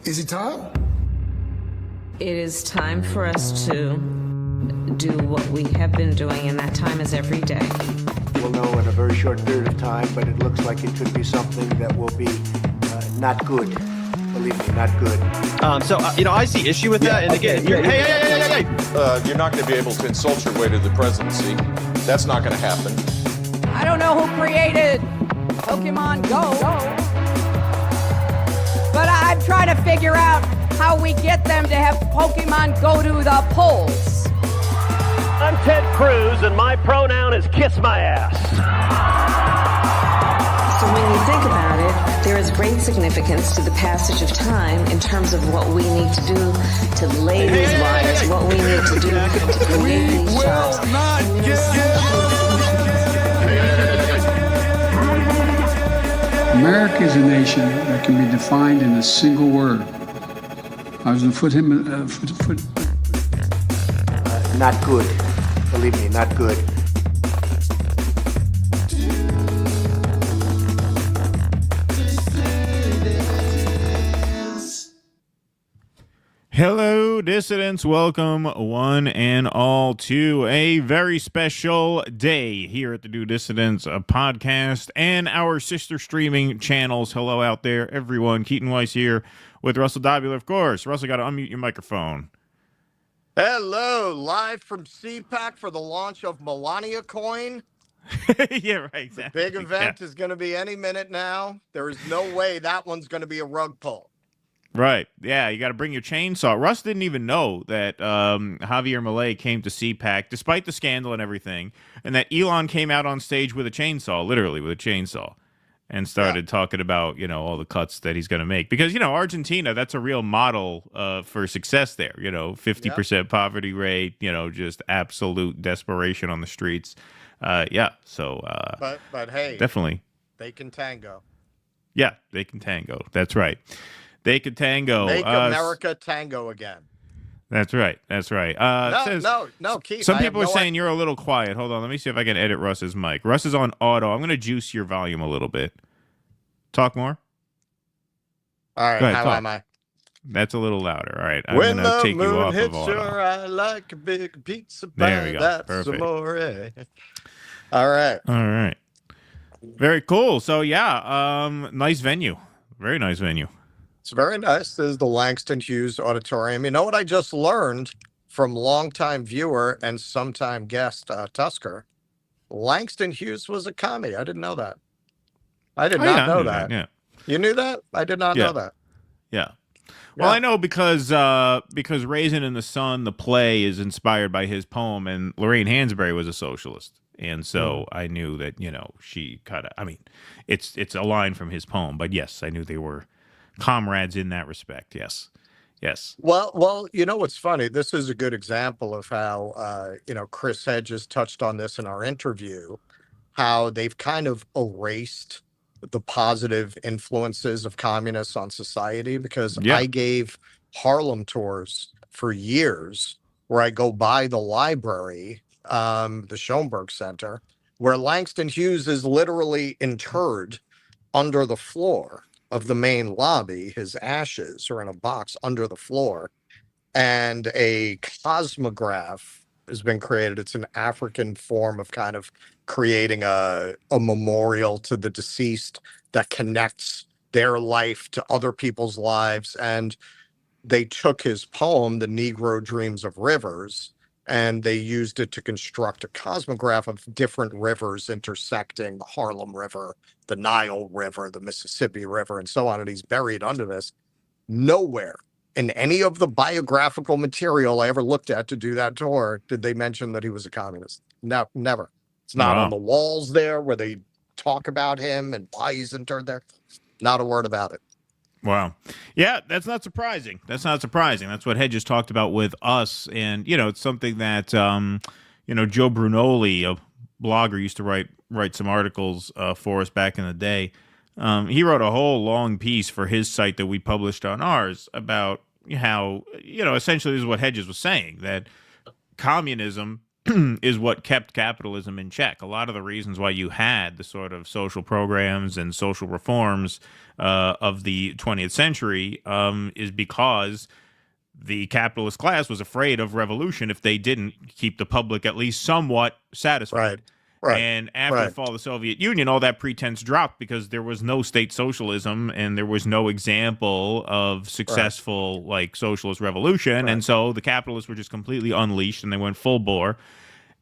Is it time? It is time for us to do what we have been doing, and that time is every day. We'll know in a very short period of time, but it looks like it could be something that will be not good. Believe me, not good. I see issue with that. And again, hey. You're not going to be able to insult your way to the presidency. That's not going to happen. I don't know who created Pokemon Go, but I'm trying to figure out how we get them to have Pokemon go to the polls. I'm Ted Cruz, and my pronoun is kiss my ass. So when you think about it, there is great significance to the passage of time in terms of what we need to do to lay these wires, what we need to do to create these jobs. America is a nation that can be defined in a single word. I was going to put Not good. Believe me, not good. Hello, dissidents. Welcome, one and all, to a very special day here at the New Dissidents podcast and our sister streaming channels. Hello out there, everyone. Keaton Weiss here with Russell Dobular, of course. Russell, got to unmute your microphone. Hello, live from CPAC for the launch of Melania Coin. Yeah, right. Exactly. The big event is going to be any minute now. There is no way that one's going to be a rug pull. Right. Yeah, you got to bring your chainsaw. Russ didn't even know that Javier Milei came to CPAC, despite the scandal and everything, and that Elon came out on stage with a chainsaw, literally with a chainsaw, and started talking about, all the cuts that he's going to make. Because, Argentina, that's a real model for success there. 50% poverty rate, just absolute desperation on the streets. So, but hey, definitely. They can tango. Yeah, they can tango. That's right. They could tango. Make America tango again. That's right. That's right. No, Keith. Some people are saying you're a little quiet. Hold on. Let me see if I can edit Russ's mic. Russ is on auto. I'm going to juice your volume a little bit. Talk more. All right. How am I? That's a little louder. All right. I'm when going to take you off hits of auto. Your eye like a big pizza pie. There we go. That's Perfect. amore. All right. All right. Very cool. So, nice venue. Very nice venue. It's very nice. This is the Langston Hughes Auditorium. You know what I just learned from longtime viewer and sometime guest Tusker? Langston Hughes was a commie. I didn't know that. I did not know that. Yeah. You knew that? I did not know that. Yeah. Well, I know because Raisin in the Sun, the play, is inspired by his poem, and Lorraine Hansberry was a socialist. And so I knew that, she kind of, it's a line from his poem. But yes, I knew they were comrades in that respect. Yes. Well, what's funny? This is a good example of how, Chris Hedges touched on this in our interview, how they've kind of erased the positive influences of communists on society, because I gave Harlem tours for years where I go by the library, the Schoenberg Center, where Langston Hughes is literally interred under the floor of the main lobby. His ashes are in a box under the floor, and a cosmograph has been created. It's an African form of kind of creating a memorial to the deceased that connects their life to other people's lives. And they took his poem, The Negro Dreams of Rivers, and they used it to construct a cosmograph of different rivers intersecting the Harlem River, the Nile River, the Mississippi River, and so on. And he's buried under this. Nowhere in any of the biographical material I ever looked at to do that tour did they mention that he was a communist. No, never. It's not on the walls there where they talk about him and why he's interred there. Not a word about it. Wow. Yeah, that's not surprising. That's what Hedges talked about with us. And, it's something that, Joe Brunoli, a blogger, used to write some articles for us back in the day. He wrote a whole long piece for his site that we published on ours about how, essentially this is what Hedges was saying, that communism is what kept capitalism in check. A lot of the reasons why you had the sort of social programs and social reforms of the 20th century is because the capitalist class was afraid of revolution if they didn't keep the public at least somewhat satisfied. Right. And after the fall of the Soviet Union, all that pretense dropped because there was no state socialism and there was no example of successful like socialist revolution. And so the capitalists were just completely unleashed and they went full bore.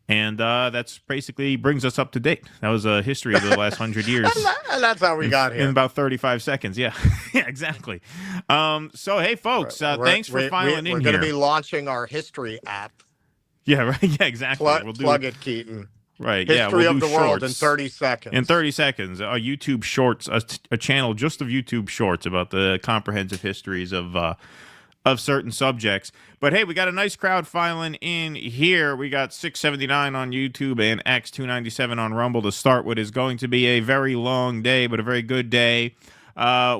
And that's basically brings us up to date. That was a history of the last 100 years. And that's how we got here. In about 35 seconds. Yeah, yeah, exactly. So, hey, folks, thanks for filing in here. We're going to be launching our history app. Yeah, right. Yeah, exactly. Plug it, Keaton. Right. History yeah, of the world in 30 seconds. In 30 seconds. YouTube Shorts, a channel just of YouTube Shorts about the comprehensive histories of certain subjects. But hey, we got a nice crowd filing in here. We got 679 on YouTube and X297 on Rumble to start what is going to be a very long day, but a very good day.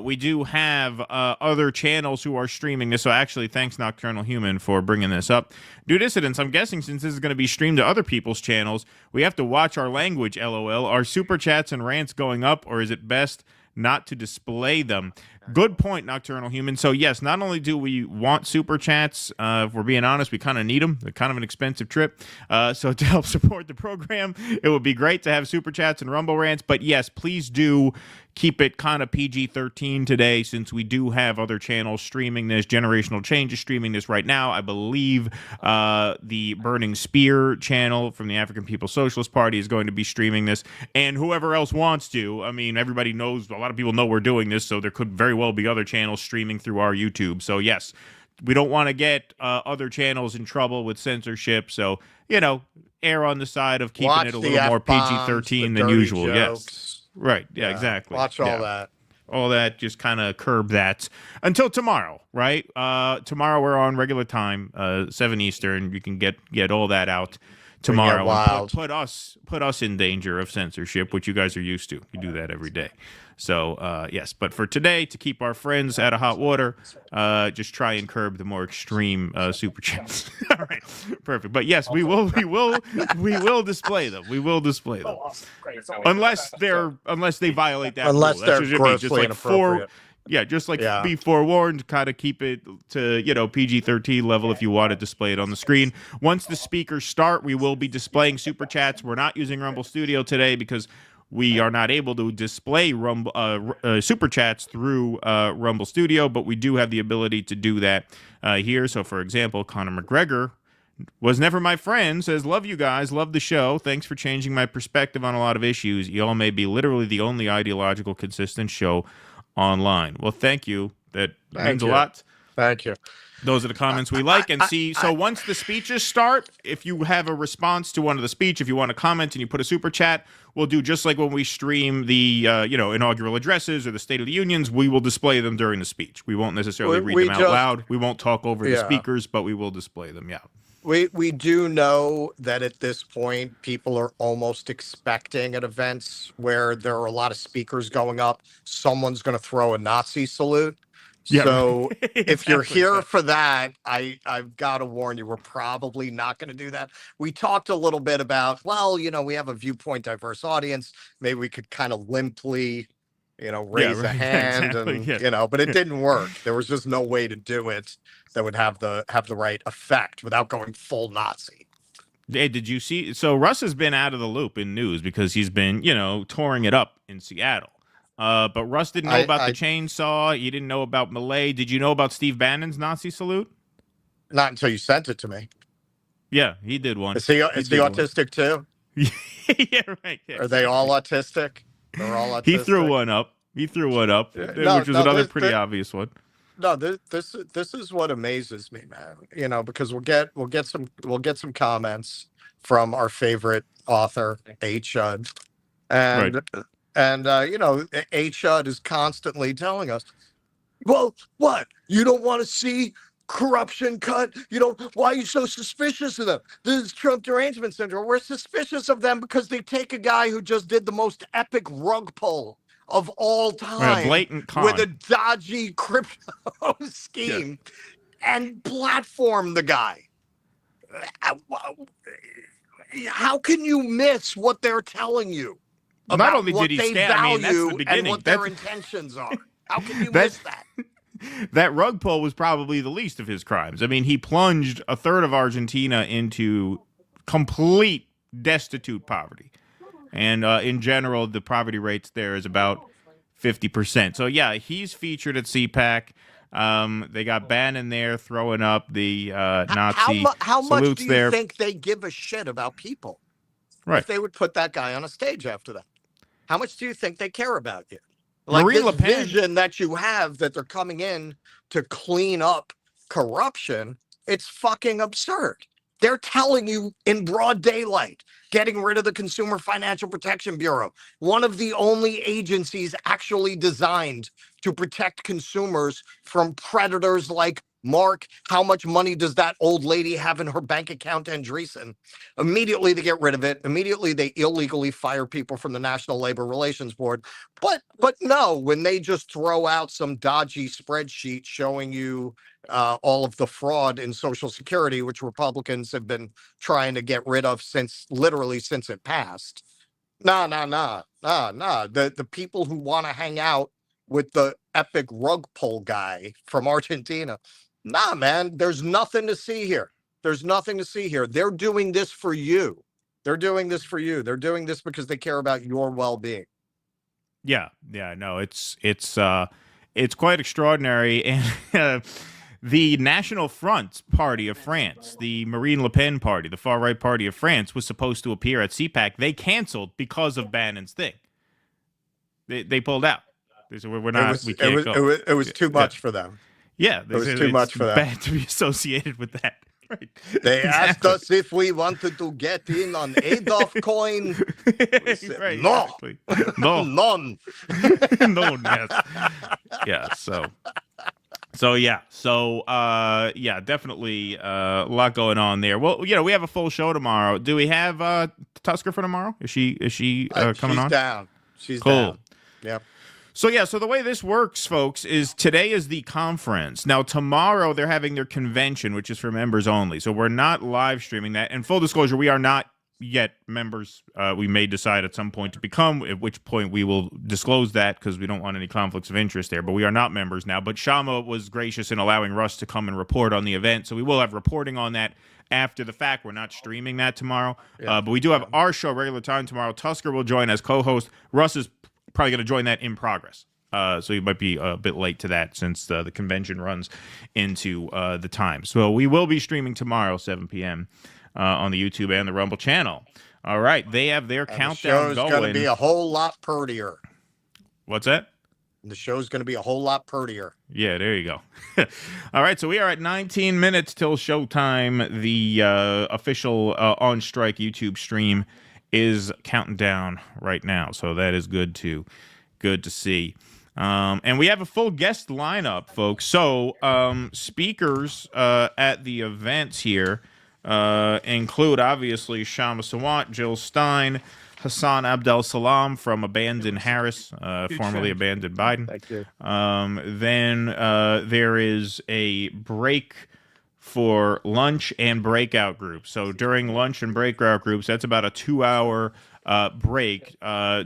We do have other channels who are streaming this. So actually, thanks, Nocturnal Human, for bringing this up. Due Dissidents, I'm guessing since this is going to be streamed to other people's channels, we have to watch our language, LOL. Are super chats and rants going up, or is it best not to display them? Good point, Nocturnal Human. So yes, not only do we want super chats, if we're being honest, we kind of need them. They're kind of an expensive trip. So to help support the program, it would be great to have super chats and Rumble rants. But yes, please do keep it kind of PG-13 today, since we do have other channels streaming this. Generational Change is streaming this right now. I believe the Burning Spear channel from the African People's Socialist Party is going to be streaming this, and whoever else wants to. I mean, everybody knows, a lot of people know we're doing this, so there could very well be other channels streaming through our YouTube. So yes, we don't want to get other channels in trouble with censorship, so, you know, err on the side of keeping it a little more PG-13 than usual. Jokes. Yes. Right. Yeah, exactly. Watch all that. All that, just kind of curb that until tomorrow, right? Tomorrow we're on regular time, 7 Eastern. You can get all that out tomorrow. And put us in danger of censorship, which you guys are used to. You do that every day. So, yes. But for today, to keep our friends out of hot water, just try and curb the more extreme super chats. All right. Perfect. But yes, we will display them. We will display them. Unless they violate that rule. Unless they're grossly inappropriate. Just like be forewarned, kind of keep it to, PG-13 level if you want to display it on the screen. Once the speakers start, we will be displaying super chats. We're not using Rumble Studio today because we are not able to display super chats through Rumble Studio, but we do have the ability to do that here. So, for example, Conor McGregor was never my friend, says, love you guys, love the show. Thanks for changing my perspective on a lot of issues. Y'all may be literally the only ideological consistent show online. Well, thank you. That means a lot. Thank you. Those are the comments we like. And so once the speeches start, if you have a response to one of the speech, if you want to comment and you put a super chat, we'll do just like when we stream the inaugural addresses or the State of the Unions. We will display them during the speech. We won't necessarily read them out loud. We won't talk over the speakers, but we will display them. Yeah. We do know that at this point, people are almost expecting at events where there are a lot of speakers going up, someone's going to throw a Nazi salute. Yeah, so right. If you're here for that, I've got to warn you, we're probably not going to do that. We talked a little bit about, we have a viewpoint diverse audience. Maybe we could kind of limply, raise a hand but it didn't work. There was just no way to do it that would have the right effect without going full Nazi. Hey, did you see? So Russ has been out of the loop in news because he's been, touring it up in Seattle. But Russ didn't know about the chainsaw. He didn't know about Malay. Did you know about Steve Bannon's Nazi salute? Not until you sent it to me. Yeah, he did one. Is he autistic too? Yeah, right. Yeah. Are they all autistic? They're all autistic. He threw one up. Which was another pretty obvious one. No, this is what amazes me, man. Because we'll get some comments from our favorite author, H.U.D. And H.U.D. is constantly telling us, well, what? You don't want to see corruption cut? Why are you so suspicious of them? This is Trump derangement syndrome. We're suspicious of them because they take a guy who just did the most epic rug pull of all time, blatant con with a dodgy crypto scheme, and platform the guy. how can you miss what they're telling you Not about only what did he they scam, I mean, that's the value and beginning. what their intentions are? How can you That's- miss that? That rug pull was probably the least of his crimes. I mean, he plunged a third of Argentina into complete destitute poverty. And in general, the poverty rates there is about 50%. So, yeah, he's featured at CPAC. They got Bannon there throwing up the Nazi how much salutes do you there. think they give a shit about people? Right. If they would put that guy on a stage after that, how much do you think they care about you? Like Marine this Le Pen, vision that you have that they're coming in to clean up corruption, it's fucking absurd. They're telling you in broad daylight, getting rid of the Consumer Financial Protection Bureau, one of the only agencies actually designed to protect consumers from predators like Mark. How much money does that old lady have in her bank account, Andreessen? Immediately they get rid of it. Immediately they illegally fire people from the National Labor Relations Board. But no, when they just throw out some dodgy spreadsheet showing you all of the fraud in Social Security, which Republicans have been trying to get rid of since it passed. Nah. The people who want to hang out with the epic rug pull guy from Argentina, nah, man, there's nothing to see here. There's nothing to see here. They're doing this for you. They're doing this for you. They're doing this because they care about your well-being. Yeah, no, it's quite extraordinary. And the National Front Party of France, the Marine Le Pen party, the far-right party of France, was supposed to appear at CPAC. They canceled because of Bannon's thing. They pulled out. They said, we're not, we can't go. It was too much for them. Yeah, it was too much for them. Bad to be associated with that. Right. They asked us if we wanted to get in on Adolf coin. Said, right, no, exactly. No, none. no, yes, yeah. So definitely a lot going on there. Well, we have a full show tomorrow. Do we have Tusker for tomorrow? Is she coming on? She's down. She's cool. Down. Yep. So the way this works, folks, is today is the conference. Now, tomorrow they're having their convention, which is for members only. So we're not live streaming that. And full disclosure, we are not yet members. We may decide at some point to become, at which point we will disclose that because we don't want any conflicts of interest there. But we are not members now. But Shama was gracious in allowing Russ to come and report on the event. So we will have reporting on that after the fact. We're not streaming that tomorrow. But we do have our show regular time tomorrow. Tusker will join as co-host. Russ is probably going to join that in progress. So you might be a bit late to that since the convention runs into the time. So we will be streaming tomorrow, 7 p.m. On the YouTube and the Rumble channel. All right. They have their countdown the show's going. going to be a whole lot purtier. What's that? The show's going to be a whole lot purtier. Yeah, there you go. All right. So we are at 19 minutes till showtime. The official On Strike YouTube stream is counting down right now. So that is good to see. And we have a full guest lineup, folks. So speakers at the events here include, obviously, Kshama Sawant, Jill Stein, Hassan Abdel Salam from Abandoned Harris, formerly Abandoned Biden. Thank you. Then there is a break for lunch and breakout groups. So during lunch and breakout groups, that's about a 2-hour break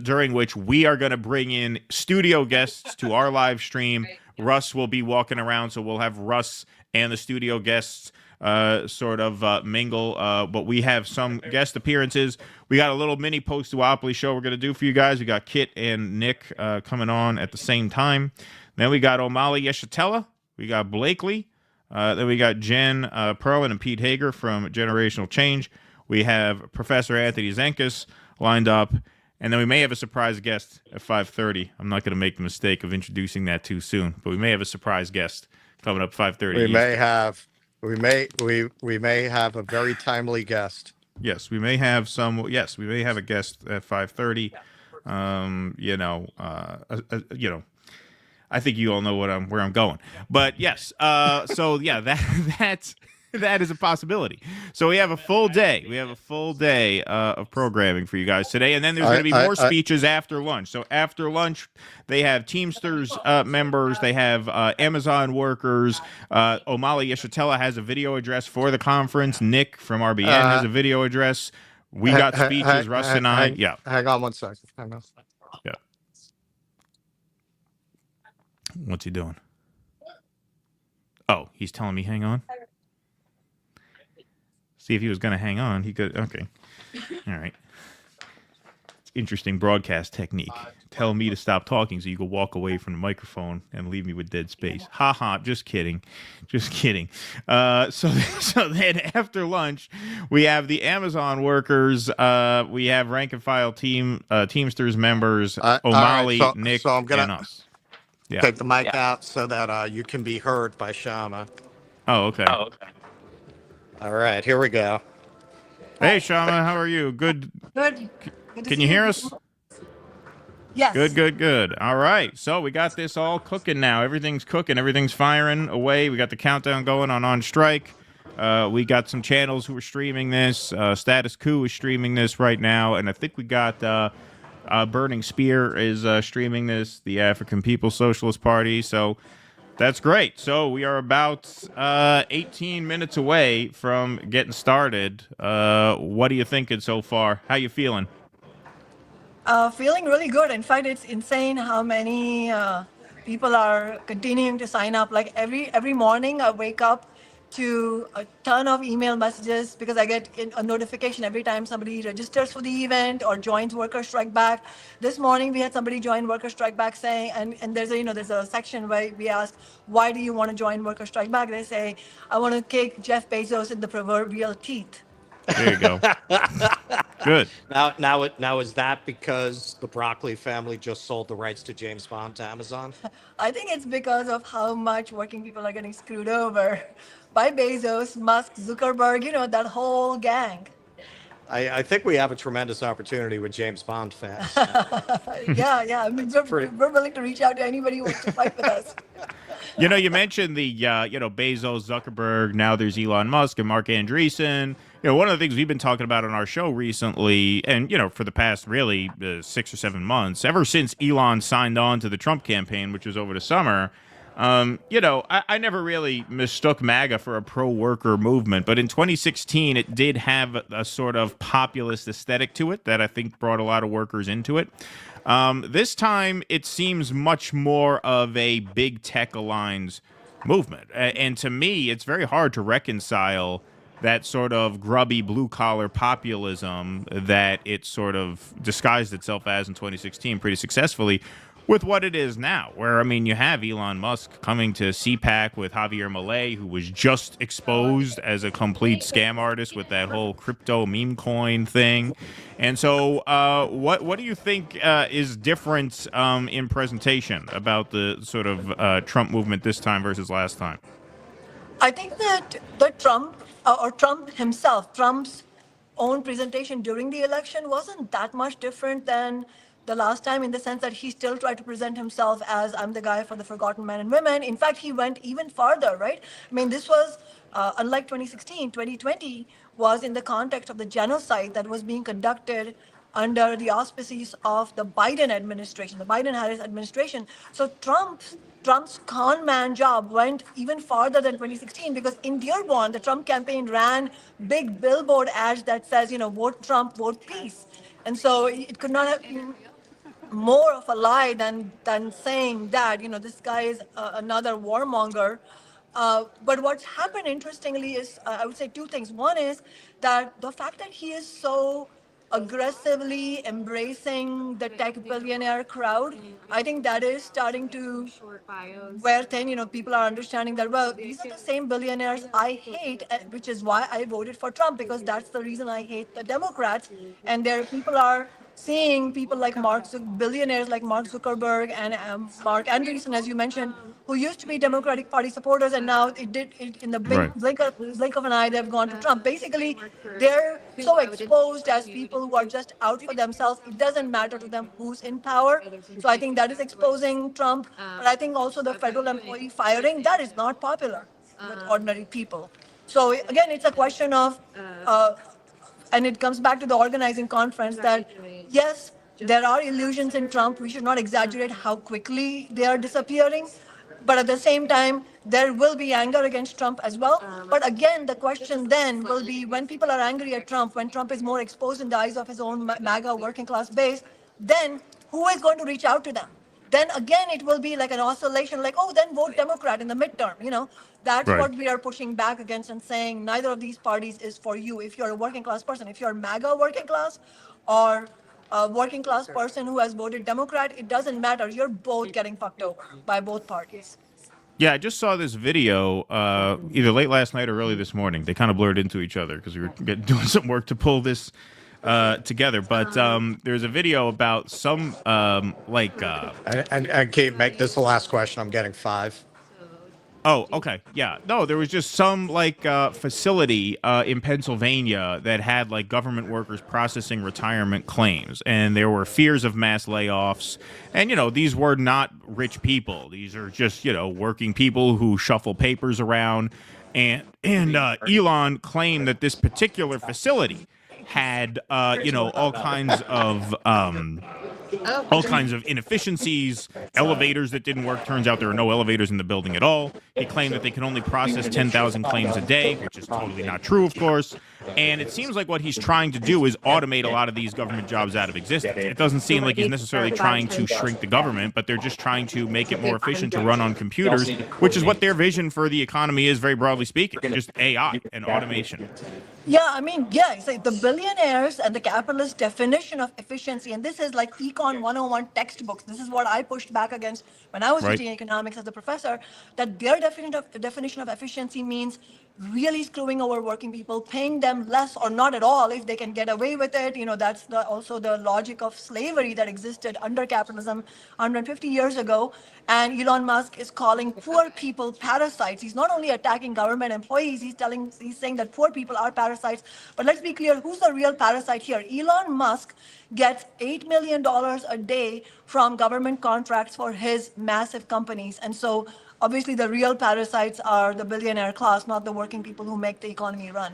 during which we are going to bring in studio guests to our live stream. Russ will be walking around, so we'll have Russ and the studio guests mingle. But we have some guest appearances. We got a little mini post-duopoly show we're going to do for you guys. We got Kit and Nick coming on at the same time. Then we got Omali Yeshitela. We got Blakely. Then we got Jen Perlin and Pete Hager from Generational Change. We have Professor Anthony Zenkus lined up. And then we may have a surprise guest at 5:30. I'm not going to make the mistake of introducing that too soon, but we may have a surprise guest coming up 5:30. We may have a very timely guest. Yes, we may have some. Yes, we may have a guest at 5:30. I think you all know where I'm going. But yes, so yeah, that is a possibility. So we have a full day. We have a full day of programming for you guys today, and then there's going to be more speeches after lunch. So after lunch, they have Teamsters members, they have Amazon workers. Omali Yeshitela has a video address for the conference. Nick from RBN has a video address. We got speeches, Russ and I. Yeah. Hang on one second. Hang on. Yeah. What's he doing? Oh, he's telling me hang on. See, if he was going to hang on, he could. Okay. All right. Interesting broadcast technique. Tell me to stop talking so you can walk away from the microphone and leave me with dead space. Ha ha, just kidding. Just kidding. So then after lunch, we have the Amazon workers, we have rank and file Teamsters members, Omali, right, Nick, so I'm gonna and us. Yeah. take the mic out so that you can be heard by Shama. Oh, okay. All right, here we go. Hey, Shama, how are you? Good. Good. Can you hear us? Yes. Good. All right. So we got this all cooking now. Everything's cooking. Everything's firing away. We got the countdown going on Strike. We got some channels who are streaming this. Status Quo is streaming this right now. And I think we got Burning Spear is streaming this, the African People's Socialist Party. So that's great. So we are about 18 minutes away from getting started. What are you thinking so far? How you feeling? Feeling really good. In fact, it's insane how many people are continuing to sign up. Like every morning, I wake up to a ton of email messages because I get a notification every time somebody registers for the event or joins Worker Strike Back. This morning, we had somebody join Worker Strike Back saying, and there's a section where we ask, why do you want to join Worker Strike Back? They say, I want to kick Jeff Bezos in the proverbial teeth. There you go. Good. Now is that because the Broccoli family just sold the rights to James Bond to Amazon? I think it's because of how much working people are getting screwed over by Bezos, Musk, Zuckerberg, that whole gang. I think we have a tremendous opportunity with James Bond fans. Yeah. I mean, we're willing to reach out to anybody who wants to fight with us. You mentioned the, Bezos, Zuckerberg. Now there's Elon Musk and Mark Andreessen. One of the things we've been talking about on our show recently, and, for the past really 6 or 7 months, ever since Elon signed on to the Trump campaign, which was over the summer, I never really mistook MAGA for a pro-worker movement, but in 2016, it did have a sort of populist aesthetic to it that I think brought a lot of workers into it. This time, it seems much more of a big tech aligns movement. And to me, it's very hard to reconcile that sort of grubby blue-collar populism that it sort of disguised itself as in 2016 pretty successfully with what it is now, where, you have Elon Musk coming to CPAC with Javier Milei, who was just exposed as a complete scam artist with that whole crypto meme coin thing. And so what do you think is different in presentation about the sort of Trump movement this time versus last time? I think that Trump himself, Trump's own presentation during the election wasn't that much different than the last time, in the sense that he still tried to present himself as, I'm the guy for the forgotten men and women. In fact, he went even farther, right? This was, unlike 2016, 2020 was in the context of the genocide that was being conducted under the auspices of the Biden administration, the Biden-Harris administration. So Trump's con man job went even farther than 2016, because in Dearborn, the Trump campaign ran big billboard ads that says, vote Trump, vote peace. And so it could not have been more of a lie than saying that, this guy is another warmonger. But what's happened, interestingly, is I would say two things. One is that the fact that he is so aggressively embracing the tech billionaire crowd, I think that is starting to wear thin. People are understanding that, well, these are the same billionaires I hate, which is why I voted for Trump, because that's the reason I hate the Democrats. And people are seeing people like billionaires like Mark Zuckerberg and Mark Andreessen, as you mentioned, who used to be Democratic Party supporters, and now in the blink of an eye, they've gone to Trump. Basically, they're so exposed as people who are just out for themselves. It doesn't matter to them who's in power. So I think that is exposing Trump. But I think also the federal employee firing, that is not popular with ordinary people. So again, it's a question of, and it comes back to the organizing conference, that yes, there are illusions in Trump. We should not exaggerate how quickly they are disappearing. But at the same time, there will be anger against Trump as well. But again, the question then will be, when people are angry at Trump, when Trump is more exposed in the eyes of his own MAGA working class base, then who is going to reach out to them? Then again, it will be like an oscillation, like, oh, then vote Democrat in the midterm. That's Right. what we are pushing back against and saying neither of these parties is for you. If you're a working class person, if you're MAGA working class or a working class person who has voted Democrat, it doesn't matter. You're both getting fucked over by both parties. Yeah, I just saw this video either late last night or early this morning. They kind of blurred into each other because we were doing some work to pull this together. But there's a video about some And Kate, make this the last question. I'm getting 5. Oh, okay. Yeah. No, there was just some facility in Pennsylvania that had government workers processing retirement claims, and there were fears of mass layoffs. And these were not rich people; these are just working people who shuffle papers around. And Elon claimed that this particular facility had all kinds of inefficiencies, elevators that didn't work. Turns out there are no elevators in the building at all. He claimed that they can only process 10,000 claims a day, which is totally not true, of course. And it seems like what he's trying to do is automate a lot of these government jobs out of existence. It doesn't seem like he's necessarily trying to shrink the government, but they're just trying to make it more efficient to run on computers, which is what their vision for the economy is, very broadly speaking, just AI and automation. Yeah, it's like the billionaires and the capitalist definition of efficiency, and this is like Econ 101 textbooks. This is what I pushed back against when I was teaching economics as a professor, that their definition of efficiency means really screwing over working people, paying them less or not at all if they can get away with it. That's also the logic of slavery that existed under capitalism 150 years ago. And Elon Musk is calling poor people parasites. He's not only attacking government employees, he's saying that poor people are parasites. But let's be clear, who's the real parasite here? Elon Musk gets $8 million a day from government contracts for his massive companies. And so obviously the real parasites are the billionaire class, not the working people who make the economy run.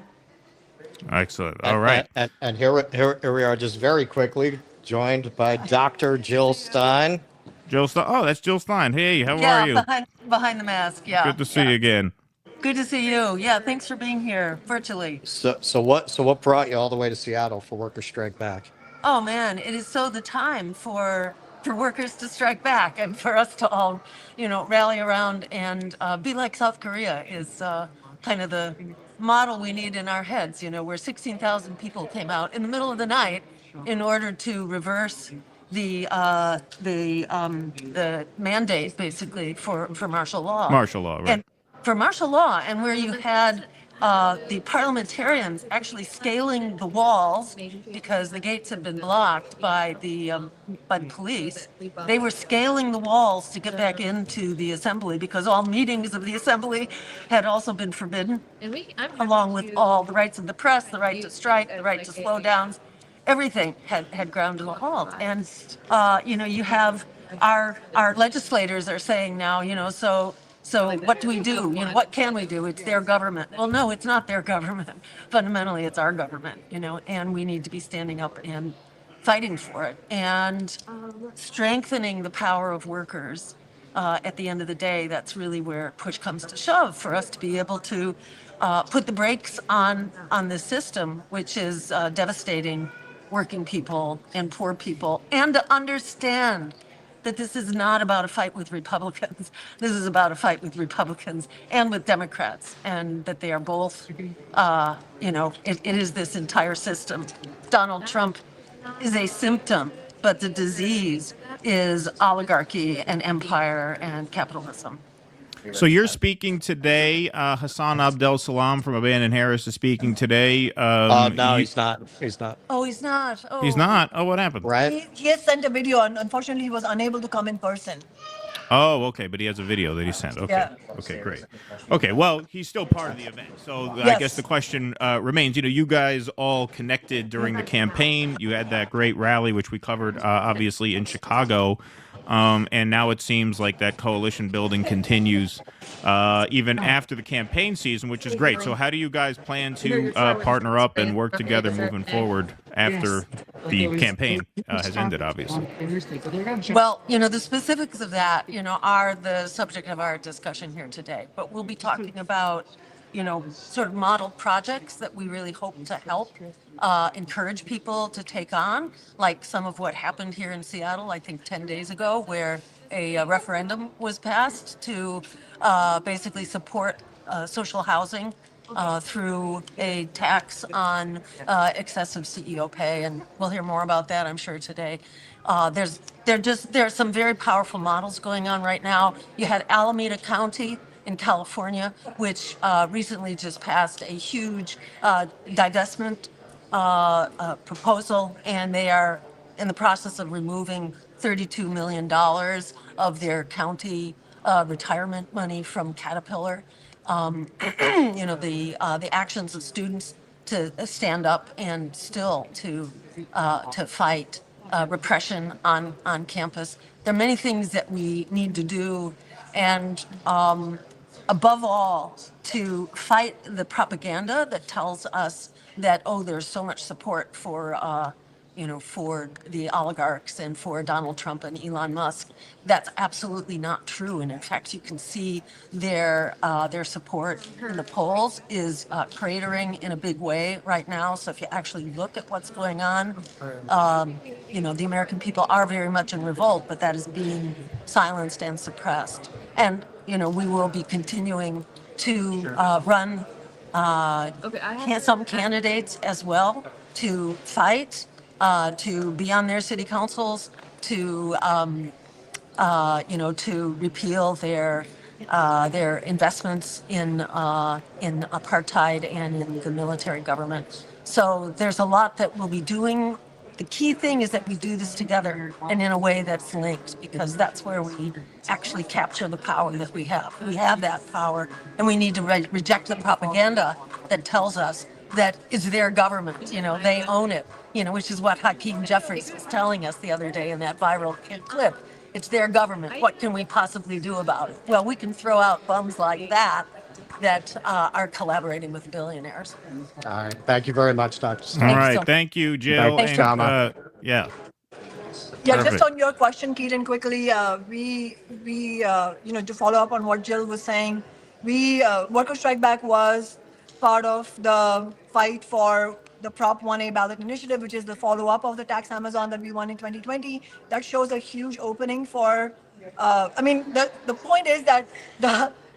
Excellent. All right. And here we are, just very quickly, joined by Dr. Jill Stein. Jill Stein. Oh, that's Jill Stein. Hey, how are you? Behind the mask. Yeah. Good to see you again. Good to see you. Yeah, thanks for being here virtually. So what brought you all the way to Seattle for Workers Strike Back? Oh man, it is so the time for workers to strike back and for us to all, rally around and be like South Korea is kind of the model we need in our heads. Where 16,000 people came out in the middle of the night in order to reverse the mandate basically for martial law. Martial law, right? And for martial law, and where you had the parliamentarians actually scaling the walls because the gates had been blocked by the police. They were scaling the walls to get back into the assembly because all meetings of the assembly had also been forbidden, along with all the rights of the press, the right to strike, the right to slow downs. Everything had ground to a halt. And, you have our legislators are saying now, so what do we do? What can we do? It's their government. Well, no, it's not their government. Fundamentally, it's our government, and we need to be standing up and fighting for it and strengthening the power of workers. At the end of the day, that's really where push comes to shove for us to be able to put the brakes on this system, which is devastating working people and poor people, and to understand that this is not about a fight with Republicans. This is about a fight with Republicans and with Democrats, and that they are both, it is this entire system. Donald Trump is a symptom, but the disease is oligarchy and empire and capitalism. So you're speaking today. Hassan Abdel Salam from Abandon Harris is speaking today. No, he's not. He's not. Oh, he's not. Oh. He's not. Oh, what happened? Right. He has sent a video, and unfortunately he was unable to come in person. Oh, okay, but he has a video that he sent. Okay, Yeah. Okay, great. Okay, well, he's still part of the event. So I guess the question remains, you guys all connected during the campaign. You had that great rally, which we covered, obviously, in Chicago. And now it seems like that coalition building continues even after the campaign season, which is great. So how do you guys plan to partner up and work together moving forward after the campaign has ended, obviously? Well, the specifics of that, are the subject of our discussion here today. But we'll be talking about, sort of model projects that we really hope to help encourage people to take on, like some of what happened here in Seattle, I think 10 days ago, where a referendum was passed to basically support social housing through a tax on excessive CEO pay, and we'll hear more about that, I'm sure, today. There are some very powerful models going on right now. You had Alameda County in California, which recently just passed a huge divestment proposal, and they are in the process of removing $32 million of their county retirement money from Caterpillar. The actions of students to stand up and still to fight repression on campus. There are many things that we need to do, and above all, to fight the propaganda that tells us that, oh, there's so much support for for the oligarchs and for Donald Trump and Elon Musk. That's absolutely not true. And in fact, you can see their support in the polls is cratering in a big way right now. So if you actually look at what's going on, the American people are very much in revolt, but that is being silenced and suppressed. And, we will be continuing to run some candidates as well to fight, to be on their city councils, to to repeal their investments in apartheid and in the military government. So there's a lot that we'll be doing. The key thing is that we do this together and in a way that's linked, because that's where we actually capture the power that we have. We have that power, and we need to reject the propaganda that tells us that it's their government, they own it, which is what Hakeem Jeffries was telling us the other day in that viral clip. It's their government. What can we possibly do about it? Well, we can throw out bums like that are collaborating with billionaires. All right. Thank you very much, Dr. Stein. All right. Thank you, Jill. Thanks, Shama. Yeah. Yeah, Perfect. just on your question, Keaton, quickly, to follow up on what Jill was saying, Worker Strike Back was part of the fight for the Prop 1A ballot initiative, which is the follow-up of the tax Amazon that we won in 2020. That shows a huge opening for, the point is that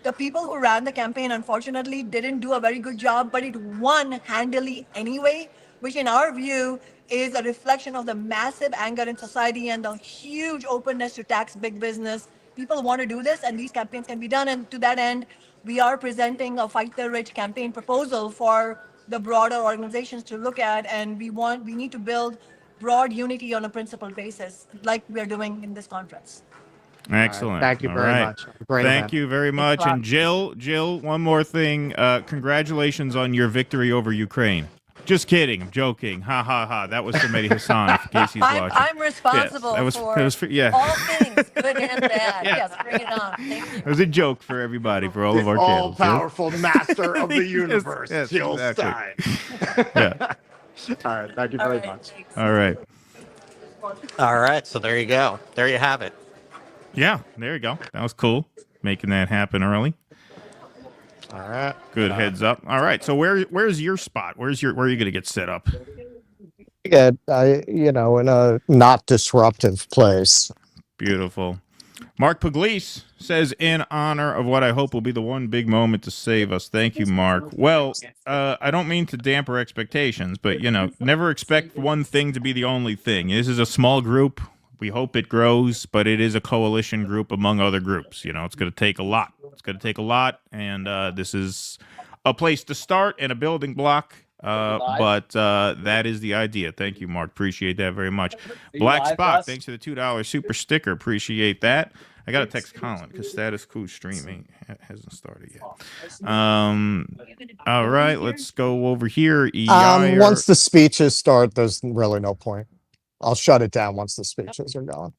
the people who ran the campaign, unfortunately, didn't do a very good job, but it won handily anyway, which in our view is a reflection of the massive anger in society and the huge openness to tax big business. People want to do this, and these campaigns can be done. And to that end, we are presenting a Fight the Rich campaign proposal for the broader organizations to look at, and we need to build broad unity on a principled basis, like we are doing in this conference. Excellent. Thank you All very right. much. Great Thank event. you very much. And Jill, one more thing. Congratulations on your victory over Ukraine. Just kidding. I'm joking. Ha ha ha. That was from Eddie Hassan, in case he's watching. I'm responsible Yes, for all things, good and bad. Yes, bring it on. Thank you. It was a joke for everybody, for all of our channels. All-powerful master of the universe, yes, Jill exactly. Stein. Yeah. All right. Thank you very much. All right. All right. So there you go. There you have it. Yeah, there you go. That was cool. Making that happen early. All right. Good heads up. All right. So where's your spot? Where are you going to get set up? Yeah, in a not disruptive place. Beautiful. Mark Pugliese says, in honor of what I hope will be the one big moment to save us. Thank you, Mark. Well, I don't mean to damper expectations, but, never expect one thing to be the only thing. This is a small group. We hope it grows, but it is a coalition group among other groups. It's going to take a lot. It's going to take a lot, and this is a place to start and a building block. But that is the idea. Thank you, Mark. Appreciate that very much. Black Spot, thanks for the $2 super sticker. Appreciate that. I got to text Colin because Status Quo streaming hasn't started yet. All right, let's go over here. Once the speeches start, there's really no point. I'll shut it down once the speeches are gone.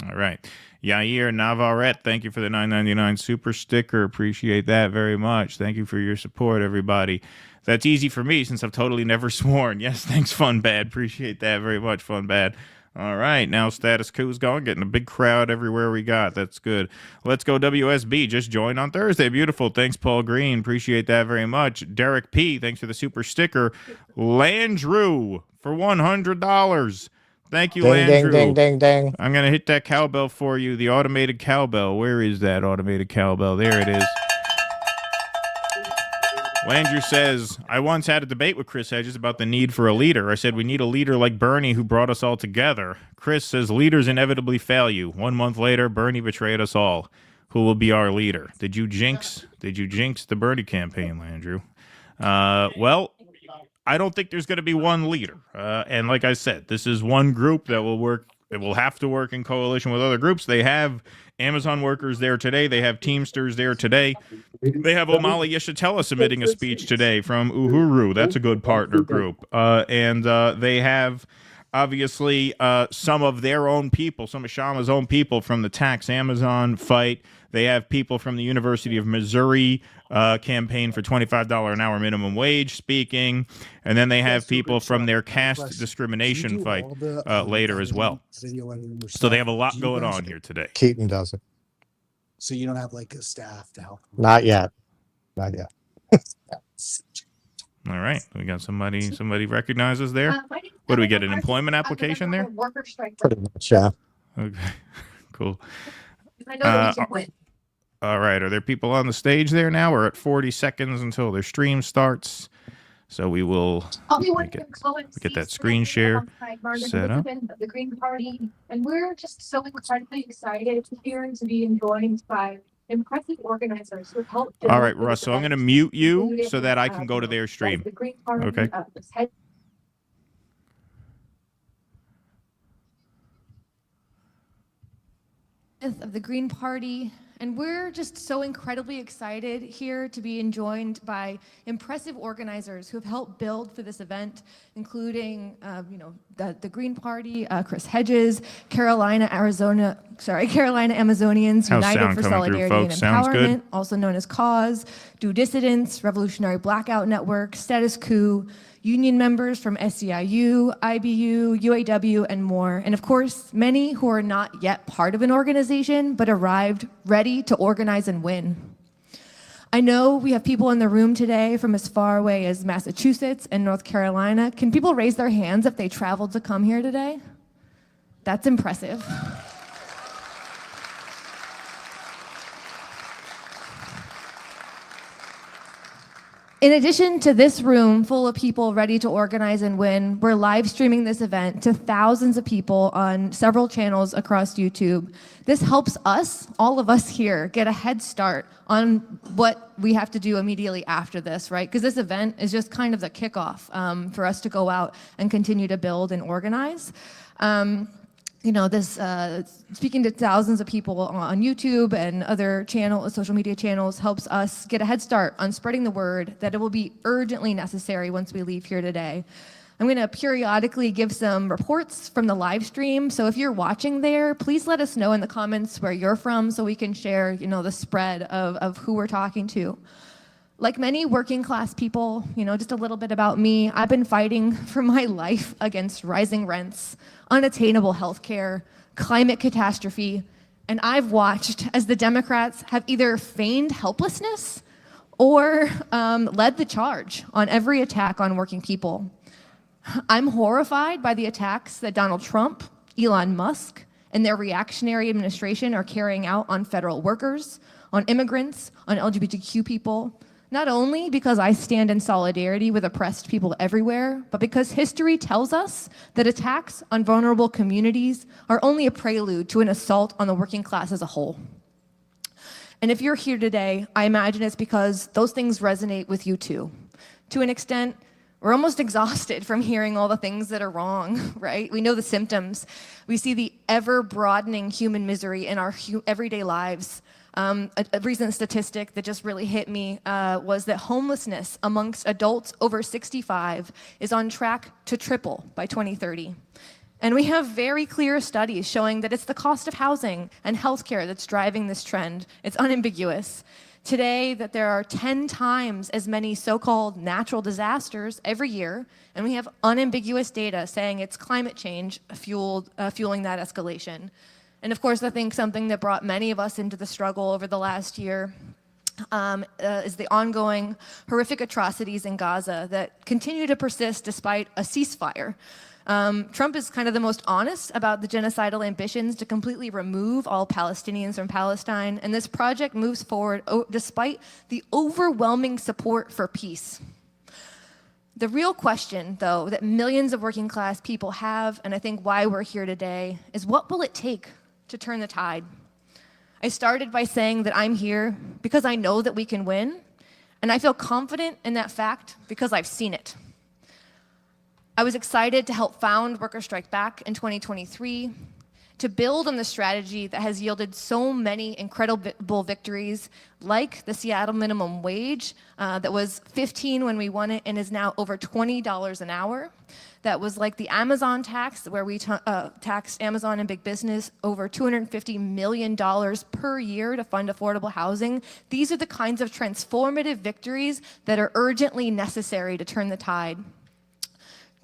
All right. Yair Navarrete, thank you for the $9.99 super sticker. Appreciate that very much. Thank you for your support, everybody. That's easy for me since I've totally never sworn. Yes, thanks, Fun Bad. Appreciate that very much, Fun Bad. All right, now status quo's going, getting a big crowd everywhere we got. That's good. Let's go WSB. Just joined on Thursday. Beautiful. Thanks, Paul Green. Appreciate that very much. Derek P., thanks for the super sticker. Landrew for $100. Thank you, Ding, Landrew. ding, ding, ding, ding. I'm going to hit that cowbell for you, the automated cowbell. Where is that automated cowbell? There it is. Landrew says, I once had a debate with Chris Hedges about the need for a leader. I said, we need a leader like Bernie who brought us all together. Chris says, leaders inevitably fail you. 1 month later, Bernie betrayed us all. Who will be our leader? Did you jinx the Bernie campaign, Landrew? Well, I don't think there's going to be one leader. And like I said, this is one group that will work. It will have to work in coalition with other groups. They have Amazon workers there today. They have Teamsters there today. They have Omali Yeshitela submitting a speech today from Uhuru. That's a good partner group. And they have, obviously, some of their own people, some of Shama's own people from the Tax Amazon fight. They have people from the University of Missouri campaign for $25 an hour minimum wage speaking. And then they have people from their caste discrimination fight later as well. So they have a lot going on here today. Keaton does it. So you don't have like a staff to help? Not yet. Not yet. All right. We got somebody recognizes there. What do we get, an employment application there? Pretty much, yeah. Okay, cool. All right. Are there people on the stage there now? We're at 40 seconds until their stream starts. So we will get that screen share set up. The Green Party, and we're just so incredibly excited here to be joined by impressive organizers who help. All right, Russ. So I'm going to mute you so that I can go to their stream. Okay. Of the Green Party, and we're just so incredibly excited here to be joined by impressive organizers who have helped build for this event, including, the Green Party, Chris Hedges, Carolina Amazonians United for Solidarity and Empowerment, also known as Cause, Do Dissidents, Revolutionary Blackout Network, Status Quo, union members from SEIU, IBU, UAW, and more. And of course, many who are not yet part of an organization, but arrived ready to organize and win. I know we have people in the room today from as far away as Massachusetts and North Carolina. Can people raise their hands if they traveled to come here today? That's impressive. In addition to this room full of people ready to organize and win, we're live streaming this event to thousands of people on several channels across YouTube. This helps us, all of us here, get a head start on what we have to do immediately after this, right? Because this event is just kind of the kickoff for us to go out and continue to build and organize. Speaking to thousands of people on YouTube and other social media channels helps us get a head start on spreading the word that it will be urgently necessary once we leave here today. I'm going to periodically give some reports from the live stream. So if you're watching there, please let us know in the comments where you're from so we can share, the spread of who we're talking to. Like many working class people, just a little bit about me, I've been fighting for my life against rising rents, unattainable health care, climate catastrophe, and I've watched as the Democrats have either feigned helplessness or led the charge on every attack on working people. I'm horrified by the attacks that Donald Trump, Elon Musk, and their reactionary administration are carrying out on federal workers, on immigrants, on LGBTQ people, not only because I stand in solidarity with oppressed people everywhere, but because history tells us that attacks on vulnerable communities are only a prelude to an assault on the working class as a whole. And if you're here today, I imagine it's because those things resonate with you too. To an extent, we're almost exhausted from hearing all the things that are wrong, right? We know the symptoms. We see the ever-broadening human misery in our everyday lives. A recent statistic that just really hit me was that homelessness amongst adults over 65 is on track to triple by 2030. And we have very clear studies showing that it's the cost of housing and healthcare that's driving this trend. It's unambiguous. Today, that there are 10 times as many so-called natural disasters every year, and we have unambiguous data saying it's climate change fueling that escalation. And of course, I think something that brought many of us into the struggle over the last year is the ongoing horrific atrocities in Gaza that continue to persist despite a ceasefire. Trump is kind of the most honest about the genocidal ambitions to completely remove all Palestinians from Palestine, and this project moves forward despite the overwhelming support for peace. The real question, though, that millions of working class people have, and I think why we're here today, is what will it take to turn the tide? I started by saying that I'm here because I know that we can win, and I feel confident in that fact because I've seen it. I was excited to help found Workers Strike Back in 2023, to build on the strategy that has yielded so many incredible victories, like the Seattle minimum wage that was $15 when we won it and is now over $20 an hour. That was like the Amazon tax, where we taxed Amazon and big business over $250 million per year to fund affordable housing. These are the kinds of transformative victories that are urgently necessary to turn the tide.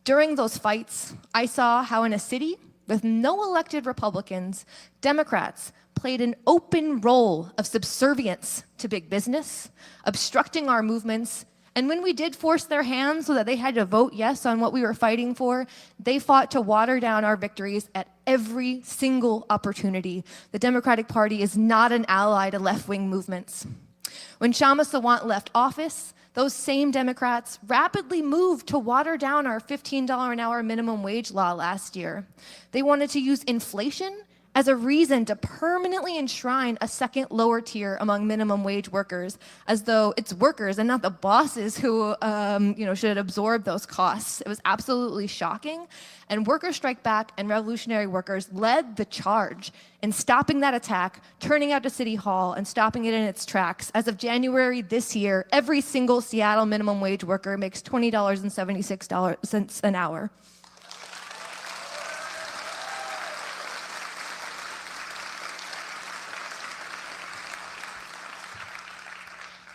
During those fights, I saw how in a city with no elected Republicans, Democrats played an open role of subservience to big business, obstructing our movements, and when we did force their hand so that they had to vote yes on what we were fighting for, they fought to water down our victories at every single opportunity. The Democratic Party is not an ally to left-wing movements. When Kshama Sawant left office, those same Democrats rapidly moved to water down our $15 an hour minimum wage law last year. They wanted to use inflation as a reason to permanently enshrine a second lower tier among minimum wage workers, as though it's workers and not the bosses who should absorb those costs. It was absolutely shocking. And Workers Strike Back and Revolutionary Workers led the charge in stopping that attack, turning out to City Hall and stopping it in its tracks. As of January this year, every single Seattle minimum wage worker makes $20.76 an hour.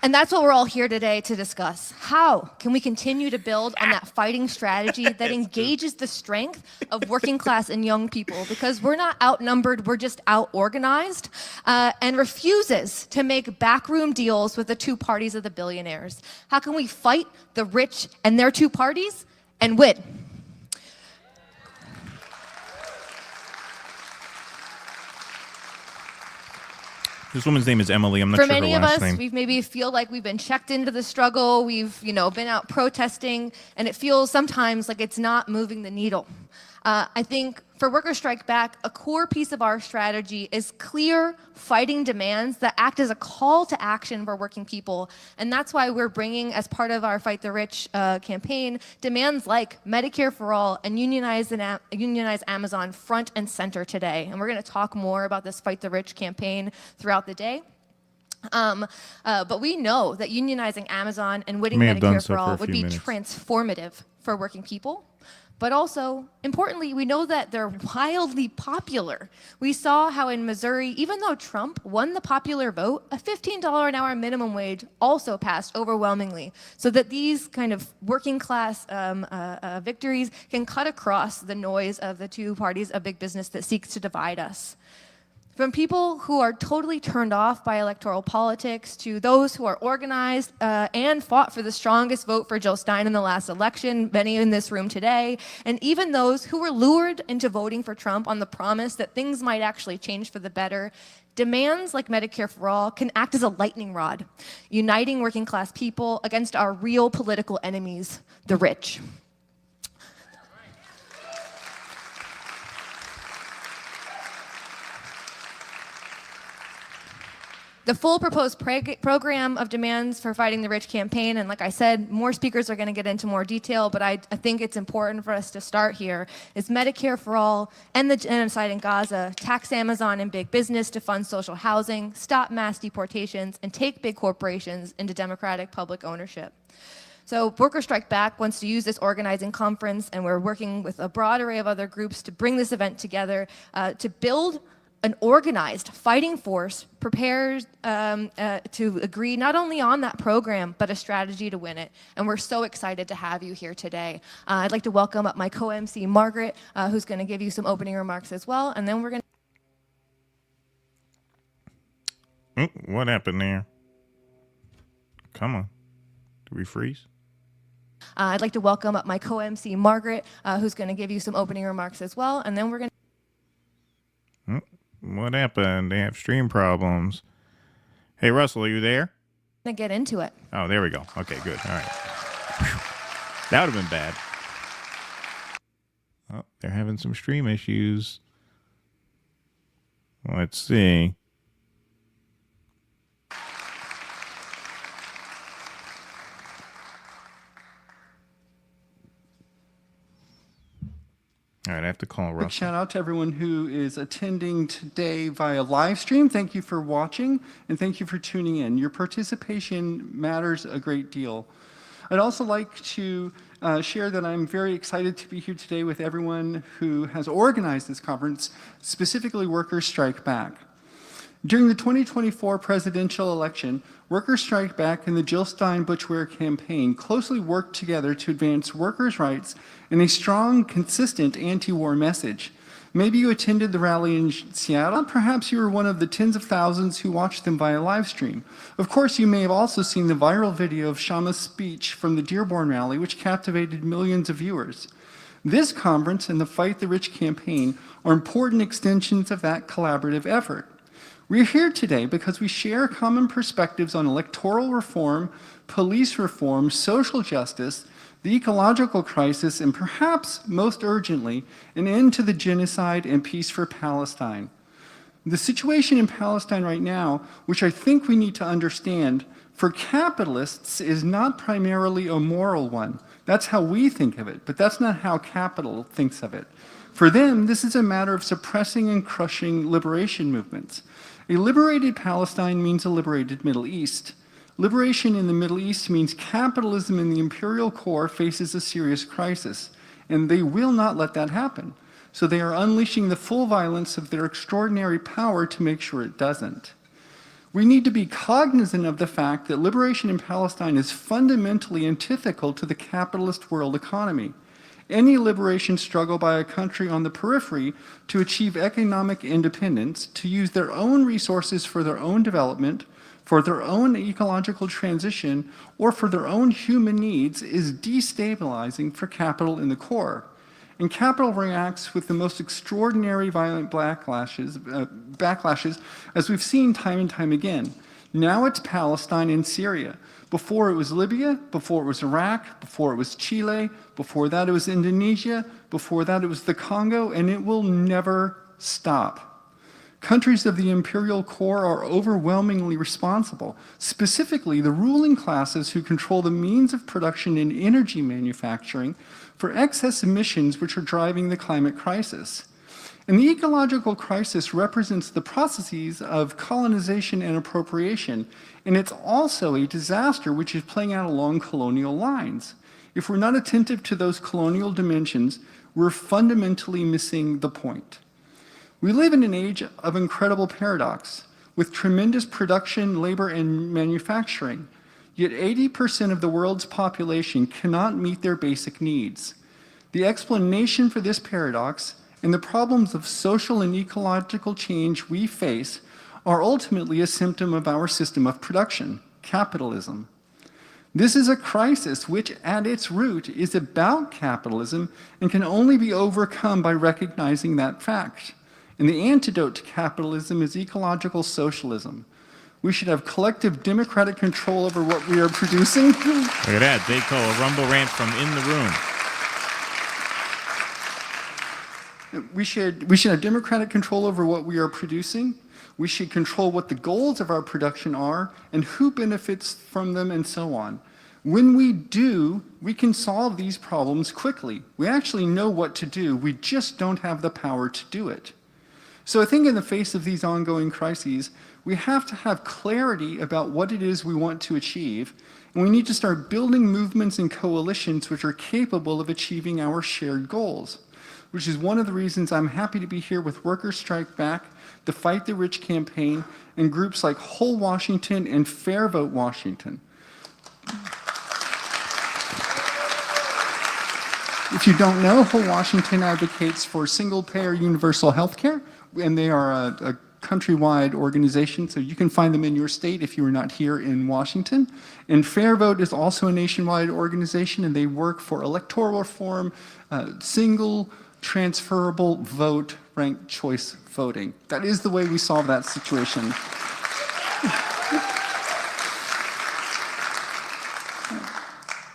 And that's what we're all here today to discuss. How can we continue to build on that fighting strategy that engages the strength of working class and young people? Because we're not outnumbered, we're just out-organized, and refuses to make backroom deals with the two parties of the billionaires. How can we fight the rich and their two parties and win? This woman's name is Emily. I'm not sure her last name. For many of us, we maybe feel like we've been checked into the struggle. We've, been out protesting, and it feels sometimes like it's not moving the needle. I think for Workers Strike Back, a core piece of our strategy is clear fighting demands that act as a call to action for working people. And that's why we're bringing, as part of our Fight the Rich campaign, demands like Medicare for All and unionize Amazon front and center today. And we're going to talk more about this Fight the Rich campaign throughout the day. But we know that unionizing Amazon and winning Medicare for All would be transformative for working people. But also, importantly, we know that they're wildly popular. We saw how in Missouri, even though Trump won the popular vote, a $15 an hour minimum wage also passed overwhelmingly, so that these kind of working class victories can cut across the noise of the two parties of big business that seeks to divide us. From people who are totally turned off by electoral politics to those who are organized and fought for the strongest vote for Jill Stein in the last election, many in this room today, and even those who were lured into voting for Trump on the promise that things might actually change for the better, demands like Medicare for All can act as a lightning rod, uniting working class people against our real political enemies, the rich. The full proposed program of demands for Fighting the Rich campaign, and like I said, more speakers are going to get into more detail, but I think it's important for us to start here, is Medicare for All, end the genocide in Gaza, tax Amazon and big business to fund social housing, stop mass deportations, and take big corporations into democratic public ownership. So Workers Strike Back wants to use this organizing conference, and we're working with a broad array of other groups to bring this event together to build an organized fighting force prepared to agree not only on that program, but a strategy to win it. And we're so excited to have you here today. I'd like to welcome up my co-MC, Margaret, who's going to give you some opening remarks as well. And then we're going to... What happened there? Come on. Did we freeze? I'd like to welcome up my co-MC, Margaret, who's going to give you some opening remarks as well. And then we're going to... What happened? They have stream problems. Hey, Russell, are you there? Get into it. Oh, there we go. Okay, good. All right. Whew. That would have been bad. Oh, they're having some stream issues. Let's see. All right, I have to call Russell. Big shout out to everyone who is attending today via live stream. Thank you for watching, and thank you for tuning in. Your participation matters a great deal. I'd also like to share that I'm very excited to be here today with everyone who has organized this conference, specifically Workers Strike Back. During the 2024 presidential election, Workers Strike Back and the Jill Stein Butchware campaign closely worked together to advance workers' rights and a strong, consistent anti-war message. Maybe you attended the rally in Seattle. Perhaps you were one of the tens of thousands who watched them via live stream. Of course, you may have also seen the viral video of Shama's speech from the Dearborn rally, which captivated millions of viewers. This conference and the Fight the Rich campaign are important extensions of that collaborative effort. We're here today because we share common perspectives on electoral reform, police reform, social justice, the ecological crisis, and perhaps most urgently, an end to the genocide and peace for Palestine. The situation in Palestine right now, which I think we need to understand, for capitalists is not primarily a moral one. That's how we think of it, but that's not how capital thinks of it. For them, this is a matter of suppressing and crushing liberation movements. A liberated Palestine means a liberated Middle East. Liberation in the Middle East means capitalism in the imperial core faces a serious crisis, and they will not let that happen. So they are unleashing the full violence of their extraordinary power to make sure it doesn't. We need to be cognizant of the fact that liberation in Palestine is fundamentally antithetical to the capitalist world economy. Any liberation struggle by a country on the periphery to achieve economic independence, to use their own resources for their own development, for their own ecological transition, or for their own human needs is destabilizing for capital in the core. And capital reacts with the most extraordinary violent backlashes, as we've seen time and time again. Now it's Palestine and Syria. Before it was Libya, before it was Iraq, before it was Chile, before that it was Indonesia, before that it was the Congo, and it will never stop. Countries of the imperial core are overwhelmingly responsible, specifically the ruling classes who control the means of production and energy manufacturing for excess emissions which are driving the climate crisis. And the ecological crisis represents the processes of colonization and appropriation, and it's also a disaster which is playing out along colonial lines. If we're not attentive to those colonial dimensions, we're fundamentally missing the point. We live in an age of incredible paradox, with tremendous production, labor, and manufacturing, yet 80% of the world's population cannot meet their basic needs. The explanation for this paradox and the problems of social and ecological change we face are ultimately a symptom of our system of production, capitalism. This is a crisis which, at its root, is about capitalism and can only be overcome by recognizing that fact. And the antidote to capitalism is ecological socialism. We should have collective democratic control over what we are producing. Look at that, they call a rumble rant from in the room. We should have democratic control over what we are producing. We should control what the goals of our production are and who benefits from them and so on. When we do, we can solve these problems quickly. We actually know what to do. We just don't have the power to do it. So I think in the face of these ongoing crises, We have to have clarity about what it is we want to achieve, and we need to start building movements and coalitions which are capable of achieving our shared goals, which is one of the reasons I'm happy to be here with Workers Strike Back, the Fight the Rich campaign, and groups like Whole Washington and Fair Vote Washington. If you don't know, Whole Washington advocates for single-payer universal health care, and they are a countrywide organization, so you can find them in your state if you are not here in Washington. And Fair Vote is also a nationwide organization, and they work for electoral reform, single, transferable vote, ranked choice voting. That is the way we solve that situation.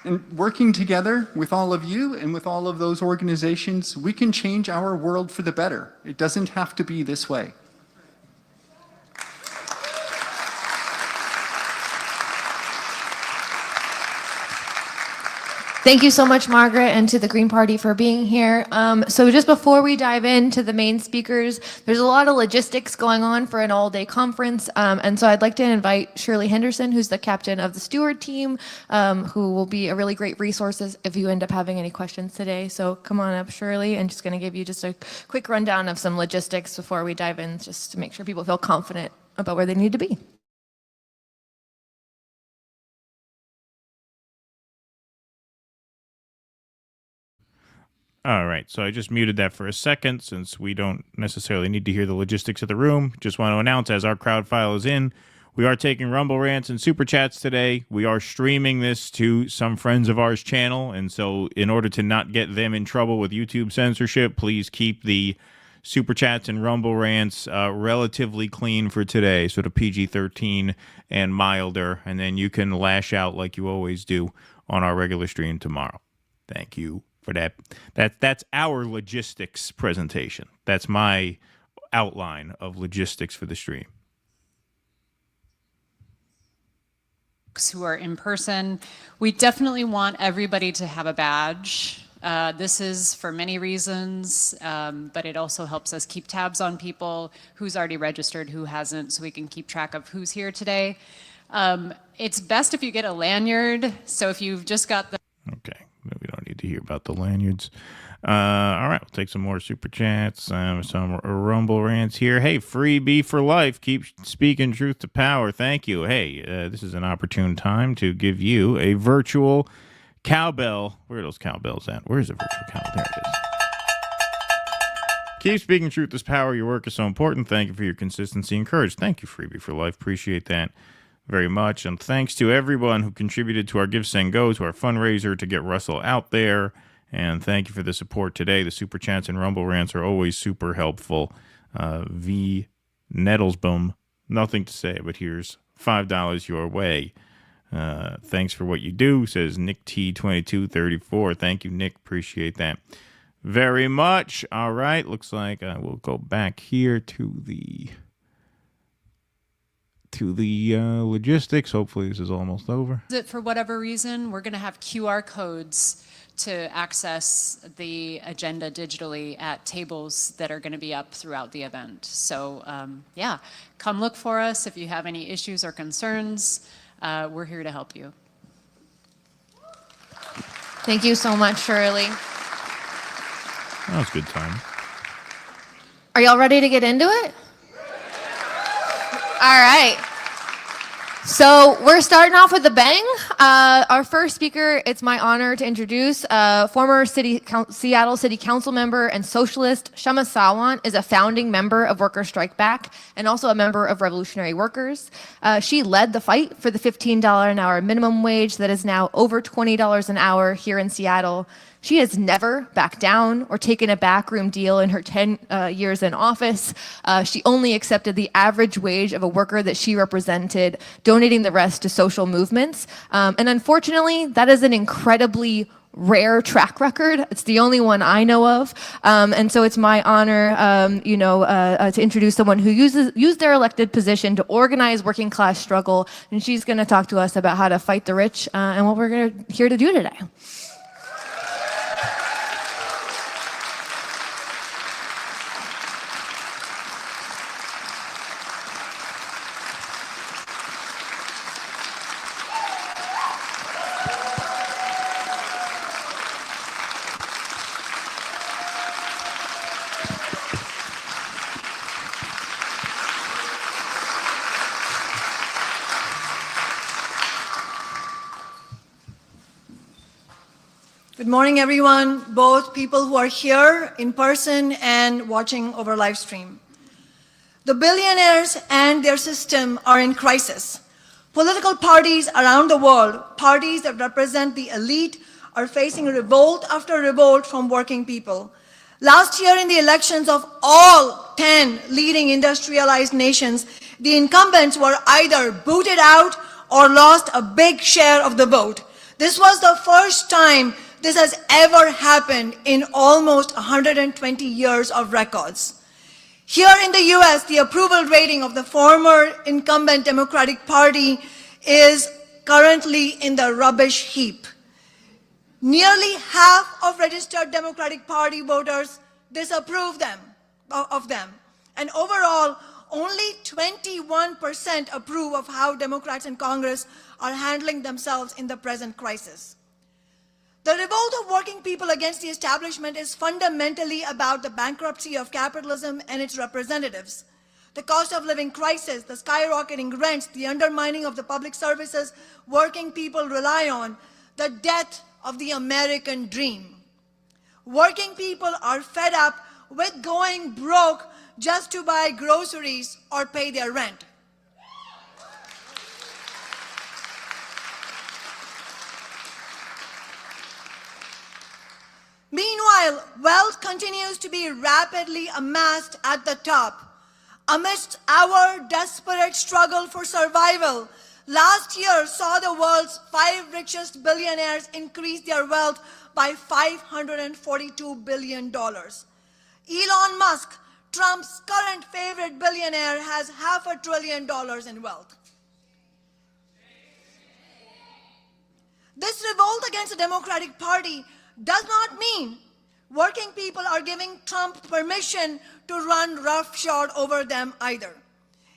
And working together with all of you and with all of those organizations, we can change our world for the better. It doesn't have to be this way. Thank you so much, Margaret, and to the Green Party for being here. So just before we dive into the main speakers, there's a lot of logistics going on for an all-day conference, and so I'd like to invite Shirley Henderson, who's the captain of the steward team, who will be a really great resource if you end up having any questions today. So come on up, Shirley, and just going to give you just a quick rundown of some logistics before we dive in, just to make sure people feel confident about where they need to be. All right, so I just muted that for a second since we don't necessarily need to hear the logistics of the room. Just want to announce, as our crowd file is in, we are taking Rumble Rants and Super Chats today. We are streaming this to some friends of ours channel, and so in order to not get them in trouble with YouTube censorship, please keep the Super Chats and Rumble Rants relatively clean for today, sort of PG-13 and milder, and then you can lash out like you always do on our regular stream tomorrow. Thank you for that. That's our logistics presentation. That's my outline of logistics for the stream. Who are in person, we definitely want everybody to have a badge. This is for many reasons, but it also helps us keep tabs on people, who's already registered, who hasn't, so we can keep track of who's here today. It's best if you get a lanyard, so if you've just got the... Okay. We don't need to hear about the lanyards. All right, we'll take some more super chats, some Rumble Rants here. Hey, freebie for life. Keep speaking truth to power. Thank you. Hey, this is an opportune time to give you a virtual cowbell. Where are those cowbells at? Where's the virtual cowbell? There it is. Keep speaking truth to power. Your work is so important. Thank you for your consistency and courage. Thank you, freebie for life. Appreciate that very much. And thanks to everyone who contributed to our Give, Send, Go, to our fundraiser to get Russell out there. And thank you for the support today. The Super Chats and Rumble Rants are always super helpful. V. Nettlesboom, nothing to say, but here's $5 your way. Thanks for what you do, says Nick T2234. Thank you, Nick. Appreciate that very much. All right. Looks like we'll go back here to the logistics. Hopefully this is almost over. For whatever reason, we're going to have QR codes to access the agenda digitally at tables that are going to be up throughout the event. So yeah, come look for us if you have any issues or concerns. We're here to help you. Thank you so much, Shirley. That was a good time. Are y'all ready to get into it? All right. So we're starting off with a bang. Our first speaker, it's my honor to introduce former Seattle City Council member and socialist Kshama Sawant is a founding member of Workers Strike Back and also a member of Revolutionary Workers. She led the fight for the $15 an hour minimum wage that is now over $20 an hour here in Seattle. She has never backed down or taken a backroom deal in her 10 years in office. She only accepted the average wage of a worker that she represented, donating the rest to social movements. And unfortunately, that is an incredibly rare track record. It's the only one I know of. And so it's my honor, to introduce someone who used their elected position to organize working class struggle. And she's going to talk to us about how to fight the rich and what we're here to do today. Good morning, everyone, both people who are here in person and watching over live stream. The billionaires and their system are in crisis. Political parties around the world, parties that represent the elite, are facing revolt after revolt from working people. Last year in the elections of all 10 leading industrialized nations, the incumbents were either booted out or lost a big share of the vote. This was the first time this has ever happened in almost 120 years of records. Here in the US, the approval rating of the former incumbent Democratic Party is currently in the rubbish heap. Nearly half of registered Democratic Party voters disapprove of them. And overall, only 21% approve of how Democrats in Congress are handling themselves in the present crisis. The revolt of working people against the establishment is fundamentally about the bankruptcy of capitalism and its representatives. The cost of living crisis, the skyrocketing rents, the undermining of the public services working people rely on, the death of the American dream. Working people are fed up with going broke just to buy groceries or pay their rent. Meanwhile, wealth continues to be rapidly amassed at the top. Amidst our desperate struggle for survival, last year saw the world's 5 richest billionaires increase their wealth by $542 billion. Elon Musk, Trump's current favorite billionaire, has $500 billion in wealth. This revolt against the Democratic Party does not mean working people are giving Trump permission to run roughshod over them either.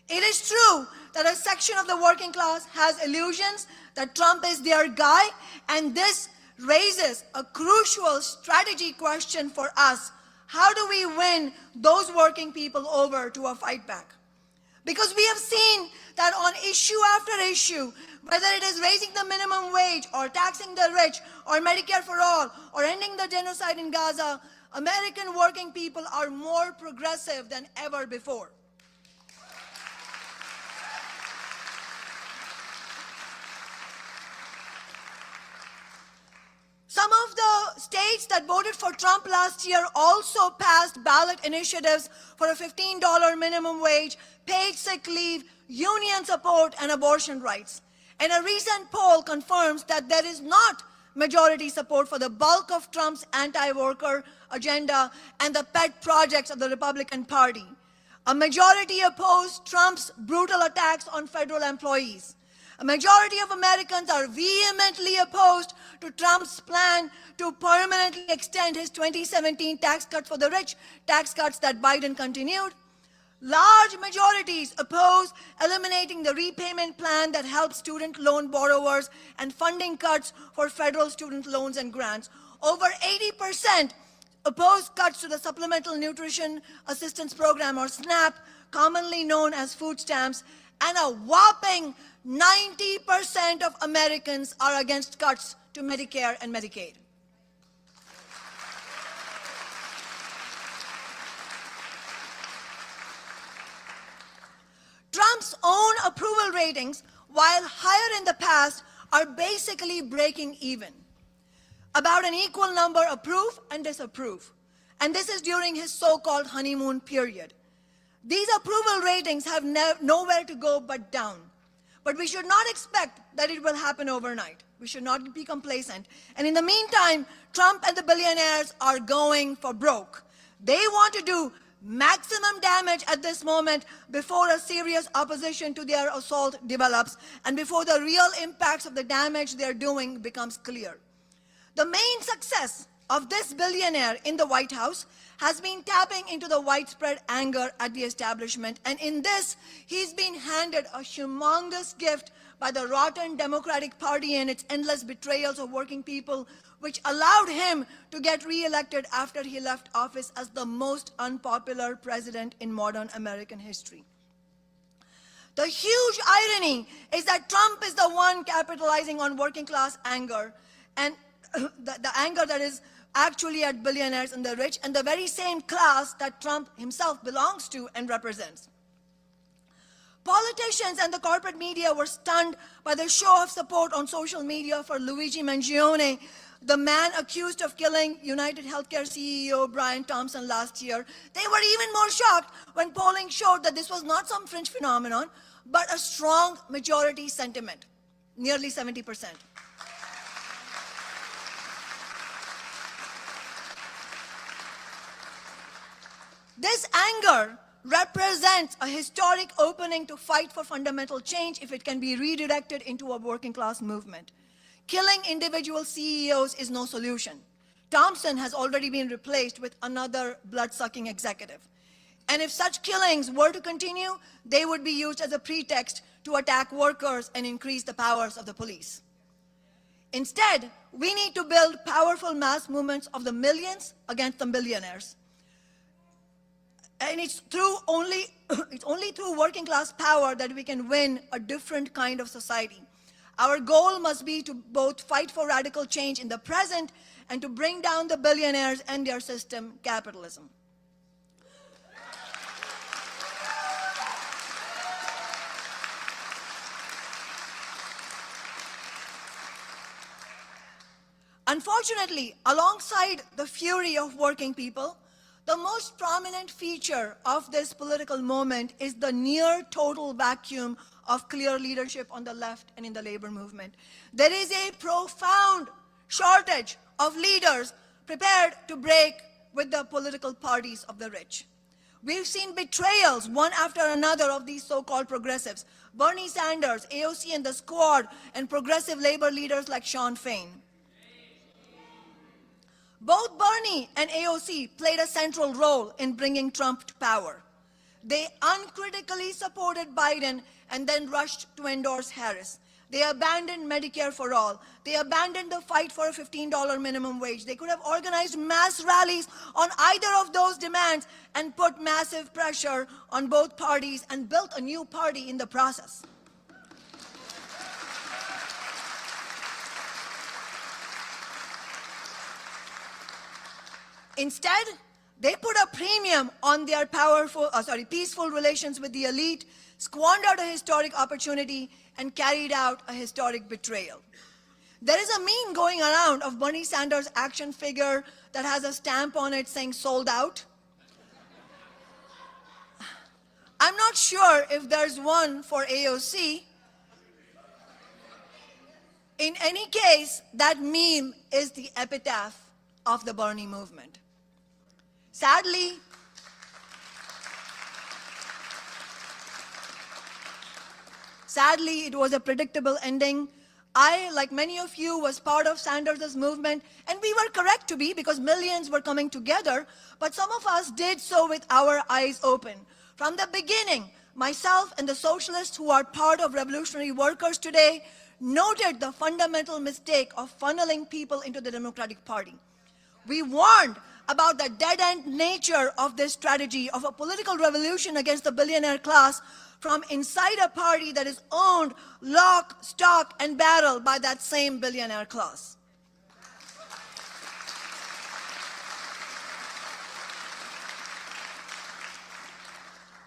It is true that a section of the working class has illusions that Trump is their guy, and this raises a crucial strategy question for us. How do we win those working people over to a fight back? Because we have seen that on issue after issue, whether it is raising the minimum wage or taxing the rich or Medicare for all or ending the genocide in Gaza, American working people are more progressive than ever before. Some of the states that voted for Trump last year also passed ballot initiatives for a $15 minimum wage, paid sick leave, union support, and abortion rights. And a recent poll confirms that there is not majority support for the bulk of Trump's anti-worker agenda and the pet projects of the Republican Party. A majority opposed Trump's brutal attacks on federal employees. A majority of Americans are vehemently opposed to Trump's plan to permanently extend his 2017 tax cut for the rich, tax cuts that Biden continued. Large majorities oppose eliminating the repayment plan that helps student loan borrowers and funding cuts for federal student loans and grants. Over 80% oppose cuts to the Supplemental Nutrition Assistance Program, or SNAP, commonly known as food stamps, and a whopping 90% of Americans are against cuts to Medicare and Medicaid. Trump's own approval ratings, while higher in the past, are basically breaking even. About an equal number approve and disapprove. And this is during his so-called honeymoon period. These approval ratings have nowhere to go but down. But we should not expect that it will happen overnight. We should not be complacent. And in the meantime, Trump and the billionaires are going for broke. They want to do maximum damage at this moment before a serious opposition to their assault develops and before the real impacts of the damage they're doing becomes clear. The main success of this billionaire in the White House has been tapping into the widespread anger at the establishment, and in this, he's been handed a humongous gift by the rotten Democratic Party and its endless betrayals of working people, which allowed him to get re-elected after he left office as the most unpopular president in modern American history. The huge irony is that Trump is the one capitalizing on working class anger, and the anger that is actually at billionaires and the rich, and the very same class that Trump himself belongs to and represents. Politicians and the corporate media were stunned by the show of support on social media for Luigi Mangione, the man accused of killing United Healthcare CEO Brian Thompson last year. They were even more shocked when polling showed that this was not some fringe phenomenon, but a strong majority sentiment, nearly 70%. This anger represents a historic opening to fight for fundamental change if it can be redirected into a working class movement. Killing individual CEOs is no solution. Thompson has already been replaced with another blood-sucking executive. And if such killings were to continue, they would be used as a pretext to attack workers and increase the powers of the police. Instead, we need to build powerful mass movements of the millions against the billionaires. And it's only through working class power that we can win a different kind of society. Our goal must be to both fight for radical change in the present and to bring down the billionaires and their system, capitalism. Unfortunately, alongside the fury of working people, the most prominent feature of this political moment is the near total vacuum of clear leadership on the left and in the labor movement. There is a profound shortage of leaders prepared to break with the political parties of the rich. We've seen betrayals one after another of these so-called progressives. Bernie Sanders, AOC and the Squad, and progressive labor leaders like Sean Fain. Both Bernie and AOC played a central role in bringing Trump to power. They uncritically supported Biden and then rushed to endorse Harris. They abandoned Medicare for all. They abandoned the fight for a $15 minimum wage. They could have organized mass rallies on either of those demands and put massive pressure on both parties and built a new party in the process. Instead, they put a premium on their peaceful relations with the elite, squandered a historic opportunity, and carried out a historic betrayal. There is a meme going around of Bernie Sanders' action figure that has a stamp on it saying sold out. I'm not sure if there's one for AOC. In any case, that meme is the epitaph of the Bernie movement. Sadly, it was a predictable ending. I, like many of you, was part of Sanders' movement, and we were correct to be because millions were coming together, but some of us did so with our eyes open. From the beginning, myself and the socialists who are part of revolutionary workers today noted the fundamental mistake of funneling people into the Democratic Party. We warned about the dead-end nature of this strategy of a political revolution against the billionaire class from inside a party that is owned lock, stock, and barrel by that same billionaire class.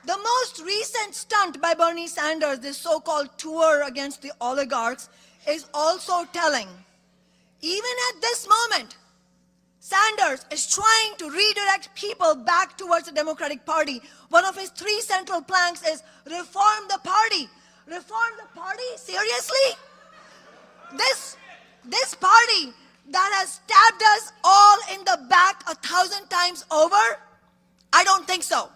The most recent stunt by Bernie Sanders, this so-called tour against the oligarchs, is also telling. Even at this moment, Sanders is trying to redirect people back towards the Democratic Party. One of his 3 central planks is reform the party. Reform the party? Seriously? This party that has stabbed us all in the back 1,000 times over? I don't think so.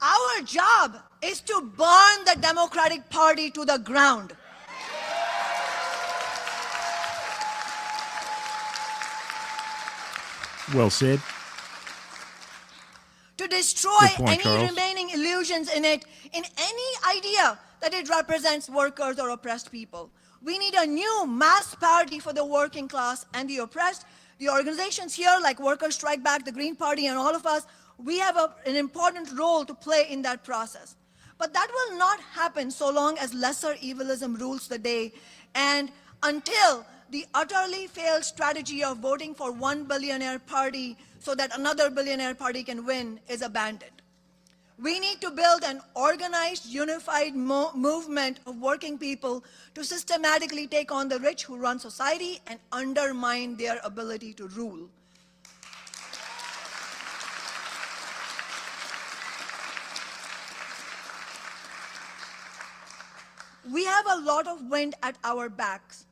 Our job is to burn the Democratic Party to the ground. Well said. To destroy Good point, any Charles. remaining illusions in it, in any idea that it represents workers or oppressed people. We need a new mass party for the working class and the oppressed. The organizations here, like Workers Strike Back, the Green Party, and all of us, we have an important role to play in that process. But that will not happen so long as lesser evilism rules the day, and until the utterly failed strategy of voting for one billionaire party so that another billionaire party can win is abandoned. We need to build an organized, unified movement of working people to systematically take on the rich who run society and undermine their ability to rule. We have a lot of wind at our backs.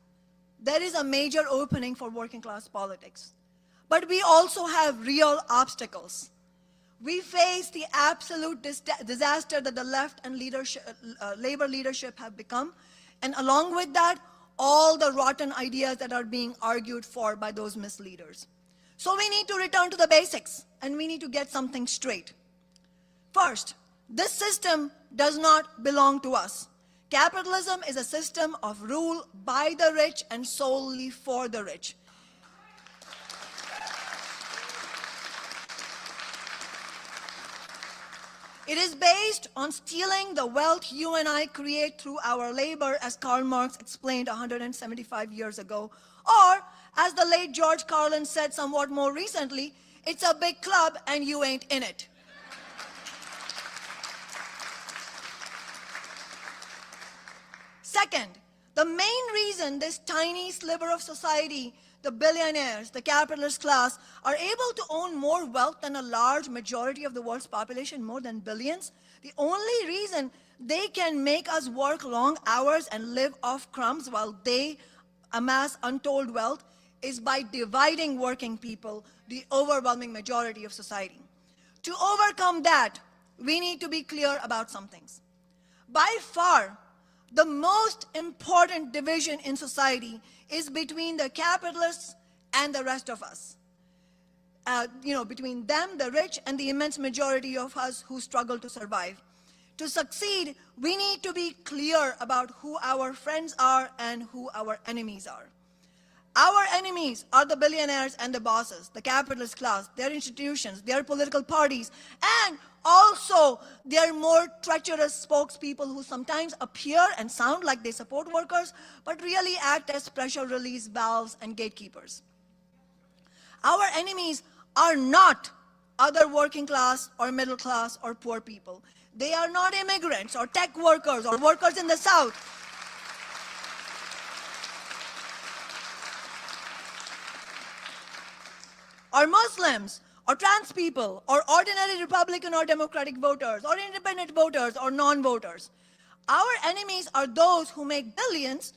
There is a major opening for working class politics. But we also have real obstacles. We face the absolute disaster that the left and labor leadership have become, and along with that, all the rotten ideas that are being argued for by those misleaders. So we need to return to the basics, and we need to get something straight. First, this system does not belong to us. Capitalism is a system of rule by the rich and solely for the rich. It is based on stealing the wealth you and I create through our labor, as Karl Marx explained 175 years ago. Or, as the late George Carlin said somewhat more recently, it's a big club and you ain't in it. Second, the main reason this tiny sliver of society, the billionaires, the capitalist class, are able to own more wealth than a large majority of the world's population, more than billions, the only reason they can make us work long hours and live off crumbs while they amass untold wealth is by dividing working people, the overwhelming majority of society. To overcome that, we need to be clear about some things. By far, the most important division in society is between the capitalists and the rest of us. Between them, the rich, and the immense majority of us who struggle to survive. To succeed, we need to be clear about who our friends are and who our enemies are. Our enemies are the billionaires and the bosses, the capitalist class, their institutions, their political parties, and also their more treacherous spokespeople who sometimes appear and sound like they support workers, but really act as pressure release valves and gatekeepers. Our enemies are not other working class or middle class or poor people. They are not immigrants or tech workers or workers in the South. Or Muslims, or trans people, or ordinary Republican or Democratic voters, or independent voters, or non-voters. Our enemies are those who make billions,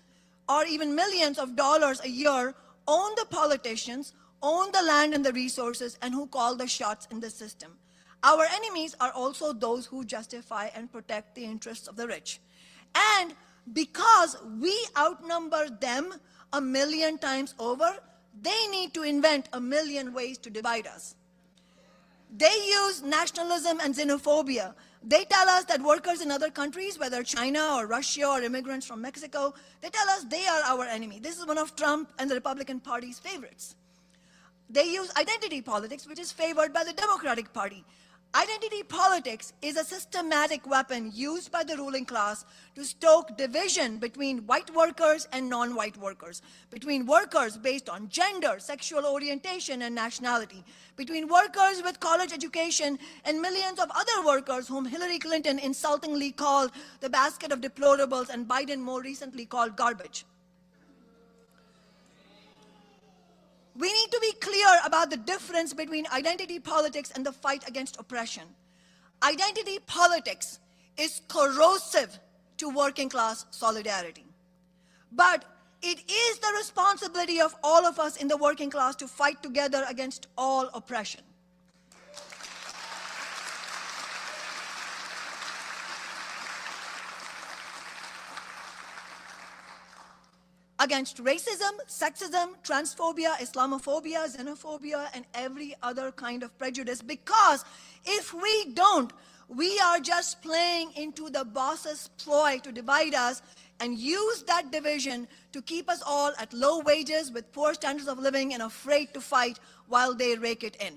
or even millions of dollars a year, own the politicians, own the land and the resources, and who call the shots in the system. Our enemies are also those who justify and protect the interests of the rich. And because we outnumber them 1,000,000 times over, they need to invent 1,000,000 ways to divide us. They use nationalism and xenophobia. They tell us that workers in other countries, whether China or Russia or immigrants from Mexico, they tell us they are our enemy. This is one of Trump and the Republican Party's favorites. They use identity politics, which is favored by the Democratic Party. Identity politics is a systematic weapon used by the ruling class to stoke division between white workers and non-white workers, between workers based on gender, sexual orientation, and nationality, between workers with college education and millions of other workers whom Hillary Clinton insultingly called the basket of deplorables and Biden more recently called garbage. We need to be clear about the difference between identity politics and the fight against oppression. Identity politics is corrosive to working class solidarity. But it is the responsibility of all of us in the working class to fight together against all oppression. against racism, sexism, transphobia, Islamophobia, xenophobia, and every other kind of prejudice. Because if we don't, we are just playing into the boss's ploy to divide us and use that division to keep us all at low wages with poor standards of living and afraid to fight while they rake it in.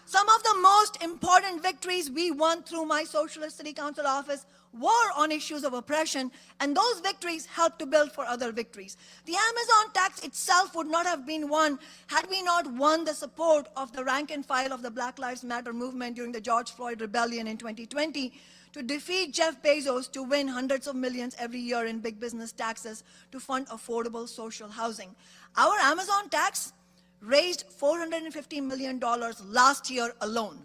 Some of the most important victories we won through my Socialist City Council office were on issues of oppression, and those victories helped to build for other victories. The Amazon tax itself would not have been won had we not won the support of the rank and file of the Black Lives Matter movement during the George Floyd rebellion in 2020 to defeat Jeff Bezos to win hundreds of millions every year in big business taxes to fund affordable social housing. Our Amazon tax raised $450 million last year alone.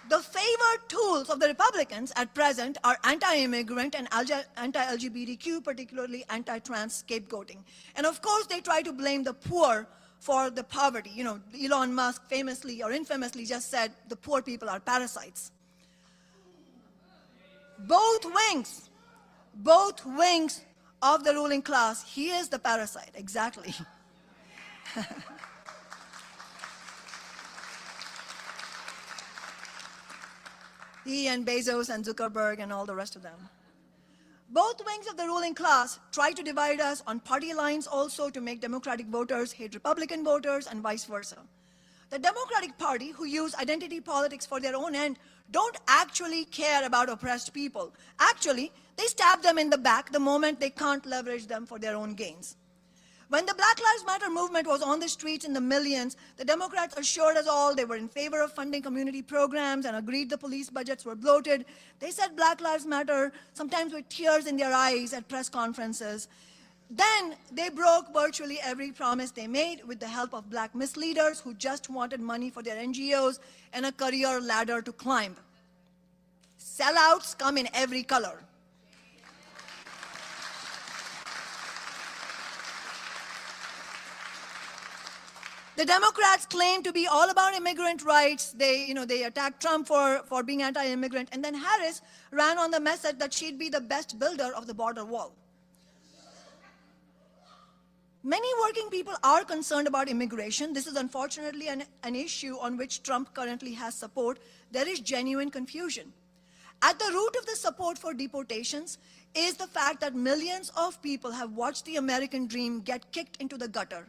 The favored tools of the Republicans at present are anti-immigrant and anti-LGBTQ, particularly anti-trans scapegoating. And of course, they try to blame the poor for the poverty. You know, Elon Musk famously or infamously just said the poor people are parasites. Both wings of the ruling class, he is the parasite, exactly. He and Bezos and Zuckerberg and all the rest of them. Both wings of the ruling class try to divide us on party lines also to make Democratic voters hate Republican voters and vice versa. The Democratic Party, who use identity politics for their own end, don't actually care about oppressed people. Actually, they stab them in the back the moment they can't leverage them for their own gains. When the Black Lives Matter movement was on the streets in the millions, the Democrats assured us all they were in favor of funding community programs and agreed the police budgets were bloated. They said Black Lives Matter, sometimes with tears in their eyes at press conferences. Then they broke virtually every promise they made with the help of black misleaders who just wanted money for their NGOs and a career ladder to climb. Sellouts come in every color. The Democrats claim to be all about immigrant rights. They attacked Trump for being anti-immigrant. And then Harris ran on the message that she'd be the best builder of the border wall. Many working people are concerned about immigration. This is unfortunately an issue on which Trump currently has support. There is genuine confusion. At the root of the support for deportations is the fact that millions of people have watched the American dream get kicked into the gutter.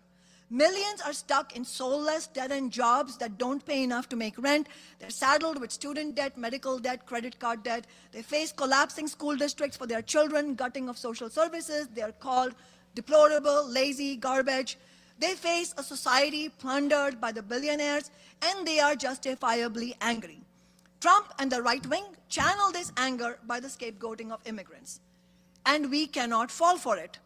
Millions are stuck in soulless, dead-end jobs that don't pay enough to make rent. They're saddled with student debt, medical debt, credit card debt. They face collapsing school districts for their children, gutting of social services. They're called deplorable, lazy, garbage. They face a society plundered by the billionaires, and they are justifiably angry. Trump and the right wing channel this anger by the scapegoating of immigrants. And we cannot fall for it.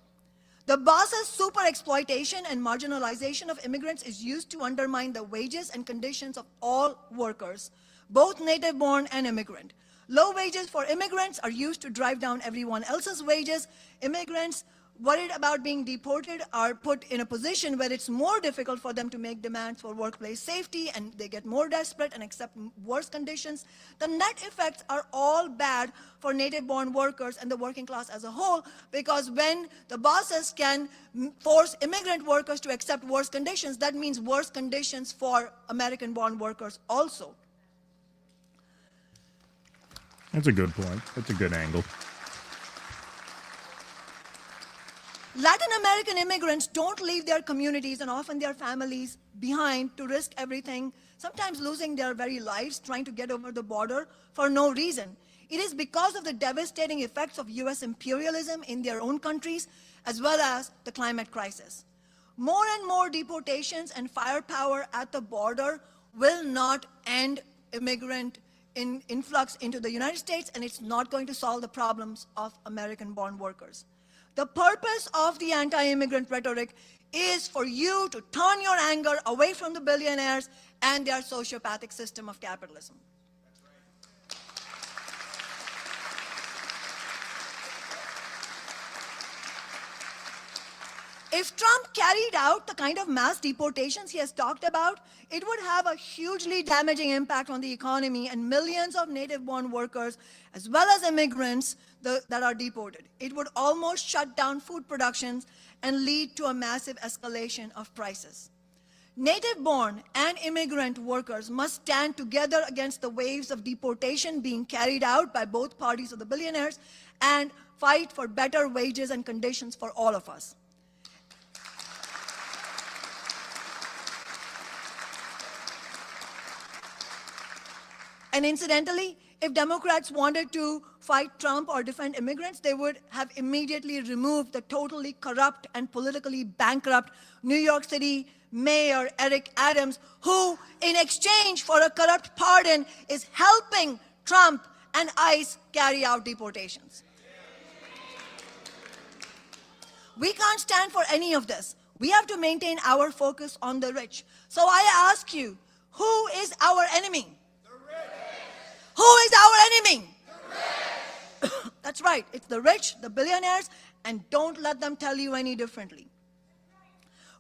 The boss's super exploitation and marginalization of immigrants is used to undermine the wages and conditions of all workers, both native-born and immigrant. Low wages for immigrants are used to drive down everyone else's wages. Immigrants worried about being deported are put in a position where it's more difficult for them to make demands for workplace safety, and they get more desperate and accept worse conditions. The net effects are all bad for native-born workers and the working class as a whole, because when the bosses can force immigrant workers to accept worse conditions, that means worse conditions for American-born workers also. That's a good point. That's a good angle. Latin American immigrants don't leave their communities and often their families behind to risk everything, sometimes losing their very lives trying to get over the border for no reason. It is because of the devastating effects of US imperialism in their own countries, as well as the climate crisis. More and more deportations and firepower at the border will not end immigrant influx into the United States, and it's not going to solve the problems of American-born workers. The purpose of the anti-immigrant rhetoric is for you to turn your anger away from the billionaires and their sociopathic system of capitalism. If Trump carried out the kind of mass deportations he has talked about, it would have a hugely damaging impact on the economy and millions of native-born workers, as well as immigrants that are deported. It would almost shut down food productions and lead to a massive escalation of prices. Native-born and immigrant workers must stand together against the waves of deportation being carried out by both parties of the billionaires and fight for better wages and conditions for all of us. And incidentally, if Democrats wanted to fight Trump or defend immigrants, they would have immediately removed the totally corrupt and politically bankrupt New York City Mayor Eric Adams, who, in exchange for a corrupt pardon, is helping Trump and ICE carry out deportations. We can't stand for any of this. We have to maintain our focus on the rich. So I ask you, who is our enemy? Who is our enemy? The rich. That's right. It's the rich, the billionaires, and don't let them tell you any differently.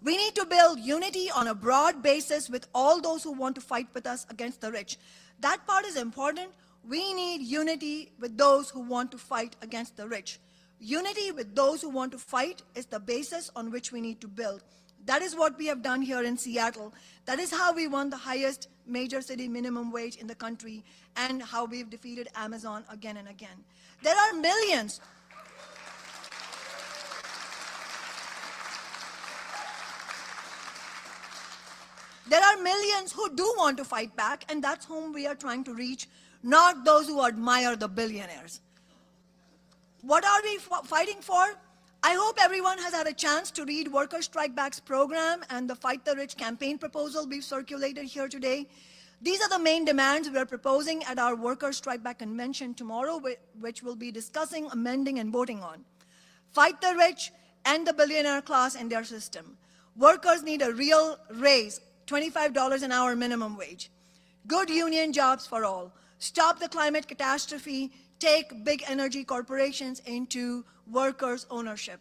We need to build unity on a broad basis with all those who want to fight with us against the rich. That part is important. We need unity with those who want to fight against the rich. Unity with those who want to fight is the basis on which we need to build. That is what we have done here in Seattle. That is how we won the highest major city minimum wage in the country and how we've defeated Amazon again and again. There are millions. There are millions who do want to fight back, and that's whom we are trying to reach, not those who admire the billionaires. What are we fighting for? I hope everyone has had a chance to read Worker Strike Back's program and the Fight the Rich campaign proposal we've circulated here today. These are the main demands we're proposing at our Worker Strike Back convention tomorrow, which we'll be discussing, amending, and voting on. Fight the rich and the billionaire class and their system. Workers need a real raise, $25 an hour minimum wage. Good union jobs for all. Stop the climate catastrophe. Take big energy corporations into workers' ownership.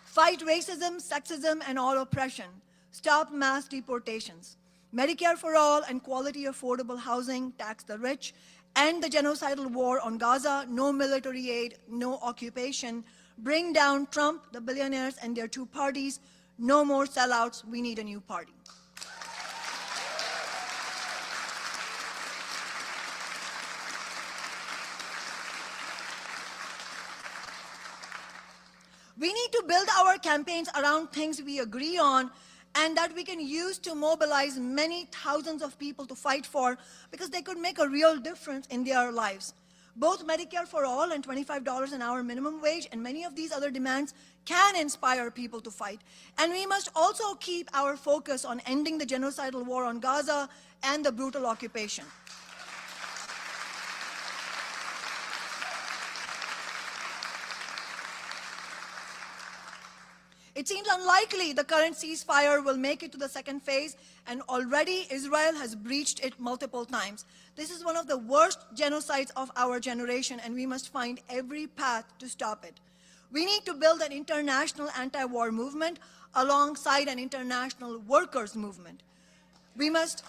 Fight racism, sexism, and all oppression. Stop mass deportations. Medicare for all and quality affordable housing, tax the rich, end the genocidal war on Gaza, no military aid, no occupation, bring down Trump, the billionaires, and their two parties, no more sellouts, we need a new party. We need to build our campaigns around things we agree on and that we can use to mobilize many thousands of people to fight for because they could make a real difference in their lives. Both Medicare for all and $25 an hour minimum wage and many of these other demands can inspire people to fight. And we must also keep our focus on ending the genocidal war on Gaza and the brutal occupation. It seems unlikely the current ceasefire will make it to the second phase, and already Israel has breached it multiple times. This is one of the worst genocides of our generation, and we must find every path to stop it. We need to build an international anti-war movement alongside an international workers' movement. We must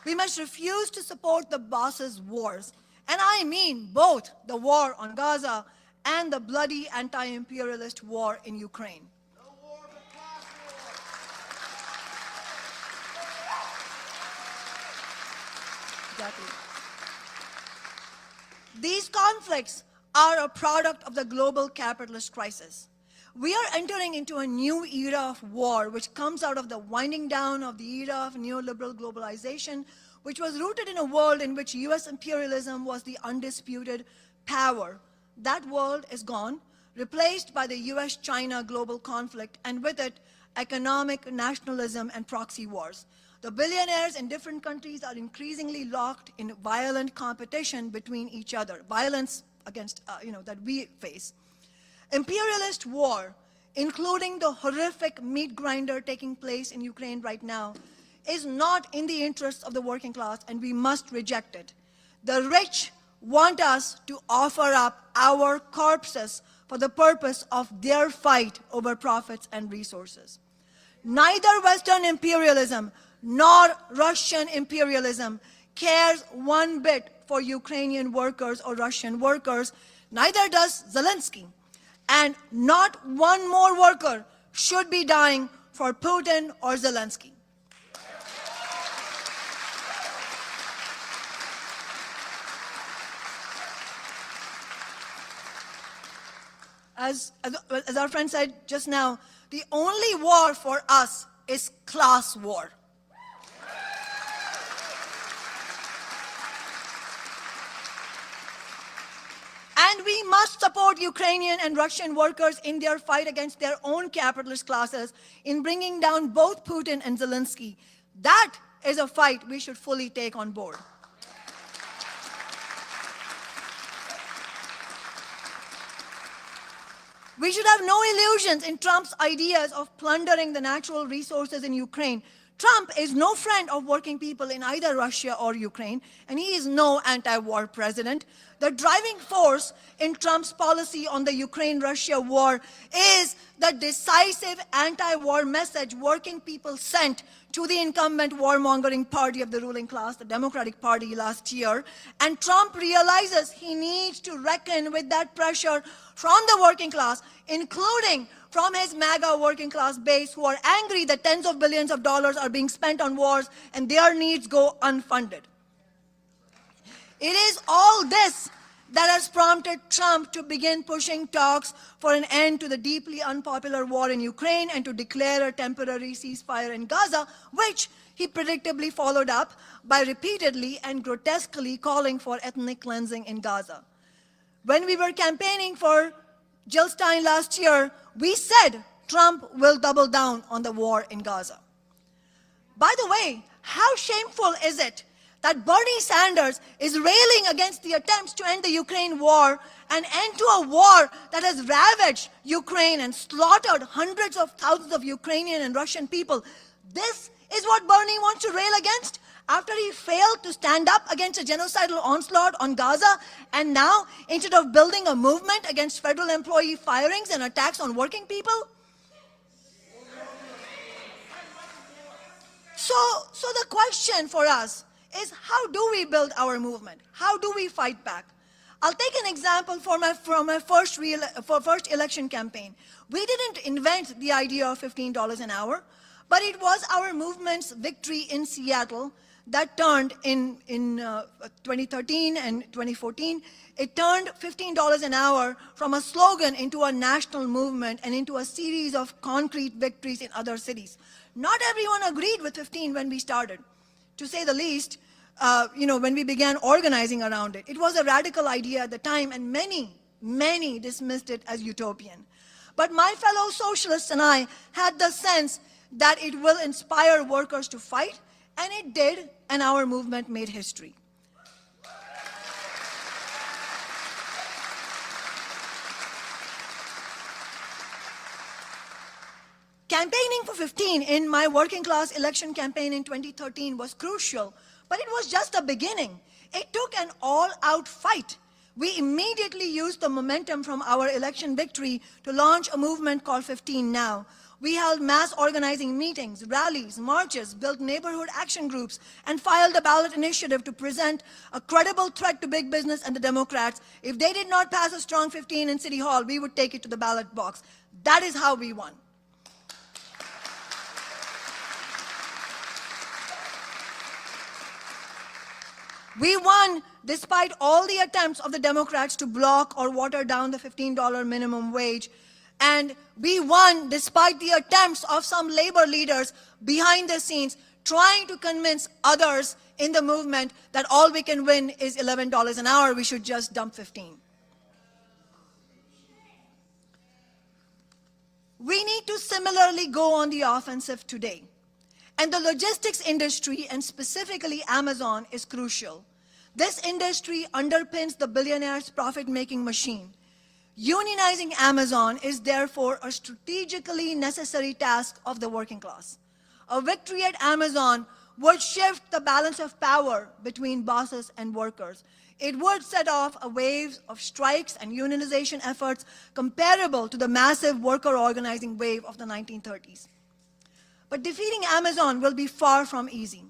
refuse to support the boss's wars. And I mean both the war on Gaza and the bloody anti-imperialist war in Ukraine. Exactly. These conflicts are a product of the global capitalist crisis. We are entering into a new era of war, which comes out of the winding down of the era of neoliberal globalization, which was rooted in a world in which US imperialism was the undisputed power. That world is gone, replaced by the US-China global conflict, and with it, economic nationalism and proxy wars. The billionaires in different countries are increasingly locked in violent competition between each other, violence against, that we face. Imperialist war including the horrific meat grinder taking place in Ukraine right now, is not in the interests of the working class, and we must reject it. The rich want us to offer up our corpses for the purpose of their fight over profits and resources. Neither Western imperialism nor Russian imperialism cares one bit for Ukrainian workers or Russian workers. Neither does Zelensky. And not one more worker should be dying for Putin or Zelensky. As our friend said just now, the only war for us is class war. And we must support Ukrainian and Russian workers in their fight against their own capitalist classes in bringing down both Putin and Zelensky. That is a fight we should fully take on board. We should have no illusions in Trump's ideas of plundering the natural resources in Ukraine. Trump is no friend of working people in either Russia or Ukraine, and he is no anti-war president. The driving force in Trump's policy on the Ukraine-Russia war is the decisive anti-war message working people sent to the incumbent warmongering party of the ruling class, the Democratic Party, last year. And Trump realizes he needs to reckon with that pressure from the working class, including from his MAGA working class base, who are angry that tens of billions of dollars are being spent on wars and their needs go unfunded. It is all this that has prompted Trump to begin pushing talks for an end to the deeply unpopular war in Ukraine and to declare a temporary ceasefire in Gaza, which he predictably followed up by repeatedly and grotesquely calling for ethnic cleansing in Gaza. When we were campaigning for Jill Stein last year, we said Trump will double down on the war in Gaza. By the way, how shameful is it that Bernie Sanders is railing against the attempts to end the Ukraine war and end to a war that has ravaged Ukraine and slaughtered hundreds of thousands of Ukrainian and Russian people? This is what Bernie wants to rail against after he failed to stand up against a genocidal onslaught on Gaza, and now, instead of building a movement against federal employee firings and attacks on working people? So the question for us is, how do we build our movement? How do we fight back? I'll take an example from my first election campaign. We didn't invent the idea of $15 an hour, but it was our movement's victory in Seattle that turned in 2013 and 2014. It turned $15 an hour from a slogan into a national movement and into a series of concrete victories in other cities. Not everyone agreed with 15 when we started, to say the least. When we began organizing around it. It was a radical idea at the time, and many dismissed it as utopian. But my fellow socialists and I had the sense that it will inspire workers to fight, and it did, and our movement made history. Campaigning for 15 in my working class election campaign in 2013 was crucial, but it was just a beginning. It took an all-out fight. We immediately used the momentum from our election victory to launch a movement called 15 Now. We held mass organizing meetings, rallies, marches, built neighborhood action groups, and filed a ballot initiative to present a credible threat to big business and the Democrats. If they did not pass a strong 15 in City Hall, we would take it to the ballot box. That is how we won. We won despite all the attempts of the Democrats to block or water down the $15 minimum wage. And we won despite the attempts of some labor leaders behind the scenes trying to convince others in the movement that all we can win is $11 an hour, we should just dump 15. We need to similarly go on the offensive today. And the logistics industry, and specifically Amazon, is crucial. This industry underpins the billionaire's profit-making machine. Unionizing Amazon is therefore a strategically necessary task of the working class. A victory at Amazon would shift the balance of power between bosses and workers. It would set off a wave of strikes and unionization efforts comparable to the massive worker organizing wave of the 1930s. But defeating Amazon will be far from easy.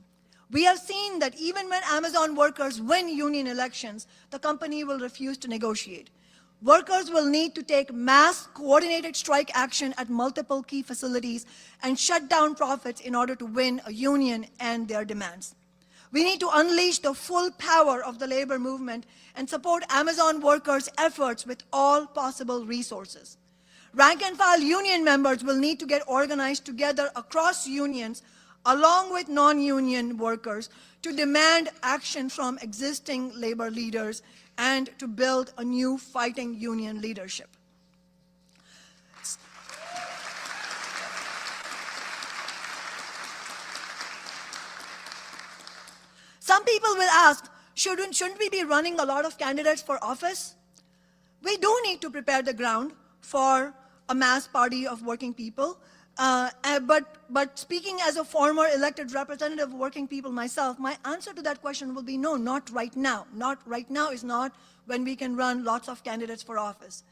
We have seen that even when Amazon workers win union elections, the company will refuse to negotiate. Workers will need to take mass coordinated strike action at multiple key facilities and shut down profits in order to win a union and their demands. We need to unleash the full power of the labor movement and support Amazon workers' efforts with all possible resources. Rank and file union members will need to get organized together across unions along with non-union workers to demand action from existing labor leaders and to build a new fighting union leadership. Some people will ask, shouldn't we be running a lot of candidates for office? We do need to prepare the ground for a mass party of working people. But speaking as a former elected representative of working people myself, my answer to that question will be no, not right now. Not right now is not when we can run lots of candidates for office.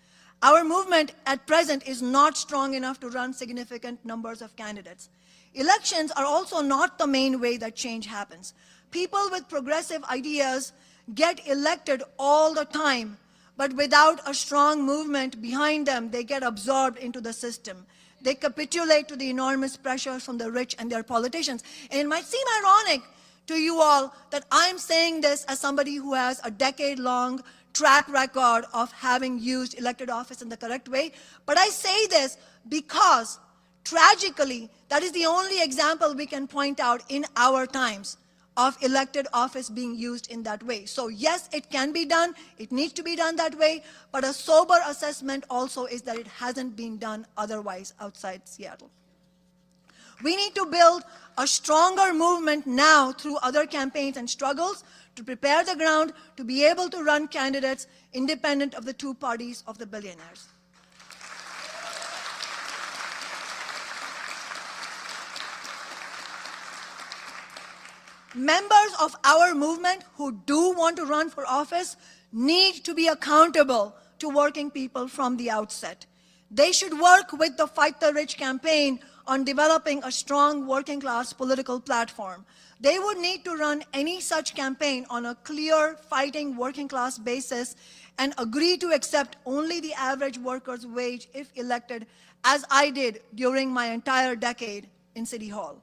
Our movement at present is not strong enough to run significant numbers of candidates. Elections are also not the main way that change happens. People with progressive ideas get elected all the time, but without a strong movement behind them, they get absorbed into the system. They capitulate to the enormous pressures from the rich and their politicians. And it might seem ironic to you all that I'm saying this as somebody who has a decade-long track record of having used elected office in the correct way, but I say this because, tragically, that is the only example we can point out in our times of elected office being used in that way. So yes, it can be done, it needs to be done that way, but a sober assessment also is that it hasn't been done otherwise outside Seattle. We need to build a stronger movement now through other campaigns and struggles to prepare the ground to be able to run candidates independent of the two parties of the billionaires. Members of our movement who do want to run for office need to be accountable to working people from the outset. They should work with the Fight the Rich campaign on developing a strong working class political platform. They would need to run any such campaign on a clear fighting working class basis and agree to accept only the average worker's wage if elected, as I did during my entire decade in City Hall.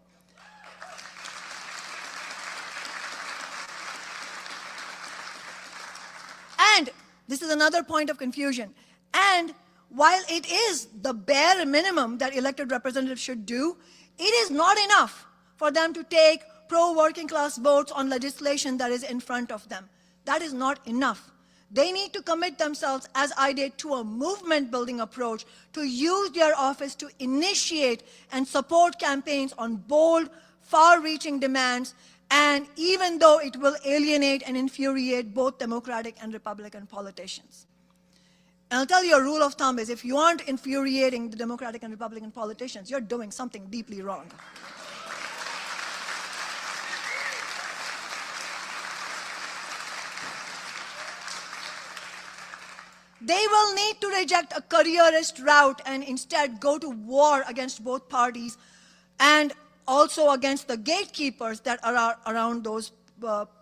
And this is another point of confusion. And while it is the bare minimum that elected representatives should do, it is not enough for them to take pro-working class votes on legislation that is in front of them. That is not enough. They need to commit themselves, as I did, to a movement-building approach, to use their office to initiate and support campaigns on bold, far-reaching demands, and even though it will alienate and infuriate both Democratic and Republican politicians. And I'll tell you a rule of thumb is if you aren't infuriating the Democratic and Republican politicians, you're doing something deeply wrong. They will need to reject a careerist route and instead go to war against both parties and also against the gatekeepers that are around those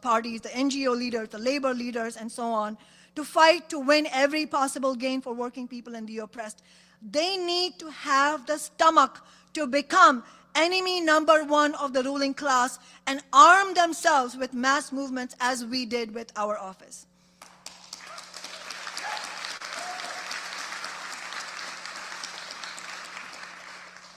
parties, the NGO leaders, the labor leaders, and so on, to fight to win every possible gain for working people and the oppressed. They need to have the stomach to become enemy number one of the ruling class and arm themselves with mass movements as we did with our office.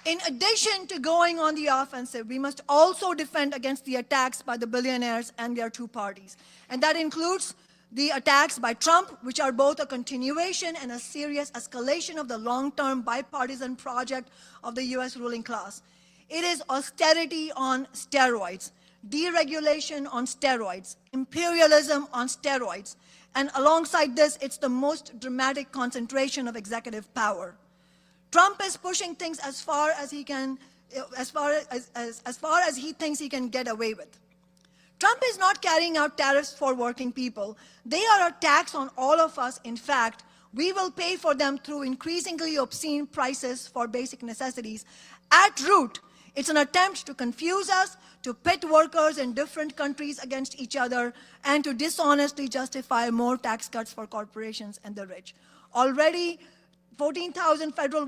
In addition to going on the offensive, we must also defend against the attacks by the billionaires and their two parties. And that includes the attacks by Trump, which are both a continuation and a serious escalation of the long-term bipartisan project of the US ruling class. It is austerity on steroids. deregulation on steroids, imperialism on steroids, and alongside this, it's the most dramatic concentration of executive power. Trump is pushing things as far as he can, as far as he thinks he can get away with. Trump is not carrying out tariffs for working people. They are a tax on all of us. In fact, we will pay for them through increasingly obscene prices for basic necessities. At root, it's an attempt to confuse us, to pit workers in different countries against each other, and to dishonestly justify more tax cuts for corporations and the rich. Already, 14,000 federal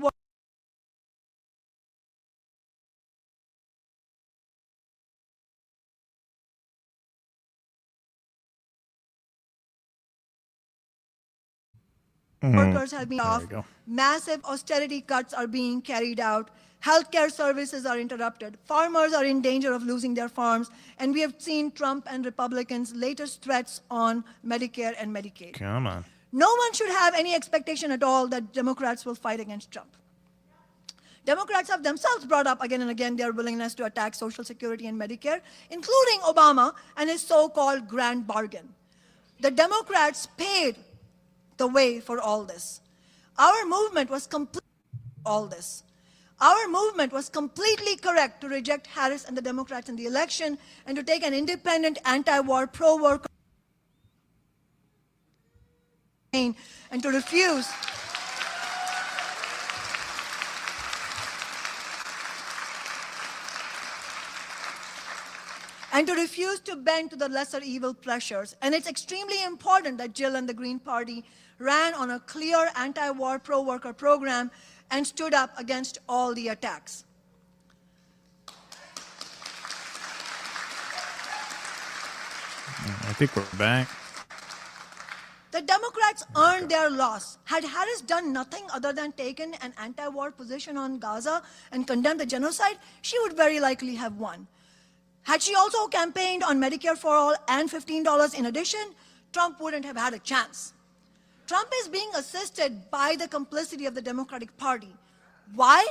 workers have been off. Massive austerity cuts are being carried out. Healthcare services are interrupted. Farmers are in danger of losing their farms. And we have seen Trump and Republicans' latest threats on Medicare and Medicaid. Come on. No one should have any expectation at all that Democrats will fight against Trump. Democrats have themselves brought up again and again their willingness to attack Social Security and Medicare, including Obama and his so-called grand bargain. The Democrats paid the way for all this. Our movement was completely correct to reject Harris and the Democrats in the election and to take an independent, anti-war, pro-worker and to refuse to bend to the lesser evil pressures. And it's extremely important that Jill and the Green Party ran on a clear anti-war, pro-worker program and stood up against all the attacks. I think we're back. The Democrats earned their loss. Had Harris done nothing other than taken an anti-war position on Gaza and condemned the genocide, she would very likely have won. Had she also campaigned on Medicare for all and $15 in addition, Trump wouldn't have had a chance. Trump is being assisted by the complicity of the Democratic Party. Why?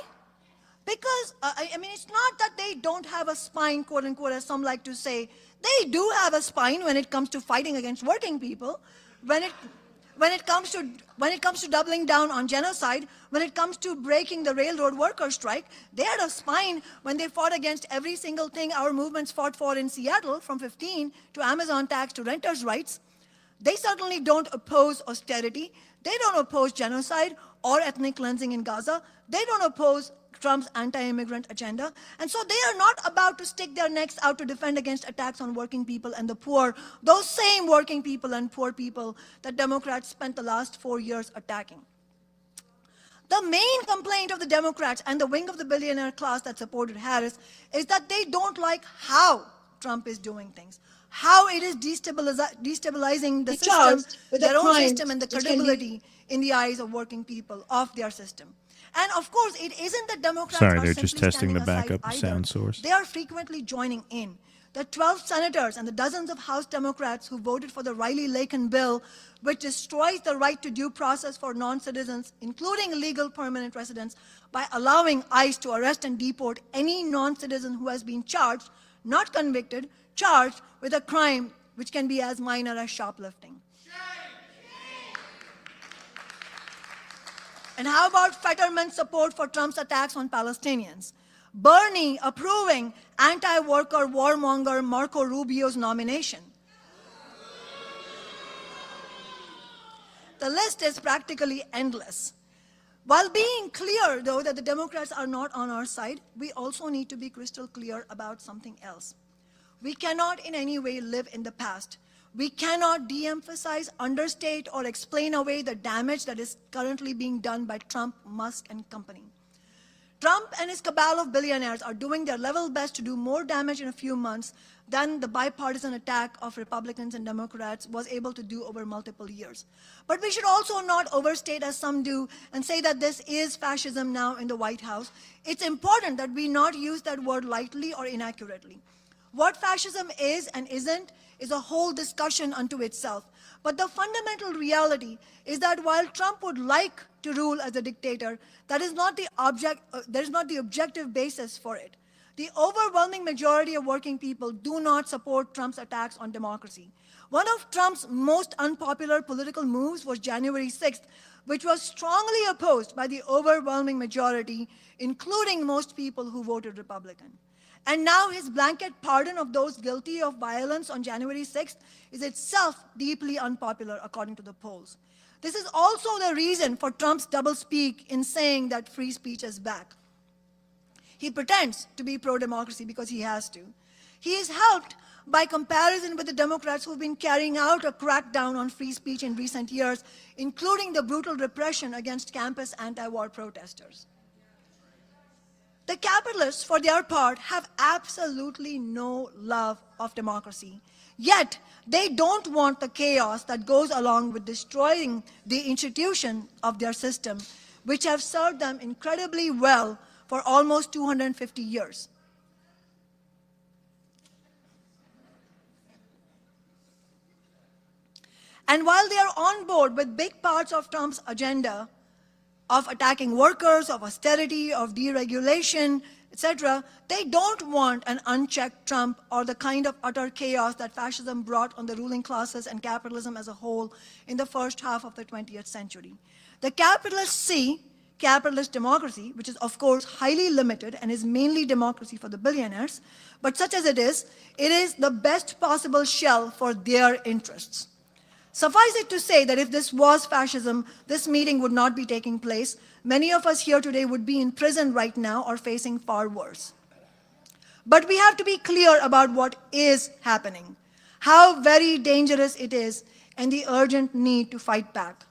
Because, I mean, it's not that they don't have a spine, quote unquote, as some like to say. They do have a spine when it comes to fighting against working people. When it comes to doubling down on genocide, when it comes to breaking the railroad worker strike, they had a spine when they fought against every single thing our movements fought for in Seattle, from 15 to Amazon tax to renters' rights. They certainly don't oppose austerity. They don't oppose genocide or ethnic cleansing in Gaza. They don't oppose Trump's anti-immigrant agenda. And so they are not about to stick their necks out to defend against attacks on working people and the poor, those same working people and poor people that Democrats spent the last 4 years attacking. The main complaint of the Democrats and the wing of the billionaire class that supported Harris is that they don't like how Trump is doing things, how it is destabilizing the system, their own system, and the credibility in the eyes of working people of their system. And of course, it isn't that Democrats Sorry, are they're just simply testing the standing aside backup either. sound source. They are frequently joining in. The 12 senators and the dozens of House Democrats who voted for the Riley-Laken bill, which destroys the right to due process for non-citizens, including legal permanent residents, by allowing ICE to arrest and deport any non-citizen who has been charged, not convicted, charged with a crime which can be as minor as shoplifting. And how about Fetterman's support for Trump's attacks on Palestinians? Bernie approving anti-worker warmonger Marco Rubio's nomination. The list is practically endless. While being clear, though, that the Democrats are not on our side, we also need to be crystal clear about something else. We cannot in any way live in the past. We cannot de-emphasize, understate, or explain away the damage that is currently being done by Trump, Musk, and company. Trump and his cabal of billionaires are doing their level best to do more damage in a few months than the bipartisan attack of Republicans and Democrats was able to do over multiple years. But we should also not overstate, as some do, and say that this is fascism now in the White House. It's important that we not use that word lightly or inaccurately. What fascism is and isn't is a whole discussion unto itself. But the fundamental reality is that while Trump would like to rule as a dictator, that is not the objective basis for it. The overwhelming majority of working people do not support Trump's attacks on democracy. One of Trump's most unpopular political moves was January 6th, which was strongly opposed by the overwhelming majority, including most people who voted Republican. And now his blanket pardon of those guilty of violence on January 6th is itself deeply unpopular, according to the polls. This is also the reason for Trump's doublespeak in saying that free speech is back. He pretends to be pro-democracy because he has to. He is helped by comparison with the Democrats who've been carrying out a crackdown on free speech in recent years, including the brutal repression against campus anti-war protesters. The capitalists, for their part, have absolutely no love of democracy. Yet, they don't want the chaos that goes along with destroying the institution of their system, which have served them incredibly well for almost 250 years. And while they are on board with big parts of Trump's agenda of attacking workers, of austerity, of deregulation, etc., they don't want an unchecked Trump or the kind of utter chaos that fascism brought on the ruling classes and capitalism as a whole in the first half of the 20th century. The capitalists see capitalist democracy, which is of course highly limited and is mainly democracy for the billionaires, but such as it is the best possible shell for their interests. Suffice it to say that if this was fascism, this meeting would not be taking place. Many of us here today would be in prison right now or facing far worse. But we have to be clear about what is happening, how very dangerous it is, and the urgent need to fight back.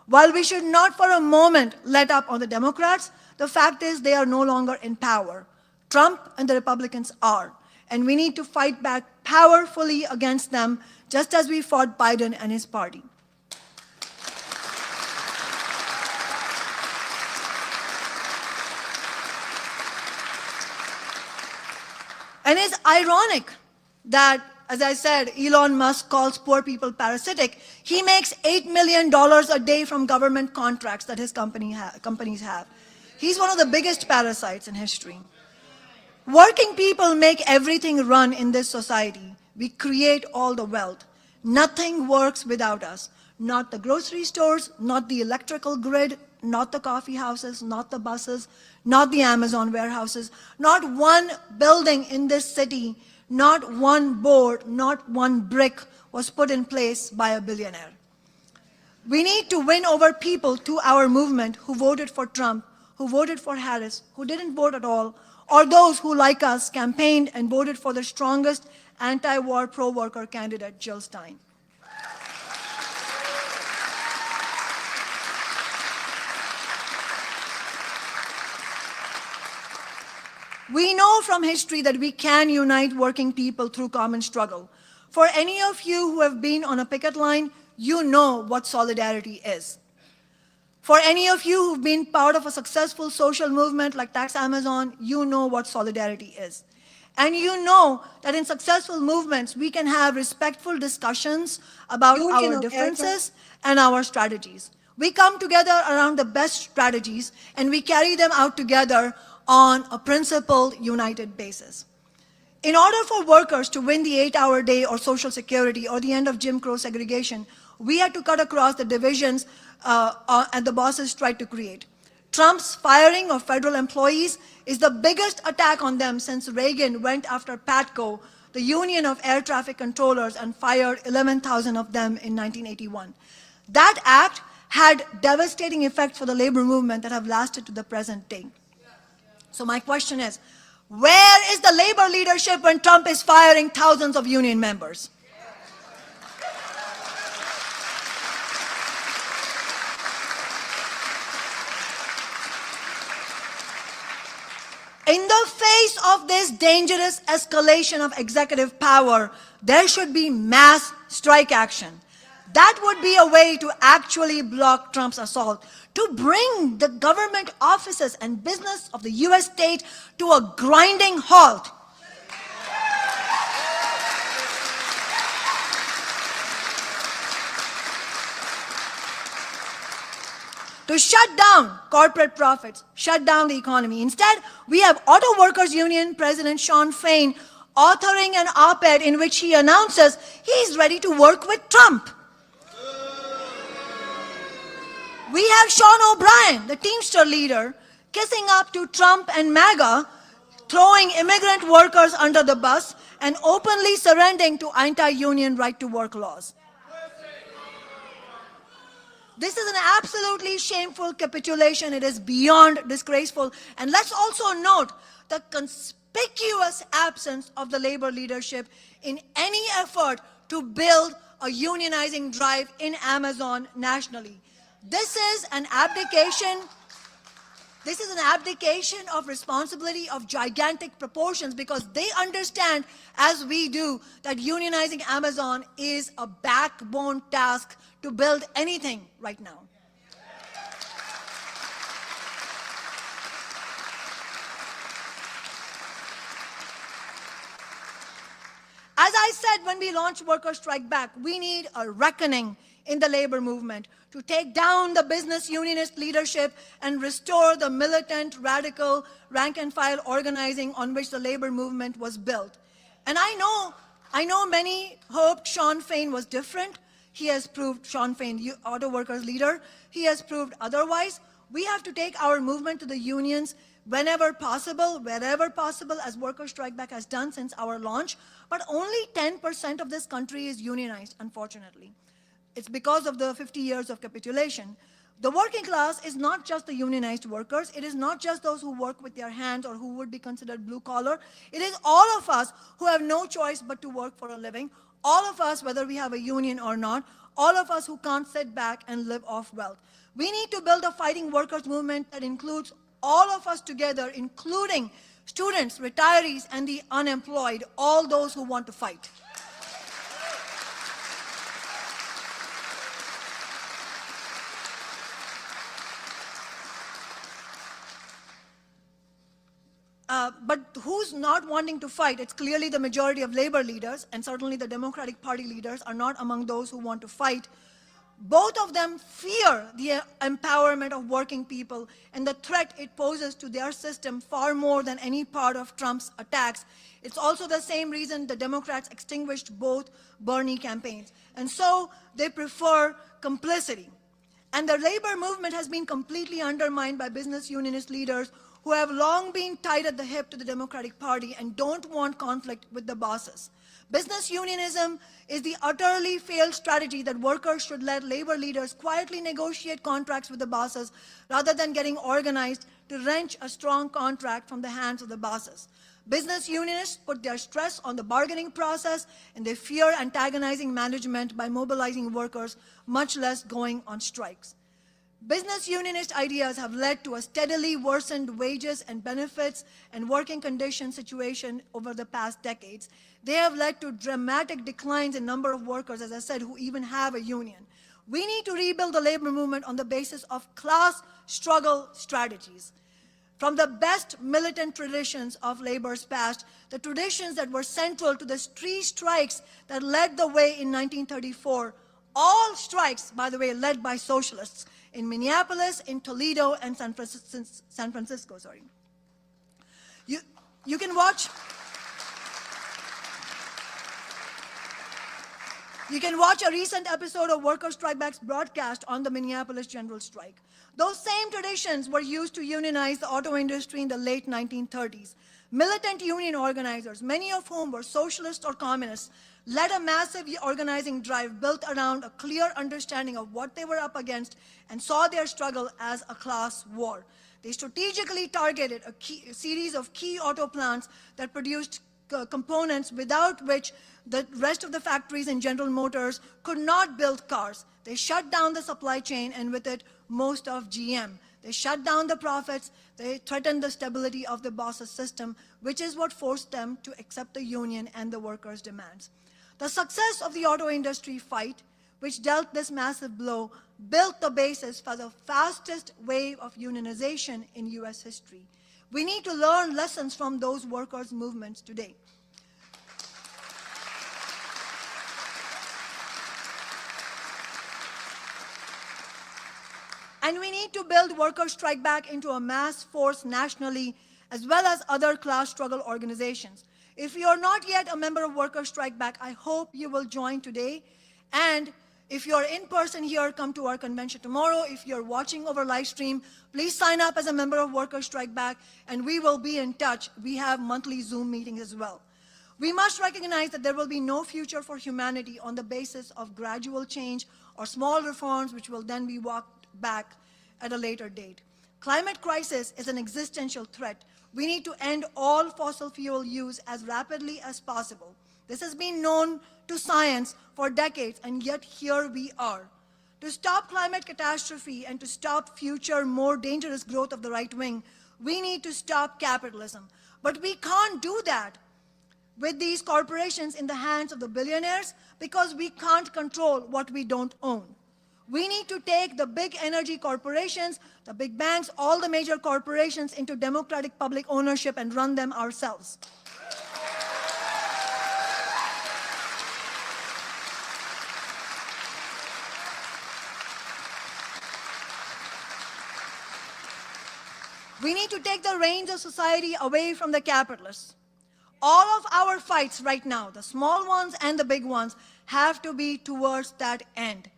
While we should not for a moment let up on the Democrats, the fact is they are no longer in power. Trump and the Republicans are, and we need to fight back powerfully against them, just as we fought Biden and his party. And it's ironic that, as I said, Elon Musk calls poor people parasitic. He makes $8 million a day from government contracts that his companies have. He's one of the biggest parasites in history. Working people make everything run in this society. We create all the wealth. Nothing works without us. Not the grocery stores, not the electrical grid, not the coffee houses, not the buses, not the Amazon warehouses, not one building in this city, not one board, not one brick was put in place by a billionaire. We need to win over people to our movement who voted for Trump, who voted for Harris, who didn't vote at all, or those who, like us, campaigned and voted for the strongest anti-war pro-worker candidate, Jill Stein. We know from history that we can unite working people through common struggle. For any of you who have been on a picket line, you know what solidarity is. For any of you who've been part of a successful social movement like Tax Amazon, you know what solidarity is. And you know that in successful movements, we can have respectful discussions about our differences and our strategies. We come together around the best strategies, and we carry them out together on a principled, united basis. In order for workers to win the 8-hour day or Social Security or the end of Jim Crow segregation, we had to cut across the divisions and the bosses tried to create. Trump's firing of federal employees is the biggest attack on them since Reagan went after PATCO, the union of air traffic controllers, and fired 11,000 of them in 1981. That act had devastating effects for the labor movement that have lasted to the present day. So my question is, where is the labor leadership when Trump is firing thousands of union members? In the face of this dangerous escalation of executive power, there should be mass strike action. That would be a way to actually block Trump's assault, to bring the government offices and business of the US state to a grinding halt. to shut down corporate profits, shut down the economy. Instead, we have Auto Workers Union President Shawn Fain authoring an op-ed in which he announces he's ready to work with Trump. We have Sean O'Brien, the Teamster leader, kissing up to Trump and MAGA, throwing immigrant workers under the bus and openly surrendering to anti-union right-to-work laws. This is an absolutely shameful capitulation. It is beyond disgraceful. And let's also note the conspicuous absence of the labor leadership in any effort to build a unionizing drive in Amazon nationally. This is an abdication. This is an abdication of responsibility of gigantic proportions because they understand, as we do, that unionizing Amazon is a backbone task to build anything right now. As I said when we launched Worker Strike Back, we need a reckoning in the labor movement to take down the business unionist leadership and restore the militant, radical, rank-and-file organizing on which the labor movement was built. And I know many hoped Shawn Fain was different. He has proved, Shawn Fain, auto workers leader, he has proved otherwise. We have to take our movement to the unions whenever possible, wherever possible, as Worker Strike Back has done since our launch. But only 10% of this country is unionized, unfortunately. It's because of the 50 years of capitulation. The working class is not just the unionized workers. It is not just those who work with their hands or who would be considered blue collar. It is all of us who have no choice but to work for a living. All of us, whether we have a union or not. All of us who can't sit back and live off wealth. We need to build a fighting workers movement that includes all of us together, including students, retirees, and the unemployed, all those who want to fight. But who's not wanting to fight? It's clearly the majority of labor leaders, and certainly the Democratic Party leaders are not among those who want to fight. Both of them fear the empowerment of working people and the threat it poses to their system far more than any part of Trump's attacks. It's also the same reason the Democrats extinguished both Bernie campaigns. And so they prefer complicity. And the labor movement has been completely undermined by business unionist leaders who have long been tied at the hip to the Democratic Party and don't want conflict with the bosses. Business unionism is the utterly failed strategy that workers should let labor leaders quietly negotiate contracts with the bosses rather than getting organized to wrench a strong contract from the hands of the bosses. Business unionists put their stress on the bargaining process and they fear antagonizing management by mobilizing workers, much less going on strikes. Business unionist ideas have led to a steadily worsened wages and benefits and working condition situation over the past decades. They have led to dramatic declines in number of workers, as I said, who even have a union. We need to rebuild the labor movement on the basis of class struggle strategies. From the best militant traditions of labor's past, the traditions that were central to the three strikes that led the way in 1934, all strikes, by the way, led by socialists, in Minneapolis, in Toledo, and San Francisco. You can watch a recent episode of Worker Strike Back's broadcast on the Minneapolis general strike. Those same traditions were used to unionize the auto industry in the late 1930s. Militant union organizers, many of whom were socialists or communists, led a massive organizing drive built around a clear understanding of what they were up against and saw their struggle as a class war. They strategically targeted a series of key auto plants that produced components without which the rest of the factories in General Motors could not build cars. They shut down the supply chain and with it, most of GM. They shut down the profits. They threatened the stability of the boss's system, which is what forced them to accept the union and the workers' demands. The success of the auto industry fight, which dealt this massive blow, built the basis for the fastest wave of unionization in US history. We need to learn lessons from those workers' movements today. And we need to build worker strike back into a mass force nationally, as well as other class struggle organizations. If you are not yet a member of Worker Strike Back, I hope you will join today. And if you're in person here, come to our convention tomorrow. If you're watching over live stream, please sign up as a member of Worker Strike Back, and we will be in touch. We have monthly Zoom meetings as well. We must recognize that there will be no future for humanity on the basis of gradual change or small reforms which will then be walked back at a later date. Climate crisis is an existential threat. We need to end all fossil fuel use as rapidly as possible. This has been known to science for decades, and yet here we are. To stop climate catastrophe and to stop future, more dangerous growth of the right wing, we need to stop capitalism. But we can't do that with these corporations in the hands of the billionaires because we can't control what we don't own. We need to take the big energy corporations, the big banks, all the major corporations into democratic public ownership and run them ourselves. We need to take the reins of society away from the capitalists. All of our fights right now, the small ones and the big ones, have to be towards that end.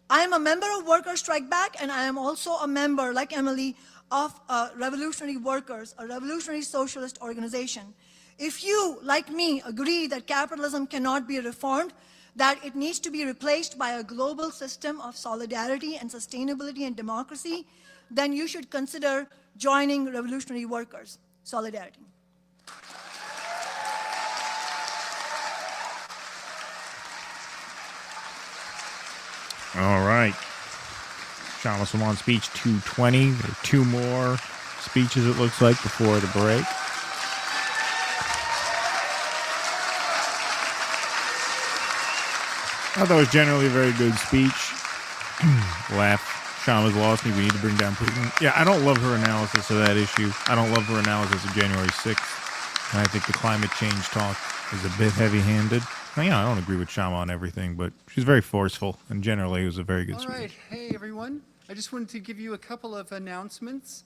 I am a member of Worker Strike Back, and I am also a member, like Emily, of Revolutionary Workers, a revolutionary socialist organization. If you, like me, agree that capitalism cannot be reformed, that it needs to be replaced by a global system of solidarity and sustainability and democracy, then you should consider joining Revolutionary Workers. Solidarity. All right. Kshama Sawant speech 220. There are two more speeches, it looks like, before the break. I thought it was generally a very good speech. Laugh. Shama's lost me. We need to bring down Putin. Yeah, I don't love her analysis of that issue. I don't love her analysis of January 6th. And I think the climate change talk is a bit heavy-handed. Now, yeah, I don't agree with Shama on everything, but she's very forceful, and generally it was a very good speech. All right. Hey, everyone. I just wanted to give you a couple of announcements.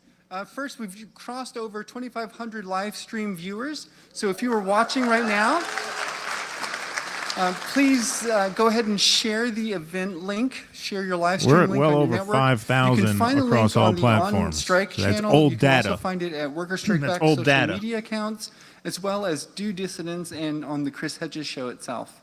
First, we've crossed over 2,500 live stream viewers. So if you are watching right now, please go ahead and share the event link. Share your live stream link. We're at well on your over network. 5,000 across all platforms. Strike So that's channel. old You can data. also find it at Worker Strike That's Back old social data. media accounts, as well as Do Dissidents and on the Chris Hedges show itself.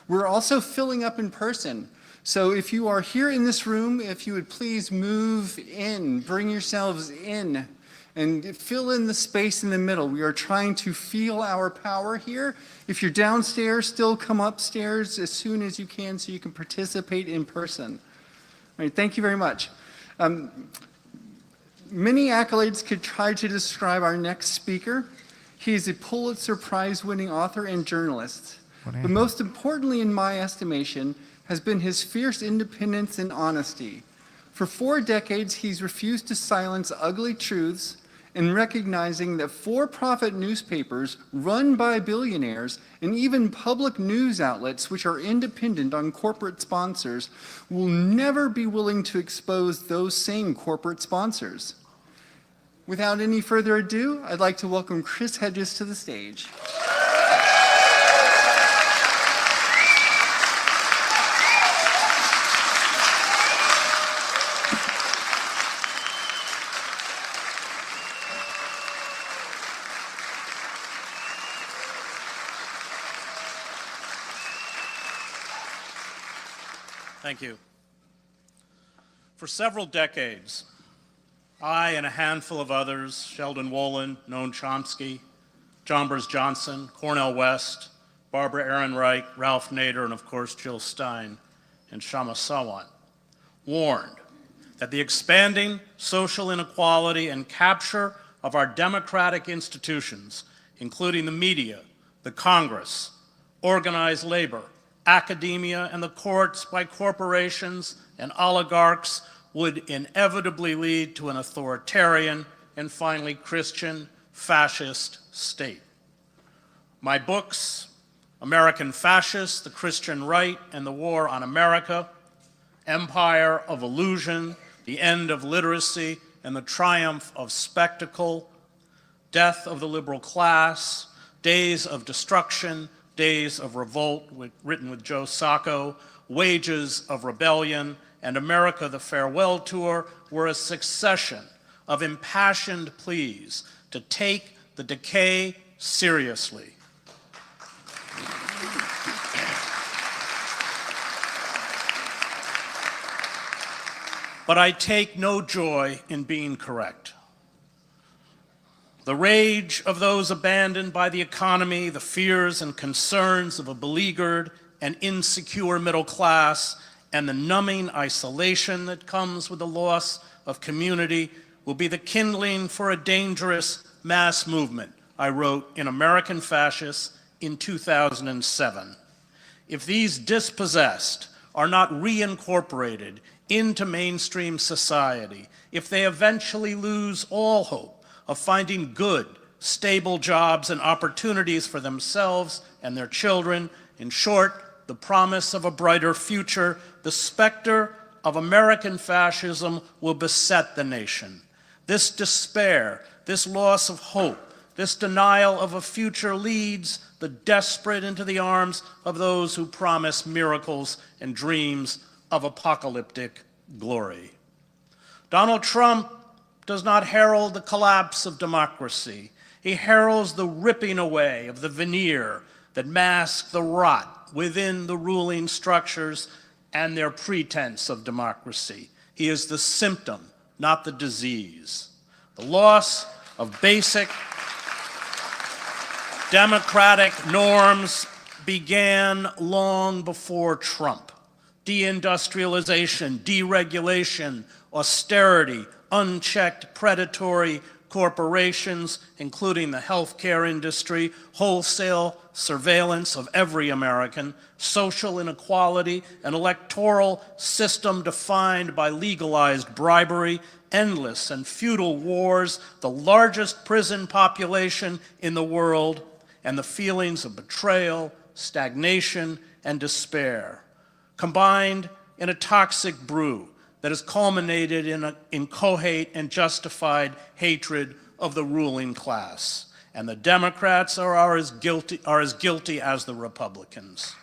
We're also filling up in person. So if you are here in this room, if you would please move in, bring yourselves in, and fill in the space in the middle. We are trying to feel our power here. If you're downstairs, still come upstairs as soon as you can so you can participate in person. All right, thank you very much. Many accolades could try to describe our next speaker. He is a Pulitzer Prize-winning author and journalist. But most importantly, in my estimation, has been his fierce independence and honesty. For 4 decades, he's refused to silence ugly truths, and recognizing that for-profit newspapers run by billionaires and even public news outlets which are independent on corporate sponsors will never be willing to expose those same corporate sponsors. Without any further ado, I'd like to welcome Chris Hedges to the stage. Thank you. For several decades, I and a handful of others, Sheldon Wolin, Noam Chomsky, John Burns Johnson, Cornel West, Barbara Ehrenreich, Ralph Nader, and of course Jill Stein and Kshama Sawant, warned that the expanding social inequality and capture of our democratic institutions, including the media, the Congress, organized labor, academia, and the courts by corporations and oligarchs would inevitably lead to an authoritarian and finally Christian fascist state. My books, American Fascists, The Christian Right and the War on America, Empire of Illusion, the end of literacy and the triumph of spectacle, death of the liberal class, days of destruction, days of revolt, written with Joe Sacco, wages of rebellion, and America the Farewell Tour were a succession of impassioned pleas to take the decay seriously. But I take no joy in being correct. The rage of those abandoned by the economy, the fears and concerns of a beleaguered and insecure middle class, and the numbing isolation that comes with the loss of community will be the kindling for a dangerous mass movement, I wrote in American Fascists in 2007. If these dispossessed are not reincorporated into mainstream society, if they eventually lose all hope of finding good, stable jobs and opportunities for themselves and their children, in short, the promise of a brighter future, the specter of American fascism will beset the nation. This despair, this loss of hope, this denial of a future leads the desperate into the arms of those who promise miracles and dreams of apocalyptic glory. Donald Trump does not herald the collapse of democracy. He heralds the ripping away of the veneer that masks the rot within the ruling structures and their pretense of democracy. He is the symptom, not the disease. The loss of basic democratic norms began long before Trump. Deindustrialization, deregulation, austerity, unchecked predatory corporations, including the healthcare industry, wholesale surveillance of every American, social inequality, an electoral system defined by legalized bribery, endless and futile wars, the largest prison population in the world, and the feelings of betrayal, stagnation, and despair, combined in a toxic brew that has culminated in inchoate and justified hatred of the ruling class. And the Democrats are as guilty as the Republicans.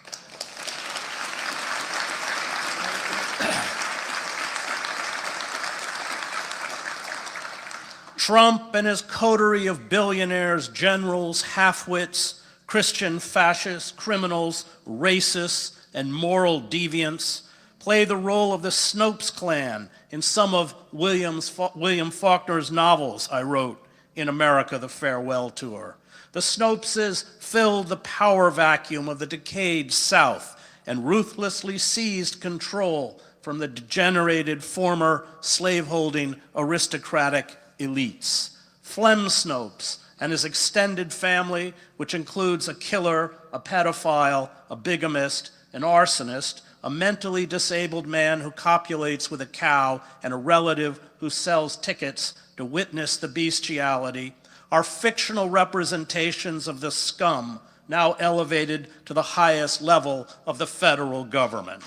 Trump and his coterie of billionaires, generals, half-wits, Christian fascists, criminals, racists, and moral deviants play the role of the Snopes clan in some of William Faulkner's novels I wrote in America the Farewell Tour. The Snopeses filled the power vacuum of the decayed South and ruthlessly seized control from the degenerated former slaveholding aristocratic elites. Flem Snopes and his extended family, which includes a killer, a pedophile, a bigamist, an arsonist, a mentally disabled man who copulates with a cow, and a relative who sells tickets to witness the bestiality, are fictional representations of the scum now elevated to the highest level of the federal government.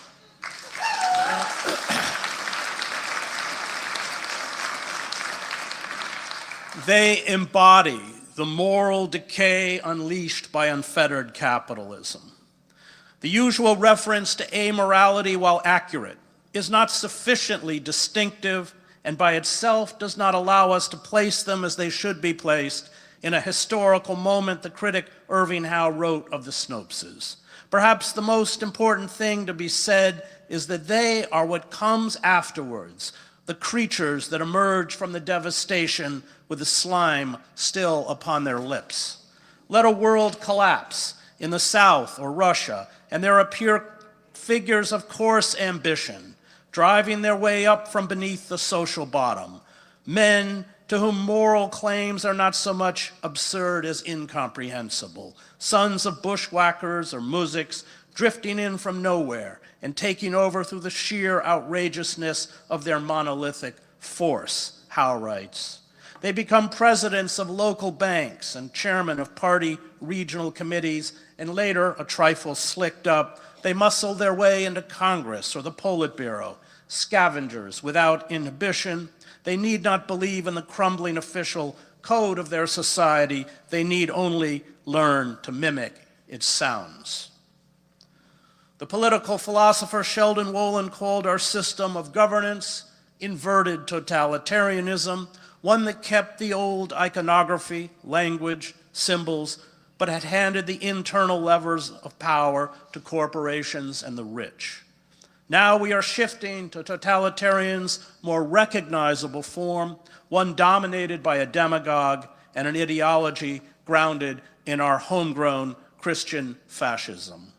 They embody the moral decay unleashed by unfettered capitalism. The usual reference to amorality, while accurate, is not sufficiently distinctive and by itself does not allow us to place them as they should be placed in a historical moment the critic Irving Howe wrote of the Snopeses. Perhaps the most important thing to be said is that they are what comes afterwards, the creatures that emerge from the devastation with the slime still upon their lips. Let a world collapse in the South or Russia, and there appear figures of coarse ambition, driving their way up from beneath the social bottom, men to whom moral claims are not so much absurd as incomprehensible, sons of bushwhackers or muziks drifting in from nowhere and taking over through the sheer outrageousness of their monolithic force, Howe writes. They become presidents of local banks and chairmen of party regional committees, and later, a trifle slicked up, they muscle their way into Congress or the Politburo. scavengers without inhibition. They need not believe in the crumbling official code of their society. They need only learn to mimic its sounds. The political philosopher Sheldon Wolin called our system of governance inverted totalitarianism, one that kept the old iconography, language, symbols, but had handed the internal levers of power to corporations and the rich. Now we are shifting to totalitarian's more recognizable form, one dominated by a demagogue and an ideology grounded in our homegrown Christian fascism.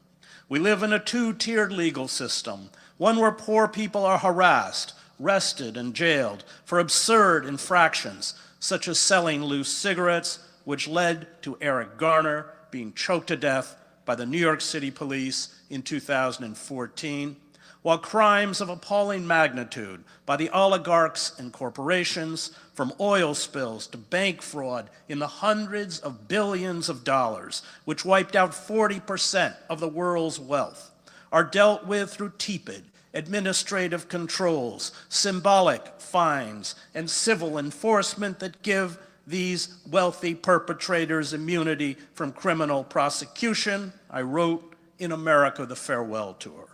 We live in a two-tiered legal system, one where poor people are harassed, arrested, and jailed for absurd infractions, such as selling loose cigarettes, which led to Eric Garner being choked to death by the New York City police in 2014, while crimes of appalling magnitude by the oligarchs and corporations, from oil spills to bank fraud in the hundreds of billions of dollars, which wiped out 40% of the world's wealth, are dealt with through tepid administrative controls, symbolic fines, and civil enforcement that give these wealthy perpetrators immunity from criminal prosecution. I wrote in America, the Farewell Tour.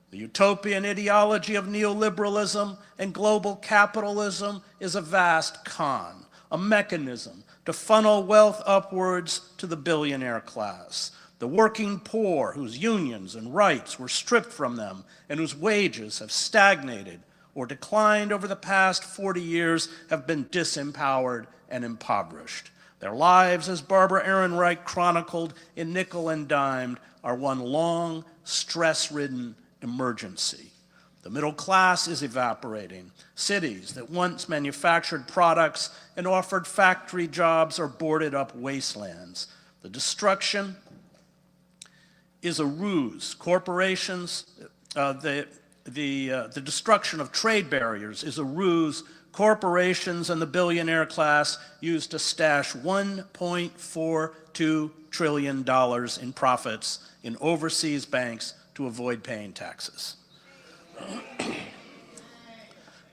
The utopian ideology of neoliberalism and global capitalism is a vast con, a mechanism to funnel wealth upwards to the billionaire class. The working poor, whose unions and rights were stripped from them and whose wages have stagnated or declined over the past 40 years, have been disempowered and impoverished. Their lives, as Barbara Ehrenreich chronicled in Nickel and Dimed, are one long, stress-ridden emergency. The middle class is evaporating. Cities that once manufactured products and offered factory jobs are boarded up wastelands. The destruction is a ruse. Corporations, the destruction of trade barriers is a ruse corporations and the billionaire class use to stash $1.42 trillion in profits in overseas banks to avoid paying taxes.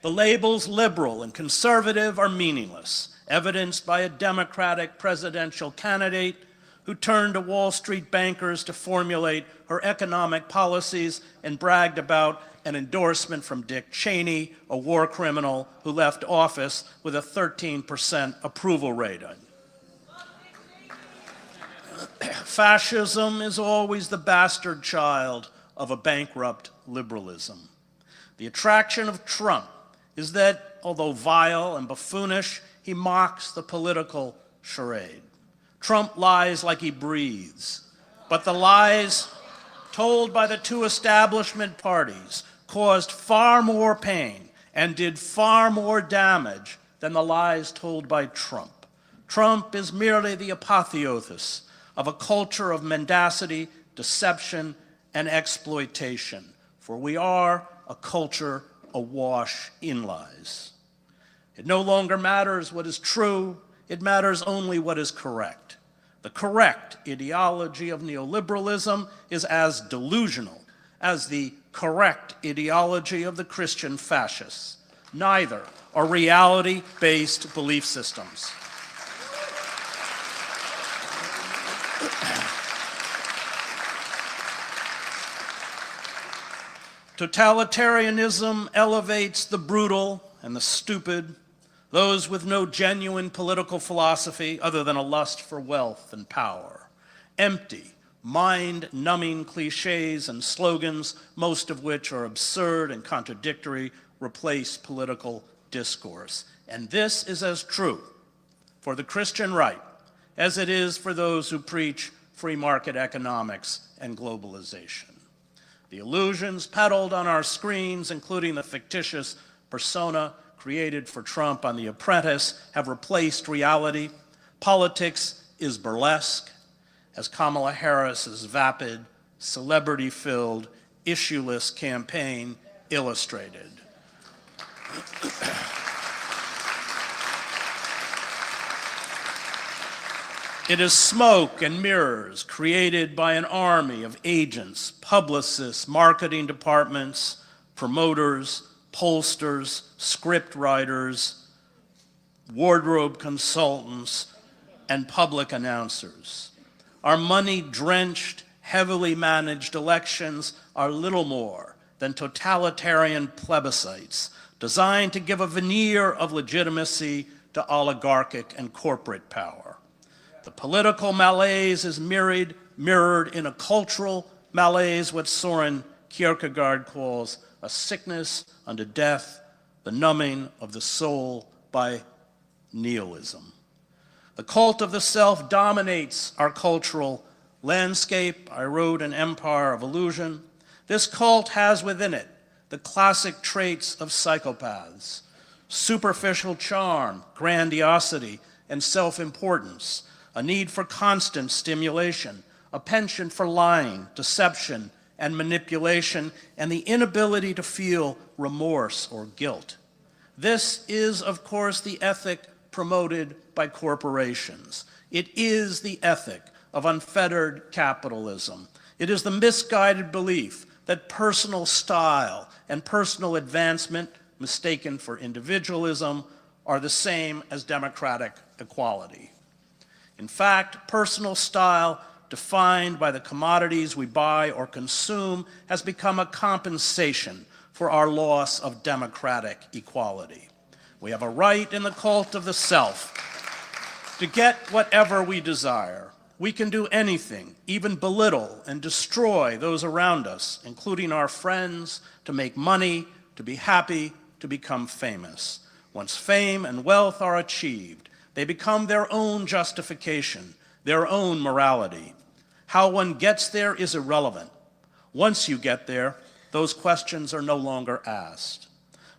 The labels liberal and conservative are meaningless, evidenced by a Democratic presidential candidate who turned to Wall Street bankers to formulate her economic policies and bragged about an endorsement from Dick Cheney, a war criminal who left office with a 13% approval rating. Fascism is always the bastard child of a bankrupt liberalism. The attraction of Trump is that, although vile and buffoonish, he mocks the political charade. Trump lies like he breathes, but the lies told by the two establishment parties caused far more pain and did far more damage than the lies told by Trump. Trump is merely the apotheosis of a culture of mendacity, deception, and exploitation, for we are a culture awash in lies. It no longer matters what is true, it matters only what is correct. The correct ideology of neoliberalism is as delusional as the correct ideology of the Christian fascists. Neither are reality-based belief systems. Totalitarianism elevates the brutal and the stupid, those with no genuine political philosophy other than a lust for wealth and power. Empty, mind-numbing cliches and slogans, most of which are absurd and contradictory, replace political discourse. And this is as true for the Christian right as it is for those who preach free market economics and globalization. The illusions peddled on our screens, including the fictitious persona created for Trump on The Apprentice, have replaced reality. Politics is burlesque, as Kamala Harris's vapid, celebrity-filled, issue-less campaign illustrated. It is smoke and mirrors created by an army of agents, publicists, marketing departments, promoters, pollsters, script writers, wardrobe consultants, and public announcers. Our money-drenched, heavily managed elections are little more than totalitarian plebiscites designed to give a veneer of legitimacy to oligarchic and corporate power. The political malaise is mirrored in a cultural malaise, what Soren Kierkegaard calls a sickness unto death, the numbing of the soul by nihilism. The cult of the self dominates our cultural landscape. I wrote an Empire of Illusion. This cult has within it the classic traits of psychopaths: superficial charm, grandiosity, and self-importance, a need for constant stimulation, a penchant for lying, deception, and manipulation, and the inability to feel remorse or guilt. This is, of course, the ethic promoted by corporations. It is the ethic of unfettered capitalism. It is the misguided belief that personal style and personal advancement, mistaken for individualism, are the same as democratic equality. In fact, personal style, defined by the commodities we buy or consume, has become a compensation for our loss of democratic equality. We have a right in the cult of the self to get whatever we desire. We can do anything, even belittle and destroy those around us, including our friends, to make money, to be happy, to become famous. Once fame and wealth are achieved, they become their own justification, their own morality. How one gets there is irrelevant. Once you get there, those questions are no longer asked.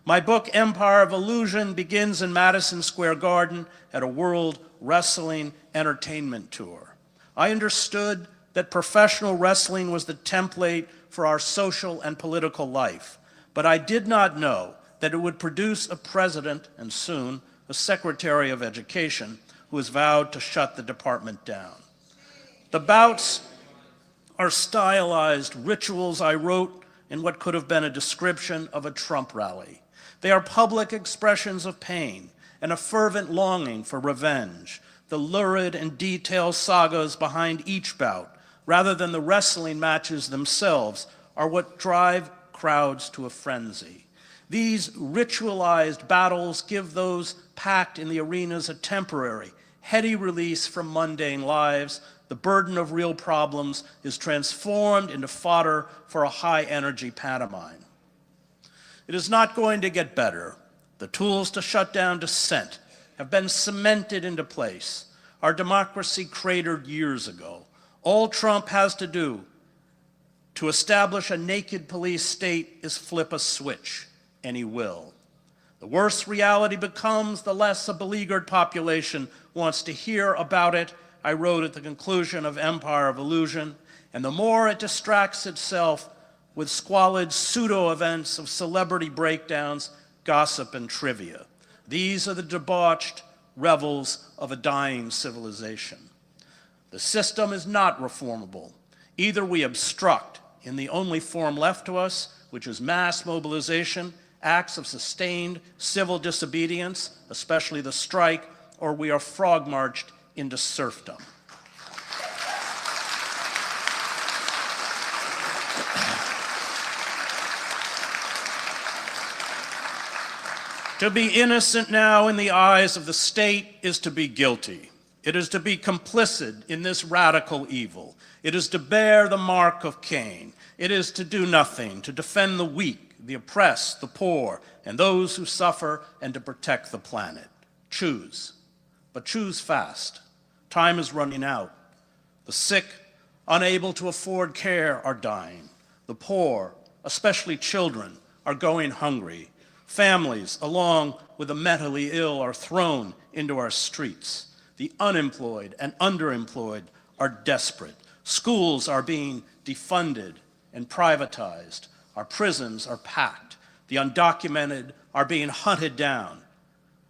My book, Empire of Illusion, begins in Madison Square Garden at a World Wrestling Entertainment Tour. I understood that professional wrestling was the template for our social and political life, but I did not know that it would produce a president, and soon a secretary of education, who has vowed to shut the department down. The bouts are stylized rituals I wrote in what could have been a description of a Trump rally. They are public expressions of pain and a fervent longing for revenge, the lurid and detailed sagas behind each bout, rather than the wrestling matches themselves, are what drive crowds to a frenzy. These ritualized battles give those packed in the arenas a temporary, heady release from mundane lives. The burden of real problems is transformed into fodder for a high-energy pantomime. It is not going to get better. The tools to shut down dissent have been cemented into place. Our democracy cratered years ago. All Trump has to do to establish a naked police state is flip a switch, and he will. The worse reality becomes, the less a beleaguered population wants to hear about it, I wrote at the conclusion of Empire of Illusion, and the more it distracts itself with squalid pseudo-events of celebrity breakdowns, gossip, and trivia. These are the debauched revels of a dying civilization. The system is not reformable. Either we obstruct in the only form left to us, which is mass mobilization, acts of sustained civil disobedience, especially the strike, or we are frog-marched into serfdom. To be innocent now in the eyes of the state is to be guilty. It is to be complicit in this radical evil. It is to bear the mark of Cain. It is to do nothing, to defend the weak, the oppressed, the poor, and those who suffer, and to protect the planet. Choose, but choose fast. Time is running out. The sick, unable to afford care, are dying. The poor, especially children, are going hungry. Families, along with the mentally ill, are thrown into our streets. The unemployed and underemployed are desperate. Schools are being defunded and privatized. Our prisons are packed. The undocumented are being hunted down,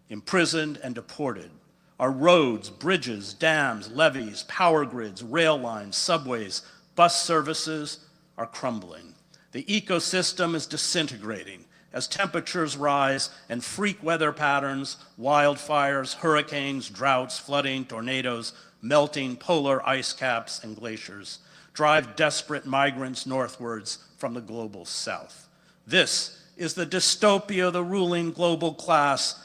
imprisoned, and deported. Our roads, bridges, dams, levees, power grids, rail lines, subways, bus services are crumbling. The ecosystem is disintegrating, as temperatures rise and freak weather patterns, wildfires, hurricanes, droughts, flooding, tornadoes, melting polar ice caps and glaciers drive desperate migrants northwards from the global south. This is the dystopia the ruling global class,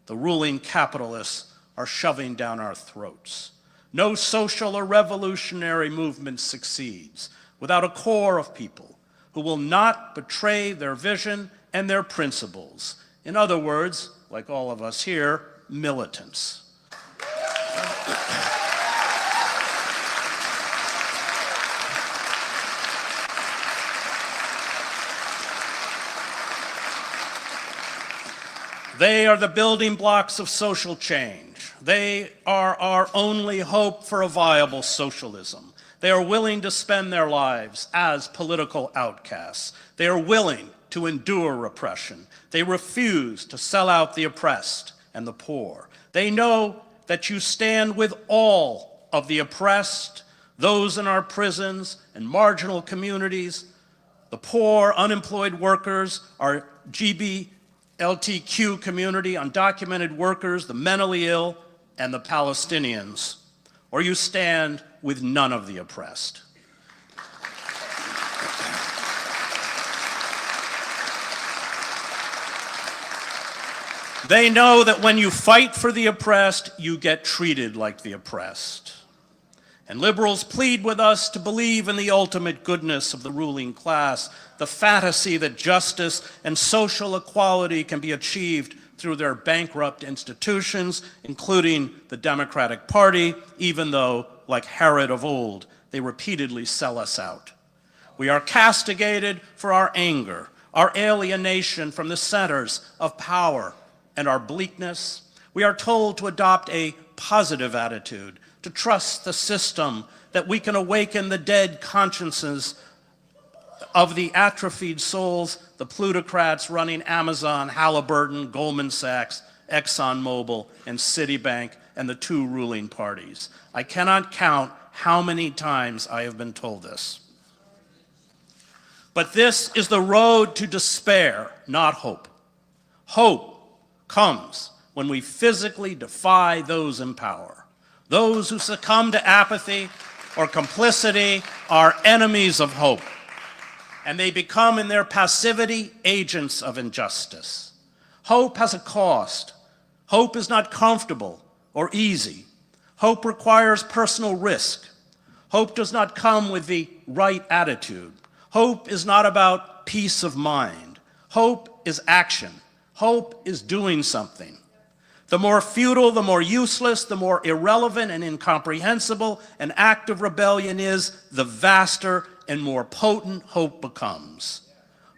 the ruling capitalists are shoving down our throats. No social or revolutionary movement succeeds without a core of people who will not betray their vision and their principles. In other words, like all of us here, militants. They are the building blocks of social change. They are our only hope for a viable socialism. They are willing to spend their lives as political outcasts. They are willing to endure repression. They refuse to sell out the oppressed and the poor. They know that you stand with all of the oppressed, those in our prisons and marginal communities, the poor, unemployed workers, our LGBTQ community, undocumented workers, the mentally ill, and the Palestinians, or you stand with none of the oppressed. They know that when you fight for the oppressed, you get treated like the oppressed. And liberals plead with us to believe in the ultimate goodness of the ruling class, the fantasy that justice and social equality can be achieved through their bankrupt institutions, including the Democratic Party, even though, like Herod of old, they repeatedly sell us out. We are castigated for our anger, our alienation from the centers of power, and our bleakness. We are told to adopt a positive attitude, to trust the system, that we can awaken the dead consciences of the atrophied souls, the plutocrats running Amazon, Halliburton, Goldman Sachs, ExxonMobil, and Citibank, and the two ruling parties. I cannot count how many times I have been told this. But this is the road to despair, not hope. Hope comes when we physically defy those in power. Those who succumb to apathy or complicity are enemies of hope, and they become in their passivity agents of injustice. Hope has a cost. Hope is not comfortable or easy. Hope requires personal risk. Hope does not come with the right attitude. Hope is not about peace of mind. Hope is action. Hope is doing something. The more futile, the more useless, the more irrelevant and incomprehensible an act of rebellion is, the vaster and more potent hope becomes.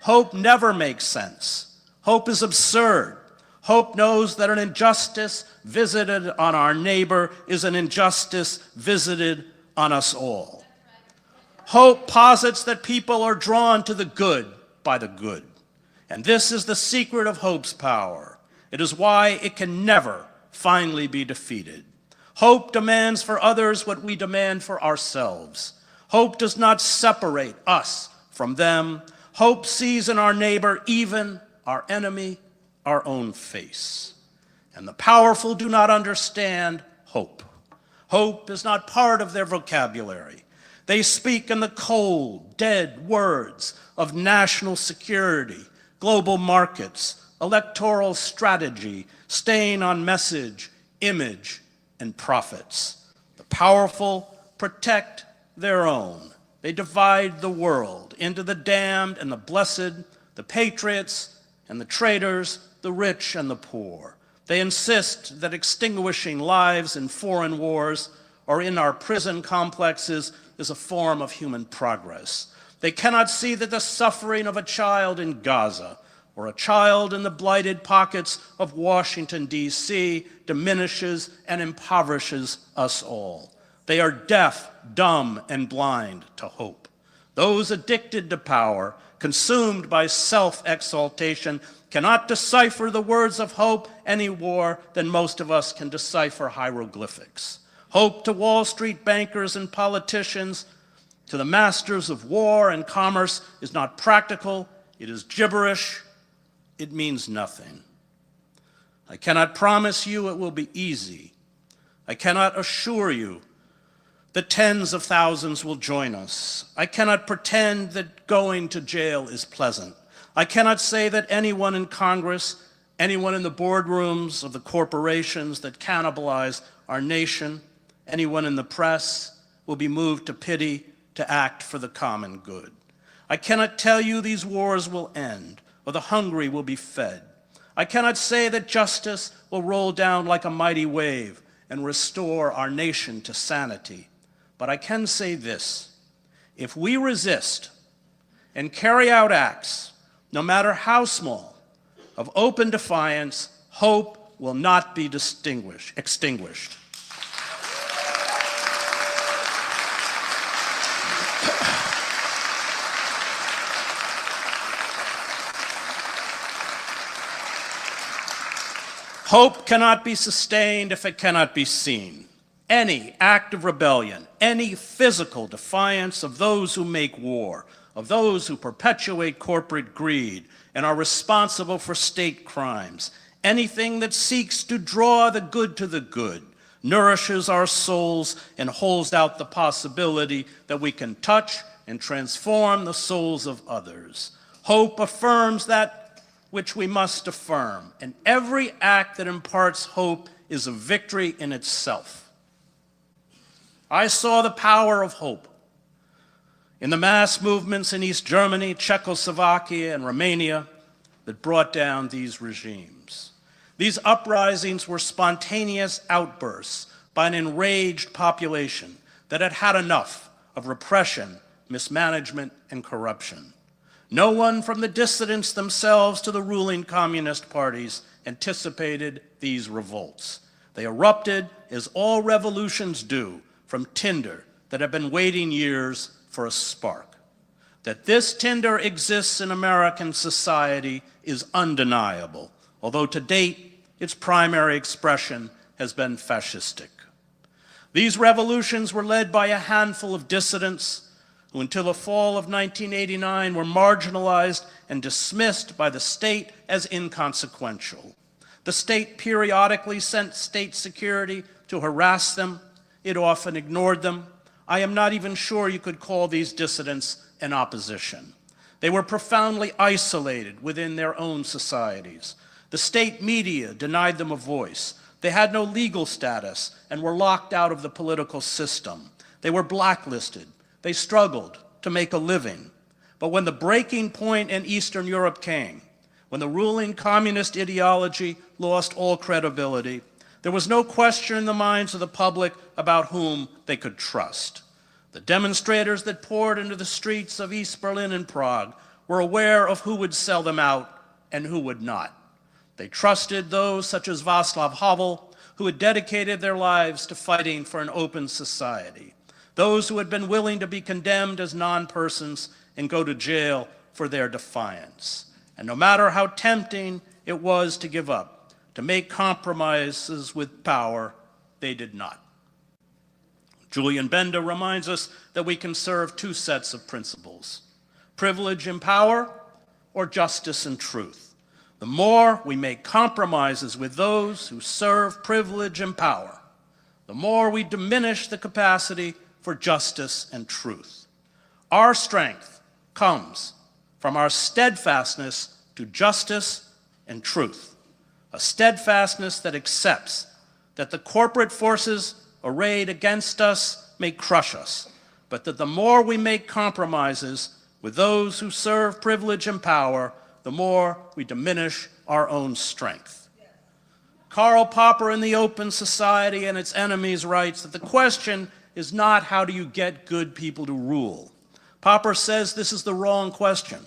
Hope never makes sense. Hope is absurd. Hope knows that an injustice visited on our neighbor is an injustice visited on us all. Hope posits that people are drawn to the good by the good. And this is the secret of hope's power. It is why it can never finally be defeated. Hope demands for others what we demand for ourselves. Hope does not separate us from them. Hope sees in our neighbor, even our enemy, our own face. And the powerful do not understand hope. Hope is not part of their vocabulary. They speak in the cold, dead words of national security, global markets, electoral strategy, staying on message, image, and profits. The powerful protect their own. They divide the world into the damned and the blessed, the patriots and the traitors, the rich and the poor. They insist that extinguishing lives in foreign wars or in our prison complexes is a form of human progress. They cannot see that the suffering of a child in Gaza or a child in the blighted pockets of Washington, D.C. diminishes and impoverishes us all. They are deaf, dumb, and blind to hope. Those addicted to power, consumed by self-exaltation, cannot decipher the words of hope any more than most of us can decipher hieroglyphics. Hope to Wall Street bankers and politicians, to the masters of war and commerce, is not practical, it is gibberish, it means nothing. I cannot promise you it will be easy. I cannot assure you that tens of thousands will join us. I cannot pretend that going to jail is pleasant. I cannot say that anyone in Congress, anyone in the boardrooms of the corporations that cannibalize our nation, anyone in the press will be moved to pity to act for the common good. I cannot tell you these wars will end or the hungry will be fed. I cannot say that justice will roll down like a mighty wave and restore our nation to sanity. But I can say this: if we resist and carry out acts, no matter how small, of open defiance, hope will not be extinguished. Hope cannot be sustained if it cannot be seen. Any act of rebellion, any physical defiance of those who make war, of those who perpetuate corporate greed and are responsible for state crimes, anything that seeks to draw the good to the good, nourishes our souls and holds out the possibility that we can touch and transform the souls of others. Hope affirms that which we must affirm, and every act that imparts hope is a victory in itself. I saw the power of hope in the mass movements in East Germany, Czechoslovakia, and Romania that brought down these regimes. These uprisings were spontaneous outbursts by an enraged population that had had enough of repression, mismanagement, and corruption. No one from the dissidents themselves to the ruling communist parties anticipated these revolts. They erupted, as all revolutions do, from tinder that have been waiting years for a spark. That this tinder exists in American society is undeniable, although to date its primary expression has been fascistic. These revolutions were led by a handful of dissidents who until the fall of 1989 were marginalized and dismissed by the state as inconsequential. The state periodically sent state security to harass them. It often ignored them. I am not even sure you could call these dissidents an opposition. They were profoundly isolated within their own societies. The state media denied them a voice. They had no legal status and were locked out of the political system. They were blacklisted. They struggled to make a living. But when the breaking point in Eastern Europe came, when the ruling communist ideology lost all credibility, there was no question in the minds of the public about whom they could trust. The demonstrators that poured into the streets of East Berlin and Prague were aware of who would sell them out and who would not. They trusted those such as Václav Havel, who had dedicated their lives to fighting for an open society. Those who had been willing to be condemned as non-persons and go to jail for their defiance. And no matter how tempting it was to give up, to make compromises with power, they did not. Julian Benda reminds us that we can serve two sets of principles: privilege and power, or justice and truth. The more we make compromises with those who serve privilege and power, the more we diminish the capacity for justice and truth. Our strength comes from our steadfastness to justice and truth, a steadfastness that accepts that the corporate forces arrayed against us may crush us, but that the more we make compromises with those who serve privilege and power, the more we diminish our own strength. Karl Popper in The Open Society and Its Enemies writes that the question is not how do you get good people to rule. Popper says this is the wrong question.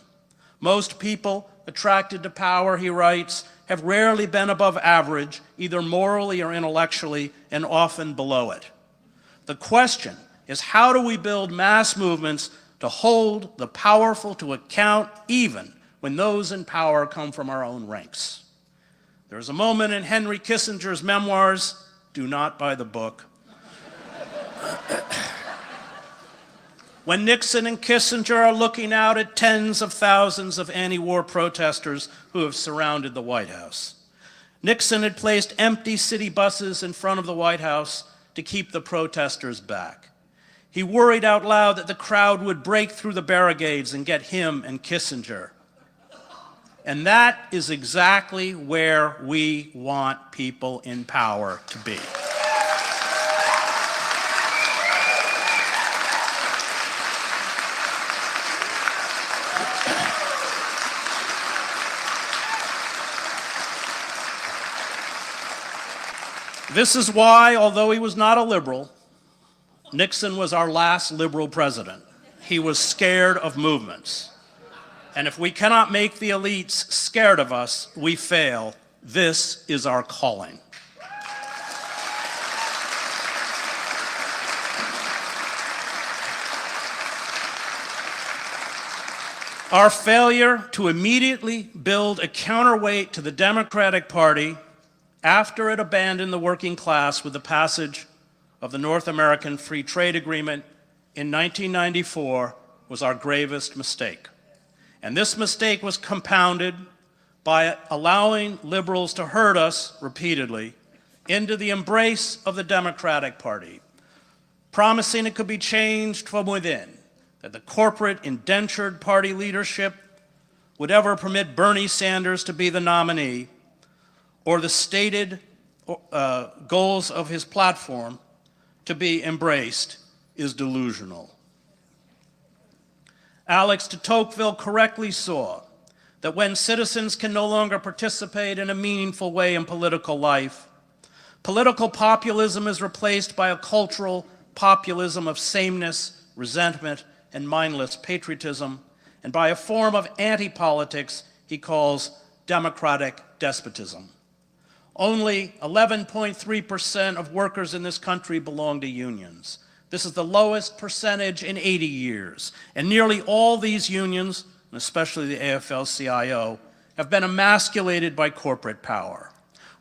Most people attracted to power, he writes, have rarely been above average, either morally or intellectually, and often below it. The question is how do we build mass movements to hold the powerful to account even when those in power come from our own ranks? There's a moment in Henry Kissinger's memoirs, do not buy the book, when Nixon and Kissinger are looking out at tens of thousands of anti-war protesters who have surrounded the White House. Nixon had placed empty city buses in front of the White House to keep the protesters back. He worried out loud that the crowd would break through the barricades and get him and Kissinger. And that is exactly where we want people in power to be. This is why, although he was not a liberal, Nixon was our last liberal president. He was scared of movements. And if we cannot make the elites scared of us, we fail. This is our calling. Our failure to immediately build a counterweight to the Democratic Party after it abandoned the working class with the passage of the North American Free Trade Agreement in 1994 was our gravest mistake. And this mistake was compounded by allowing liberals to herd us repeatedly into the embrace of the Democratic Party, promising it could be changed from within, that the corporate indentured party leadership would ever permit Bernie Sanders to be the nominee, or the stated goals of his platform to be embraced is delusional. Alex de Tocqueville correctly saw that when citizens can no longer participate in a meaningful way in political life, political populism is replaced by a cultural populism of sameness, resentment, and mindless patriotism, and by a form of anti-politics he calls democratic despotism. Only 11.3% of workers in this country belong to unions. This is the lowest percentage in 80 years. And nearly all these unions, and especially the AFL-CIO, have been emasculated by corporate power.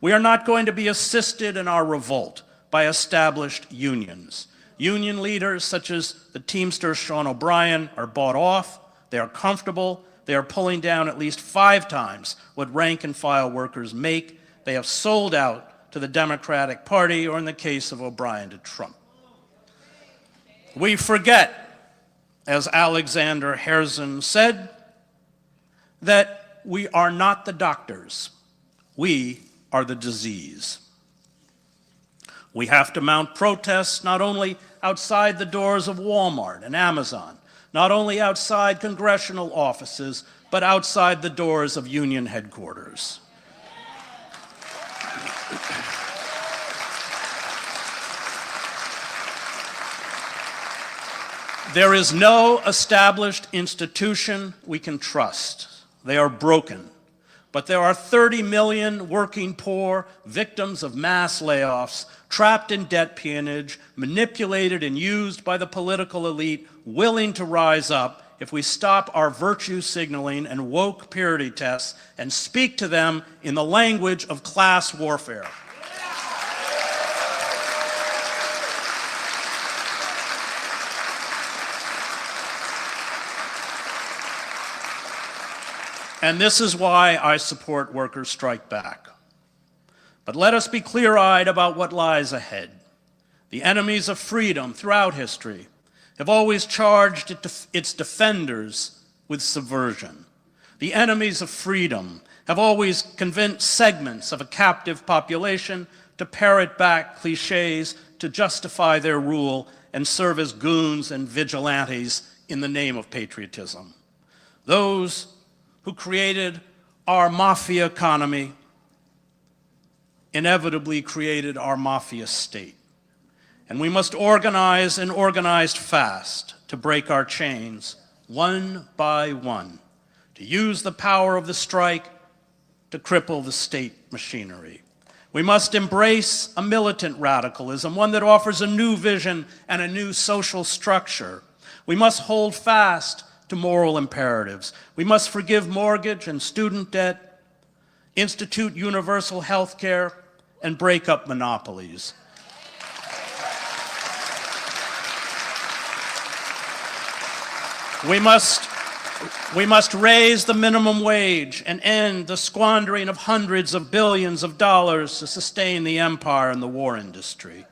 We are not going to be assisted in our revolt by established unions. Union leaders such as the Teamster Sean O'Brien are bought off, they are comfortable, they are pulling down at least 5 times what rank and file workers make. They have sold out to the Democratic Party, or in the case of O'Brien, to Trump. We forget, as Alexander Herzen said, that we are not the doctors. We are the disease. We have to mount protests not only outside the doors of Walmart and Amazon, not only outside congressional offices, but outside the doors of union headquarters. There is no established institution we can trust. They are broken. But there are 30 million working poor, victims of mass layoffs, trapped in debt peonage, manipulated and used by the political elite, willing to rise up if we stop our virtue signaling and woke purity tests and speak to them in the language of class warfare. And this is why I support Workers' Strike Back. But let us be clear-eyed about what lies ahead. The enemies of freedom throughout history have always charged its defenders with subversion. The enemies of freedom have always convinced segments of a captive population to parrot back cliches to justify their rule and serve as goons and vigilantes in the name of patriotism. Those who created our mafia economy inevitably created our mafia state. And we must organize and organize fast to break our chains, one by one, to use the power of the strike to cripple the state machinery. We must embrace a militant radicalism, one that offers a new vision and a new social structure. We must hold fast to moral imperatives. We must forgive mortgage and student debt, institute universal health care, and break up monopolies. We must raise the minimum wage and end the squandering of hundreds of billions of dollars to sustain the empire and the war industry.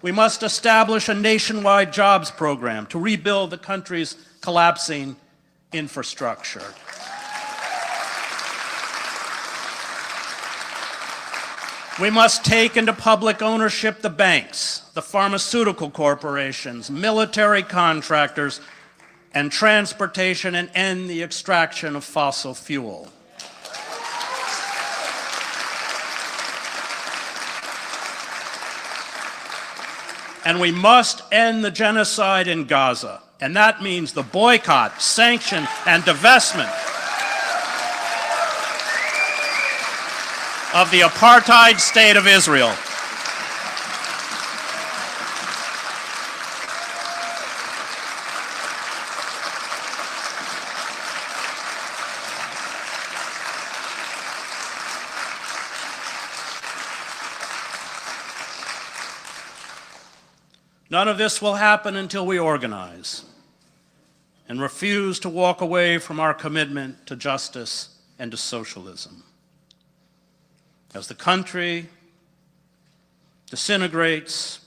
We must establish a nationwide jobs program to rebuild the country's collapsing infrastructure. We must take into public ownership the banks, the pharmaceutical corporations, military contractors, and transportation, and end the extraction of fossil fuel. And we must end the genocide in Gaza. And that means the boycott, sanction, and divestment of the apartheid state of Israel. None of this will happen until we organize and refuse to walk away from our commitment to justice and to socialism. As the country disintegrates,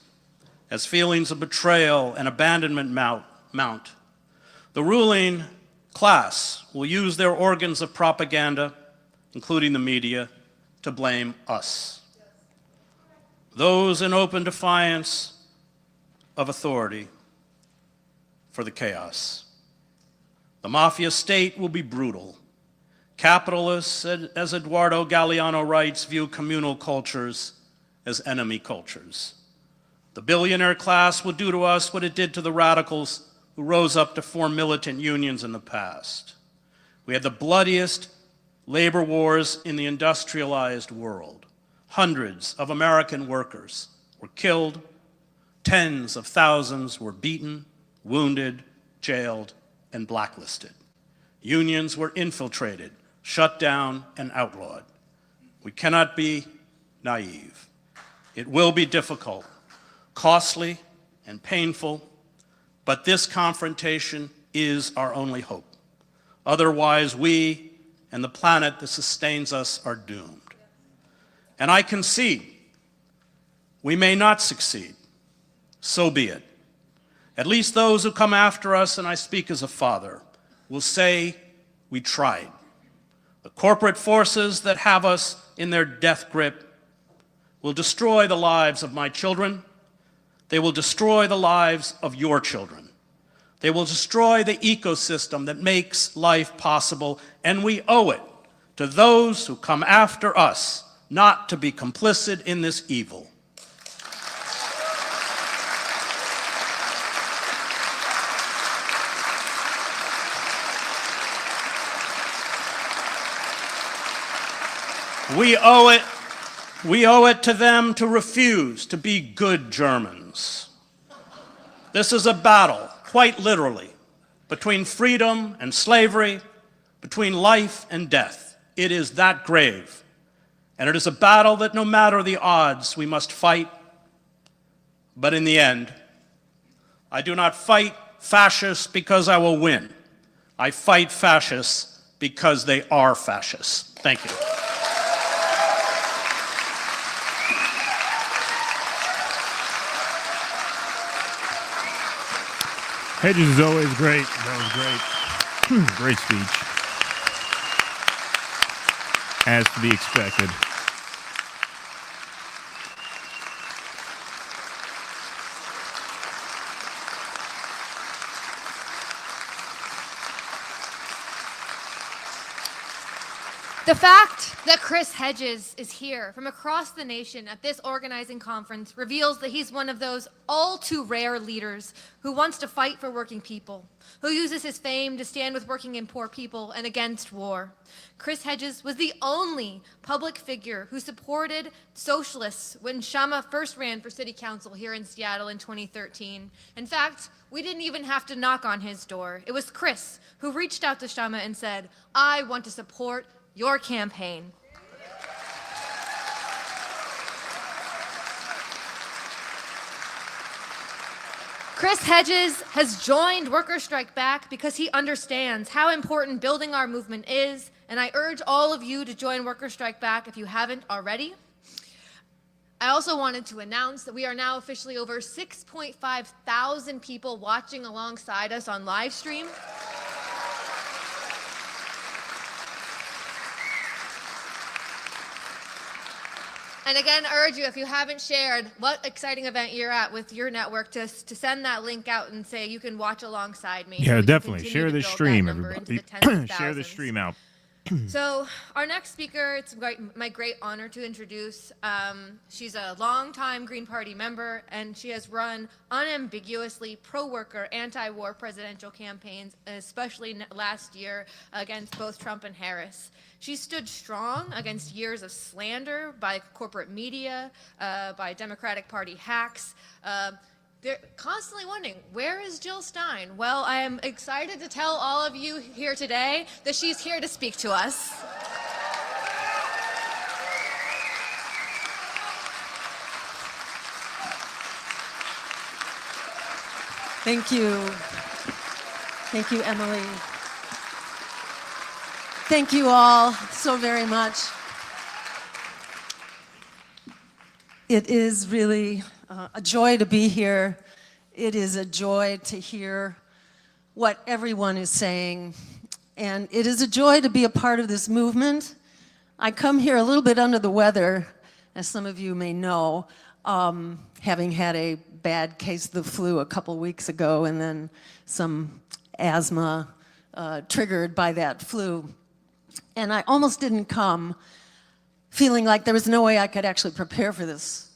as feelings of betrayal and abandonment mount, the ruling class will use their organs of propaganda, including the media, to blame us. Those in open defiance of authority for the chaos. The mafia state will be brutal. Capitalists, as Eduardo Galeano writes, view communal cultures as enemy cultures. The billionaire class will do to us what it did to the radicals who rose up to form militant unions in the past. We had the bloodiest labor wars in the industrialized world. Hundreds of American workers were killed. Tens of thousands were beaten, wounded, jailed, and blacklisted. Unions were infiltrated, shut down, and outlawed. We cannot be naive. It will be difficult, costly, and painful, but this confrontation is our only hope. Otherwise, we and the planet that sustains us are doomed. And I concede, we may not succeed. So be it. At least those who come after us, and I speak as a father, will say we tried. The corporate forces that have us in their death grip will destroy the lives of my children. They will destroy the lives of your children. They will destroy the ecosystem that makes life possible, and we owe it to those who come after us not to be complicit in this evil. We owe it to them to refuse to be good Germans. This is a battle, quite literally, between freedom and slavery, between life and death. It is that grave. And it is a battle that no matter the odds, we must fight. But in the end, I do not fight fascists because I will win. I fight fascists because they are fascists. Thank you. Hedges is always great. That was great. Great speech. As to be expected. The fact that Chris Hedges is here from across the nation at this organizing conference reveals that he's one of those all too rare leaders who wants to fight for working people, who uses his fame to stand with working and poor people and against war. Chris Hedges was the only public figure who supported socialists when Shama first ran for city council here in Seattle in 2013. In fact, we didn't even have to knock on his door. It was Chris who reached out to Shama and said, "I want to support your campaign." Chris Hedges has joined Workers' Strike Back because he understands how important building our movement is, and I urge all of you to join Workers' Strike Back if you haven't already. I also wanted to announce that we are now officially over 6.5 thousand people watching alongside us on live stream. And again, I urge you, if you haven't shared what exciting event you're at with your network, to send that link out and say you can watch alongside me. Yeah, so definitely. Share this stream, everybody. Share this stream out. So our next speaker, it's my great honor to introduce. She's a longtime Green Party member, and she has run unambiguously pro-worker, anti-war presidential campaigns, especially last year against both Trump and Harris. She stood strong against years of slander by corporate media, by Democratic Party hacks. They're constantly wondering, where is Jill Stein? Well, I am excited to tell all of you here today that she's here to speak to us. Thank you. Thank you, Emily. Thank you all so very much. It is really a joy to be here. It is a joy to hear what everyone is saying. And it is a joy to be a part of this movement. I come here a little bit under the weather, as some of you may know, having had a bad case of the flu a couple weeks ago and then some asthma triggered by that flu. And I almost didn't come, feeling like there was no way I could actually prepare for this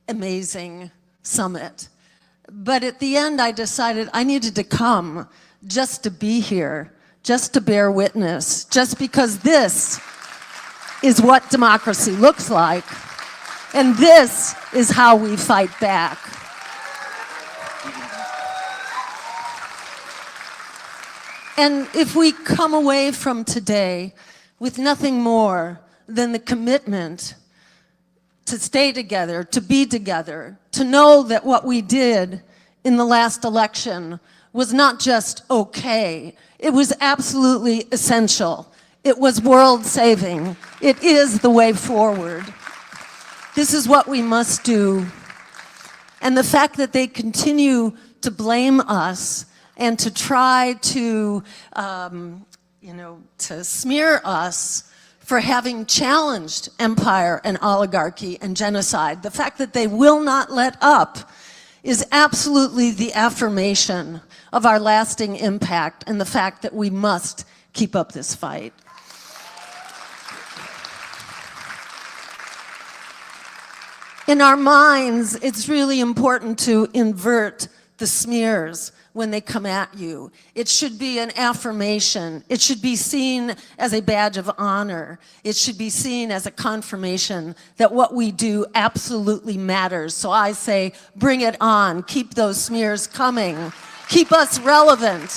amazing summit. But at the end, I decided I needed to come just to be here, just to bear witness, just because this is what democracy looks like. And this is how we fight back. And if we come away from today with nothing more than the commitment to stay together, to be together, to know that what we did in the last election was not just okay, it was absolutely essential. It was world-saving. It is the way forward. This is what we must do. And the fact that they continue to blame us and to try to, to smear us for having challenged empire and oligarchy and genocide, the fact that they will not let up is absolutely the affirmation of our lasting impact and the fact that we must keep up this fight. In our minds, it's really important to invert the smears when they come at you. It should be an affirmation. It should be seen as a badge of honor. It should be seen as a confirmation that what we do absolutely matters. So I say, bring it on. Keep those smears coming. Keep us relevant.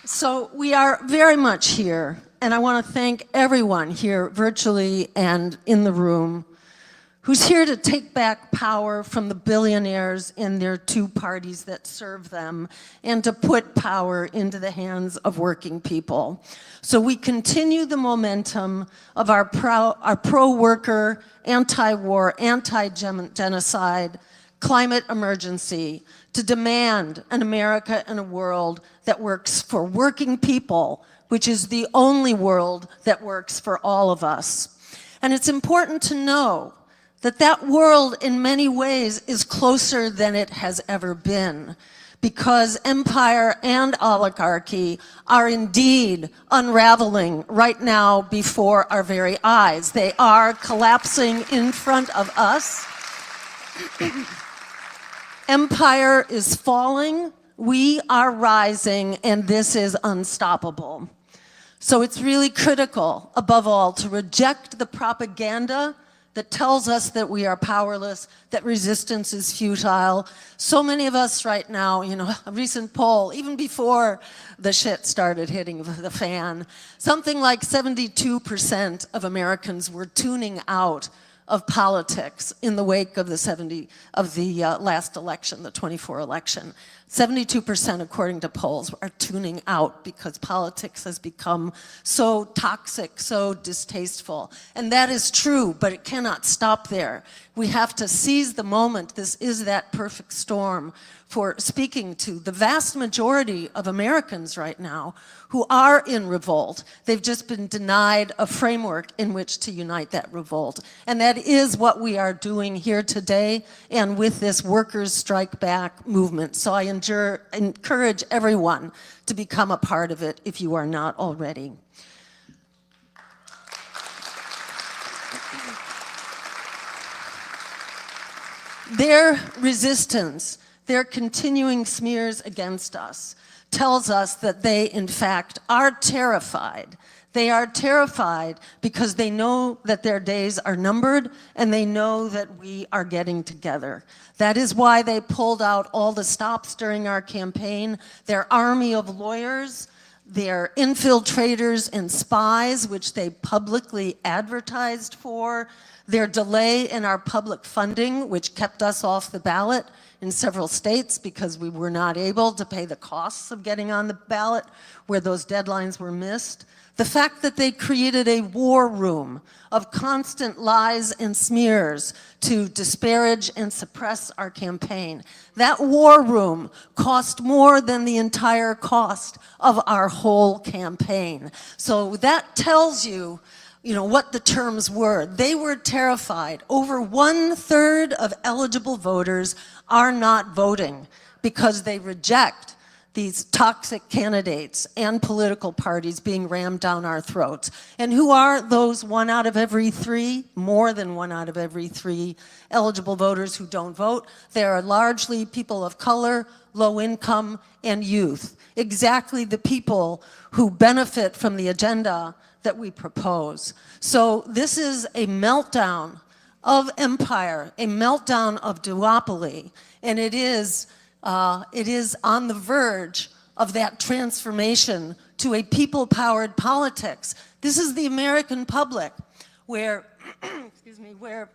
So we are very much here, and I want to thank everyone here virtually and in the room who's here to take back power from the billionaires and their two parties that serve them and to put power into the hands of working people. So we continue the momentum of our pro-worker, anti-war, anti-genocide, climate emergency to demand an America and a world that works for working people, which is the only world that works for all of us. And it's important to know that that world in many ways is closer than it has ever been, because empire and oligarchy are indeed unraveling right now before our very eyes. They are collapsing in front of us. Empire is falling, we are rising, and this is unstoppable. So it's really critical, above all, to reject the propaganda that tells us that we are powerless, that resistance is futile. So many of us right now, a recent poll, even before the shit started hitting the fan, something like 72% of Americans were tuning out of politics in the wake of the last election, the 24 election. 72%, according to polls, are tuning out because politics has become so toxic, so distasteful. And that is true, but it cannot stop there. We have to seize the moment. This is that perfect storm for speaking to the vast majority of Americans right now who are in revolt. They've just been denied a framework in which to unite that revolt. And that is what we are doing here today and with this workers' strike back movement. So I encourage everyone to become a part of it if you are not already. Their resistance, their continuing smears against us, tells us that they, in fact, are terrified. They are terrified because they know that their days are numbered and they know that we are getting together. That is why they pulled out all the stops during our campaign, their army of lawyers, their infiltrators and spies, which they publicly advertised for, their delay in our public funding, which kept us off the ballot in several states because we were not able to pay the costs of getting on the ballot where those deadlines were missed. The fact that they created a war room of constant lies and smears to disparage and suppress our campaign. That war room cost more than the entire cost of our whole campaign. So that tells you, what the terms were. They were terrified. Over 1/3 of eligible voters are not voting because they reject these toxic candidates and political parties being rammed down our throats. And who are those 1 out of every 3, more than 1 out of every 3 eligible voters who don't vote? They are largely people of color, low income, and youth. Exactly the people who benefit from the agenda that we propose. So this is a meltdown of empire, a meltdown of duopoly, and it is on the verge of that transformation to a people-powered politics. This is the American public, where, where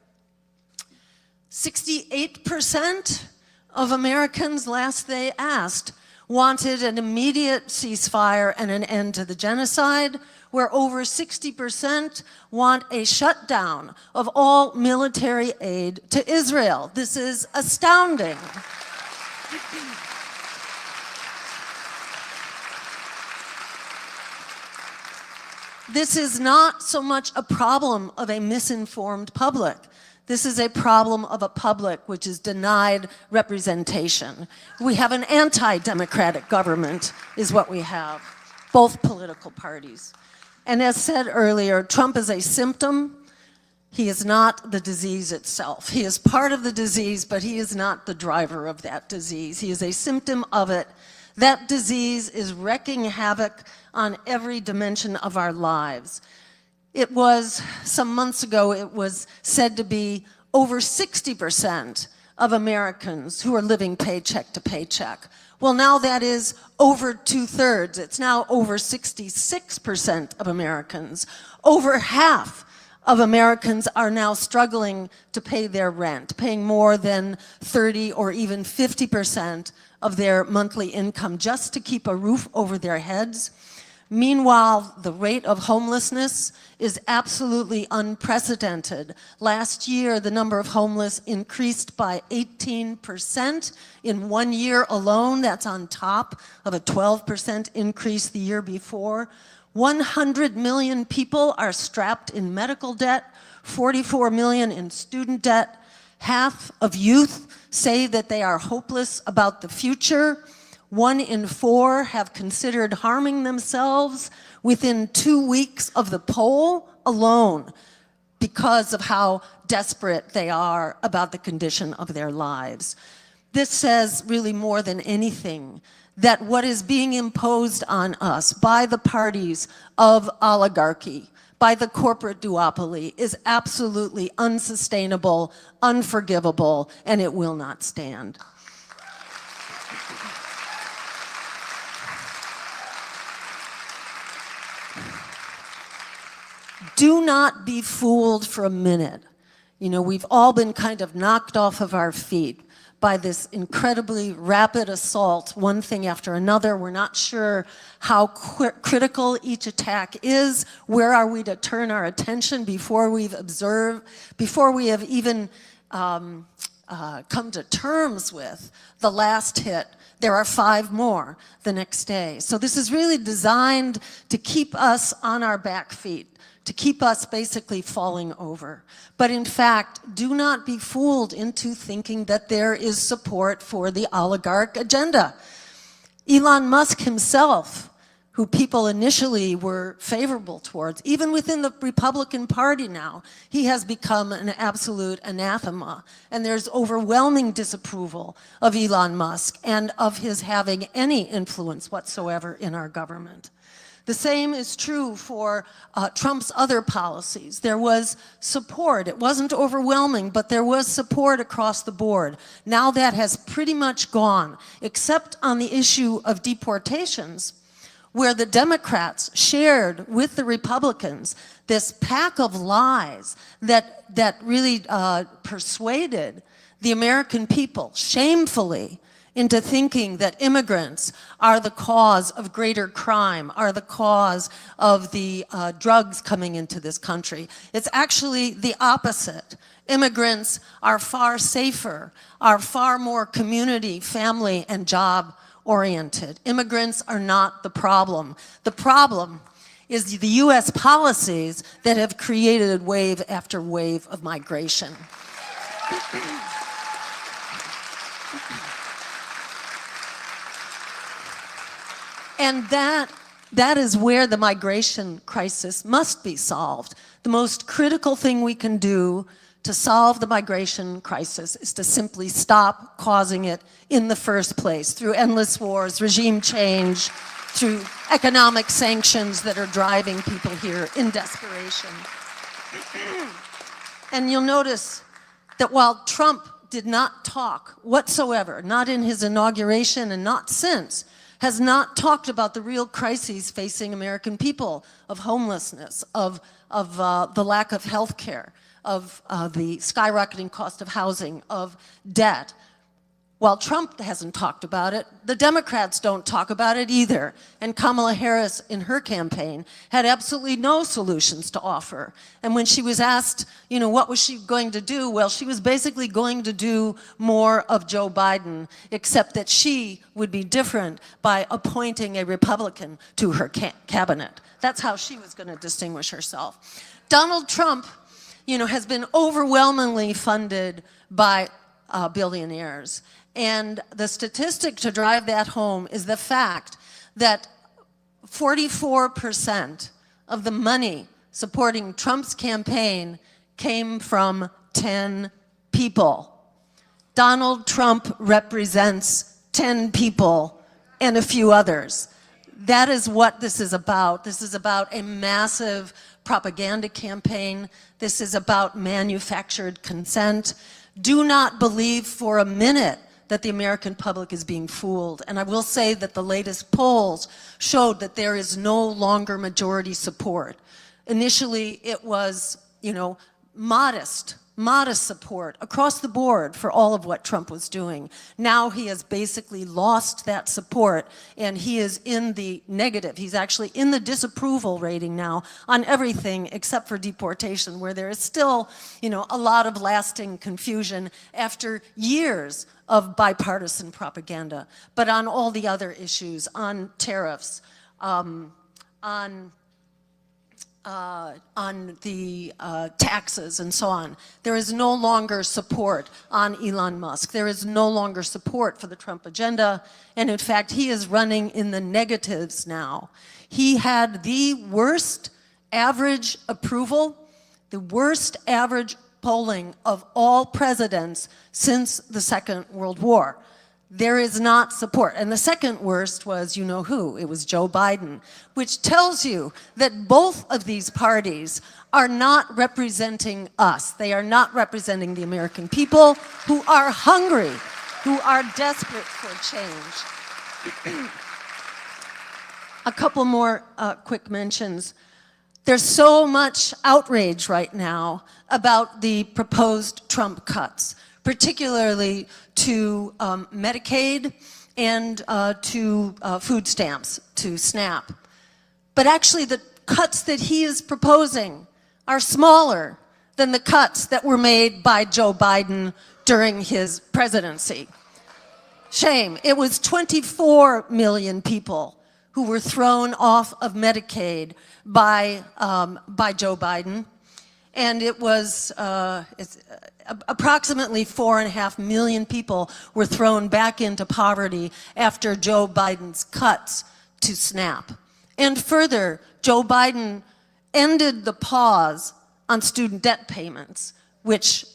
68% of Americans, last they asked, wanted an immediate ceasefire and an end to the genocide, where over 60% want a shutdown of all military aid to Israel. This is astounding. This is not so much a problem of a misinformed public. This is a problem of a public which is denied representation. We have an anti-democratic government, is what we have, both political parties. And as said earlier, Trump is a symptom. He is not the disease itself. He is part of the disease, but he is not the driver of that disease. He is a symptom of it. That disease is wreaking havoc on every dimension of our lives. It was, some months ago, it was said to be over 60% of Americans who are living paycheck to paycheck. Well, now that is over 2/3. It's now over 66% of Americans. Over half of Americans are now struggling to pay their rent, paying more than 30 or even 50% of their monthly income just to keep a roof over their heads. Meanwhile, the rate of homelessness is absolutely unprecedented. Last year, the number of homeless increased by 18% in 1 year alone. That's on top of a 12% increase the year before. 100 million people are strapped in medical debt, 44 million in student debt. Half of youth say that they are hopeless about the future. 1 in 4 have considered harming themselves within 2 weeks of the poll alone because of how desperate they are about the condition of their lives. This says really more than anything that what is being imposed on us by the parties of oligarchy, by the corporate duopoly, is absolutely unsustainable, unforgivable, and it will not stand. Do not be fooled for a minute. You know, we've all been kind of knocked off of our feet by this incredibly rapid assault, one thing after another. We're not sure how critical each attack is. Where are we to turn our attention before we've observed, before we have even come to terms with the last hit? There are 5 more the next day. So this is really designed to keep us on our back feet, to keep us basically falling over. But in fact, do not be fooled into thinking that there is support for the oligarch agenda. Elon Musk himself, who people initially were favorable towards, even within the Republican Party now, he has become an absolute anathema. And there's overwhelming disapproval of Elon Musk and of his having any influence whatsoever in our government. The same is true for Trump's other policies. There was support. It wasn't overwhelming, but there was support across the board. Now that has pretty much gone, except on the issue of deportations, where the Democrats shared with the Republicans this pack of lies that really persuaded the American people, shamefully, into thinking that immigrants are the cause of greater crime, are the cause of the drugs coming into this country. It's actually the opposite. Immigrants are far safer, are far more community, family, and job oriented. Immigrants are not the problem. The problem is the US policies that have created wave after wave of migration. And that is where the migration crisis must be solved. The most critical thing we can do to solve the migration crisis is to simply stop causing it in the first place through endless wars, regime change, through economic sanctions that are driving people here in desperation. And you'll notice that while Trump did not talk whatsoever, not in his inauguration and not since, has not talked about the real crises facing American people, of homelessness, of the lack of health care, of the skyrocketing cost of housing, of debt. While Trump hasn't talked about it, the Democrats don't talk about it either. And Kamala Harris, in her campaign, had absolutely no solutions to offer. And when she was asked, you know, what was she going to do? Well, she was basically going to do more of Joe Biden, except that she would be different by appointing a Republican to her cabinet. That's how she was going to distinguish herself. Donald Trump, you know, has been overwhelmingly funded by billionaires. And the statistic to drive that home is the fact that 44% of the money supporting Trump's campaign came from 10 people. Donald Trump represents 10 people and a few others. That is what this is about. This is about a massive propaganda campaign. This is about manufactured consent. Do not believe for a minute that the American public is being fooled. And I will say that the latest polls showed that there is no longer majority support. Initially, it was, you know, modest support across the board for all of what Trump was doing. Now he has basically lost that support and he is in the negative. He's actually in the disapproval rating now on everything except for deportation, where there is still, you know, a lot of lasting confusion after years of bipartisan propaganda. But on all the other issues, on tariffs, on the taxes and so on, there is no longer support on Elon Musk. There is no longer support for the Trump agenda. And in fact, he is running in the negatives now. He had the worst average approval, the worst average polling of all presidents since the Second World War. There is not support. And the second worst was, you know who? It was Joe Biden, which tells you that both of these parties are not representing us. They are not representing the American people who are hungry, who are desperate for change. A couple more quick mentions. There's so much outrage right now about the proposed Trump cuts, particularly to Medicaid and to food stamps, to SNAP. But actually the cuts that he is proposing are smaller than the cuts that were made by Joe Biden during his presidency. Shame. It was 24 million people who were thrown off of Medicaid by Joe Biden. And it was approximately 4.5 million people were thrown back into poverty after Joe Biden's cuts to SNAP. And further, Joe Biden ended the pause on student debt payments, which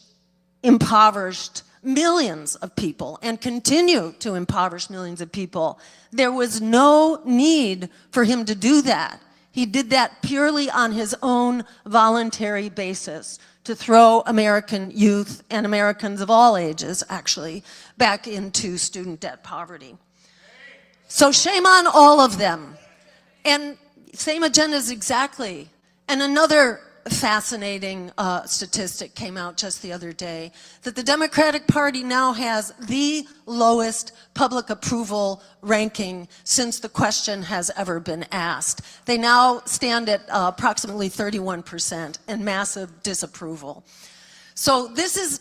impoverished millions of people and continue to impoverish millions of people. There was no need for him to do that. He did that purely on his own voluntary basis to throw American youth and Americans of all ages, actually, back into student debt poverty. So shame on all of them. And same agendas exactly. And another fascinating statistic came out just the other day, that the Democratic Party now has the lowest public approval ranking since the question has ever been asked. They now stand at approximately 31% and massive disapproval. So this is,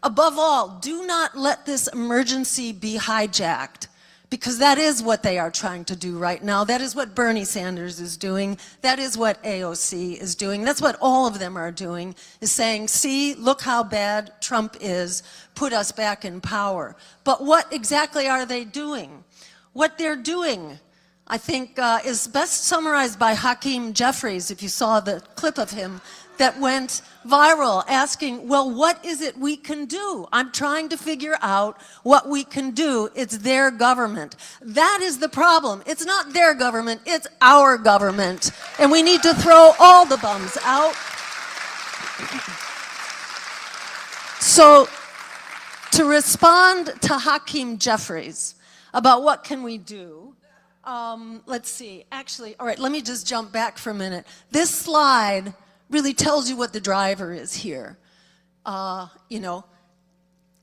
above all, do not let this emergency be hijacked, because that is what they are trying to do right now. That is what Bernie Sanders is doing. That is what AOC is doing. That's what all of them are doing, is saying, see, look how bad Trump is, put us back in power. But what exactly are they doing? What they're doing, I think, is best summarized by Hakeem Jeffries, if you saw the clip of him that went viral, asking, well, what is it we can do? I'm trying to figure out what we can do. It's their government. That is the problem. It's not their government, it's our government. And we need to throw all the bums out. So, to respond to Hakeem Jeffries about what can we do, let's see, actually, all right, let me just jump back for a minute. This slide really tells you what the driver is here. You know,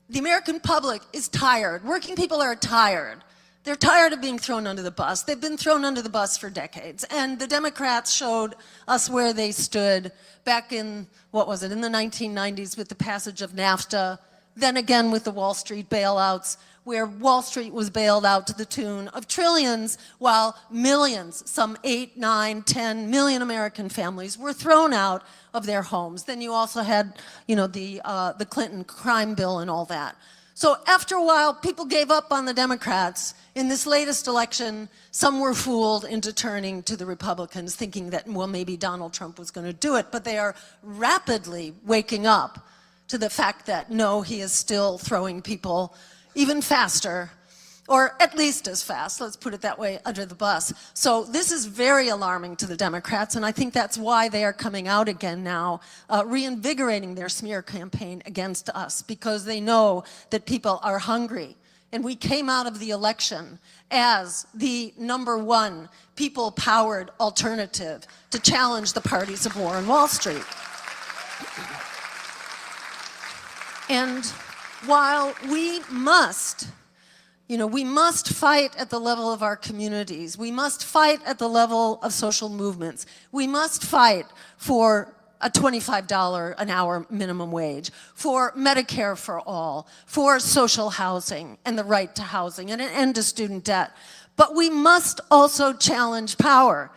the American public is tired. Working people are tired. They're tired of being thrown under the bus. They've been thrown under the bus for decades. And the Democrats showed us where they stood back in, what was it, in the 1990s with the passage of NAFTA, then again with the Wall Street bailouts, where Wall Street was bailed out to the tune of trillions, while millions, some 8, 9, 10 million American families were thrown out of their homes. Then you also had, you know, the Clinton crime bill and all that. So after a while, people gave up on the Democrats. In this latest election, some were fooled into turning to the Republicans, thinking that, well, maybe Donald Trump was going to do it. But they are rapidly waking up to the fact that, no, he is still throwing people even faster, or at least as fast, let's put it that way, under the bus. So this is very alarming to the Democrats, and I think that's why they are coming out again now, reinvigorating their smear campaign against us, because they know that people are hungry. And we came out of the election as the #1 people-powered alternative to challenge the parties of war on Wall Street. And while we must, you know, we must fight at the level of our communities, we must fight at the level of social movements, we must fight for a $25 an hour minimum wage, for Medicare for all, for social housing and the right to housing and an end to student debt. But we must also challenge power.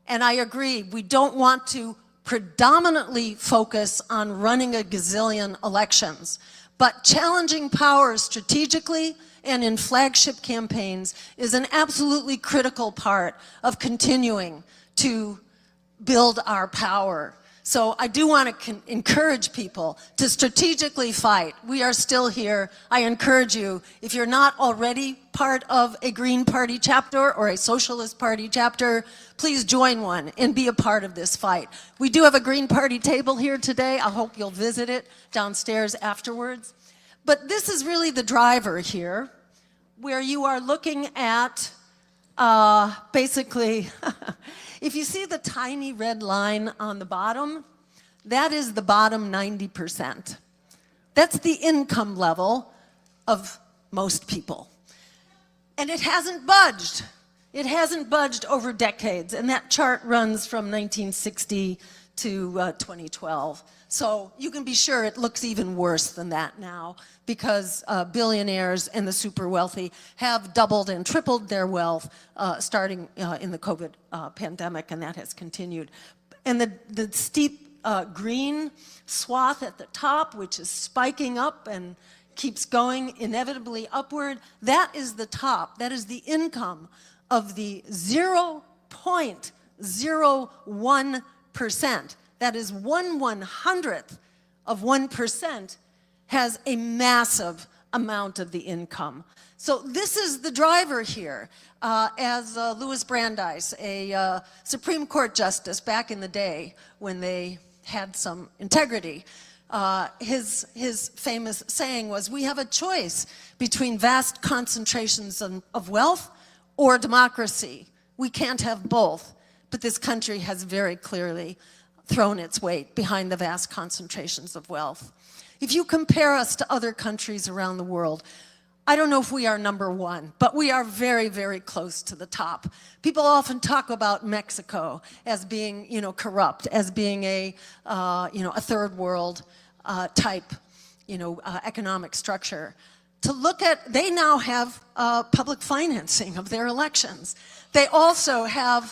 And I agree, we don't want to predominantly focus on running a gazillion elections. But challenging power strategically and in flagship campaigns is an absolutely critical part of continuing to build our power. So I do want to encourage people to strategically fight. We are still here. I encourage you, if you're not already part of a Green Party chapter or a Socialist Party chapter, please join one and be a part of this fight. We do have a Green Party table here today. I hope you'll visit it downstairs afterwards. But this is really the driver here, where you are looking at basically, If you see the tiny red line on the bottom, that is the bottom 90%. That's the income level of most people. And it hasn't budged. It hasn't budged over decades. And that chart runs from 1960 to 2012. So you can be sure it looks even worse than that now, because billionaires and the super wealthy have doubled and tripled their wealth starting in the COVID pandemic, and that has continued. And the steep green swath at the top, which is spiking up and keeps going inevitably upward, that is the top. That is the income of the 0.01%. That is 1/100th of 1% has a massive amount of the income. So this is the driver here. As Louis Brandeis, a Supreme Court justice back in the day when they had some integrity, his famous saying was, we have a choice between vast concentrations of wealth or democracy. We can't have both, but this country has very clearly thrown its weight behind the vast concentrations of wealth. If you compare us to other countries around the world, I don't know if we are number one, but we are very, very close to the top. People often talk about Mexico as being, corrupt, as being a third world type, economic structure. To look at, they now have public financing of their elections. They also have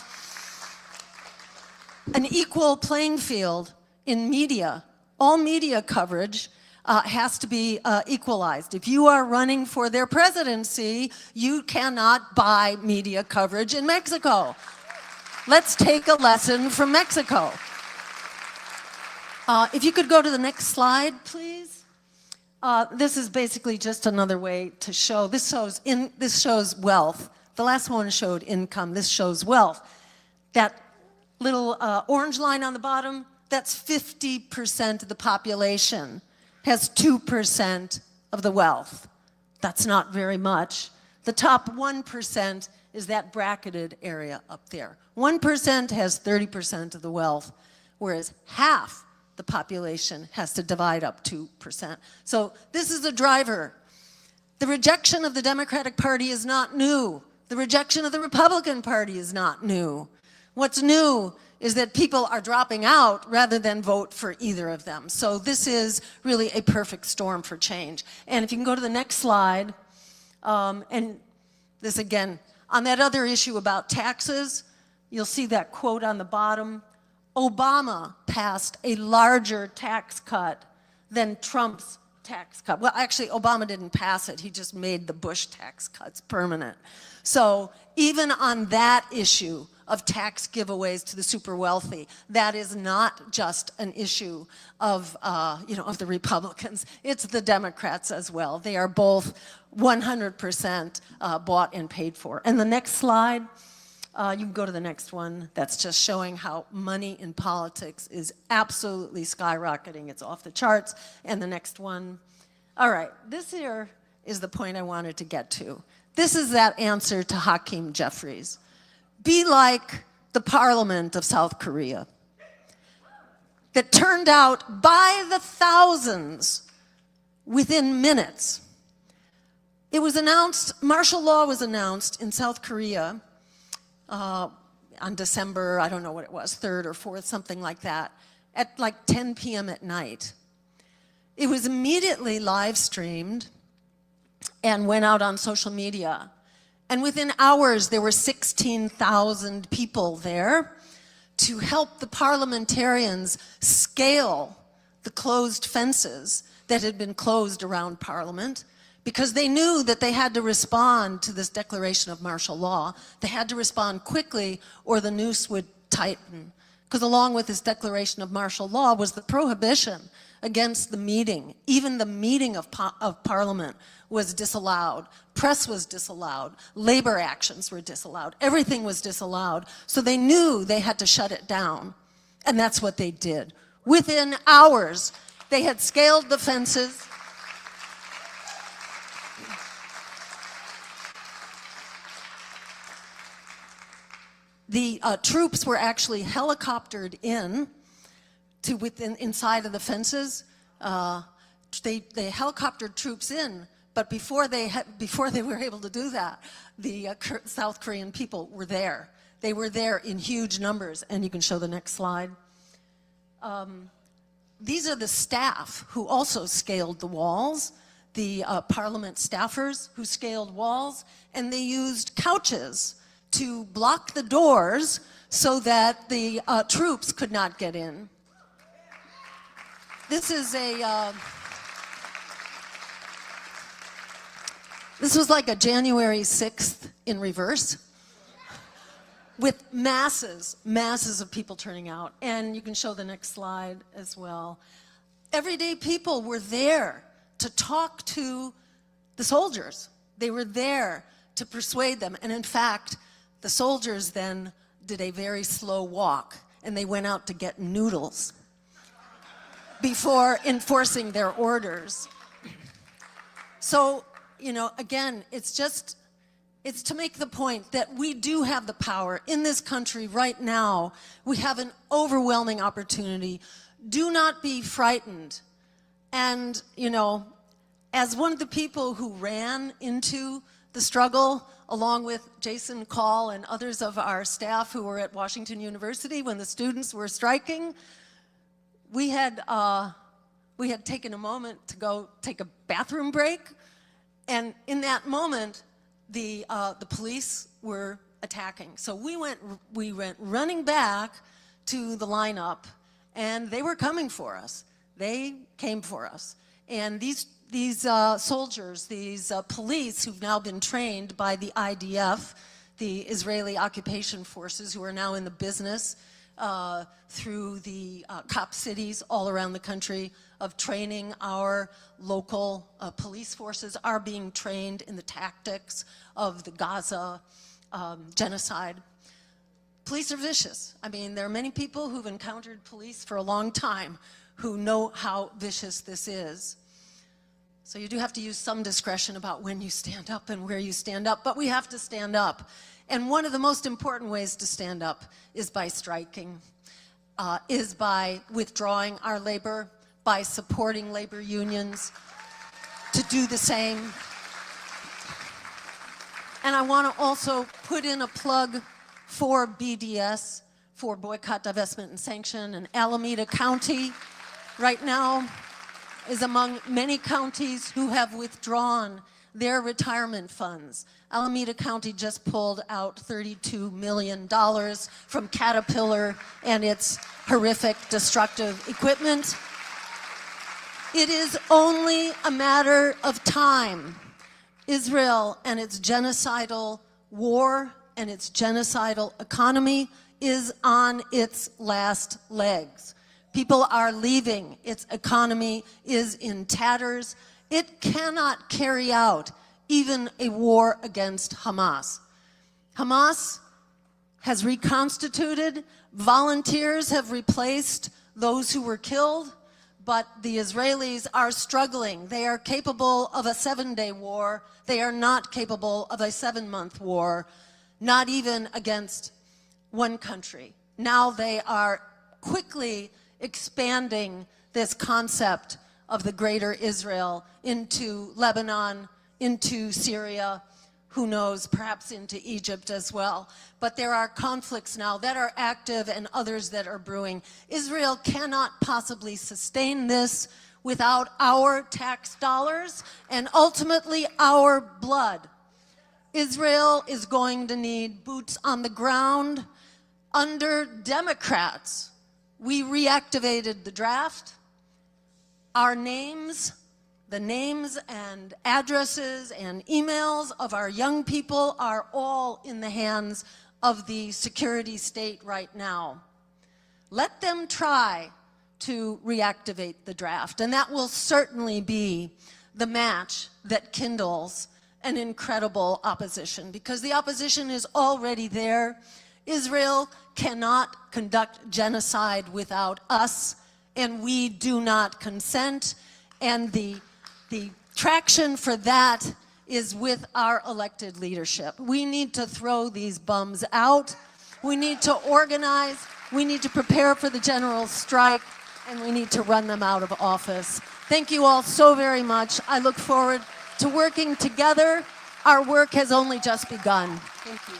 an equal playing field in media. All media coverage has to be equalized. If you are running for their presidency, you cannot buy media coverage in Mexico. Let's take a lesson from Mexico. If you could go to the next slide, please. This is basically just another way to show, this shows wealth. The last one showed income, this shows wealth. That little orange line on the bottom, that's 50% of the population has 2% of the wealth. That's not very much. The top 1% is that bracketed area up there. 1% has 30% of the wealth, whereas half the population has to divide up 2%. So this is a driver. The rejection of the Democratic Party is not new. The rejection of the Republican Party is not new. What's new is that people are dropping out rather than vote for either of them. So this is really a perfect storm for change. And if you can go to the next slide, and this again, on that other issue about taxes, you'll see that quote on the bottom. Obama passed a larger tax cut than Trump's tax cut. Well, actually, Obama didn't pass it. He just made the Bush tax cuts permanent. So even on that issue of tax giveaways to the super wealthy, that is not just an issue of, of the Republicans. It's the Democrats as well. They are both 100% bought and paid for. And the next slide, you can go to the next one. That's just showing how money in politics is absolutely skyrocketing. It's off the charts. And the next one. All right, this here is the point I wanted to get to. This is that answer to Hakeem Jeffries. Be like the parliament of South Korea that turned out by the thousands within minutes. It was announced, martial law was announced in South Korea on December, I don't know what it was, 3rd or 4th, something like that, at like 10 p.m. at night. It was immediately live streamed and went out on social media. And within hours, there were 16,000 people there to help the parliamentarians scale the closed fences that had been closed around Parliament, because they knew that they had to respond to this declaration of martial law. They had to respond quickly or the noose would tighten. Because along with this declaration of martial law was the prohibition against the meeting. Even the meeting of Parliament was disallowed. Press was disallowed. Labor actions were disallowed. Everything was disallowed. So they knew they had to shut it down. And that's what they did. Within hours, they had scaled the fences. The troops were actually helicoptered in to inside of the fences. They helicoptered troops in, but before they were able to do that, the South Korean people were there. They were there in huge numbers, and you can show the next slide. These are the staff who also scaled the walls, the parliament staffers who scaled walls, and they used couches to block the doors so that the troops could not get in. This is this was like a January 6th in reverse, with masses of people turning out. And you can show the next slide as well. Everyday people were there to talk to the soldiers. They were there to persuade them. And in fact, the soldiers then did a very slow walk, and they went out to get noodles before enforcing their orders. So, you know, again, it's to make the point that we do have the power in this country right now. We have an overwhelming opportunity. Do not be frightened. And, you know, as one of the people who ran into the struggle, along with Jason Call and others of our staff who were at Washington University when the students were striking, we had taken a moment to go take a bathroom break, and in that moment, the police were attacking. So we went running back to the lineup, and they were coming for us. They came for us, and these soldiers, these police who've now been trained by the IDF, the Israeli occupation forces, who are now in the business through the cop cities all around the country of training our local police forces, are being trained in the tactics of the Gaza genocide. Police are vicious. I mean, there are many people who've encountered police for a long time who know how vicious this is. So you do have to use some discretion about when you stand up and where you stand up, but we have to stand up. And one of the most important ways to stand up is by striking, is by withdrawing our labor, by supporting labor unions to do the same. And I want to also put in a plug for BDS, for Boycott, Divestment, and Sanction, and Alameda County right now is among many counties who have withdrawn their retirement funds. Alameda County just pulled out $32 million from Caterpillar and its horrific destructive equipment. It is only a matter of time. Israel and its genocidal war and its genocidal economy is on its last legs. People are leaving. Its economy is in tatters. It cannot carry out even a war against Hamas. Hamas has reconstituted. Volunteers have replaced those who were killed, but the Israelis are struggling. They are capable of a 7-day war. They are not capable of a 7-month war, not even against one country. Now they are quickly expanding this concept of the greater Israel into Lebanon, into Syria, who knows, perhaps into Egypt as well. But there are conflicts now that are active and others that are brewing. Israel cannot possibly sustain this without our tax dollars and ultimately our blood. Israel is going to need boots on the ground under Democrats. We reactivated the draft. Our names, the names and addresses and emails of our young people are all in the hands of the security state right now. Let them try to reactivate the draft, and that will certainly be the match that kindles an incredible opposition, because the opposition is already there. Israel cannot conduct genocide without us, and we do not consent. And the traction for that is with our elected leadership. We need to throw these bums out. We need to organize, we need to prepare for the general strike, and we need to run them out of office. Thank you all so very much. I look forward to working together. Our work has only just begun. Thank you.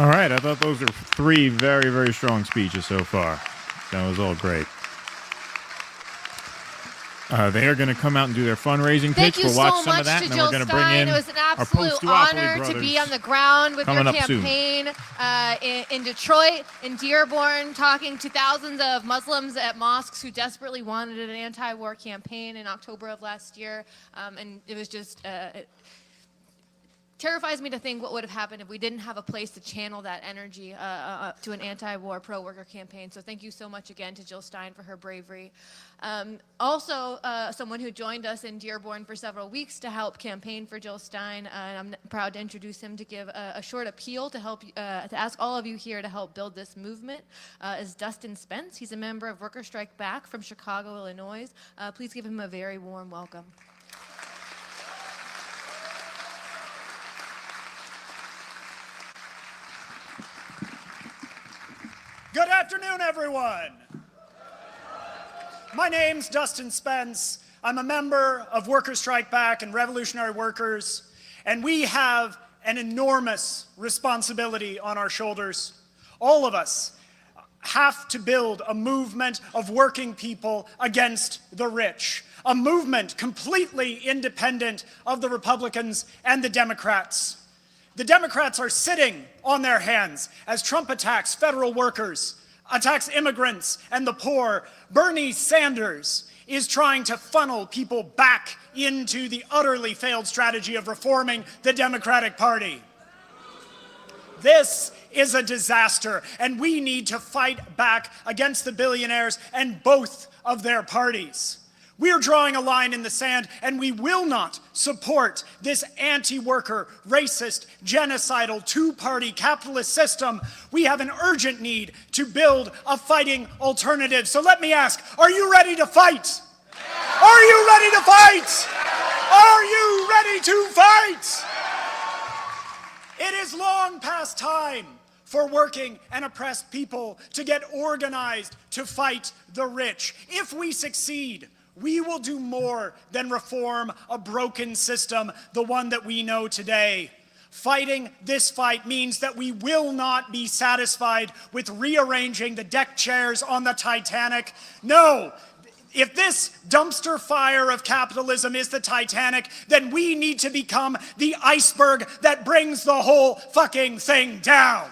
All right, I thought those were three very, very strong speeches so far. That was all great. They are going to come out and do their fundraising pitch. We'll watch some of that, and then we're going to bring in It was an our absolute post-duopoly honor to be brothers on the ground with your coming up soon. campaign in Detroit, in Dearborn, talking to thousands of Muslims at mosques who desperately wanted an anti-war campaign in October of last year. And it was just... it terrifies me to think what would have happened if we didn't have a place to channel that energy to an anti-war, pro-worker campaign. So thank you so much again to Jill Stein for her bravery. Also, someone who joined us in Dearborn for several weeks to help campaign for Jill Stein, and I'm proud to introduce him to give a short appeal to help to ask all of you here to help build this movement, is Dustin Spence. He's a member of Worker Strike Back from Chicago, Illinois. Please give him a very warm welcome. Good afternoon, everyone. My name's Dustin Spence. I'm a member of Workers Strike Back and Revolutionary Workers, and we have an enormous responsibility on our shoulders. All of us have to build a movement of working people against the rich, a movement completely independent of the Republicans and the Democrats. The Democrats are sitting on their hands as Trump attacks federal workers, attacks immigrants and the poor. Bernie Sanders is trying to funnel people back into the utterly failed strategy of reforming the Democratic Party. This is a disaster, and we need to fight back against the billionaires and both of their parties. We are drawing a line in the sand, and we will not support this anti-worker, racist, genocidal, two-party capitalist system. We have an urgent need to build a fighting alternative. So let me ask, are you ready to fight? Are you ready to fight? Are you ready to fight? It is long past time for working and oppressed people to get organized to fight the rich. If we succeed, we will do more than reform a broken system, the one that we know today. Fighting this fight means that we will not be satisfied with rearranging the deck chairs on the Titanic. No, if this dumpster fire of capitalism is the Titanic, then we need to become the iceberg that brings the whole fucking thing down.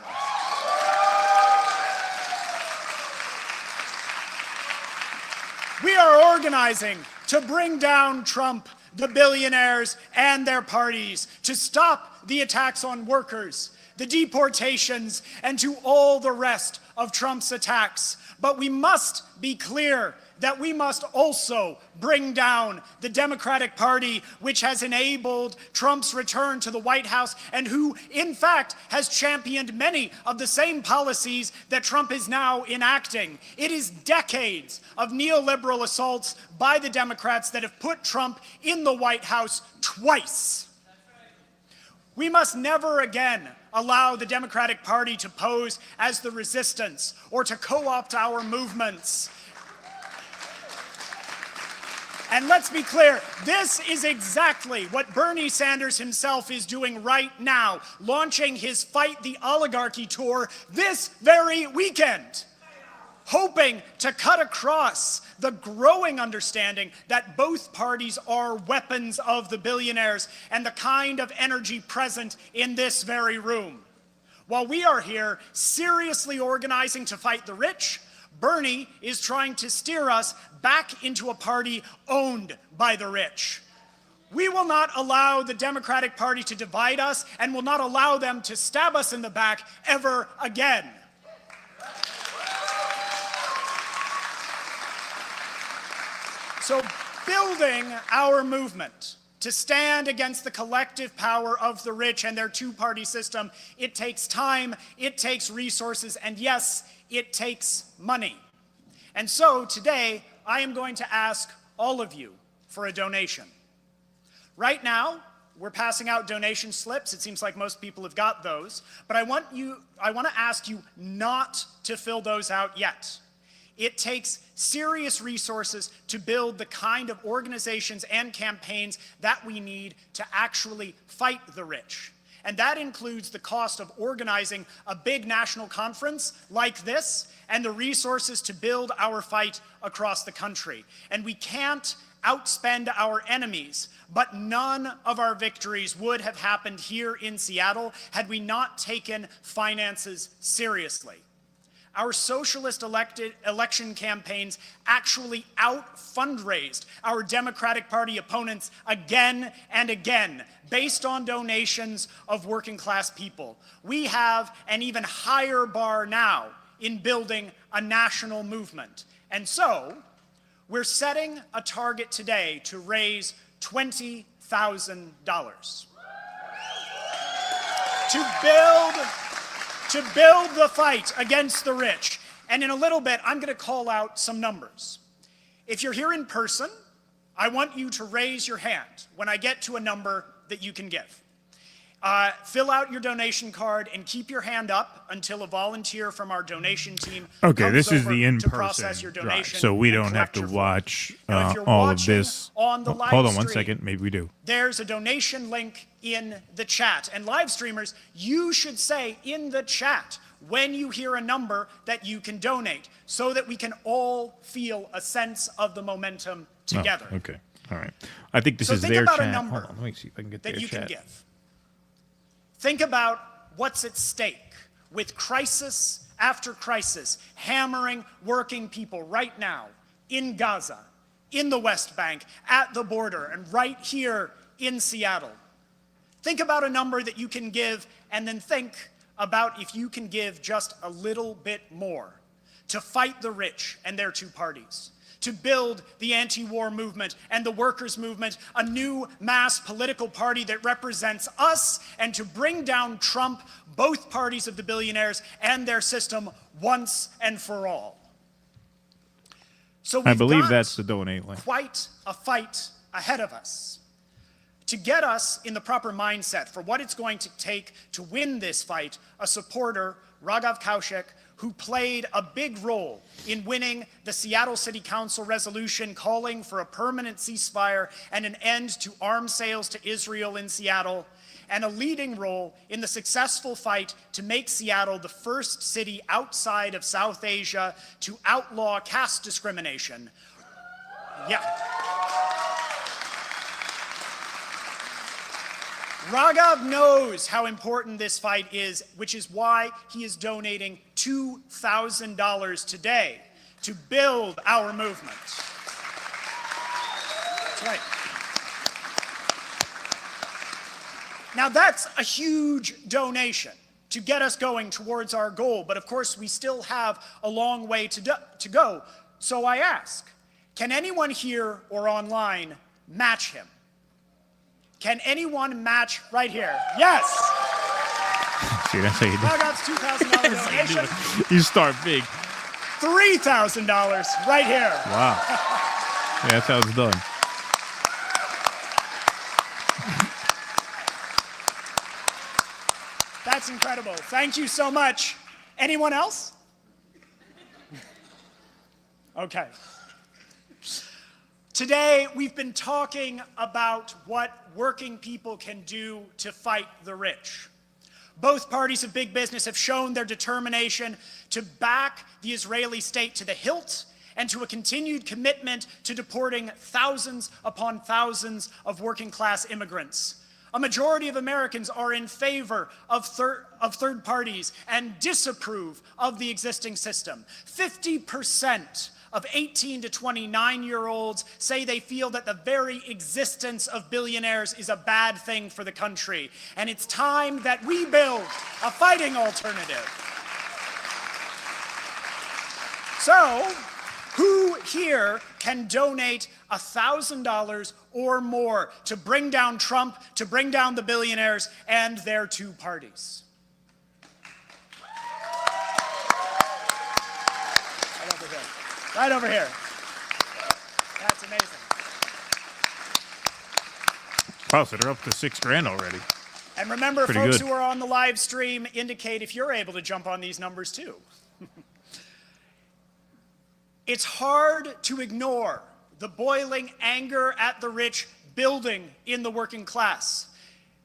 We are organizing to bring down Trump, the billionaires, and their parties, to stop the attacks on workers, the deportations, and to all the rest of Trump's attacks. But we must be clear that we must also bring down the Democratic Party, which has enabled Trump's return to the White House and who, in fact, has championed many of the same policies that Trump is now enacting. It is decades of neoliberal assaults by the Democrats that have put Trump in the White House twice. We must never again allow the Democratic Party to pose as the resistance or to co-opt our movements. And let's be clear, this is exactly what Bernie Sanders himself is doing right now, launching his Fight the Oligarchy tour this very weekend, hoping to cut across the growing understanding that both parties are weapons of the billionaires and the kind of energy present in this very room. While we are here seriously organizing to fight the rich, Bernie is trying to steer us back into a party owned by the rich. We will not allow the Democratic Party to divide us and will not allow them to stab us in the back ever again. So building our movement to stand against the collective power of the rich and their two-party system, it takes time, it takes resources, and yes, it takes money. And so today, I am going to ask all of you for a donation. Right now, we're passing out donation slips. It seems like most people have got those. But I want to ask you not to fill those out yet. It takes serious resources to build the kind of organizations and campaigns that we need to actually fight the rich. And that includes the cost of organizing a big national conference like this and the resources to build our fight across the country. And we can't outspend our enemies, but none of our victories would have happened here in Seattle had we not taken finances seriously. Our socialist election campaigns actually out-fundraised our Democratic Party opponents again and again, based on donations of working-class people. We have an even higher bar now in building a national movement. And so, we're setting a target today to raise $20,000 to build the fight against the rich. And in a little bit, I'm going to call out some numbers. If you're here in person, I want you to raise your hand when I get to a number that you can give. Fill out your donation card and keep your hand up until a volunteer from our donation team Okay, this is over the to in-person process your drive, donation so we and don't have collect to your watch Now, if you're all of watching this. on the live Hold on one stream, second, maybe we do. There's a donation link in the chat. And live streamers, you should say in the chat when you hear a number that you can donate so that we can all feel a sense of the momentum together. Oh, okay, all right. I think this So is think their about a chat. number Hold on, let me see if I can get that their you chat. can give. Think about what's at stake with crisis after crisis hammering working people right now in Gaza, in the West Bank, at the border, and right here in Seattle. Think about a number that you can give, and then think about if you can give just a little bit more to fight the rich and their two parties, to build the anti-war movement and the workers' movement, a new mass political party that represents us, and to bring down Trump, both parties of the billionaires, and their system once and for all. So I we've believe got that's the donate link. quite a fight ahead of us. To get us in the proper mindset for what it's going to take to win this fight, a supporter, Raghav Kaushik, who played a big role in winning the Seattle City Council resolution calling for a permanent ceasefire and an end to arms sales to Israel in Seattle, and a leading role in the successful fight to make Seattle the first city outside of South Asia to outlaw caste discrimination. Yeah. Raghav knows how important this fight is, which is why he is donating $2,000 today to build our movement. That's right. Now that's a huge donation to get us going towards our goal, but of course we still have a long way to go. So I ask, can anyone here or online match him? Can anyone match right here? Yes! See, that's how you do it. Raghav's $2,000 donation. You start big. $3,000 right here. Wow. Yeah, that's how it's done. That's incredible. Thank you so much. Anyone else? Okay. Today, we've been talking about what working people can do to fight the rich. Both parties of big business have shown their determination to back the Israeli state to the hilt and to a continued commitment to deporting thousands upon thousands of working-class immigrants. A majority of Americans are in favor of third parties and disapprove of the existing system. 50% of 18 to 29-year-olds say they feel that the very existence of billionaires is a bad thing for the country. And it's time that we build a fighting alternative. So, who here can donate $1,000 or more to bring down Trump, to bring down the billionaires and their two parties? Right over here. That's amazing. Wow, so they're up to $6,000 already. And remember, Pretty folks good. who are on the live stream, indicate if you're able to jump on these numbers too. It's hard to ignore the boiling anger at the rich building in the working class.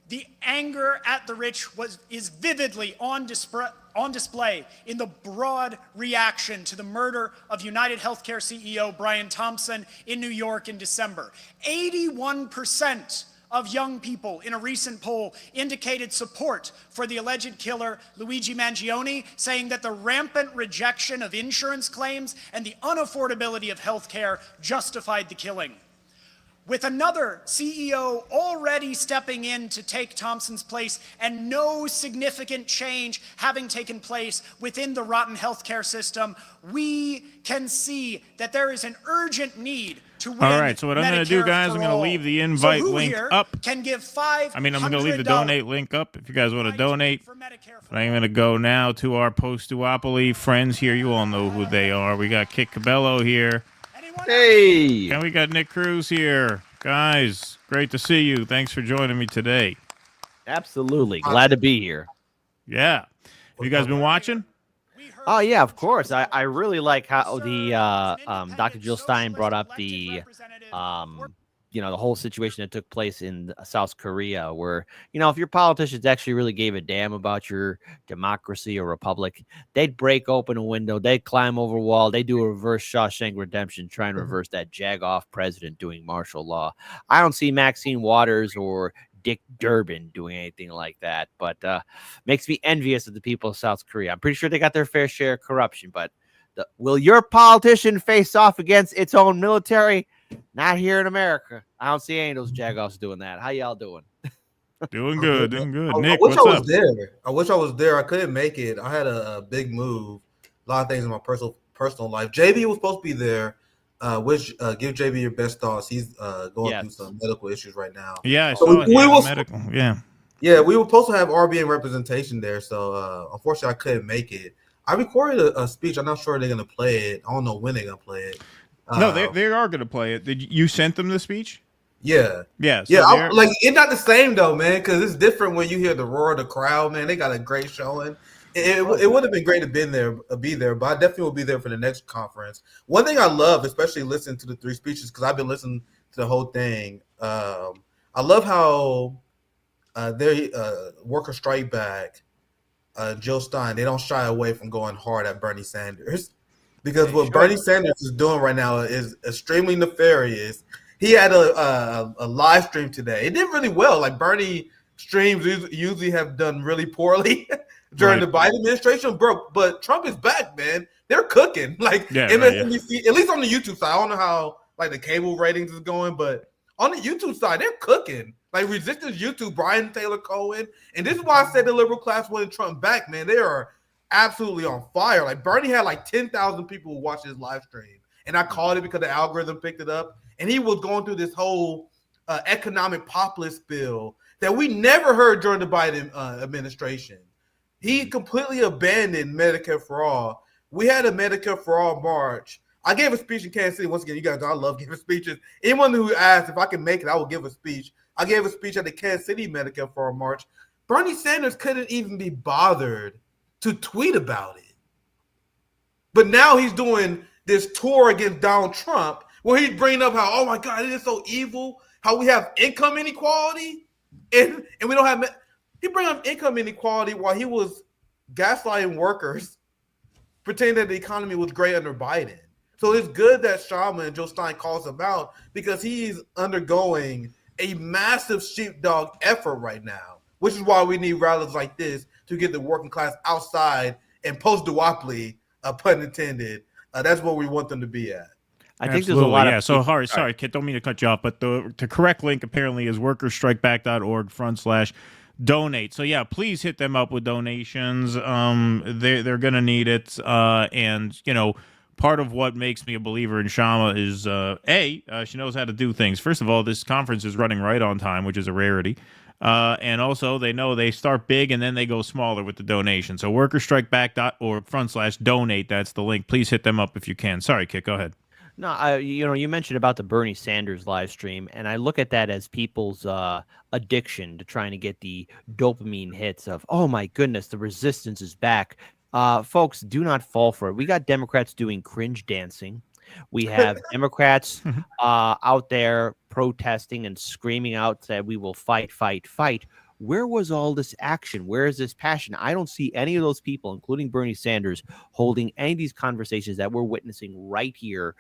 The anger at the rich is vividly on display in the broad reaction to the murder of United Healthcare CEO Brian Thompson in New York in December. 81% of young people in a recent poll indicated support for the alleged killer Luigi Mangione, saying that the rampant rejection of insurance claims and the unaffordability of health care justified the killing. With another CEO already stepping in to take Thompson's place and no significant change having taken place within the rotten healthcare system, we can see that there is an urgent need to win. All right, so what I'm going to do, guys, I'm going to leave the invite link up. Can give $500. I'm going to leave the donate link up if you guys want to donate. I'm going to go now to our post-duopoly friends here. You all know who they are. We got Kit Cabello here. Hey! And we got Nick Cruse here. Guys, great to see you. Thanks for joining me today. Absolutely. Glad to be here. Yeah. Have you guys been watching? Oh, yeah, of course. I really like how the Dr. Jill Stein brought up the the whole situation that took place in South Korea, where, if your politicians actually really gave a damn about your democracy or republic, they'd break open a window, they'd climb over a wall, they do a reverse Shawshank Redemption, try and reverse that jag-off president doing martial law. I don't see Maxine Waters or Dick Durbin doing anything like that, but makes me envious of the people of South Korea. I'm pretty sure they got their fair share of corruption, but will your politician face off against its own military? Not here in America. I don't see any of those jagoffs doing that. How y'all doing? Doing good, doing good. I Nick, wish what's I was up? there. I wish I was there. I couldn't make it. I had a big move, a lot of things in my personal life. JB was supposed to be there. Give JB your best thoughts. He's going through some medical issues right now. Yeah, I saw it. Medical. Yeah. Yeah, we were supposed to have RBN representation there, so unfortunately I couldn't make it. I recorded a speech. I'm not sure they're gonna play it. I don't know when they're gonna play it. No, they are going to play it. Did you sent them the speech? Yeah. Yeah. So Yeah. It's not the same though, man, because it's different when you hear the roar of the crowd, man. They got a great showing. It would have been great to be there, but I definitely will be there for the next conference. One thing I love, especially listening to the three speeches, because I've been listening to the whole thing. I love how their worker strike back, Jill Stein, they don't shy away from going hard at Bernie Sanders. Because what Bernie Sanders is doing right now is extremely nefarious. He had a live stream today. It did really well. Like Bernie streams usually have done really poorly during the Biden administration, bro. But Trump is back, man. They're cooking. MSNBC, at least on the YouTube side. I don't know how the cable ratings is going, but on the YouTube side, they're cooking. Like Resistance YouTube, Brian Taylor Cohen, and this is why I said the liberal class wanted Trump back, man. They are absolutely on fire. Like Bernie had 10,000 people who watched his live stream, and I called it because the algorithm picked it up. And he was going through this whole economic populist bill that we never heard during the Biden administration. He completely abandoned Medicare for all. We had a Medicare for all march. I gave a speech in Kansas City. Once again, you guys know I love giving speeches. Anyone who asked if I can make it, I will give a speech. I gave a speech at the Kansas City Medicare for all march. Bernie Sanders couldn't even be bothered to tweet about it. But now he's doing this tour against Donald Trump where he's bringing up how, oh my God, it is so evil, how we have income inequality and we don't have, he bring up income inequality while he was gaslighting workers, pretending that the economy was great under Biden. So it's good that Shama and Jill Stein calls him out because he's undergoing a massive sheepdog effort right now, which is why we need rallies like this to get the working class outside and post-duopoly, pun intended. That's where we want them to be at. I think there's a lot of... So sorry, Kit, don't mean to cut you off, but the correct link apparently is workersstrikeback.org/donate. So yeah, please hit them up with donations. They're going to need it. And, part of what makes me a believer in Shama is, she knows how to do things. First of all, this conference is running right on time, which is a rarity. And also, they know they start big and then they go smaller with the donation. So workersstrikeback.org/donate. That's the link. Please hit them up if you can. Sorry, Kit, go ahead. No, you mentioned about the Bernie Sanders live stream, and I look at that as people's addiction to trying to get the dopamine hits of, oh my goodness, the resistance is back. Folks, do not fall for it. We got Democrats doing cringe dancing. We have Democrats out there protesting and screaming out that we will fight, fight, fight. Where was all this action? Where is this passion? I don't see any of those people, including Bernie Sanders, holding any of these conversations that we're witnessing right here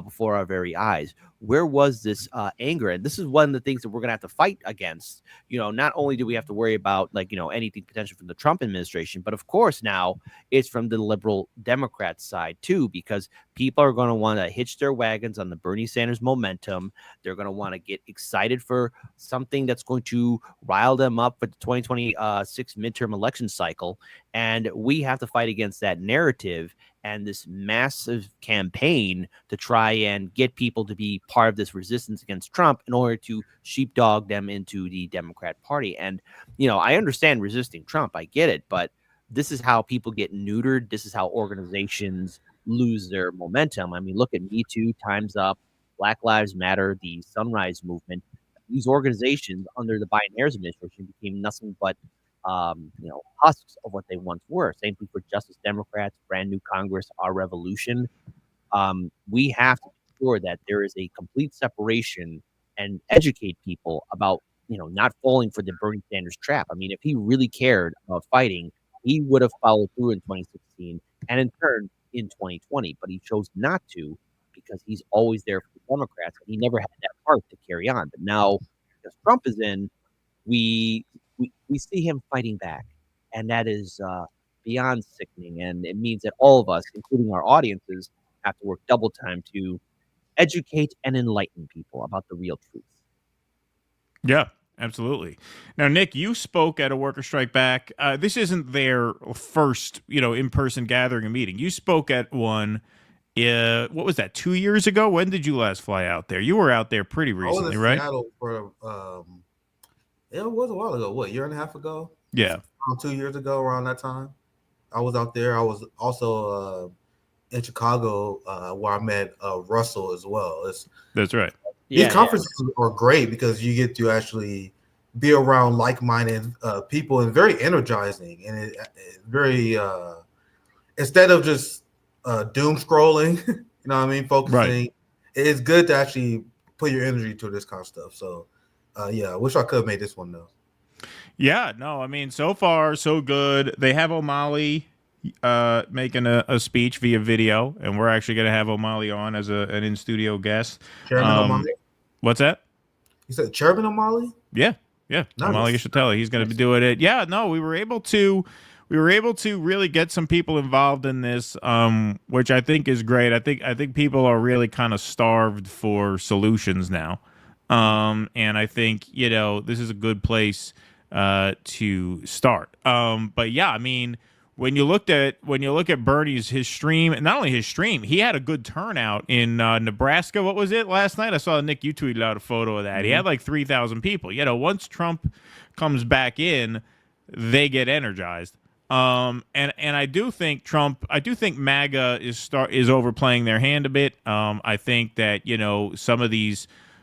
before our very eyes. Where was this anger? And this is one of the things that we're going to have to fight against. Not only do we have to worry about anything potential from the Trump administration, but of course now it's from the liberal Democrat side too, because people are going to want to hitch their wagons on the Bernie Sanders momentum. They're going to want to get excited for something that's going to rile them up for the 2026 midterm election cycle. And we have to fight against that narrative and this massive campaign to try and get people to be part of this resistance against Trump in order to sheepdog them into the Democrat Party. And, I understand resisting Trump. I get it. But this is how people get neutered. This is how organizations lose their momentum. I mean, look at Me Too, Time's Up, Black Lives Matter, the Sunrise Movement. These organizations under the Biden-Harris administration became nothing but husks of what they once were. Same thing for Justice Democrats, brand new Congress, our revolution. We have to ensure that there is a complete separation and educate people about, not falling for the Bernie Sanders trap. I mean, if he really cared about fighting, he would have followed through in 2016 and in turn in 2020, but he chose not to because he's always there for the Democrats and he never had that heart to carry on. But now, because Trump is in, we see him fighting back, and that is beyond sickening. And it means that all of us, including our audiences, have to work double time to educate and enlighten people about the real truth. Yeah, absolutely. Now, Nick, you spoke at a worker strike back. This isn't their first, in-person gathering and meeting. You spoke at one. What was that? 2 years ago? When did you last fly out there? You were out there pretty recently, I was in right? Seattle for it was a while ago. What, a year and a half ago? Yeah, 2 years ago, around that time. I was out there. I was also in Chicago, where I met Russell as well. That's right. These conferences are great because you get to actually be around like-minded people, and very energizing, and it very instead of just doom scrolling, focusing. Right. It's good to actually put your energy to this kind of stuff. So, I wish I could have made this one though. Yeah, no, I mean, so far so good. They have Omali making a speech via video, and we're actually going to have Omali on as an in-studio guest. Chairman Omali? What's that? You said Chairman Omali? Yeah. Nice. Omali Yeshitela. He's going to be doing it. Yeah, no, we were able to really get some people involved in this, which I think is great. I think people are really kind of starved for solutions now. And I think, this is a good place to start. But yeah, I mean, when you look at Bernie's his stream, and not only his stream, he had a good turnout in Nebraska. What was it last night? I saw Nick, you tweeted out a photo of that. Mm-hmm. He had like 3,000 people. Once Trump comes back in, they get energized. And I do think MAGA is overplaying their hand a bit. I think that,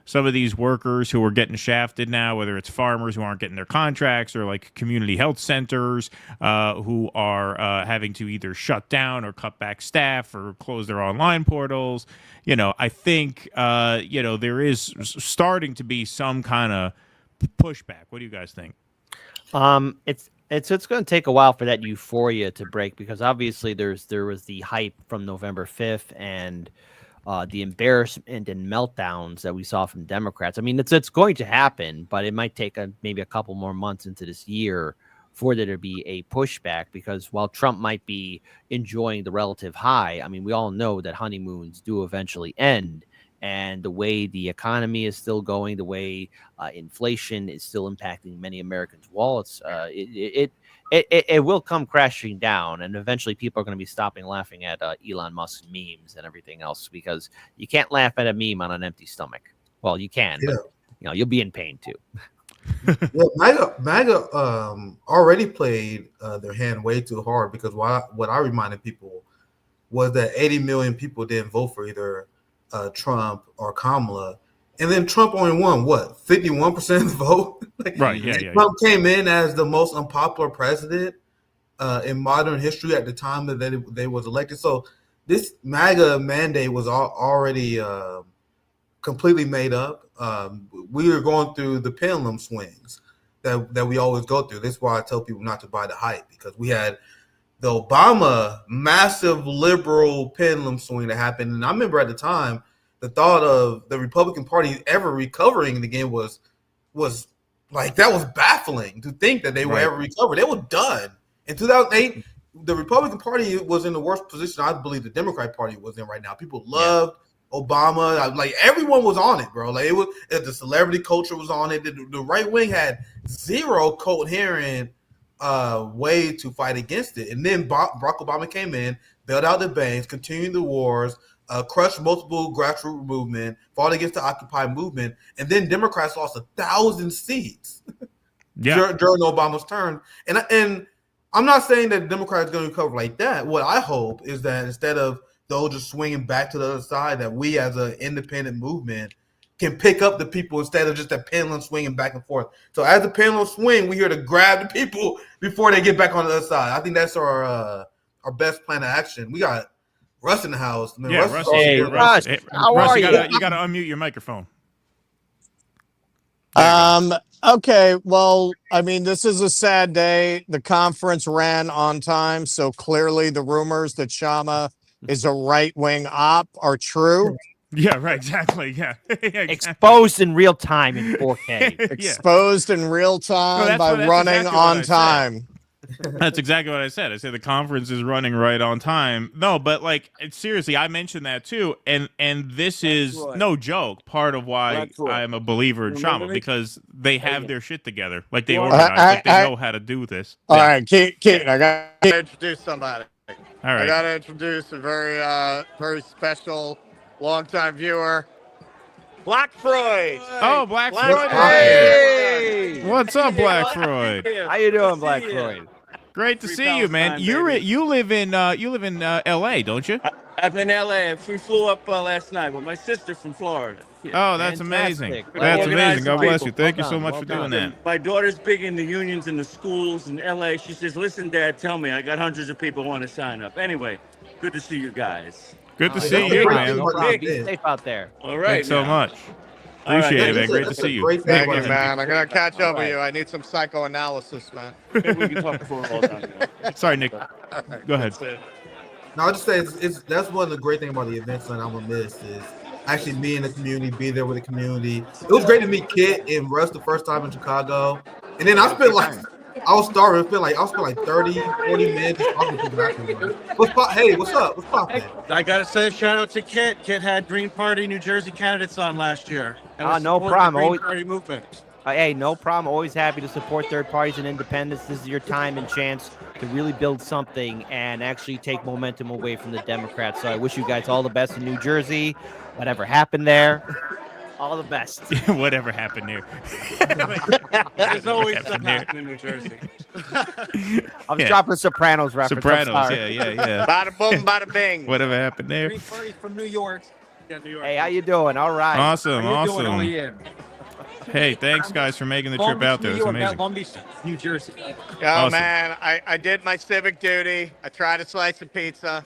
some of these workers who are getting shafted now, whether it's farmers who aren't getting their contracts or like community health centers who are having to either shut down or cut back staff or close their online portals. I think, there is starting to be some kind of pushback. What do you guys think? It's going to take a while for that euphoria to break, because obviously there was the hype from November 5th and the embarrassment and meltdowns that we saw from Democrats. I mean, it's going to happen, but it might take maybe a couple more months into this year for there to be a pushback, because while Trump might be enjoying the relative high, I mean, we all know that honeymoons do eventually end. And the way the economy is still going, the way inflation is still impacting many Americans' wallets, it will come crashing down. And eventually people are going to be stopping laughing at Elon Musk's memes and everything else, because you can't laugh at a meme on an empty stomach. Well, you can, but you'll be in pain too. MAGA already played their hand way too hard, because what I reminded people was that 80 million people didn't vote for either Trump or Kamala, and then Trump only won 51% of the vote. Right? Yeah. Trump came in as the most unpopular president in modern history at the time that they was elected. So this MAGA mandate was already completely made up. We were going through the pendulum swings that we always go through. This is why I tell people not to buy the hype, because we had the Obama massive liberal pendulum swing that happened. And I remember at the time, the thought of the Republican Party ever recovering again was like, that was baffling to think that they would ever recover. They were done. In 2008, the Republican Party was in the worst position I believe the Democratic Party was in right now. People loved Obama. Like, everyone was on it, bro. Like, the celebrity culture was on it. The right wing had zero coherent way to fight against it. And then Barack Obama came in, bailed out the banks, continued the wars, crushed multiple grassroots movement, fought against the Occupy movement, and then Democrats lost 1,000 seats during Obama's term. And I'm not saying that Democrats are going to recover like that. What I hope is that instead of those just swinging back to the other side, that we as an independent movement can pick up the people instead of just a pendulum swinging back and forth. So as the pendulum swing, we're here to grab the people before they get back on the other side. I think that's our best plan of action. We got Russ in the house. Man, Russ. Russ, how are you? You got to unmute your microphone. Okay, well, I mean, this is a sad day. The conference ran on time, so clearly the rumors that Shama is a right-wing op are true. Yeah, right, exactly. Yeah. Exposed in real time in 4K. Exposed in real time by running on time. That's exactly what I said. I said the conference is running right on time. No, but like, seriously, I mentioned that too, and this is no joke. Part of why I'm a believer in Shama, because they have their shit together. Like, they organize, they know how to do this. All right, Keaton, I got to introduce somebody. All right, I got to introduce a very special longtime viewer, Black Freud. Oh, Black Freud. Hey! What's up, Black Freud? How you doing, Black Freud? Great to see you, man. You live in L.A., don't you? I'm in L.A. We flew up last night with my sister from Florida. Oh, that's amazing. That's amazing. God bless you. Thank you so much for doing that. My daughter's big in the unions and the schools in L.A. She says, listen, Dad, tell me. I got hundreds of people want to sign up. Anyway, good to see you guys. Good to see you, man. Be safe out there. All right. Thanks so much. Appreciate it, man. Great to see you. Thank you, man. I'm going to catch up with you. I need some psychoanalysis, man. Maybe we can talk for a long time. Sorry, Nick. Go ahead. No, I'll just say that's one of the great things about the events that I'm going to miss is actually be in the community, be there with the community. It was great to meet Kit and Russ the first time in Chicago. And then I spent I was starving. I spent like 30, 40 minutes just talking to people. Hey, what's up? What's poppin'? I got to say a shout out to Kit. Kit had Green Party New Jersey candidates on last year. No problem. Green Party movement. Hey, no problem. Always happy to support third parties and independents. This is your time and chance to really build something and actually take momentum away from the Democrats. So I wish you guys all the best in New Jersey. Whatever happened there, all the best. Whatever happened there. There's always something happening in New Jersey. I'm dropping Sopranos reference. Sopranos, yeah. Bada boom, bada bing. Whatever happened there. Green Party from New York. Yeah, New York. Hey, how you doing? All right. Awesome. Doing? Hey, thanks guys for making the trip out there. It's amazing. Long Beach, New Jersey. Oh, man, I did my civic duty. I tried a slice of pizza.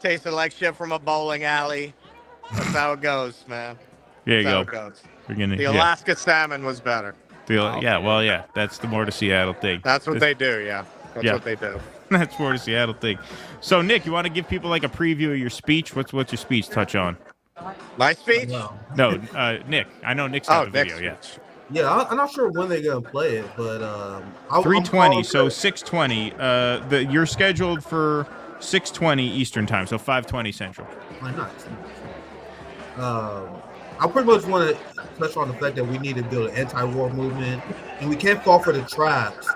Tasted like shit from a bowling alley. That's how it goes, man. There you That's go. how it goes. We're gonna, The Alaska salmon was better. That's the more to Seattle thing. That's what they do, yeah. That's what they do. That's more to Seattle thing. So, Nick, you want to give people like a preview of your speech? What's your speech touch on? My speech? No, Nick. I know Nick's got the video, Yeah, I'm not sure when they're gonna play it, but 3:20, so 6:20. You're scheduled for 6:20 Eastern time, so 5:20 Central. I pretty much want to touch on the fact that we need to build an anti-war movement, and we can't fall for the traps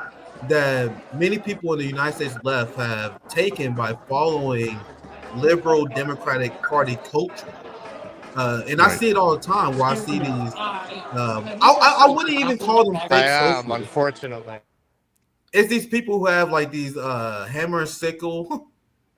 that many people in the United States left have taken by following liberal Democratic Party culture. And I see it all the time where I see these. I wouldn't even call them fake socialists. Unfortunately. It's these people who have like these hammer and sickle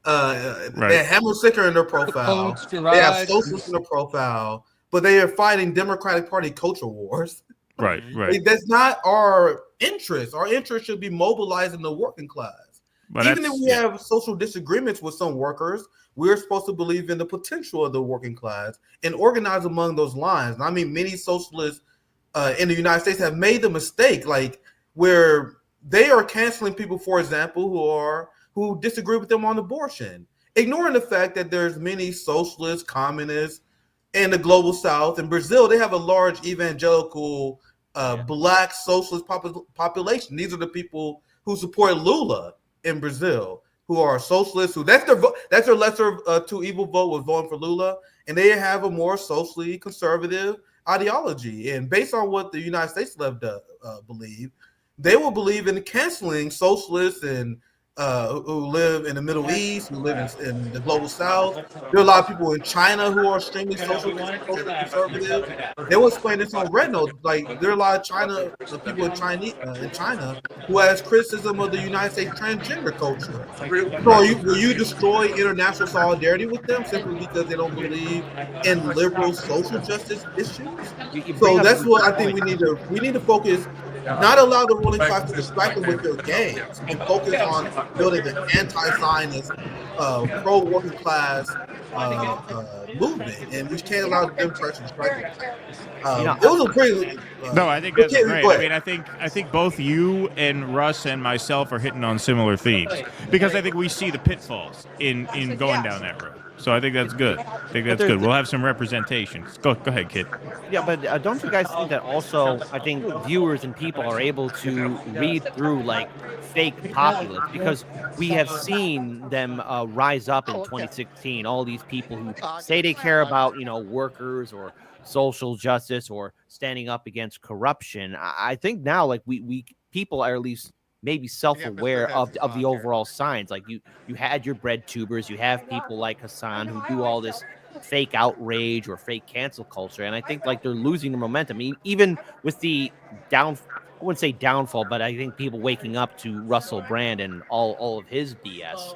They have Hammer Sicker in their profile. They have socialists in their profile, but they are fighting Democratic Party culture wars. Right. That's not our interest. Our interest should be mobilizing the working class. But even if we have social disagreements with some workers, we're supposed to believe in the potential of the working class and organize among those lines. And I mean, many socialists in the United States have made the mistake, like where they are canceling people, for example, who disagree with them on abortion, ignoring the fact that there's many socialists, communists in the global South. In Brazil, they have a large evangelical black socialist population. These are the people who support Lula in Brazil, who are socialists, who that's their lesser two evil vote was voting for Lula, and they have a more socially conservative ideology. And based on what the United States left believe, they will believe in canceling socialists and who live in the Middle East, who live in the global South. There are a lot of people in China who are extremely social conservative. They will explain this on Red Note. Like, there are a lot of people in China who has criticism of the United States transgender culture. So will you destroy international solidarity with them simply because they don't believe in liberal social justice issues? So that's what I think we need to focus. Not allow the ruling class to distract them with their games and focus on building an anti-Zionist, pro-working class movement. And we can't allow the Democrats to distract them. It was a pretty. No, I think that's great. I mean, I think both you and Russ and myself are hitting on similar themes because I think we see the pitfalls in going down that road. So I think that's good. We'll have some representation. Go ahead, kid. Yeah, but don't you guys think that also, I think viewers and people are able to read through like fake populists, because we have seen them rise up in 2016, all these people who say they care about, workers or social justice or standing up against corruption. I think now, like, we people are at least maybe self-aware of the overall signs. Like you had your bread tubers, you have people like Hassan who do all this fake outrage or fake cancel culture, and I think like they're losing the momentum. I mean, even with the I wouldn't say downfall, but I think people waking up to Russell Brand and all of his BS.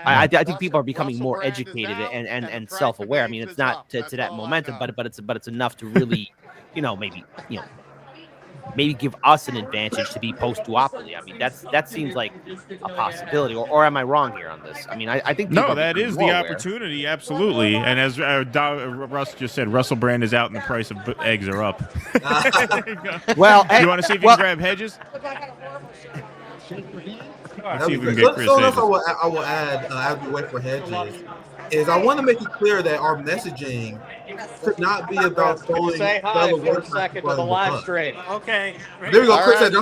I think people are becoming more educated and self-aware. I mean, it's not to that momentum, but it's enough to really, maybe give us an advantage to be post-duopoly. I mean, that seems like a possibility. Or am I wrong here on this? I mean, I think no, that is the opportunity, absolutely. And as Russ just said, Russell Brand is out, and the price of eggs are up. Well, you want to see if you can grab Hedges? See if we can get Chris Hedges. I will add, as we wait for Hedges, is I want to make it clear that our messaging should not be about throwing fellow workers for a second to the live stream. Okay. There we go, Chris Hedges.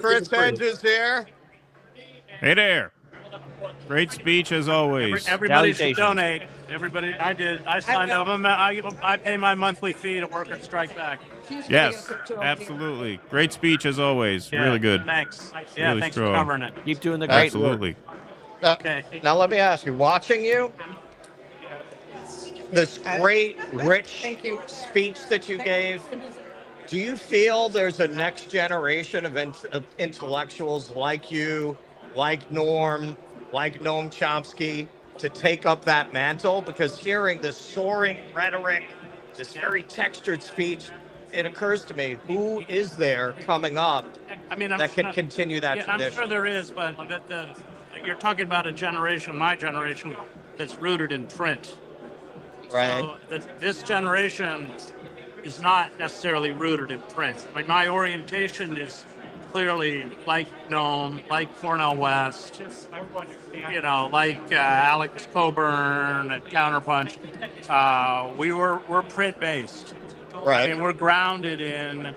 Chris Hedges here. Hey there. Great speech as always. Everybody should donate. Everybody, I signed up. I pay my monthly fee to work at Strike Back. Yes, absolutely. Great speech as always. Yeah, really good. Thanks. Really thanks strong. for covering it. Keep doing the great absolutely. work. Okay. Now let me ask you, watching you, this great, rich speech that you gave, do you feel there's a next generation of intellectuals like you, like Norm, like Noam Chomsky, to take up that mantle? Because hearing this soaring rhetoric, this very textured speech, it occurs to me, who is there coming up that can continue that tradition? I'm sure there is, but you're talking about a generation, my generation, that's rooted in print. Right. So this generation is not necessarily rooted in print. I mean, my orientation is clearly like Noam, like Cornel West, like Alex Coburn at Counterpunch. We're print-based. Right. I mean, we're grounded in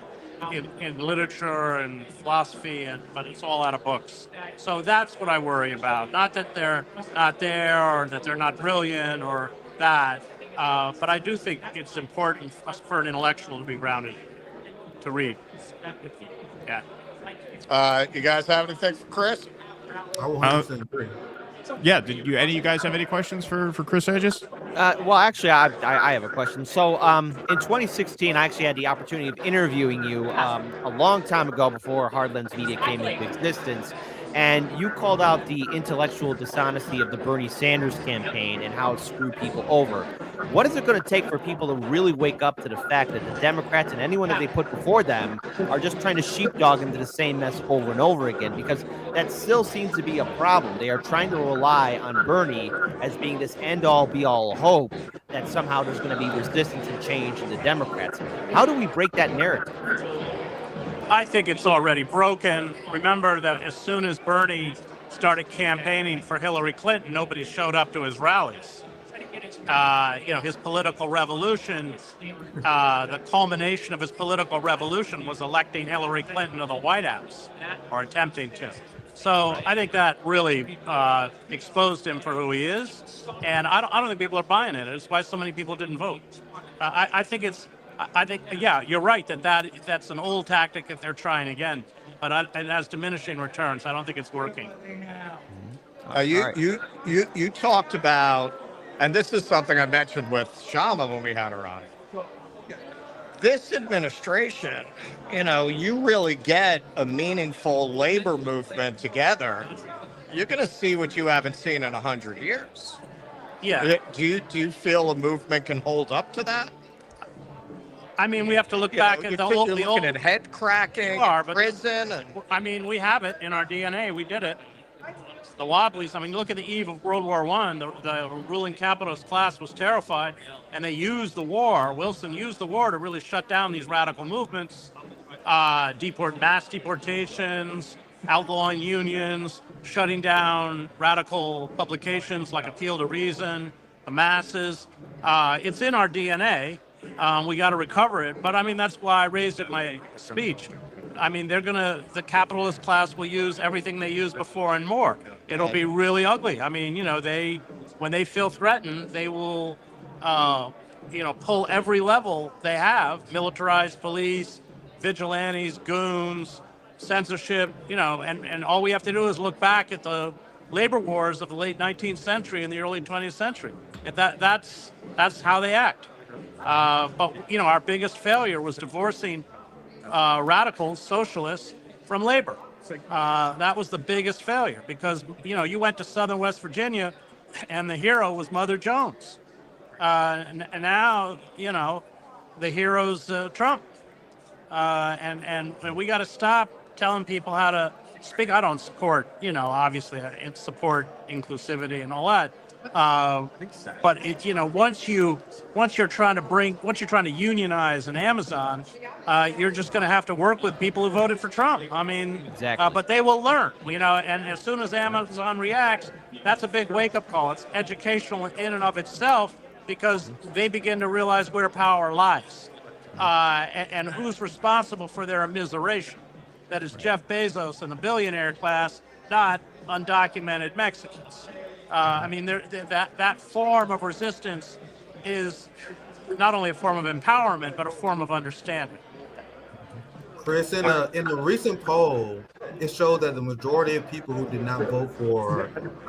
literature and philosophy, but it's all out of books. So that's what I worry about. Not that they're not there or that they're not brilliant or that, but I do think it's important for an intellectual to be grounded, to read. Yeah. You guys have anything for Chris? I will 100% agree. Yeah, any of you guys have any questions for Chris Hedges? Well, actually, I have a question. So in 2016, I actually had the opportunity of interviewing you a long time ago before Hardlands Media came into existence. And you called out the intellectual dishonesty of the Bernie Sanders campaign and how it screwed people over. What is it going to take for people to really wake up to the fact that the Democrats and anyone that they put before them are just trying to sheepdog into the same mess over and over again? Because that still seems to be a problem. They are trying to rely on Bernie as being this end-all, be-all hope that somehow there's going to be resistance and change in the Democrats. How do we break that narrative? I think it's already broken. Remember that as soon as Bernie started campaigning for Hillary Clinton, nobody showed up to his rallies. His political revolution, the culmination of his political revolution was electing Hillary Clinton to the White House, or attempting to. So I think that really exposed him for who he is, and I don't think people are buying it. It's why so many people didn't vote. I think, you're right that's an old tactic that they're trying again, but it has diminishing returns. I don't think it's working. You talked about, and this is something I mentioned with Shama when we had her on. This administration, you really get a meaningful labor movement together, you're going to see what you haven't seen in 100 years. Yeah. Do you feel a movement can hold up to that? I mean, we have to look back at the old. You're looking at head cracking, prison. We have it in our DNA. We did it. The Wobblies, look at the eve of World War I. The ruling capitalist class was terrified, and they used the war. Wilson used the war to really shut down these radical movements, mass deportations, outlawing unions, shutting down radical publications like Appeal to Reason, the masses. It's in our DNA. We got to recover it. But that's why I raised it in my speech. The capitalist class will use everything they used before and more. It'll be really ugly. When they feel threatened, they will, pull every level they have, militarized police, vigilantes, goons, censorship, and all we have to do is look back at the labor wars of the late 19th century and the early 20th century. That's how they act. But our biggest failure was divorcing radicals, socialists, from labor. That was the biggest failure because, you went to Southern West Virginia and the hero was Mother Jones. And now, the hero's Trump. And we got to stop telling people how to speak. I don't support, obviously, I support inclusivity and all that. But once you're trying to unionize an Amazon, you're just going to have to work with people who voted for Trump. Exactly. But they will learn, and as soon as Amazon reacts, that's a big wake-up call. It's educational in and of itself because they begin to realize where power lies and who's responsible for their immiseration. That is Jeff Bezos and the billionaire class, not undocumented Mexicans. That form of resistance is not only a form of empowerment, but a form of understanding. Chris, in a recent poll, it showed that the majority of people who did not vote for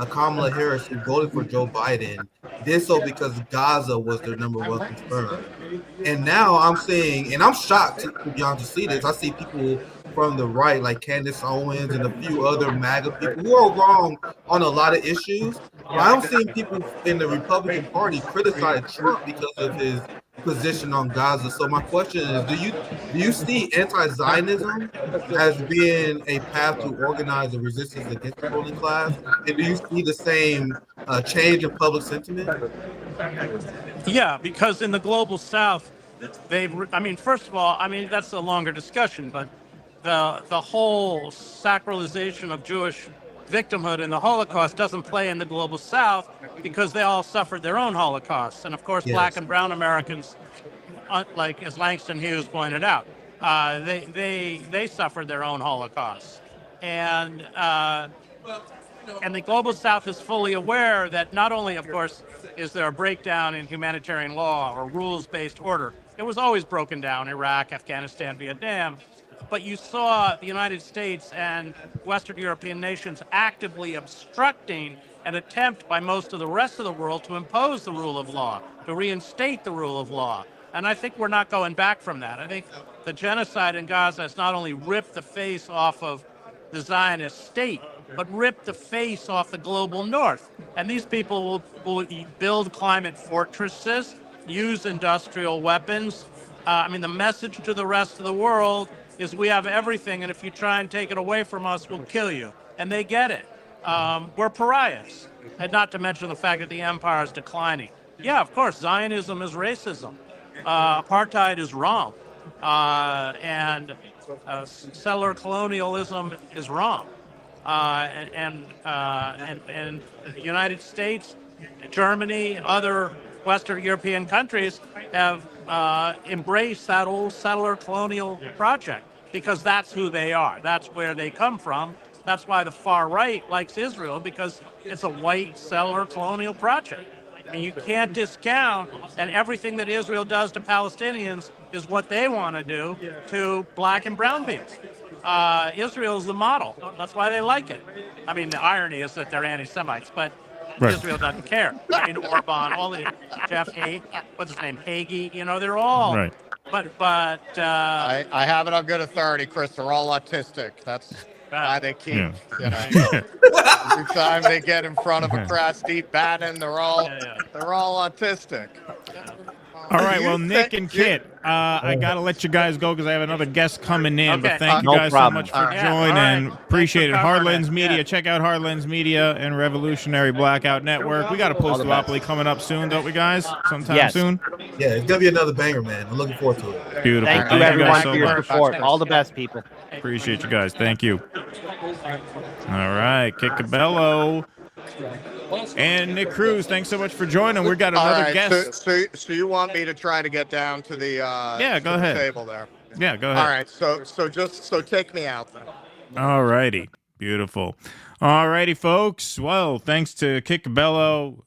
Kamala Harris, who voted for Joe Biden, did so because Gaza was their number one concern. And now I'm seeing, and I'm shocked to be honest to see this, I see people from the right, like Candace Owens and a few other MAGA people who are wrong on a lot of issues. But I'm seeing people in the Republican Party criticize Trump because of his position on Gaza. So my question is, do you see anti-Zionism as being a path to organize a resistance against the ruling class? And do you see the same change in public sentiment? Yeah, because in the global South, first of all, that's a longer discussion, but the whole sacralization of Jewish victimhood in the Holocaust doesn't play in the global South because they all suffered their own Holocausts. And of course, yes, Black and brown Americans, like as Langston Hughes pointed out, they suffered their own Holocausts. And the global South is fully aware that not only, of course, is there a breakdown in humanitarian law or rules-based order. It was always broken down, Iraq, Afghanistan, Vietnam. But you saw the United States and Western European nations actively obstructing an attempt by most of the rest of the world to impose the rule of law, to reinstate the rule of law. And I think we're not going back from that. I think the genocide in Gaza has not only ripped the face off of the Zionist state, but rip the face off the global north. And these people will build climate fortresses, use industrial weapons. I mean, the message to the rest of the world is we have everything, and if you try and take it away from us, we'll kill you. And they get it. We're pariahs. And not to mention the fact that the empire is declining. Yeah, of course, Zionism is racism. Apartheid is wrong. And settler colonialism is wrong. And the United States, Germany, other Western European countries have embraced that old settler colonial project because that's who they are. That's where they come from. That's why the far right likes Israel, because it's a white settler colonial project. I mean, you can't discount, and everything that Israel does to Palestinians is what they want to do to black and brown people. Israel is the model. That's why they like it. I mean, the irony is that they're anti-Semites, but Right. Israel doesn't care. I mean, Orban, all the Jeff what's his name, Hagee, you know, they're all. Right. But I have it on good authority, Chris. They're all autistic. That's why they keep, you know, every time they get in front of a crowd, Steve Bannon, they're all autistic. All right, well, Nick and Kit, I got to let you guys go because I have another guest coming in. But thank you guys so much for joining. Appreciate it. Heartlands Media. Check out Heartlands Media and Revolutionary Blackout Network. We got a post-duopoly coming up soon, don't we, guys? Sometime soon? Yeah, it's going to be another banger, man. I'm looking forward to it. Beautiful. Thank you, everyone, for your support. All the best, people. Appreciate you guys. Thank you. All right, Kit Cabello. And Nick Cruse, thanks so much for joining. We got another guest. So you want me to try to get down to the go ahead. table there? Yeah, go ahead. All right, so take me out then. All righty. Beautiful. All righty, folks. Well, thanks to Kit Cabello,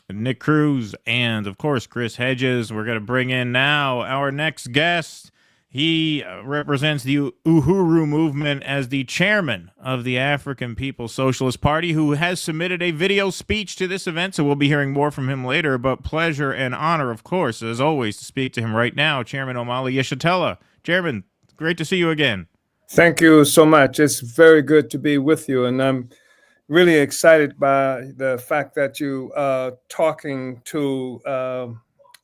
Nick Cruse, and, of course, Chris Hedges. We're going to bring in now our next guest. He represents the Uhuru movement as the chairman of the African People's Socialist Party, who has submitted a video speech to this event, so we'll be hearing more from him later. But pleasure and honor, of course, as always, to speak to him right now, Chairman Omali Yeshitela. Chairman, great to see you again. Thank you so much. It's very good to be with you, and I'm really excited by the fact that you are talking to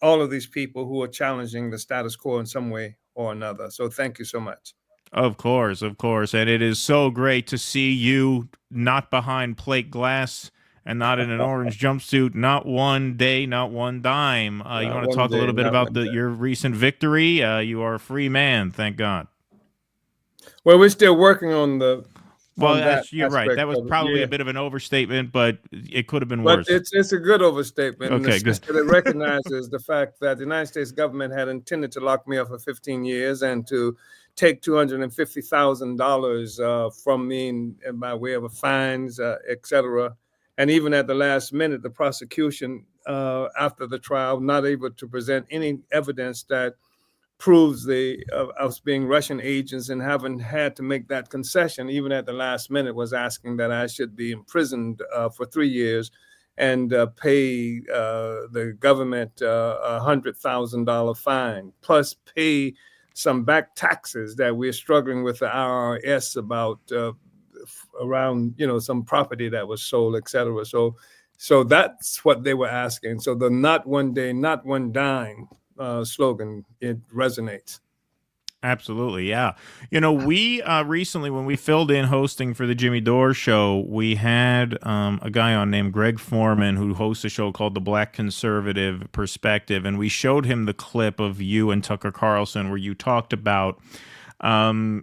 all of these people who are challenging the status quo in some way or another. So thank you so much. Of course. And it is so great to see you not behind plate glass and not in an orange jumpsuit, not one day, not one dime. You want to talk a little bit about your recent victory? You are a free man, thank God. Well, we're still working on the... Well, you're right. That was probably a bit of an overstatement, but it could have been worse. But it's a good overstatement. Okay, good. It recognizes the fact that the United States government had intended to lock me up for 15 years and to take $250,000 from me by way of fines, etc. And even at the last minute, the prosecution, after the trial, not able to present any evidence that proves us being Russian agents, and haven't had to make that concession, even at the last minute, was asking that I should be imprisoned for 3 years and pay the government a $100,000 fine, plus pay some back taxes that we're struggling with the IRS about around, some property that was sold, et cetera. So that's what they were asking. So the not one day, not one dime slogan, it resonates. Absolutely, yeah. We recently, when we filled in hosting for the Jimmy Dore show, we had a guy on named Greg Foreman who hosts a show called The Black Conservative Perspective, and we showed him the clip of you and Tucker Carlson where you talked about how,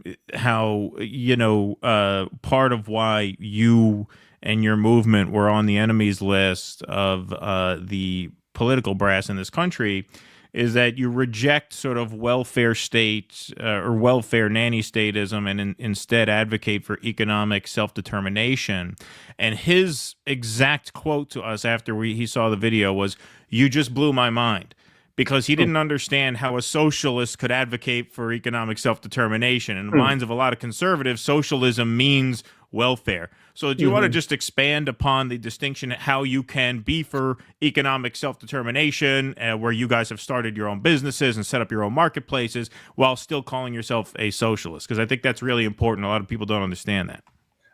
part of why you and your movement were on the enemies list of the political brass in this country is that you reject sort of welfare state or welfare nanny statism and instead advocate for economic self-determination. And his exact quote to us after he saw the video was, "You just blew my mind," because he didn't understand how a socialist could advocate for economic self-determination. In the minds of a lot of conservatives, socialism means welfare. So do you want to just expand upon the distinction, how you can be for economic self-determination, where you guys have started your own businesses and set up your own marketplaces while still calling yourself a socialist? Because I think that's really important. A lot of people don't understand that.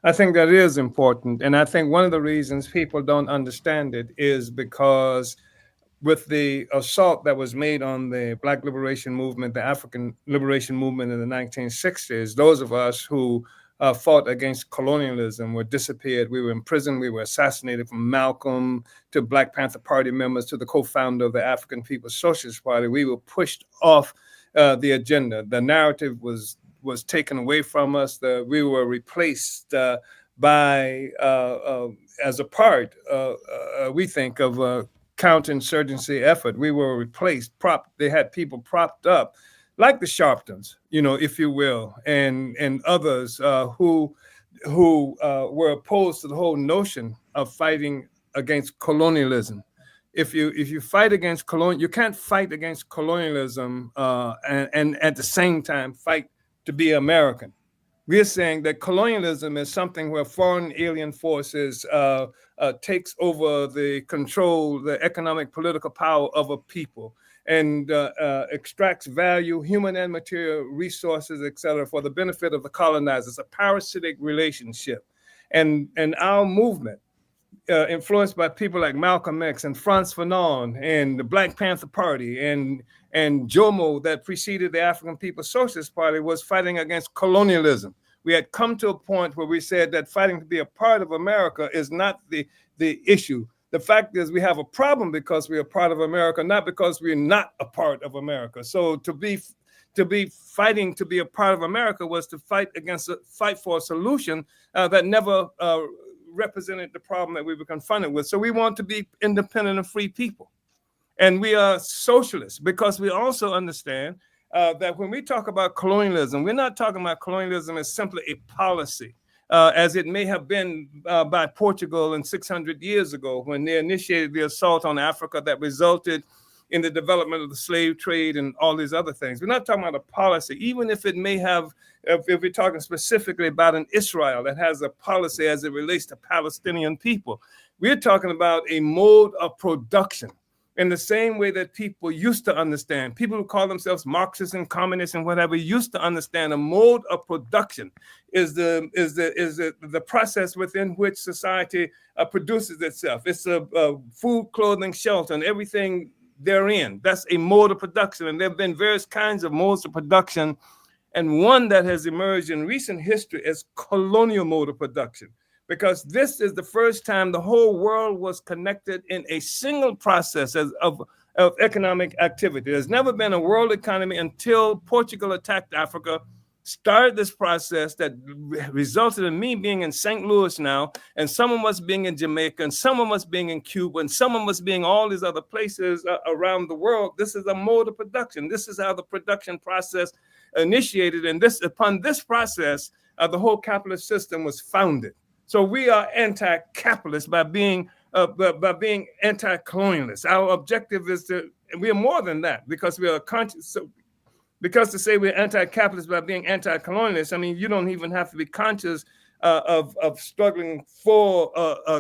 I think that is important. And I think one of the reasons people don't understand it is because with the assault that was made on the Black liberation movement, the African liberation movement in the 1960s, those of us who fought against colonialism were disappeared. We were imprisoned. We were assassinated, from Malcolm to Black Panther Party members to the co-founder of the African People's Socialist Party. We were pushed off the agenda. The narrative was taken away from us. We were replaced by, as a part, we think, of a counterinsurgency effort. We were replaced, they had people propped up, like the Sharptons, if you will, and others who were opposed to the whole notion of fighting against colonialism. If you fight against you can't fight against colonialism and at the same time fight to be American. We're saying that colonialism is something where foreign alien forces takes over the control, the economic, political power of a people, and extracts value, human and material resources, etc., for the benefit of the colonizers. A parasitic relationship, and our movement, influenced by people like Malcolm X and Frantz Fanon and the Black Panther Party and Jomo that preceded the African People's Socialist Party, was fighting against colonialism. We had come to a point where we said that fighting to be a part of America is not the issue. The fact is we have a problem because we are part of America, not because we're not a part of America. So to be fighting to be a part of America was to fight for a solution that never represented the problem that we were confronted with. So we want to be independent and free people. And we are socialists because we also understand that when we talk about colonialism, we're not talking about colonialism as simply a policy, as it may have been by Portugal in 600 years ago when they initiated the assault on Africa that resulted in the development of the slave trade and all these other things. We're not talking about a policy, even if it may have, if we're talking specifically about an Israel that has a policy as it relates to Palestinian people. We're talking about a mode of production in the same way that people used to understand. People who call themselves Marxists and communists and whatever used to understand a mode of production is the process within which society produces itself. It's a food, clothing, shelter, and everything therein. That's a mode of production. And there have been various kinds of modes of production. And one that has emerged in recent history is colonial mode of production, because this is the first time the whole world was connected in a single process of economic activity. There's never been a world economy until Portugal attacked Africa, started this process that resulted in me being in St. Louis now, and some of us being in Jamaica, and some of us being in Cuba, and some of us being all these other places around the world. This is a mode of production. This is how the production process initiated, and upon this process, the whole capitalist system was founded. So we are anti-capitalist by being anti-colonialist. Our objective is we are more than that, because we are conscious. So, because to say we're anti-capitalist by being anti-colonialist, I mean, you don't even have to be conscious of struggling for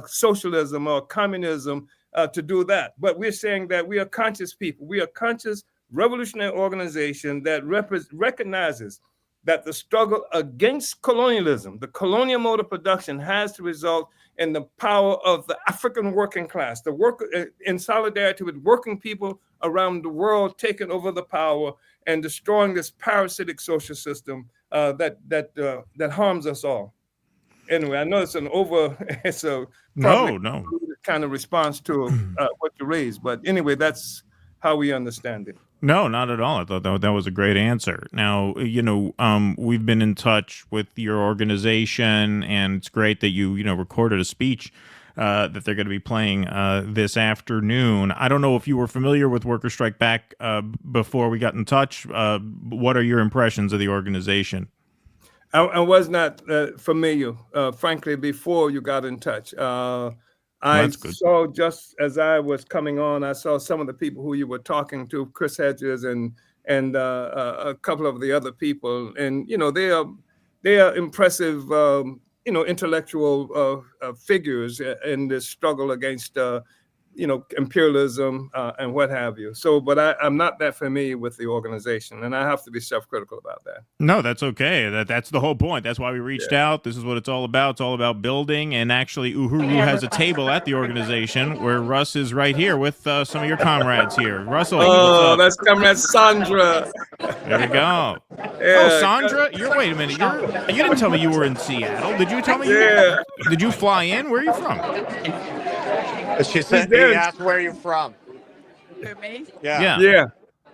socialism or communism to do that. But we're saying that we are conscious people. We are conscious revolutionary organization that recognizes that the struggle against colonialism, the colonial mode of production, has to result in the power of the African working class, the work in solidarity with working people around the world, taking over the power and destroying this parasitic social system that harms us all. Anyway, I know it's a kind of response to what you raised, but anyway, that's how we understand it. No, not at all. I thought that was a great answer. Now, we've been in touch with your organization, and it's great that you recorded a speech that they're going to be playing this afternoon. I don't know if you were familiar with Workers Strike Back before we got in touch. What are your impressions of the organization? I was not familiar, frankly, before you got in touch. I saw, just as I was coming on, I saw some of the people who you were talking to, Chris Hedges and a couple of the other people, and they are impressive, intellectual figures in this struggle against imperialism and what have you. So, but I'm not that familiar with the organization, and I have to be self-critical about that. No, that's okay. That's the whole point. That's why we reached out. This is what it's all about. It's all about building. And actually, Uhuru has a table at the organization where Russ is right here with some of your comrades here. Russell, what's Oh, up? that's Comrade Sandra. There we go. Yeah, Sandra, wait a minute. You didn't tell me you were in Seattle. Did you tell me? Did you fly in? Where are you from? She said, he asked where you're from. For me? Yeah.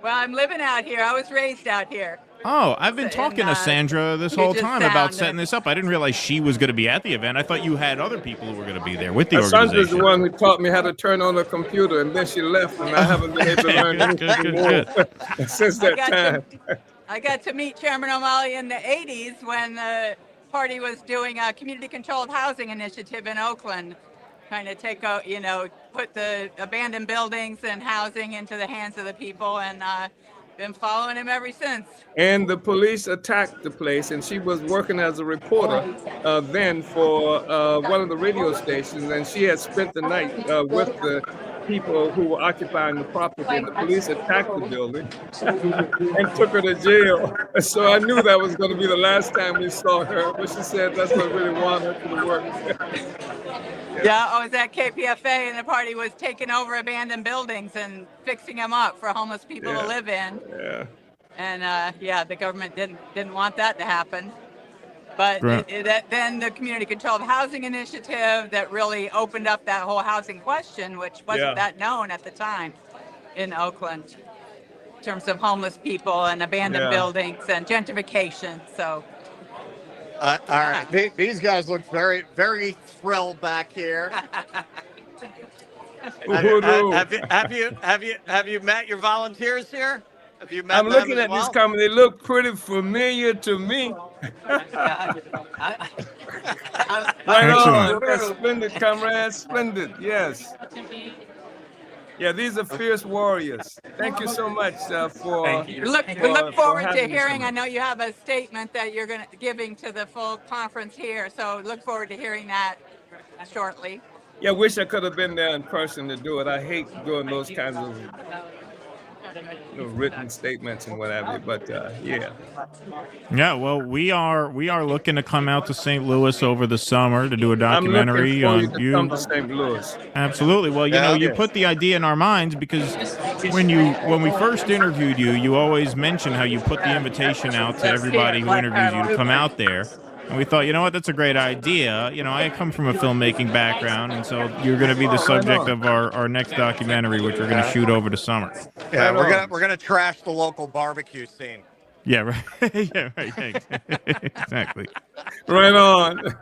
Well, I'm living out here. I was raised out here. Oh, I've been talking to Sandra this whole time about setting this up. I didn't realize she was going to be at the event. I thought you had other people who were going to be there with the organization. Sandra's the one who taught me how to turn on a computer, and then she left, and I haven't been able to learn anything more since that time. I got to meet Chairman Omali in the 80s when the party was doing a community-controlled housing initiative in Oakland, trying to take out, put the abandoned buildings and housing into the hands of the people, and been following him ever since. And the police attacked the place, and she was working as a reporter then for one of the radio stations, and she had spent the night with the people who were occupying the property, and the police attacked the building and took her to jail. So I knew that was going to be the last time we saw her, but she said that's what really wanted her to work. Yeah, I was at KPFA, and the party was taking over abandoned buildings and fixing them up for homeless people to live in. Yeah. And the government didn't want that to happen. But then the community-controlled housing initiative that really opened up that whole housing question, which wasn't that known at the time in Oakland, in terms of homeless people and abandoned buildings and gentrification. So. All right, these guys look very, very thrilled back here. Have you met your volunteers here? Have you met I'm them looking as at well? these comments. They look pretty familiar to me. Right on. That's splendid, comrades. Splendid. Yes. Yeah, these are fierce warriors. Thank you so much for. We look forward to hearing. I know you have a statement that you're giving to the full conference here, so look forward to hearing that shortly. Yeah, wish I could have been there in person to do it. I hate doing those kinds of written statements and whatever. But yeah. Yeah, well, we are looking to come out to St. Louis over the summer to do a documentary I'm on looking for you to come to St. Louis. Absolutely. Well, you put the idea in our minds because when we first interviewed you, you always mentioned how you put the invitation out to everybody who interviews you to come out there. And we thought, you know what, that's a great idea. I come from a filmmaking background, and so you're going to be the subject of our next documentary, which we're going to shoot over the summer. Yeah, we're gonna trash the local barbecue scene. Yeah, right. Yeah, right. Exactly. Right on.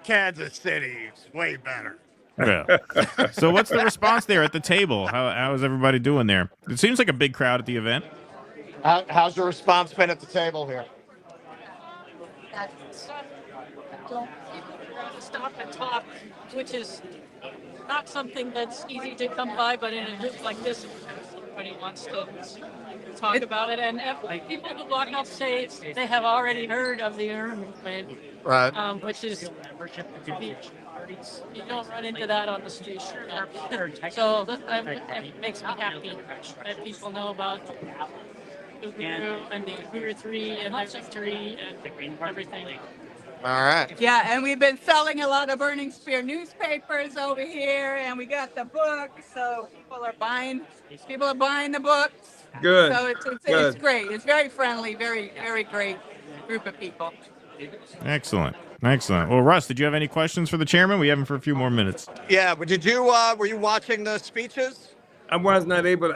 Kansas City is way better. Yeah. So what's the response there at the table? How is everybody doing there? It seems like a big crowd at the event. How's your response been at the table here? Stop and talk, which is not something that's easy to come by, but in a group like this, everybody wants to talk about it. And people who walk up say they have already heard of the urban movement, right? Which is you don't run into that on the street. So it makes me happy that people know about and the Uhuru 3 and the victory and everything. All right. Yeah, and we've been selling a lot of Burning Spear newspapers over here, and we got the books, so people are buying the books. Good. So it's great. It's very friendly, very, very great group of people. Excellent. Well, Russ, did you have any questions for the chairman? We have him for a few more minutes. Yeah, but were you watching the speeches? I was not able.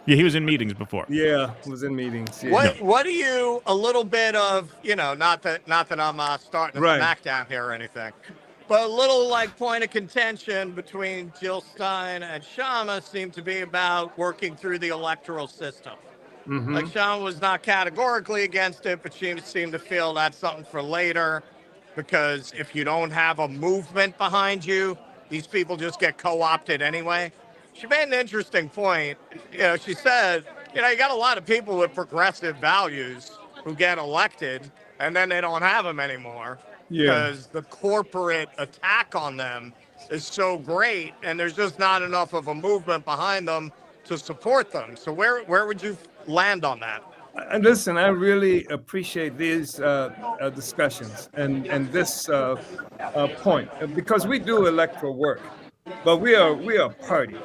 Yeah, he was in meetings before. Yeah, was in meetings. Yeah. What do you, a little bit of, not that I'm starting to smack down here or anything, but a little point of contention between Jill Stein and Shama seemed to be about working through the electoral system. Mm-hmm. Shama was not categorically against it, but she seemed to feel that's something for later, because if you don't have a movement behind you, these people just get co-opted anyway. She made an interesting point. She said, you got a lot of people with progressive values who get elected, and then they don't have them anymore. because the corporate attack on them is so great, and there's just not enough of a movement behind them to support them. So where would you land on that? And listen, I really appreciate these discussions and this point, because we do electoral work, but we are a party,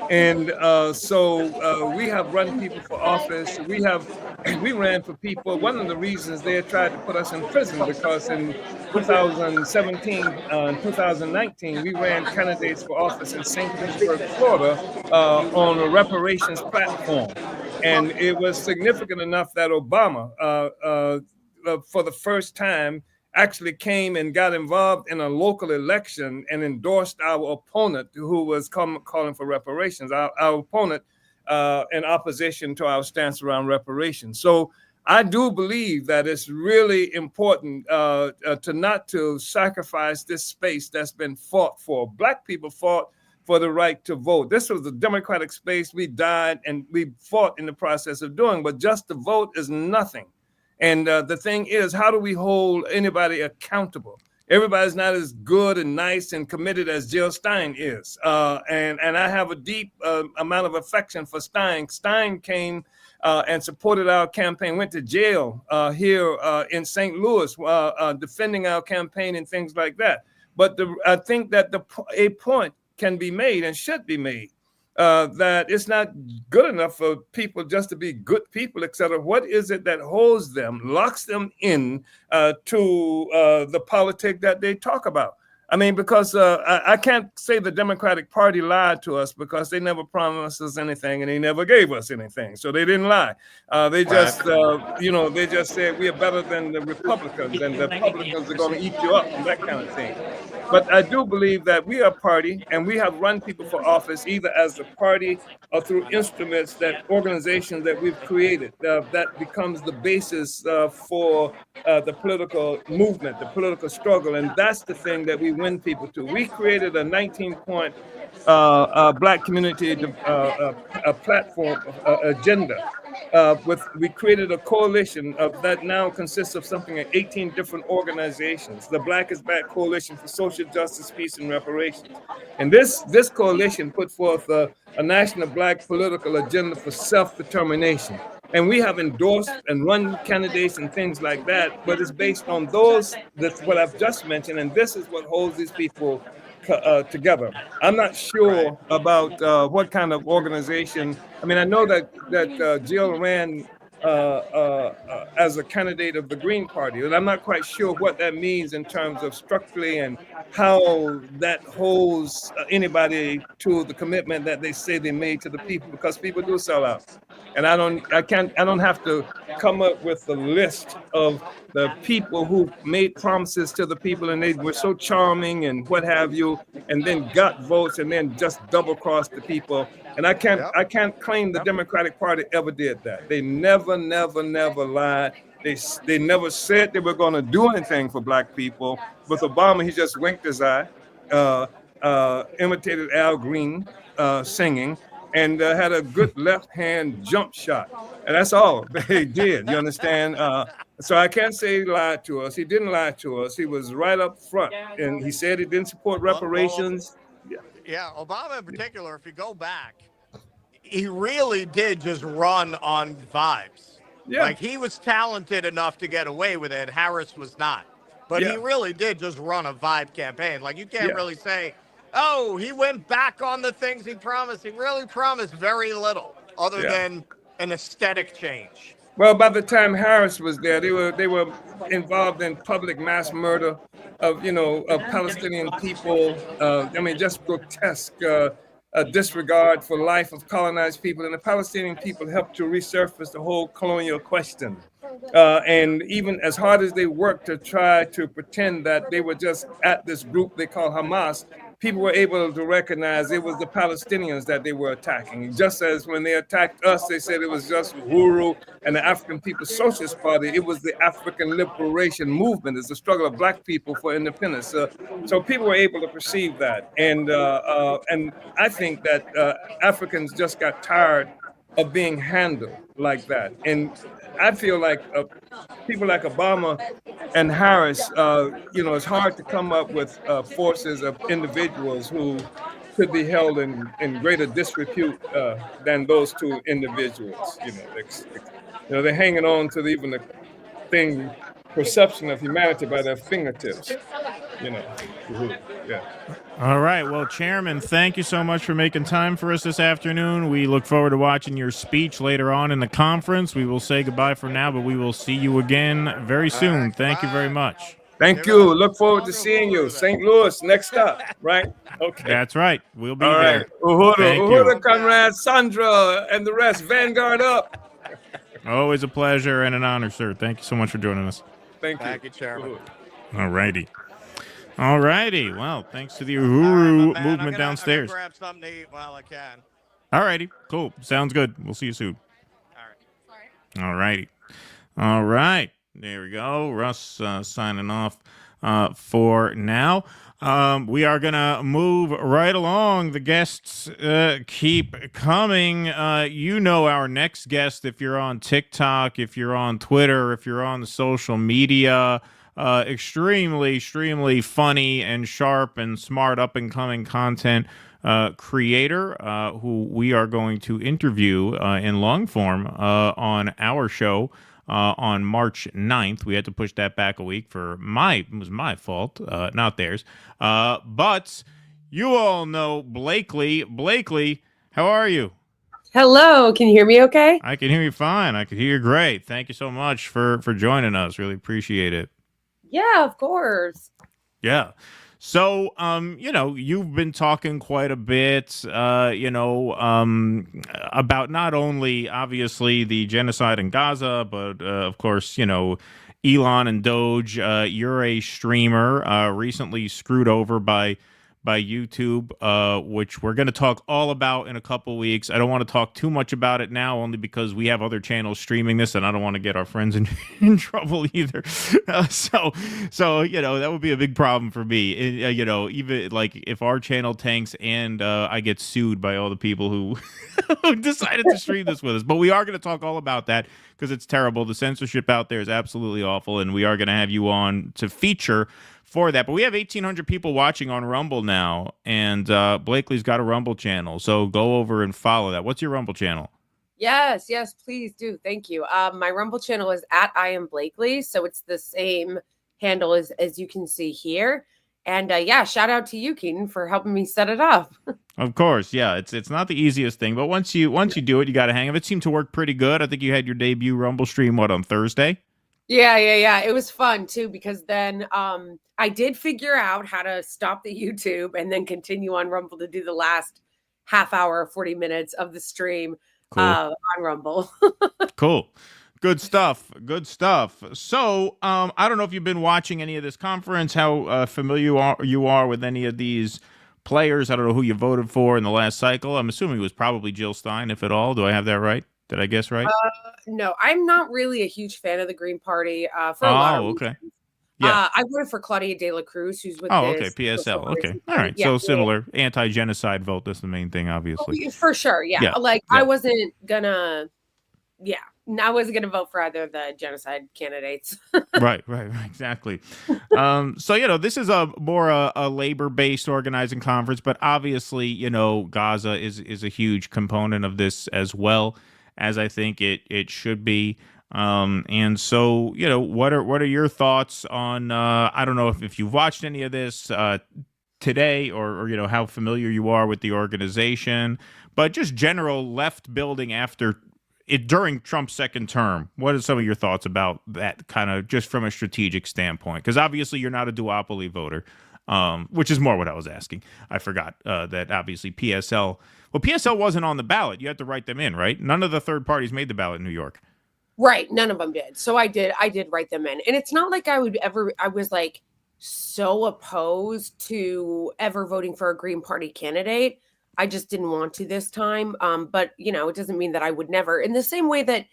and so we have run people for office. We ran for people. One of the reasons they tried to put us in prison, because in 2017 and 2019 we ran candidates for office in St. Petersburg, Florida, on a reparations platform. And it was significant enough that Obama, for the first time, actually came and got involved in a local election and endorsed our opponent, who was calling for reparations, our opponent in opposition to our stance around reparations. So I do believe that it's really important not to sacrifice this space that's been fought for. Black people fought for the right to vote. This was the democratic space we died and we fought in the process of doing, but just to vote is nothing. And the thing is, how do we hold anybody accountable? Everybody's not as good and nice and committed as Jill Stein is. And I have a deep amount of affection for Stein. Stein came and supported our campaign, went to jail here in St. Louis, defending our campaign and things like that. But I think that a point can be made and should be made that it's not good enough for people just to be good people, etc. What is it that holds them, locks them in to the politic that they talk about? I mean, because I can't say the Democratic Party lied to us, because they never promised us anything and they never gave us anything. So they didn't lie. They just, they just said we are better than the Republicans, and the Republicans are going to eat you up and that kind of thing. But I do believe that we are a party, and we have run people for office either as a party or through instruments, organizations that we've created that becomes the basis for the political movement, the political struggle. And that's the thing that we win people to. We created a 19-point Black community platform agenda. We created a coalition that now consists of something like 18 different organizations. The Black is Back Coalition for Social Justice, Peace, and Reparations. And this coalition put forth a national Black political agenda for self-determination. And we have endorsed and run candidates and things like that, but it's based on that's what I've just mentioned, and this is what holds these people together. I'm not sure about what kind of organization. I mean, I know that Jill ran as a candidate of the Green Party, and I'm not quite sure what that means in terms of structurally and how that holds anybody to the commitment that they say they made to the people, because people do sell out. And I don't have to come up with a list of the people who made promises to the people and they were so charming and what have you, and then got votes and then just double crossed the people. And I can't claim the Democratic Party ever did that. They never lied. They never said they were going to do anything for Black people. With Obama, he just winked his eye, imitated Al Green singing, and had a good left-hand jump shot. And that's all they did, you understand? So I can't say he lied to us. He didn't lie to us. He was right up front, and he said he didn't support reparations. Yeah, Obama in particular, if you go back, he really did just run on vibes. Yeah. Like, he was talented enough to get away with it. Harris was not. But he really did just run a vibe campaign. Like, you can't really say, oh, he went back on the things he promised. He really promised very little other than an aesthetic change. Well, by the time Harris was there, they were involved in public mass murder of Palestinian people. I mean, just grotesque disregard for life of colonized people. And the Palestinian people helped to resurface the whole colonial question. And even as hard as they worked to try to pretend that they were just at this group they call Hamas, people were able to recognize it was the Palestinians that they were attacking. Just as when they attacked us, they said it was just Uhuru and the African People's Socialist Party. It was the African Liberation Movement. It's the struggle of Black people for independence. So people were able to perceive that. And I think that Africans just got tired of being handled. like that. And I feel like people like Obama and Harris, it's hard to come up with forces of individuals who should be held in greater disrepute than those two individuals. They're hanging on to even the perception of humanity by their fingertips. Yeah. All right. Well, Chairman, thank you so much for making time for us this afternoon. We look forward to watching your speech later on in the conference. We will say goodbye for now, but we will see you again very soon. Thank you very much. Thank you. Look forward to seeing you. St. Louis, next up, right? Okay. That's right. We'll be All there. right. Thank Uhura, you. Conrad, Sandra, and the rest. Vanguard up. Always a pleasure and an honor, sir. Thank you so much for joining us. Thank you. Thank you, Chairman. All righty. All righty. Well, thanks to the Uhuru movement I'm gonna downstairs. grab something to eat while I can. All righty. Cool. Sounds good. We'll see you soon. All righty. All right. There we go. Russ signing off for now. We are going to move right along. The guests keep coming. Our next guest, if you're on TikTok, if you're on Twitter, if you're on the social media, extremely funny and sharp and smart up-and-coming content creator who we are going to interview in long form on our show on March 9th. We had to push that back a week it was my fault, not theirs. But you all know Blakely. Blakely, how are you? Hello, can you hear me okay? I can hear you fine. I can hear you great. Thank you so much for joining us. Really appreciate it. Yeah, of course. Yeah. So, you've been talking quite a bit, about not only obviously the genocide in Gaza, but of course, Elon and Doge. You're a streamer recently screwed over by YouTube, which we're going to talk all about in a couple weeks. I don't want to talk too much about it now, only because we have other channels streaming this, and I don't want to get our friends in trouble either. So that would be a big problem for me. Even like if our channel tanks and I get sued by all the people who decided to stream this with us. But we are going to talk all about that because it's terrible. The censorship out there is absolutely awful, and we are going to have you on to feature for that. But we have 1,800 people watching on Rumble now, and Blakely's got a Rumble channel, so go over and follow that. What's your Rumble channel? Yes, please do. Thank you. My Rumble channel is @IamBlakely, so it's the same handle as you can see here. And shout out to you, Keaton, for helping me set it up. Of course, yeah. It's not the easiest thing, but once you do it, you got a hang of it. It seemed to work pretty good. I think you had your debut Rumble stream on Thursday? Yeah. It was fun too, because then I did figure out how to stop the YouTube and then continue on Rumble to do the last half hour, 40 minutes of the stream on Rumble. Cool. Good stuff. So, I don't know if you've been watching any of this conference, how familiar you are with any of these players. I don't know who you voted for in the last cycle. I'm assuming it was probably Jill Stein, if at all. Do I have that right? Did I guess right? No, I'm not really a huge fan of the Green Party for a lot of reasons. Yeah. I voted for Claudia de la Cruz, who's with PSL. Okay. All right. So similar anti-genocide vote. That's the main thing, obviously. For sure. Yeah. I wasn't gonna vote for either of the genocide candidates. Right. Exactly. This is a labor-based organizing conference, but obviously, Gaza is a huge component of this as well, as I think it should be. And so, what are your thoughts on, I don't know if you've watched any of this today or how familiar you are with the organization, but just general left building during Trump's second term. What are some of your thoughts about that, kind of just from a strategic standpoint? Because obviously you're not a duopoly voter, which is more what I was asking. I forgot that obviously PSL wasn't on the ballot. You had to write them in, right? None of the third parties made the ballot in New York. Right. None of them did. So I did write them in. And it's not like I was like so opposed to ever voting for a Green Party candidate. I just didn't want to this time. But it doesn't mean that I would never, in the same way that,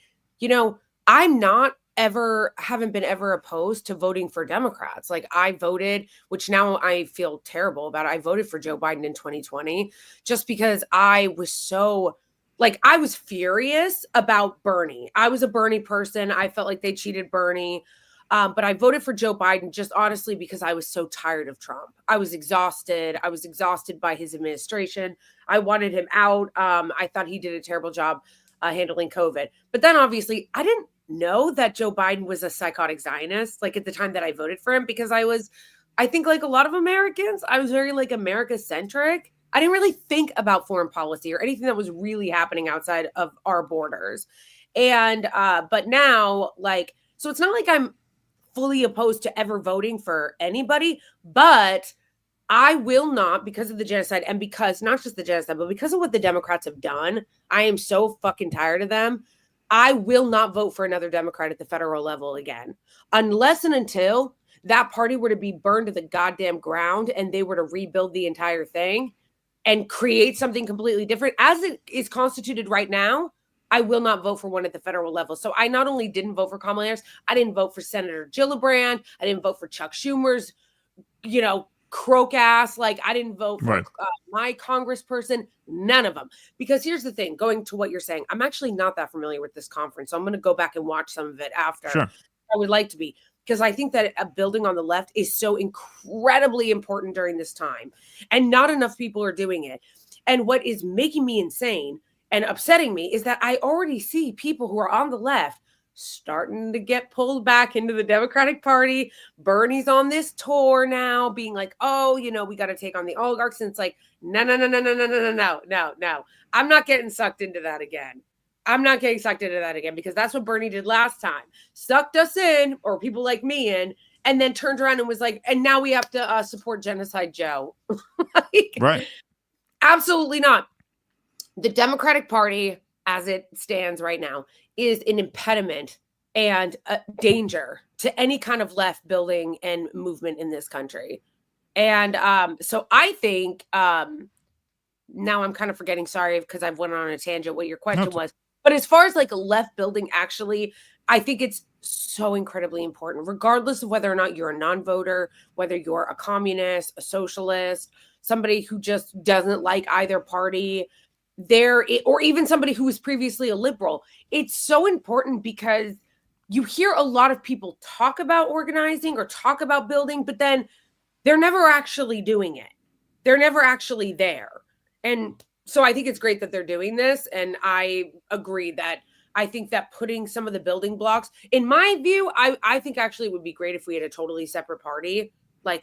haven't been ever opposed to voting for Democrats. Like I voted, which now I feel terrible about. I voted for Joe Biden in 2020 just because I was so like, I was furious about Bernie. I was a Bernie person. I felt like they cheated Bernie. But I voted for Joe Biden just honestly because I was so tired of Trump. I was exhausted. I was exhausted by his administration. I wanted him out. I thought he did a terrible job handling COVID. But then obviously I didn't know that Joe Biden was a psychotic Zionist, like at the time that I voted for him, because I think like a lot of Americans, I was very like America centric. I didn't really think about foreign policy or anything that was really happening outside of our borders. And, but now, like, so it's not like I'm fully opposed to ever voting for anybody, but I will not, because of the genocide and because not just the genocide, but because of what the Democrats have done. I am so fucking tired of them. I will not vote for another Democrat at the federal level again, unless and until that party were to be burned to the goddamn ground and they were to rebuild the entire thing and create something completely different. As it is constituted right now, I will not vote for one at the federal level. So I not only didn't vote for Kamala Harris, I didn't vote for Senator Gillibrand. I didn't vote for Chuck Schumer's, croak ass. Like, I didn't vote for my congressperson, none of them. Because here's the thing, going to what you're saying, I'm actually not that familiar with this conference. So I'm going to go back and watch some of it after. Sure. I would like to be, because I think that a building on the left is so incredibly important during this time. And not enough people are doing it. And what is making me insane and upsetting me is that I already see people who are on the left starting to get pulled back into the Democratic Party. Bernie's on this tour now, being like, oh, we got to take on the oligarchs. And it's like, no. I'm not getting sucked into that again. Because that's what Bernie did last time. Sucked us in, or people like me in, and then turned around and was like, and now we have to support Genocide Joe. Right. Absolutely not. The Democratic Party, as it stands right now, is an impediment and a danger to any kind of left building and movement in this country. And so I think, now I'm kind of forgetting, sorry, because I've went on a tangent what your question was. But as far as like a left building, actually, I think it's so incredibly important, regardless of whether or not you're a non-voter, whether you're a communist, a socialist, somebody who just doesn't like either party, or even somebody who was previously a liberal. It's so important because you hear a lot of people talk about organizing or talk about building, but then they're never actually doing it. They're never actually there. And so I think it's great that they're doing this. And I agree that I think that putting some of the building blocks, in my view, I think actually it would be great if we had a totally separate party, that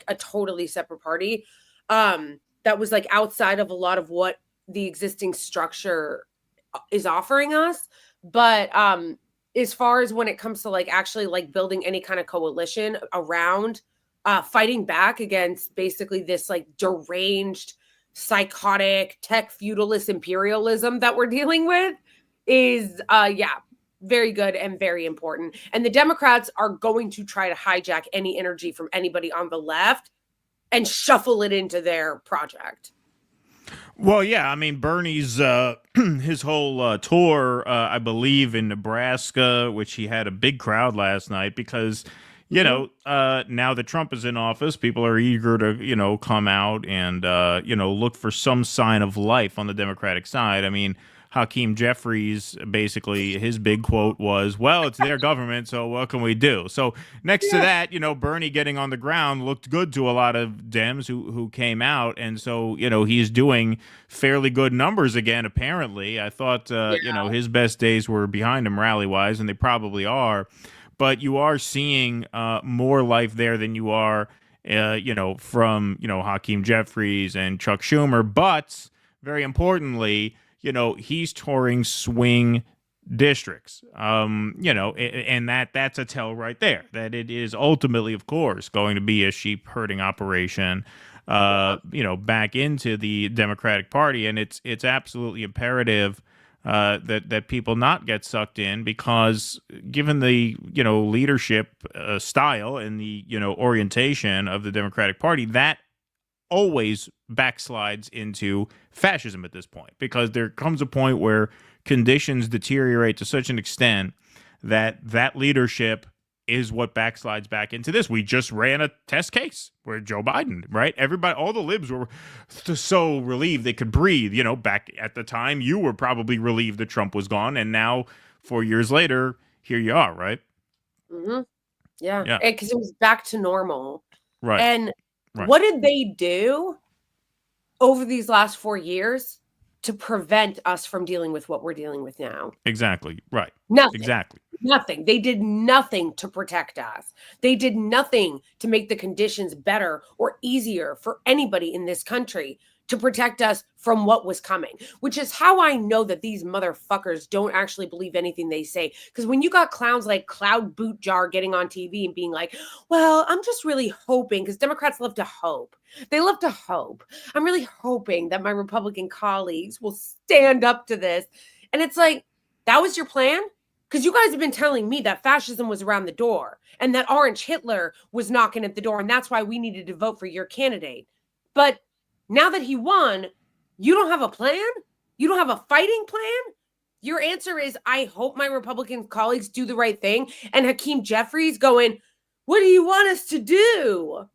was like outside of a lot of what the existing structure is offering us. But as far as when it comes to like actually like building any kind of coalition around fighting back against basically this like deranged, psychotic, tech feudalist imperialism that we're dealing with is very good and very important. And the Democrats are going to try to hijack any energy from anybody on the left and shuffle it into their project. Well, yeah, I mean, Bernie's his whole tour, I believe, in Nebraska, which he had a big crowd last night because, now that Trump is in office, people are eager to, come out and, look for some sign of life on the Democratic side. I mean, Hakeem Jeffries, basically, his big quote was, well, it's their government, so what can we do? So next to that, Bernie getting on the ground looked good to a lot of Dems who came out. And so, he's doing fairly good numbers again, apparently. I thought, his best days were behind him rally-wise, and they probably are. But you are seeing more life there than you are, from, Hakeem Jeffries and Chuck Schumer. But very importantly, he's touring swing districts, and that's a tell right there that it is ultimately, of course, going to be a sheep herding operation, back into the Democratic Party. And it's absolutely imperative that people not get sucked in, because given the, leadership style and the, orientation of the Democratic Party, that always backslides into fascism at this point, because there comes a point where conditions deteriorate to such an extent that leadership is what backslides back into this. We just ran a test case where Joe Biden, right? Everybody, all the libs were so relieved they could breathe. You know, back at the time, you were probably relieved that Trump was gone. And now, 4 years later, here you are, right? Mm-hmm. Yeah. Yeah. Because it was back to normal. Right. And Right. what did they do over these last 4 years to prevent us from dealing with what we're dealing with now? Exactly. Right. Nothing. Exactly. Nothing. They did nothing to protect us. They did nothing to make the conditions better or easier for anybody in this country to protect us from what was coming, which is how I know that these motherfuckers don't actually believe anything they say. Because when you got clowns like Cloud Boot Jar getting on TV and being like, well, I'm just really hoping, because Democrats love to hope. They love to hope. I'm really hoping that my Republican colleagues will stand up to this. And it's like, that was your plan? Because you guys have been telling me that fascism was around the door and that Orange Hitler was knocking at the door. And that's why we needed to vote for your candidate. But now that he won, you don't have a plan? You don't have a fighting plan? Your answer is, I hope my Republican colleagues do the right thing. And Hakeem Jeffries going, what do you want us to do?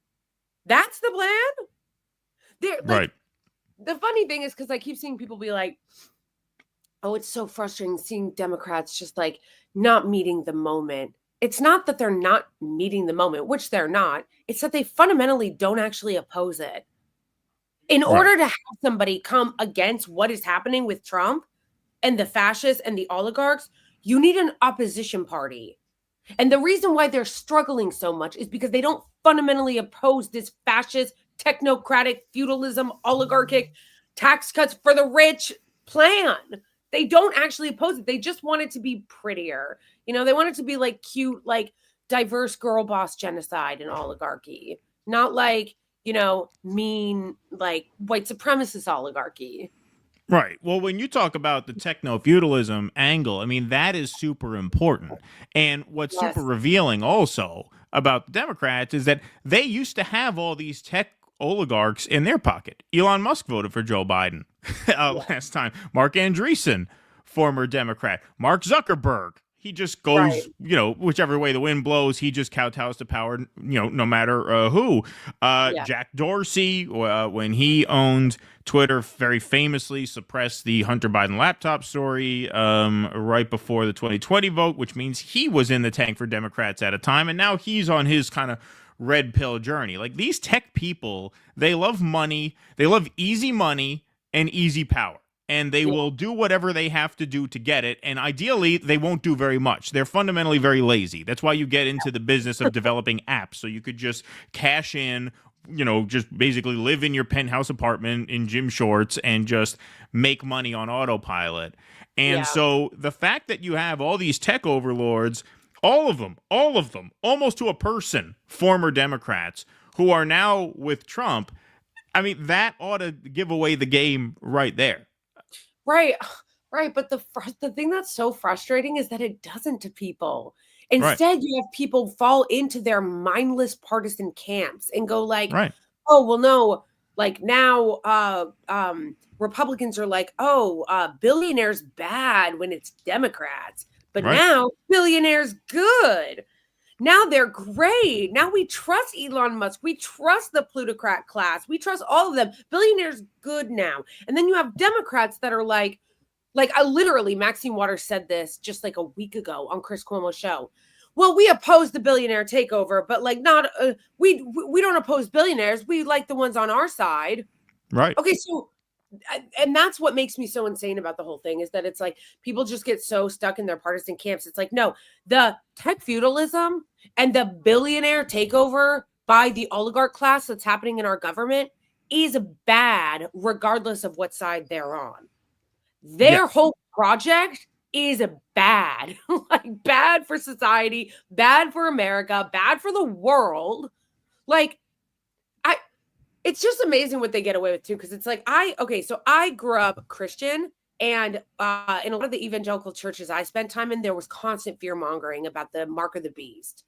That's the plan? Right. The funny thing is, because I keep seeing people be like, oh, it's so frustrating seeing Democrats just like not meeting the moment. It's not that they're not meeting the moment, which they're not. It's that they fundamentally don't actually oppose it. In order to have somebody come against what is happening with Trump and the fascists and the oligarchs, you need an opposition party. And the reason why they're struggling so much is because they don't fundamentally oppose this fascist, technocratic, feudalism, oligarchic, tax cuts for the rich plan. They don't actually oppose it. They just want it to be prettier. You know, they want it to be like cute, like diverse girl boss genocide and oligarchy, not like, you know, mean, like white supremacist oligarchy. Right. Well, when you talk about the techno-feudalism angle, I mean, that is super important. And what's super revealing also about the Democrats is that they used to have all these tech oligarchs in their pocket. Elon Musk voted for Joe Biden last time. Mark Andreessen, former Democrat. Mark Zuckerberg. He just goes, you know, whichever way the wind blows, he just kowtows to power, you know, no matter who. Jack Dorsey, when he owned Twitter, very famously suppressed the Hunter Biden laptop story right before the 2020 vote, which means he was in the tank for Democrats at a time. And now he's on his kind of red pill journey. Like, these tech people, they love money. They love easy money and easy power. And they will do whatever they have to do to get it. And ideally, they won't do very much. They're fundamentally very lazy. That's why you get into the business of developing apps. So you could just cash in, you know, just basically live in your penthouse apartment in gym shorts and just make money on autopilot. And so the fact that you have all these tech overlords, all of them, almost to a person, former Democrats who are now with Trump, I mean, that ought to give away the game right there. Right. But the thing that's so frustrating is that it doesn't to people. Instead, you have people fall into their mindless partisan camps and go like, oh, well, no, like now Republicans are like, oh, billionaires bad when it's Democrats. But now billionaires good. Now they're great. Now we trust Elon Musk. We trust the plutocrat class. We trust all of them. Billionaires good now. And then you have Democrats that are like I literally, Maxine Waters said this just like a week ago on Chris Cuomo's show. Well, we oppose the billionaire takeover, but like not, we don't oppose billionaires. We like the ones on our side. Right. Okay, so, and that's what makes me so insane about the whole thing is that it's like people just get so stuck in their partisan camps. It's like, no, the tech feudalism and the billionaire takeover by the oligarch class that's happening in our government is bad, regardless of what side they're on. Their whole project is bad, like bad for society, bad for America, bad for the world. Like, it's just amazing what they get away with too. Cause it's like, so I grew up Christian and in a lot of the evangelical churches I spent time in, there was constant fear mongering about the mark of the beast.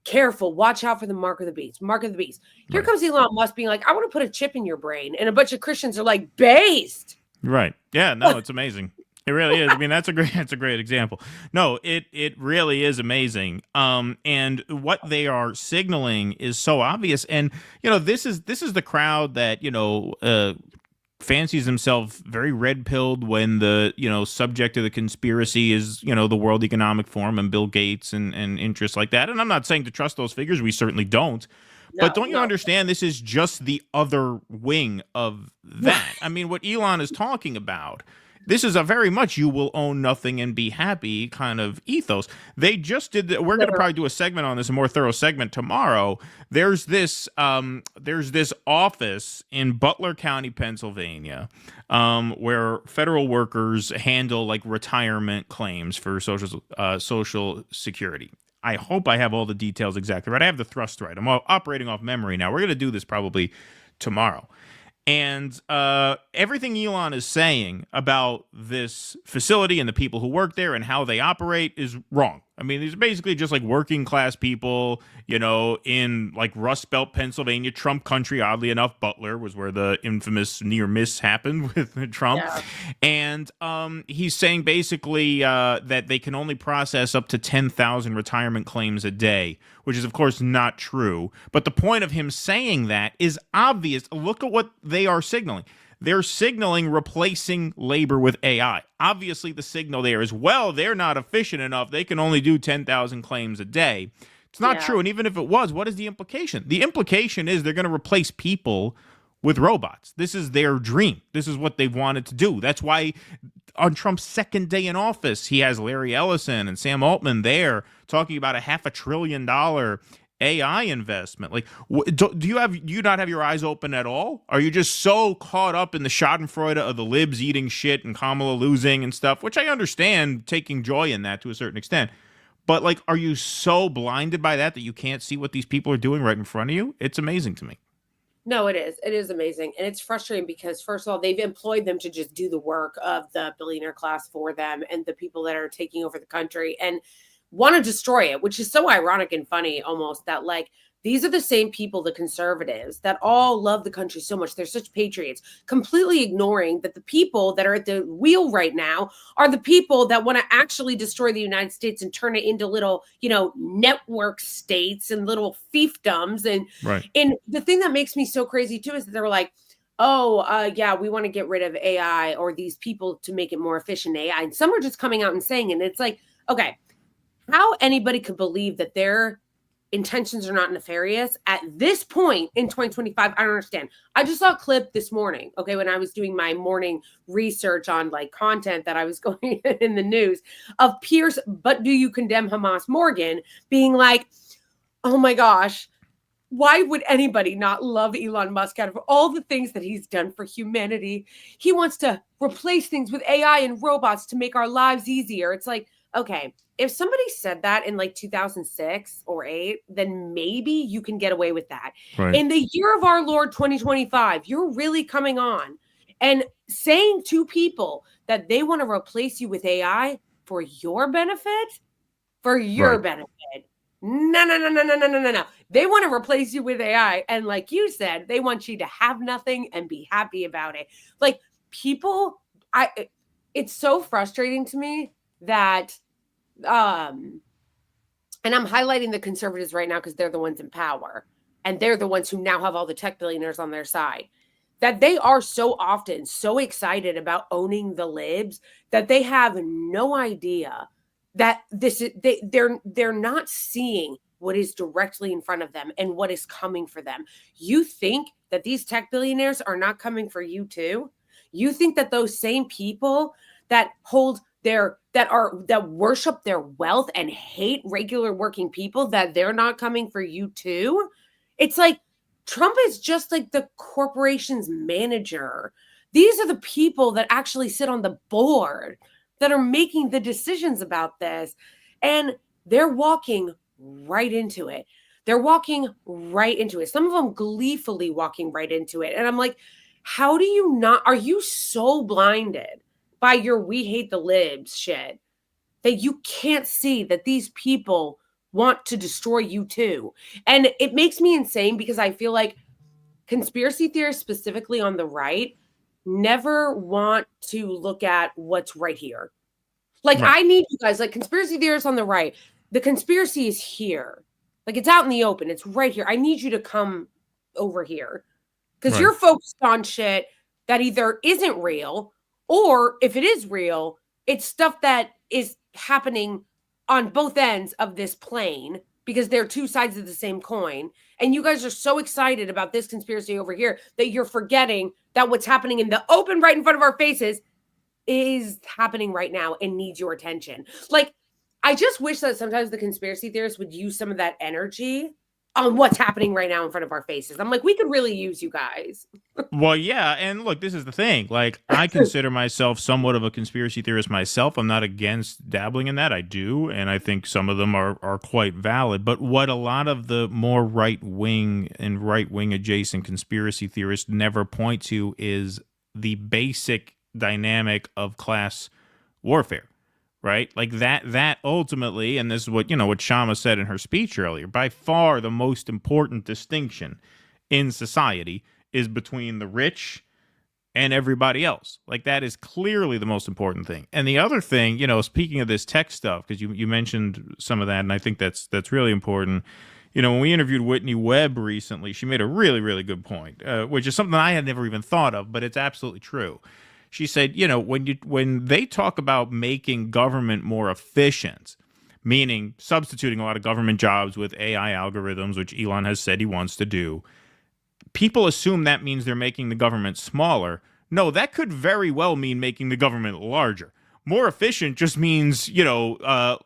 Careful, watch out for the mark of the beast, mark of the beast. Here comes Elon Musk being like, I want to put a chip in your brain. And a bunch of Christians are like, based. Right. Yeah, no, it's amazing. It really is. I mean, that's a great example. No, it really is amazing. And what they are signaling is so obvious. And this is the crowd that fancies himself very red pilled when the subject of the conspiracy is the World Economic Forum and Bill Gates and interests like that. And I'm not saying to trust those figures. We certainly don't. But don't you understand? This is just the other wing of that. I mean, what Elon is talking about. This is a very much you will own nothing and be happy kind of ethos. They just did. We're going to probably do a segment on this, a more thorough segment tomorrow. There's this office in Butler County, Pennsylvania, where federal workers handle like retirement claims for social security. I hope I have all the details exactly right. I have the thrust right. I'm operating off memory now. We're going to do this probably tomorrow. And everything Elon is saying about this facility and the people who work there and how they operate is wrong. I mean, these are basically just like working class people, in like Rust Belt, Pennsylvania, Trump country. Oddly enough, Butler was where the infamous near miss happened with Trump. Yeah. And he's saying basically that they can only process up to 10,000 retirement claims a day, which is, of course, not true. But the point of him saying that is obvious. Look at what they are signaling. They're signaling replacing labor with AI. Obviously, the signal there is, well, they're not efficient enough. They can only do 10,000 claims a day. It's not true. And even if it was, what is the implication? The implication is they're going to replace people with robots. This is their dream. This is what they've wanted to do. That's why on Trump's second day in office, he has Larry Ellison and Sam Altman there talking about a $500 billion AI investment. Like, do you not have your eyes open at all? Are you just so caught up in the schadenfreude of the libs eating shit and Kamala losing and stuff, which I understand, taking joy in that to a certain extent. But like, are you so blinded by that you can't see what these people are doing right in front of you? It's amazing to me. No, it is. It is amazing. And it's frustrating because, first of all, they've employed them to just do the work of the billionaire class for them and the people that are taking over the country and want to destroy it, which is so ironic and funny almost that like these are the same people, the conservatives that all love the country so much. They're such patriots, completely ignoring that the people that are at the wheel right now are the people that want to actually destroy the United States and turn it into little, network states and little fiefdoms. And the thing that makes me so crazy too is that they're like, yeah, we want to get rid of AI or these people to make it more efficient AI. And some are just coming out and saying it. And it's like, okay, how anybody could believe that their intentions are not nefarious at this point in 2025, I don't understand. I just saw a clip this morning, when I was doing my morning research on like content that I was going in the news of Pierce, but do you condemn Hamas Morgan being like, oh my gosh, why would anybody not love Elon Musk out of all the things that he's done for humanity? He wants to replace things with AI and robots to make our lives easier. It's like, okay, if somebody said that in like 2006 or 8, then maybe you can get away with that. Right. In the year of our Lord 2025, you're really coming on and saying to people that they want to replace you with AI for your benefit, benefit. No. They want to replace you with AI. And like you said, they want you to have nothing and be happy about it. Like people, it's so frustrating to me that and I'm highlighting the conservatives right now because they're the ones in power and they're the ones who now have all the tech billionaires on their side, that they are so often so excited about owning the libs that they have no idea that this is they're not seeing what is directly in front of them and what is coming for them. You think that these tech billionaires are not coming for you too? You think that those same people that hold that worship their wealth and hate regular working people, that they're not coming for you too? It's like Trump is just like the corporation's manager. These are the people that actually sit on the board that are making the decisions about this. And they're walking right into it. They're walking right into it. Some of them gleefully walking right into it. And I'm like, how do you not, are you so blinded by your we hate the libs shit that you can't see that these people want to destroy you too? And it makes me insane because I feel like conspiracy theorists, specifically on the right, never want to look at what's right here. Like, Right. I need you guys, like conspiracy theorists on the right, the conspiracy is here. Like, it's out in the open. It's right here. I need you to come over here. Because Right. you're focused on shit that either isn't real, or if it is real, it's stuff that is happening on both ends of this plane, because they're two sides of the same coin. And you guys are so excited about this conspiracy over here that you're forgetting that what's happening in the open right in front of our faces is happening right now and needs your attention. Like, I just wish that sometimes the conspiracy theorists would use some of that energy on what's happening right now in front of our faces. I'm like, we could really use you guys. Well, yeah, and look, this is the thing. Like, I consider myself somewhat of a conspiracy theorist myself. I'm not against dabbling in that. I do, and I think some of them are quite valid. But what a lot of the more right-wing and right-wing adjacent conspiracy theorists never point to is the basic dynamic of class warfare. Right? Like that ultimately, and this is what, what Shama said in her speech earlier, by far the most important distinction in society is between the rich and everybody else. Like, that is clearly the most important thing. And the other thing, speaking of this tech stuff, because you mentioned some of that, and I think that's really important. When we interviewed Whitney Webb recently, she made a really, really good point, which is something I had never even thought of, but it's absolutely true. She said, when they talk about making government more efficient, meaning substituting a lot of government jobs with AI algorithms, which Elon has said he wants to do, people assume that means they're making the government smaller. No, that could very well mean making the government larger. More efficient just means,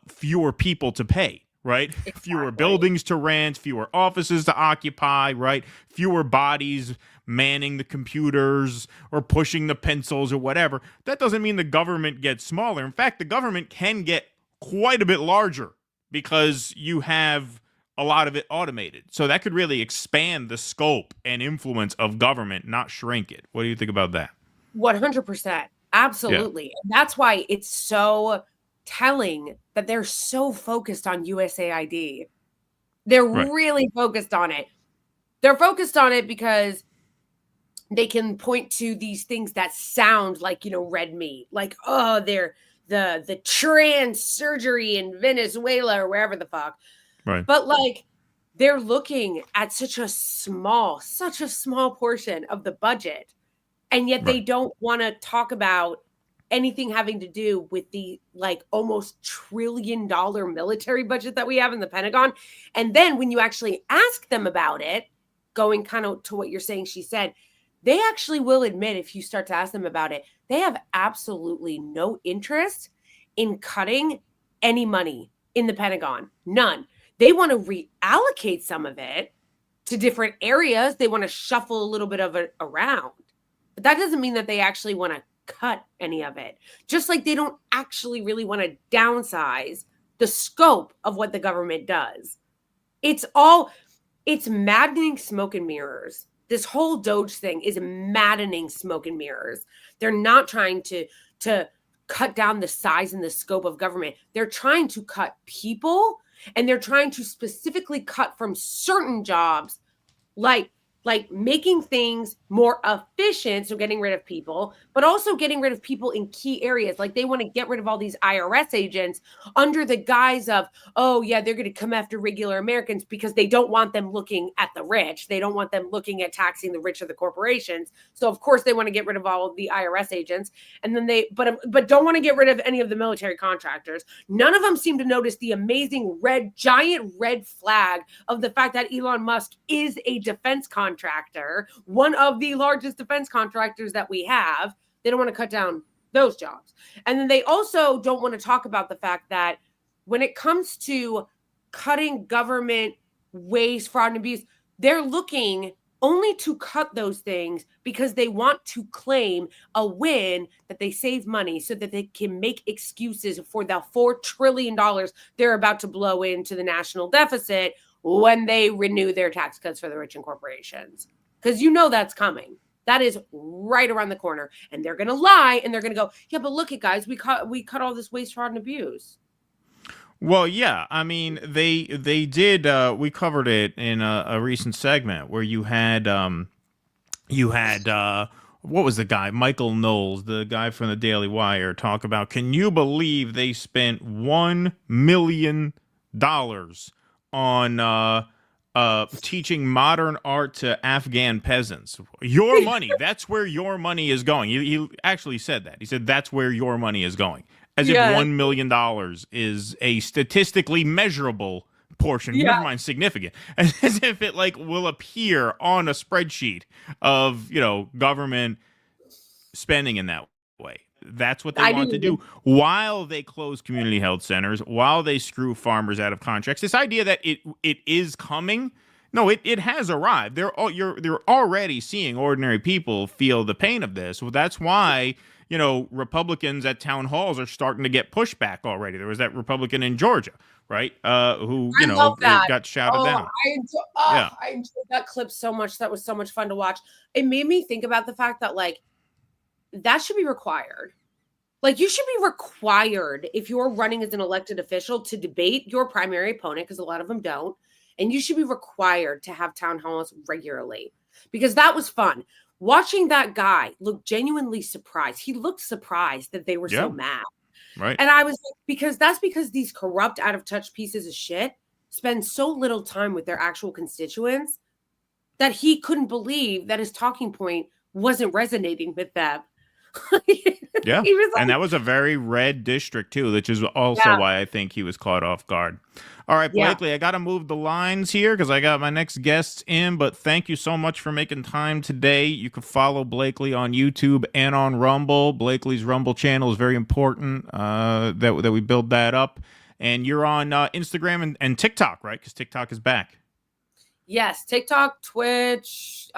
fewer people to pay, right? Exactly. Fewer buildings to rent, fewer offices to occupy, right? Fewer bodies manning the computers or pushing the pencils or whatever. That doesn't mean the government gets smaller. In fact, the government can get quite a bit larger because you have a lot of it automated. So that could really expand the scope and influence of government, not shrink it. What do you think about that? 100%. Absolutely. Yeah. And that's why it's so telling that they're so focused on USAID. They're really focused on it. They're focused on it because they can point to these things that sound like, red meat. Like, oh, they're the trans surgery in Venezuela or wherever the fuck. Right. But like, they're looking at such a small portion of the budget. And yet they don't want to talk about anything having to do with the like almost $1 trillion military budget that we have in the Pentagon. And then when you actually ask them about it, going kind of to what you're saying, she said, they actually will admit, if you start to ask them about it, they have absolutely no interest in cutting any money in the Pentagon. None. They want to reallocate some of it to different areas. They want to shuffle a little bit of it around. But that doesn't mean that they actually want to cut any of it. Just like they don't actually really want to downsize the scope of what the government does. It's maddening smoke and mirrors. This whole Doge thing is maddening smoke and mirrors. They're not trying to cut down the size and the scope of government. They're trying to cut people, and they're trying to specifically cut from certain jobs, like making things more efficient, so getting rid of people, but also getting rid of people in key areas. Like, they want to get rid of all these IRS agents under the guise of, oh yeah, they're going to come after regular Americans because they don't want them looking at the rich. They don't want them looking at taxing the rich of the corporations. So of course they want to get rid of all of the IRS agents, and then but don't want to get rid of any of the military contractors. None of them seem to notice the amazing giant red flag of the fact that Elon Musk is a defense contractor, one of the largest defense contractors that we have. They don't want to cut down those jobs. And then they also don't want to talk about the fact that when it comes to cutting government waste, fraud, and abuse, they're looking only to cut those things because they want to claim a win, that they save money so that they can make excuses for the $4 trillion they're about to blow into the national deficit when they renew their tax cuts for the rich and corporations. Because that's coming. That is right around the corner. And they're going to lie, and they're going to go, yeah, but look at guys, we cut all this waste, fraud, and abuse. Well, yeah, I mean, they did. We covered it in a recent segment where you had what was the guy? Michael Knowles, the guy from the Daily Wire, talk about, can you believe they spent $1 million on teaching modern art to Afghan peasants? Your money, that's where your money is going. He actually said that. He said that's where your money is going. As if $1 million is a statistically measurable portion, never mind significant, as if it like will appear on a spreadsheet of, you know, government spending in that way. That's what they want to do while they close community health centers, while they screw farmers out of contracts. This idea that it is coming, no, it has arrived. They're already seeing ordinary people feel the pain of this. Well, that's why, you know, Republicans at town halls are starting to get pushback already. There was that Republican in Georgia, right? Who, you know, got shouted down. I enjoyed that clip so much. That was so much fun to watch. It made me think about the fact that, like, that should be required. Like, you should be required, if you're running as an elected official, to debate your primary opponent, because a lot of them don't. And you should be required to have town halls regularly, because that was fun. Watching that guy look genuinely surprised. He looked surprised that they were so mad. Right. And I was like, because these corrupt, out of touch pieces of shit spend so little time with their actual constituents that he couldn't believe that his talking point wasn't resonating with them. Yeah. He was like, and that was a very red district too, which is also why I think he was caught off guard. All right, Blakely, I got to move the lines here because I got my next guests in, but thank you so much for making time today. You can follow Blakely on YouTube and on Rumble. Blakely's Rumble channel is very important that we build that up. And you're on Instagram and TikTok, right? Because TikTok is back. yes, TikTok, Twitch,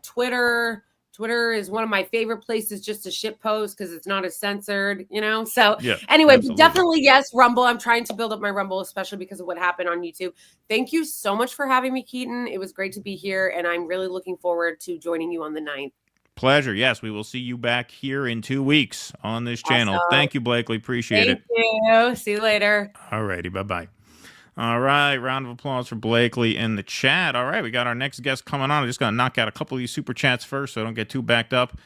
Twitter. Twitter is one of my favorite places just to shit post because it's not as censored, you know? So anyway, but definitely, yes, Rumble. I'm trying to build up my Rumble, especially because of what happened on YouTube. Thank you so much for having me, Keaton. It was great to be here, and I'm really looking forward to joining you on the 9th. Pleasure. Yes, we will see you back here in 2 weeks on this channel. Awesome. Thank you, Blakely. Appreciate it. Thank you. See you later. All righty. Bye-bye. All right, round of applause for Blakely in the chat. All right, we got our next guest coming on. I just got to knock out a couple of these super chats first so I don't get too backed up.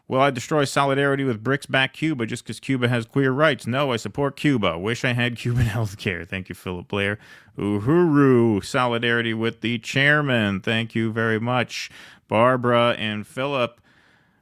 Will I destroy solidarity with BRICS back Cuba just because Cuba has queer rights? No, I support Cuba. Wish I had Cuban health care. Thank you, Philip Blair. Uhuru, solidarity with the chairman. Thank you very much. Barbara and Philip,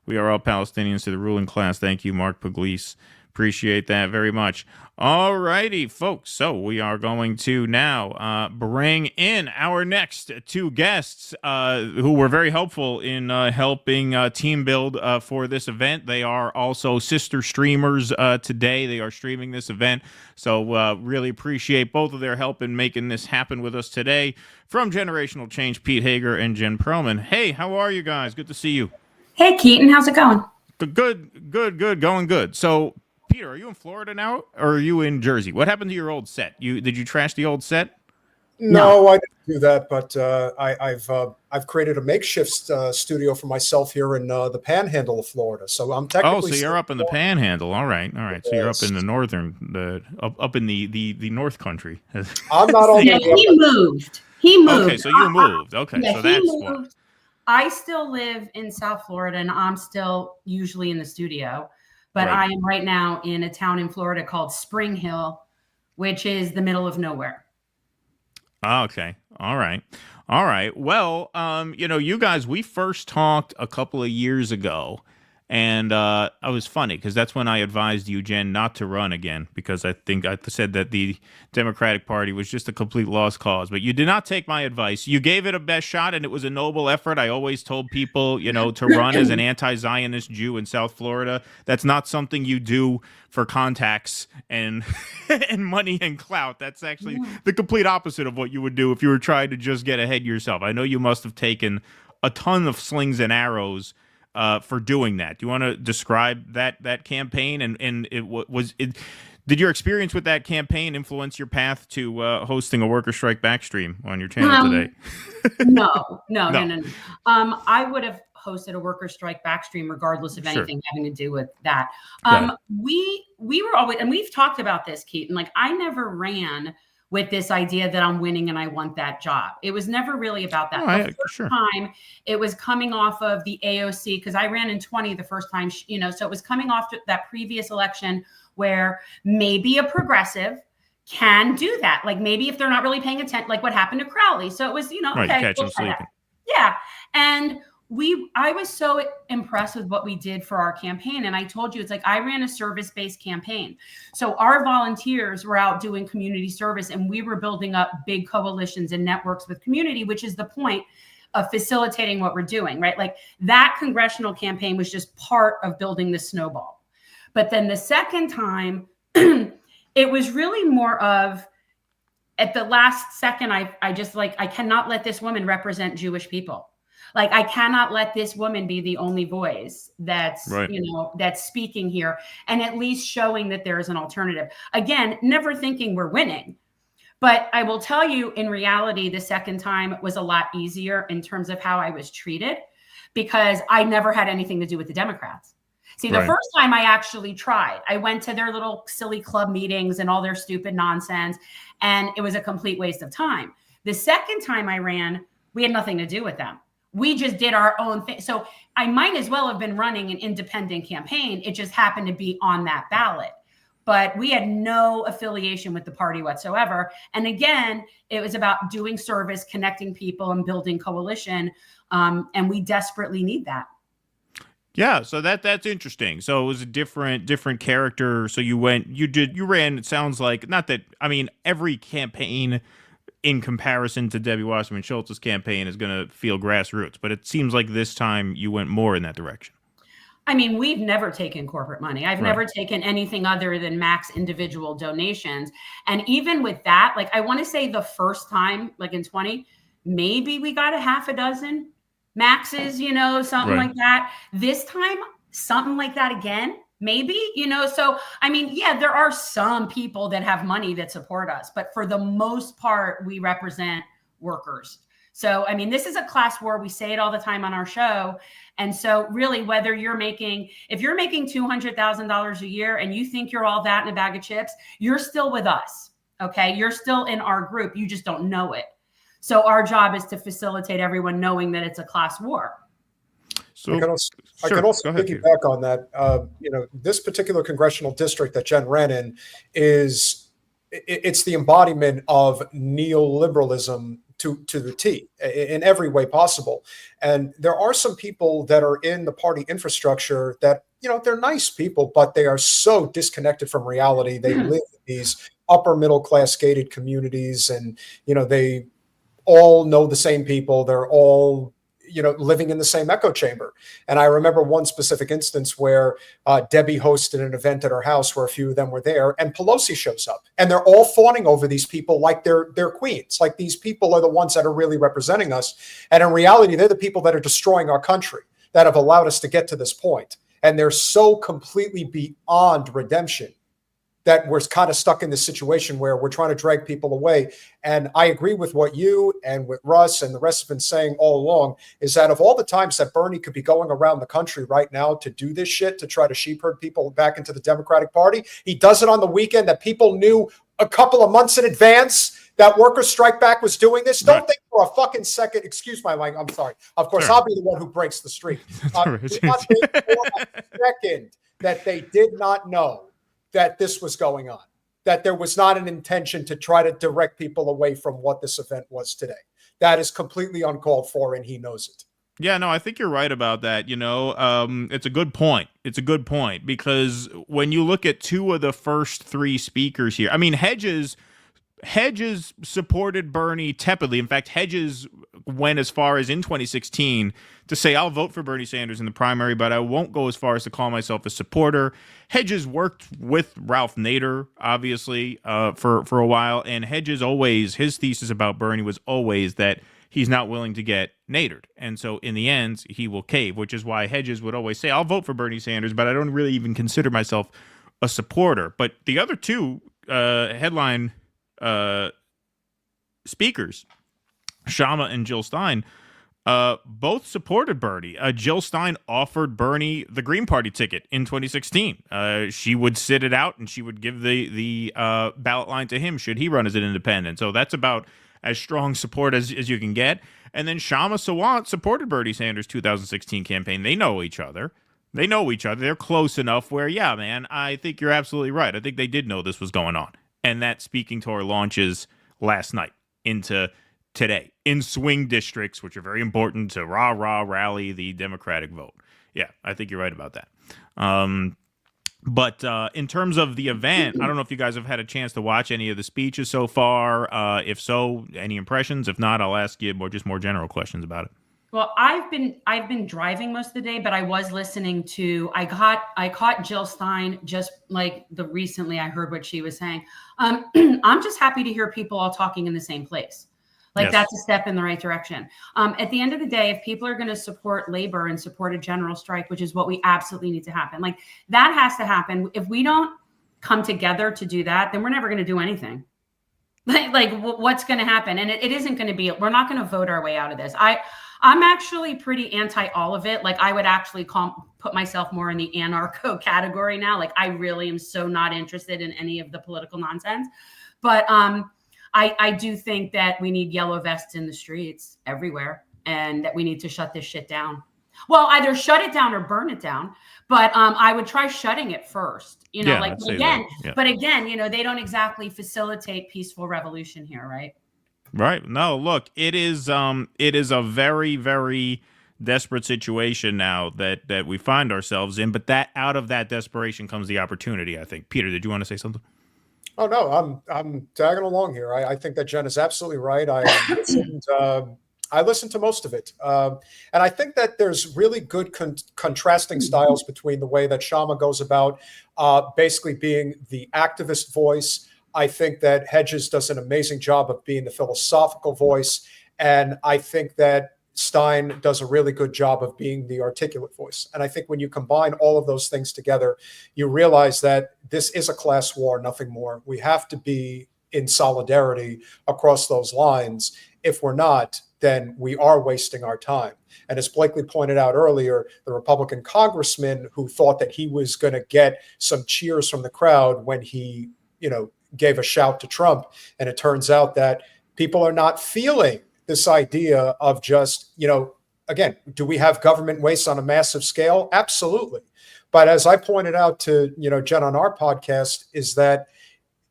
we are all Palestinians to the ruling class. Thank you, Mark Pugliese. Appreciate that very much. All righty, folks. So we are going to now bring in our next two guests who were very helpful in helping team build for this event. They are also sister streamers today. They are streaming this event. So really appreciate both of their help in making this happen with us today. From Generational Change, Pete Hager and Jen Perlman. Hey, how are you guys? Good to see you. Hey, Keaton. How's it going? Good. Going good. So, Peter, are you in Florida now, or are you in Jersey? What happened to your old set? Did you trash the old set? No, I didn't do that, but I've created a makeshift studio for myself here in the Panhandle of Florida. So I'm technically. Oh, so you're up in the Panhandle. All right. So you're up in the northern, up in the North Country. I'm not on. Yeah, he moved. Okay, so you moved. Okay, yeah, so that's why. I still live in South Florida, and I'm still usually in the studio. But I am right now in a town in Florida called Spring Hill, which is the middle of nowhere. Okay. All right. Well, you guys, we first talked a couple of years ago, and it was funny because that's when I advised you, Jen, not to run again because I think I said that the Democratic Party was just a complete lost cause. But you did not take my advice. You gave it a best shot, and it was a noble effort. I always told people, to run as an anti-Zionist Jew in South Florida. That's not something you do for contacts and and money and clout. That's actually the complete opposite of what you would do if you were trying to just get ahead yourself. I know you must have taken a ton of slings and arrows for doing that. Do you want to describe that campaign and did your experience with that campaign influence your path to hosting a worker strike backstream on your channel today? No. I would have hosted a worker strike backstream regardless of anything having to do with that. We were always, and we've talked about this, Keaton, like I never ran with this idea that I'm winning and I want that job. It was never really about that. The first time it was coming off of the AOC, because I ran in 20 the first time, so it was coming off that previous election where maybe a progressive can do that. Like maybe if they're not really paying attention, like what happened to Crowley. So it was, Right, okay, catch we'll them try that. sleeping. Yeah. And I was so impressed with what we did for our campaign. And I told you, it's like I ran a service-based campaign. So our volunteers were out doing community service, and we were building up big coalitions and networks with community, which is the point of facilitating what we're doing, right? Like that congressional campaign was just part of building the snowball. But then the second time, it was really more of, at the last second, I just like, I cannot let this woman represent Jewish people. Like, I cannot let this woman be the only voice that's, Right. that's speaking here, and at least showing that there is an alternative. Again, never thinking we're winning. But I will tell you, in reality, the second time was a lot easier in terms of how I was treated, because I never had anything to do with the Democrats. See, the first time I actually tried, I went to their little silly club meetings and all their stupid nonsense, and it was a complete waste of time. The second time I ran, we had nothing to do with them. We just did our own thing. So I might as well have been running an independent campaign. It just happened to be on that ballot. But we had no affiliation with the party whatsoever. And again, it was about doing service, connecting people, and building coalition. And we desperately need that. Yeah, so that's interesting. So it was a different character. So you ran, it sounds like, not that, I mean, every campaign in comparison to Debbie Wasserman Schultz's campaign is going to feel grassroots, but it seems like this time you went more in that direction. I mean, we've never taken corporate money. I've never taken anything other than max individual donations. And even with that, like, I want to say the first time, like in 20, maybe we got a half a dozen maxes, something like that. This time, something like that again. Maybe, so, I mean, yeah, there are some people that have money that support us, but for the most part, we represent workers. So, I mean, this is a class war. We say it all the time on our show. And so really, whether if you're making $200,000 a year and you think you're all that in a bag of chips, you're still with us. Okay. You're still in our group. You just don't know it. So our job is to facilitate everyone knowing that it's a class war. So I could also piggyback on that. This particular congressional district that Jen ran in it's the embodiment of neoliberalism to the T in every way possible. And there are some people that are in the party infrastructure that, they're nice people, but they are so disconnected from reality. They live in these upper middle class gated communities, and, they all know the same people. They're all living in the same echo chamber. And I remember one specific instance where Debbie hosted an event at her house where a few of them were there, and Pelosi shows up, and they're all fawning over these people like they're queens. Like, these people are the ones that are really representing us. And in reality, they're the people that are destroying our country, that have allowed us to get to this point. And they're so completely beyond redemption that we're kind of stuck in this situation where we're trying to drag people away. And I agree with what you and with Russ and the rest have been saying all along, is that of all the times that Bernie could be going around the country right now to do this shit, to try to sheep herd people back into the Democratic Party, he does it on the weekend that people knew a couple of months in advance that Workers' Strike Back was doing this. Don't think for a fucking second, excuse my language, I'm sorry. Of course, I'll be the one who breaks the streak. Do not think for a second that they did not know that this was going on, that there was not an intention to try to direct people away from what this event was today. That is completely uncalled for, and he knows it. Yeah, no, I think you're right about that. It's a good point. It's a good point, because when you look at two of the first three speakers here, I mean, Hedges supported Bernie tepidly. In fact, Hedges went as far as in 2016 to say, I'll vote for Bernie Sanders in the primary, but I won't go as far as to call myself a supporter. Hedges worked with Ralph Nader, obviously, for a while. And Hedges his thesis about Bernie was always that he's not willing to get Nadered. And so in the end, he will cave, which is why Hedges would always say, I'll vote for Bernie Sanders, but I don't really even consider myself a supporter. But the other two headline speakers, Shama and Jill Stein, both supported Bernie. Jill Stein offered Bernie the Green Party ticket in 2016. She would sit it out and she would give the ballot line to him should he run as an independent. So that's about as strong support as you can get. And then Kshama Sawant supported Bernie Sanders' 2016 campaign. They know each other. They're close enough where, yeah, man, I think you're absolutely right. I think they did know this was going on. And that's speaking to our launches last night into today in swing districts, which are very important to rally the Democratic vote. Yeah, I think you're right about that. But in terms of the event, I don't know if you guys have had a chance to watch any of the speeches so far. If so, any impressions? If not, I'll ask you more general questions about it. Well, I've been driving most of the day, but I was listening to. I caught Jill Stein just like recently. I heard what she was saying. I'm just happy to hear people all talking in the same place. Like Yes. That's a step in the right direction. At the end of the day, if people are going to support labor and support a general strike, which is what we absolutely need to happen, like that has to happen. If we don't come together to do that, then we're never going to do anything. What's going to happen? And it isn't going to be. We're not going to vote our way out of this. I'm actually pretty anti all of it. Like I would actually put myself more in the anarcho category now. Like I really am so not interested in any of the political nonsense. But I do think that we need yellow vests in the streets everywhere and that we need to shut this shit down. Well, either shut it down or burn it down. But I would try shutting it first, But again, they don't exactly facilitate peaceful revolution here, right? Right. No, look, it is a very, very desperate situation now that we find ourselves in, but that out of that desperation comes the opportunity, I think. Peter, did you want to say something? Oh no, I'm tagging along here. I think that Jen is absolutely right. I listened to most of it, and I think that there's really good contrasting styles between the way that Shama goes about basically being the activist voice. I think that Hedges does an amazing job of being the philosophical voice, and I think that Stein does a really good job of being the articulate voice. And I think when you combine all of those things together, you realize that this is a class war, nothing more. We have to be in solidarity across those lines. If we're not, then we are wasting our time. And as Blakely pointed out earlier, the Republican congressman who thought that he was going to get some cheers from the crowd when he, gave a shout to Trump. And it turns out that people are not feeling this idea of just, again, do we have government waste on a massive scale? Absolutely. But as I pointed out to, Jen on our podcast, is that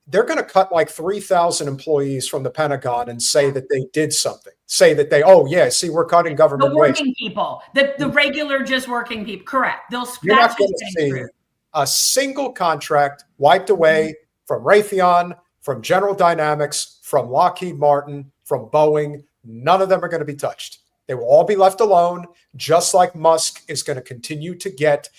they're going to cut like 3,000 employees from the Pentagon and say that they did something. Say that we're cutting government waste. The working people, the regular just working people. Correct. You're not going to see a single contract wiped away from Raytheon, from General Dynamics, from Lockheed Martin, from Boeing. None of them are going to be touched. They will all be left alone, just like Musk is going to continue to get.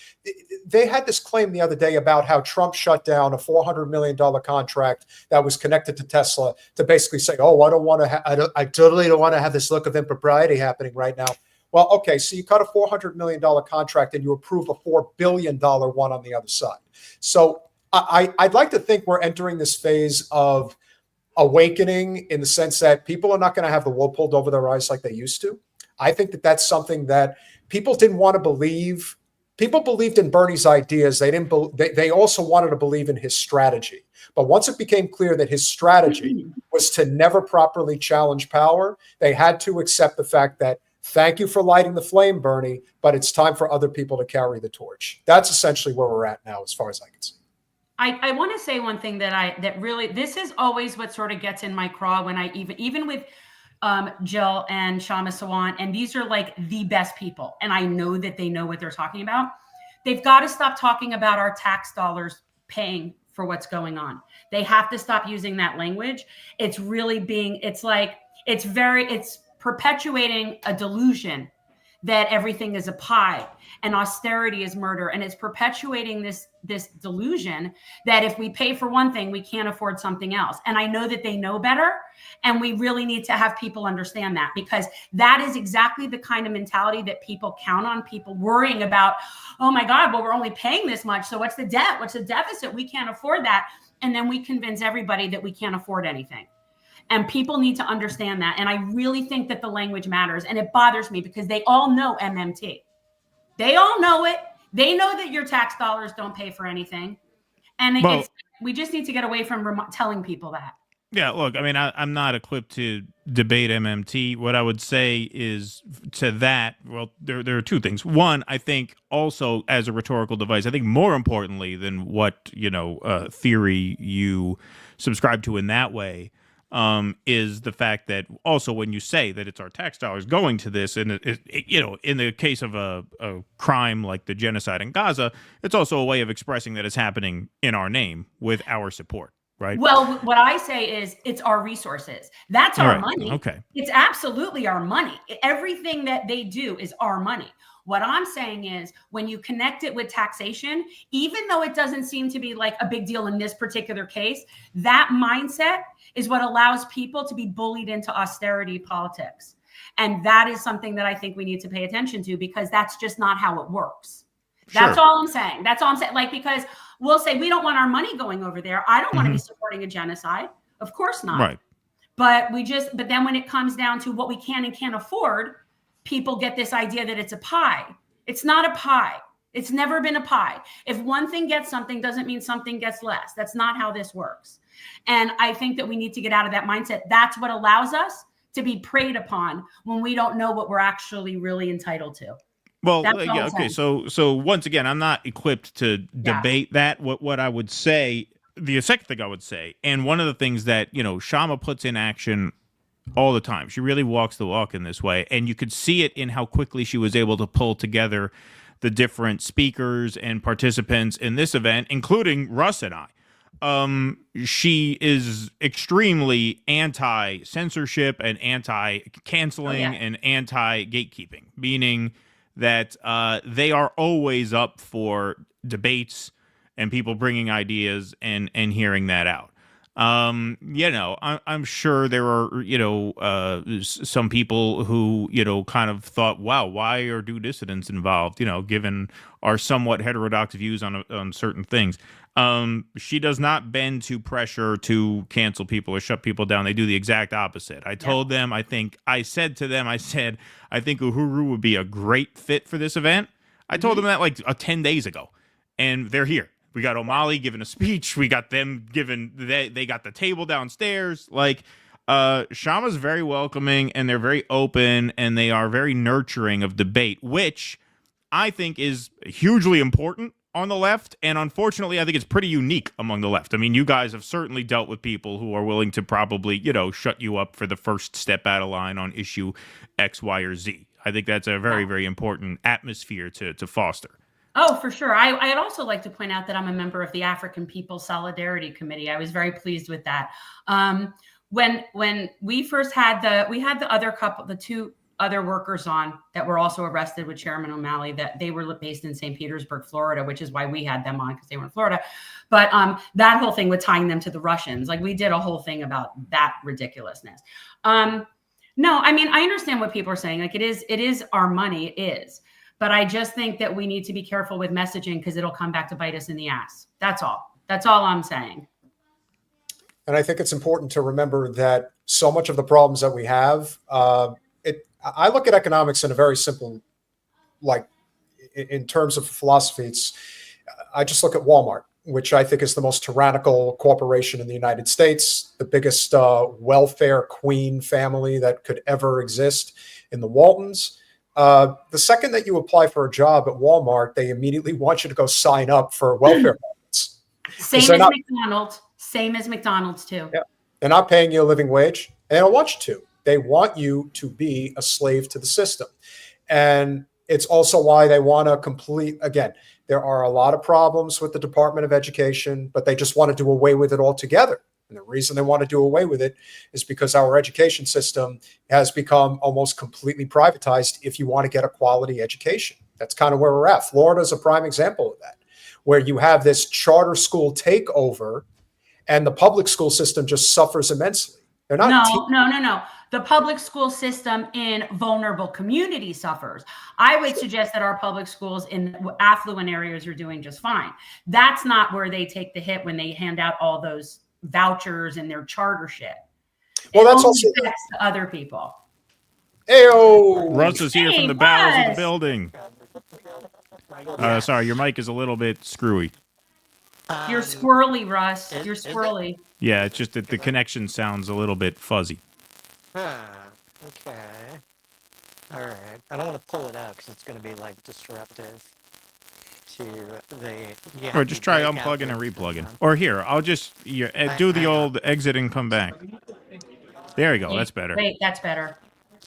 They had this claim the other day about how Trump shut down a $400 million contract that was connected to Tesla to basically say, I totally don't want to have this look of impropriety happening right now. Well, okay, so you cut a $400 million contract and you approve a $4 billion one on the other side. So I'd like to think we're entering this phase of awakening in the sense that people are not going to have the wool pulled over their eyes like they used to. I think that that's something that people didn't want to believe. People believed in Bernie's ideas. They also wanted to believe in his strategy. But once it became clear that his strategy was to never properly challenge power, they had to accept the fact that, thank you for lighting the flame, Bernie, but it's time for other people to carry the torch. That's essentially where we're at now, as far as I can see. I want to say one thing that really, this is always what sort of gets in my craw when I even with Jill and Kshama Sawant, and these are like the best people. And I know that they know what they're talking about. They've got to stop talking about our tax dollars paying for what's going on. They have to stop using that language. It's really it's perpetuating a delusion that everything is a pie and austerity is murder. And it's perpetuating this delusion that if we pay for one thing, we can't afford something else. And I know that they know better. And we really need to have people understand that, because that is exactly the kind of mentality that people count on, people worrying about, oh my God, well, we're only paying this much. So what's the debt? What's the deficit? We can't afford that. And then we convince everybody that we can't afford anything. And people need to understand that. And I really think that the language matters. And it bothers me because they all know MMT. They all know it. They know that your tax dollars don't pay for anything. And we just need to get away from telling people that. Yeah, look, I mean, I'm not equipped to debate MMT. What I would say is to that, well, there are two things. One, I think also as a rhetorical device, I think more importantly than what, theory you subscribe to in that way, is the fact that also when you say that it's our tax dollars going to this, and in the case of a crime like the genocide in Gaza, it's also a way of expressing that it's happening in our name with our support. Right. Well, what I say is it's our resources. That's our money. Okay. It's absolutely our money. Everything that they do is our money. What I'm saying is when you connect it with taxation, even though it doesn't seem to be like a big deal in this particular case, that mindset is what allows people to be bullied into austerity politics. And that is something that I think we need to pay attention to, because that's just not how it works. That's all I'm saying. That's all I'm saying. Like, because we'll say we don't want our money going over there. I don't want to be supporting a genocide. Of course not. Right. But then when it comes down to what we can and can't afford, people get this idea that it's a pie. It's not a pie. It's never been a pie. If one thing gets something, doesn't mean something gets less. That's not how this works. And I think that we need to get out of that mindset. That's what allows us to be preyed upon when we don't know what we're actually really entitled to. Well, yeah, okay. So once again, I'm not equipped to debate that. What I would say, the second thing I would say, and one of the things that, Shama puts in action all the time. She really walks the walk in this way. And you could see it in how quickly she was able to pull together the different speakers and participants in this event, including Russ and I. She is extremely anti-censorship and anti-canceling and anti-gatekeeping, meaning that they are always up for debates and people bringing ideas and hearing that out. I'm sure there are, some people who, kind of thought, wow, why are dissidents involved, given our somewhat heterodox views on certain things. She does not bend to pressure to cancel people or shut people down. They do the exact opposite. I told them, I think Uhuru would be a great fit for this event. I told them that like 10 days ago, and they're here. We got Omali giving a speech. We got them they got the table downstairs. Like, Shama's very welcoming, and they're very open, and they are very nurturing of debate, which I think is hugely important on the left. And unfortunately, I think it's pretty unique among the left. I mean, you guys have certainly dealt with people who are willing to probably, shut you up for the first step out of line on issue X, Y, or Z. I think that's a very, very important atmosphere to foster. Oh, for sure. I'd also like to point out that I'm a member of the African People's Solidarity Committee. I was very pleased with that. When we first had the two other workers on that were also arrested with Chairman Omali, that they were based in St. Petersburg, Florida, which is why we had them on, because they were in Florida. But that whole thing with tying them to the Russians, like we did a whole thing about that ridiculousness. No, I mean, I understand what people are saying. Like it is our money, it is. But I just think that we need to be careful with messaging because it'll come back to bite us in the ass. That's all. That's all I'm saying. And I think it's important to remember that so much of the problems that we have, I look at economics in a very simple, like in terms of philosophy, I just look at Walmart, which I think is the most tyrannical corporation in the United States, the biggest welfare queen family that could ever exist in the Waltons. The second that you apply for a job at Walmart, they immediately want you to go sign up for welfare benefits. Same as McDonald's too. Yeah. They're not paying you a living wage, and they don't want you to. They want you to be a slave to the system. And it's also why they want to again, there are a lot of problems with the Department of Education, but they just want to do away with it altogether. And the reason they want to do away with it is because our education system has become almost completely privatized if you want to get a quality education. That's kind of where we're at. Florida is a prime example of that, where you have this charter school takeover and the public school system just suffers immensely. They're not. No. The public school system in vulnerable communities suffers. I would suggest that our public schools in affluent areas are doing just fine. That's not where they take the hit when they hand out all those vouchers and their charter shit. Well, that's only also affects other people. Ayo. Russ is here from Hey, the bowels of the Russ. building. Sorry, your mic is a little bit screwy. You're squirrely, Russ. You're squirrely. Yeah, it's just that the connection sounds a little bit fuzzy. Okay. All right. I don't want to pull it out because it's going to be like disruptive to the. Or just try unplugging and replugging. Or here, I'll just do the old exit and come back. There you go. That's better. Wait, that's better.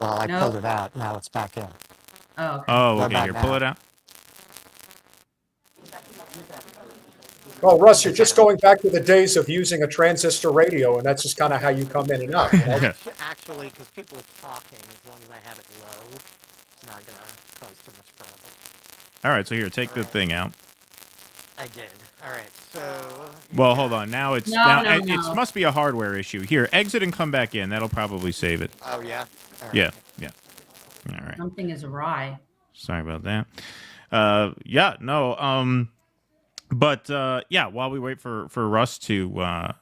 Well, I pulled it out. Now it's back in. Oh, okay. Oh, okay. Here, pull it out. Well, Russ, you're just going back to the days of using a transistor radio, and that's just kind of how you come in and out. Right? Actually, because people are talking, as long as I have it low, it's not going to cause too much problem. All right, so here, take the thing out. I did. All right, so. Well, hold on. Now it's No. it must be a hardware issue. Here, exit and come back in. That'll probably save it. Oh yeah. All right. Yeah. All right. Something is awry. Sorry about that. But while we wait for Russ to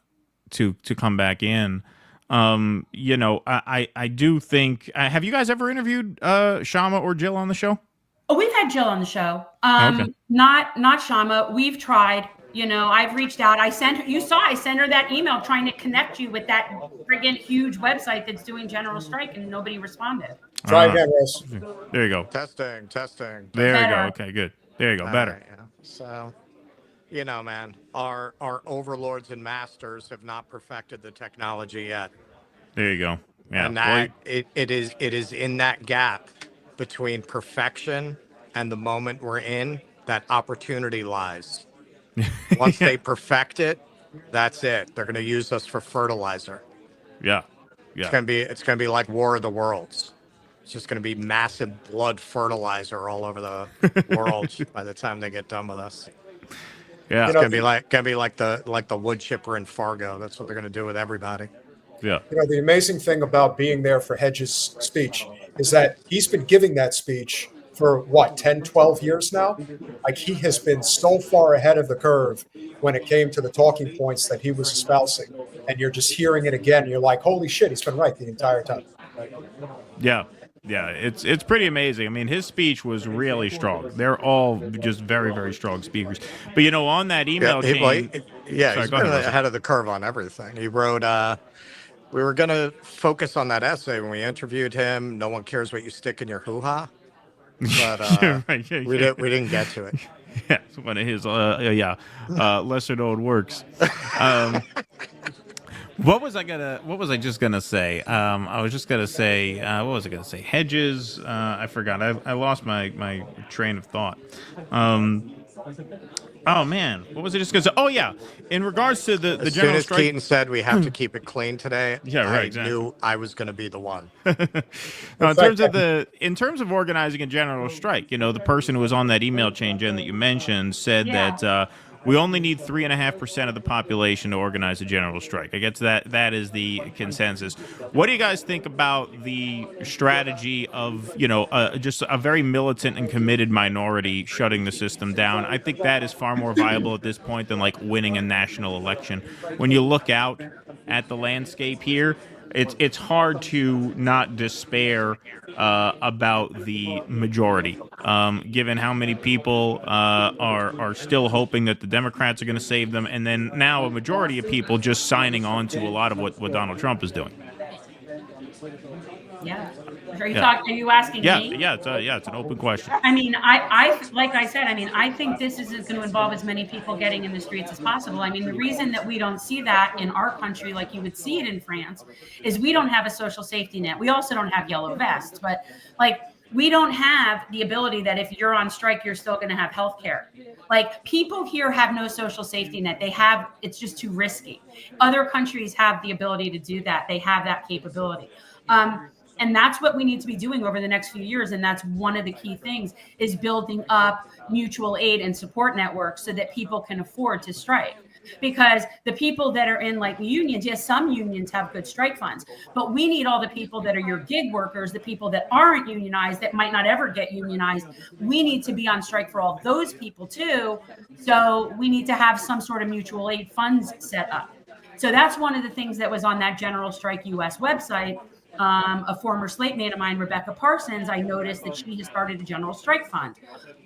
come back in, I do think. Have you guys ever interviewed Shama or Jill on the show? Oh, we've had Jill on the show. Okay. Not Shama. We've tried. I've reached out. I sent her that email trying to connect you with that friggin' huge website that's doing general strike, and nobody responded. Try again, Russ. There you go. Testing. There you go. Okay, good. There you go. Better. Right, yeah. So, man, our overlords and masters have not perfected the technology yet. There you go. Yeah. And that it is in that gap between perfection and the moment we're in that opportunity lies. Once they perfect it, that's it. They're going to use us for fertilizer. Yeah. It's gonna be like War of the Worlds. It's just gonna be massive blood fertilizer all over the world by the time they get done with us. Yeah, it's gonna be like the wood chipper in Fargo. That's what they're gonna do with everybody. Yeah. The amazing thing about being there for Hedges' speech is that he's been giving that speech for 10, 12 years now. Like, he has been so far ahead of the curve when it came to the talking points that he was espousing. And you're just hearing it again. And you're like, holy shit, he's been right the entire time. Yeah. It's pretty amazing. I mean, his speech was really strong. They're all just very, very strong speakers. But on that email chain, he's been ahead of the curve on everything. He wrote, we were going to focus on that essay when we interviewed him. No one cares what you stick in your hoo-ha. But we didn't get to it. Yeah, it's one of his lesser known works. What was I just gonna say? I was just gonna say, what was I gonna say? Hedges. I forgot. I lost my train of thought. Oh man, what was I just gonna say? Oh yeah, in regards to the as general soon as strike. Keaton said we have to keep it clean today, Yeah, right. I Exactly. knew I was going to be the one. No, in terms of organizing a general strike, the person who was on that email chain, Jen, that you mentioned, said that we only need 3.5% of the population to organize a general strike. I guess that is the consensus. What do you guys think about the strategy of just a very militant and committed minority shutting the system down? I think that is far more viable at this point than like winning a national election. When you look out at the landscape here, it's hard to not despair about the majority, given how many people are still hoping that the Democrats are going to save them, and then now a majority of people just signing on to a lot of what Donald Trump is doing. Yeah. Are you asking me? Yeah, it's an open question. I mean, I like I said, I think this is going to involve as many people getting in the streets as possible. I mean, the reason that we don't see that in our country like you would see it in France is we don't have a social safety net. We also don't have yellow vests, but we don't have the ability that if you're on strike, you're still going to have health care. People here have no social safety net. It's just too risky. Other countries have the ability to do that. They have that capability. And that's what we need to be doing over the next few years. And that's one of the key things is building up mutual aid and support networks so that people can afford to strike. Because the people that are in unions, yes, some unions have good strike funds, but we need all the people that are your gig workers, the people that aren't unionized, that might not ever get unionized. We need to be on strike for all those people too. So we need to have some sort of mutual aid funds set up. So that's one of the things that was on that General Strike US website. A former slate mate of mine, Rebecca Parsons, I noticed that she has started a General Strike Fund.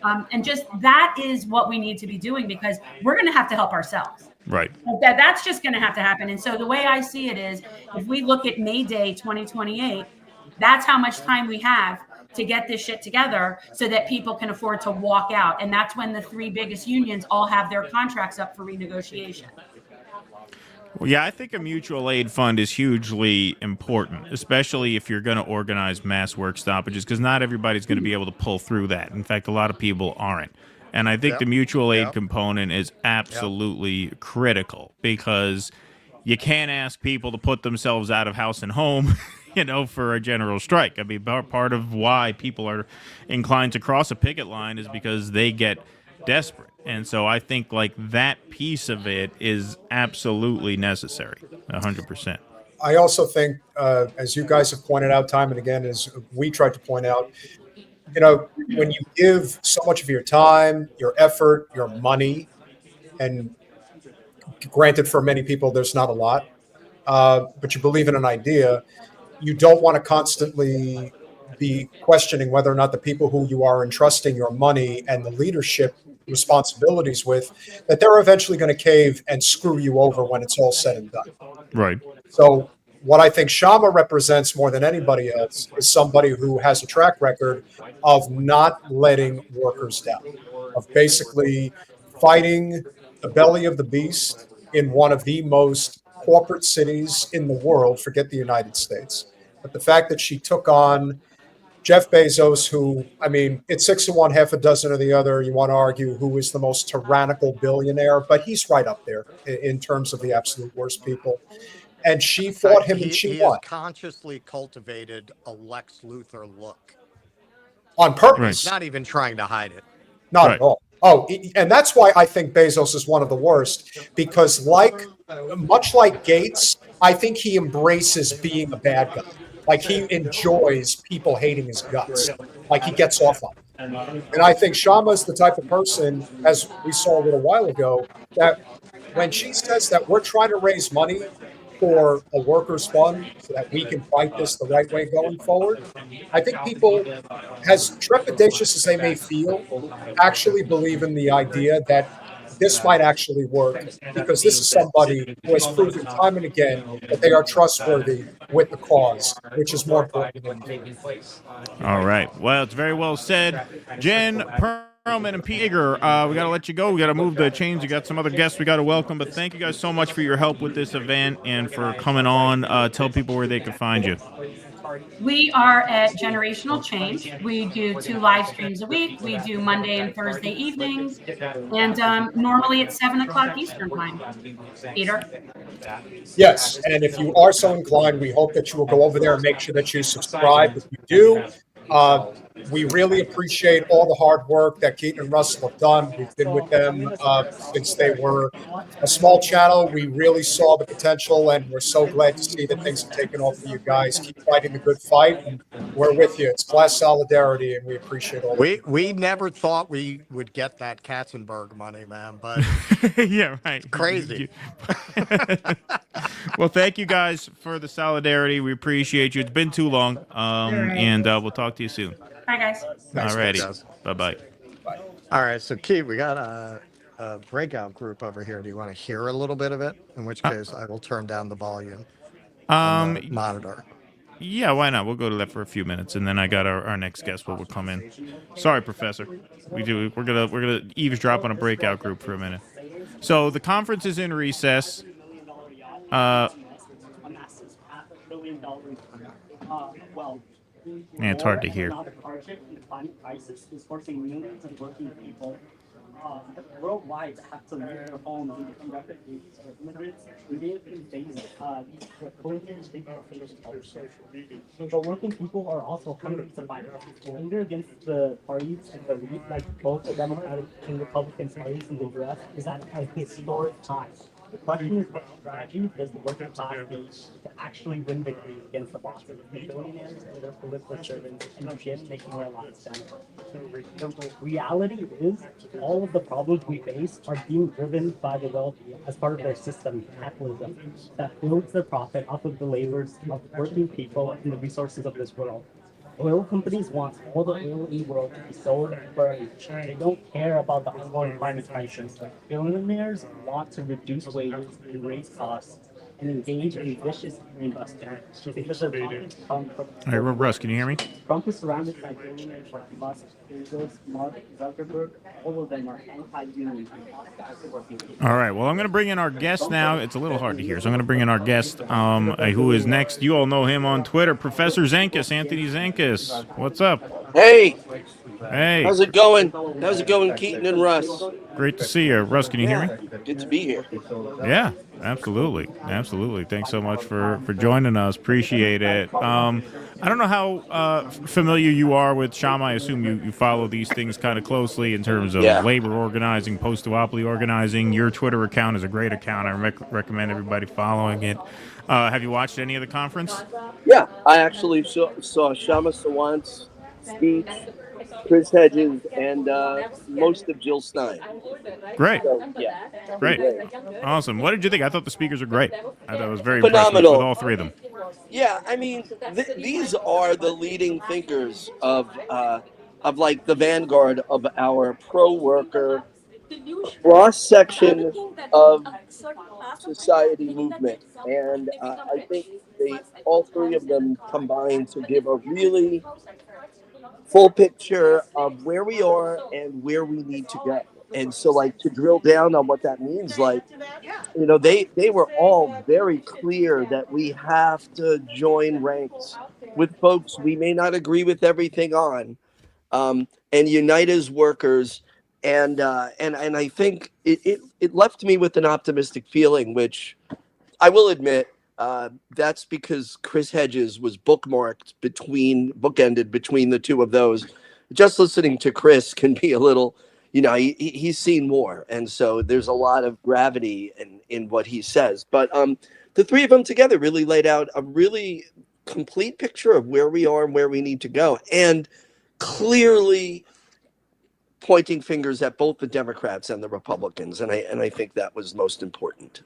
And just that is what we need to be doing, because we're going to have to help ourselves. Right. That's just going to have to happen. And so the way I see it is, if we look at May Day 2028, that's how much time we have to get this shit together so that people can afford to walk out. And that's when the three biggest unions all have their contracts up for renegotiation. Well, yeah, I think a mutual aid fund is hugely important, especially if you're going to organize mass work stoppages, because not everybody's going to be able to pull through that. In fact, a lot of people aren't. And I think the mutual aid component is absolutely critical, because you can't ask people to put themselves out of house and home, you know, for a general strike. I mean, part of why people are inclined to cross a picket line is because they get desperate. And so I think like that piece of it is absolutely necessary, 100%. I also think, as you guys have pointed out time and again, as we tried to point out, you know, when you give so much of your time, your effort, your money, and granted for many people there's not a lot, but you believe in an idea, you don't want to constantly be questioning whether or not the people who you are entrusting your money and the leadership responsibilities with, that they're eventually going to cave and screw you over when it's all said and done. Right. So what I think Shama represents more than anybody else is somebody who has a track record of not letting workers down, of basically fighting the belly of the beast in one of the most corporate cities in the world, forget the United States. But the fact that she took on Jeff Bezos, who, I mean, it's 6 of one, half a dozen of the other. You want to argue who is the most tyrannical billionaire, but he's right up there in terms of the absolute worst people. And she fought him and she won. Has consciously cultivated a Lex Luthor look. On purpose. Not even trying to hide it. Not at all. Oh, and that's why I think Bezos is one of the worst, because much like Gates, I think he embraces being a bad guy. Like he enjoys people hating his guts. Like he gets off on it. And I think Shama is the type of person, as we saw a little while ago, that when she says that we're trying to raise money for a workers' fund so that we can fight this the right way going forward, I think people, as trepidatious as they may feel, actually believe in the idea that this might actually work, because this is somebody who has proven time and again that they are trustworthy with the cause, which is more important than anything. All right. Well, it's very well said. Jen, Perlman, and Peter, we got to let you go. We got to move the chains. We got some other guests we got to welcome, but thank you guys so much for your help with this event and for coming on. Tell people where they can find you. We are at Generational Change. We do 2 live streams a week. We do Monday and Thursday evenings, and normally at 7 o'clock Eastern time. Peter? Yes, and if you are so inclined, we hope that you will go over there and make sure that you subscribe. If you do, we really appreciate all the hard work that Keaton and Russell have done. We've been with them since they were a small channel. We really saw the potential, and we're so glad to see that things have taken off for you guys. Keep fighting the good fight, and we're with you. It's class solidarity, and we appreciate all. We never thought we would get that Katzenberg money, man, but yeah, right. It's crazy. Well, thank you guys for the solidarity. We appreciate you. It's been too long, and we'll talk to you soon. Bye, guys. All righty. Bye-bye. All right, so Keith, we got a breakout group over here. Do you want to hear a little bit of it? In which case, I will turn down the volume on the monitor. Yeah, why not? We'll go to that for a few minutes, and then I got our next guest will come in. Sorry, Professor. We're gonna eavesdrop on a breakout group for a minute. So the conference is in recess. Yeah, it's hard to hear. Worldwide have to leave their homes and become refugees. The working people are also hungry to find anger against the parties and the elite, like both the Democratic and Republican parties in the U.S. is at a historic time. The question is, what strategy does the working class need to actually win victories against the bosses, the billionaires and their political servants, and the gym making their lives better? The reality is, all of the problems we face are being driven by the wealthy as part of their system, capitalism, that builds their profit off of the labors of working people and the resources of this world. Oil companies want all the oil in the world to be sold and burned. They don't care about the ongoing climate crisis. Billionaires want to reduce wages and raise costs and engage in vicious greenbusting because their profits come from. All right, Russ, can you hear me? Trump is surrounded by billionaires like Musk, Bezos, Mark Zuckerberg. All of them are anti-union and hostile to working people. All right, well, I'm going to bring in our guest now. It's a little hard to hear, so I'm going to bring in our guest who is next. You all know him on Twitter, Professor Zenkus, Anthony Zenkus. What's up? Hey. Hey. How's it going? How's it going, Keaton and Russ? Great to see you. Russ, can you hear me? Good to be here. Yeah, absolutely. Absolutely. Thanks so much for joining us. Appreciate it. I don't know how familiar you are with Shama. I assume you follow these things kind of closely in terms of labor organizing, post-duopoly organizing. Your Twitter account is a great account. I recommend everybody following it. Have you watched any of the conference? Yeah, I actually saw Kshama Sawant's speech, Chris Hedges, and most of Jill Stein. Great. So, yeah. Great. Awesome. What did you think? I thought the speakers were great. I thought it was very Phenomenal. impressive with all three of them. Yeah, I mean, these are the leading thinkers of like the vanguard of our pro-worker cross-section of society movement. And I think all three of them combine to give a really full picture of where we are and where we need to go. And so, like, to drill down on what that means, like, you know, they were all very clear that we have to join ranks with folks we may not agree with everything on, and unite as workers. And I think it left me with an optimistic feeling, which I will admit, that's because Chris Hedges was bookended between the two of those. Just listening to Chris can be a little, you know, he's seen more. And so there's a lot of gravity in what he says. But the three of them together really laid out a really complete picture of where we are and where we need to go. And clearly pointing fingers at both the Democrats and the Republicans. And I think that was most important.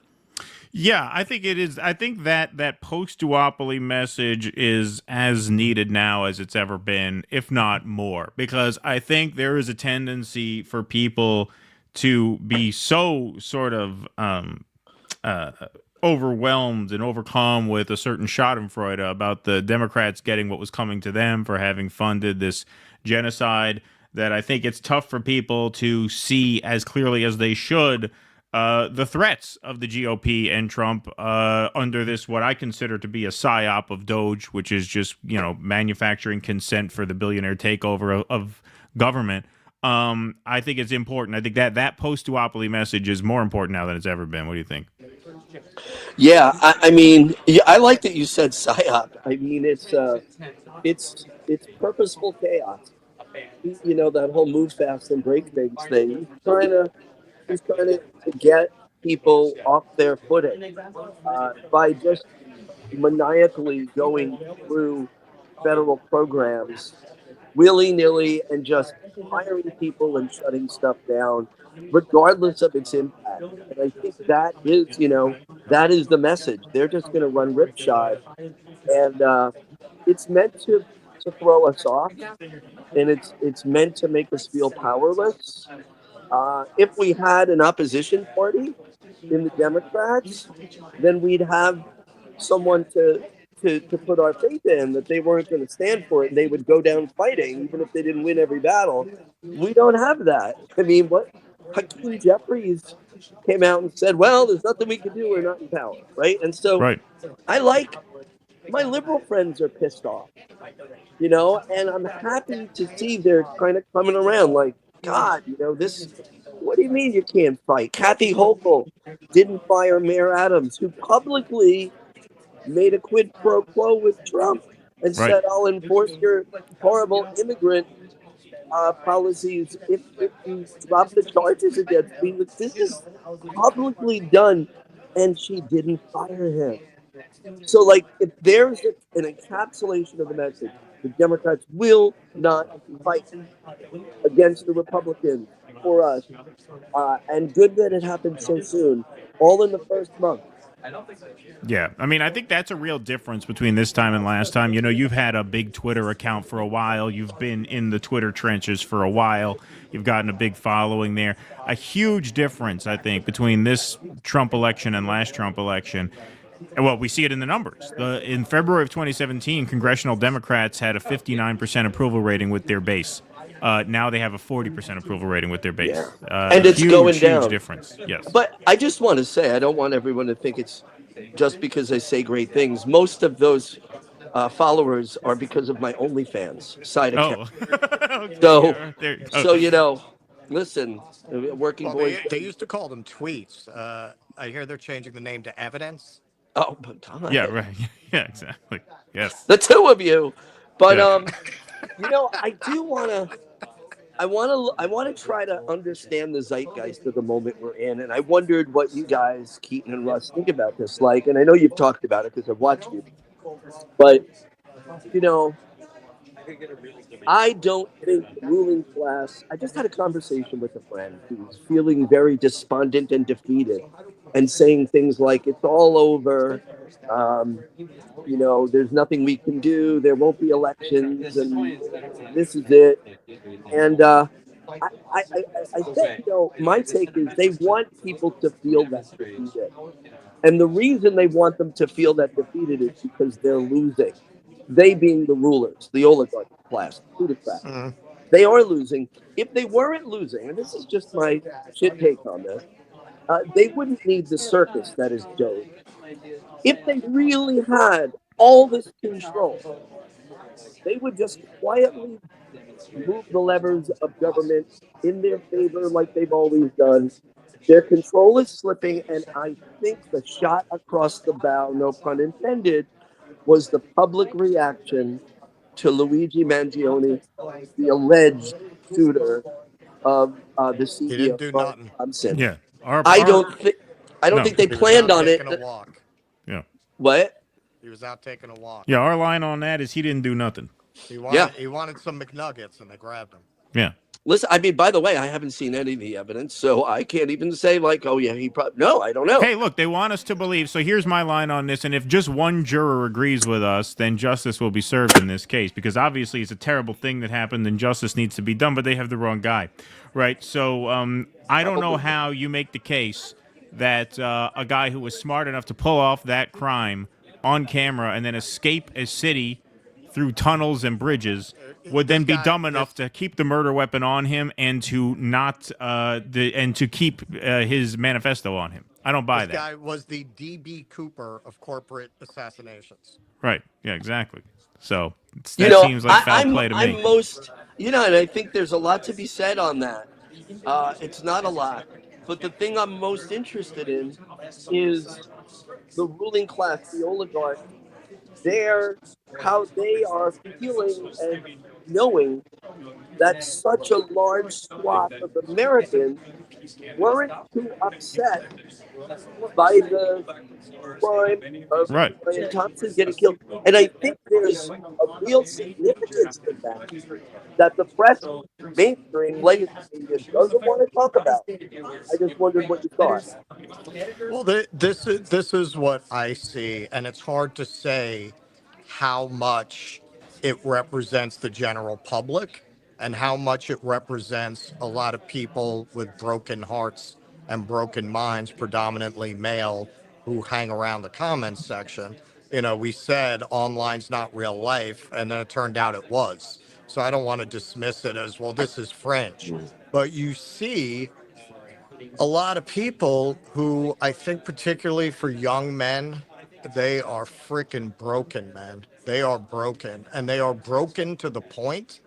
Yeah, I think it is. I think that post-duopoly message is as needed now as it's ever been, if not more, because I think there is a tendency for people to be so sort of overwhelmed and overcome with a certain schadenfreude about the Democrats getting what was coming to them for having funded this genocide that I think it's tough for people to see as clearly as they should the threats of the GOP and Trump under this, what I consider to be a psyop of Doge, which is just, you know, manufacturing consent for the billionaire takeover of government. I think it's important. I think that post-duopoly message is more important now than it's ever been. What do you think? Yeah, I mean, I like that you said psyop. I mean, it's purposeful chaos. You know, that whole move fast and break things thing. He's trying to get people off their footing by just maniacally going through federal programs willy-nilly and just hiring people and shutting stuff down, regardless of its impact. And I think that is, you know, that is the message. They're just going to run ripshod, and it's meant to throw us off, and it's meant to make us feel powerless. If we had an opposition party in the Democrats, then we'd have someone to put our faith in, that they weren't going to stand for it and they would go down fighting even if they didn't win every battle. We don't have that. I mean, what Hakeem Jeffries came out and said, well, there's nothing we can do, we're not in power, right? And so I like, my liberal friends are pissed off, you know, and I'm happy to see they're kind of coming around, like, God, you know, what do you mean you can't fight? Kathy Hochul didn't fire Mayor Adams, who publicly made a quid pro quo with Trump and said, I'll enforce your horrible immigrant policies if you drop the charges against me. This is publicly done, and she didn't fire him. So, like, if there's an encapsulation of the message, The Democrats will not fight against the Republicans for us. And good that it happened so soon, all in the first month. Yeah, I mean, I think that's a real difference between this time and last time. You know, you've had a big Twitter account for a while. You've been in the Twitter trenches for a while. You've gotten a big following there. A huge difference, I think, between this Trump election and last Trump election. Well, we see it in the numbers. In February of 2017, congressional Democrats had a 59% approval rating with their base. Now they have a 40% approval rating with their base. And it's going down. Huge difference. Yes. But I just want to say, I don't want everyone to think it's just because I say great things. Most of those followers are because of my OnlyFans side account. Okay. So you know, listen, working boys. They used to call them tweets. I hear they're changing the name to evidence. Oh, but God. Yeah, right. Yeah, exactly. Yes. The two of you. But you know, I want to try to understand the zeitgeist of the moment we're in, and I wondered what you guys, Keaton and Russ, think about this. Like, and I know you've talked about it because I've watched you, but you know, I don't think the ruling class. I just had a conversation with a friend who was feeling very despondent and defeated, and saying things like, "It's all over." You know, there's nothing we can do. There won't be elections, and this is it. And I think, you know, my take is they want people to feel that defeated. And the reason they want them to feel that defeated is because they're losing. They being the rulers, the oligarch class, the plutocrats. They are losing. If they weren't losing, and this is just my shit take on this, they wouldn't need the circus that is Doge. If they really had all this control, they would just quietly move the levers of government in their favor like they've always done. Their control is slipping, and I think the shot across the bow, no pun intended, was the public reaction to Luigi Mangione, the alleged shooter of the CEO of Thompson. Yeah. I don't think they planned on it. Yeah. What? He was out taking a walk. Yeah, our line on that is he didn't do nothing. He wanted some McNuggets, and they grabbed him. Yeah. Listen, I mean, by the way, I haven't seen any of the evidence, so I can't even say like, oh yeah, he probably. No, I don't know. Hey, look, they want us to believe. So here's my line on this, and if just one juror agrees with us, then justice will be served in this case, because obviously it's a terrible thing that happened, and justice needs to be done, but they have the wrong guy, right? So I don't know how you make the case that a guy who was smart enough to pull off that crime on camera and then escape a city through tunnels and bridges would then be dumb enough to keep the murder weapon on him and to not and to keep his manifesto on him. I don't buy that. This guy was the D.B. Cooper of corporate assassinations. Right. Yeah, exactly. So You that know, seems like foul play to me. I'm most, you know, and I think there's a lot to be said on that. It's not a lot, but the thing I'm most interested in is the ruling class, the oligarchs, how they are feeling and knowing that such a large swath of Americans weren't too upset by the crime of Brian Thompson getting killed. And I think there's a real significance to that the press mainstream legacy media doesn't want to talk about. I just wondered what you thought. Well, this is what I see, and it's hard to say how much it represents the general public and how much it represents a lot of people with broken hearts and broken minds, predominantly male, who hang around the comments section. You know, we said online's not real life, and then it turned out it was. So I don't want to dismiss it as, well, this is fringe. But you see a lot of people who, I think particularly for young men, they are freaking broken, man. They are broken. And they are broken to the point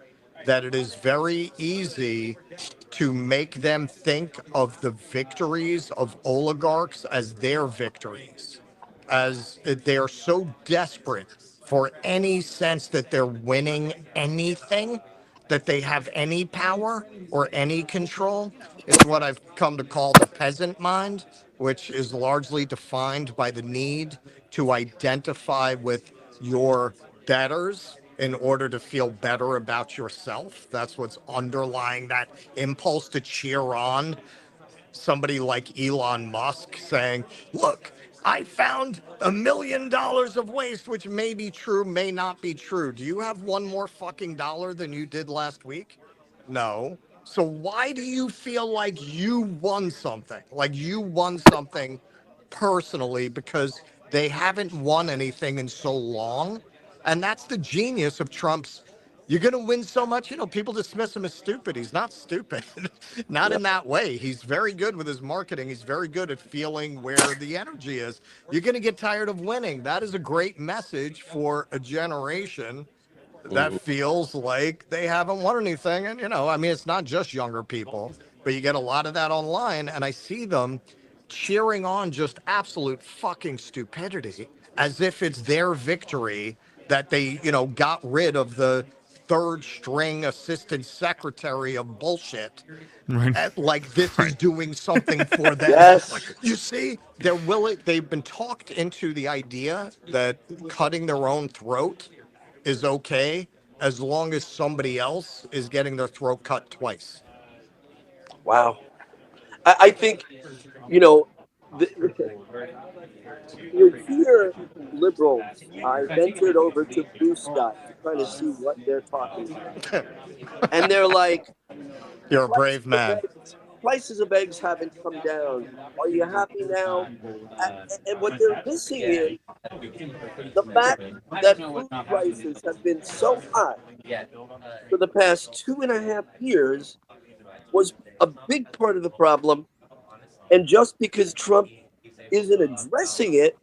that it is very easy to make them think of the victories of oligarchs as their victories, as they are so desperate for any sense that they're winning anything, that they have any power or any control. It's what I've come to call the peasant mind, which is largely defined by the need to identify with your betters in order to feel better about yourself. That's what's underlying that impulse to cheer on somebody like Elon Musk saying, look, I found $1 million of waste, which may be true, may not be true. Do you have one more fucking dollar than you did last week? No. So why do you feel like you won something? Like you won something personally because they haven't won anything in so long? And that's the genius of Trump's. You're going to win so much, people dismiss him as stupid. He's not stupid, not in that way. He's very good with his marketing. He's very good at feeling where the energy is. You're going to get tired of winning. That is a great message for a generation that feels like they haven't won anything. And, it's not just younger people, but you get a lot of that online. And I see them cheering on just absolute fucking stupidity as if it's their victory that they, got rid of the third string assistant secretary of bullshit. Right. Like this is doing something for them. Yes. You see, they've been talked into the idea that cutting their own throat is okay as long as somebody else is getting their throat cut twice. Wow. I think, here liberals, I ventured over to Blue Sky to try to see what they're talking about. And they're like, you're a brave man. Prices of eggs haven't come down. Are you happy now? And what they're missing is the fact that food prices have been so high for the past 2.5 years was a big part of the problem. And just because Trump isn't addressing it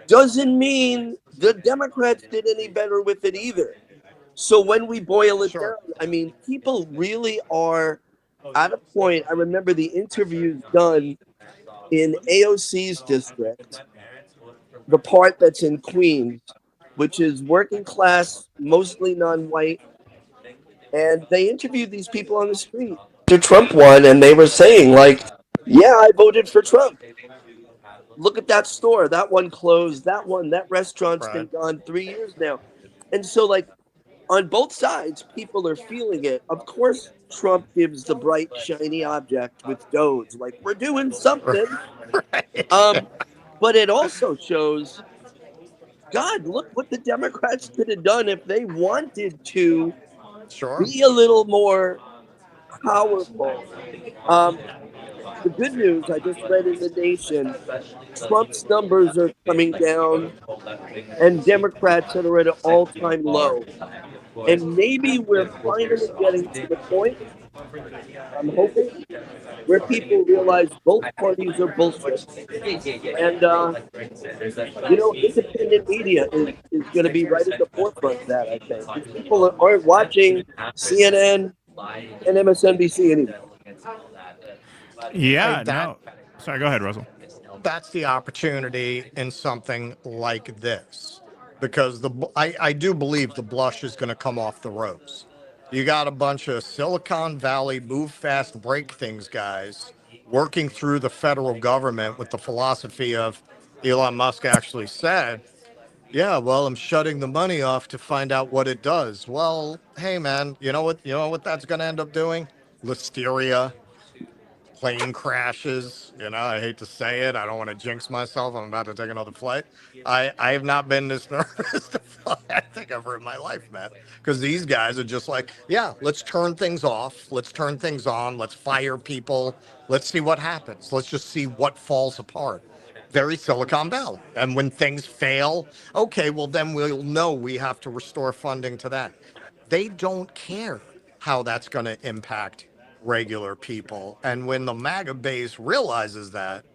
doesn't mean the Democrats did any better with it either. So when we boil it down, people really are at a point. I remember the interviews done in AOC's district, the part that's in Queens, which is working class, mostly non-white. And they interviewed these people on the street after Trump won, and they were saying, yeah, I voted for Trump. Look at that store. That one closed. That restaurant's been gone 3 years now. And so, on both sides, people are feeling it. Of course, Trump gives the bright, shiny object with Doge, we're doing something. But it also shows, God, look what the Democrats could have done if they wanted to be a little more powerful. The good news, I just read in The Nation, Trump's numbers are coming down and Democrats are at an all-time low. And maybe we're finally getting to the point, I'm hoping, where people realize both parties are bullshit. And, independent media is going to be right at the forefront of that, I think. Because people aren't watching CNN and MSNBC anymore. Yeah, no. Sorry, go ahead, Russell. That's the opportunity in something like this, because I do believe the blush is going to come off the rose. You got a bunch of Silicon Valley move fast, break things guys working through the federal government with the philosophy of Elon Musk actually said, yeah, well, I'm shutting the money off to find out what it does. Well, hey, man, you know what that's going to end up doing? Listeria, plane crashes. I hate to say it. I don't want to jinx myself. I'm about to take another flight. I have not been this nervous to fly, I think, ever in my life, man. Because these guys are just like, yeah, let's turn things off. Let's turn things on. Let's fire people. Let's see what happens. Let's just see what falls apart. Very Silicon Valley. And when things fail, okay, well, then we'll know we have to restore funding to that. They don't care how that's going to impact regular people. And when the MAGA base realizes that,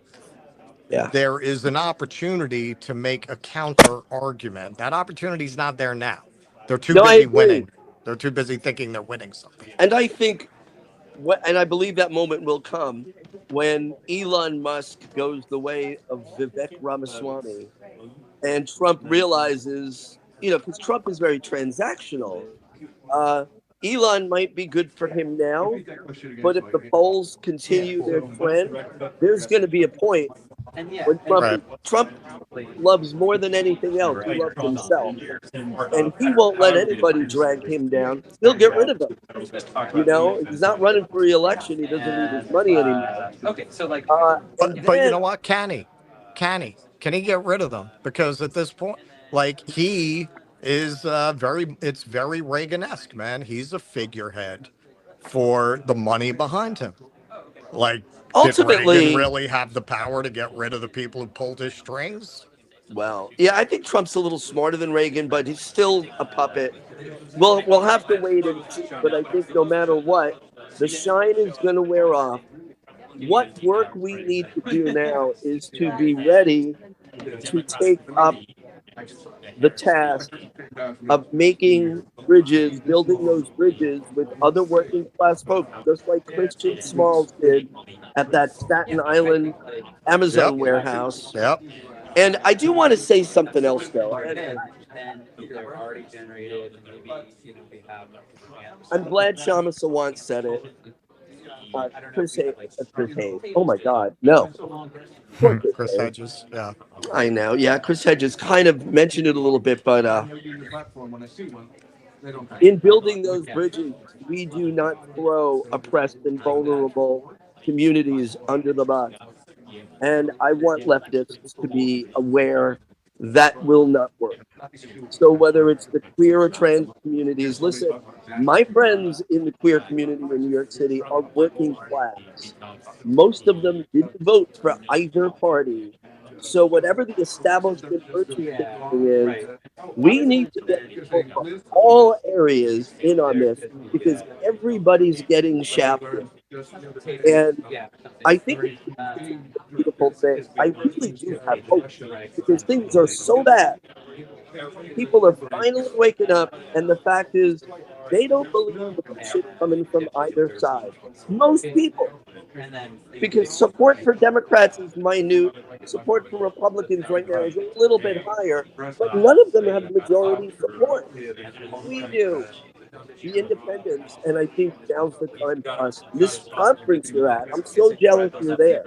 there is an opportunity to make a counter argument. That opportunity is not there now. They're too busy winning. They're too busy thinking they're winning something. And I think, and I believe that moment will come when Elon Musk goes the way of Vivek Ramaswamy and Trump realizes, because Trump is very transactional. Elon might be good for him now, but if the polls continue their trend, there's going to be a point When Trump loves more than anything else, he loves himself, and he won't let anybody drag him down. He'll get rid of him. You know, he's not running for re-election. He doesn't need his money anymore. But you know what? Can he get rid of them? Because at this point, like, he is it's very Reagan-esque, man. He's a figurehead for the money behind him. Like, ultimately, did Reagan really have the power to get rid of the people who pulled his strings? Well, yeah, I think Trump's a little smarter than Reagan, but he's still a puppet. We'll have to wait and see. But I think no matter what, the shine is going to wear off. What work we need to do now is to be ready to take up the task of making bridges, building those bridges with other working class folks, just like Christian Smalls did at that Staten Island Amazon warehouse. Yep. And I do want to say something else, though. I'm glad Kshama Sawant said it. Chris Hayes. Oh my God, no. Chris Hedges, yeah. I know, yeah. Chris Hedges kind of mentioned it a little bit, but in building those bridges, we do not throw oppressed and vulnerable communities under the bus. And I want leftists to be aware that will not work. So whether it's the queer or trans communities, listen, my friends in the queer community in New York City are working class. Most of them didn't vote for either party. So whatever the establishment virtue is, we need to get people from all areas in on this because everybody's getting shafted. And I think it's a beautiful thing. I really do have hope because things are so bad. People are finally waking up, and the fact is, they don't believe the bullshit coming from either side. Most people. Because support for Democrats is minute, support for Republicans right now is a little bit higher, but none of them have majority support. We do. The independents, and I think now's the time for us. This conference you're at, I'm so jealous you're there.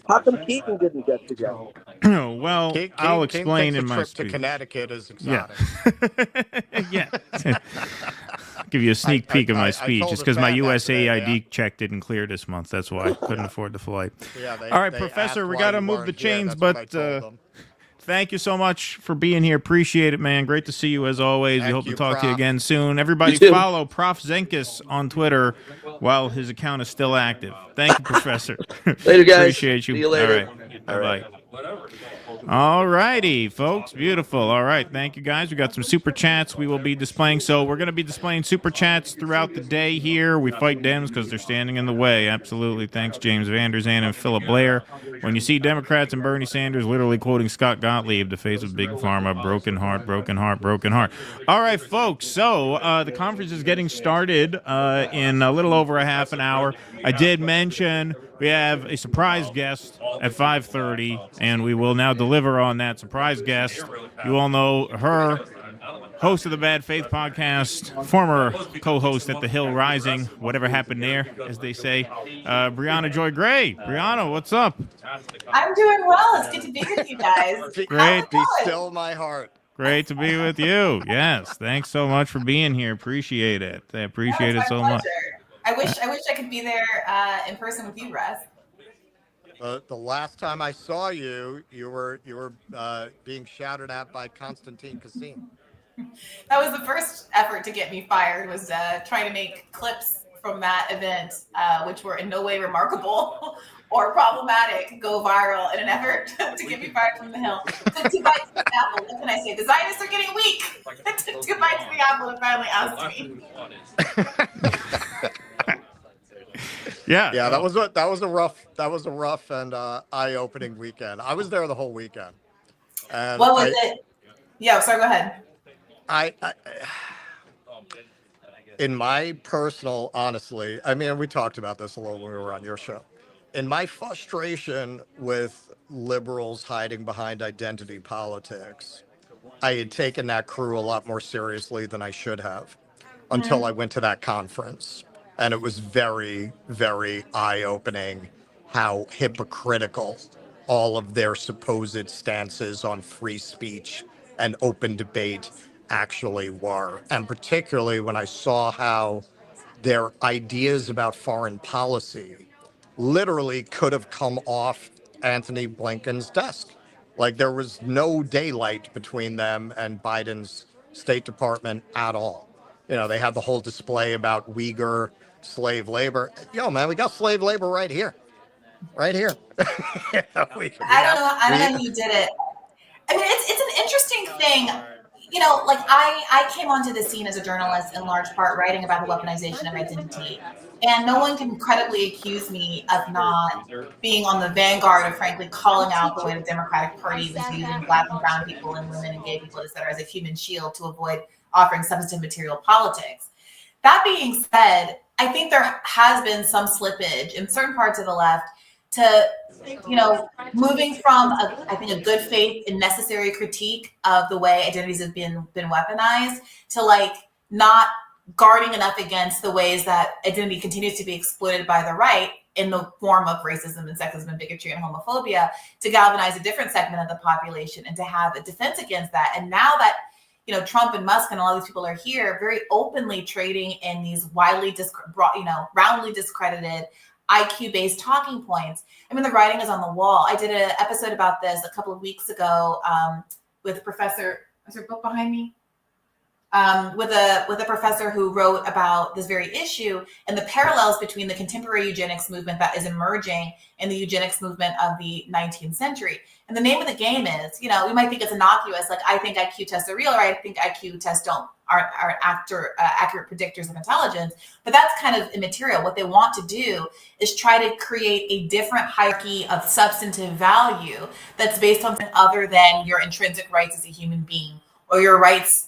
How come Keaton didn't get to go? Well, I'll explain in my trip speech. to Connecticut is exotic. Yeah. Give you a sneak peek of my speech. It's because my USAID check didn't clear this month. That's why I couldn't afford the flight. All right, Professor, we got to move the chains, but thank you so much for being here. Appreciate it, man. Great to see you as always. We hope to talk to you again soon. Everybody follow Prof Zenkus on Twitter while his account is still active. Thank you, Professor. Later, guys. Appreciate you. See you later. All right. Bye-bye. All righty, folks. Beautiful. All right. Thank you, guys. We got some super chats we will be displaying. So we're going to be displaying super chats throughout the day here. We fight Dems because they're standing in the way. Absolutely. Thanks, James Van Der Zan and Philip Blair. When you see Democrats and Bernie Sanders literally quoting Scott Gottlieb, the face of Big Pharma, broken heart, broken heart, broken heart. All right, folks. So the conference is getting started in a little over a half an hour. I did mention we have a surprise guest at 5:30, and we will now deliver on that surprise guest. You all know her, host of the Bad Faith podcast, former co-host at The Hill Rising, whatever happened there, as they say, Brianna Joy Gray. Brianna, what's up? I'm doing well. It's good to be with you guys. Great. Be still my heart. Great to be with you. Yes. Thanks so much for being here. Appreciate it. I appreciate it so much. I wish I could be there in person with you, Russ. The last time I saw you, you were being shouted at by Konstantin Kassim. That was the first effort to get me fired. Was trying to make clips from that event, which were in no way remarkable or problematic, go viral in an effort to get me fired from the Hill. So 2 bites to the apple. What can I say? The Zionists are getting weak. 2 bites to the apple and finally oust me. Yeah. That was a rough and eye-opening weekend. I was there the whole weekend. And what was it? Yeah, sorry, go ahead. I in my personal, honestly, I mean, we talked about this a little when we were on your show. In my frustration with liberals hiding behind identity politics, I had taken that crew a lot more seriously than I should have until I went to that conference. And it was very, very eye-opening how hypocritical all of their supposed stances on free speech and open debate actually were. And particularly when I saw how their ideas about foreign policy literally could have come off Anthony Blinken's desk. Like there was no daylight between them and Biden's State Department at all. You know, they had the whole display about Uyghur slave labor. Yo, man, we got slave labor right here. Right here. I don't know who did it. I mean, it's an interesting thing. You know, like I came onto the scene as a journalist in large part writing about the weaponization of identity. And no one can credibly accuse me of not being on the vanguard of frankly calling out the way the Democratic Party is using Black and brown people and women and gay people, et cetera, as a human shield to avoid offering substantive material politics. That being said, I think there has been some slippage in certain parts of the left to, you know, moving from I think a good faith and necessary critique of the way identities have been weaponized to like not guarding enough against the ways that identity continues to be exploited by the right in the form of racism and sexism and bigotry and homophobia to galvanize a different segment of the population and to have a defense against that. And now that, you know, Trump and Musk and all these people are here very openly trading in these roundly discredited IQ-based talking points. I mean, the writing is on the wall. I did an episode about this a couple of weeks ago with a professor. Is there a book behind me? With a professor who wrote about this very issue and the parallels between the contemporary eugenics movement that is emerging and the eugenics movement of the 19th century. And the name of the game is, you know, we might think it's innocuous, like I think IQ tests are real, or I think IQ tests aren't accurate predictors of intelligence, but that's kind of immaterial. What they want to do is try to create a different hierarchy of substantive value that's based on something other than your intrinsic rights as a human being or your rights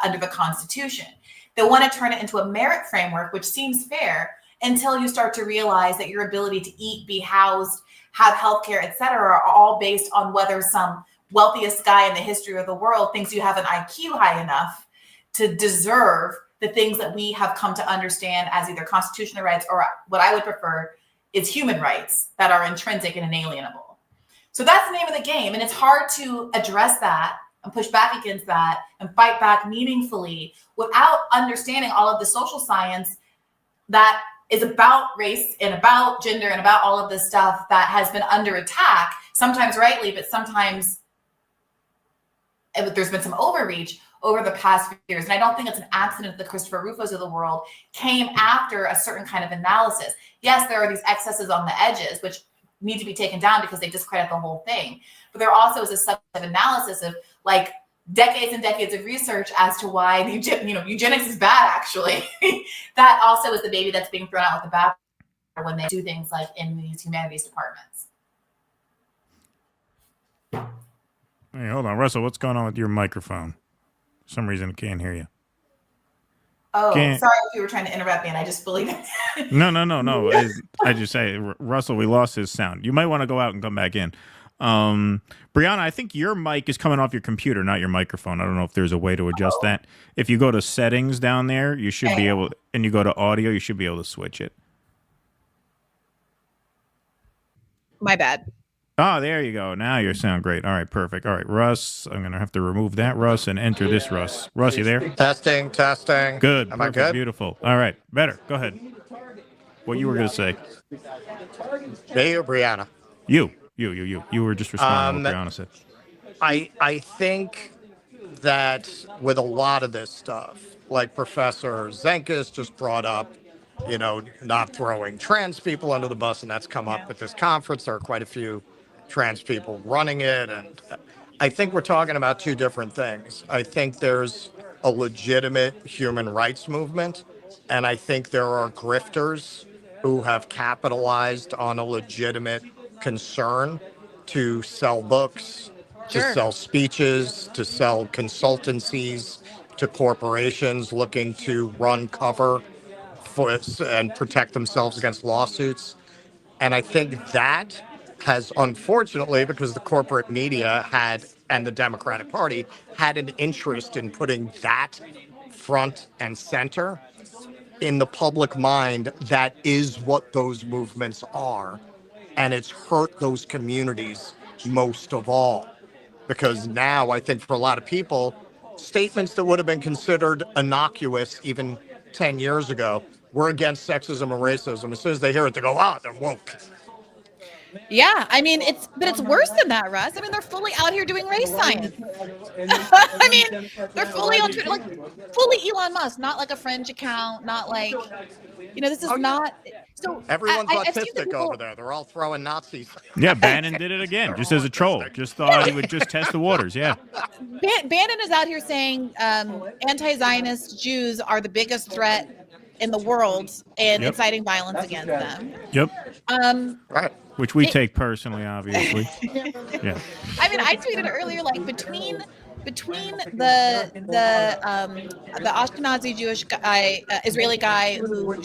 under the Constitution. They want to turn it into a merit framework, which seems fair until you start to realize that your ability to eat, be housed, have healthcare, et cetera, are all based on whether some wealthiest guy in the history of the world thinks you have an IQ high enough to deserve the things that we have come to understand as either constitutional rights or what I would prefer is human rights that are intrinsic and inalienable. So that's the name of the game. And it's hard to address that and push back against that and fight back meaningfully without understanding all of the social science that is about race and about gender and about all of this stuff that has been under attack, sometimes rightly, but sometimes there's been some overreach over the past few years. And I don't think it's an accident that the Christopher Rufos of the world came after a certain kind of analysis. Yes, there are these excesses on the edges, which need to be taken down because they discredit the whole thing. But there also is a subset analysis of like decades and decades of research as to why the eugenics is bad, actually. That also is the baby that's being thrown out with the bathwater when they do things like in these humanities departments. Hey, hold on, Russell, what's going on with your microphone? For some reason I can't hear you. Oh, sorry if you were trying to interrupt me and I just believe it. No. I just say, Russell, we lost his sound. You might want to go out and come back in. Brianna, I think your mic is coming off your computer, not your microphone. I don't know if there's a way to adjust that. If you go to settings down there, you should be able, and you go to audio, you should be able to switch it. My bad. Oh, there you go. Now you sound great. All right, perfect. All right, Russ, I'm going to have to remove that Russ and enter this Russ. Russ, you there? Testing. Good. Am Perfect, I good? Beautiful. All right, better. Go ahead. What you were going to say? Me or Brianna? You. You were just responding to what Brianna said. I think that with a lot of this stuff, like Professor Zenkus just brought up, you know, not throwing trans people under the bus, and that's come up at this conference. There are quite a few trans people running it, and I think we're talking about two different things. I think there's a legitimate human rights movement, and I think there are grifters who have capitalized on a legitimate concern to sell books, to sell speeches, to sell consultancies to corporations looking to run cover for and protect themselves against lawsuits. And I think that has, unfortunately, because the corporate media had, and the Democratic Party had an interest in putting that front and center in the public mind, that is what those movements are. And it's hurt those communities most of all. Because now I think for a lot of people, statements that would have been considered innocuous even 10 years ago, we're against sexism and racism. As soon as they hear it, they go, wow, they're woke. Yeah, I mean, it's worse than that, Russ. I mean, they're fully out here doing race science. I mean, they're fully on Twitter, like fully Elon Musk, not like a fringe account, not like, this is not. So Everyone's I've seen the autistic people- over there. They're all throwing Nazis. Yeah, Bannon did it again, just as a troll. Just thought he would just test the waters. Yeah. Bannon is out here saying anti-Zionist Jews are the biggest threat in the world and Yep. inciting violence against them. Yep. Right. Which we take personally, obviously. Yeah. I mean, I tweeted earlier, like between the Ashkenazi Jewish guy, Israeli guy who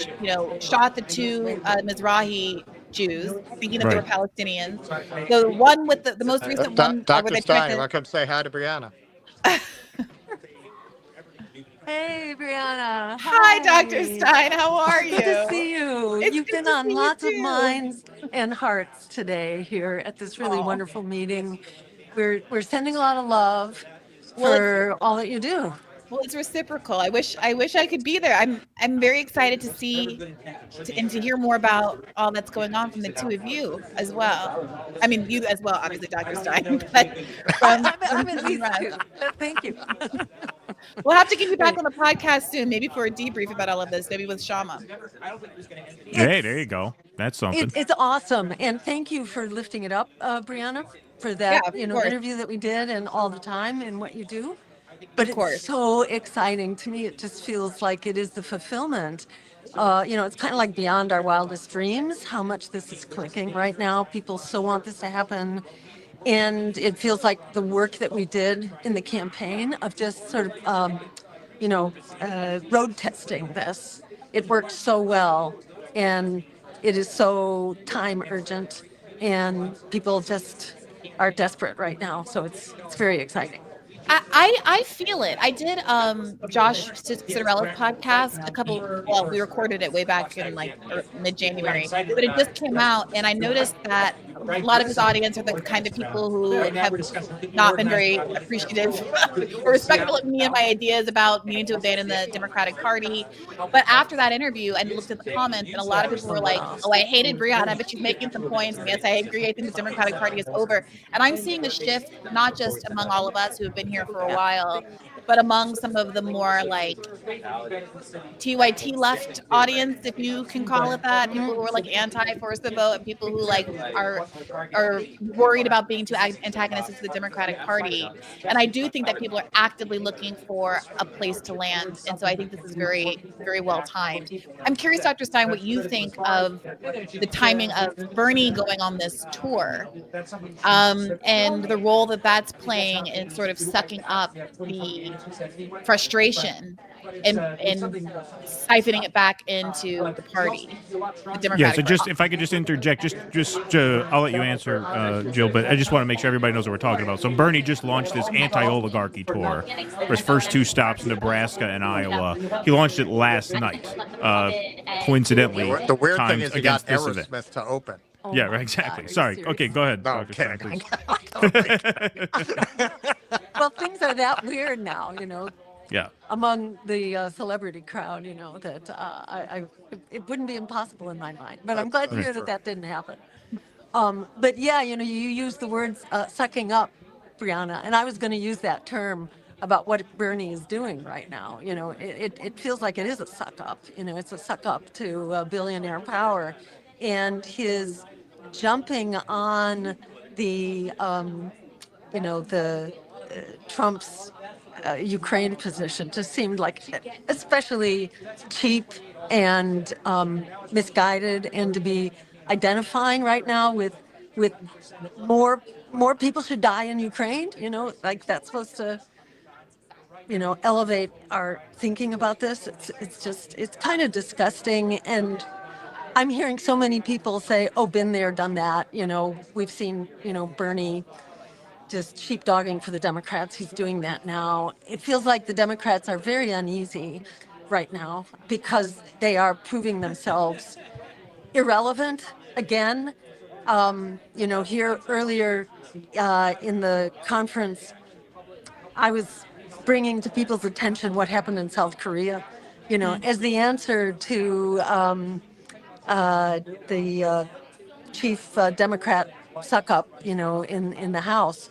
shot the two Mizrahi Jews, thinking that they were Palestinians. The one with the most recent one, where Dr. they Stein, tried I come say hi to Brianna. Hey, Brianna. Hi, Dr. Stein. How are you? Good to see you. It's You've good been to on see you lots of too. minds and hearts today here at this really wonderful meeting. We're sending a lot of love for all that you do. Well, it's reciprocal. I wish I could be there. I'm very excited to see and to hear more about all that's going on from the two of you as well. I mean, you as well, obviously, Dr. Stein. But I'm at least two. Thank you. We'll have to get you back on the podcast soon, maybe for a debrief about all of this, maybe with Shama. Hey, there you go. That's something. It's awesome, and thank you for lifting it up, Brianna, for that Yeah, of course. interview that we did and all the time and what you do. But it's so exciting to me. It just feels like it is the fulfillment. It's kind of like beyond our wildest dreams, how much this is clicking right now. People so want this to happen. And it feels like the work that we did in the campaign of just sort of, road testing this. It worked so well. And it is so time urgent. And people just are desperate right now. So it's very exciting. I feel it. I did Josh Ciarella's podcast well, we recorded it way back in like mid-January, but it just came out, and I noticed that a lot of his audience are the kind of people who have not been very appreciative or respectful of me and my ideas about needing to abandon the Democratic Party. But after that interview, I looked at the comments, and a lot of people were like, "Oh, I hated Brianna, but she's making some points. And yes, I agree. I think the Democratic Party is over." And I'm seeing a shift, not just among all of us who have been here for a while, but among some of the more like TYT left audience, if you can call it that, people who are like anti-force the vote, and people who like are worried about being too antagonistic to the Democratic Party. And I do think that people are actively looking for a place to land, and so I think this is very, very well timed. I'm curious, Dr. Stein, what you think of the timing of Bernie going on this tour, and the role that that's playing in sort of sucking up the frustration and siphoning it back into the party, the Democratic Yeah, so Party. if I could just interject, I'll let you answer, Jill, but I just want to make sure everybody knows what we're talking about. So Bernie just launched this anti-oligarchy tour for his first two stops in Nebraska and Iowa. He launched it last night, coincidentally. The weird thing timed is he got against this event. Aerosmith to open. Yeah, right, exactly. Sorry. Okay, go ahead. No, Dr. Stein, kidding. please. Well, things are that weird now, Yeah. among the celebrity crowd, that it wouldn't be impossible in my mind. But I'm glad to hear that didn't happen. But yeah, you used the words sucking up, Brianna, and I was going to use that term about what Bernie is doing right now. It feels like it is a suck up. It's a suck up to billionaire power, and his jumping on the Trump's Ukraine position just seemed like especially cheap and misguided, and to be identifying right now with more people should die in Ukraine, like that's supposed to elevate our thinking about this. It's kind of disgusting. And I'm hearing so many people say, oh, been there, done that. We've seen, Bernie just sheepdogging for the Democrats. He's doing that now. It feels like the Democrats are very uneasy right now because they are proving themselves irrelevant again. Here earlier in the conference, I was bringing to people's attention what happened in South Korea, as the answer to the chief Democrat suck-up, in the House,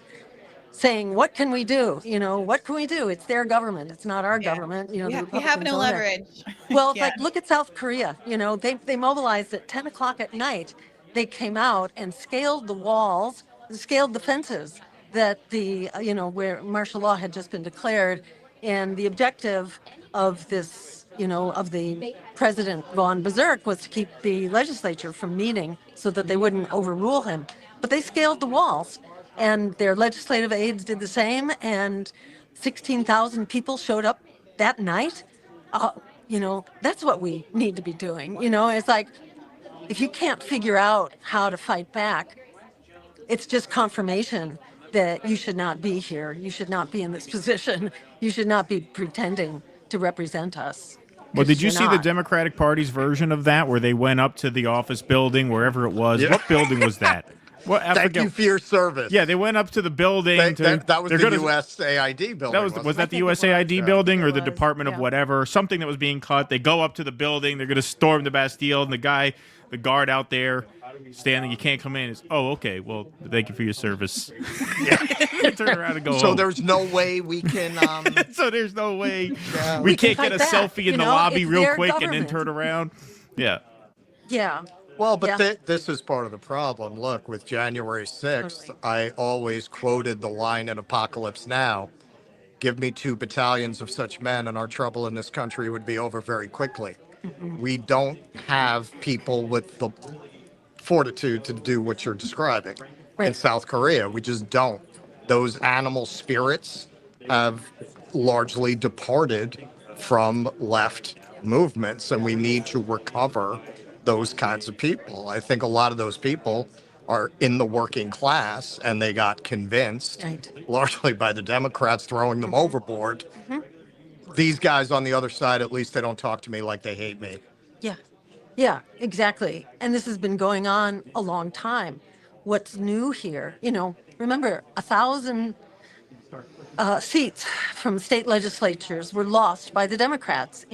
saying, what can we do? What can we do? It's their government. It's not our government. The We have Republicans no own it. leverage. Well, it's like, look at South Korea. They mobilized at 10 o'clock at night. They came out and scaled the walls, scaled the fences that where martial law had just been declared. And the objective of this, of the president gone berserk was to keep the legislature from meeting so that they wouldn't overrule him. But they scaled the walls, and their legislative aides did the same. And 16,000 people showed up that night. That's what we need to be doing. It's like, if you can't figure out how to fight back, it's just confirmation that you should not be here. You should not be in this position. You should not be pretending to represent us. Well, did you You're see the not. Democratic Party's version of that, where they went up to the office building, wherever it was? Yeah. What building was that? What, I Thank forget. you for your service. Yeah, they went up to the building. That was the USAID building. Was that the USAID building or the Department of whatever? Something that was being cut. They go up to the building. They're going to storm the Bastille, and the guard out there standing, you can't come in. Is okay. Well, thank you for your service. They turn around and go. So home. there's no way we can. So there's no way Yeah. we can't get fight a back, selfie in the lobby it's real their quick and then government. turn around. Yeah. Yeah. Well, but Yeah. this is part of the problem. Look, with January 6th, I always quoted the line in Apocalypse Now, give me 2 battalions of such men and our trouble in this country would be over very quickly. We don't have people with the fortitude to do what you're describing in South Korea. We just don't. Those animal spirits have largely departed from left movements, and we need to recover those kinds of people. I think a lot of those people are in the working class, and they got convinced, largely by the Democrats throwing them overboard. These guys on the other side, at least they don't talk to me like they hate me. Yeah, exactly. And this has been going on a long time. What's new here, remember 1,000 seats from state legislatures were lost by the Democrats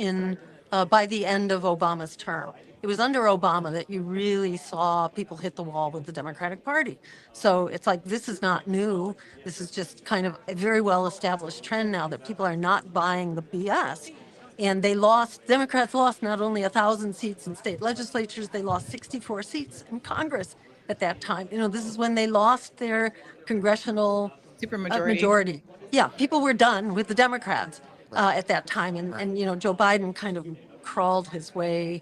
by the end of Obama's term. It was under Obama that you really saw people hit the wall with the Democratic Party. So it's like, this is not new. This is just kind of a very well-established trend now that people are not buying the BS. And Democrats lost not only 1,000 seats in state legislatures, they lost 64 seats in Congress at that time. This is when they lost their congressional majority. Yeah, people were done with the Democrats at that time. And Joe Biden kind of crawled his way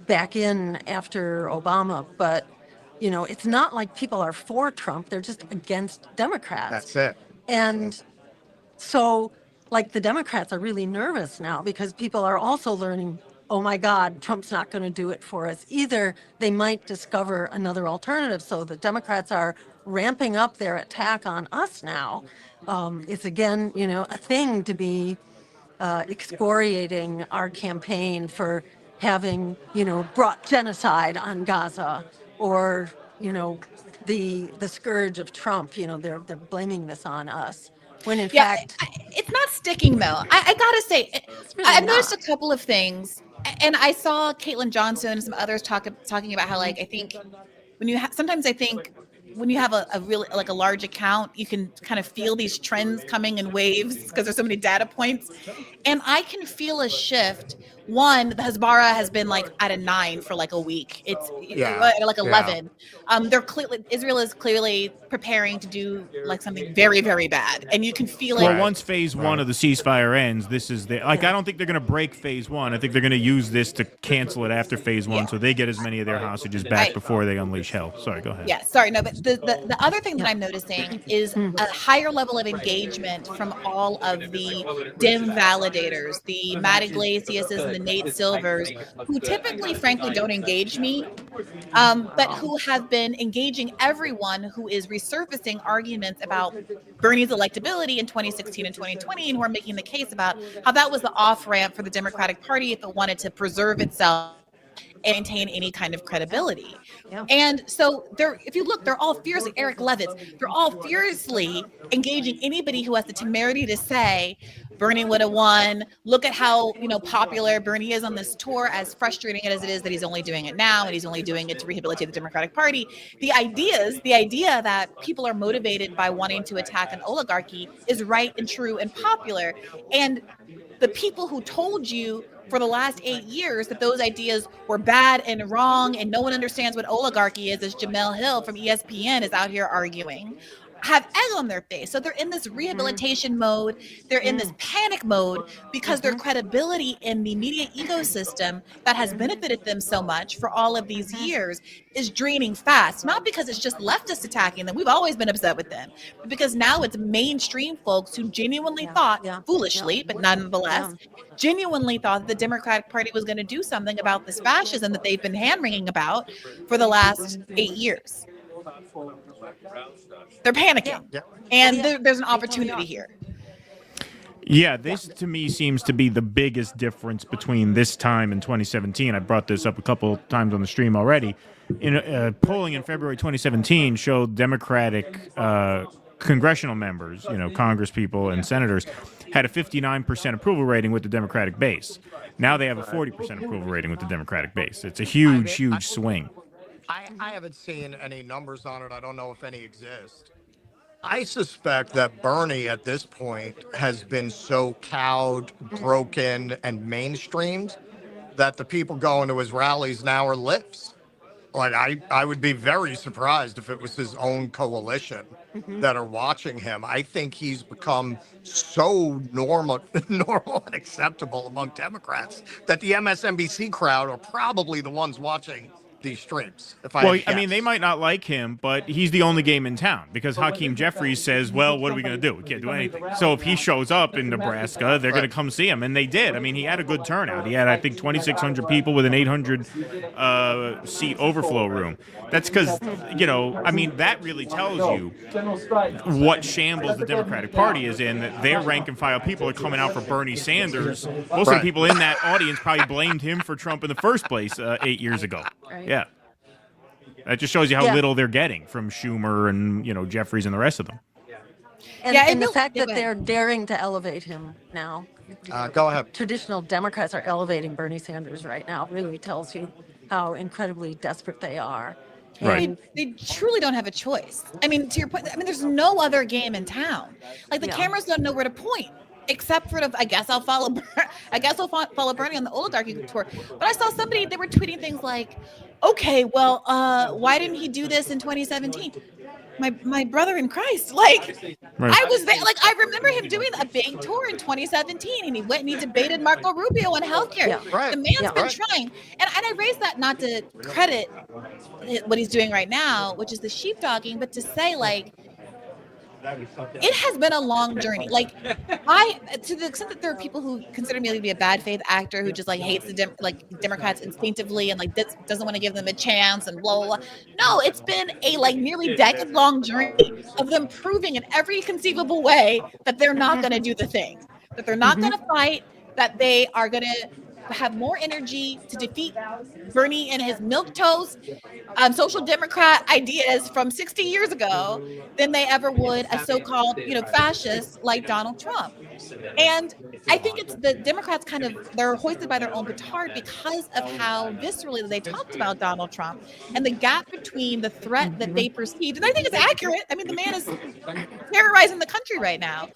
back in after Obama. But, it's not like people are for Trump. They're just against Democrats. That's it. And so, the Democrats are really nervous now because people are also learning, oh my God, Trump's not going to do it for us. Either they might discover another alternative. So the Democrats are ramping up their attack on us now. It's again, a thing to be excoriating our campaign for having, brought genocide on Gaza or, the scourge of Trump. They're blaming this on us. When in fact, it's not sticking though. I gotta say, really I've noticed not. a couple of things, and I saw Caitlin Johnson and some others talking about how, I think sometimes I think when you have a really a large account, you can kind of feel these trends coming in waves because there's so many data points, and I can feel a shift. One, the Hezbollah has been at a 9 for a week. It's 11. Israel is clearly preparing to do something very, very bad, and you can feel it. Well, once phase 1 of the ceasefire ends, this is I don't think they're going to break phase 1. I think they're going to use this to cancel it after phase 1, so they get as many of their hostages back before they unleash hell. Sorry, go ahead. Yeah, sorry, no, but the other thing that I'm noticing is a higher level of engagement from all of the dim validators, the Matt Iglesias and the Nate Silvers, who typically, frankly, don't engage me, but who have been engaging everyone who is resurfacing arguments about Bernie's electability in 2016 and 2020, and who are making the case about how that was the off-ramp for the Democratic Party if it wanted to preserve itself maintain any kind of credibility. And so if you look, they're all fiercely, Eric Levitz, they're all fiercely engaging anybody who has the temerity to say Bernie would have won. Look at how, popular Bernie is on this tour, as frustrating as it is that he's only doing it now and he's only doing it to rehabilitate the Democratic Party. The idea that people are motivated by wanting to attack an oligarchy is right and true and popular. And the people who told you for the last 8 years that those ideas were bad and wrong and no one understands what oligarchy is, as Jamel Hill from ESPN is out here arguing, have egg on their face. So they're in this rehabilitation mode. They're in this panic mode because their credibility in the media ecosystem that has benefited them so much for all of these years is draining fast. Not because it's just leftists attacking them. We've always been upset with them. But because now it's mainstream folks who genuinely thought, foolishly, but nonetheless, genuinely thought that the Democratic Party was going to do something about this fascism that they've been hand-wringing about for the last 8 years. They're panicking, and there's an opportunity here. Yeah, this to me seems to be the biggest difference between this time and 2017. I brought this up a couple of times on the stream already. In polling in February 2017 showed Democratic congressional members, Congress people and senators, had a 59% approval rating with the Democratic base. Now they have a 40% approval rating with the Democratic base. It's a huge, huge swing. I haven't seen any numbers on it. I don't know if any exist. I suspect that Bernie at this point has been so cowed, broken, and mainstreamed that the people going to his rallies now are lips. Like, I would be very surprised if it was his own coalition that are watching him. I think he's become so normal and acceptable among Democrats that the MSNBC crowd are probably the ones watching these streams. I mean, they might not like him, but he's the only game in town because Hakeem Jeffries says, well, what are we going to do? We can't do anything. So if he shows up in Nebraska, they're going to come see him. And they did. I mean, he had a good turnout. He had, I think, 2,600 people with an 800 seat overflow room. That's because, I mean, that really tells you what shambles the Democratic Party is in, that their rank and file people are coming out for Bernie Sanders. Most of the people in that audience probably blamed him for Trump in the first place 8 years ago. Yeah. That just shows you how little they're getting from Schumer and, Jeffries and the rest of them. And the fact that they're daring to elevate him now. Go ahead. Traditional Democrats are elevating Bernie Sanders right now. Really tells you how incredibly desperate they are. Right. They truly don't have a choice. I mean, to your point, there's no other game in town. Like, the cameras don't know where to point. Except for I guess I'll follow Bernie on the oligarchy tour. But I saw somebody, they were tweeting things like, okay, well, why didn't he do this in 2017? My brother in Christ, I was there. I remember him doing a big tour in 2017, and he went and he debated Marco Rubio on healthcare. The man's been trying, and I raised that not to credit what he's doing right now, which is the sheepdogging, but to say it has been a long journey. To the extent that there are people who consider me to be a bad faith actor who just hates the Democrats instinctively and doesn't want to give them a chance and blah, blah, blah. No, it's been a nearly decade long journey of them proving in every conceivable way that they're not going to do the thing, that they're not going to fight, that they are going to have more energy to defeat Bernie and his milquetoast social democrat ideas from 60 years ago than they ever would a so-called fascist like Donald Trump. And I think it's the Democrats they're hoisted by their own petard because of how viscerally they talked about Donald Trump and the gap between the threat that they perceived, and I think it's accurate. I mean, the man is terrorizing the country right now,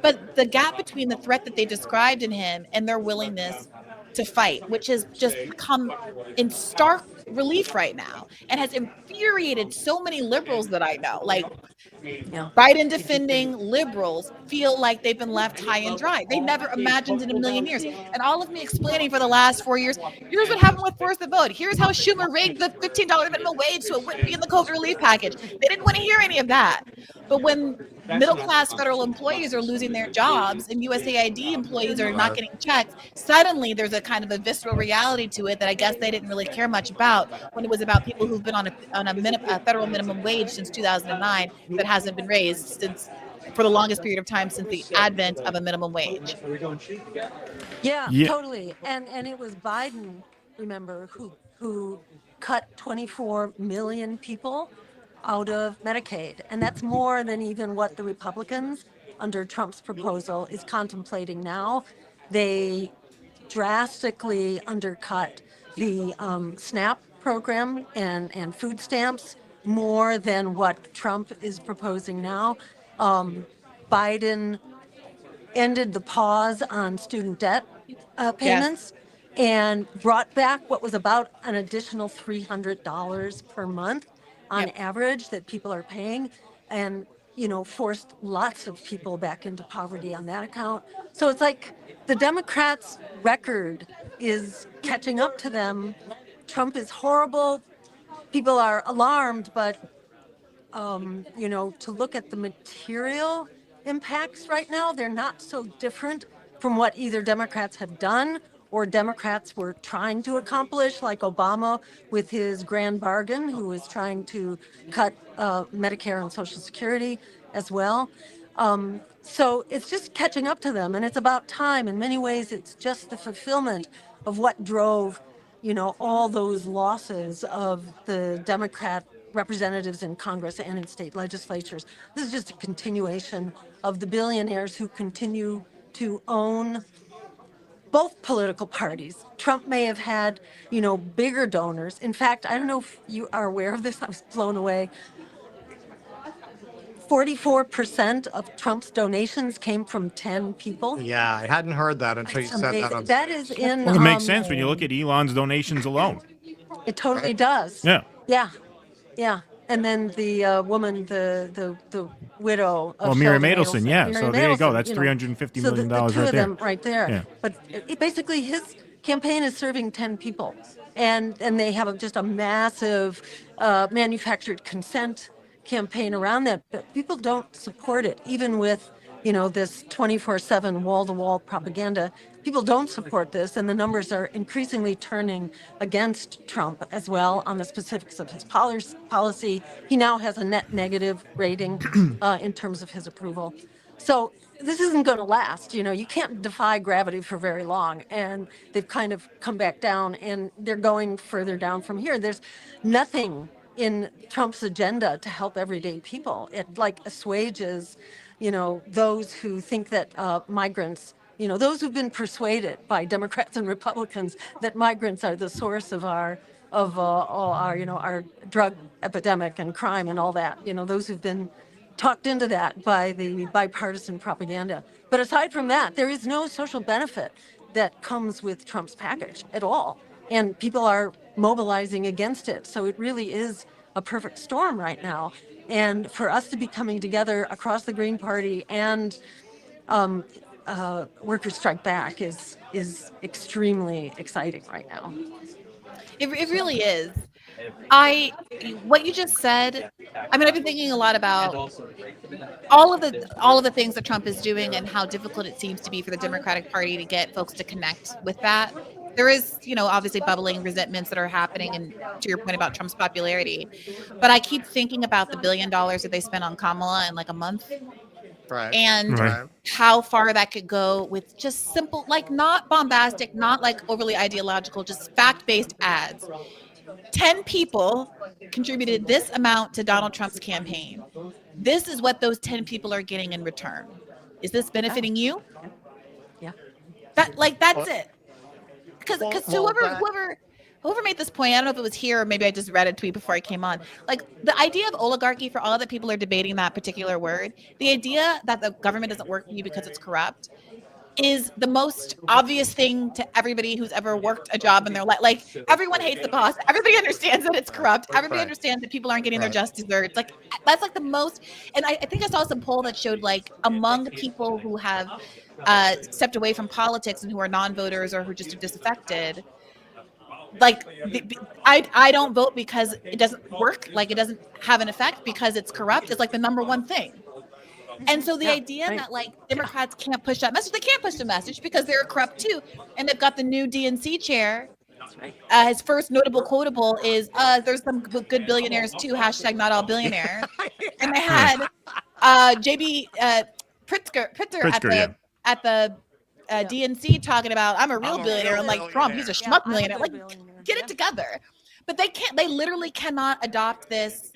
but the gap between the threat that they described in him and their willingness to fight, which has just come in stark relief right now and has infuriated so many liberals that I know. Biden defending liberals feel like they've been left high and dry. They never imagined in a million years. And all of me explaining for the last 4 years, here's what happened with Force the Vote. Here's how Schumer rigged the $15 minimum wage so it wouldn't be in the COVID relief package. They didn't want to hear any of that. But when middle-class federal employees are losing their jobs and USAID employees are not getting checks, suddenly there's a kind of a visceral reality to it that I guess they didn't really care much about when it was about people who've been on a federal minimum wage since 2009 that hasn't been raised for the longest period of time since the advent of a minimum wage. Yeah, totally. And it was Biden, remember, who who cut 24 million people out of Medicaid. And that's more than even what the Republicans under Trump's proposal is contemplating now. They drastically undercut the SNAP program and food stamps more than what Trump is proposing now. Biden ended the pause on student debt payments and brought back what was about an additional $300 per month on average that people are paying, and forced lots of people back into poverty on that account. So it's like the Democrats' record is catching up to them. Trump is horrible. People are alarmed, but to look at the material impacts right now, they're not so different from what either Democrats have done or Democrats were trying to accomplish, like Obama with his grand bargain, who was trying to cut Medicare and Social Security as well. So it's just catching up to them, and it's about time. In many ways, it's just the fulfillment of what drove, all those losses of the Democrat representatives in Congress and in state legislatures. This is just a continuation of the billionaires who continue to own both political parties. Trump may have had, bigger donors. In fact, I don't know if you are aware of this, I was blown away. 44% of Trump's donations came from 10 people. Yeah, I hadn't heard that until you said that on That is in. Well, it makes sense when you look at Elon's donations alone. It totally does. Yeah. Yeah. Yeah. And then the woman, the widow of Miriam Sheldon Adelson, yeah. Miriam So there you go. Adelson, That's $350 million the two right of there. them right there. Yeah. But basically, his campaign is serving 10 people, and they have just a massive manufactured consent campaign around that. But people don't support it, even with this 24/7 wall-to-wall propaganda. People don't support this, and the numbers are increasingly turning against Trump as well on the specifics of his policy. He now has a net negative rating in terms of his approval. So this isn't going to last. You can't defy gravity for very long, and they've kind of come back down, and they're going further down from here. There's nothing in Trump's agenda to help everyday people. It assuages those who think that migrants, those who've been persuaded by Democrats and Republicans that migrants are the source of our drug epidemic and crime and all that. Those who've been talked into that by the bipartisan propaganda. But aside from that, there is no social benefit that comes with Trump's package at all. And people are mobilizing against it. So it really is a perfect storm right now. And for us to be coming together across the Green Party and Workers Strike Back is extremely exciting right now. It really is. What you just said, I've been thinking a lot about all of the things that Trump is doing and how difficult it seems to be for the Democratic Party to get folks to connect with that. There is, obviously bubbling resentments that are happening, and to your point about Trump's popularity. But I keep thinking about the $1 billion that they spent on Kamala in a month. Right. And how far that could go with just simple, not bombastic, not overly ideological, just fact-based ads. 10 people contributed this amount to Donald Trump's campaign. This is what those 10 people are getting in return. Is this benefiting you? Yeah. That's it. Because whoever made this point, I don't know if it was here or maybe I just read a tweet before I came on. The idea of oligarchy, for all that people are debating that particular word, the idea that the government doesn't work for you because it's corrupt is the most obvious thing to everybody who's ever worked a job in their life. Everyone hates the boss. Everybody understands that it's corrupt. Everybody understands that people aren't getting their just desserts. That's the most. And I think I saw some poll that showed among people who have stepped away from politics and who are non-voters or who just are disaffected, I don't vote because it doesn't work, it doesn't have an effect because it's corrupt. It's the number one thing. And so the idea that Democrats can't push that message, they can't push the message because they're corrupt too. And they've got the new DNC chair. His first notable quotable is there's some good billionaires too, # not all billionaires. And they had JB Pritzker at the DNC talking about, I'm a real billionaire. I'm Trump, he's a schmuck millionaire. get it together. But they can't, they literally cannot adopt this.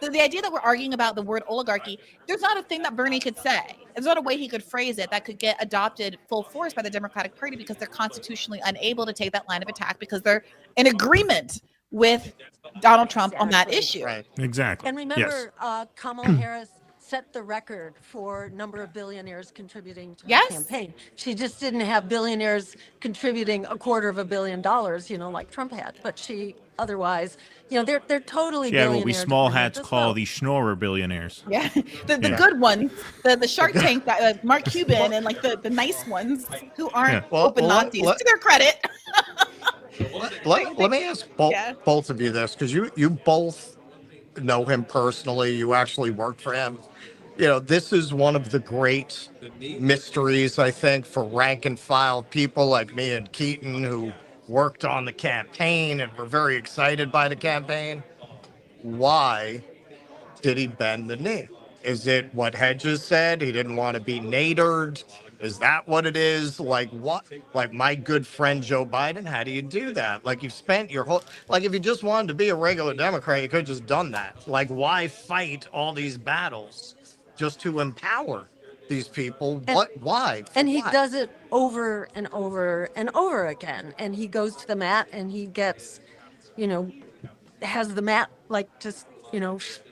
The idea that we're arguing about the word oligarchy, there's not a thing that Bernie could say. There's not a way he could phrase it that could get adopted full force by the Democratic Party because they're constitutionally unable to take that line of attack because they're in agreement with Donald Trump on that issue. Right. Exactly. And remember, Kamala Harris set the record for number of billionaires contributing to Yes. the campaign. She just didn't have billionaires contributing $250 million, like Trump had. But she otherwise, they're totally Yeah, what we billionaire small dependent hats as call well. the schnorrer billionaires. Yeah, the Yeah. good ones, the Shark Tank, Mark Cuban, and like the nice ones who aren't Yeah. Well, open well, Nazis, let- to their credit. Let me ask both of you this, because you both know him personally. You actually work for him. This is one of the great mysteries, I think, for rank and file people like me and Keaton, who worked on the campaign and were very excited by the campaign. Why did he bend the knee? Is it what Hedges said? He didn't want to be nadered. Is that what it is? Like what? Like my good friend Joe Biden, how do you do that? Like you've spent your whole, like if you just wanted to be a regular Democrat, you could have just done that. Like why fight all these battles just to empower these people? Why? And he What? does it over and over and over again. And he goes to the mat and he gets, has the mat just,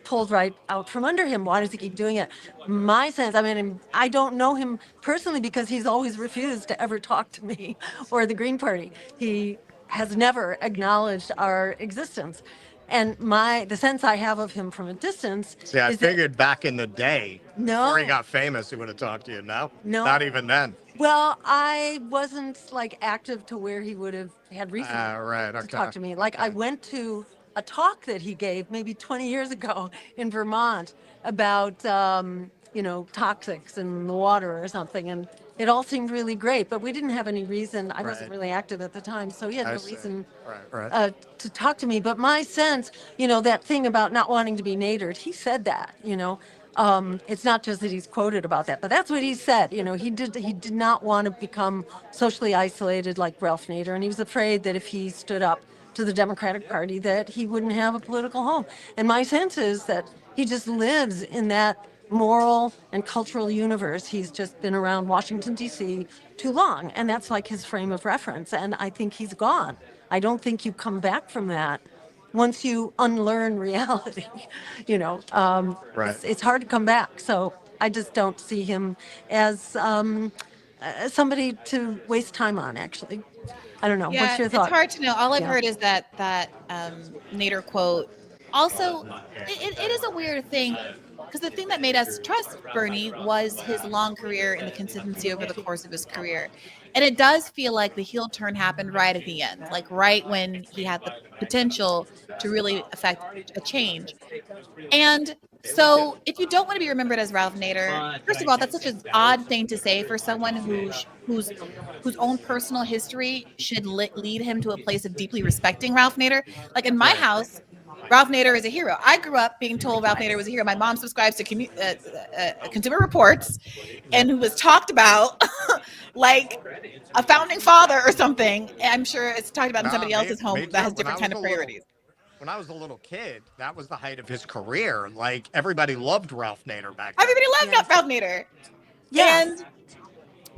pulled right out from under him. Why does he keep doing it? My sense, I don't know him personally because he's always refused to ever talk to me or the Green Party. He has never acknowledged our existence. And the sense I have of him from a distance See, I is that, figured back in the day, No. before he got famous, he would have talked to you. No, No. not even then. well, I wasn't active to where he would have had reason Right. to Okay. talk to me. I went to a talk that he gave maybe 20 years ago in Vermont about, toxics in the water or something. And it all seemed really great, but we didn't have any reason. I wasn't really active at the time, so he had I no see. reason Right. to talk to me. But my sense, that thing about not wanting to be nadered, he said that, it's not just that he's quoted about that, but that's what he said. He did not want to become socially isolated like Ralph Nader, and he was afraid that if he stood up to the Democratic Party that he wouldn't have a political home. And my sense is that he just lives in that moral and cultural universe. He's just been around Washington, D.C. too long, and that's his frame of reference. And I think he's gone. I don't think you come back from that once you unlearn reality. Right. It's hard to come back. So I just don't see him as somebody to waste time on, actually. I don't know. Yeah, What's your thought? it's hard to know. All I've Yeah. heard is that Nader quote. Also, it is a weird thing because the thing that made us trust Bernie was his long career and the consistency over the course of his career. And it does feel like the heel turn happened right at the end, right when he had the potential to really affect a change. And so if you don't want to be remembered as Ralph Nader, first of all, that's such an odd thing to say for someone whose own personal history should lead him to a place of deeply respecting Ralph Nader. Like in my house, Ralph Nader is a hero. I grew up being told Ralph Nader was a hero. My mom subscribes to Consumer Reports and who was talked about like a founding father or something. I'm sure it's talked about in somebody else's home that has different kind of priorities. When I was a little kid, that was the height of his career. Like everybody loved Ralph Nader back then. Everybody loved Ralph Nader. Yeah.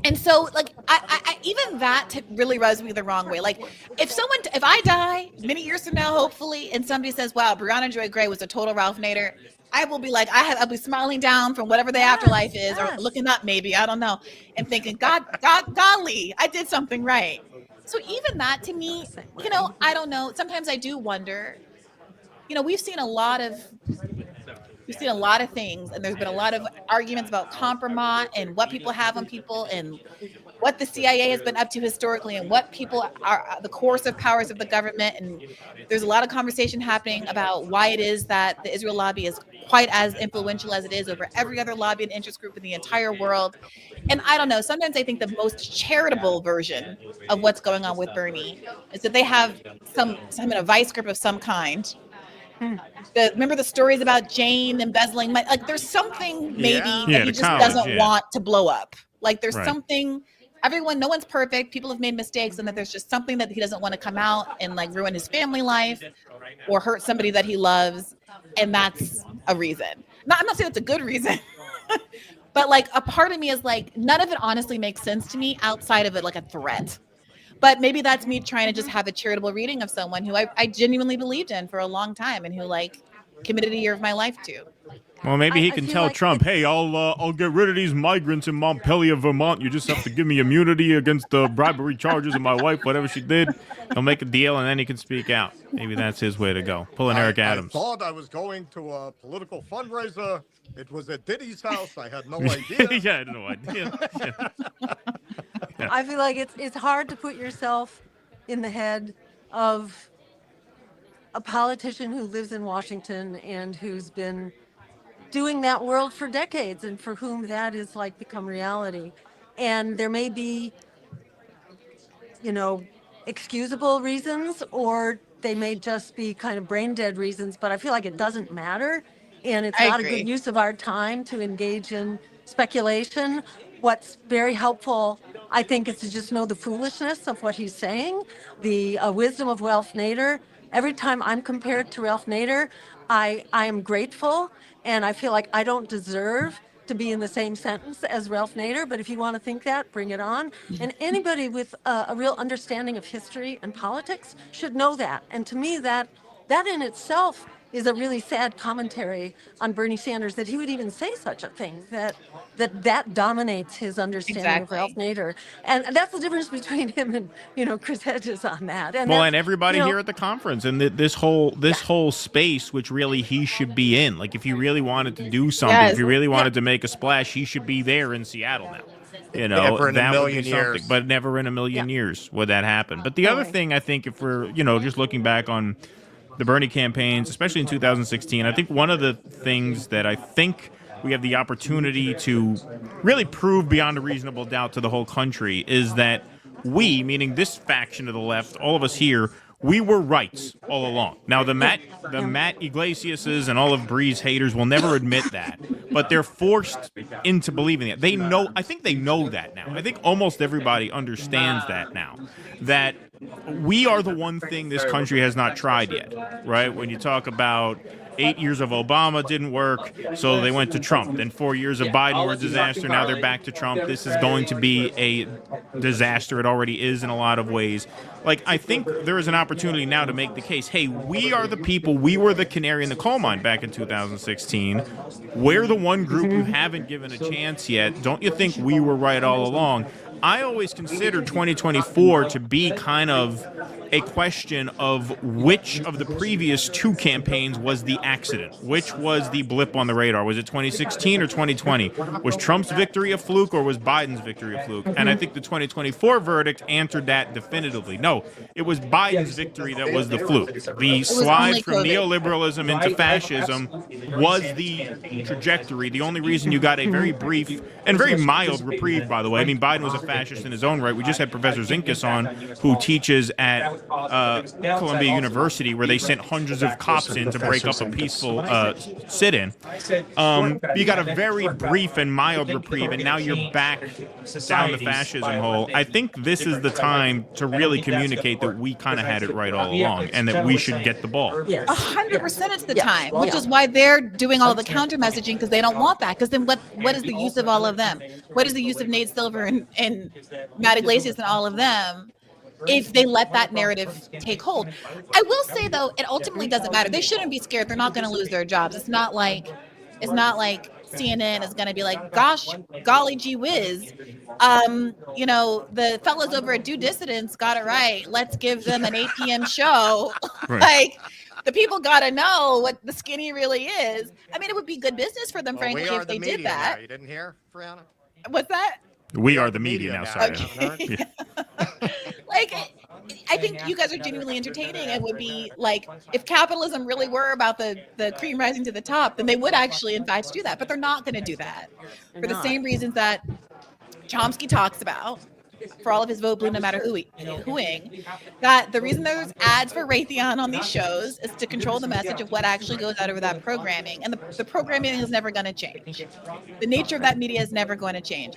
And so, I even that really rubs me the wrong way. Like, if I die many years from now, hopefully, and somebody says, "Wow, Brianna Joy Gray was a total Ralph Nader," I will be like, I'll be smiling down from whatever the afterlife is, or looking up, maybe, I don't know, and thinking, golly, I did something right. So even that to me, I don't know. Sometimes I do wonder. We've seen a lot of things, and there's been a lot of arguments about compromise and what people have on people and what the CIA has been up to historically and what people are the coercive powers of the government. And there's a lot of conversation happening about why it is that the Israel lobby is quite as influential as it is over every other lobby and interest group in the entire world. And I don't know, sometimes I think the most charitable version of what's going on with Bernie is that they have some in a vice grip of some kind. Remember the stories about Jane embezzling money? Like there's something maybe that he just doesn't want to blow up. Like there's something no one's perfect. People have made mistakes, and that there's just something that he doesn't want to come out and like ruin his family life or hurt somebody that he loves. And that's a reason. I'm not saying it's a good reason, but like a part of me is like, none of it honestly makes sense to me outside of it like a threat. But maybe that's me trying to just have a charitable reading of someone who I genuinely believed in for a long time and who like committed a year of my life to. Well, maybe he can tell like Trump, "Hey, I'll get rid of these migrants in Montpelier, Vermont. You just have to give me immunity against the bribery charges of my wife, whatever she did." He'll make a deal, and then he can speak out. Maybe that's his way to go. Pulling Eric Adams. I thought I was going to a political fundraiser. It was at Diddy's house. I had no idea. Yeah, I had no idea. Yeah. I feel like it's hard to put yourself in the head of a politician who lives in Washington and who's been doing that world for decades and for whom that is like become reality. And there may be, excusable reasons, or they may just be kind of brain dead reasons, but I feel like it doesn't matter. And it's not a good use of our time to engage in speculation. What's very helpful, I think, is to just know the foolishness of what he's saying, the wisdom of Ralph Nader. Every time I'm compared to Ralph Nader, I am grateful, and I feel like I don't deserve to be in the same sentence as Ralph Nader, but if you want to think that, bring it on. And anybody with a real understanding of history and politics should know that. And to me, that in itself is a really sad commentary on Bernie Sanders, that he would even say such a thing, that dominates his understanding of Ralph Nader. And that's the difference between him and, Chris Hedges on that. And and everybody here at the conference, and this whole space, which really he should be in. Like, if he really wanted to do something, if he really wanted to make a splash, he should be there in Seattle now. Never in a that would be million something, years. but never in a million years would that happen. But the other thing, I think, if we're, just looking back on the Bernie campaigns, especially in 2016, I think one of the things that I think we have the opportunity to really prove beyond a reasonable doubt to the whole country is that we, meaning this faction of the left, all of us here, we were right all along. Now, the Matt Iglesiases and all of Bree's haters will never admit that, but they're forced into believing it. They know. I think they know that now. I think almost everybody understands that now, that we are the one thing this country has not tried yet, right? When you talk about 8 years of Obama didn't work, so they went to Trump. Then 4 years of Biden were a disaster. Now they're back to Trump. This is going to be a disaster. It already is in a lot of ways. Like, I think there is an opportunity now to make the case, hey, we are the people, we were the canary in the coal mine back in 2016. We're the one group you haven't given a chance yet. Don't you think we were right all along? I always considered 2024 to be kind of a question of which of the previous two campaigns was the accident, which was the blip on the radar. Was it 2016 or 2020? Was Trump's victory a fluke or was Biden's victory a fluke? And I think the 2024 verdict answered that definitively. No, it was Biden's victory that was the fluke. The slide from neoliberalism into fascism was the trajectory. The only reason you got a very brief and very mild reprieve, by the way. I mean, Biden was a fascist in his own right. We just had Professor Zenkus on, who teaches at Columbia University, where they sent hundreds of cops in to break up a peaceful sit-in. You got a very brief and mild reprieve, and now you're back down the fascism hole. I think this is the time to really communicate that we kind of had it right all along, and that we should get the ball. 100% it's the time, which is why they're doing all the counter messaging, because they don't want that. Because then what is the use of all of them? What is the use of Nate Silver and Matt Iglesias and all of them if they let that narrative take hold? I will say, though, it ultimately doesn't matter. They shouldn't be scared. They're not going to lose their jobs. It's not like CNN is going to be like, gosh, golly gee whiz. The fellows over at Due Dissidence got it right. Let's give them an 8 p.m. show. Right. Like, the people got to know what the skinny really is. I mean, it would be good business for them, frankly, if they did that. Now. You didn't hear, Brianna? What's that? We are the media now, sorry. Okay. Like, I think you guys are genuinely entertaining. It would be like, if capitalism really were about the cream rising to the top, then they would actually in fact do that. But they're not going to do that for the same reasons that Chomsky talks about, for all of his vote blue no matter whoing, that the reason there's ads for Raytheon on these shows is to control the message of what actually goes out over that programming. And the programming is never going to change. The nature of that media is never going to change.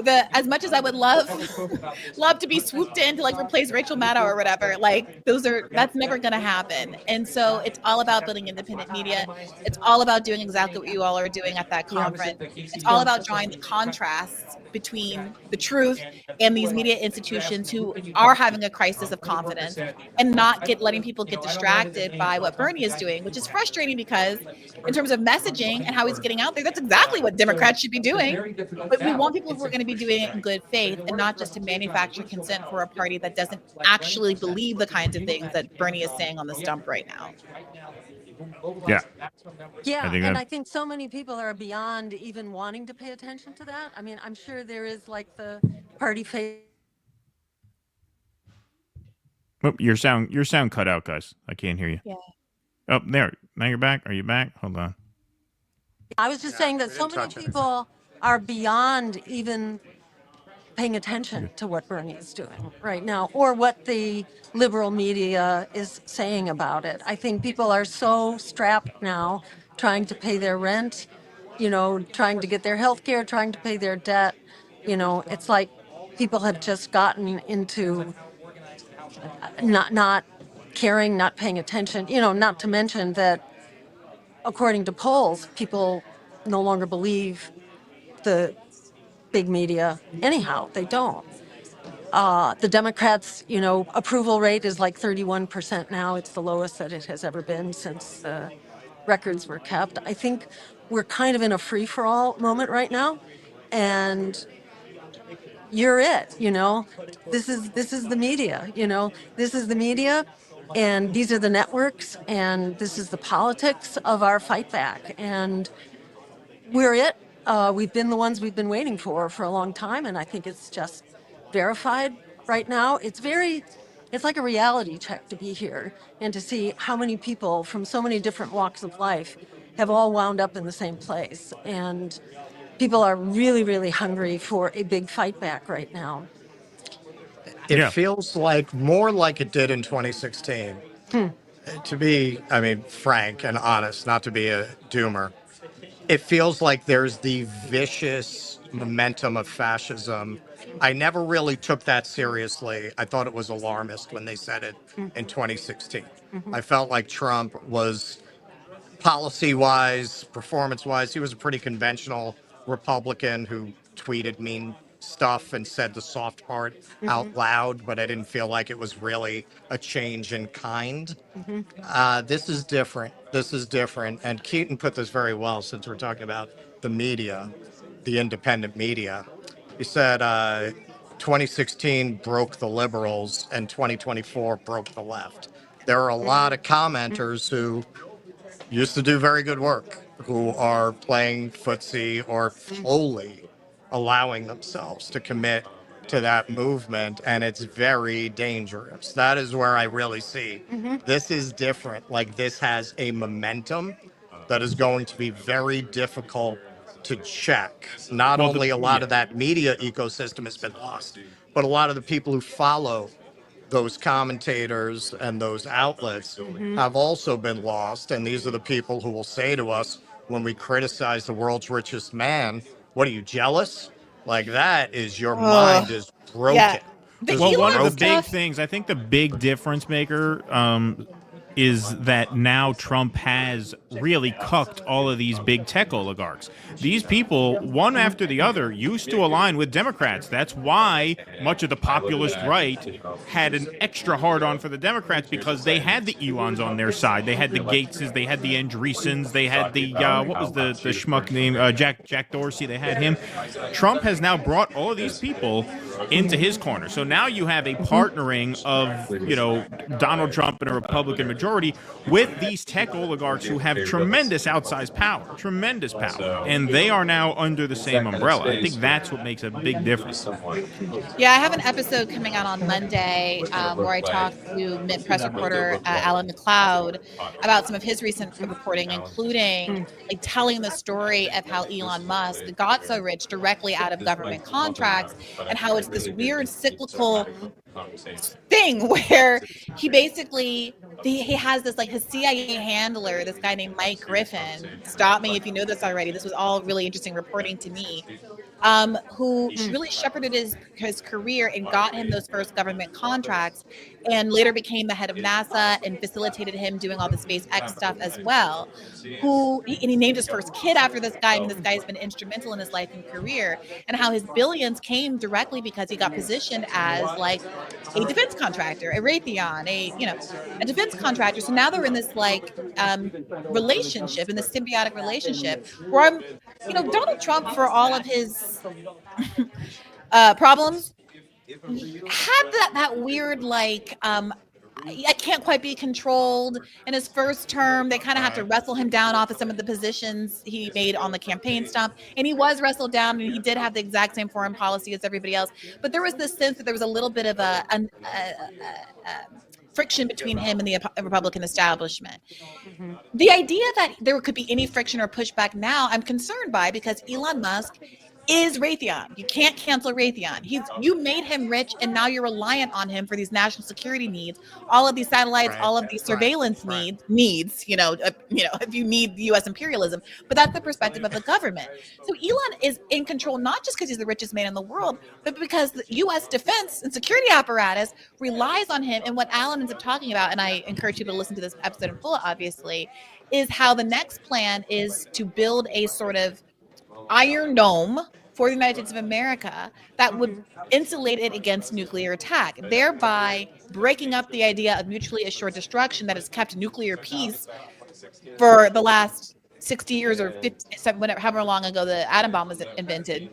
as much as I would love to be swooped in to like replace Rachel Maddow or whatever, like that's never going to happen. And so it's all about building independent media. It's all about doing exactly what you all are doing at that conference. It's all about drawing the contrasts between the truth and these media institutions who are having a crisis of confidence, and not letting people get distracted by what Bernie is doing, which is frustrating because in terms of messaging and how he's getting out there, that's exactly what Democrats should be doing. But we want people who are going to be doing it in good faith and not just to manufacture consent for a party that doesn't actually believe the kinds of things that Bernie is saying on the stump right now. Yeah. Yeah, I think so many people are beyond even wanting to pay attention to that. I mean, I'm sure there is like the party face. Oh, your sound cut out, guys. I can't hear you. Yeah. Oh, there. Now you're back. Are you back? Hold on. I was just saying that so many people are beyond even paying attention to what Bernie is doing right now, or what the liberal media is saying about it. I think people are so strapped now, trying to pay their rent, trying to get their health care, trying to pay their debt. It's like people have just gotten into not caring, not paying attention, not to mention that according to polls, people no longer believe the big media anyhow. They don't. The Democrats, approval rate is like 31% now. It's the lowest that it has ever been since records were kept. I think we're kind of in a free-for-all moment right now, and you're it. This is the media. This is the media, and these are the networks, and this is the politics of our fight back, and we're it. We've been the ones we've been waiting for a long time, and I think it's just verified right now. It's like a reality check to be here and to see how many people from so many different walks of life have all wound up in the same place. And people are really, really hungry for a big fight back right now. It feels like more like it did in 2016. To be, frank and honest, not to be a doomer. It feels like there's the vicious momentum of fascism. I never really took that seriously. I thought it was alarmist when they said it in 2016. I felt like Trump was policy-wise, performance-wise, he was a pretty conventional Republican who tweeted mean stuff and said the soft part out loud, but I didn't feel like it was really a change in kind. This is different. And Keaton put this very well, since we're talking about the media, the independent media. He said 2016 broke the liberals and 2024 broke the left. There are a lot of commenters who used to do very good work, who are playing footsie or wholly allowing themselves to commit to that movement, and it's very dangerous. That is where I really see this is different. Like, this has a momentum that is going to be very difficult to check. Not only a lot of that media ecosystem has been lost, but a lot of the people who follow those commentators and those outlets have also been lost. And these are the people who will say to us when we criticize the world's richest man, what are you, jealous? Like, that is, your mind is broken. Yeah. Well, one of the big things, I think the big difference maker is that now Trump has really cucked all of these big tech oligarchs. These people, one after the other, used to align with Democrats. That's why much of the populist right had an extra hard-on for the Democrats, because they had the Elons on their side. They had the Gateses, they had the Andreessens, they had the, what was the schmuck name? Jack Dorsey, they had him. Trump has now brought all of these people into his corner. So now you have a partnering of, Donald Trump and a Republican majority with these tech oligarchs who have tremendous outsized power, and they are now under the same umbrella. I think that's what makes a big difference. Yeah, I have an episode coming out on Monday where I talk to Mint Press reporter Alan McLeod about some of his recent reporting, including like telling the story of how Elon Musk got so rich directly out of government contracts, and how it's this weird cyclical thing where he basically he has this, like, his CIA handler, this guy named Mike Griffin. Stop me if you know this already. This was all really interesting reporting to me. who really shepherded his career and got him those first government contracts, and later became the head of NASA and facilitated him doing all the SpaceX stuff as well. And he named his first kid after this guy. I mean, this guy has been instrumental in his life and career, and how his billions came directly because he got positioned as like a defense contractor, a Raytheon, a defense contractor. So now they're in this like relationship, in this symbiotic relationship where Donald Trump, for all of his problems, had that weird like I can't quite be controlled. In his first term, they kind of have to wrestle him down off of some of the positions he made on the campaign stump. And he was wrestled down, and he did have the exact same foreign policy as everybody else. But there was this sense that there was a little bit of a friction between him and the Republican establishment. The idea that there could be any friction or pushback now, I'm concerned by, because Elon Musk is Raytheon. You can't cancel Raytheon. You made him rich, and now you're reliant on him for these national security needs, all of these satellites, all of these surveillance needs. If you need U.S. imperialism, but that's the perspective of the government. So Elon is in control, not just because he's the richest man in the world, but because the U.S. defense and security apparatus relies on him. And what Alan ends up talking about, and I encourage you to listen to this episode in full, obviously, is how the next plan is to build a sort of Iron Dome for the United States of America that would insulate it against nuclear attack, thereby breaking up the idea of mutually assured destruction that has kept nuclear peace for the last 60 years or 50, however long ago the atom bomb was invented,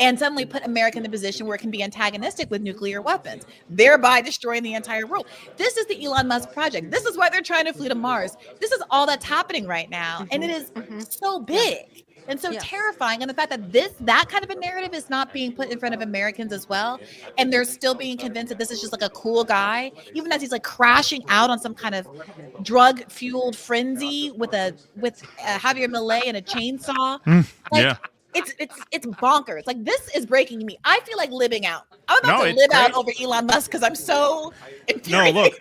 and suddenly put America in a position where it can be antagonistic with nuclear weapons, thereby destroying the entire world. This is the Elon Musk project. This is why they're trying to flee to Mars. This is all that's happening right now, and it is so big. And so terrifying. And the fact that that kind of a narrative is not being put in front of Americans as well. And they're still being convinced that this is just like a cool guy, even as he's like crashing out on some kind of drug fueled frenzy with Javier Milei and a chainsaw. It's bonkers. Like, this is breaking me. I feel like living out. I'm about to live out over Elon Musk because I'm so infuriated. No, look,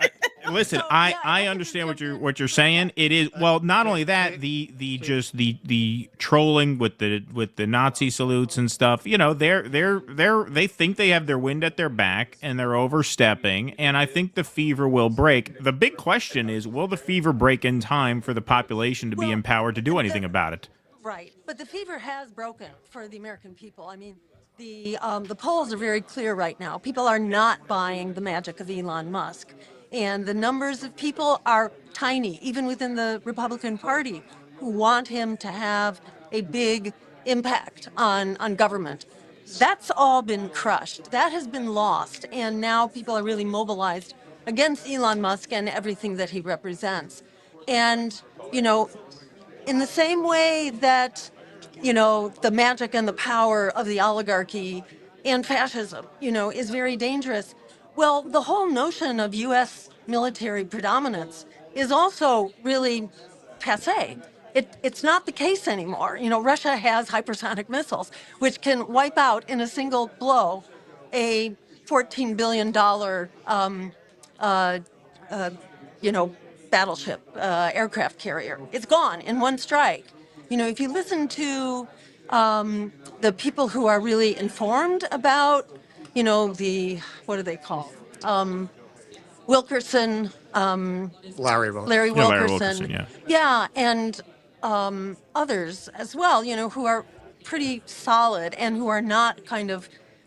listen, I understand what you're saying. It is, well, not only that, the trolling with the Nazi salutes and stuff. They think they have their wind at their back and they're overstepping, and I think the fever will break. The big question is, will the fever break in time for the population to be empowered to do anything about it? Right, but the fever has broken for the American people. I mean, the polls are very clear right now. People are not buying the magic of Elon Musk, and the numbers of people are tiny, even within the Republican Party, who want him to have a big impact on government. That's all been crushed. That has been lost, and now people are really mobilized against Elon Musk and everything that he represents. And, in the same way that, the magic and the power of the oligarchy and fascism, is very dangerous. Well, the whole notion of U.S. military predominance is also really passé. It's not the case anymore. Russia has hypersonic missiles, which can wipe out in a single blow a $14 billion, battleship, aircraft carrier. It's gone in one strike. If you listen to the people who are really informed about, what do they call? Wilkerson. Larry Wilkerson. Larry Wilkerson. Wilkerson, yeah, and others as well, who are pretty solid and who are not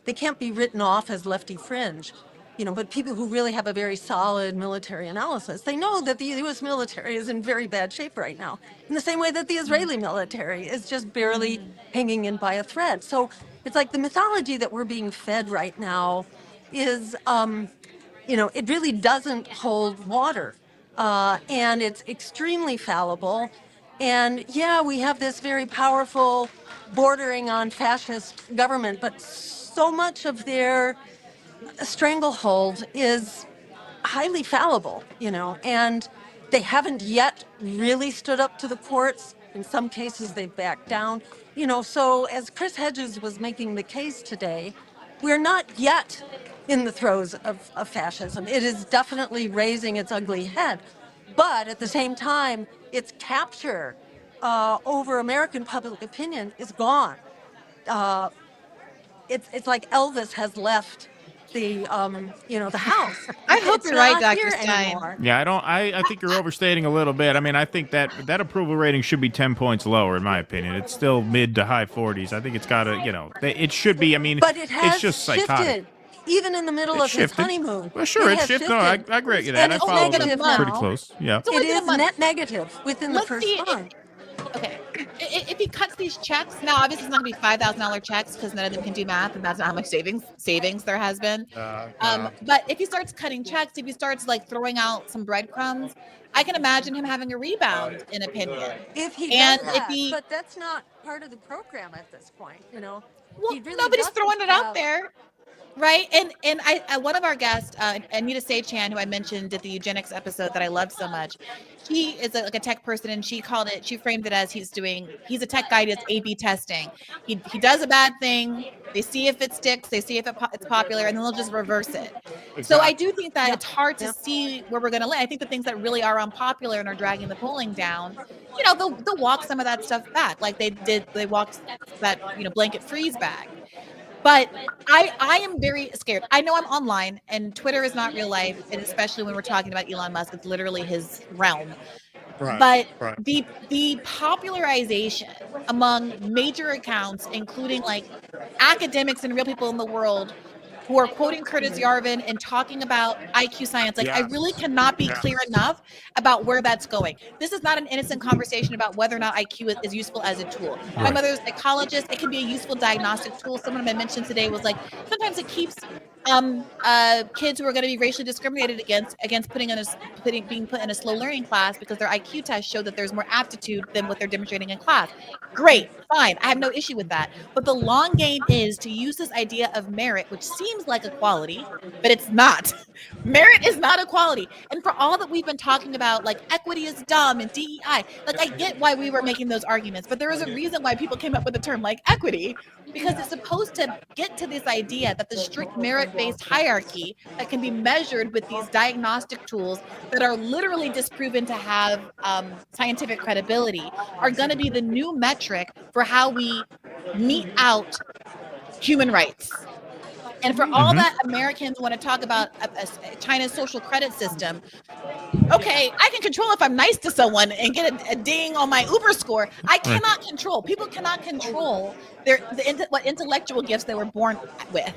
they can't be written off as lefty fringe. But people who really have a very solid military analysis, they know that the U.S. military is in very bad shape right now, in the same way that the Israeli military is just barely hanging in by a thread. So it's like the mythology that we're being fed right now is, it really doesn't hold water, and it's extremely fallible. And yeah, we have this very powerful, bordering on fascist government, but so much of their stranglehold is highly fallible, and they haven't yet really stood up to the courts. In some cases, they've backed down, so as Chris Hedges was making the case today, we're not yet in the throes of fascism. It is definitely raising its ugly head, but at the same time, its capture over American public opinion is gone. it's like Elvis has left the the house. I hope It's you're right, not Dr. here Stein. anymore. Yeah, I think you're overstating a little bit. I mean, I think that approval rating should be 10 points lower, in my opinion. It's still mid to high 40s. I think it's got to, it should be. I mean, But it has it's just psychotic. shifted, even in the middle It's of his shifted. honeymoon. Well, sure, it's has shifted. No, I agree with you that. And I it's follow negative that pretty now. close. Yeah. It is net negative within the Let's first see month. Okay, if he cuts these checks, now obviously it's not gonna be $5,000 checks because none of them can do math, and that's not how much savings there has been. But if he starts cutting checks, if he starts like throwing out some breadcrumbs, I can imagine him having a rebound in opinion. If he And does if that, he- but that's not part of the program at this point, Well, He really nobody's doesn't throwing it have- out there. Right. And I one of our guests, Anita Saychan, who I mentioned at the Eugenics episode that I loved so much, she is like a tech person, and she framed it as he's a tech guy, does A/B testing. He does a bad thing, they see if it sticks, they see if it's popular, and then they'll just reverse it. So I do think that it's hard to see where we're going to land. I think the things that really are unpopular and are dragging the polling down, they'll walk some of that stuff back, like they walked that blanket freeze back. But I am very scared. I know I'm online, and Twitter is not real life, and especially when we're talking about Elon Musk, it's literally his realm. But the popularization among major accounts, including like academics and real people in the world who are quoting Curtis Yarvin and talking about IQ science, like I really cannot be clear enough about where that's going. This is not an innocent conversation about whether or not IQ is useful as a tool. My mother's a psychologist. It can be a useful diagnostic tool. Someone I mentioned today was like, sometimes it keeps kids who are going to be racially discriminated against being put in a slow learning class because their IQ test showed that there's more aptitude than what they're demonstrating in class. Great, fine, I have no issue with that. But the long game is to use this idea of merit, which seems like equality, but it's not. Merit is not equality. And for all that we've been talking about, like equity is dumb and DEI, like I get why we were making those arguments, but there is a reason why people came up with the term like equity, because it's supposed to get to this idea that the strict merit-based hierarchy that can be measured with these diagnostic tools that are literally disproven to have scientific credibility are going to be the new metric for how we mete out human rights. And for all that Americans want to talk about China's social credit system, okay, I can control if I'm nice to someone and get a ding on my Uber score. I cannot control. People cannot control what intellectual gifts they were born with.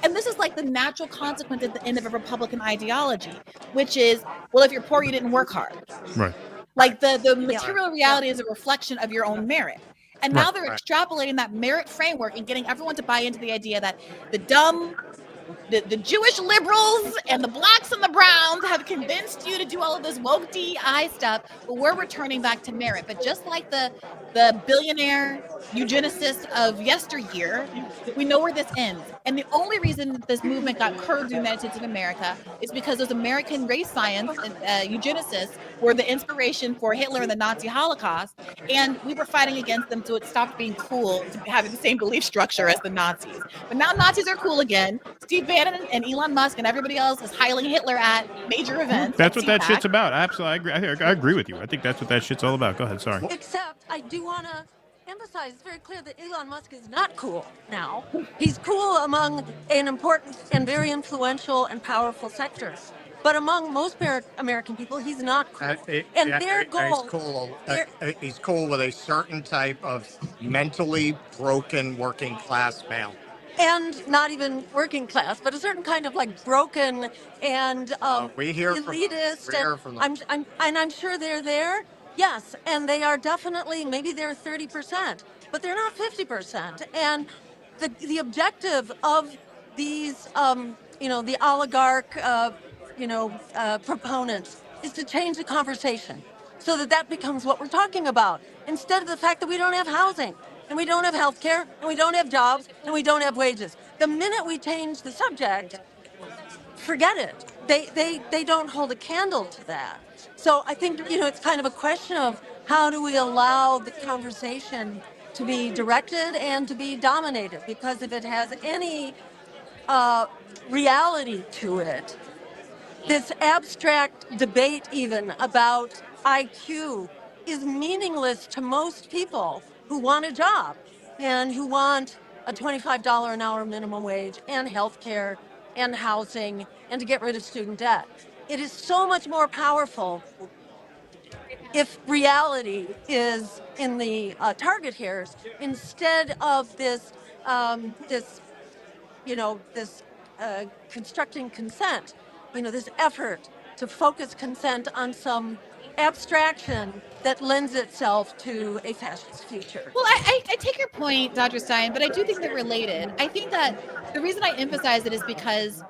And this is like the natural consequence at the end of a Republican ideology, which is, well, if you're poor, you didn't work hard. Right. Like the material reality is a reflection of your own merit. And now they're extrapolating that merit framework and getting everyone to buy into the idea that the Jewish liberals and the blacks and the browns have convinced you to do all of this woke DEI stuff, but we're returning back to merit. But just like the billionaire eugenicists of yesteryear, we know where this ends. And the only reason this movement got curbed in the United States of America is because those American race science eugenicists were the inspiration for Hitler and the Nazi Holocaust, and we were fighting against them so it stopped being cool to having the same belief structure as the Nazis. But now Nazis are cool again. Steve Bannon and Elon Musk and everybody else is hiling Hitler at major events. That's what that CPAC. shit's about. Absolutely, I agree with you. I think that's what that shit's all about. Go ahead. Sorry. Except I do want to emphasize, it's very clear that Elon Musk is not cool now. He's cool among an important and very influential and powerful sectors. But among most American people, he's not cool. And their goal... He's cool with a certain type of mentally broken working class male. And not even working class, but a certain kind of like broken and we hear elitist. from them. I'm sure they're there. Yes, and they are definitely, maybe they're 30%, but they're not 50%. And the objective of these, the oligarch, proponents is to change the conversation so that becomes what we're talking about. Instead of the fact that we don't have housing, and we don't have health care, and we don't have jobs, and we don't have wages. The minute we change the subject, forget it. They don't hold a candle to that. So I think, it's kind of a question of how do we allow the conversation to be directed and to be dominated? Because if it has any reality to it, this abstract debate even about IQ is meaningless to most people who want a job and who want a $25 an hour minimum wage and health care and housing and to get rid of student debt. It is so much more powerful if reality is in the target hairs instead of this, constructing consent, this effort to focus consent on some abstraction that lends itself to a fascist future. Well, I take your point, Dr. Stein, but I do think they're related. I think that the reason I emphasize it is because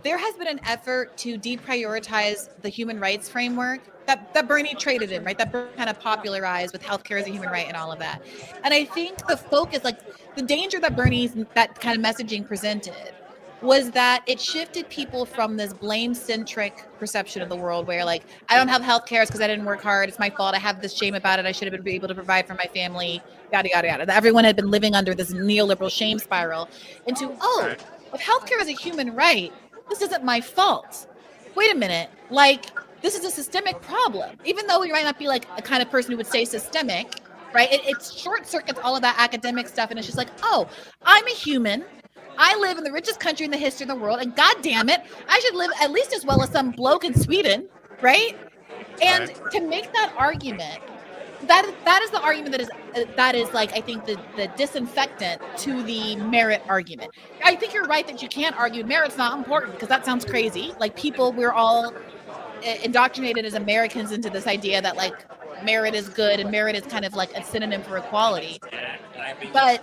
there has been an effort to deprioritize the human rights framework that Bernie traded in, right? That Bernie kind of popularized with healthcare as a human right and all of that. And I think the focus, like the danger that Bernie's, that kind of messaging presented was that it shifted people from this blame-centric perception of the world where like, I don't have healthcare because I didn't work hard. It's my fault. I have this shame about it. I should have been able to provide for my family, yada, yada, yada. Everyone had been living under this neoliberal shame spiral into, oh, if healthcare is a human right, this isn't my fault. Wait a minute. Like, this is a systemic problem. Even though you might not be like a kind of person who would say systemic, right? It short circuits all of that academic stuff. And it's just like, oh, I'm a human. I live in the richest country in the history of the world. And God damn it, I should live at least as well as some bloke in Sweden, right? And to make that argument, that is the argument that is like, I think the disinfectant to the merit argument. I think you're right that you can't argue merit's not important because that sounds crazy. Like people, we're all indoctrinated as Americans into this idea that like merit is good and merit is kind of like a synonym for equality. But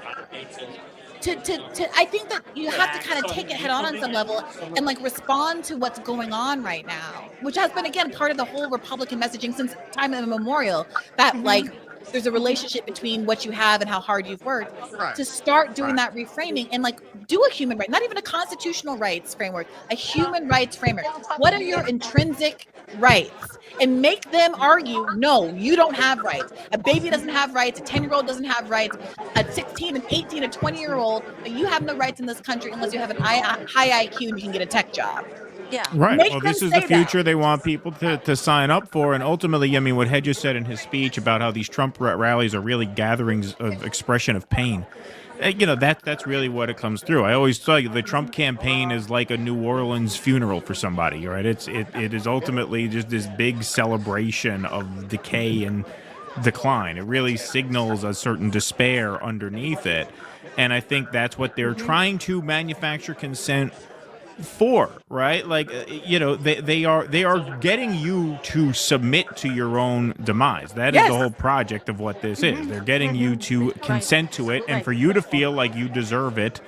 I think that you have to kind of take it head on some level and like respond to what's going on right now, which has been, again, part of the whole Republican messaging since time immemorial, that like there's a relationship between what you have and how hard you've worked. To start doing that reframing and like do a human right, not even a constitutional rights framework, a human rights framework. What are your intrinsic rights? And make them argue, no, you don't have rights. A baby doesn't have rights. A 10-year-old doesn't have rights. A 16, an 18, a 20-year-old, you have no rights in this country unless you have an high IQ and you can get a tech job. Yeah. Right. Make well, them this is say the future that. they want people to sign up for. And ultimately, I mean, what Hedges said in his speech about how these Trump rallies are really gatherings of expression of pain. That's really what it comes through. I always tell you the Trump campaign is like a New Orleans funeral for somebody, right? It is ultimately just this big celebration of decay and decline. It really signals a certain despair underneath it. And I think that's what they're trying to manufacture consent for, right? Like, they are getting you to submit to your own demise. That is the whole project of what this is. They're getting you to consent to it and for you to feel like you deserve it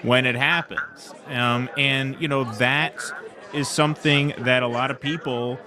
when it happens. That is something that a lot of people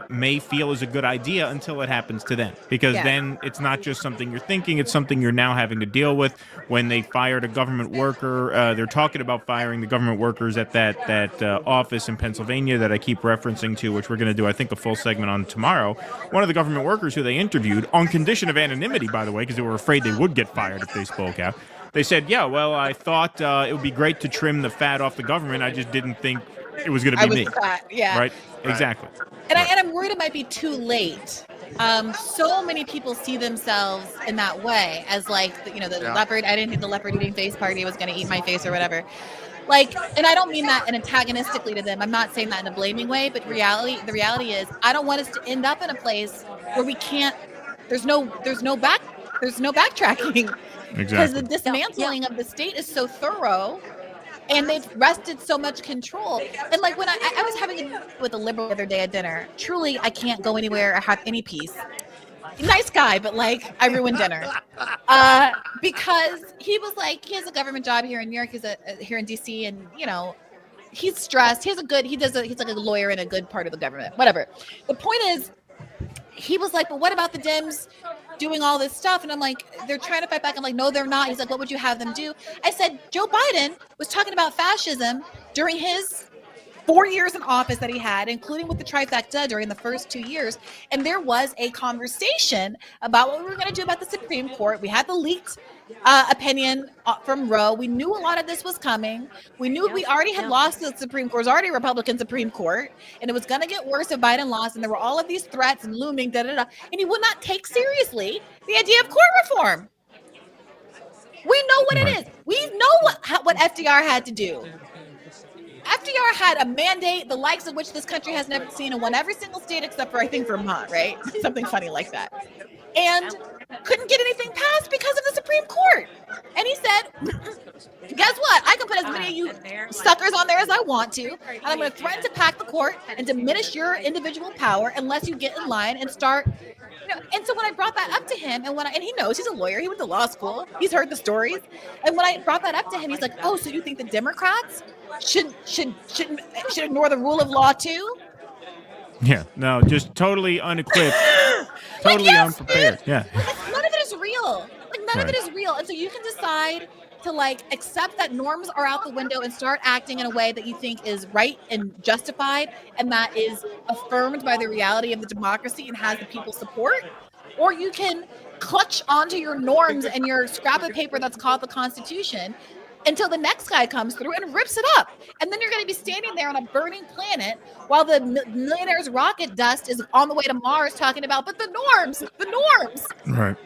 may feel is a good idea until it happens to them, because then it's not just something you're thinking, it's something you're now having to deal with. When they fired a government worker, they're talking about firing the government workers at that office in Pennsylvania that I keep referencing to, which we're going to do, I think, a full segment on tomorrow. One of the government workers who they interviewed, on condition of anonymity, by the way, because they were afraid they would get fired if they spoke out, they said, yeah, well, I thought it would be great to trim the fat off the government. I just didn't think it was going to be me. Yeah. Right? Exactly. And I'm worried it might be too late. So many people see themselves in that way as like, the leopard. I didn't think the leopard eating face party was going to eat my face or whatever. Like, and I don't mean that antagonistically to them. I'm not saying that in a blaming way, but the reality is I don't want us to end up in a place where we can't, there's no backtracking. Exactly. Because the dismantling of the state is so thorough. And they've wrested so much control. And like when I was having a with a liberal the other day at dinner, truly I can't go anywhere or have any peace. Nice guy, but like I ruined dinner. Because he was like, he has a government job here in New York, here in DC, and he's stressed. He's like a lawyer in a good part of the government. Whatever. The point is, he was like, but what about the Dems doing all this stuff? And I'm like, they're trying to fight back. I'm like, no, they're not. He's like, what would you have them do? I said, Joe Biden was talking about fascism during his 4 years in office that he had, including with the trifecta during the first 2 years. And there was a conversation about what we were going to do about the Supreme Court. We had the leaked opinion from Roe. We knew a lot of this was coming. We knew we already had lost the Supreme Court. It was already a Republican Supreme Court, and it was going to get worse if Biden lost. And there were all of these threats and looming, and he would not take seriously the idea of court reform. We know what Right. it is. We know what FDR had to do. FDR had a mandate the likes of which this country has never seen and won every single state except for, I think, Vermont, right? Something funny like that. And couldn't get anything passed because of the Supreme Court. And he said, guess what? I can put as many of you suckers on there as I want to, and I'm going to threaten to pack the court and diminish your individual power unless you get in line and start. And so when I brought that up to him, and he knows he's a lawyer, he went to law school, he's heard the stories, and when I brought that up to him, he's like, "Oh, so you think the Democrats should ignore the rule of law too?" Yeah, no, just totally unequipped, totally unprepared. Yeah. None of it is real. None of it is real. And so you can decide to accept that norms are out the window and start acting in a way that you think is right and justified and that is affirmed by the reality of the democracy and has the people's support. Or you can clutch onto your norms and your scrap of paper that's called the Constitution until the next guy comes through and rips it up. And then you're going to be standing there on a burning planet while the millionaire's rocket dust is on the way to Mars talking about, but the norms. Right.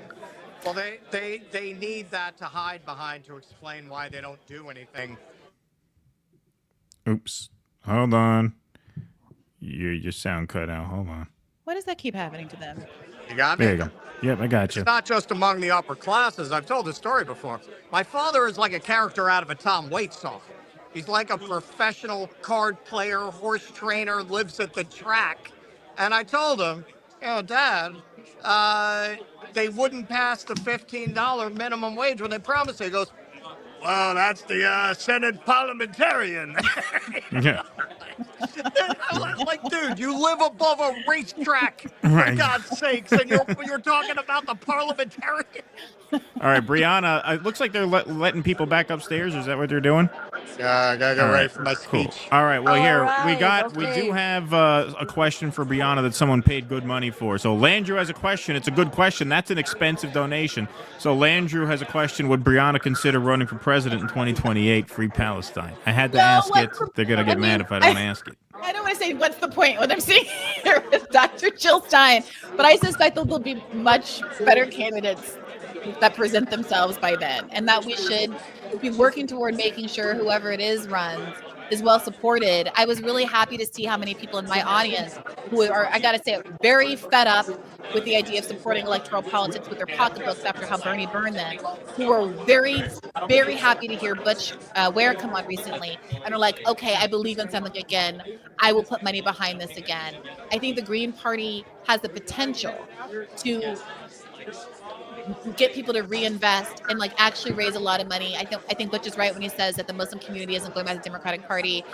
Well, they need that to hide behind to explain why they don't do anything. Oops. Hold on. Your sound cut out. Hold on. Why does that keep happening to them? You got me? There you go. Yep, I got you. It's not just among the upper classes. I've told this story before. My father is like a character out of a Tom Waits song. He's like a professional card player, horse trainer, lives at the track. And I told him, Dad, they wouldn't pass the $15 minimum wage when they promised it. He goes, well, that's the Senate parliamentarian. Yeah. Like, dude, you live above a racetrack, Right. for God's sakes, and you're talking about the parliamentarian. All right, Brianna, it looks like they're letting people back upstairs. Is that what they're doing? Yeah, I gotta get ready for my Cool. speech. All right, well, here, right, we do have a question for Brianna that someone paid good money for. So Landrew has a question. It's a good question. That's an expensive donation. So Landrew has a question. Would Brianna consider running for president in 2028, free Palestine? I had to ask it. They're going to get mad if I don't ask it. I don't want to say what's the point when I'm sitting here with Dr. Jill Stein, but I suspect that there'll be much better candidates that present themselves by then, and that we should be working toward making sure whoever it is runs is well supported. I was really happy to see how many people in my audience who are, I gotta say, very fed up with the idea of supporting electoral politics with their pocketbooks after how Bernie burned them, who were very, very happy to hear Butch Ware come on recently and are like, okay, I believe in something again. I will put money behind this again. I think the Green Party has the potential to get people to reinvest and actually raise a lot of money. I think Butch is right when he says that the Muslim community isn't going by the Democratic Party,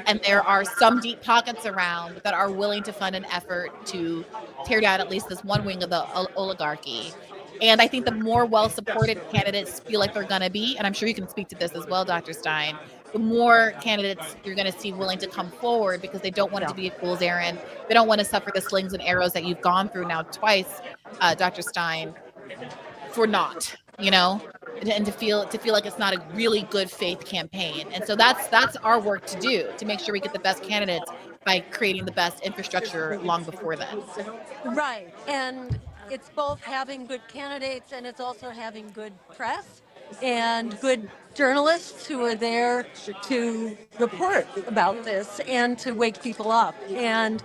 and there are some deep pockets around that are willing to fund an effort to tear down at least this one wing of the oligarchy. And I think the more well-supported candidates feel like they're going to be, and I'm sure you can speak to this as well, Dr. Stein, the more candidates you're going to see willing to come forward because they don't want it to be a fool's errand. They don't want to suffer the slings and arrows that you've gone through now twice, Dr. Stein, for not, and to feel like it's not a really good faith campaign. And so that's our work to do, to make sure we get the best candidates by creating the best infrastructure long before then. Right. And it's both having good candidates and it's also having good press and good journalists who are there to report about this and to wake people up. And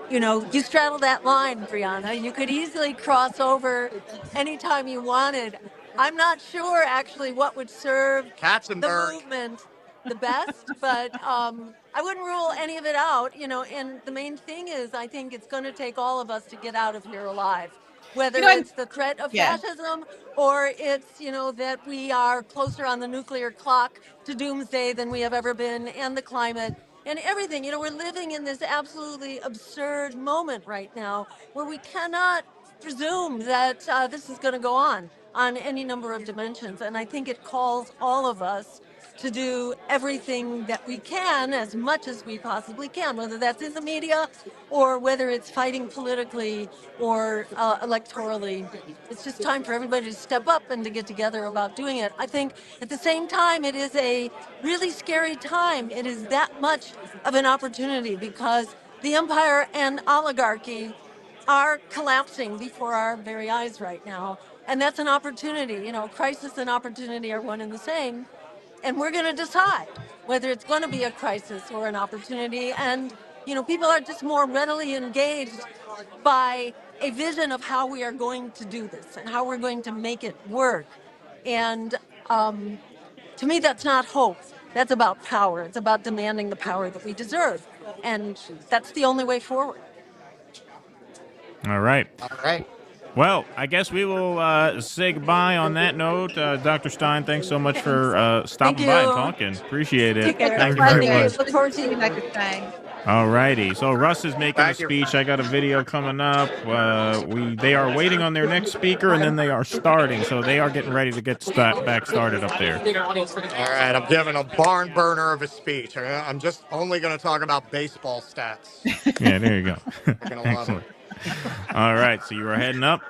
you straddle that line, Brianna. You could easily cross anytime you wanted. I'm not sure actually what would serve the movement the best, but I wouldn't rule any of it out, and the main thing is I think it's going to take all of us to get out of here alive. Whether it's the threat of fascism or it's, that we are closer on the nuclear clock to doomsday than we have ever been, and the climate and everything. We're living in this absolutely absurd moment right now where we cannot presume that this is going to go on any number of dimensions. And I think it calls all of us to do everything that we can, as much as we possibly can, whether that's in the media or whether it's fighting politically or electorally. It's just time for everybody to step up and to get together about doing it. I think at the same time, it is a really scary time. It is that much of an opportunity because the empire and oligarchy are collapsing before our very eyes right now. And that's an opportunity. You know, crisis and opportunity are one and the same. And we're going to decide whether it's going to be a crisis or an opportunity. And, you know, people are just more readily engaged by a vision of how we are going to do this and how we're going to make it work. And to me, that's not hope. That's about power. It's about demanding the power that we deserve. And that's the only way forward. All right. All right. Well, I guess we will say goodbye on that note. Dr. Stein, thanks so much for stopping by and talking. Appreciate it. Take care. Thank you very much. Look forward to seeing you. Dr. Stein. All righty. So Russ is making a speech. I got a video coming up. They are waiting on their next speaker, and then they are starting. So they are getting ready to get back started up there. All right, I'm giving a barn burner of a speech. I'm just only going to talk about baseball stats. Yeah, there you go. You're going to love it. All right. So you are heading up?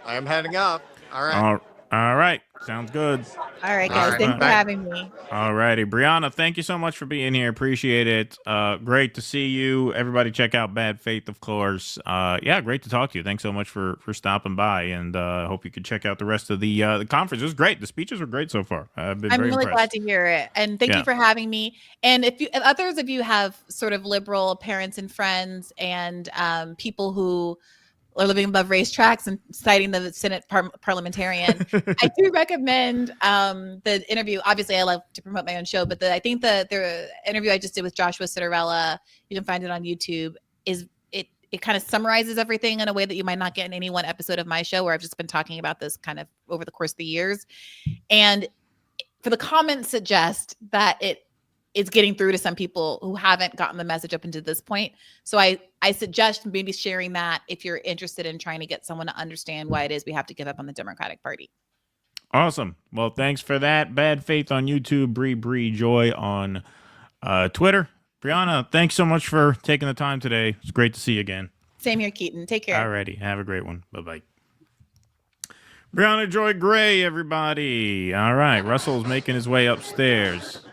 I am heading up. All right. All right. Sounds good. All right, guys. Thanks for having me. All righty. Brianna, thank you so much for being here. Appreciate it. Great to see you. Everybody check out Bad Faith, of course. Yeah, great to talk to you. Thanks so much for stopping by, and I hope you could check out the rest of the conference. It was great. The speeches were great so far. I've been very really impressed. glad to hear it. And thank you for having me. And if others of you have sort of liberal parents and friends and people who are living above racetracks and citing the Senate parliamentarian, I do recommend the interview. Obviously, I love to promote my own show, but I think the interview I just did with Joshua Citarella, you can find it on YouTube, it kind of summarizes everything in a way that you might not get in any one episode of my show, where I've just been talking about this kind of over the course of the years. And for the comments suggest that it's getting through to some people who haven't gotten the message up until this point. So I suggest maybe sharing that if you're interested in trying to get someone to understand why it is we have to give up on the Democratic Party. Awesome. Well, thanks for that. Bad Faith on YouTube, Bree Joy on Twitter. Brianna, thanks so much for taking the time today. It's great to see you again. Same here, Keaton. Take care. Alrighty. Have a great one. Bye-bye. Brianna Joy Gray, everybody. All right. Russell's making his way upstairs.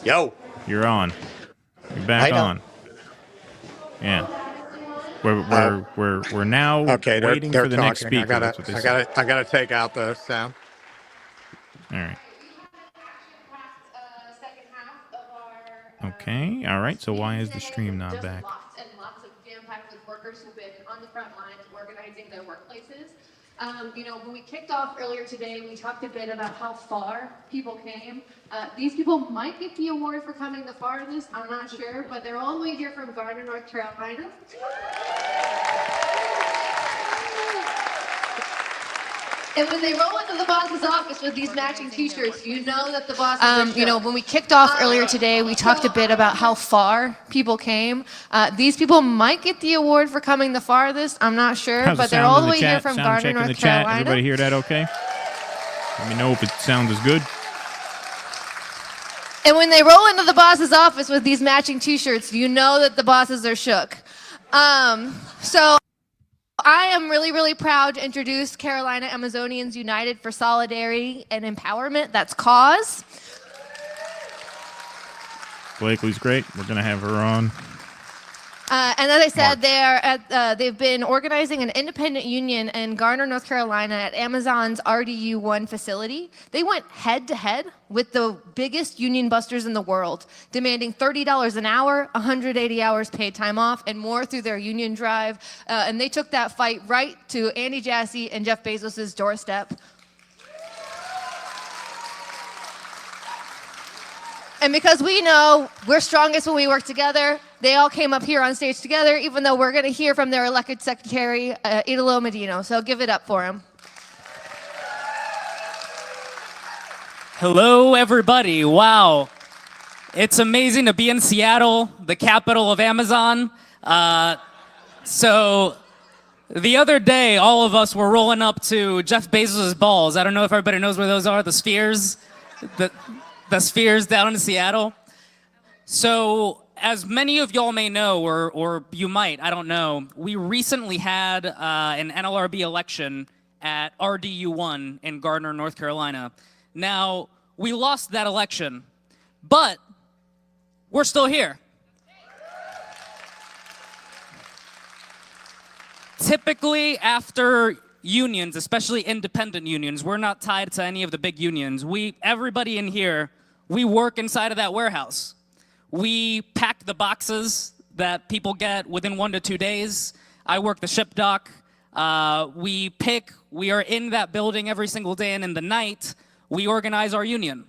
Yo. You're on. You're back on. Yeah. We're now waiting for the next speaker. I gotta take out the sound. All right. Okay. All right. So why is the stream not back? And lots of jam-packed with workers who've been on the front lines organizing their workplaces. When we kicked off earlier today, we talked a bit about how far people came. These people might get the award for coming the farthest, I'm not sure, but they're all the way here from Garner, North Carolina. And when they roll into the boss's office with these matching t-shirts, you know that the boss is when we kicked off earlier today, we talked a bit about how far people came. These people might get the award for coming the farthest. I'm not sure, but they're all the way here from Garner, North Carolina. Everybody hear that okay? Let me know if it sounds as good. And when they roll into the boss's office with these matching t-shirts, you know that the bosses are shook. So I am really, really proud to introduce Carolina Amazonians United for Solidarity and Empowerment. That's CAUSE. Blakely's great. We're going to have her on. And as I said, they've been organizing an independent union in Garner, North Carolina at Amazon's RDU1 facility. They went head-to-head with the biggest union busters in the world, demanding $30 an hour, 180 hours paid time off, and more through their union drive. And they took that fight right to Andy Jassy and Jeff Bezos' doorstep. And because we know we're strongest when we work together, they all came up here on stage together, even though we're going to hear from their elected secretary, Italo Medino. So give it up for him. Hello, everybody. Wow. It's amazing to be in Seattle, the capital of Amazon. So the other day, all of us were rolling up to Jeff Bezos' balls. I don't know if everybody knows where those are, the spheres. The spheres down in Seattle. So as many of y'all may know, or you might, I don't know, we recently had an NLRB election at RDU1 in Gardner, North Carolina. Now, we lost that election, but we're still here. Typically, after unions, especially independent unions, we're not tied to any of the big unions. Everybody in here, we work inside of that warehouse. We pack the boxes that people get within 1 to 2 days. I work the ship dock. We are in that building every single day, and in the night, we organize our union.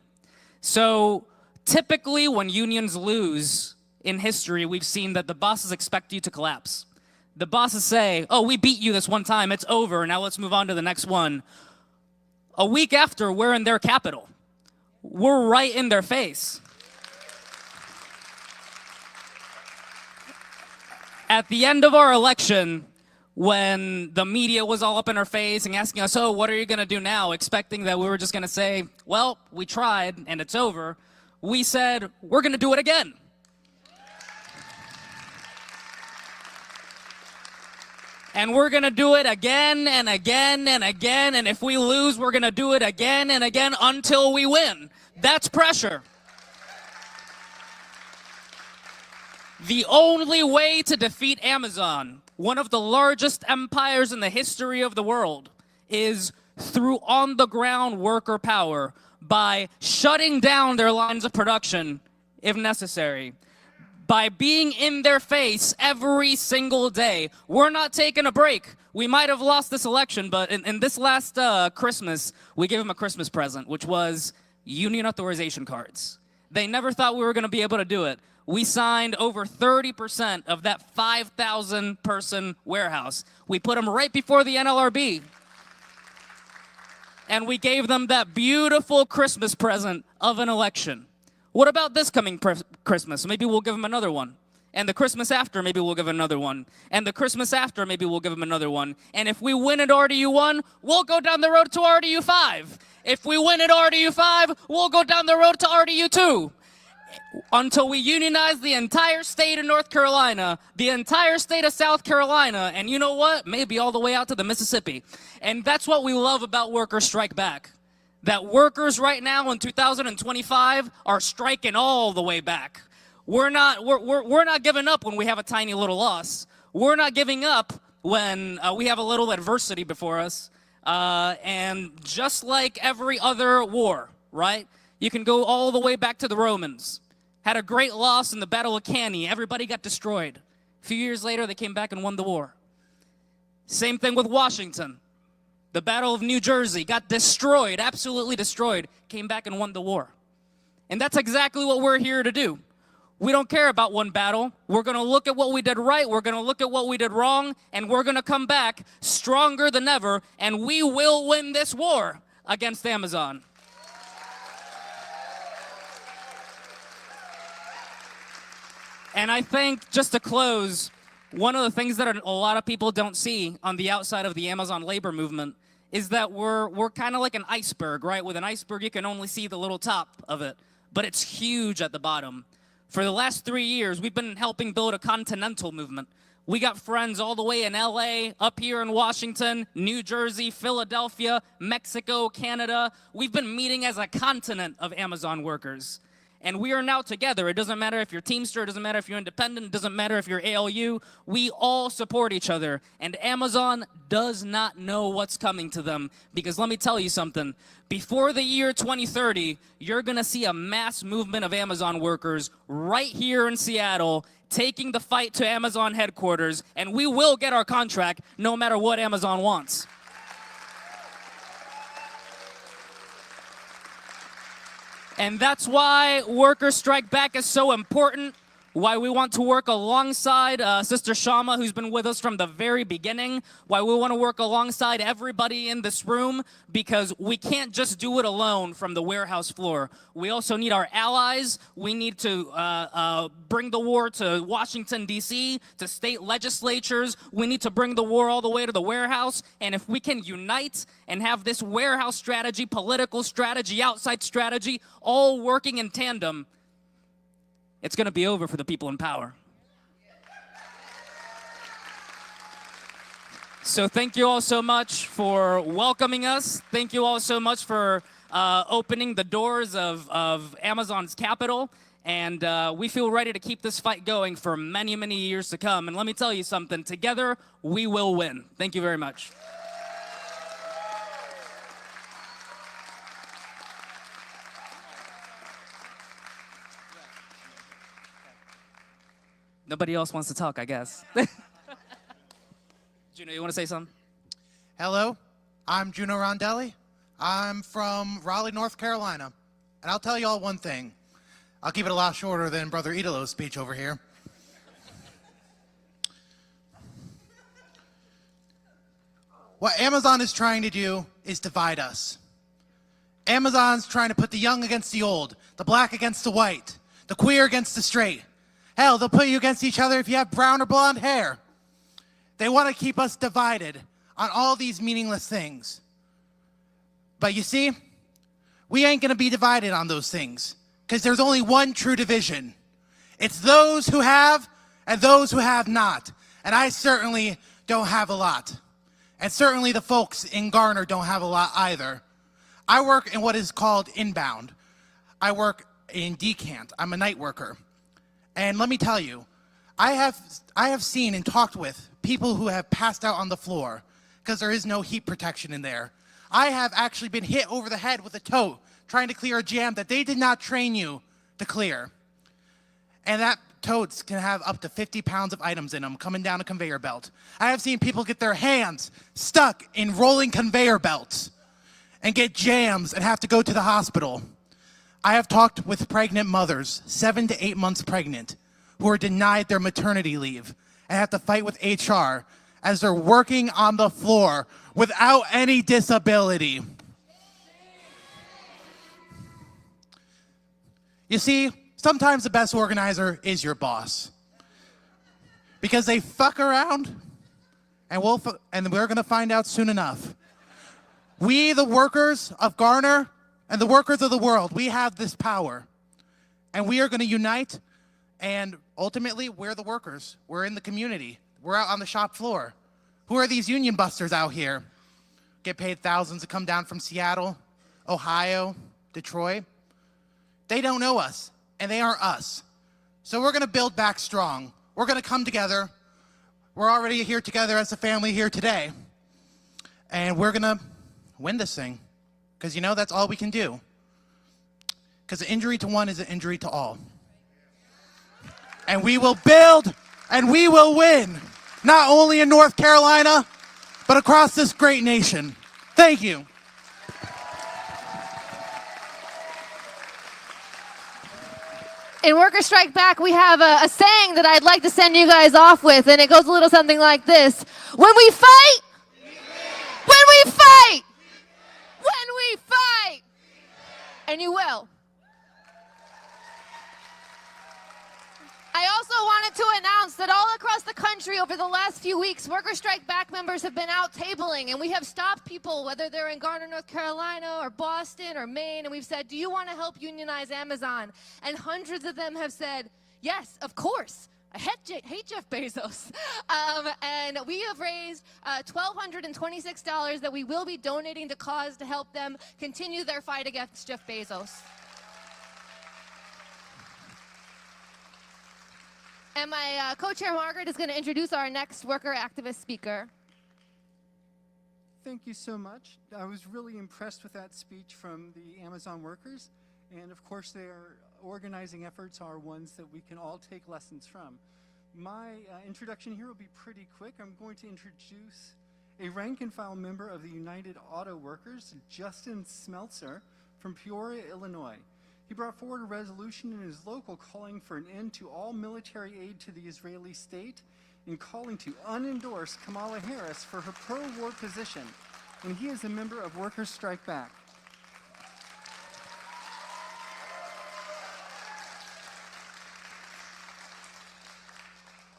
So typically when unions lose in history, we've seen that the bosses expect you to collapse. The bosses say, oh, we beat you this one time, it's over, now let's move on to the next one. A week after, we're in their capital. We're right in their face. At the end of our election, when the media was all up in our face and asking us, oh, what are you going to do now? Expecting that we were just going to say, well, we tried and it's over. We said, we're going to do it again. And we're going to do it again and again and again. And if we lose, we're going to do it again and again until we win. That's pressure. The only way to defeat Amazon, one of the largest empires in the history of the world, is through on-the-ground worker power by shutting down their lines of production if necessary, by being in their face every single day. We're not taking a break. We might have lost this election, but in this last Christmas, we gave them a Christmas present, which was union authorization cards. They never thought we were going to be able to do it. We signed over 30% of that 5,000 person warehouse. We put them right before the NLRB. And we gave them that beautiful Christmas present of an election. What about this coming Christmas? Maybe we'll give them another one. And the Christmas after, maybe we'll give another one. And the Christmas after, maybe we'll give them another one. And if we win at RDU1, we'll go down the road to RDU5. If we win at RDU5, we'll go down the road to RDU2. Until we unionize the entire state of North Carolina, the entire state of South Carolina, and you know what? Maybe all the way out to the Mississippi. And that's what we love about Workers Strike Back. That workers right now in 2025 are striking all the way back. We're not giving up when we have a tiny little loss. We're not giving up when we have a little adversity before us. And just like every other war, right? You can go all the way back to the Romans. Had a great loss in the Battle of Cannae. Everybody got destroyed. A few years later, they came back and won the war. Same thing with Washington. The Battle of New Jersey got destroyed, absolutely destroyed. Came back and won the war. And that's exactly what we're here to do. We don't care about one battle. We're going to look at what we did right. We're going to look at what we did wrong. And we're going to come back stronger than ever. And we will win this war against Amazon. And I think, just to close, one of the things that a lot of people don't see on the outside of the Amazon labor movement is that we're kind of like an iceberg, right? With an iceberg, you can only see the little top of it, but it's huge at the bottom. For the last 3 years, we've been helping build a continental movement. We got friends all the way in LA, up here in Washington, New Jersey, Philadelphia, Mexico, Canada. We've been meeting as a continent of Amazon workers. And we are now together. It doesn't matter if you're Teamster, it doesn't matter if you're independent, it doesn't matter if you're ALU. We all support each other. And Amazon does not know what's coming to them. Because let me tell you something. Before the year 2030, you're going to see a mass movement of Amazon workers right here in Seattle taking the fight to Amazon headquarters. And we will get our contract no matter what Amazon wants. And that's why Workers Strike Back is so important, why we want to work alongside Sister Shama, who's been with us from the very beginning, why we want to work alongside everybody in this room, because we can't just do it alone from the warehouse floor. We also need our allies. We need to bring the war to Washington, D.C., to state legislatures. We need to bring the war all the way to the warehouse. And if we can unite and have this warehouse strategy, political strategy, outside strategy, all working in tandem, it's going to be over for the people in power. So thank you all so much for welcoming us. Thank you all so much for opening the doors of Amazon's capital. And we feel ready to keep this fight going for many, many years to come. And let me tell you something, together we will win. Thank you very much. Nobody else wants to talk, I guess. Juno, you want to say something? Hello, I'm Juno Rondelli. I'm from Raleigh, North Carolina. And I'll tell you all one thing. I'll keep it a lot shorter than Brother Idolo's speech over here. What Amazon is trying to do is divide us. Amazon's trying to put the young against the old, the black against the white, the queer against the straight. Hell, they'll put you against each other if you have brown or blonde hair. They want to keep us divided on all these meaningless things. But you see, we ain't going to be divided on those things because there's only one true division. It's those who have and those who have not. And I certainly don't have a lot. And certainly the folks in Garner don't have a lot either. I work in what is called inbound. I work in decant. I'm a night worker. And let me tell you, I have seen and talked with people who have passed out on the floor because there is no heat protection in there. I have actually been hit over the head with a tote trying to clear a jam that they did not train you to clear. And that totes can have up to 50 pounds of items in them coming down a conveyor belt. I have seen people get their hands stuck in rolling conveyor belts and get jams and have to go to the hospital. I have talked with pregnant mothers, 7 to 8 months pregnant, who are denied their maternity leave and have to fight with HR as they're working on the floor without any disability. You see, sometimes the best organizer is your boss because they fuck around and we're going to find out soon enough. We, the workers of Garner and the workers of the world, we have this power and we are going to unite, and ultimately we're the workers. We're in the community. We're out on the shop floor. Who are these union busters out here? Get paid thousands to come down from Seattle, Ohio, Detroit. They don't know us, and they aren't us. So we're going to build back strong. We're going to come together. We're already here together as a family here today. And we're going to win this thing. Because, you know, that's all we can do. Because an injury to one is an injury to all. And we will build, and we will win. Not only in North Carolina, but across this great nation. Thank you. In Worker Strike Back, we have a saying that I'd like to send you guys off with, and it goes a little something like this. When we fight, when we fight, when we fight, and you will. I also wanted to announce that all across the country over the last few weeks, Worker Strike Back members have been out tabling, and we have stopped people, whether they're in Garner, North Carolina, or Boston, or Maine, and we've said, do you want to help unionize Amazon? And hundreds of them have said, yes, of course. I hate Jeff Bezos. And we have raised $1,226 that we will be donating to cause to help them continue their fight against Jeff Bezos. And my co-chair Margaret is going to introduce our next worker activist speaker. Thank you so much. I was really impressed with that speech from the Amazon workers. And of course, their organizing efforts are ones that we can all take lessons from. My introduction here will be pretty quick. I'm going to introduce a rank and file member of the United Auto Workers, Justin Smeltzer from Peoria, Illinois. He brought forward a resolution in his local calling for an end to all military aid to the Israeli state and calling to unendorse Kamala Harris for her pro-war position. And he is a member of Workers Strike Back.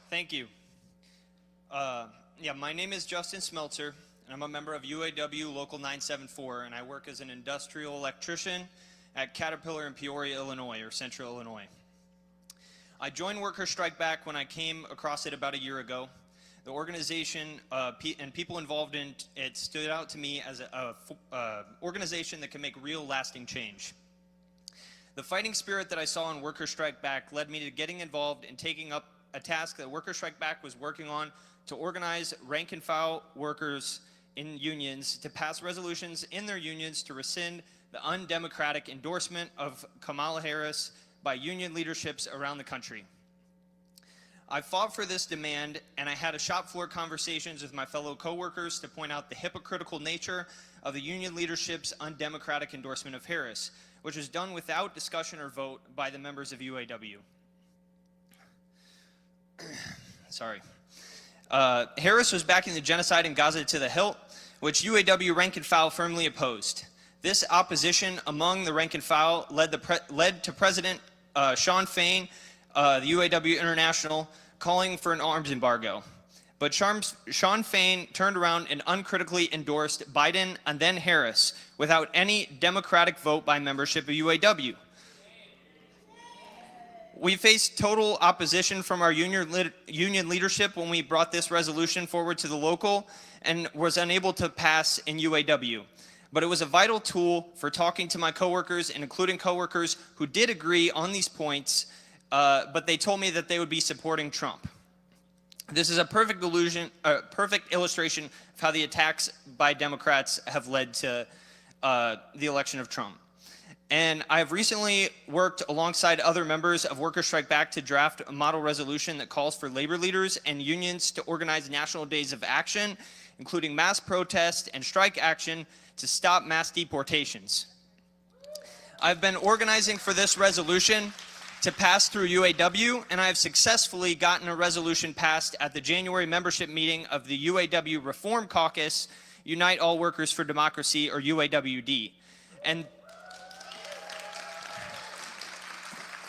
Thank you. My name is Justin Smeltzer, and I'm a member of UAW Local 974, and I work as an industrial electrician at Caterpillar in Peoria, Illinois, or Central Illinois. I joined Worker Strike Back when I came across it about a year ago. The organization and people involved in it stood out to me as an organization that can make real lasting change. The fighting spirit that I saw in Worker Strike Back led me to getting involved and taking up a task that Worker Strike Back was working on to organize rank and file workers in unions to pass resolutions in their unions to rescind the undemocratic endorsement of Kamala Harris by union leaderships around the country. I fought for this demand, and I had a shop floor conversations with my fellow coworkers to point out the hypocritical nature of the union leadership's undemocratic endorsement of Harris, which was done without discussion or vote by the members of UAW. Sorry. Harris was backing the genocide in Gaza to the hilt, which UAW rank and file firmly opposed. This opposition among the rank and file led to President Sean Fain, the UAW International, calling for an arms embargo. But Sean Fain turned around and uncritically endorsed Biden and then Harris without any democratic vote by membership of UAW. We faced total opposition from our union leadership when we brought this resolution forward to the local and was unable to pass in UAW. But it was a vital tool for talking to my coworkers and including coworkers who did agree on these points, but they told me that they would be supporting Trump. This is a perfect illustration of how the attacks by Democrats have led to the election of Trump. And I've recently worked alongside other members of Workers Strike Back to draft a model resolution that calls for labor leaders and unions to organize national days of action, including mass protest and strike action to stop mass deportations. I've been organizing for this resolution to pass through UAW, and I have successfully gotten a resolution passed at the January membership meeting of the UAW Reform Caucus, Unite All Workers for Democracy, or UAWD.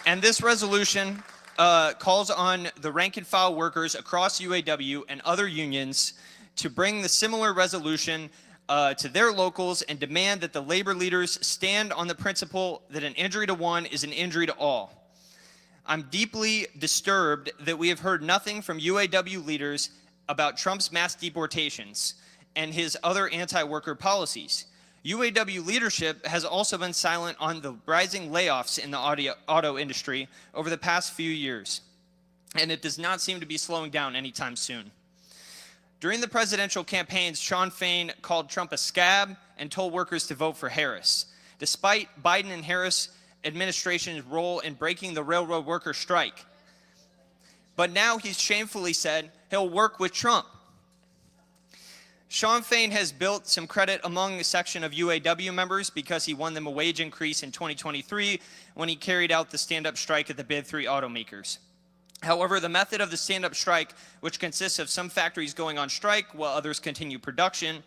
And this resolution calls on the rank and file workers across UAW and other unions to bring the similar resolution to their locals and demand that the labor leaders stand on the principle that an injury to one is an injury to all. I'm deeply disturbed that we have heard nothing from UAW leaders about Trump's mass deportations and his other anti-worker policies. UAW leadership has also been silent on the rising layoffs in the auto industry over the past few years, and it does not seem to be slowing down anytime soon. During the presidential campaigns, Sean Fain called Trump a scab and told workers to vote for Harris, despite Biden and Harris administration's role in breaking the railroad worker strike. But now he's shamefully said he'll work with Trump. Sean Fain has built some credit among a section of UAW members because he won them a wage increase in 2023 when he carried out the stand-up strike at the Big Three automakers. However, the method of the stand-up strike, which consists of some factories going on strike while others continue production,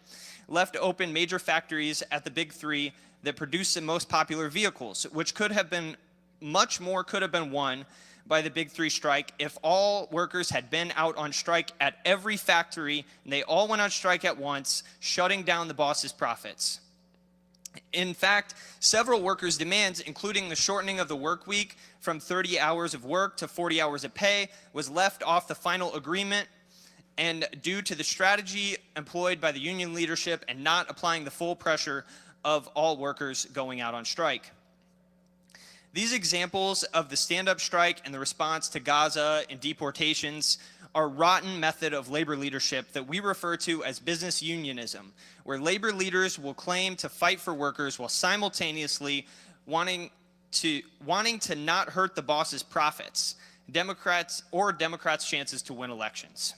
left open major factories at the Big Three that produce the most popular vehicles, which could have been much more could have been won by the Big Three strike if all workers had been out on strike at every factory and they all went on strike at once, shutting down the boss's profits. In fact, several workers' demands, including the shortening of the work week from 30 hours of work to 40 hours of pay, was left off the final agreement, and due to the strategy employed by the union leadership and not applying the full pressure of all workers going out on strike. These examples of the stand-up strike and the response to Gaza and deportations are rotten method of labor leadership that we refer to as business unionism, where labor leaders will claim to fight for workers while simultaneously wanting to not hurt the boss's profits, Democrats' chances to win elections.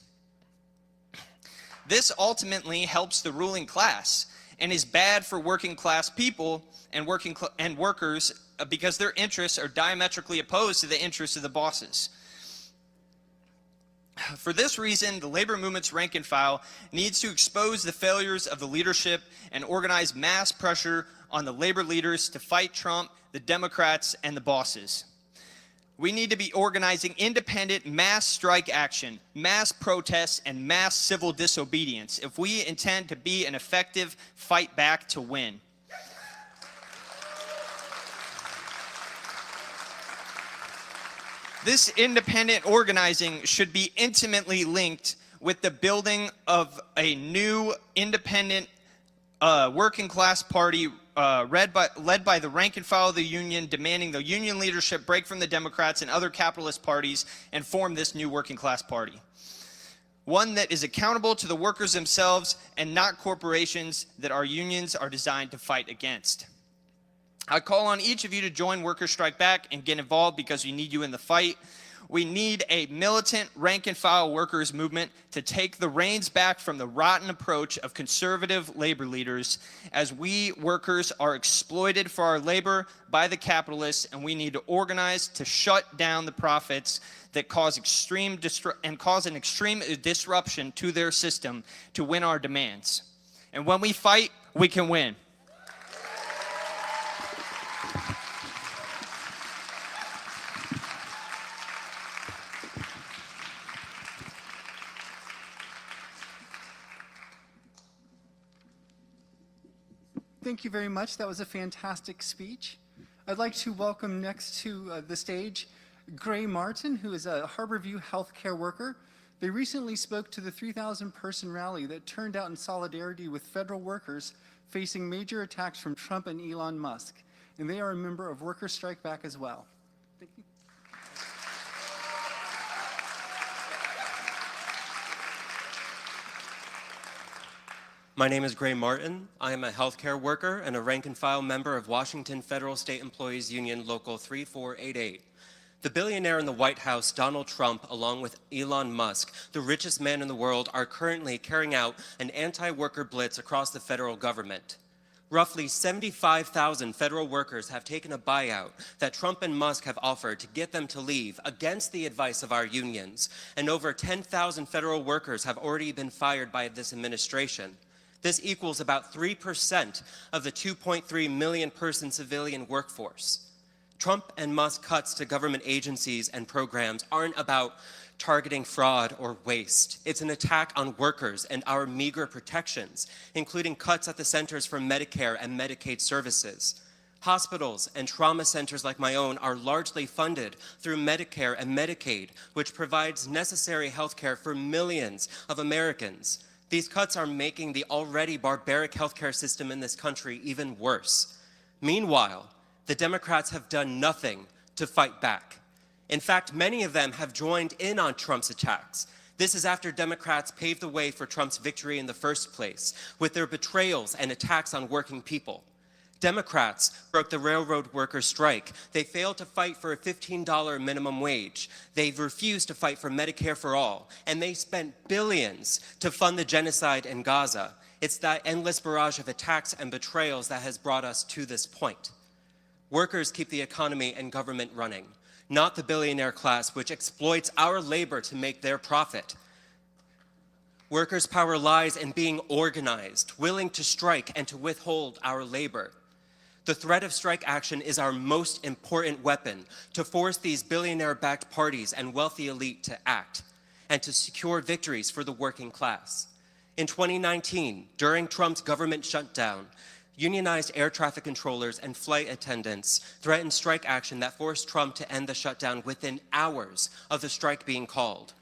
This ultimately helps the ruling class and is bad for working class people and workers because their interests are diametrically opposed to the interests of the bosses. For this reason, the labor movement's rank and file needs to expose the failures of the leadership and organize mass pressure on the labor leaders to fight Trump, the Democrats, and the bosses. We need to be organizing independent mass strike action, mass protests, and mass civil disobedience if we intend to be an effective fight back to win. This independent organizing should be intimately linked with the building of a new independent working class party led by the rank and file of the union, demanding the union leadership break from the Democrats and other capitalist parties and form this new working class party. One that is accountable to the workers themselves and not corporations that our unions are designed to fight against. I call on each of you to join Workers Strike Back and get involved because we need you in the fight. We need a militant rank and file workers movement to take the reins back from the rotten approach of conservative labor leaders, as we workers are exploited for our labor by the capitalists, and we need to organize to shut down the profits that cause extreme disruption to their system to win our demands. And when we fight, we can win. Thank you very much. That was a fantastic speech. I'd like to welcome next to the stage Gray Martin, who is a Harborview healthcare worker. They recently spoke to the 3,000-person rally that turned out in solidarity with federal workers facing major attacks from Trump and Elon Musk. And they are a member of Workers Strike Back as well. Thank you. My name is Gray Martin. I am a healthcare worker and a rank-and-file member of Washington Federal State Employees Union Local 3488. The billionaire in the White House, Donald Trump, along with Elon Musk, the richest man in the world, are currently carrying out an anti-worker blitz across the federal government. Roughly 75,000 federal workers have taken a buyout that Trump and Musk have offered to get them to leave against the advice of our unions, and over 10,000 federal workers have already been fired by this administration. This equals about 3% of the 2.3 million person civilian workforce. Trump and Musk cuts to government agencies and programs aren't about targeting fraud or waste. It's an attack on workers and our meager protections, including cuts at the Centers for Medicare and Medicaid Services. Hospitals and trauma centers like my own are largely funded through Medicare and Medicaid, which provides necessary health care for millions of Americans. These cuts are making the already barbaric healthcare system in this country even worse. Meanwhile, the Democrats have done nothing to fight back. In fact, many of them have joined in on Trump's attacks. This is after Democrats paved the way for Trump's victory in the first place with their betrayals and attacks on working people. Democrats broke the railroad workers' strike. They failed to fight for a $15 minimum wage. They refused to fight for Medicare for all. And they spent billions to fund the genocide in Gaza. It's that endless barrage of attacks and betrayals that has brought us to this point. Workers keep the economy and government running, not the billionaire class, which exploits our labor to make their profit. Workers' power lies in being organized, willing to strike and to withhold our labor. The threat of strike action is our most important weapon to force these billionaire-backed parties and wealthy elite to act and to secure victories for the working class. In 2019, during Trump's government shutdown, unionized air traffic controllers and flight attendants threatened strike action that forced Trump to end the shutdown within hours of the strike being called.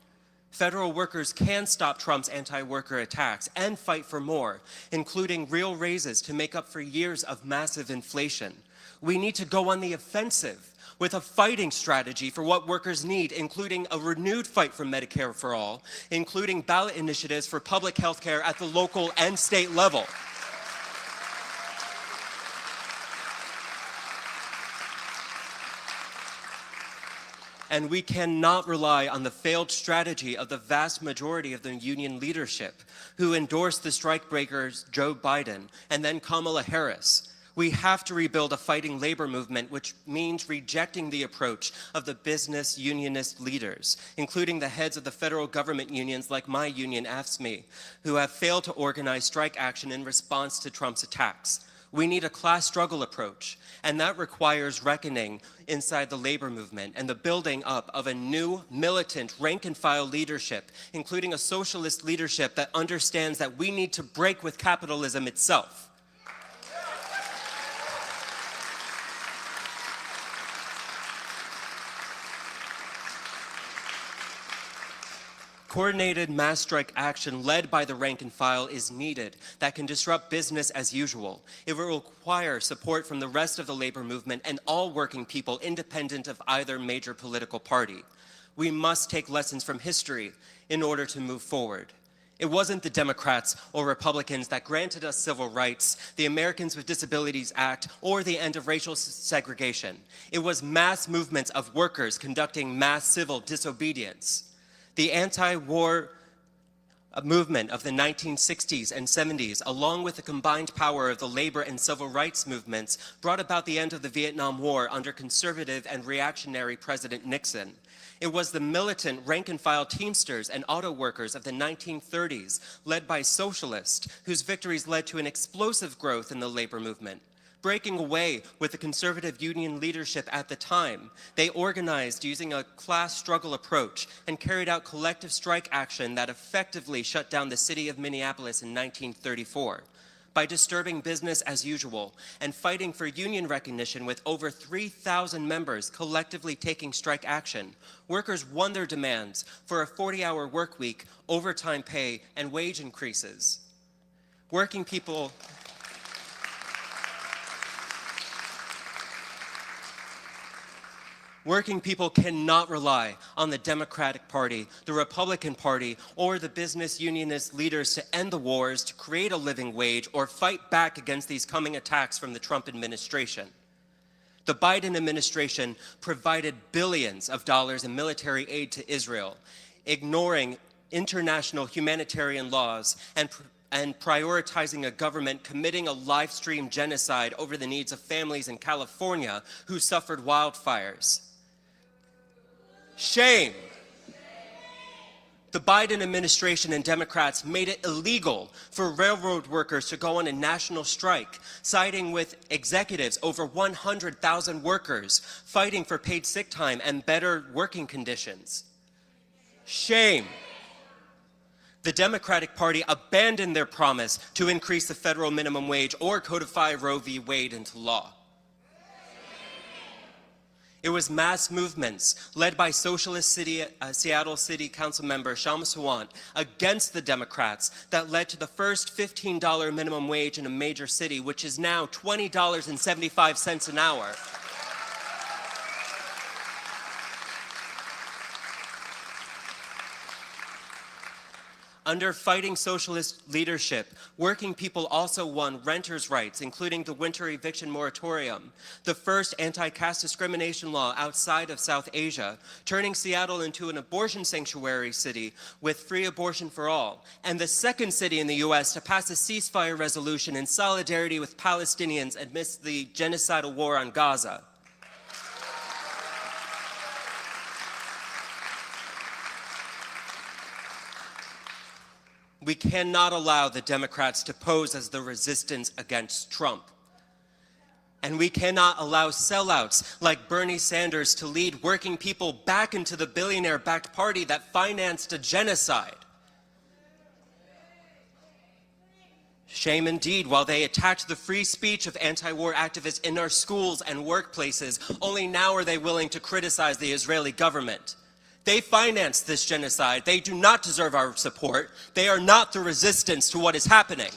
Federal workers can stop Trump's anti-worker attacks and fight for more, including real raises to make up for years of massive inflation. We need to go on the offensive with a fighting strategy for what workers need, including a renewed fight for Medicare for all, including ballot initiatives for public health care at the local and state level. And we cannot rely on the failed strategy of the vast majority of the union leadership who endorsed the strikebreakers Joe Biden and then Kamala Harris. We have to rebuild a fighting labor movement, which means rejecting the approach of the business unionist leaders, including the heads of the federal government unions like my union, AFSCME, who have failed to organize strike action in response to Trump's attacks. We need a class struggle approach, and that requires reckoning inside the labor movement and the building up of a new militant rank-and-file leadership, including a socialist leadership that understands that we need to break with capitalism itself. Coordinated mass strike action led by the rank and file is needed that can disrupt business as usual. It will require support from the rest of the labor movement and all working people independent of either major political party. We must take lessons from history in order to move forward. It wasn't the Democrats or Republicans that granted us civil rights, the Americans with Disabilities Act, or the end of racial segregation. It was mass movements of workers conducting mass civil disobedience. The anti-war movement of the 1960s and 70s, along with the combined power of the labor and civil rights movements, brought about the end of the Vietnam War under conservative and reactionary President Nixon. It was the militant rank-and-file Teamsters and auto workers of the 1930s, led by Socialists, whose victories led to an explosive growth in the labor movement. Breaking away with the conservative union leadership at the time, they organized using a class struggle approach and carried out collective strike action that effectively shut down the city of Minneapolis in 1934. By disturbing business as usual and fighting for union recognition with over 3,000 members collectively taking strike action, workers won their demands for a 40-hour work week, overtime pay, and wage increases. Working people cannot rely on the Democratic Party, the Republican Party, or the business unionist leaders to end the wars, to create a living wage, or fight back against these coming attacks from the Trump administration. The Biden administration provided billions of dollars in military aid to Israel, ignoring international humanitarian laws and prioritizing a government committing a live stream genocide over the needs of families in California who suffered wildfires. Shame. The Biden administration and Democrats made it illegal for railroad workers to go on a national strike, siding with executives, over 100,000 workers, fighting for paid sick time and better working conditions. Shame. The Democratic Party abandoned their promise to increase the federal minimum wage or codify Roe v. Wade into law. It was mass movements led by Socialist Seattle City Council member Kshama Sawant against the Democrats that led to the first $15 minimum wage in a major city, which is now $20.75 an hour. Under fighting socialist leadership, working people also won renters' rights, including the winter eviction moratorium, the first anti-caste discrimination law outside of South Asia, turning Seattle into an abortion sanctuary city with free abortion for all, and the second city in the U.S. to pass a ceasefire resolution in solidarity with Palestinians amidst the genocidal war on Gaza. We cannot allow the Democrats to pose as the resistance against Trump. And we cannot allow sellouts like Bernie Sanders to lead working people back into the billionaire-backed party that financed a genocide. Shame indeed, while they attacked the free speech of anti-war activists in our schools and workplaces, only now are they willing to criticize the Israeli government. They financed this genocide. They do not deserve our support. They are not the resistance to what is happening.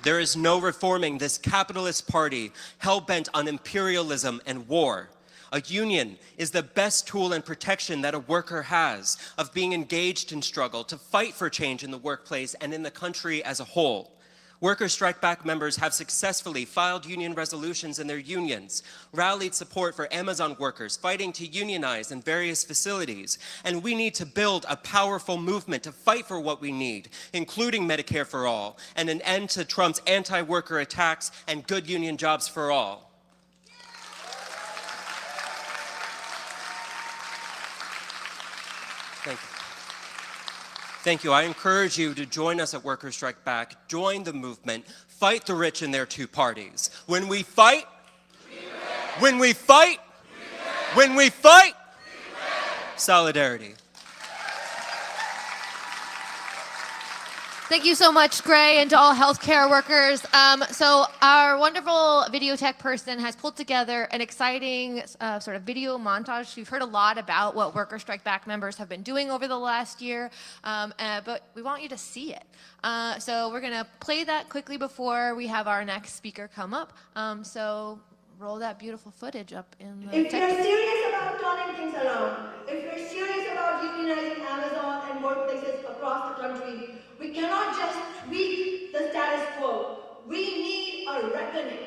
There is no reforming this capitalist party hell-bent on imperialism and war. A union is the best tool and protection that a worker has of being engaged in struggle to fight for change in the workplace and in the country as a whole. Worker Strike Back members have successfully filed union resolutions in their unions, rallied support for Amazon workers fighting to unionize in various facilities, and we need to build a powerful movement to fight for what we need, including Medicare for all, and an end to Trump's anti-worker attacks and good union jobs for all. Thank you. Thank you. I encourage you to join us at Workers Strike Back. Join the movement. Fight the rich in their two parties. When we fight, when we fight, when we fight, solidarity. Thank you so much, Gray, and to all healthcare workers. So our wonderful video tech person has pulled together an exciting sort of video montage. You've heard a lot about what Worker Strike Back members have been doing over the last year, but we want you to see it. So we're going to play that quickly before we have our next speaker come up. So roll that beautiful footage up in the If tech. you're serious about turning things around, if you're serious about unionizing Amazon and workplaces across the country, we cannot just tweak the status quo. We need a reckoning.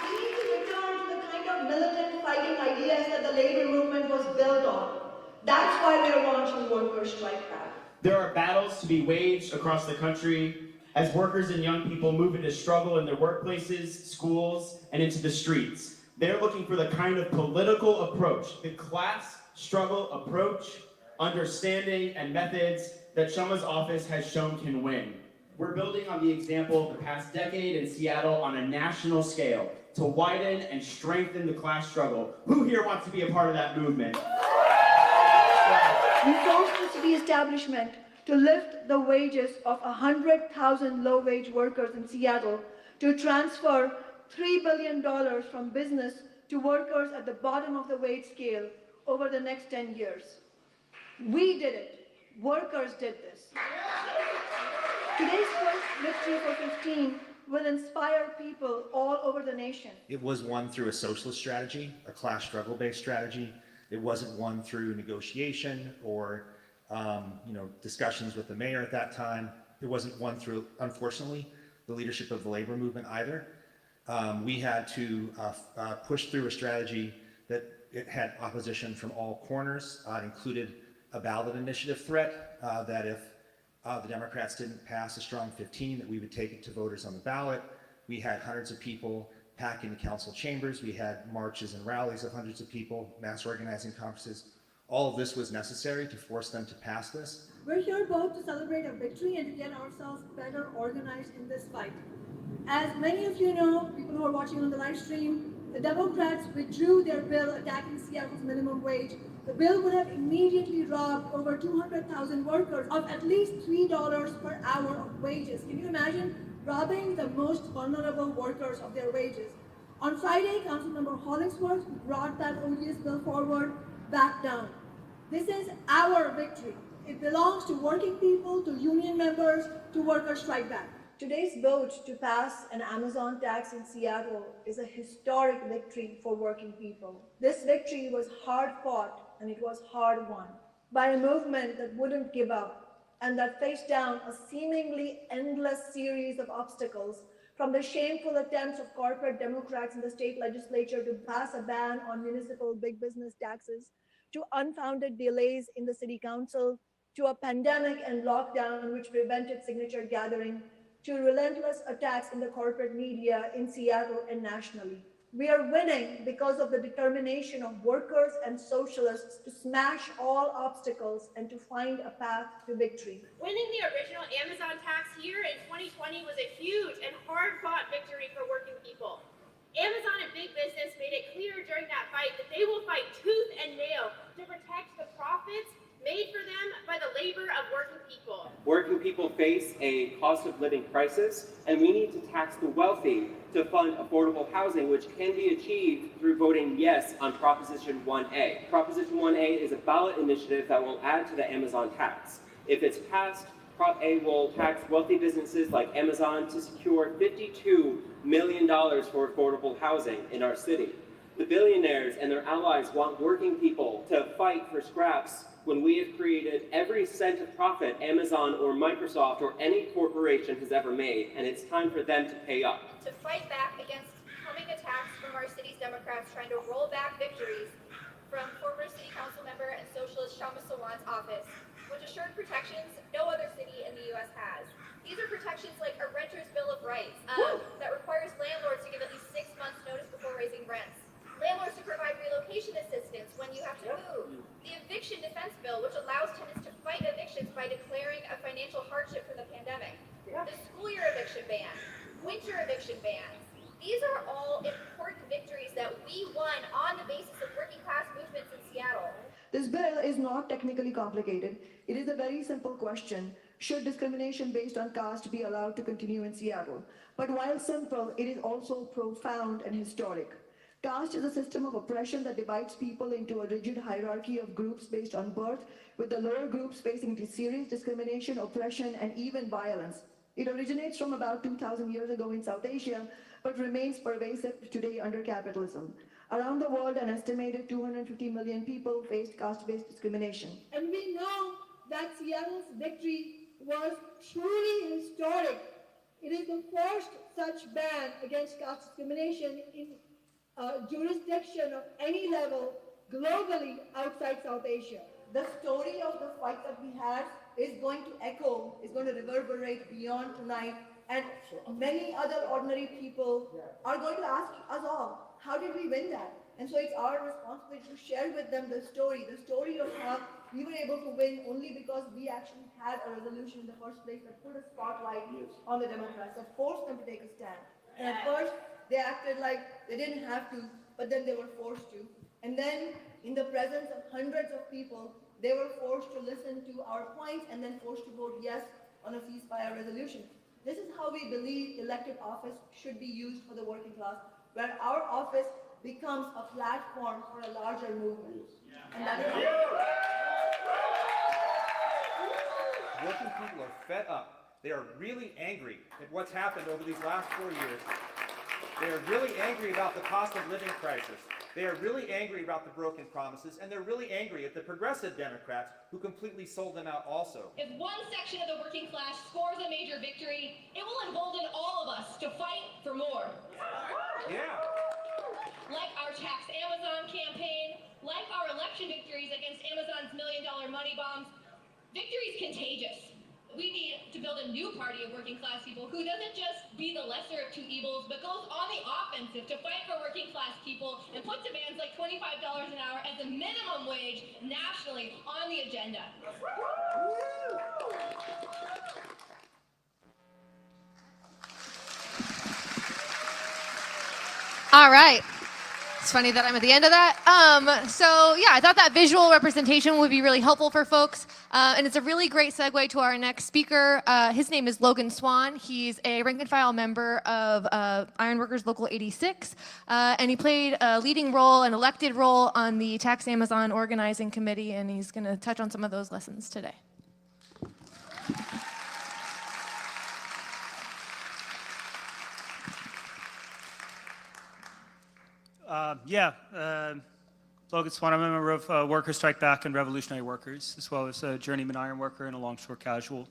We need to return to the kind of militant fighting ideas that the labor movement was built on. That's why we are launching Workers' Strike Back. There are battles to be waged across the country as workers and young people move into struggle in their workplaces, schools, and into the streets. They're looking for the kind of political approach, the class struggle approach, understanding, and methods that Shama's office has shown can win. We're building on the example of the past decade in Seattle on a national scale to widen and strengthen the class struggle. Who here wants to be a part of that movement? We forced the city establishment to lift the wages of 100,000 low-wage workers in Seattle, to transfer $3 billion from business to workers at the bottom of the wage scale over the next 10 years. We did it. Workers did this. Today's first victory for 15 will inspire people all over the nation. It was won through a socialist strategy, a class struggle-based strategy. It wasn't won through negotiation or discussions with the mayor at that time. It wasn't won through, unfortunately, the leadership of the labor movement either. We had to push through a strategy that it had opposition from all corners. It included a ballot initiative threat that if the Democrats didn't pass a strong 15, that we would take it to voters on the ballot. We had hundreds of people pack into council chambers. We had marches and rallies of hundreds of people, mass organizing conferences. All of this was necessary to force them to pass this. We're here both to celebrate a victory and to get ourselves better organized in this fight. As many of you know, people who are watching on the live stream, the Democrats withdrew their bill attacking Seattle's minimum wage. The bill would have immediately robbed over 200,000 workers of at least $3 per hour of wages. Can you imagine robbing the most vulnerable workers of their wages? On Friday, Councilmember Hollingsworth brought that odious bill forward, back down. This is our victory. It belongs to working people, to union members, to Workers' Strike Back. Today's vote to pass an Amazon tax in Seattle is a historic victory for working people. This victory was hard fought and it was hard won by a movement that wouldn't give up and that faced down a seemingly endless series of obstacles, from the shameful attempts of corporate Democrats in the state legislature to pass a ban on municipal big business taxes, to unfounded delays in the city council, to a pandemic and lockdown which prevented signature gathering, to relentless attacks in the corporate media in Seattle and nationally. We are winning because of the determination of workers and socialists to smash all obstacles and to find a path to victory. Winning the original Amazon tax here in 2020 was a huge and hard-fought victory for working people. Amazon and big business made it clear during that fight that they will fight tooth and nail to protect the profits made for them by the labor of working people. Working people face a cost of living crisis, and we need to tax the wealthy to fund affordable housing, which can be achieved through voting yes on Proposition 1A. Proposition 1A is a ballot initiative that will add to the Amazon tax. If it's passed, Prop A will tax wealthy businesses like Amazon to secure $52 million for affordable housing in our city. The billionaires and their allies want working people to fight for scraps when we have created every cent of profit Amazon or Microsoft or any corporation has ever made, and it's time for them to pay up. To fight back against coming attacks from our city's Democrats trying to roll back victories from former city council member and socialist Kshama Sawant's office, which assured protections no other city in the U.S. has. These are protections like a renter's bill of rights that requires landlords to give at least 6 months notice before raising rents. Landlords to provide relocation assistance when you have to move. The eviction defense bill, which allows tenants to fight evictions by declaring a financial hardship for the pandemic. The school year eviction ban, winter eviction bans. These are all important victories that we won on the basis of working class movements in Seattle. This bill is not technically complicated. It is a very simple question. Should discrimination based on caste be allowed to continue in Seattle? But while simple, it is also profound and historic. Caste is a system of oppression that divides people into a rigid hierarchy of groups based on birth, with the lower groups facing serious discrimination, oppression, and even violence. It originates from about 2,000 years ago in South Asia, but remains pervasive today under capitalism. Around the world, an estimated 250 million people faced caste-based discrimination. And we know that Seattle's victory was truly historic. It is the first such ban against caste discrimination in jurisdiction of any level globally outside South Asia. The story of the fight that we had is going to echo, is going to reverberate beyond tonight, and many other ordinary people are going to ask us all, how did we win that? And so it's our responsibility to share with them the story of how we were able to win only because we actually had a resolution in the first place that put a spotlight on the Democrats, that forced them to take a stand. And at first, they acted like they didn't have to, but then they were forced to. And then, in the presence of hundreds of people, they were forced to listen to our points and then forced to vote yes on a ceasefire resolution. This is how we believe elected office should be used for the working class, where our office becomes a platform for a larger movement. And that is Working people are fed up. They are really angry at what's happened over these last 4 years. They are really angry about the cost of living crisis. They are really angry about the broken promises, and they're really angry at the progressive Democrats who completely sold them out also. If one section of the working class scores a major victory, it will embolden all of us to fight for more. Yeah. Like our Tax Amazon campaign, like our election victories against Amazon's $1 million money bombs, victory is contagious. We need to build a new party of working class people who doesn't just be the lesser of two evils, but goes on the offensive to fight for working class people and put demands like $25 an hour as a minimum wage nationally on the agenda. All right. It's funny that I'm at the end of that. So yeah, I thought that visual representation would be really helpful for folks. And it's a really great segue to our next speaker. His name is Logan Swan. He's a rank and file member of Ironworkers Local 86. And he played a leading role, an elected role on the Tax Amazon Organizing Committee. And he's going to touch on some of those lessons today. Logan Swan, I'm a member of Workers Strike Back and Revolutionary Workers, as well as a journeyman iron worker and a longshore casual.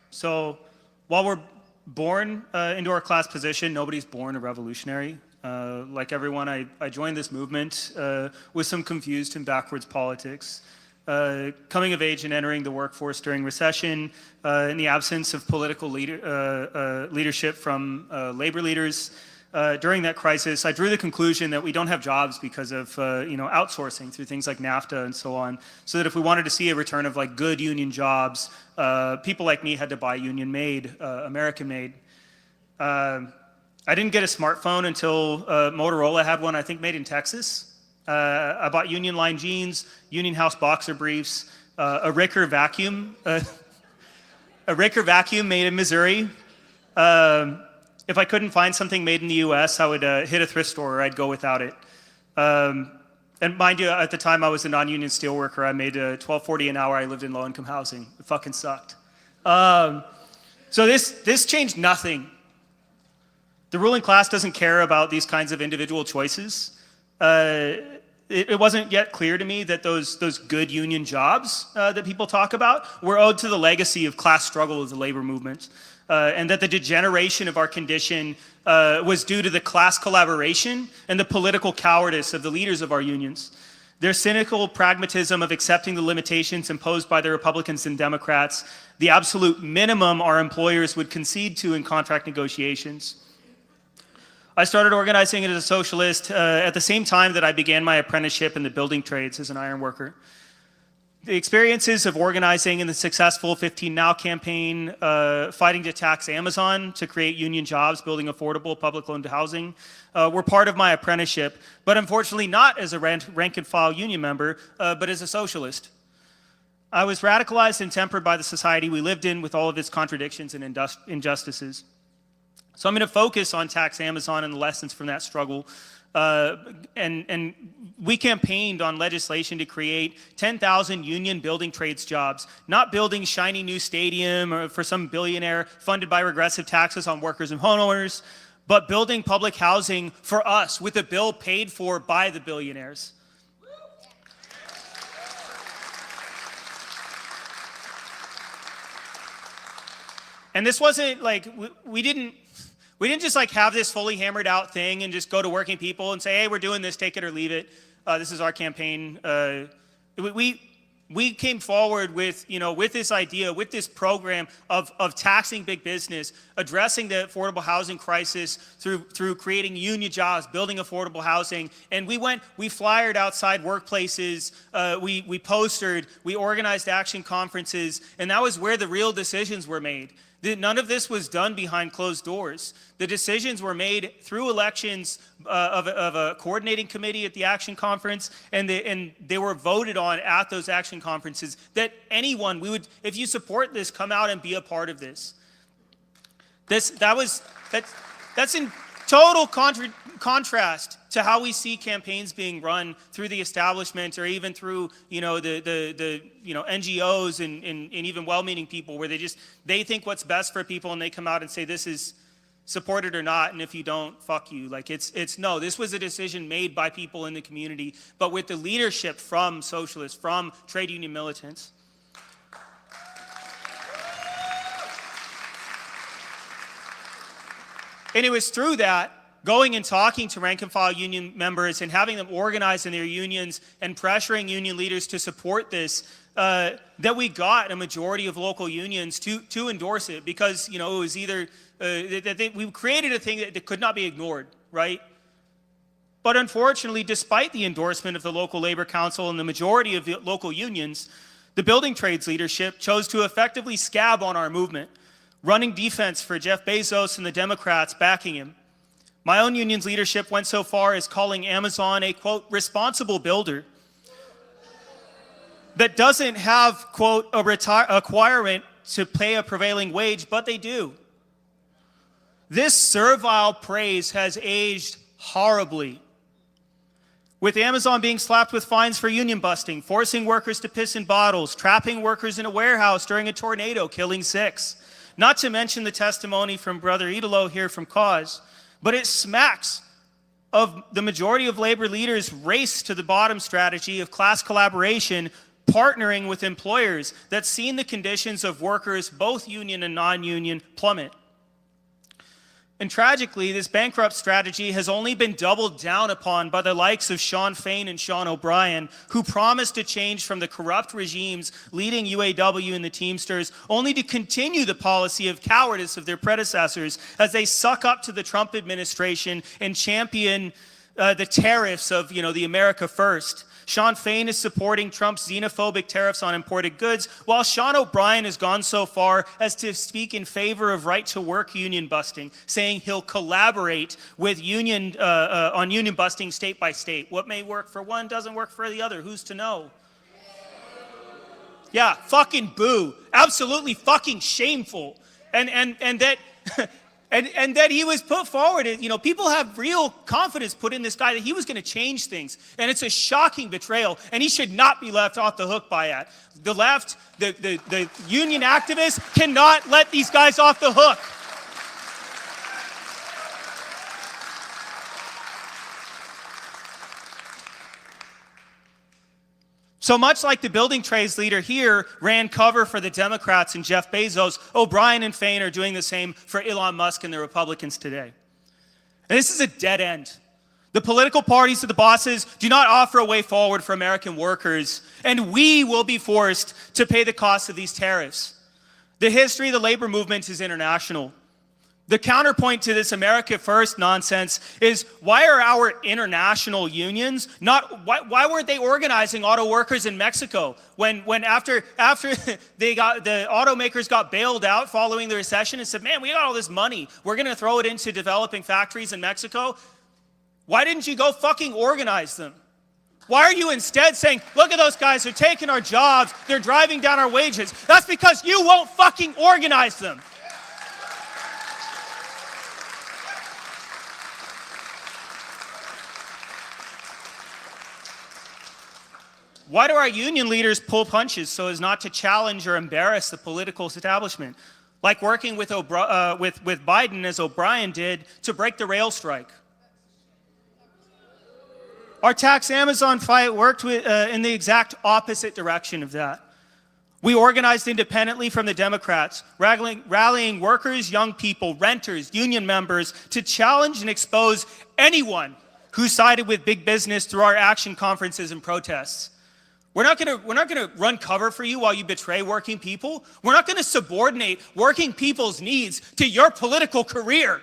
So while we're born into our class position, nobody's born a revolutionary. Like everyone, I joined this movement with some confused and backwards politics. Coming of age and entering the workforce during recession, in the absence of political leadership from labor leaders, during that crisis, I drew the conclusion that we don't have jobs because of outsourcing through things like NAFTA and so on. So that if we wanted to see a return of like good union jobs, people like me had to buy union-made, American-made. I didn't get a smartphone until Motorola had one, I think, made in Texas. I bought Union Line jeans, Union House boxer briefs, a Ricker vacuum, a Ricker vacuum made in Missouri. If I couldn't find something made in the US, I would hit a thrift store or I'd go without it. And mind you, at the time I was a non-union steelworker. I made $12.40 an hour. I lived in low-income housing. It fucking sucked. So this changed nothing. The ruling class doesn't care about these kinds of individual choices. It wasn't yet clear to me that those good union jobs that people talk about were owed to the legacy of class struggle of the labor movement. And that the degeneration of our condition was due to the class collaboration and the political cowardice of the leaders of our unions. Their cynical pragmatism of accepting the limitations imposed by the Republicans and Democrats, the absolute minimum our employers would concede to in contract negotiations. I started organizing as a socialist at the same time that I began my apprenticeship in the building trades as an iron worker. The experiences of organizing in the successful 15 Now campaign, fighting to tax Amazon to create union jobs, building affordable public-owned housing, were part of my apprenticeship, but unfortunately not as a rank-and-file union member, but as a socialist. I was radicalized and tempered by the society we lived in with all of its contradictions and injustices. So I'm going to focus on tax Amazon and the lessons from that struggle. And we campaigned on legislation to create 10,000 union building trades jobs, not building shiny new stadium or for some billionaire funded by regressive taxes on workers and homeowners, but building public housing for us with a bill paid for by the billionaires. And this wasn't like, we didn't just like have this fully hammered out thing and just go to working people and say, hey, we're doing this, take it or leave it. This is our campaign. We came forward with, with this idea, with this program of taxing big business, addressing the affordable housing crisis through creating union jobs, building affordable housing. And we flyered outside workplaces, we postered, we organized action conferences, and that was where the real decisions were made. None of this was done behind closed doors. The decisions were made through elections of a coordinating committee at the Action Conference, and they were voted on at those Action Conferences. That anyone, if you support this, come out and be a part of this. That's in total contrast to how we see campaigns being run through the establishment or even through the NGOs and even well-meaning people, where they think what's best for people and they come out and say this is supported or not, and if you don't, fuck you. Like no, this was a decision made by people in the community, but with the leadership from socialists, from trade union militants. And it was through that, going and talking to rank and file union members and having them organize in their unions and pressuring union leaders to support this, that we got a majority of local unions to endorse it, because it was either we created a thing that could not be ignored, right? But unfortunately, despite the endorsement of the local labor council and the majority of the local unions, the building trades leadership chose to effectively scab on our movement, running defense for Jeff Bezos and the Democrats backing him. My own union's leadership went so far as calling Amazon a, quote, responsible builder that doesn't have, quote, a requirement to pay a prevailing wage, but they do. This servile praise has aged horribly, with Amazon being slapped with fines for union busting, forcing workers to piss in bottles, trapping workers in a warehouse during a tornado, killing 6. Not to mention the testimony from Brother Idolo here from Cause. But it smacks of the majority of labor leaders' race to the bottom strategy of class collaboration, partnering with employers that's seen the conditions of workers, both union and non-union, plummet. And tragically, this bankrupt strategy has only been doubled down upon by the likes of Shawn Fain and Sean O'Brien, who promised to change from the corrupt regimes leading UAW and the Teamsters, only to continue the policy of cowardice of their predecessors as they suck up to the Trump administration and champion the tariffs of, the America First. Shawn Fain is supporting Trump's xenophobic tariffs on imported goods, while Sean O'Brien has gone so far as to speak in favor of right-to-work union busting, saying he'll collaborate with on union busting state by state. What may work for one doesn't work for the other. Who's to know? Yeah, fucking boo. Absolutely fucking shameful. And that... And that he was put forward, people have real confidence put in this guy that he was going to change things. And it's a shocking betrayal, and he should not be left off the hook by that. The left, the union activists cannot let these guys off the hook. So much like the building trades leader here ran cover for the Democrats and Jeff Bezos, O'Brien and Fain are doing the same for Elon Musk and the Republicans today. And this is a dead end. The political parties of the bosses do not offer a way forward for American workers, and we will be forced to pay the cost of these tariffs. The history of the labor movement is international. The counterpoint to this America First nonsense is, why are our international unions why weren't they organizing auto workers in Mexico when after the automakers got bailed out following the recession and said, man, we got all this money, we're going to throw it into developing factories in Mexico? Why didn't you go fucking organize them? Why are you instead saying, look at those guys, they're taking our jobs, they're driving down our wages? That's because you won't fucking organize them. Why do our union leaders pull punches so as not to challenge or embarrass the political establishment? Like working with Biden, as O'Brien did, to break the rail strike. Our tax Amazon fight worked in the exact opposite direction of that. We organized independently from the Democrats, rallying workers, young people, renters, union members to challenge and expose anyone who sided with big business through our action conferences and protests. We're not gonna run cover for you while you betray working people. We're not gonna subordinate working people's needs to your political career.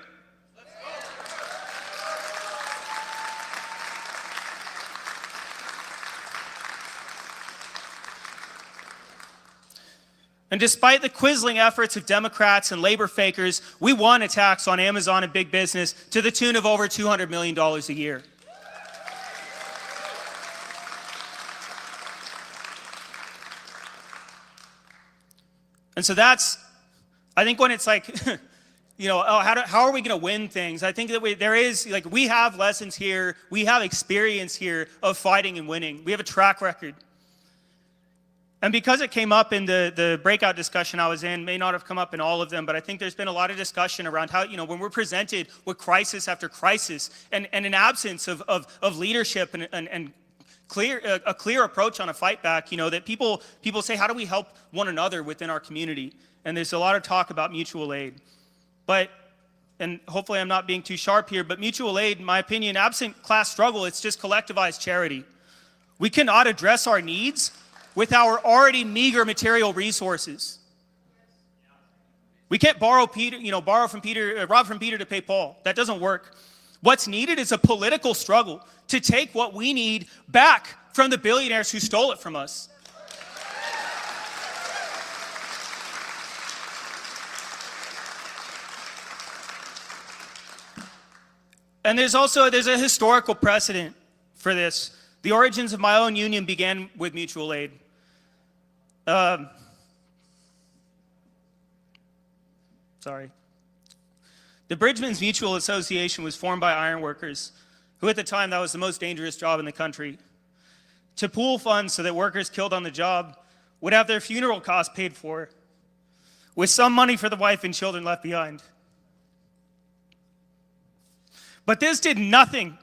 And despite the quisling efforts of Democrats and labor fakers, we won a tax on Amazon and big business to the tune of over $200 million a year. And so that's, I think when it's like, you know, oh, how are we going to win things? I think that we have lessons here, we have experience here of fighting and winning. We have a track record. And because it came up in the breakout discussion I was in, may not have come up in all of them, but I think there's been a lot of discussion around how, you know, when we're presented with crisis after crisis and an absence of leadership and a clear approach on a fight back, you know, that people say, how do we help one another within our community? And there's a lot of talk about mutual aid. But, and hopefully I'm not being too sharp here, but mutual aid, in my opinion, absent class struggle, it's just collectivized charity. We cannot address our needs with our already meager material resources. We can't rob from Peter to pay Paul. That doesn't work. What's needed is a political struggle to take what we need back from the billionaires who stole it from us. And there's a historical precedent for this. The origins of my own union began with mutual aid. The Bridgman's Mutual Association was formed by ironworkers, who at the time, that was the most dangerous job in the country, to pool funds so that workers killed on the job would have their funeral costs paid for, with some money for the wife and children left behind. But this did nothing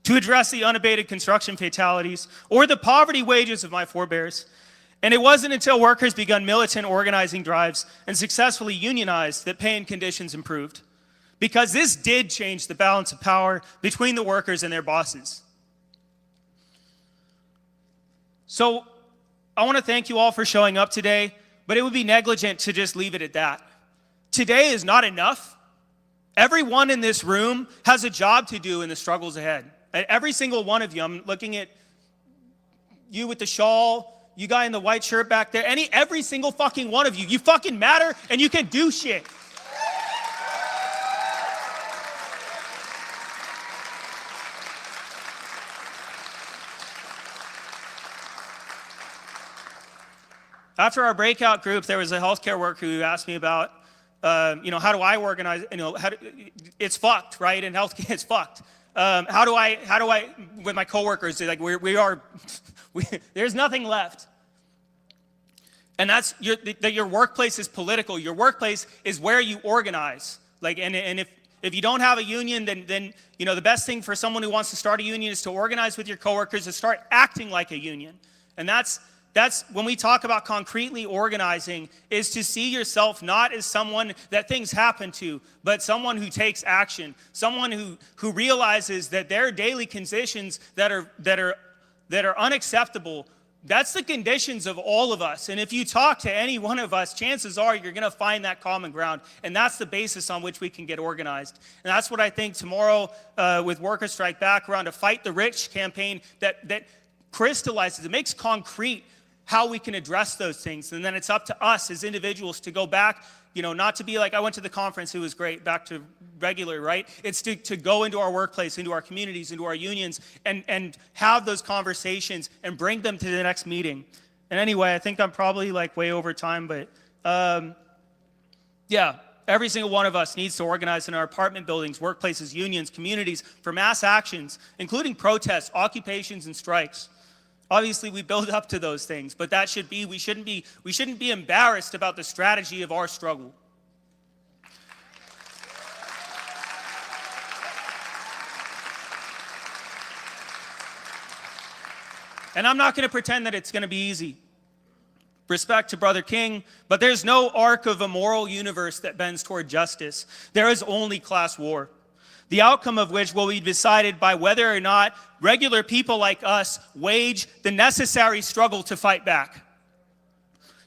to address the unabated construction fatalities or the poverty wages of my forebears. And it wasn't until workers began militant organizing drives and successfully unionized that pay and conditions improved. Because this did change the balance of power between the workers and their bosses. So I want to thank you all for showing up today, but it would be negligent to just leave it at that. Today is not enough. Everyone in this room has a job to do in the struggles ahead. Every single one of you, I'm looking at you with the shawl, you guy in the white shirt back there, every single fucking one of you, you fucking matter and you can do shit. After our breakout group, there was a healthcare worker who asked me about, how do I organize, it's fucked, right? In healthcare, it's fucked. How do I, with my coworkers, like there's nothing left. And that's, your workplace is political. Your workplace is where you organize. Like, and if you don't have a union, then the best thing for someone who wants to start a union is to organize with your coworkers and start acting like a union. And that's when we talk about concretely organizing, is to see yourself not as someone that things happen to, but someone who takes action, someone who realizes that there are daily conditions that are unacceptable. That's the conditions of all of us. And if you talk to any one of us, chances are you're going to find that common ground. And that's the basis on which we can get organized. And that's what I think tomorrow with Workers Strike Back around a Fight the Rich campaign that crystallizes, it makes concrete how we can address those things. And then it's up to us as individuals to go back, not to be like, I went to the conference, it was great, back to regular, right? It's to go into our workplace, into our communities, into our unions, and have those conversations and bring them to the next meeting. And anyway, I think I'm probably like way over time, but every single one of us needs to organize in our apartment buildings, workplaces, unions, communities for mass actions, including protests, occupations, and strikes. Obviously, we build up to those things, but that should be, we shouldn't be embarrassed about the strategy of our struggle. And I'm not going to pretend that it's going to be easy. Respect to Brother King, but there's no arc of a moral universe that bends toward justice. There is only class war, the outcome of which will be decided by whether or not regular people like us wage the necessary struggle to fight back.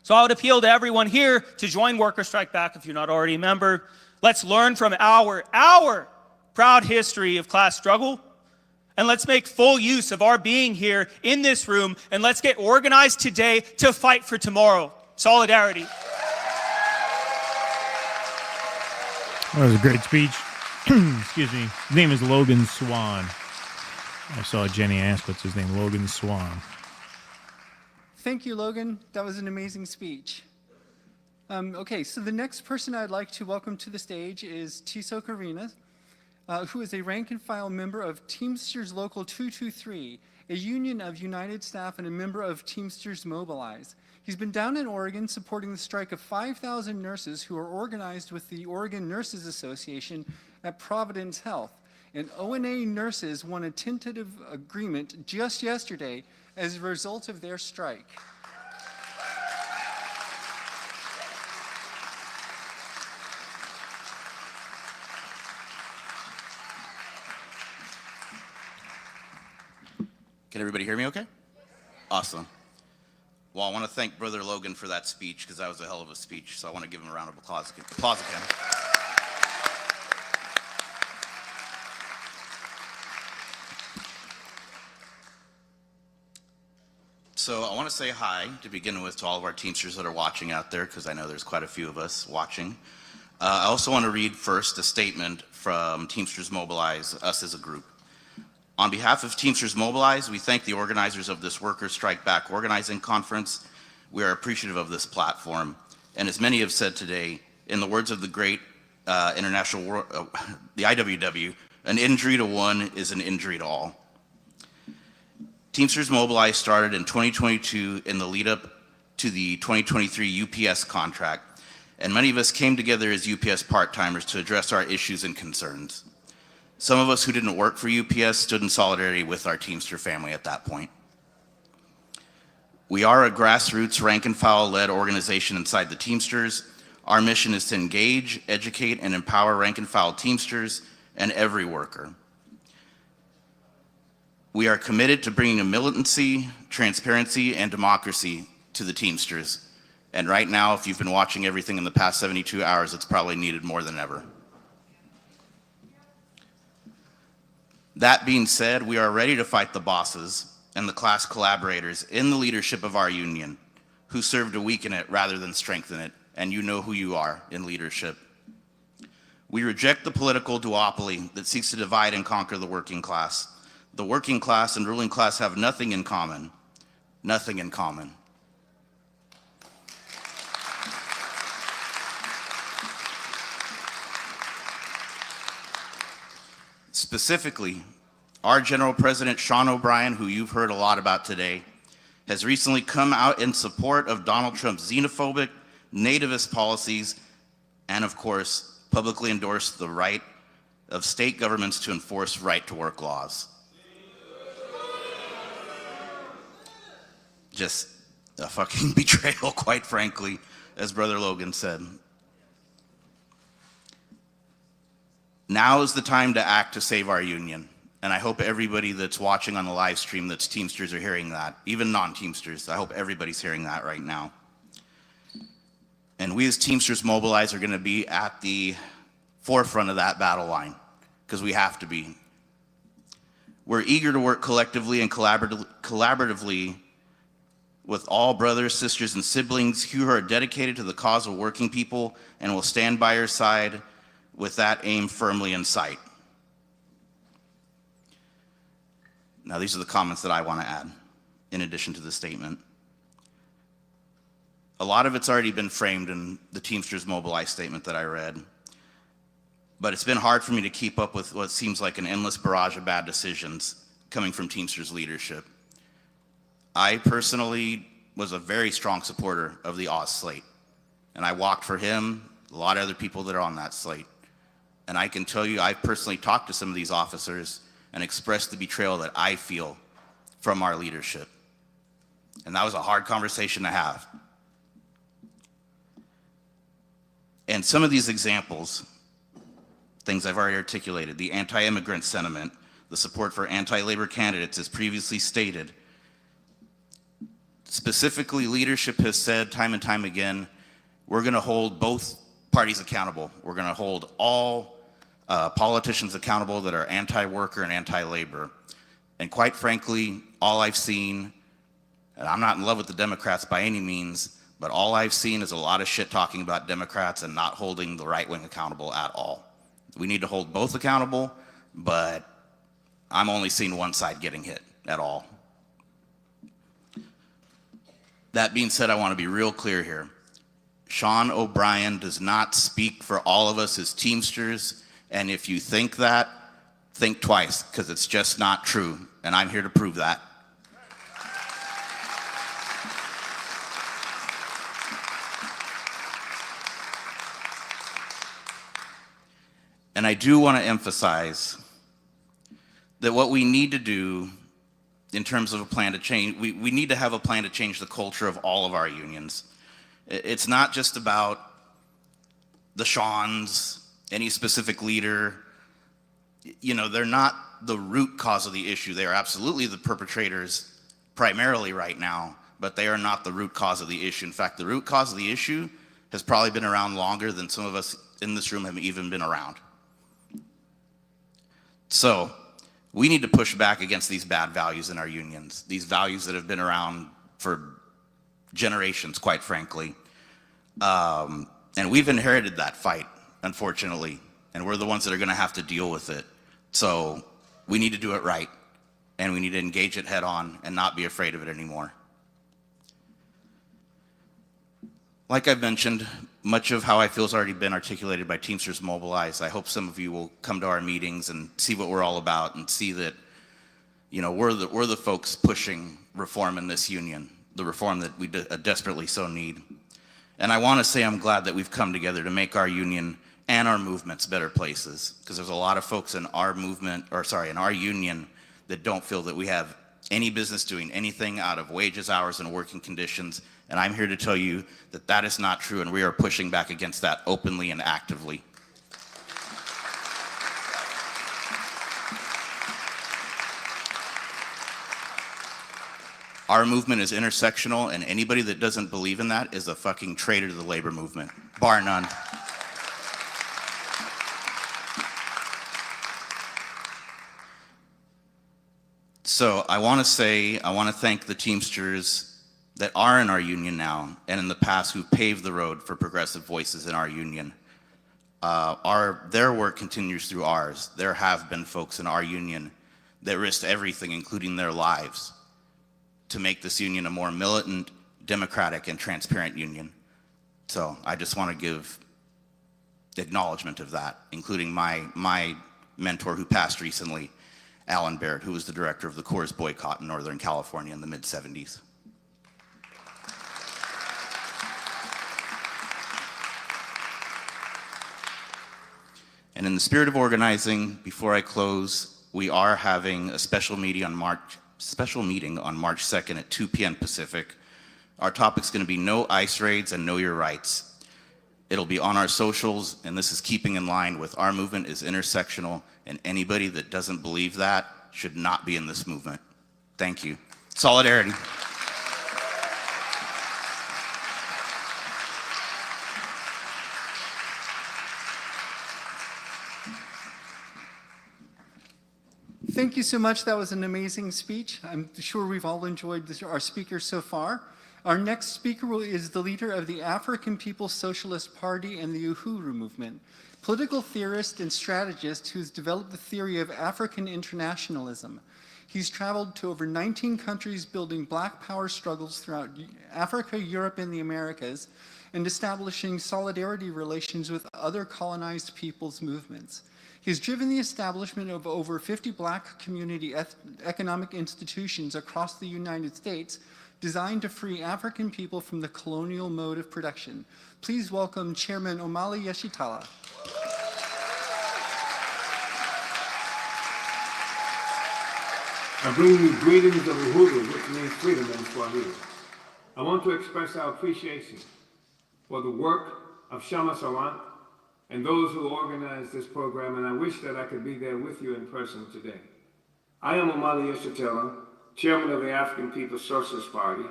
So I would appeal to everyone here to join Worker Strike Back if you're not already a member. Let's learn from our proud history of class struggle, and let's make full use of our being here in this room, and let's get organized today to fight for tomorrow. Solidarity. That was a great speech. Excuse me. His name is Logan Swan. I saw Jenny ask what's his name. Logan Swan. Thank you, Logan. That was an amazing speech. Okay, so the next person I'd like to welcome to the stage is Tiso Karina, who is a rank-and-file member of Teamsters Local 223, a union of United Staff and a member of Teamsters Mobilize. He's been down in Oregon supporting the strike of 5,000 nurses who are organized with the Oregon Nurses Association at Providence Health. And ONA nurses won a tentative agreement just yesterday as a result of their strike. Can everybody hear me okay? Awesome. Well, I want to thank Brother Logan for that speech, because that was a hell of a speech, so I want to give him a round of applause again. So I want to say hi to begin with to all of our Teamsters that are watching out there, because I know there's quite a few of us watching. I also want to read first a statement from Teamsters Mobilize, us as a group. On behalf of Teamsters Mobilize, we thank the organizers of this Workers Strike Back organizing conference. We are appreciative of this platform. And as many have said today, in the words of the great the IWW, an injury to one is an injury to all. Teamsters Mobilize started in 2022 in the lead up to the 2023 UPS contract. And many of us came together as UPS part-timers to address our issues and concerns. Some of us who didn't work for UPS stood in solidarity with our Teamster family at that point. We are a grassroots rank-and-file led organization inside the Teamsters. Our mission is to engage, educate, and empower rank-and-file Teamsters and every worker. We are committed to bringing a militancy, transparency, and democracy to the Teamsters. And right now, if you've been watching everything in the past 72 hours, it's probably needed more than ever. That being said, we are ready to fight the bosses and the class collaborators in the leadership of our union who serve to weaken it rather than strengthen it, and you know who you are in leadership. We reject the political duopoly that seeks to divide and conquer the working class. The working class and ruling class have nothing in common. Nothing in common. Specifically, our General President, Sean O'Brien, who you've heard a lot about today, has recently come out in support of Donald Trump's xenophobic, nativist policies, and of course, publicly endorsed the right of state governments to enforce right-to-work laws. Just a fucking betrayal, quite frankly, as Brother Logan said. Now is the time to act to save our union. And I hope everybody that's watching on the live stream that's Teamsters are hearing that. Even non-Teamsters, I hope everybody's hearing that right now. And we as Teamsters Mobilize are gonna be at the forefront of that battle line, because we have to be. We're eager to work collectively and collaboratively with all brothers, sisters, and siblings who are dedicated to the cause of working people and will stand by your side with that aim firmly in sight. Now, these are the comments that I want to add in addition to the statement. A lot of it's already been framed in the Teamsters Mobilize statement that I read, but it's been hard for me to keep up with what seems like an endless barrage of bad decisions coming from Teamsters leadership. I personally was a very strong supporter of the Oz slate, and I walked for him, a lot of other people that are on that slate. And I can tell you, I've personally talked to some of these officers and expressed the betrayal that I feel from our leadership. And that was a hard conversation to have. And some of these examples, things I've already articulated, the anti-immigrant sentiment, the support for anti-labor candidates as previously stated. Specifically, leadership has said time and time again, we're gonna hold both parties accountable. We're gonna hold all politicians accountable that are anti-worker and anti-labor. And quite frankly, all I've seen, and I'm not in love with the Democrats by any means, but all I've seen is a lot of shit talking about Democrats and not holding the right wing accountable at all. We need to hold both accountable, but I'm only seeing one side getting hit at all. That being said, I want to be real clear here. Sean O'Brien does not speak for all of us as Teamsters, and if you think that, think twice, because it's just not true, and I'm here to prove that. And I do want to emphasize that what we need to do in terms of a plan to change, we need to have a plan to change the culture of all of our unions. It's not just about the Seans, any specific leader. You know, they're not the root cause of the issue. They are absolutely the perpetrators primarily right now, but they are not the root cause of the issue. In fact, the root cause of the issue has probably been around longer than some of us in this room have even been around. So we need to push back against these bad values in our unions, these values that have been around for generations, quite frankly. And we've inherited that fight, unfortunately, and we're the ones that are gonna have to deal with it. So we need to do it right, and we need to engage it head on and not be afraid of it anymore. Like I've mentioned, much of how I feel has already been articulated by Teamsters Mobilized. I hope some of you will come to our meetings and see what we're all about and see that, you know, we're the folks pushing reform in this union, the reform that we desperately so need. And I want to say I'm glad that we've come together to make our union and our movements better places, because there's a lot of folks in our movement, or sorry, in our union that don't feel that we have any business doing anything out of wages, hours, and working conditions. And I'm here to tell you that that is not true, and we are pushing back against that openly and actively. Our movement is intersectional, and anybody that doesn't believe in that is a fucking traitor to the labor movement, bar none. So I want to thank the Teamsters that are in our union now and in the past who paved the road for progressive voices in our union. Their work continues through ours. There have been folks in our union that risked everything, including their lives, to make this union a more militant, democratic, and transparent union. So I just want to give acknowledgement of that, including my mentor who passed recently, Alan Baird, who was the director of the Coors boycott in Northern California in the mid-70s. And in the spirit of organizing, before I close, we are having a special meeting on March 2nd at 2 p.m. Pacific. Our topic's going to be no ICE raids and know your rights. It'll be on our socials, and this is keeping in line with our movement is intersectional, and anybody that doesn't believe that should not be in this movement. Thank you. Solidarity. Thank you so much. That was an amazing speech. I'm sure we've all enjoyed our speakers so far. Our next speaker is the leader of the African People's Socialist Party and the Uhuru movement, political theorist and strategist who's developed the theory of African internationalism. He's traveled to over 19 countries building black power struggles throughout Africa, Europe, and the Americas, and establishing solidarity relations with other colonized peoples' movements. He has driven the establishment of over 50 Black community economic institutions across the United States designed to free African people from the colonial mode of production. Please welcome Chairman Omali Yeshitela. I bring you greetings of Uhuru, which means freedom in Swahili. I want to express our appreciation for the work of Kshama Sawant and those who organized this program, and I wish that I could be there with you in person today. I am Omali Yeshitela, Chairman of the African People's Socialist Party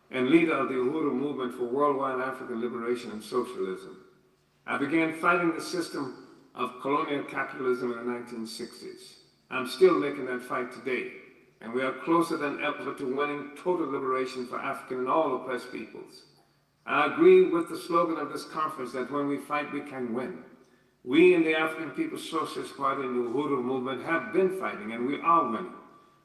and leader of the Uhuru Movement for Worldwide African Liberation and Socialism. I began fighting the system of colonial capitalism in the 1960s. I'm still making that fight today, and we are closer than ever to winning total liberation for African and all oppressed peoples. I agree with the slogan of this conference that when we fight, we can win. We in the African People's Socialist Party and the Uhuru Movement have been fighting, and we are winning.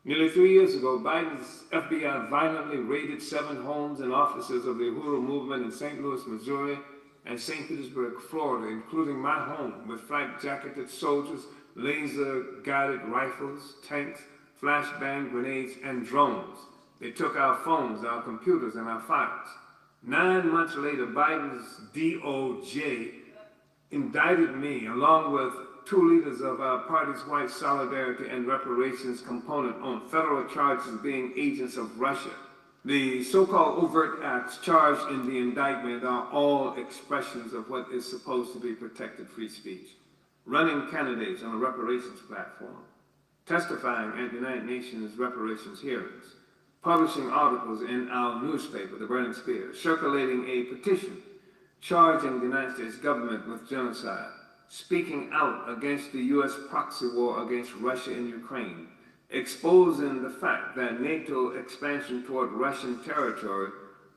Nearly 3 years ago, Biden's FBI violently raided 7 homes and offices of the Uhuru Movement in St. Louis, Missouri, and St. Petersburg, Florida, including my home, with flak-jacketed soldiers, laser-guided rifles, tanks, flashbang grenades, and drones. They took our phones, our computers, and our files. 9 months later, Biden's DOJ indicted me, along with 2 leaders of our party's white solidarity and reparations component, on federal charges of being agents of Russia. The so-called overt acts charged in the indictment are all expressions of what is supposed to be protected free speech. Running candidates on a reparations platform, testifying at United Nations reparations hearings, publishing articles in our newspaper, The Burning Spear, circulating a petition charging the United States government with genocide, speaking out against the U.S. proxy war against Russia and Ukraine, exposing the fact that NATO expansion toward Russian territory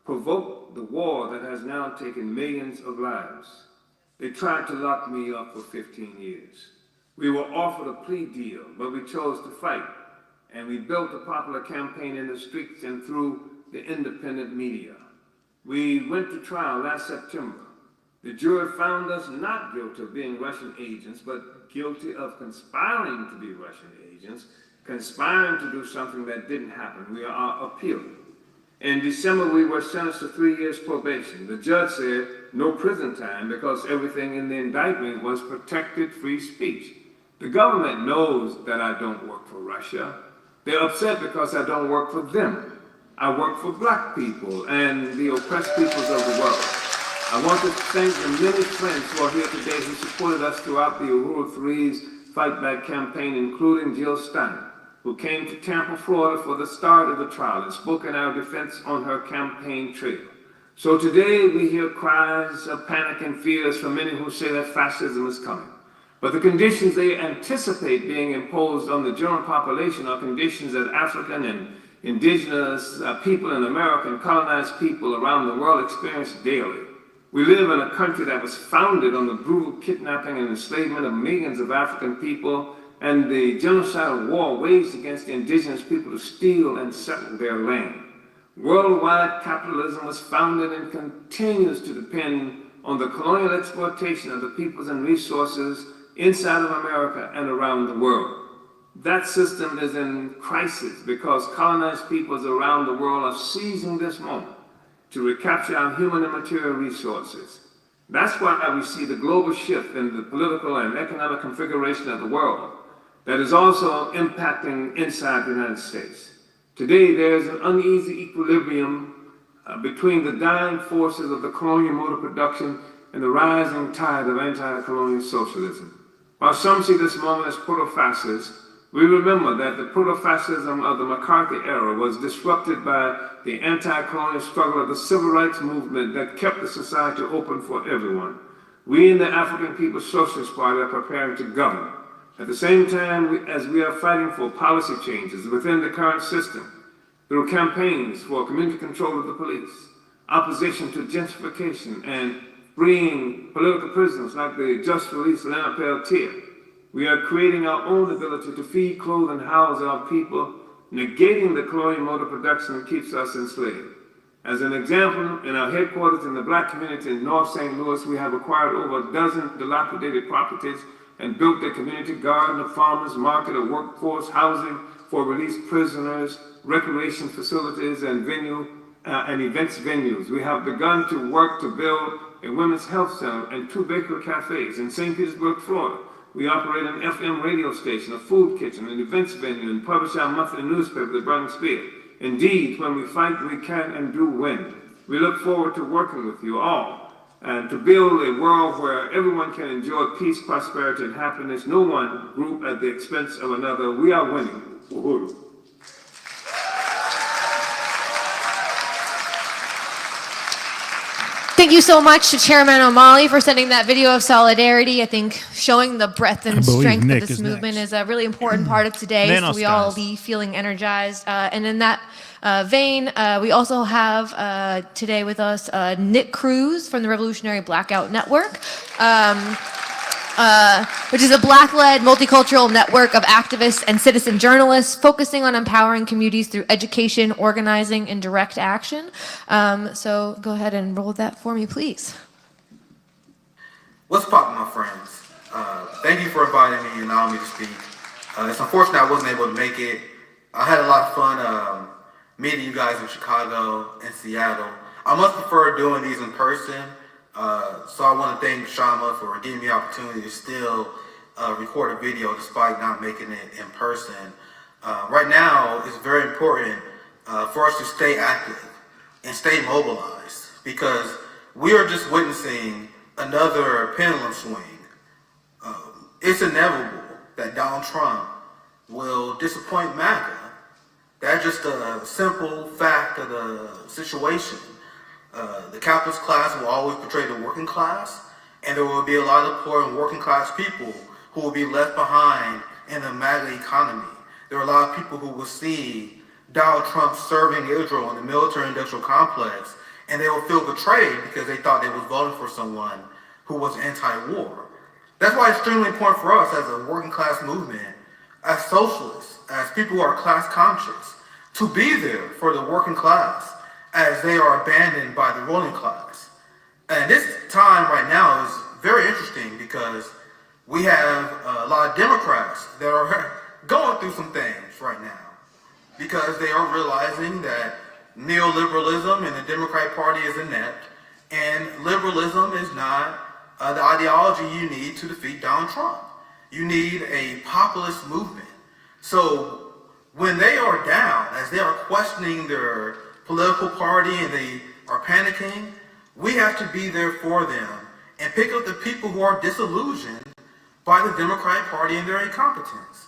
provoked the war that has now taken millions of lives. They tried to lock me up for 15 years. We were offered a plea deal, but we chose to fight, and we built a popular campaign in the streets and through the independent media. We went to trial last September. The jury found us not guilty of being Russian agents, but guilty of conspiring to be Russian agents, conspiring to do something that didn't happen. We are appealing. In December, we were sentenced to 3 years probation. The judge said no prison time because everything in the indictment was protected free speech. The government knows that I don't work for Russia. They're upset because I don't work for them. I work for Black people and the oppressed peoples of the world. I want to thank the many friends who are here today who supported us throughout the Uhuru 3's Fight Back campaign, including Jill Stein, who came to Tampa, Florida for the start of the trial and spoke in our defense on her campaign trail. So today we hear cries of panic and fears from many who say that fascism is coming. But the conditions they anticipate being imposed on the general population are conditions that African and indigenous people and American colonized people around the world experience daily. We live in a country that was founded on the brutal kidnapping and enslavement of millions of African people and the genocidal war waged against the indigenous people to steal and settle their land. Worldwide capitalism was founded and continues to depend on the colonial exploitation of the peoples and resources inside of America and around the world. That system is in crisis because colonized peoples around the world are seizing this moment to recapture our human and material resources. That's why we see the global shift in the political and economic configuration of the world that is also impacting inside the United States. Today, there is an uneasy equilibrium between the dying forces of the colonial mode of production and the rising tide of anti-colonial socialism. While some see this moment as proto-fascist, we remember that the proto-fascism of the McCarthy era was disrupted by the anti-colonial struggle of the civil rights movement that kept the society open for everyone. We in the African People's Socialist Party are preparing to govern. At the same time as we are fighting for policy changes within the current system, through campaigns for community control of the police, opposition to gentrification, and freeing political prisoners like the just released Leonard Peltier, we are creating our own ability to feed, clothe, and house our people, negating the colonial mode of production that keeps us enslaved. As an example, in our headquarters in the black community in North St. Louis, we have acquired over a dozen dilapidated properties and built a community garden, a farmer's market, a workforce housing for released prisoners, recreation facilities, and events venues. We have begun to work to build a women's health center and 2 bakery cafes in St. Petersburg, Florida. We operate an FM radio station, a food kitchen, an events venue, and publish our monthly newspaper, The Burning Spear. Indeed, when we fight, we can and do win. We look forward to working with you all and to build a world where everyone can enjoy peace, prosperity, and happiness, no one group at the expense of another. We are winning. Uhuru. Thank you so much to Chairman Omali for sending that video of solidarity. I think showing the breadth and strength of this movement is a really important part of today, so we all be feeling energized. And in that vein, we also have today with us Nick Cruse from the Revolutionary Blackout Network, which is a Black-led multicultural network of activists and citizen journalists focusing on empowering communities through education, organizing, and direct action. So go ahead and roll that for me, please. What's poppin', my friends? Thank you for inviting me and allowing me to speak. It's unfortunate I wasn't able to make it. I had a lot of fun meeting you guys in Chicago and Seattle. I much prefer doing these in person. So I want to thank Shama for giving me the opportunity to still record a video despite not making it in person. Right now, it's very important for us to stay active and stay mobilized because we are just witnessing another pendulum swing. It's inevitable that Donald Trump will disappoint MAGA. That's just a simple fact of the situation. The capitalist class will always portray the working class, and there will be a lot of poor and working class people who will be left behind in the MAGA economy. There are a lot of people who will see Donald Trump serving Israel in the military-industrial complex, and they will feel betrayed because they thought they was voting for someone who was anti-war. That's why it's extremely important for us as a working class movement, as socialists, as people who are class conscious, to be there for the working class as they are abandoned by the ruling class. And this time right now is very interesting because we have a lot of Democrats that are going through some things right now because they are realizing that neoliberalism in the Democratic Party is inept and liberalism is not the ideology you need to defeat Donald Trump. You need a populist movement. So when they are down, as they are questioning their political party and they are panicking, we have to be there for them and pick up the people who are disillusioned by the Democratic Party and their incompetence.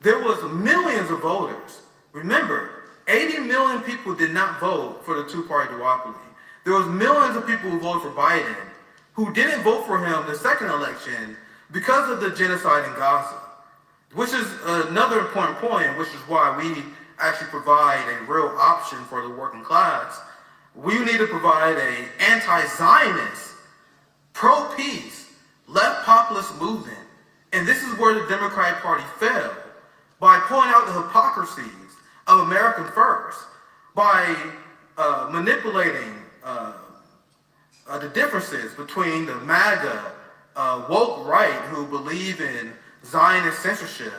There was millions of voters. Remember, 80 million people did not vote for the two-party duopoly. There was millions of people who voted for Biden who didn't vote for him the second election because of the genocide in Gaza, which is another important point, which is why we actually provide a real option for the working class. We need to provide an anti-Zionist, pro-peace, left populist movement. And this is where the Democratic Party failed, by pointing out the hypocrisies of American First, by manipulating the differences between the MAGA woke right who believe in Zionist censorship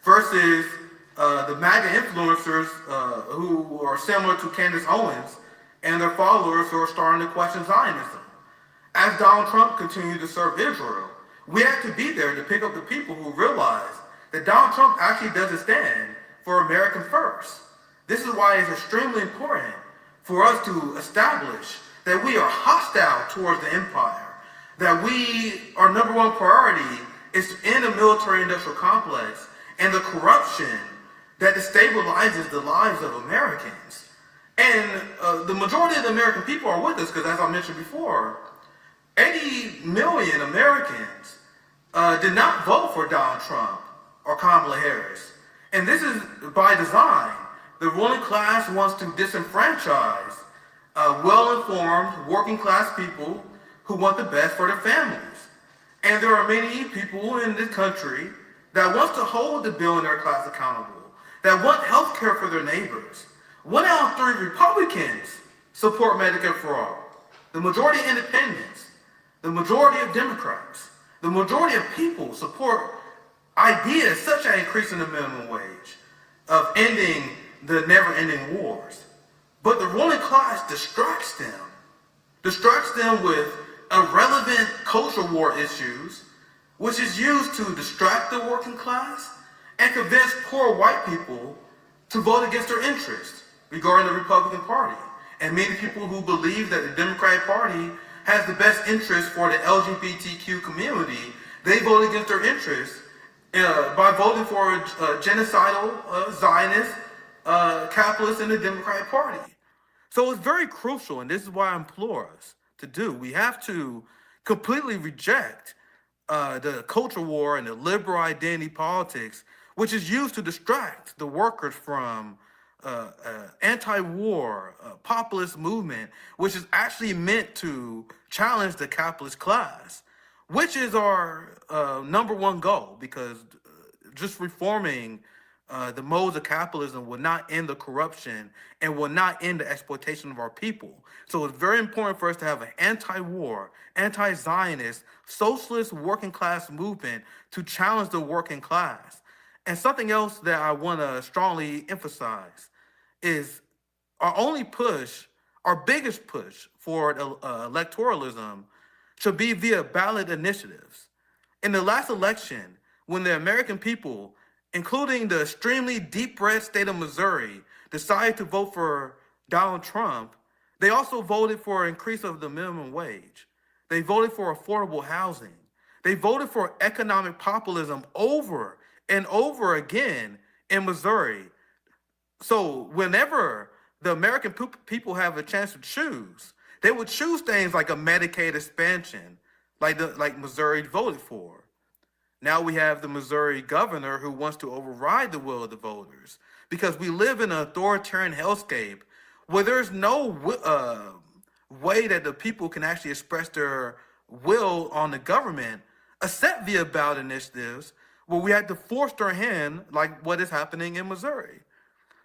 versus the MAGA influencers who are similar to Candace Owens and their followers who are starting to question Zionism. As Donald Trump continued to serve Israel, we have to be there to pick up the people who realize that Donald Trump actually doesn't stand for American First. This is why it's extremely important for us to establish that we are hostile towards the empire, that our number one priority is to end the military-industrial complex and the corruption that destabilizes the lives of Americans. And the majority of the American people are with us because, as I mentioned before, 80 million Americans did not vote for Donald Trump or Kamala Harris. And this is by design. The ruling class wants to disenfranchise well-informed working class people who want the best for their families. And there are many people in this country that wants to hold the billionaire class accountable, that want health care for their neighbors. 1 out of 3 Republicans support Medicare for all. The majority of independents, the majority of Democrats, the majority of people support ideas such as increasing the minimum wage, of ending the never-ending wars. But the ruling class distracts them with irrelevant culture war issues, which is used to distract the working class and convince poor white people to vote against their interests regarding the Republican Party. And many people who believe that the Democratic Party has the best interest for the LGBTQ community, they vote against their interests by voting for a genocidal, Zionist, capitalist in the Democratic Party. So it's very crucial, and this is why I implore us to do. We have to completely reject the culture war and the liberal identity politics, which is used to distract the workers from anti-war populist movement, which is actually meant to challenge the capitalist class, which is our number one goal, because just reforming the modes of capitalism will not end the corruption and will not end the exploitation of our people. So it's very important for us to have an anti-war, anti-Zionist, socialist working class movement to challenge the working class. And something else that I want to strongly emphasize is our only push, our biggest push for electoralism should be via ballot initiatives. In the last election, when the American people, including the extremely deep red state of Missouri, decided to vote for Donald Trump, they also voted for an increase of the minimum wage. They voted for affordable housing. They voted for economic populism over and over again in Missouri. So whenever the American people have a chance to choose, they would choose things like a Medicaid expansion, like Missouri voted for. Now we have the Missouri governor who wants to override the will of the voters, because we live in an authoritarian hellscape where there's no way that the people can actually express their will on the government, except via ballot initiatives, where we had to force their hand, like what is happening in Missouri.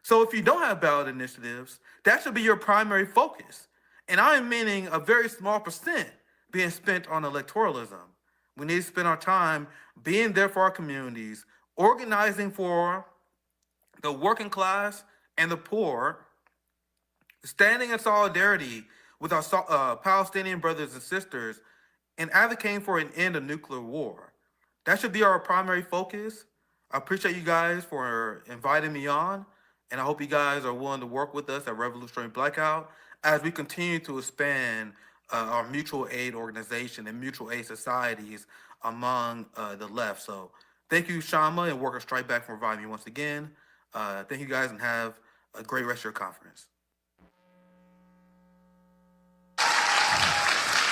So if you don't have ballot initiatives, that should be your primary focus. And I am meaning a very small percent being spent on electoralism. We need to spend our time being there for our communities, organizing for the working class and the poor, standing in solidarity with our Palestinian brothers and sisters, and advocating for an end of nuclear war. That should be our primary focus. I appreciate you guys for inviting me on, and I hope you guys are willing to work with us at Revolutionary Blackout as we continue to expand our mutual aid organization and mutual aid societies among the left. So thank you, Shama and Workers Strike Back, for inviting me once again. Thank you guys, and have a great rest of your conference.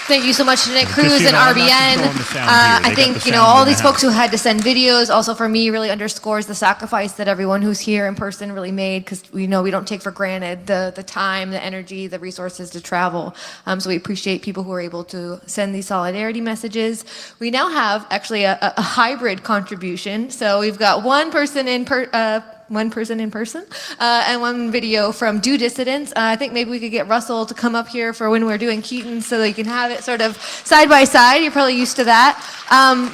Thank you so much to Nick Cruse and RBN. I think, all these folks who had to send videos, also for me, really underscores the sacrifice that everyone who's here in person really made, because we know we don't take for granted the time, the energy, the resources to travel. So we appreciate people who are able to send these solidarity messages. We now have actually a hybrid contribution. So we've got one person in person and one video from Do Dissidents. I think maybe we could get Russell to come up here for when we're doing Keaton so that you can have it sort of side by side. You're probably used to that.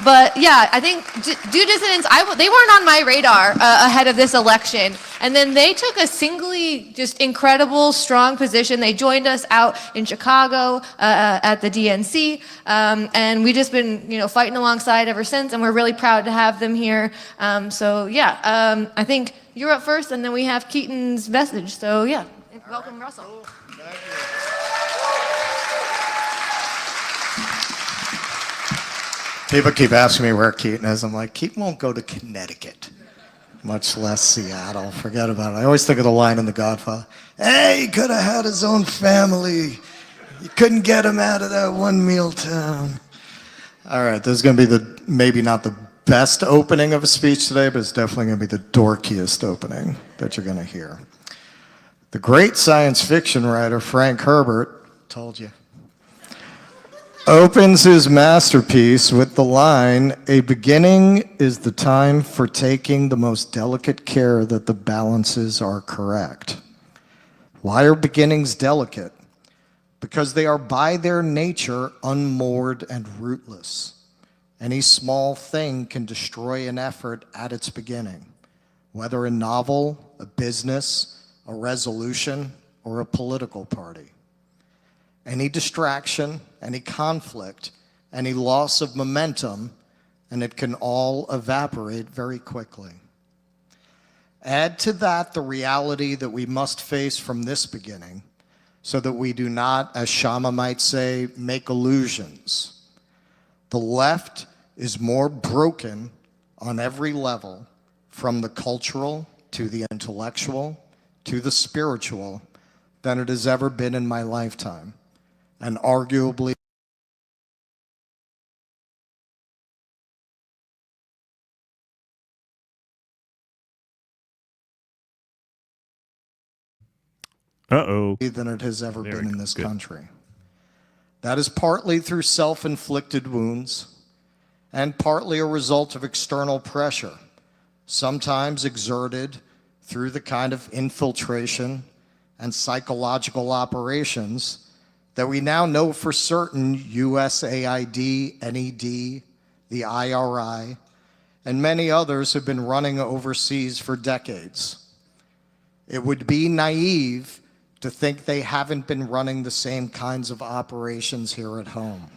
But yeah, I think Do Dissidents, they weren't on my radar ahead of this election. And then they took a singly just incredible, strong position. They joined us out in Chicago at the DNC. And we've just been, fighting alongside ever since. And we're really proud to have them here. So yeah, I think you're up first, and then we have Keaton's message. So yeah, welcome, Russell. People keep asking me where Keaton is. I'm like, Keaton won't go to Connecticut, much less Seattle. Forget about it. I always think of the line in The Godfather. Hey, he could have had his own family. You couldn't get him out of that one meal town. All right, this is going to be maybe not the best opening of a speech today, but it's definitely going to be the dorkiest opening that you're going to hear. The great science fiction writer Frank Herbert, told you, opens his masterpiece with the line, "A beginning is the time for taking the most delicate care that the balances are correct." Why are beginnings delicate? because they are by their nature unmoored and rootless. Any small thing can destroy an effort at its beginning, whether a novel, a business, a resolution, or a political party. Any distraction, any conflict, any loss of momentum, and it can all evaporate very quickly. Add to that the reality that we must face from this beginning, so that we do not, as Shama might say, make illusions. The left is more broken on every level, from the cultural to the intellectual to the spiritual, than it has ever been in my lifetime, and arguably than it has ever been in this country. That is partly through self-inflicted wounds and partly a result of external pressure, sometimes exerted through the kind of infiltration and psychological operations that we now know for certain USAID, NED, the IRI, and many others have been running overseas for decades. It would be naive to think they haven't been running the same kinds of operations here at home.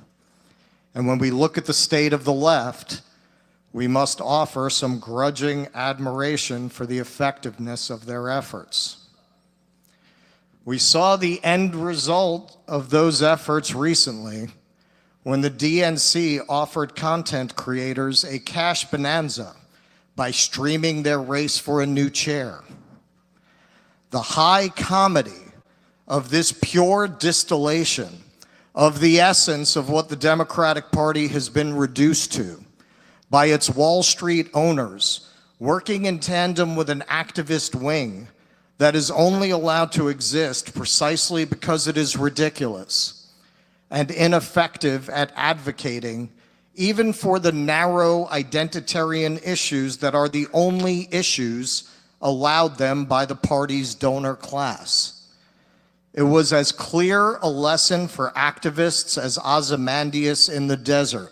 And when we look at the state of the left, we must offer some grudging admiration for the effectiveness of their efforts. We saw the end result of those efforts recently when the DNC offered content creators a cash bonanza by streaming their race for a new chair. The high comedy of this pure distillation of the essence of what the Democratic Party has been reduced to by its Wall Street owners working in tandem with an activist wing that is only allowed to exist precisely because it is ridiculous and ineffective at advocating even for the narrow identitarian issues that are the only issues allowed them by the party's donor class. It was as clear a lesson for activists as Ozymandias in the desert.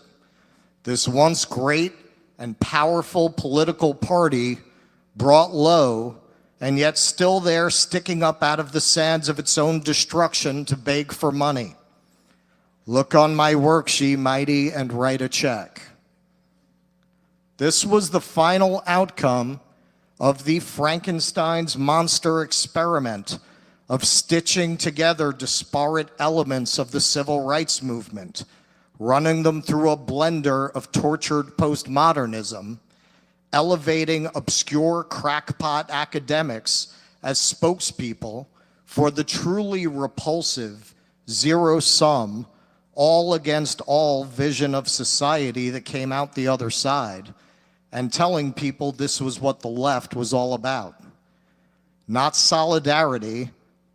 This once great and powerful political party brought low and yet still there sticking up out of the sands of its own destruction to beg for money. Look on my work, ye mighty, and write a check. This was the final outcome of the Frankenstein's monster experiment of stitching together disparate elements of the civil rights movement, running them through a blender of tortured postmodernism, elevating obscure crackpot academics as spokespeople for the truly repulsive, zero-sum, all against all vision of society that came out the other side, and telling people this was what the left was all about. Not solidarity,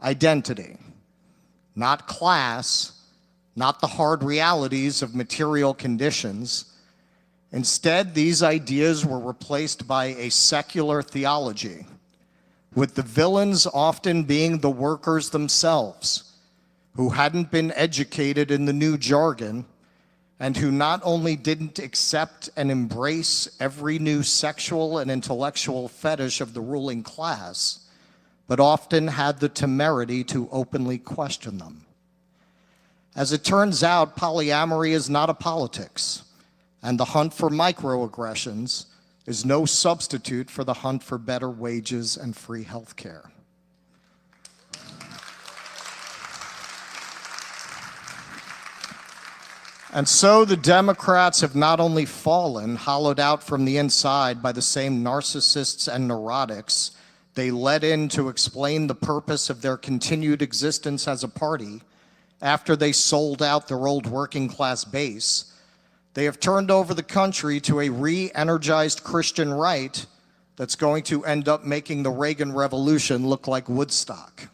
identity. Not class, not the hard realities of material conditions. Instead, these ideas were replaced by a secular theology, with the villains often being the workers themselves, who hadn't been educated in the new jargon, and who not only didn't accept and embrace every new sexual and intellectual fetish of the ruling class, but often had the temerity to openly question them. As it turns out, polyamory is not a politics, and the hunt for microaggressions is no substitute for the hunt for better wages and free health care. And so the Democrats have not only fallen, hollowed out from the inside by the same narcissists and neurotics they let in to explain the purpose of their continued existence as a party after they sold out their old working class base. They have turned over the country to a re-energized Christian right that's going to end up making the Reagan Revolution look like Woodstock.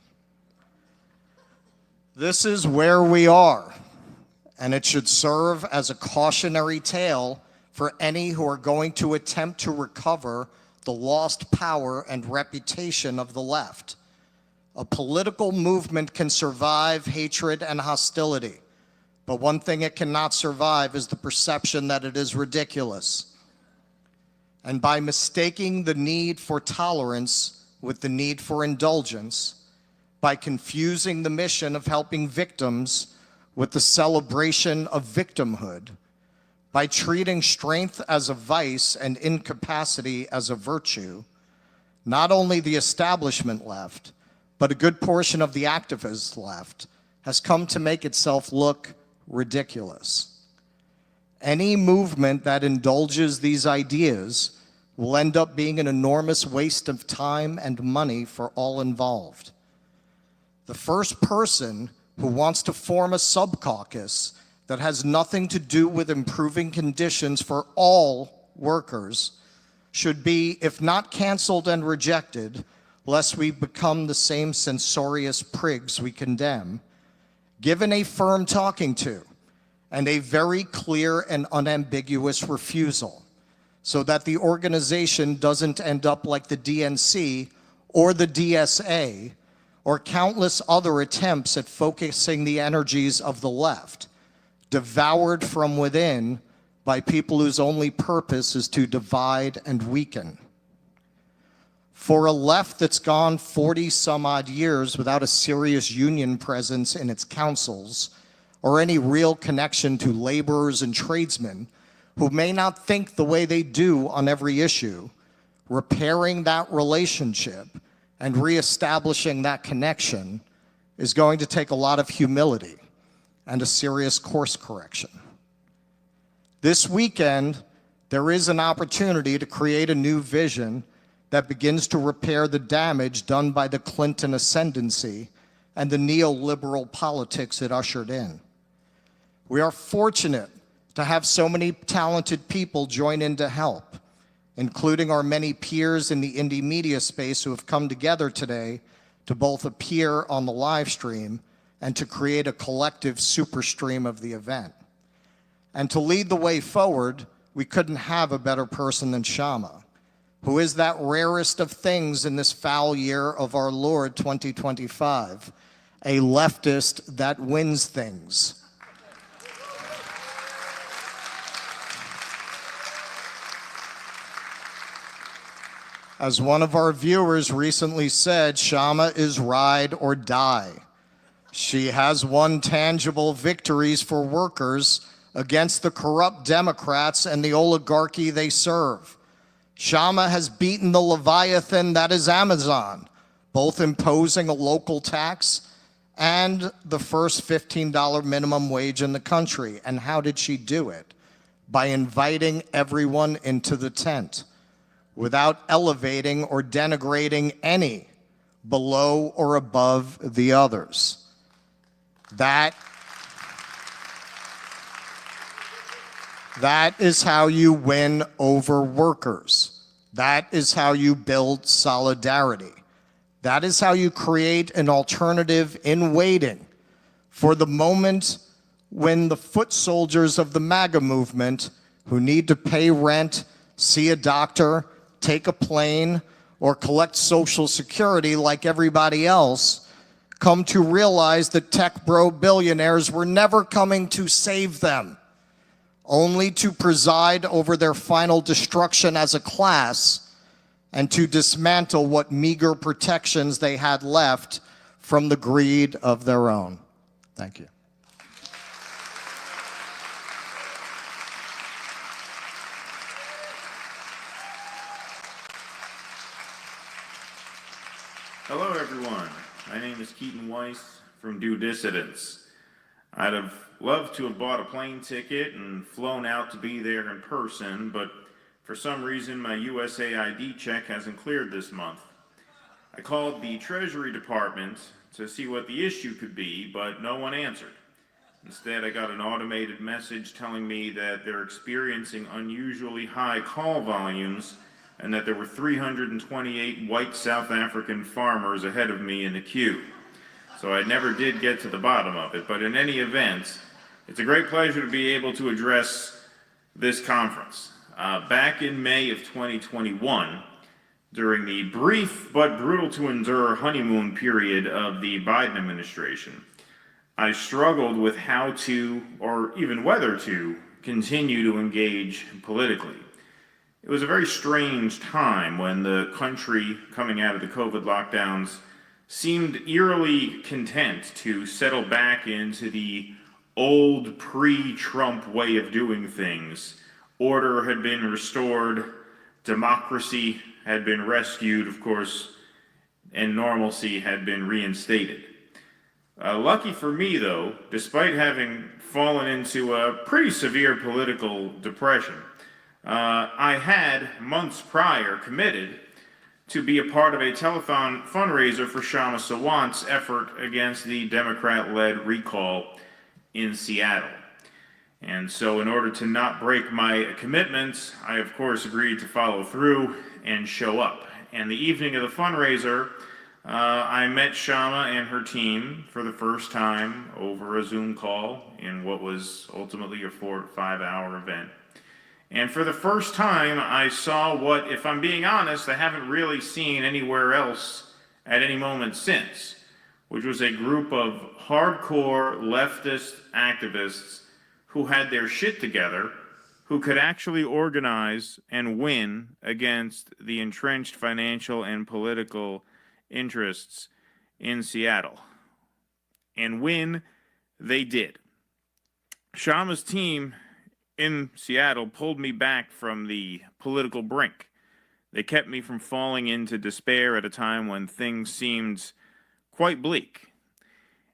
This is where we are, and it should serve as a cautionary tale for any who are going to attempt to recover the lost power and reputation of the left. A political movement can survive hatred and hostility, but one thing it cannot survive is the perception that it is ridiculous. And by mistaking the need for tolerance with the need for indulgence, by confusing the mission of helping victims with the celebration of victimhood, by treating strength as a vice and incapacity as a virtue, not only the establishment left, but a good portion of the activist left has come to make itself look ridiculous. Any movement that indulges these ideas will end up being an enormous waste of time and money for all involved. The first person who wants to form a sub-caucus that has nothing to do with improving conditions for all workers should be, if not canceled and rejected, lest we become the same censorious prigs we condemn, given a firm talking to and a very clear and unambiguous refusal, so that the organization doesn't end up like the DNC or the DSA or countless other attempts at focusing the energies of the left, devoured from within by people whose only purpose is to divide and weaken. For a left that's gone 40 some odd years without a serious union presence in its councils or any real connection to laborers and tradesmen who may not think the way they do on every issue, repairing that relationship and reestablishing that connection is going to take a lot of humility and a serious course correction. This weekend, there is an opportunity to create a new vision that begins to repair the damage done by the Clinton ascendancy and the neoliberal politics it ushered in. We are fortunate to have so many talented people join in to help, including our many peers in the indie media space who have come together today to both appear on the live stream and to create a collective super stream of the event. And to lead the way forward, we couldn't have a better person than Shama, who is that rarest of things in this foul year of our Lord 2025, a leftist that wins things. As one of our viewers recently said, Shama is ride or die. She has won tangible victories for workers against the corrupt Democrats and the oligarchy they serve. Shama has beaten the Leviathan that is Amazon, both imposing a local tax and the first $15 minimum wage in the country. And how did she do it? By inviting everyone into the tent, without elevating or denigrating any below or above the others. That is how you win over workers. That is how you build solidarity. That is how you create an alternative in waiting for the moment when the foot soldiers of the MAGA movement, who need to pay rent, see a doctor, take a plane, or collect Social Security like everybody else, come to realize that tech bro billionaires were never coming to save them, only to preside over their final destruction as a class and to dismantle what meager protections they had left from the greed of their own. Thank you. Hello, everyone. My name is Keaton Weiss from Do Dissidents. I'd have loved to have bought a plane ticket and flown out to be there in person, but for some reason my USAID check hasn't cleared this month. I called the Treasury Department to see what the issue could be, but no one answered. Instead, I got an automated message telling me that they're experiencing unusually high call volumes and that there were 328 white South African farmers ahead of me in the queue. So I never did get to the bottom of it, but in any event, it's a great pleasure to be able to address this conference. Back in May of 2021, during the brief but brutal to endure honeymoon period of the Biden administration, I struggled with how to, or even whether to, continue to engage politically. It was a very strange time when the country, coming out of the COVID lockdowns, seemed eerily content to settle back into the old pre-Trump way of doing things. Order had been restored, democracy had been rescued, of course, and normalcy had been reinstated. Lucky for me, though, despite having fallen into a pretty severe political depression, I had, months prior, committed to be a part of a telethon fundraiser for Kshama Sawant's effort against the Democrat-led recall in Seattle. And so in order to not break my commitments, I of course agreed to follow through and show up. And the evening of the fundraiser, I met Shama and her team for the first time over a Zoom call in what was ultimately a 4 to 5 hour event. And for the first time, I saw what, if I'm being honest, I haven't really seen anywhere else at any moment since, which was a group of hardcore leftist activists who had their shit together, who could actually organize and win against the entrenched financial and political interests in Seattle. And win, they did. Shama's team in Seattle pulled me back from the political brink. They kept me from falling into despair at a time when things seemed quite bleak.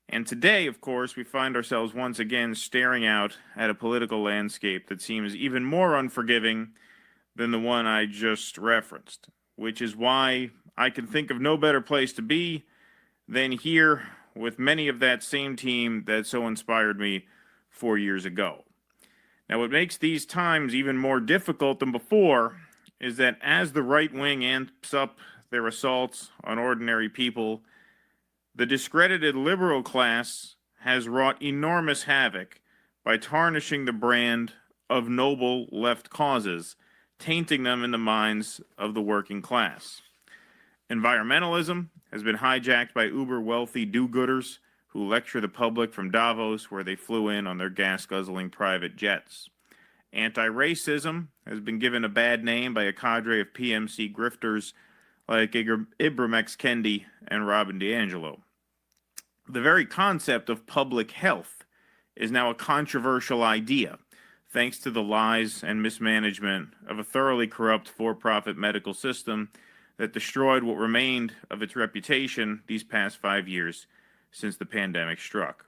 And today, of course, we find ourselves once again staring out at a political landscape that seems even more unforgiving than the one I just referenced, which is why I can think of no better place to be than here with many of that same team that so inspired me 4 years ago. Now, what makes these times even more difficult than before is that as the right wing amps up their assaults on ordinary people, the discredited liberal class has wrought enormous havoc by tarnishing the brand of noble left causes, tainting them in the minds of the working class. Environmentalism has been hijacked by uber-wealthy do-gooders who lecture the public from Davos, where they flew in on their gas-guzzling private jets. Anti-racism has been given a bad name by a cadre of PMC grifters like Ibram X. Kendi and Robin DiAngelo. The very concept of public health is now a controversial idea, thanks to the lies and mismanagement of a thoroughly corrupt for-profit medical system that destroyed what remained of its reputation these past 5 years since the pandemic struck.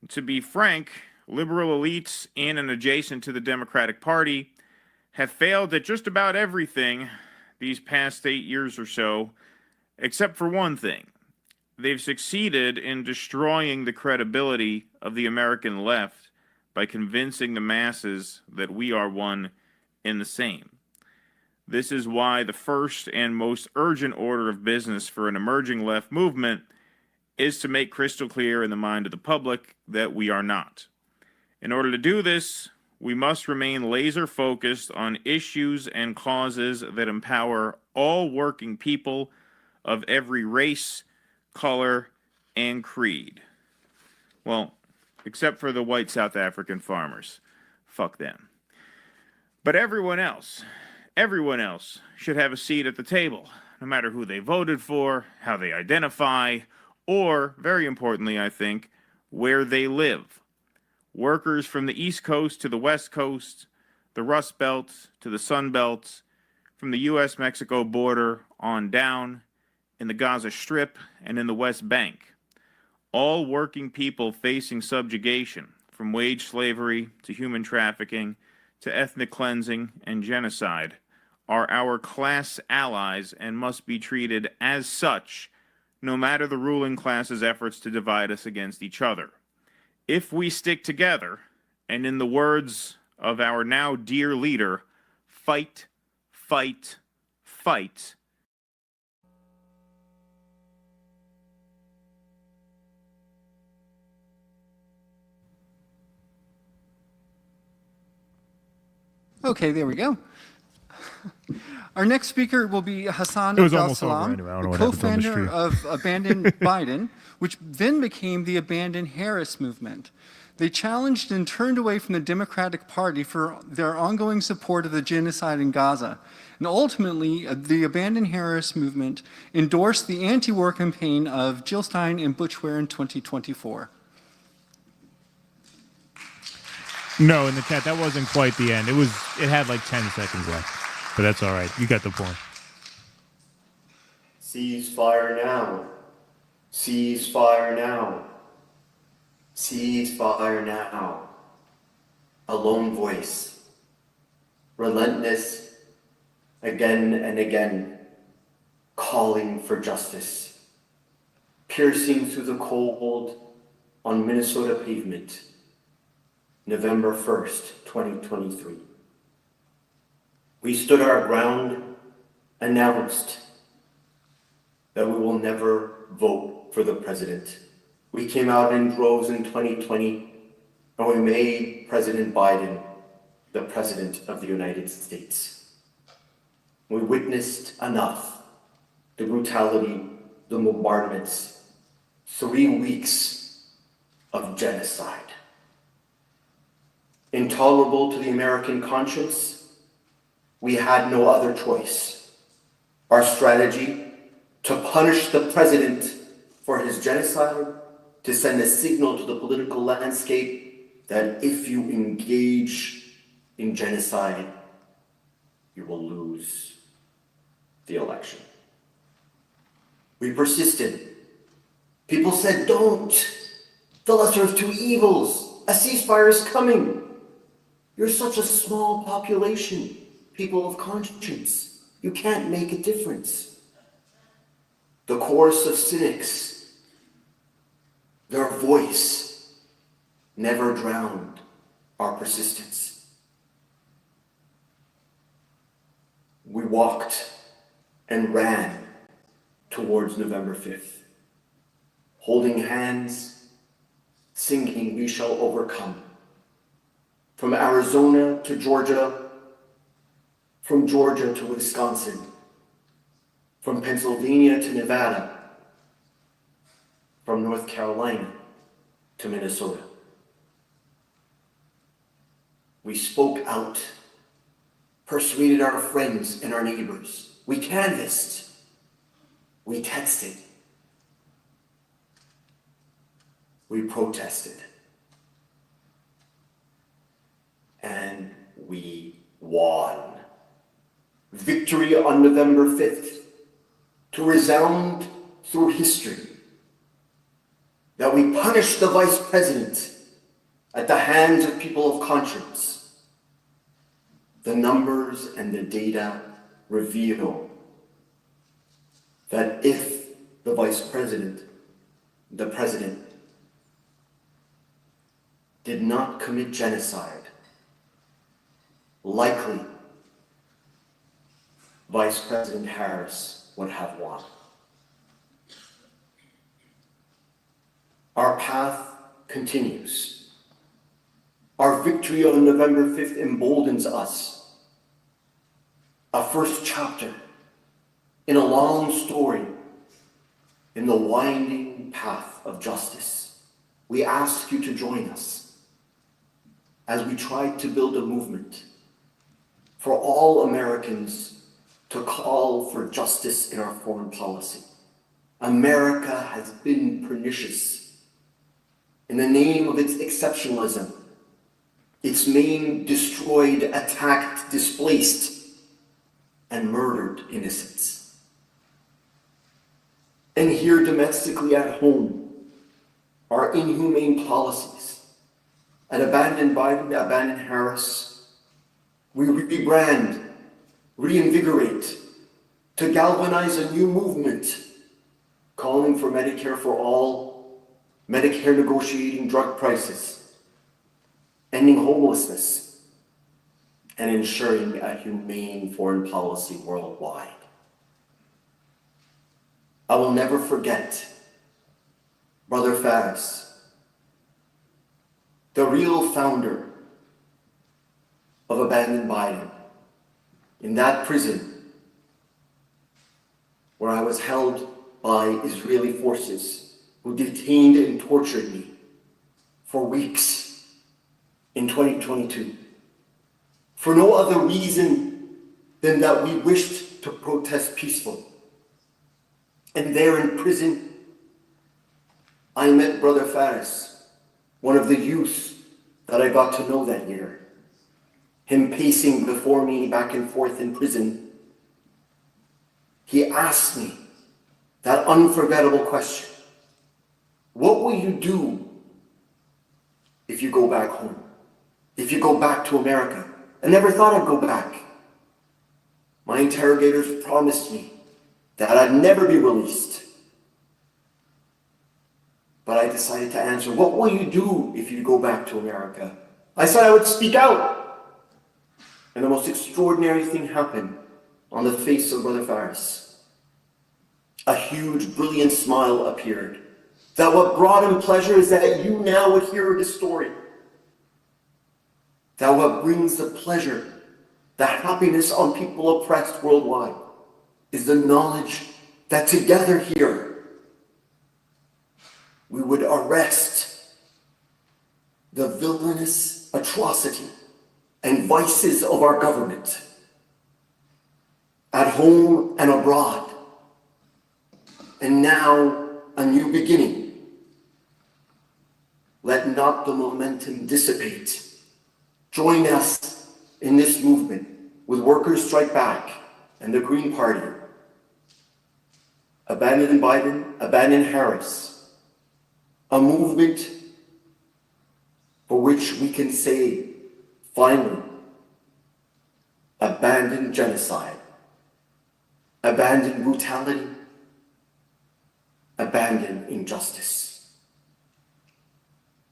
To be frank, liberal elites in and adjacent to the Democratic Party have failed at just about everything these past 8 years or so, except for one thing. They've succeeded in destroying the credibility of the American left by convincing the masses that we are one and the same. This is why the first and most urgent order of business for an emerging left movement is to make crystal clear in the mind of the public that we are not. In order to do this, we must remain laser focused on issues and causes that empower all working people of every race, color, and creed. Well, except for the white South African farmers. Fuck them. But everyone else should have a seat at the table, no matter who they voted for, how they identify, or, very importantly, I think, where they live. Workers from the East Coast to the West Coast, the Rust Belt to the Sun Belt, from the U.S.-Mexico border on down, in the Gaza Strip, and in the West Bank. All working people facing subjugation, from wage slavery to human trafficking to ethnic cleansing and genocide, are our class allies and must be treated as such, no matter the ruling class's efforts to divide us against each other. If we stick together, and in the words of our now dear leader, fight, fight, fight. Okay, there we go. Our next speaker will be Hassan It was Abdel almost over Salam, anyway. I don't the know what happens on the co-founder stream. of Abandon Biden, which then became the Abandon Harris movement. They challenged and turned away from the Democratic Party for their ongoing support of the genocide in Gaza. And ultimately, the Abandon Harris movement endorsed the anti-war campaign of Jill Stein and Butch Ware in 2024. No, in the chat, that wasn't quite the end. It had like 10 seconds left. But that's all right. You got the point. Ceasefire now. Ceasefire now. Ceasefire now. A lone voice. Relentless, again and again, calling for justice. Piercing through the cold on Minnesota pavement. November 1st, 2023. We stood our ground, announced that we will never vote for the president. We came out in droves in 2020, and we made President Biden the president of the United States. We witnessed enough, the brutality, the bombardments, 3 weeks of genocide. Intolerable to the American conscience, we had no other choice. Our strategy to punish the president for his genocide, to send a signal to the political landscape that if you engage in genocide, you will lose the election. We persisted. People said, don't. The lesser of two evils. A ceasefire is coming. You're such a small population. People of conscience, you can't make a difference. The chorus of cynics, their voice never drowned our persistence. We walked and ran towards November 5th, holding hands, singing, "We shall overcome." From Arizona to Georgia, from Georgia to Wisconsin, from Pennsylvania to Nevada, from North Carolina to Minnesota. We spoke out, persuaded our friends and our neighbors. We canvassed, we texted, we protested, and we won. Victory on November 5th, to resound through history, that we punished the vice president at the hands of people of conscience. The numbers and the data reveal that if the vice president, the president, did not commit genocide, likely Vice President Harris would have won. Our path continues. Our victory on November 5th emboldens us. A first chapter in a long story in the winding path of justice. We ask you to join us as we try to build a movement for all Americans to call for justice in our foreign policy. America has been pernicious in the name of its exceptionalism. Its maimed, destroyed, attacked, displaced, and murdered innocents. And here domestically at home, our inhumane policies, at Abandon Biden, Abandon Harris, we rebrand, reinvigorate, to galvanize a new movement, calling for Medicare for all, Medicare negotiating drug prices, ending homelessness, and ensuring a humane foreign policy worldwide. I will never forget Brother Faris, the real founder of Abandon Biden, in that prison where I was held by Israeli forces who detained and tortured me for weeks in 2022 for no other reason than that we wished to protest peacefully. And there in prison, I met Brother Faris, one of the youth that I got to know that year. Him pacing before me back and forth in prison, he asked me that unforgettable question: what will you do if you go back home? If you go back to America? I never thought I'd go back. My interrogators promised me that I'd never be released. But I decided to answer, what will you do if you go back to America? I said I would speak out. And the most extraordinary thing happened on the face of Brother Faris. A huge, brilliant smile appeared. That what brought him pleasure is that you now would hear his story. That what brings the pleasure, the happiness on people oppressed worldwide, is the knowledge that together here, we would arrest the villainous atrocity and vices of our government at home and abroad. And now, a new beginning. Let not the momentum dissipate. Join us in this movement with Workers Strike Back and the Green Party. Abandon Biden, abandon Harris. A movement for which we can say, finally, abandon genocide, abandon brutality, abandon injustice.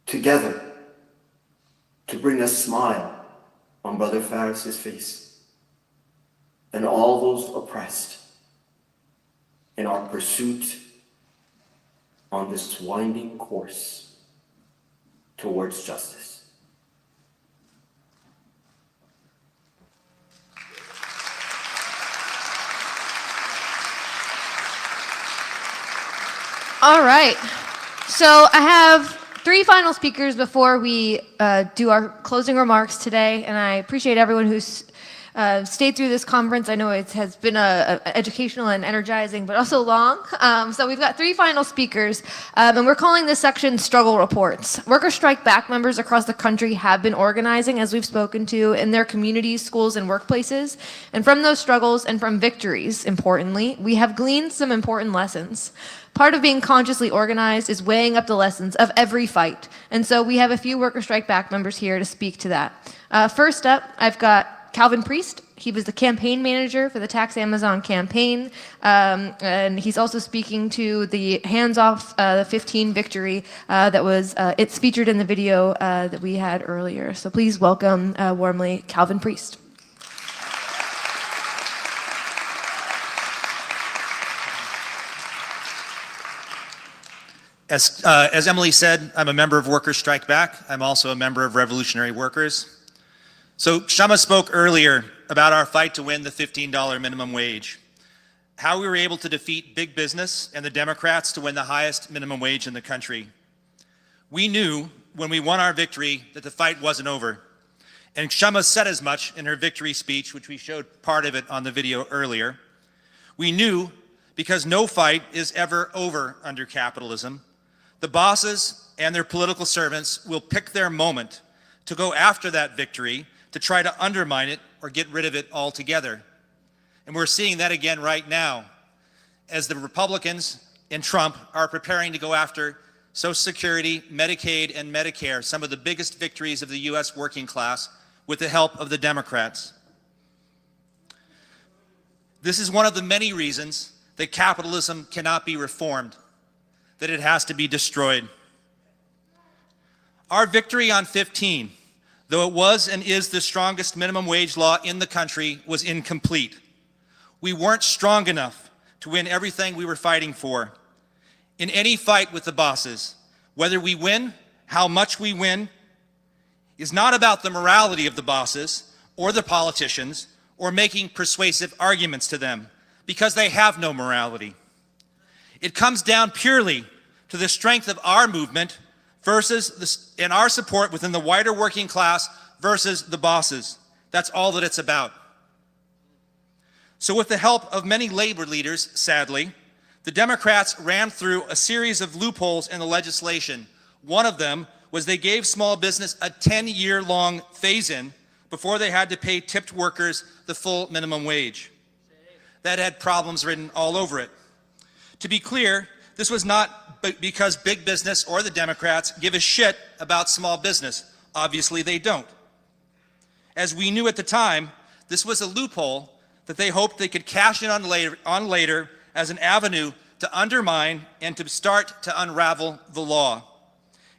Together, to bring a smile on Brother Faris's face and all those oppressed in our pursuit on this winding course towards justice. All right. So I have three final speakers before we do our closing remarks today, and I appreciate everyone who's stayed through this conference. I know it has been educational and energizing, but also long. So we've got three final speakers, and we're calling this section Struggle Reports. Worker Strike Back members across the country have been organizing, as we've spoken to, in their communities, schools, and workplaces. And from those struggles and from victories, importantly, we have gleaned some important lessons. Part of being consciously organized is weighing up the lessons of every fight. And so we have a few Worker Strike Back members here to speak to that. First up, I've got Calvin Priest. He was the campaign manager for the Tax Amazon campaign, and he's also speaking to the hands-off the 15 victory that was it's featured in the video that we had earlier. So please welcome warmly Calvin Priest. As Emily said, I'm a member of Workers Strike Back. I'm also a member of Revolutionary Workers. So Shama spoke earlier about our fight to win the $15 minimum wage, how we were able to defeat big business and the Democrats to win the highest minimum wage in the country. We knew when we won our victory that the fight wasn't over. And Shama said as much in her victory speech, which we showed part of it on the video earlier. We knew because no fight is ever over under capitalism. The bosses and their political servants will pick their moment to go after that victory, to try to undermine it or get rid of it altogether. And we're seeing that again right now as the Republicans and Trump are preparing to go after Social Security, Medicaid, and Medicare, some of the biggest victories of the US working class, with the help of the Democrats. This is one of the many reasons that capitalism cannot be reformed, that it has to be destroyed. Our victory on 15, though it was and is the strongest minimum wage law in the country, was incomplete. We weren't strong enough to win everything we were fighting for. In any fight with the bosses, whether we win, how much we win, is not about the morality of the bosses or the politicians or making persuasive arguments to them, because they have no morality. It comes down purely to the strength of our movement and our support within the wider working class versus the bosses. That's all that it's about. So with the help of many labor leaders, sadly, the Democrats ran through a series of loopholes in the legislation. One of them was they gave small business a 10-year-long phase-in before they had to pay tipped workers the full minimum wage. That had problems written all over it. To be clear, this was not because big business or the Democrats give a shit about small business. Obviously they don't. As we knew at the time, this was a loophole that they hoped they could cash in on later as an avenue to undermine and to start to unravel the law.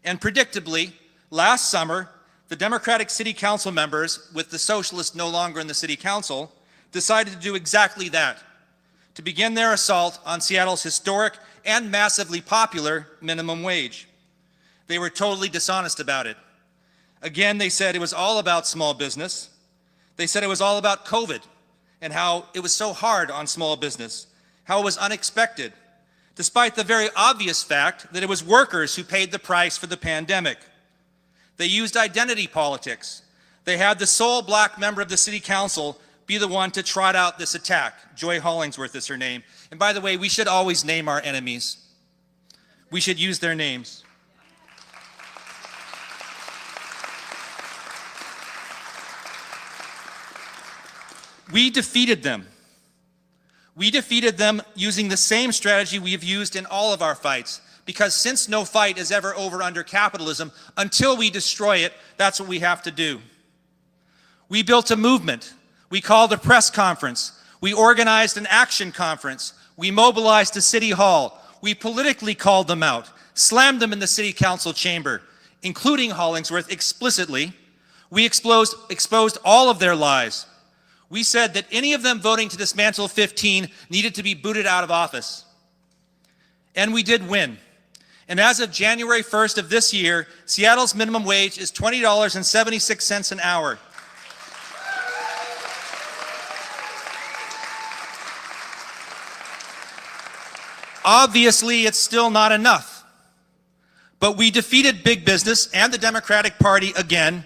And predictably, last summer, the Democratic city council members, with the Socialists no longer in the city council, decided to do exactly that, to begin their assault on Seattle's historic and massively popular minimum wage. They were totally dishonest about it. Again, they said it was all about small business. They said it was all about COVID and how it was so hard on small business, how it was unexpected, despite the very obvious fact that it was workers who paid the price for the pandemic. They used identity politics. They had the sole black member of the city council be the one to trot out this attack. Joy Hollingsworth is her name. And by the way, we should always name our enemies. We should use their names. We defeated them. We defeated them using the same strategy we have used in all of our fights, because since no fight is ever over under capitalism, until we destroy it, that's what we have to do. We built a movement. We called a press conference. We organized an action conference. We mobilized to City Hall. We politically called them out, slammed them in the city council chamber, including Hollingsworth explicitly. We exposed all of their lies. We said that any of them voting to dismantle 15 needed to be booted out of office. And we did win. And as of January 1st of this year, Seattle's minimum wage is $20.76 an hour. Obviously, it's still not enough. But we defeated big business and the Democratic Party again.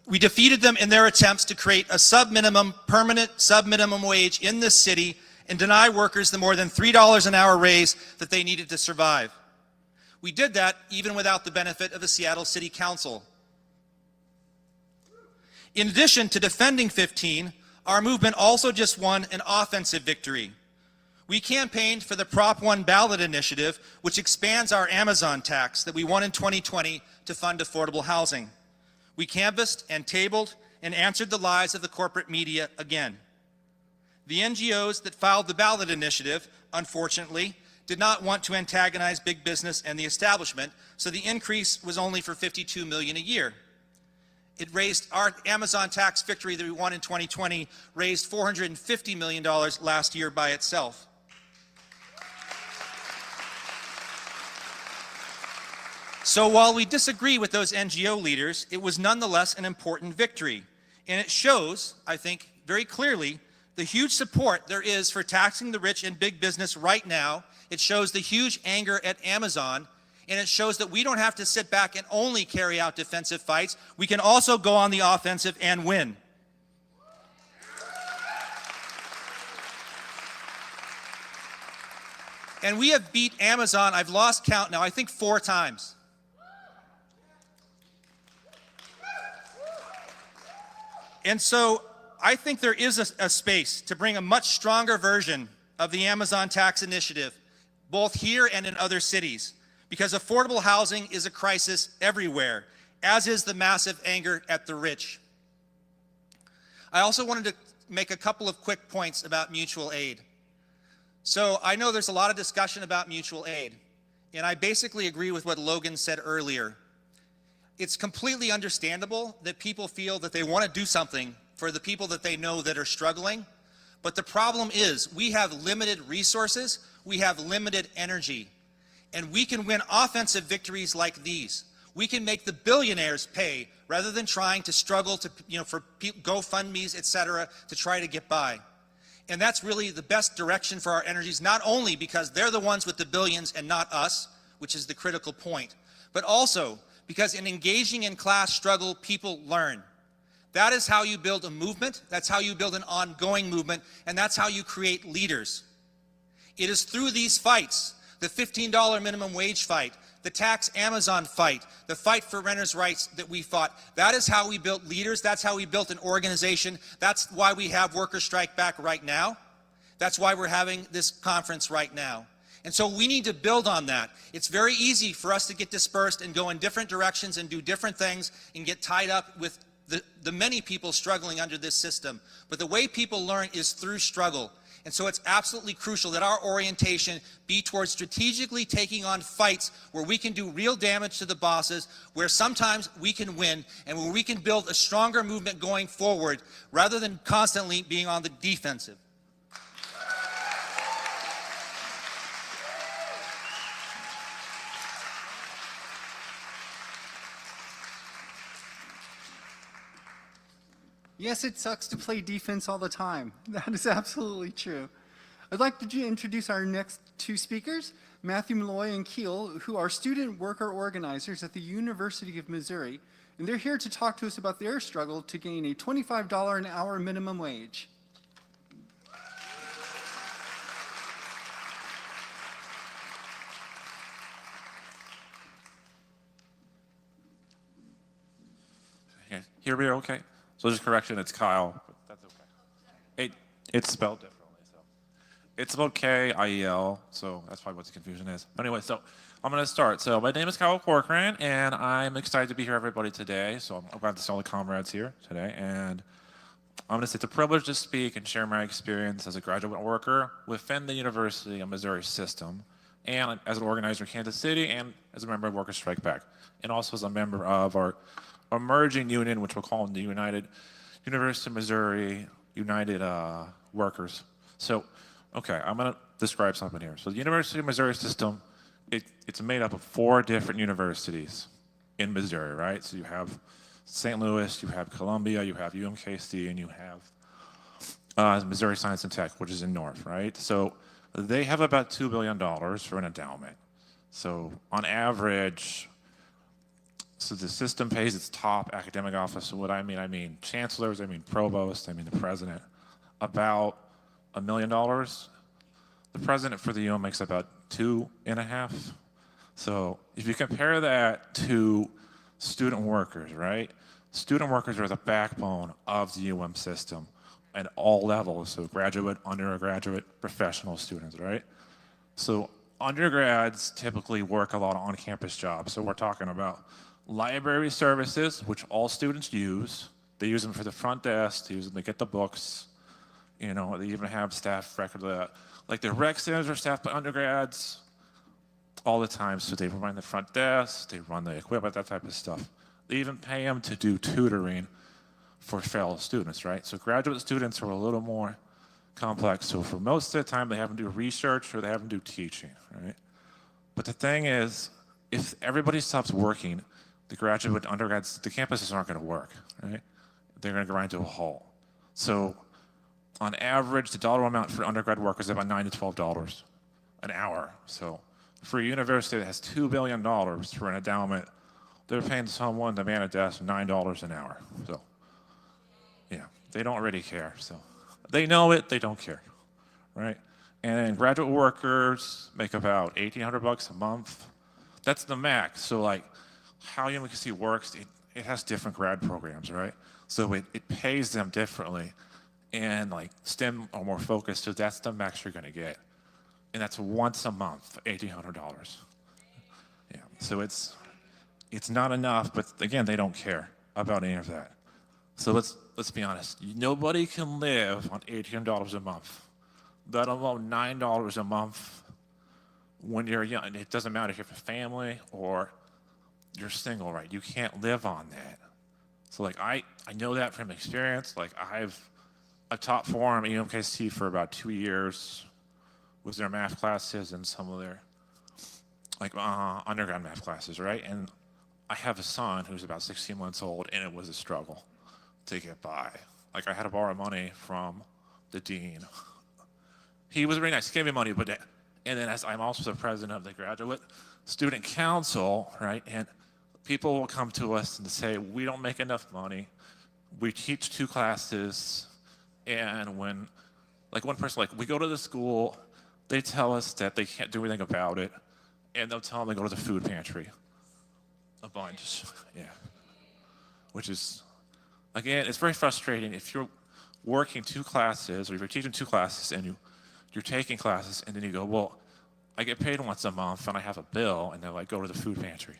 We defeated them in their attempts to create a permanent sub-minimum wage in this city and deny workers the more than $3 an hour raise that they needed to survive. We did that even without the benefit of the Seattle City Council. In addition to defending 15, our movement also just won an offensive victory. We campaigned for the Prop 1 ballot initiative, which expands our Amazon tax that we won in 2020 to fund affordable housing. We canvassed and tabled and answered the lies of the corporate media again. The NGOs that filed the ballot initiative, unfortunately, did not want to antagonize big business and the establishment, so the increase was only for $52 million a year. It raised our Amazon tax victory that we won in 2020, raised $450 million last year by itself. So while we disagree with those NGO leaders, it was nonetheless an important victory. And it shows, I think, very clearly the huge support there is for taxing the rich and big business right now. It shows the huge anger at Amazon, and it shows that we don't have to sit back and only carry out defensive fights. We can also go on the offensive and win. And we have beat Amazon, I've lost count now, I think 4 times. And so I think there is a space to bring a much stronger version of the Amazon tax initiative, both here and in other cities, because affordable housing is a crisis everywhere, as is the massive anger at the rich. I also wanted to make a couple of quick points about mutual aid. So I know there's a lot of discussion about mutual aid, and I basically agree with what Logan said earlier. It's completely understandable that people feel that they want to do something for the people that they know that are struggling. But the problem is we have limited resources, we have limited energy, and we can win offensive victories like these. We can make the billionaires pay rather than trying to struggle to, for GoFundMes, et cetera, to try to get by. And that's really the best direction for our energies, not only because they're the ones with the billions and not us, which is the critical point, but also because in engaging in class struggle, people learn. That is how you build a movement, that's how you build an ongoing movement, and that's how you create leaders. It is through these fights, the $15 minimum wage fight, the tax Amazon fight, the fight for renters' rights that we fought. That is how we built leaders, that's how we built an organization, that's why we have Workers Strike Back right now. That's why we're having this conference right now. And so we need to build on that. It's very easy for us to get dispersed and go in different directions and do different things and get tied up with the many people struggling under this system. But the way people learn is through struggle. And so it's absolutely crucial that our orientation be towards strategically taking on fights where we can do real damage to the bosses, where sometimes we can win, and where we can build a stronger movement going forward rather than constantly being on the defensive. Yes, it sucks to play defense all the time. That is absolutely true. I'd like to introduce our next two speakers, Matthew Malloy and Keel, who are student worker organizers at the University of Missouri, and they're here to talk to us about their struggle to gain a $25 an hour minimum wage. Hear me okay? So just correction, it's Kyle, but that's okay. It's spelled differently, so. It's spelled K-I-E-L, so that's probably what the confusion is. Anyway, so I'm gonna start. So my name is Kyle Corcoran, and I'm excited to be here, everybody, today. So I'm glad to see all the comrades here today, and I'm gonna say it's a privilege to speak and share my experience as a graduate worker within the University of Missouri system, and as an organizer in Kansas City, and as a member of Workers Strike Back, and also as a member of our emerging union, which we'll call the United University of Missouri United Workers. So, okay, I'm going to describe something here. So the University of Missouri system, it's made up of 4 different universities in Missouri, right? So you have St. Louis, you have Columbia, you have UMKC, and you have Missouri Science and Tech, which is in North, right? So they have about $2 billion for an endowment. So on average, so the system pays its top academic office. So what I mean chancellors, I mean provost, I mean the president, about $1 million. The president for the UM makes about 2.5. So if you compare that to student workers, right? Student workers are the backbone of the UM system at all levels. So graduate, undergraduate, professional students, right? So undergrads typically work a lot of on-campus jobs. So we're talking about library services, which all students use. They use them for the front desk, they use them to get the books. You know, they even have staff record like the rec centers are staffed by undergrads all the time. So they run the front desk, they run the equipment, that type of stuff. They even pay them to do tutoring for fellow students, right? So graduate students are a little more complex. So for most of the time, they have them do research or they have them do teaching, right? But the thing is, if everybody stops working, the graduate undergrads, the campuses aren't going to work, right? They're going to grind to a halt. So on average, the dollar amount for undergrad workers is about $9 to $12 an hour. So for a university that has $2 billion for an endowment, they're paying someone to man a desk $9 an hour. So yeah, they don't really care. So they know it, they don't care, right? And graduate workers make about $1,800 a month. That's the max. So like how UMKC works, it has different grad programs, right? So it pays them differently, and like STEM are more focused, so that's the max you're gonna get. And that's once a month, $1,800. Yeah, so it's not enough, but again, they don't care about any of that. So let's be honest, nobody can live on $1,800 a month, let alone $9 a month when you're young. And it doesn't matter if you have a family or you're single, right? You can't live on that. So like I know that from experience. Like I've taught Forum at UMKC for about 2 years with their math classes and some of their like undergrad math classes, right? And I have a son who's about 16 months old, and it was a struggle to get by. Like I had to borrow money from the dean he was very nice. He gave me money, but and then as I'm also the president of the graduate student council, right? And people will come to us and say, we don't make enough money. We teach 2 classes, and when, like one person, like we go to the school, they tell us that they can't do anything about it, and they'll tell them to go to the food pantry. A bunch, yeah. Which is, again, it's very frustrating if you're working 2 classes, or if you're teaching 2 classes and you're taking classes, and then you go, well, I get paid once a month and I have a bill, and they're like, go to the food pantry.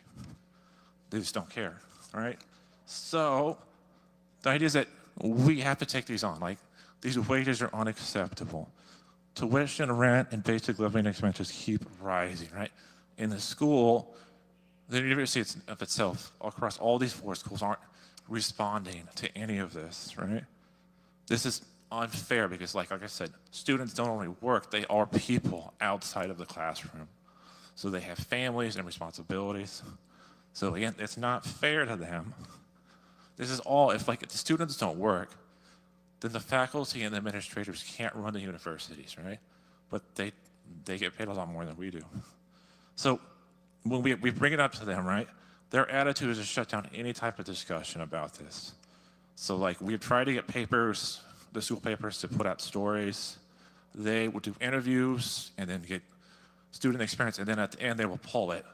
They just don't care, all right? So the idea is that we have to take these on. Like, these wages are unacceptable. Tuition, rent, and basic living expenses keep rising, right? In the school, the university of itself, across all these 4 schools, aren't responding to any of this, right? This is unfair because, like I said, students don't only work, they are people outside of the classroom. So they have families and responsibilities. So again, it's not fair to them. This is all, if the students don't work, then the faculty and the administrators can't run the universities, right? But they get paid a lot more than we do. So when we bring it up to them, right, their attitude is to shut down any type of discussion about this. So like we try to get papers, the school papers, to put out stories. They will do interviews and then get student experience, and then at the end they will pull it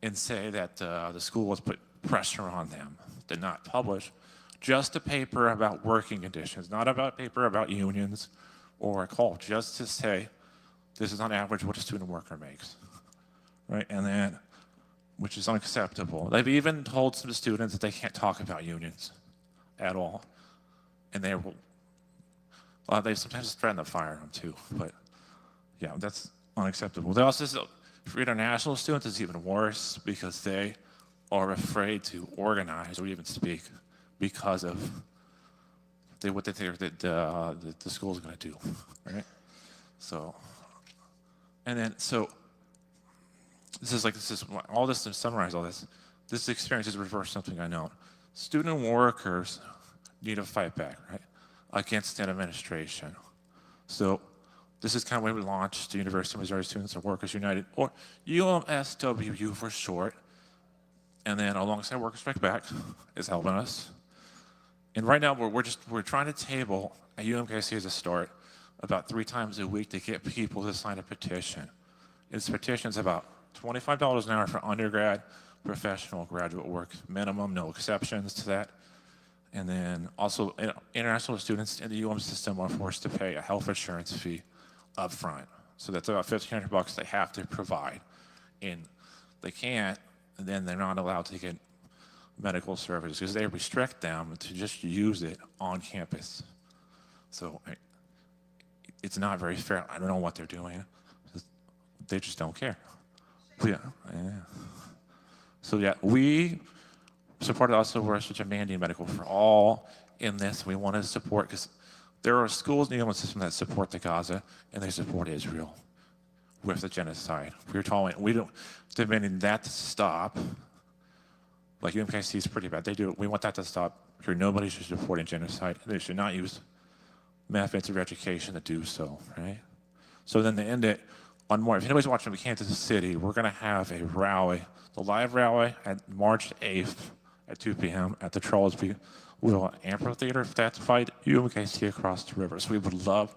and say that the school has put pressure on them to not publish just a paper about working conditions, not about a paper about unions or a call, just to say this is on average what a student worker makes, right? And then, which is unacceptable. They've even told some students that they can't talk about unions at all. And they will, they sometimes threaten to fire them too, but yeah, that's unacceptable. They also, for international students, it's even worse because they are afraid to organize or even speak because of what they think that the school is going to do, right? So, and then, so, all this to summarize all this. This experience is reverse something I know. Student workers need to fight back, right, against an administration. So this is kind of why we launched the University of Missouri Students and Workers United, or UMSWU for short. And then alongside Workers Strike Back is helping us. And right now we're trying to table at UMKC as a start about 3 times a week to get people to sign a petition. This petition's about $25 an hour for undergrad, professional, graduate work minimum, no exceptions to that. And then also international students in the UM system are forced to pay a health insurance fee up front. So that's about $1,500 they have to provide. And they can't, and then they're not allowed to get medical services because they restrict them to just use it on campus. So it's not very fair. I don't know what they're doing. They just don't care. Yeah. So yeah, we supported also we're such a mandating medical for all in this. We want to support because there are schools in the UN system that support the Gaza and they support Israel with the genocide. We're telling we don't demanding that to stop. Like UMKC is pretty bad. They do. We want that to stop. Here, nobody should be supporting genocide. They should not use methods of education to do so, right? So then to end it on more. If anybody's watching Kansas City, we're going to have a rally, the live rally at March 8th at 2 p.m. at the Charles B. Will Amphitheater. If that's fight UMKC across the river. So we would love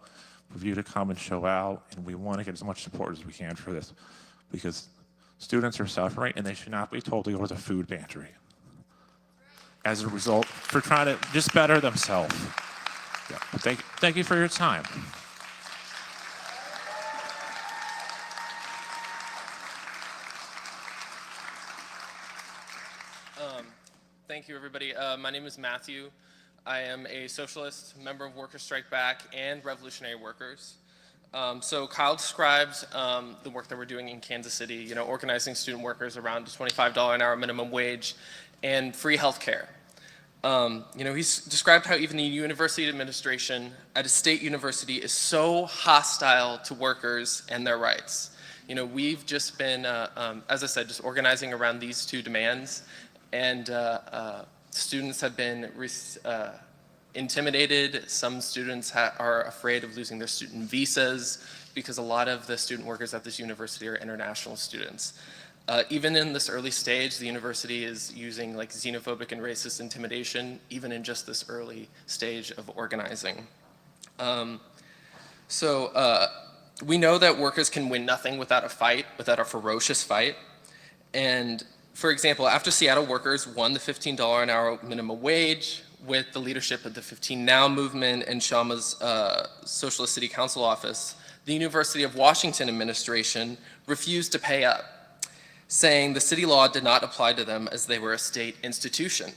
for you to come and show out, and we want to get as much support as we can for this because students are suffering and they should not be told to go to the food pantry as a result for trying to just better themselves. Yeah. Thank you for your time. Thank you, everybody. My name is Matthew. I am a socialist, member of Workers Strike Back and Revolutionary Workers. So Kyle described the work that we're doing in Kansas City, organizing student workers around a $25 an hour minimum wage and free health care. He's described how even the university administration at a state university is so hostile to workers and their rights. We've just been, as I said, just organizing around these 2 demands, and students have been intimidated. Some students are afraid of losing their student visas because a lot of the student workers at this university are international students. Even in this early stage, the university is using like xenophobic and racist intimidation, even in just this early stage of organizing. We know that workers can win nothing without a fight, without a ferocious fight. And for example, after Seattle workers won the $15 an hour minimum wage with the leadership of the 15 Now movement and Shama's Socialist City Council office, the University of Washington administration refused to pay up, saying the city law did not apply to them as they were a state institution.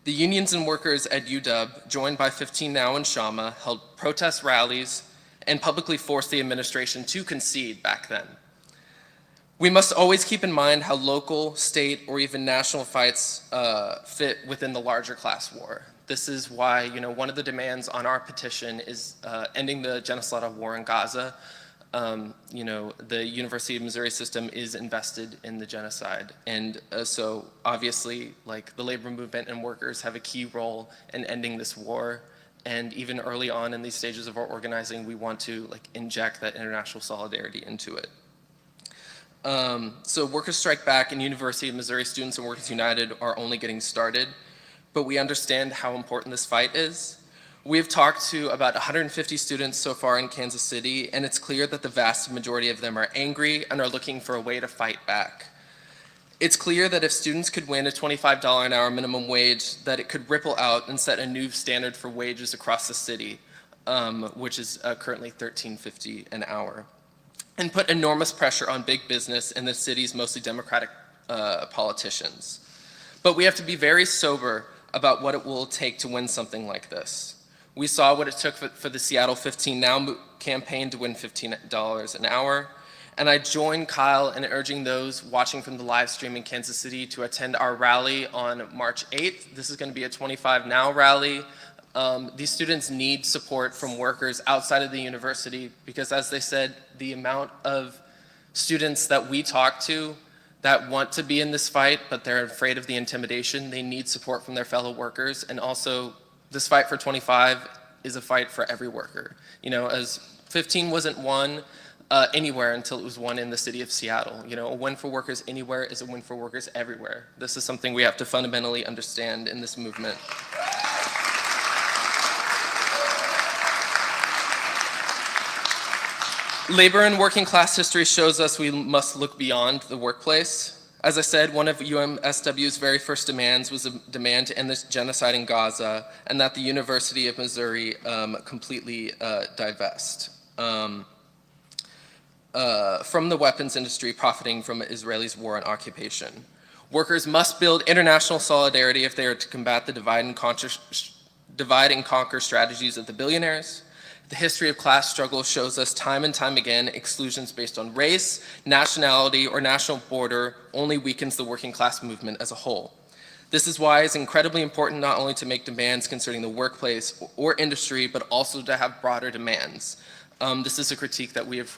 The unions and workers at UW, joined by 15 Now and Shama, held protest rallies and publicly forced the administration to concede back then. We must always keep in mind how local, state, or even national fights fit within the larger class war. This is why, one of the demands on our petition is ending the genocidal war in Gaza. The University of Missouri system is invested in the genocide. And so obviously, like, the labor movement and workers have a key role in ending this war. And even early on in these stages of our organizing, we want to inject that international solidarity into it. So Workers Strike Back and University of Missouri Students and Workers United are only getting started, but we understand how important this fight is. We have talked to about 150 students so far in Kansas City, and it's clear that the vast majority of them are angry and are looking for a way to fight back. It's clear that if students could win a $25 an hour minimum wage, that it could ripple out and set a new standard for wages across the city, which is currently $13.50 an hour, and put enormous pressure on big business and the city's mostly Democratic politicians. But we have to be very sober about what it will take to win something like this. We saw what it took for the Seattle 15 Now campaign to win $15 an hour. And I join Kyle in urging those watching from the live stream in Kansas City to attend our rally on March 8th. This is going to be a 25 Now rally. These students need support from workers outside of the university because, as they said, the amount of students that we talk to that want to be in this fight, but they're afraid of the intimidation, they need support from their fellow workers. And also, this fight for 25 is a fight for every worker. As 15 wasn't won anywhere until it was won in the city of Seattle. A win for workers anywhere is a win for workers everywhere. This is something we have to fundamentally understand in this movement. Labor and working class history shows us we must look beyond the workplace. As I said, one of UMSW's very first demands was a demand to end this genocide in Gaza and that the University of Missouri completely divest from the weapons industry profiting from Israel's war and occupation. Workers must build international solidarity if they are to combat the divide and conquer strategies of the billionaires. The history of class struggle shows us time and time again exclusions based on race, nationality, or national border only weakens the working class movement as a whole. This is why it's incredibly important not only to make demands concerning the workplace or industry, but also to have broader demands. This is a critique that we have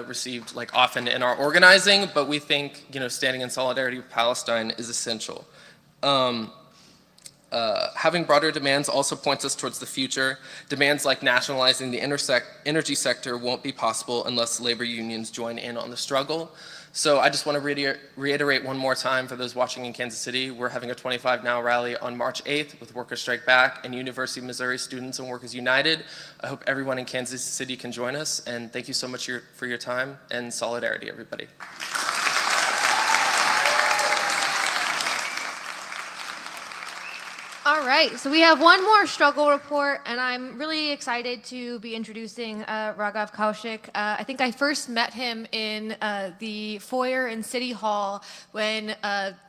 received often in our organizing, but we think standing in solidarity with Palestine is essential. Having broader demands also points us towards the future. Demands like nationalizing the energy sector won't be possible unless labor unions join in on the struggle. So I just want to reiterate one more time for those watching in Kansas City, we're having a 25 Now rally on March 8th with Workers Strike Back and University of Missouri Students and Workers United. I hope everyone in Kansas City can join us, and thank you so much for your time and solidarity, everybody. All right, so we have one more struggle report, and I'm really excited to be introducing Raghav Kaushik. I think I first met him in the foyer in City Hall when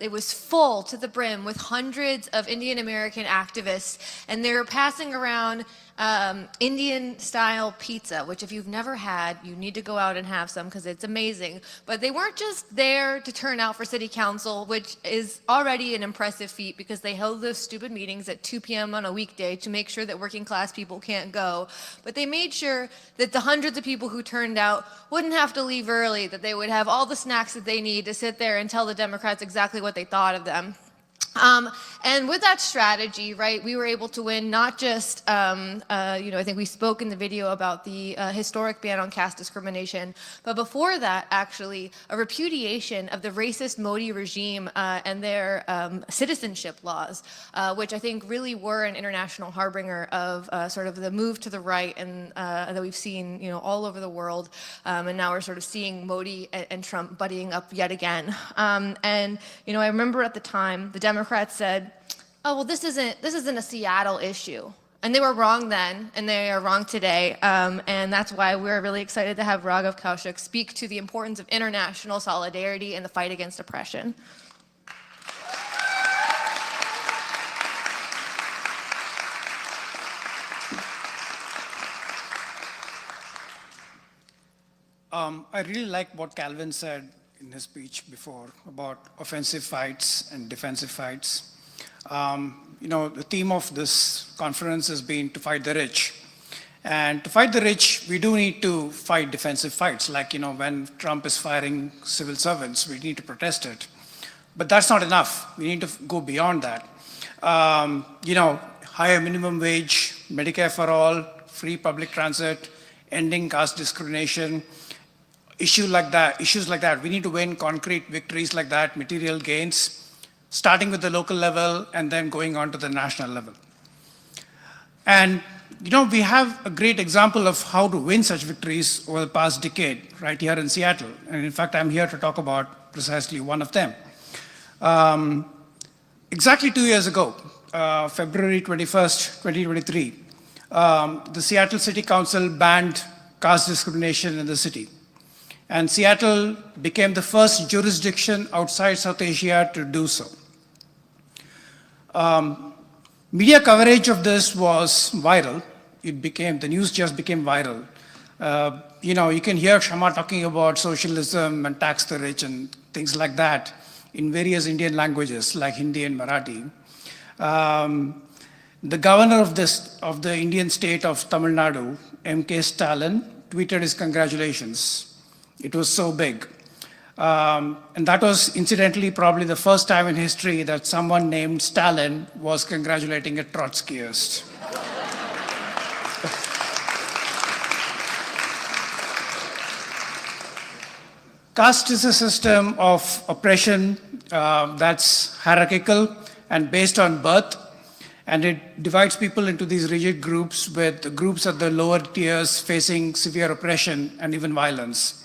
it was full to the brim with hundreds of Indian American activists, and they were passing around Indian-style pizza, which if you've never had, you need to go out and have some because it's amazing. But they weren't just there to turn out for city council, which is already an impressive feat because they held those stupid meetings at 2 p.m. on a weekday to make sure that working class people can't go. But they made sure that the hundreds of people who turned out wouldn't have to leave early, that they would have all the snacks that they need to sit there and tell the Democrats exactly what they thought of them. And with that strategy, right, we were able to win not just, I think we spoke in the video about the historic ban on caste discrimination, but before that, actually, a repudiation of the racist Modi regime and their citizenship laws, which I think really were an international harbinger of sort of the move to the right and that we've seen, all over the world. And now we're sort of seeing Modi and Trump buddying up yet again. I remember at the time, the Democrats said, oh, well, this isn't a Seattle issue. And they were wrong then, and they are wrong today. And that's why we're really excited to have Raghav Kaushik speak to the importance of international solidarity in the fight against oppression. I really like what Calvin said in his speech before about offensive fights and defensive fights. The theme of this conference has been to fight the rich. And to fight the rich, we do need to fight defensive fights. Like, when Trump is firing civil servants, we need to protest it. But that's not enough. We need to go beyond that. Higher minimum wage, Medicare for all, free public transit, ending caste discrimination, issues like that. We need to win concrete victories like that, material gains, starting with the local level and then going on to the national level. And, we have a great example of how to win such victories over the past decade, right here in Seattle. And in fact, I'm here to talk about precisely one of them. Exactly 2 years ago, February 21st, 2023, the Seattle City Council banned caste discrimination in the city. And Seattle became the first jurisdiction outside South Asia to do so. Media coverage of this was viral. The news just became viral. You can hear Shama talking about socialism and tax the rich and things like that in various Indian languages like Hindi and Marathi. The governor of the Indian state of Tamil Nadu, M.K. Stalin, tweeted his congratulations. It was so big. And that was incidentally probably the first time in history that someone named Stalin was congratulating a Trotskyist. Caste is a system of oppression that's hierarchical and based on birth, and it divides people into these rigid groups, with groups at the lower tiers facing severe oppression and even violence.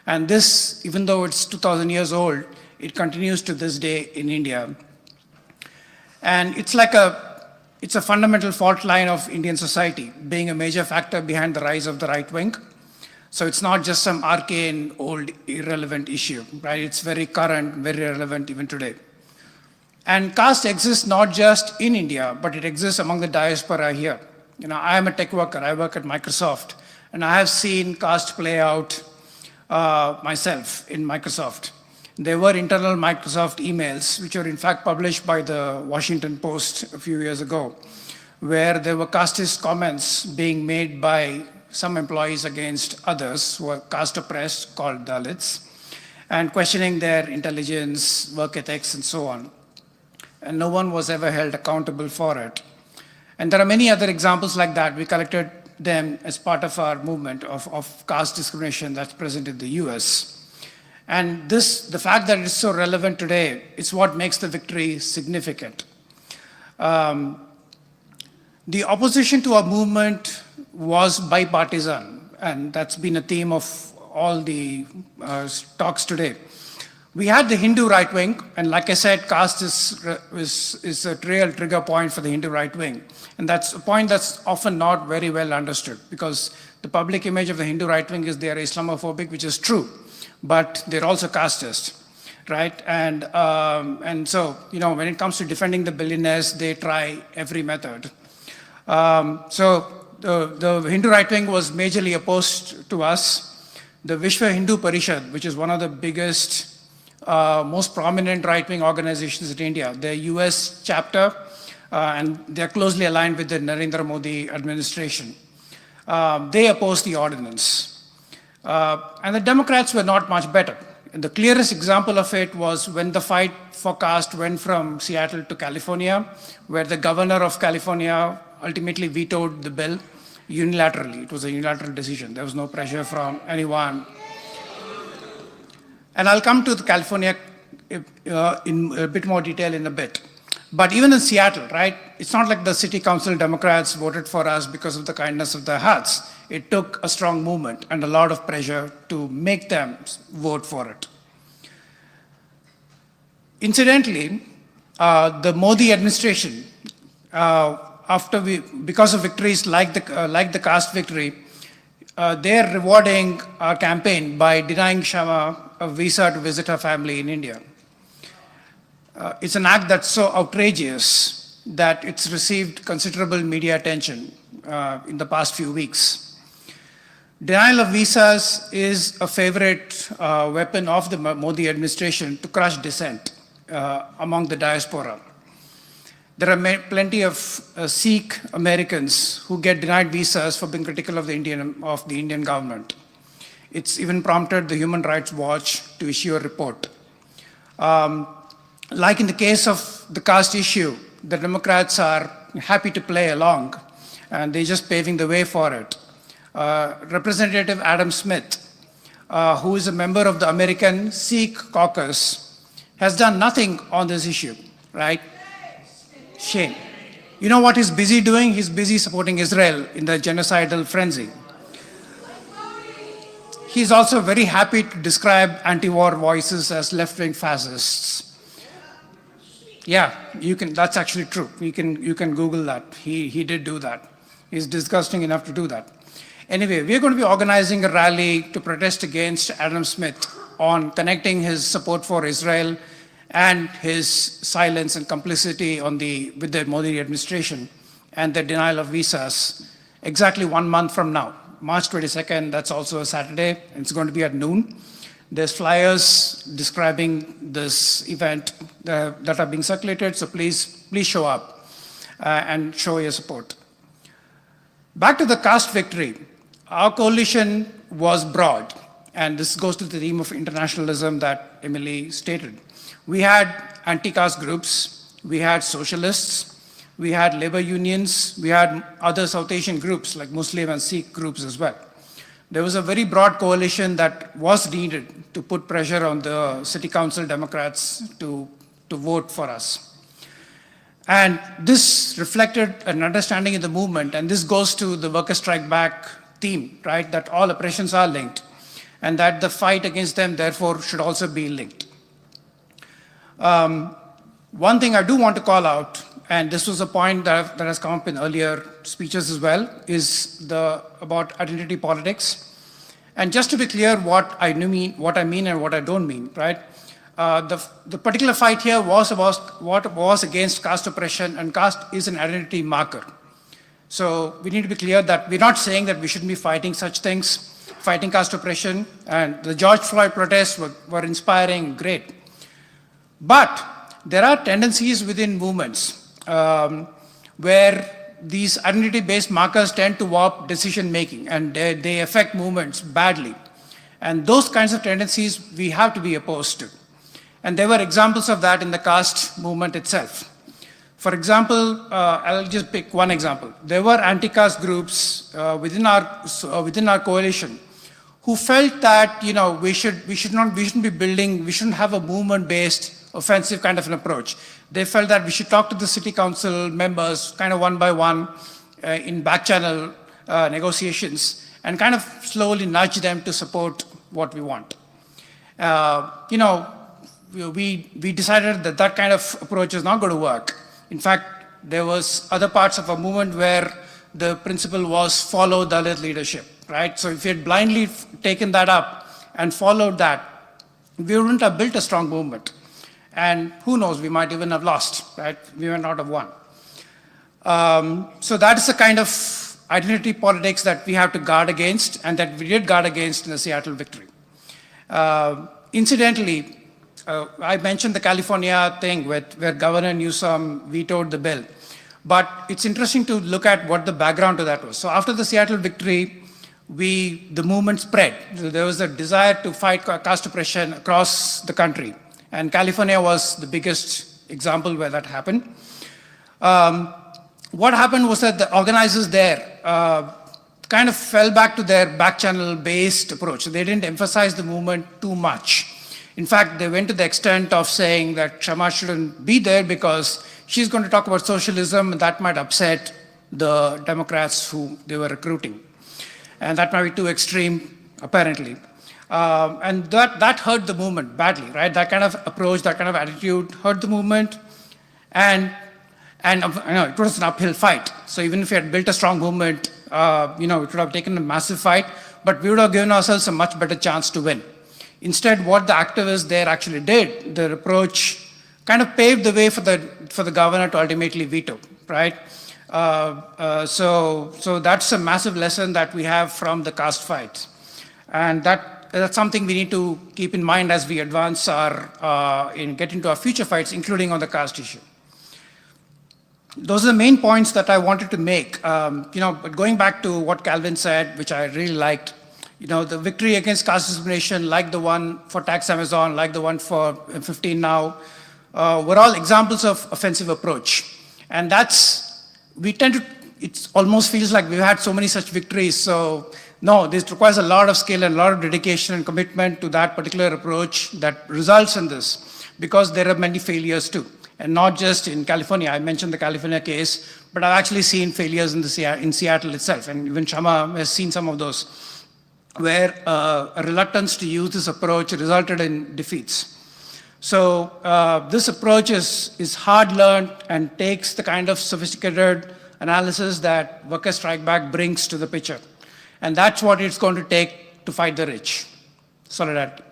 And this, even though it's 2,000 years old, it continues to this day in India. And it's a fundamental fault line of Indian society, being a major factor behind the rise of the right wing. So it's not just some arcane, old, irrelevant issue, right? It's very current, very relevant even today. And caste exists not just in India, but it exists among the diaspora here. I am a tech worker, I work at Microsoft, and I have seen caste play out myself in Microsoft. There were internal Microsoft emails, which were in fact published by the Washington Post a few years ago, where there were casteist comments being made by some employees against others who are caste oppressed, called Dalits, and questioning their intelligence, work ethics, and so on. And no one was ever held accountable for it. And there are many other examples like that. We collected them as part of our movement of caste discrimination that's present in the US. And the fact that it's so relevant today, is what makes the victory significant. The opposition to our movement was bipartisan, and that's been a theme of all the talks today. We had the Hindu right wing, and like I said, caste is a real trigger point for the Hindu right wing. And that's a point that's often not very well understood, because the public image of the Hindu right wing is they are Islamophobic, which is true, but they're also casteist, right? And so, when it comes to defending the billionaires, they try every method. So the Hindu right wing was majorly opposed to us. The Vishwa Hindu Parishad, which is one of the biggest, most prominent right-wing organizations in India, their US chapter, and they're closely aligned with the Narendra Modi administration. They opposed the ordinance. And the Democrats were not much better. the clearest example of it was when the fight for caste went from Seattle to California, where the governor of California ultimately vetoed the bill unilaterally. It was a unilateral decision. There was no pressure from anyone. And I'll come to the California in a bit more detail in a bit. But even in Seattle, right, it's not like the city council Democrats voted for us because of the kindness of their hearts. It took a strong movement and a lot of pressure to make them vote for it. Incidentally, the Modi administration, because of victories like the caste victory, they're rewarding our campaign by denying Shama a visa to visit her family in India. It's an act that's so outrageous that it's received considerable media attention in the past few weeks. Denial of visas is a favorite weapon of the Modi administration to crush dissent among the diaspora. There are plenty of Sikh Americans who get denied visas for being critical of the Indian government. It's even prompted the Human Rights Watch to issue a report. Like in the case of the caste issue, the Democrats are happy to play along, and they're just paving the way for it. Representative Adam Smith, who is a member of the American Sikh caucus, has done nothing on this issue, right? Shame. You know what he's busy doing? He's busy supporting Israel in the genocidal frenzy. He's also very happy to describe anti-war voices as left-wing fascists. Yeah, that's actually true. You can Google that. He did do that. He's disgusting enough to do that. Anyway, we're going to be organizing a rally to protest against Adam Smith on connecting his support for Israel and his silence and complicity with the Modi administration and the denial of visas exactly 1 month from now. March 22nd, that's also a Saturday, and it's going to be at noon. There's flyers describing this event that are being circulated, so please show up and show your support. Back to the caste victory. Our coalition was broad, and this goes to the theme of internationalism that Emily stated. We had anti-caste groups, we had socialists, we had labor unions, we had other South Asian groups like Muslim and Sikh groups as well. There was a very broad coalition that was needed to put pressure on the city council Democrats to vote for us. And this reflected an understanding in the movement, and this goes to the worker strike back theme, right? That all oppressions are linked, and that the fight against them, therefore, should also be linked. One thing I do want to call out, and this was a point that has come up in earlier speeches as well, is about identity politics. And just to be clear what I mean and what I don't mean, right? The particular fight here was about what was against caste oppression, and caste is an identity marker. So we need to be clear that we're not saying that we shouldn't be fighting such things, fighting caste oppression, and the George Floyd protests were inspiring, great. But there are tendencies within movements where these identity-based markers tend to warp decision-making, and they affect movements badly. And those kinds of tendencies we have to be opposed to. And there were examples of that in the caste movement itself. For example, I'll just pick one example. There were anti-caste groups within our coalition who felt that we shouldn't have a movement-based offensive kind of an approach. They felt that we should talk to the city council members kind of one by one in back channel negotiations and kind of slowly nudge them to support what we want. We decided that kind of approach is not going to work. In fact, there was other parts of a movement where the principle was follow Dalit leadership, right? So if we had blindly taken that up and followed that, we wouldn't have built a strong movement. And who knows, we might even have lost, right? We might not have won. So that is the kind of identity politics that we have to guard against, and that we did guard against in the Seattle victory. Incidentally, I mentioned the California thing where Governor Newsom vetoed the bill. But it's interesting to look at what the background to that was. So after the Seattle victory, the movement spread. There was a desire to fight caste oppression across the country. And California was the biggest example where that happened. What happened was that the organizers there kind of fell back to their back channel based approach. They didn't emphasize the movement too much. In fact, they went to the extent of saying that Shama shouldn't be there because she's going to talk about socialism and that might upset the Democrats who they were recruiting. And that might be too extreme, apparently. And that hurt the movement badly, right? That kind of approach, that kind of attitude hurt the movement. And it was an uphill fight. So even if we had built a strong movement, it would have taken a massive fight, but we would have given ourselves a much better chance to win. Instead, what the activists there actually did, their approach kind of paved the way for the governor to ultimately veto, right? So that's a massive lesson that we have from the caste fight. And that's something we need to keep in mind as we advance get into our future fights, including on the caste issue. Those are the main points that I wanted to make. But going back to what Calvin said, which I really liked, the victory against caste discrimination, like the one for Tax Amazon, like the one for 15 Now, were all examples of offensive approach. And it almost feels like we've had so many such victories. So no, this requires a lot of skill and a lot of dedication and commitment to that particular approach that results in this, because there are many failures too. And not just in California. I mentioned the California case, but I've actually seen failures in Seattle itself, and even Shama has seen some of those, where a reluctance to use this approach resulted in defeats. So this approach is hard-learned and takes the kind of sophisticated analysis that Workers' Strike Back brings to the picture. And that's what it's going to take to fight the rich. Solidarity.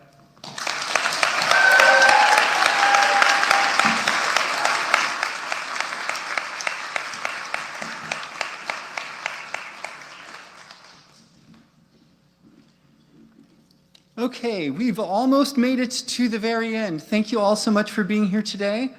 Okay, we've almost made it to the very end. Thank you all so much for being here today.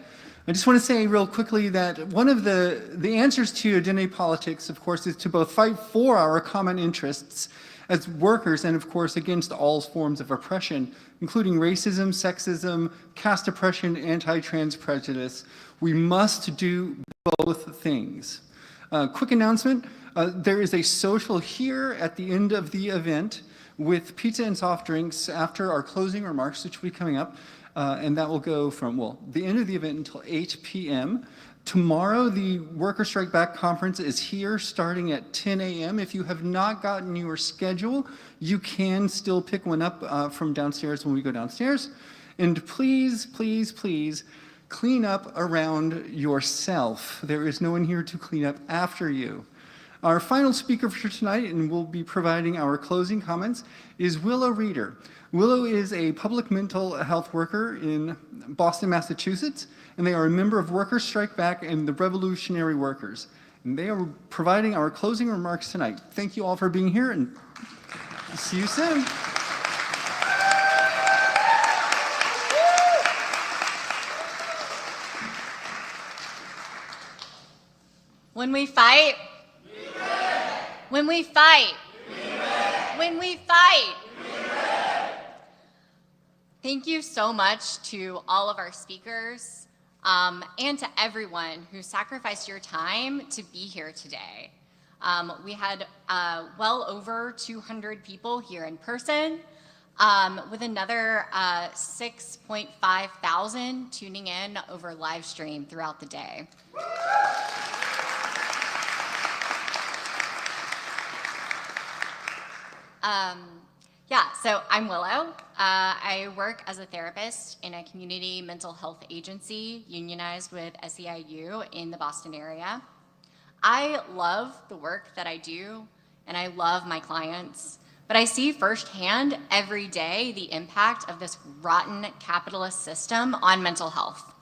I just want to say real quickly that one of the answers to identity politics, of course, is to both fight for our common interests as workers and, of course, against all forms of oppression, including racism, sexism, caste oppression, anti-trans prejudice. We must do both things. Quick announcement, there is a social here at the end of the event with pizza and soft drinks after our closing remarks, which will be coming up. And that will go from, the end of the event until 8 p.m. Tomorrow, the Workers' Strike Back conference is here starting at 10 a.m. If you have not gotten your schedule, you can still pick one up from downstairs when we go downstairs. And please, please, please clean up around yourself. There is no one here to clean up after you. Our final speaker for tonight, and we'll be providing our closing comments, is Willow Reeder. Willow is a public mental health worker in Boston, Massachusetts, and they are a member of Workers' Strike Back and the Revolutionary Workers. And they are providing our closing remarks tonight. Thank you all for being here, and see you soon. When we fight, when we fight, when we fight. Thank you so much to all of our speakers and to everyone who sacrificed your time to be here today. We had well over 200 people here in person, with another 6.5 thousand tuning in over live stream throughout the day. So I'm Willow. I work as a therapist in a community mental health agency unionized with SEIU in the Boston area. I love the work that I do, and I love my clients, but I see firsthand every day the impact of this rotten capitalist system on mental health.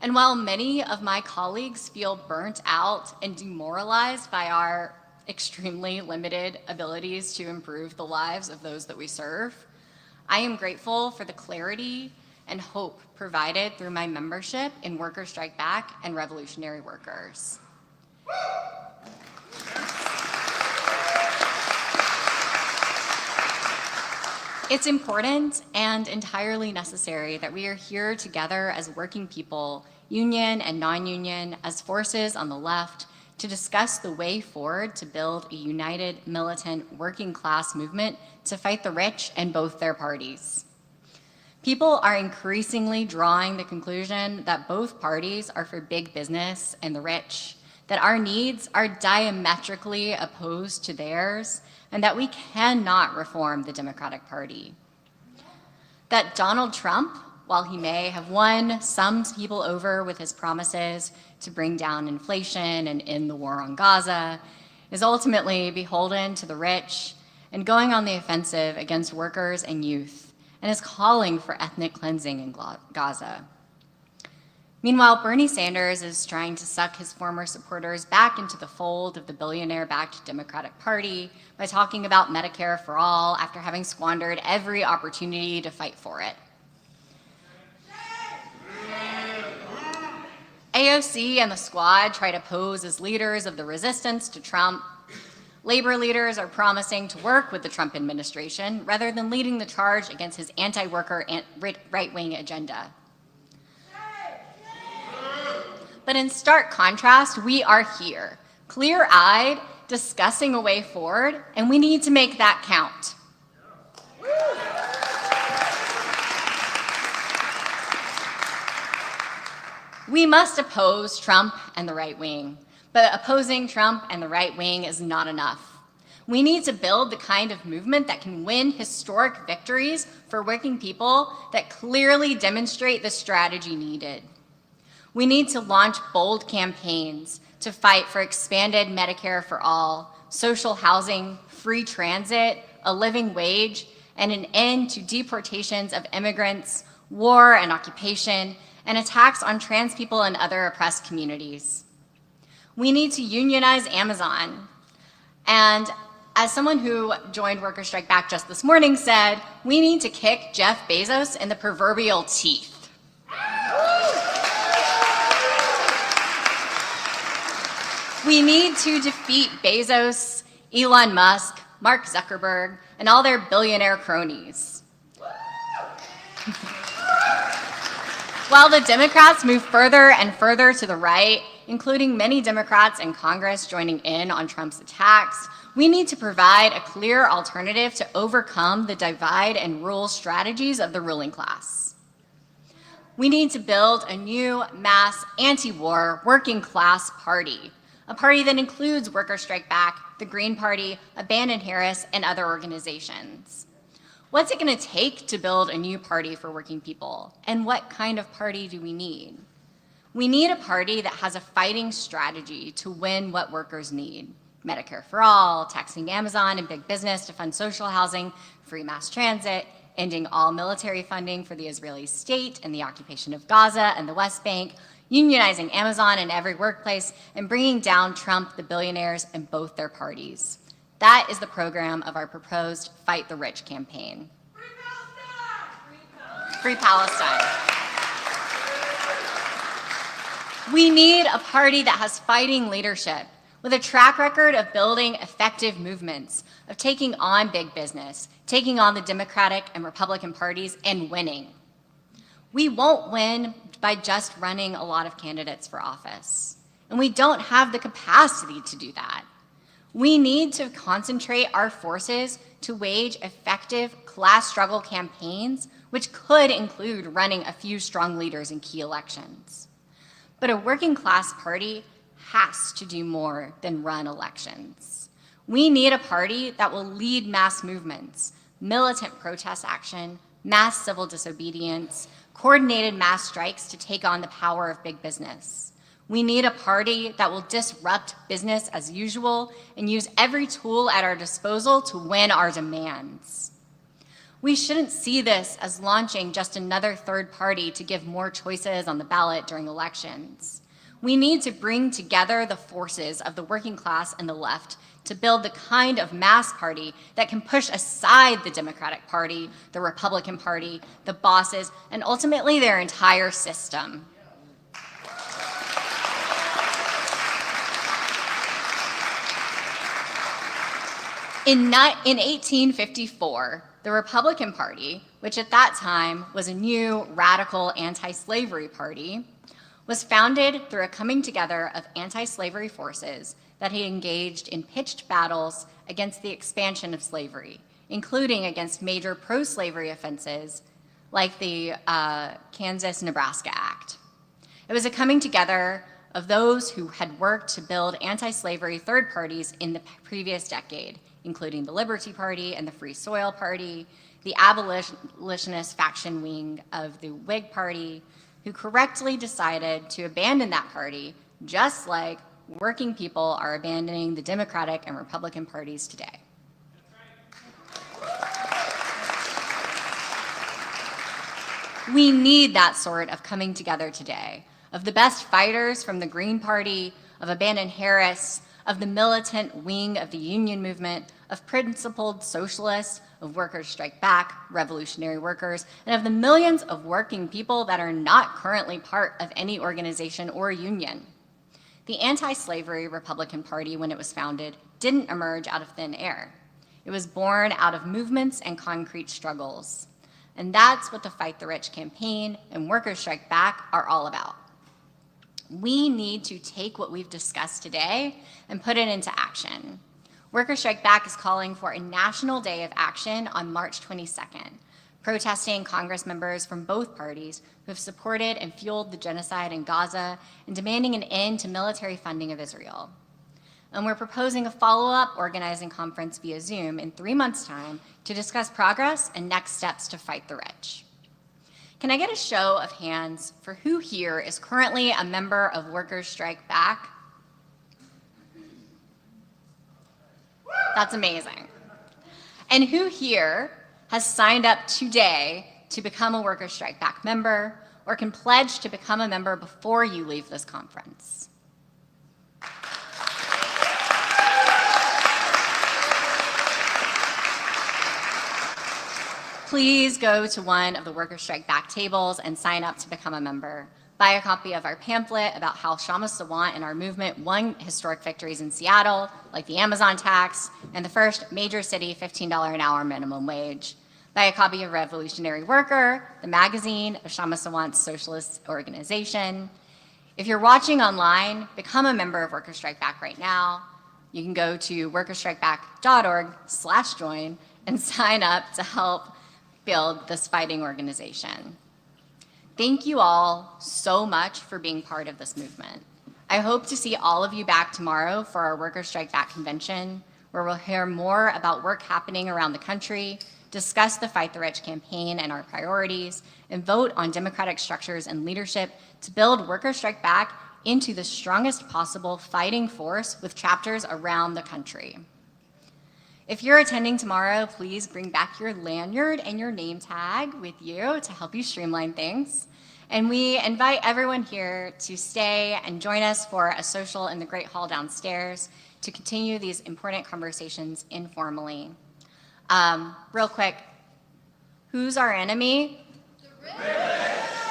And while many of my colleagues feel burnt out and demoralized by our extremely limited abilities to improve the lives of those that we serve, I am grateful for the clarity and hope provided through my membership in Workers' Strike Back and Revolutionary Workers. It's important and entirely necessary that we are here together as working people, union and non-union, as forces on the left, to discuss the way forward to build a united, militant, working class movement to fight the rich and both their parties. People are increasingly drawing the conclusion that both parties are for big business and the rich, that our needs are diametrically opposed to theirs, and that we cannot reform the Democratic Party. That Donald Trump, while he may have won some people over with his promises to bring down inflation and end the war on Gaza, is ultimately beholden to the rich and going on the offensive against workers and youth, and is calling for ethnic cleansing in Gaza. Meanwhile, Bernie Sanders is trying to suck his former supporters back into the fold of the billionaire-backed Democratic Party by talking about Medicare for all after having squandered every opportunity to fight for it. AOC and the squad try to pose as leaders of the resistance to Trump. Labor leaders are promising to work with the Trump administration rather than leading the charge against his anti-worker and right-wing agenda. But in stark contrast, we are here, clear-eyed, discussing a way forward, and we need to make that count. We must oppose Trump and the right wing, but opposing Trump and the right wing is not enough. We need to build the kind of movement that can win historic victories for working people that clearly demonstrate the strategy needed. We need to launch bold campaigns to fight for expanded Medicare for all, social housing, free transit, a living wage, and an end to deportations of immigrants, war and occupation, and attacks on trans people and other oppressed communities. We need to unionize Amazon. And as someone who joined Workers Strike Back just this morning said, we need to kick Jeff Bezos in the proverbial teeth. We need to defeat Bezos, Elon Musk, Mark Zuckerberg, and all their billionaire cronies. While the Democrats move further and further to the right, including many Democrats in Congress joining in on Trump's attacks, we need to provide a clear alternative to overcome the divide and rule strategies of the ruling class. We need to build a new mass anti-war working class party, a party that includes Workers Strike Back, the Green Party, Abandon Harris, and other organizations. What's it going to take to build a new party for working people? And what kind of party do we need? We need a party that has a fighting strategy to win what workers need. Medicare for all, taxing Amazon and big business to fund social housing, free mass transit, ending all military funding for the Israeli state and the occupation of Gaza and the West Bank, unionizing Amazon in every workplace, and bringing down Trump, the billionaires, and both their parties. That is the program of our proposed Fight the Rich campaign. Free Palestine. We need a party that has fighting leadership, with a track record of building effective movements, of taking on big business, taking on the Democratic and Republican parties, and winning. We won't win by just running a lot of candidates for office, and we don't have the capacity to do that. We need to concentrate our forces to wage effective class struggle campaigns, which could include running a few strong leaders in key elections. But a working class party has to do more than run elections. We need a party that will lead mass movements, militant protest action, mass civil disobedience, coordinated mass strikes to take on the power of big business. We need a party that will disrupt business as usual and use every tool at our disposal to win our demands. We shouldn't see this as launching just another third party to give more choices on the ballot during elections. We need to bring together the forces of the working class and the left to build the kind of mass party that can push aside the Democratic Party, the Republican Party, the bosses, and ultimately their entire system. In 1854, the Republican Party, which at that time was a new radical anti-slavery party, was founded through a coming together of anti-slavery forces that had engaged in pitched battles against the expansion of slavery, including against major pro-slavery offenses like the Kansas-Nebraska Act. It was a coming together of those who had worked to build anti-slavery third parties in the previous decade, including the Liberty Party and the Free Soil Party, the abolitionist faction wing of the Whig Party, who correctly decided to abandon that party, just like working people are abandoning the Democratic and Republican parties today. We need that sort of coming together today, of the best fighters from the Green Party, of abandoned Harris, of the militant wing of the union movement, of principled socialists, of Workers Strike Back, revolutionary workers, and of the millions of working people that are not currently part of any organization or union. The anti-slavery Republican Party, when it was founded, didn't emerge out of thin air. It was born out of movements and concrete struggles. And that's what the Fight the Rich campaign and Workers Strike Back are all about. We need to take what we've discussed today and put it into action. Workers Strike Back is calling for a national day of action on March 22nd, protesting Congress members from both parties who have supported and fueled the genocide in Gaza and demanding an end to military funding of Israel. And we're proposing a follow-up organizing conference via Zoom in 3 months' time to discuss progress and next steps to fight the rich. Can I get a show of hands for who here is currently a member of Workers Strike Back? That's amazing. And who here has signed up today to become a Workers Strike Back member or can pledge to become a member before you leave this conference? Please go to one of the Workers Strike Back tables and sign up to become a member. Buy a copy of our pamphlet about how Kshama Sawant and our movement won historic victories in Seattle, like the Amazon tax and the first major city $15 an hour minimum wage. Buy a copy of Revolutionary Worker, the magazine of Kshama Sawant's socialist organization. If you're watching online, become a member of Workers Strike Back right now. You can go to workerstrikeback.org/join and sign up to help build this fighting organization. Thank you all so much for being part of this movement. I hope to see all of you back tomorrow for our Workers Strike Back convention, where we'll hear more about work happening around the country, discuss the Fight the Rich campaign and our priorities, and vote on democratic structures and leadership to build Workers Strike Back into the strongest possible fighting force with chapters around the country. If you're attending tomorrow, please bring back your lanyard and your name tag with you to help you streamline things. And we invite everyone here to stay and join us for a social in the Great Hall downstairs to continue these important conversations informally. Real quick, who's our enemy?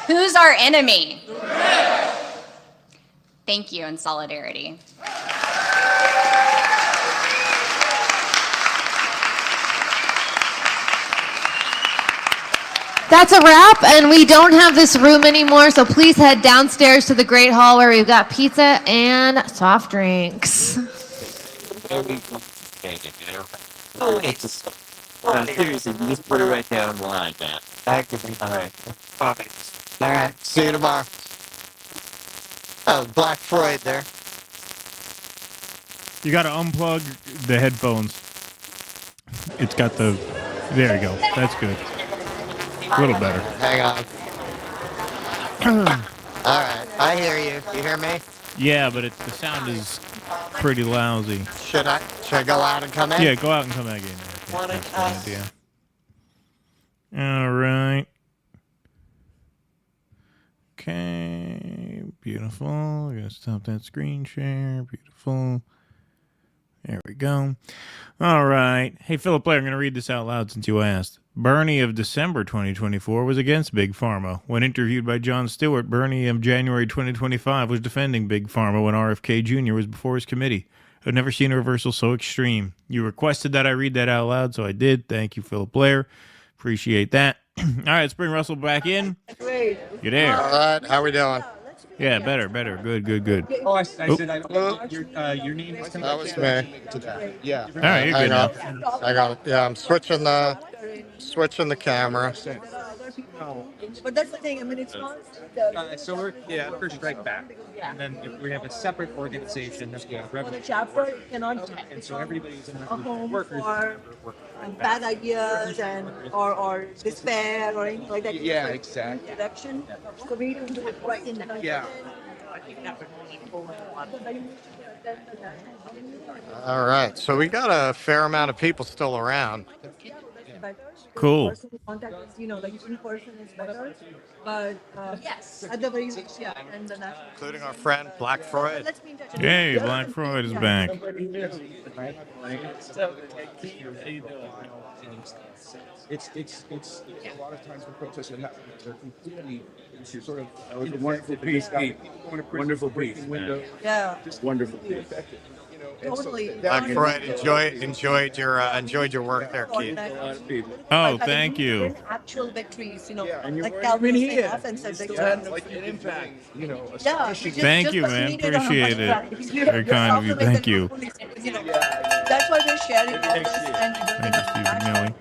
Who's our enemy? Thank you in solidarity. That's a wrap, and we don't have this room anymore, so please head downstairs to the Great Hall where we've got pizza and soft drinks. Oh, it's seriously, you just put it right down the line, man. All right. Perfect. All right. See you tomorrow. Oh, Black Freud there. You got to unplug the headphones. It's got the... There you go. That's good. A little better. Hang on. All right. I hear you. You hear me? Yeah, but the sound is pretty lousy. Should I go out and come in? Yeah, go out and come back in. I think that's a good idea. All right. Okay. Beautiful. I'm going to stop that screen share. Beautiful. There we go. All right. Hey, Philip Blair, I'm going to read this out loud since you asked. Bernie of December 2024 was against Big Pharma. When interviewed by Jon Stewart, Bernie of January 2025 was defending Big Pharma when RFK Jr. was before his committee. I've never seen a reversal so extreme. You requested that I read that out loud, so I did. Thank you, Philip Blair. Appreciate that. All right, let's bring Russell back in. Great. You there? All right, how we doing? Yeah, better. Good. Oh, I said, Your name is That was me. Yeah. All right, you're Hang good on. now. Hang on. Yeah, I'm switching the camera. But that's the thing. I mean, it's not. So we're Strike Back, and then if we have a separate organization that's The revenue. chapter cannot And so everybody's in a home workers. for bad ideas and or despair or anything like that. Yeah, exactly. Direction. So we need to do it right in the Yeah. All right, so we got a fair amount of people still around. Cool. Personal contact is, like in person is better, but yes, at the very least, yeah, and the national. Including our friend Black Freud. Let's be in touch. Hey, Black Freud is back. It's a lot of times when protests are happening, they're completely sort of a wonderful piece. Wonderful piece. Yeah. Just wonderful. Totally. Black Freud enjoyed your work there, Keith. Oh, thank you. In actual victories, and like you're Calvin here. Offense victories. Like an impact, Yeah. Thank you, man. Appreciate it. Very kind of you. Thank you. That's why we're sharing all this and Thank you, Steve McNally.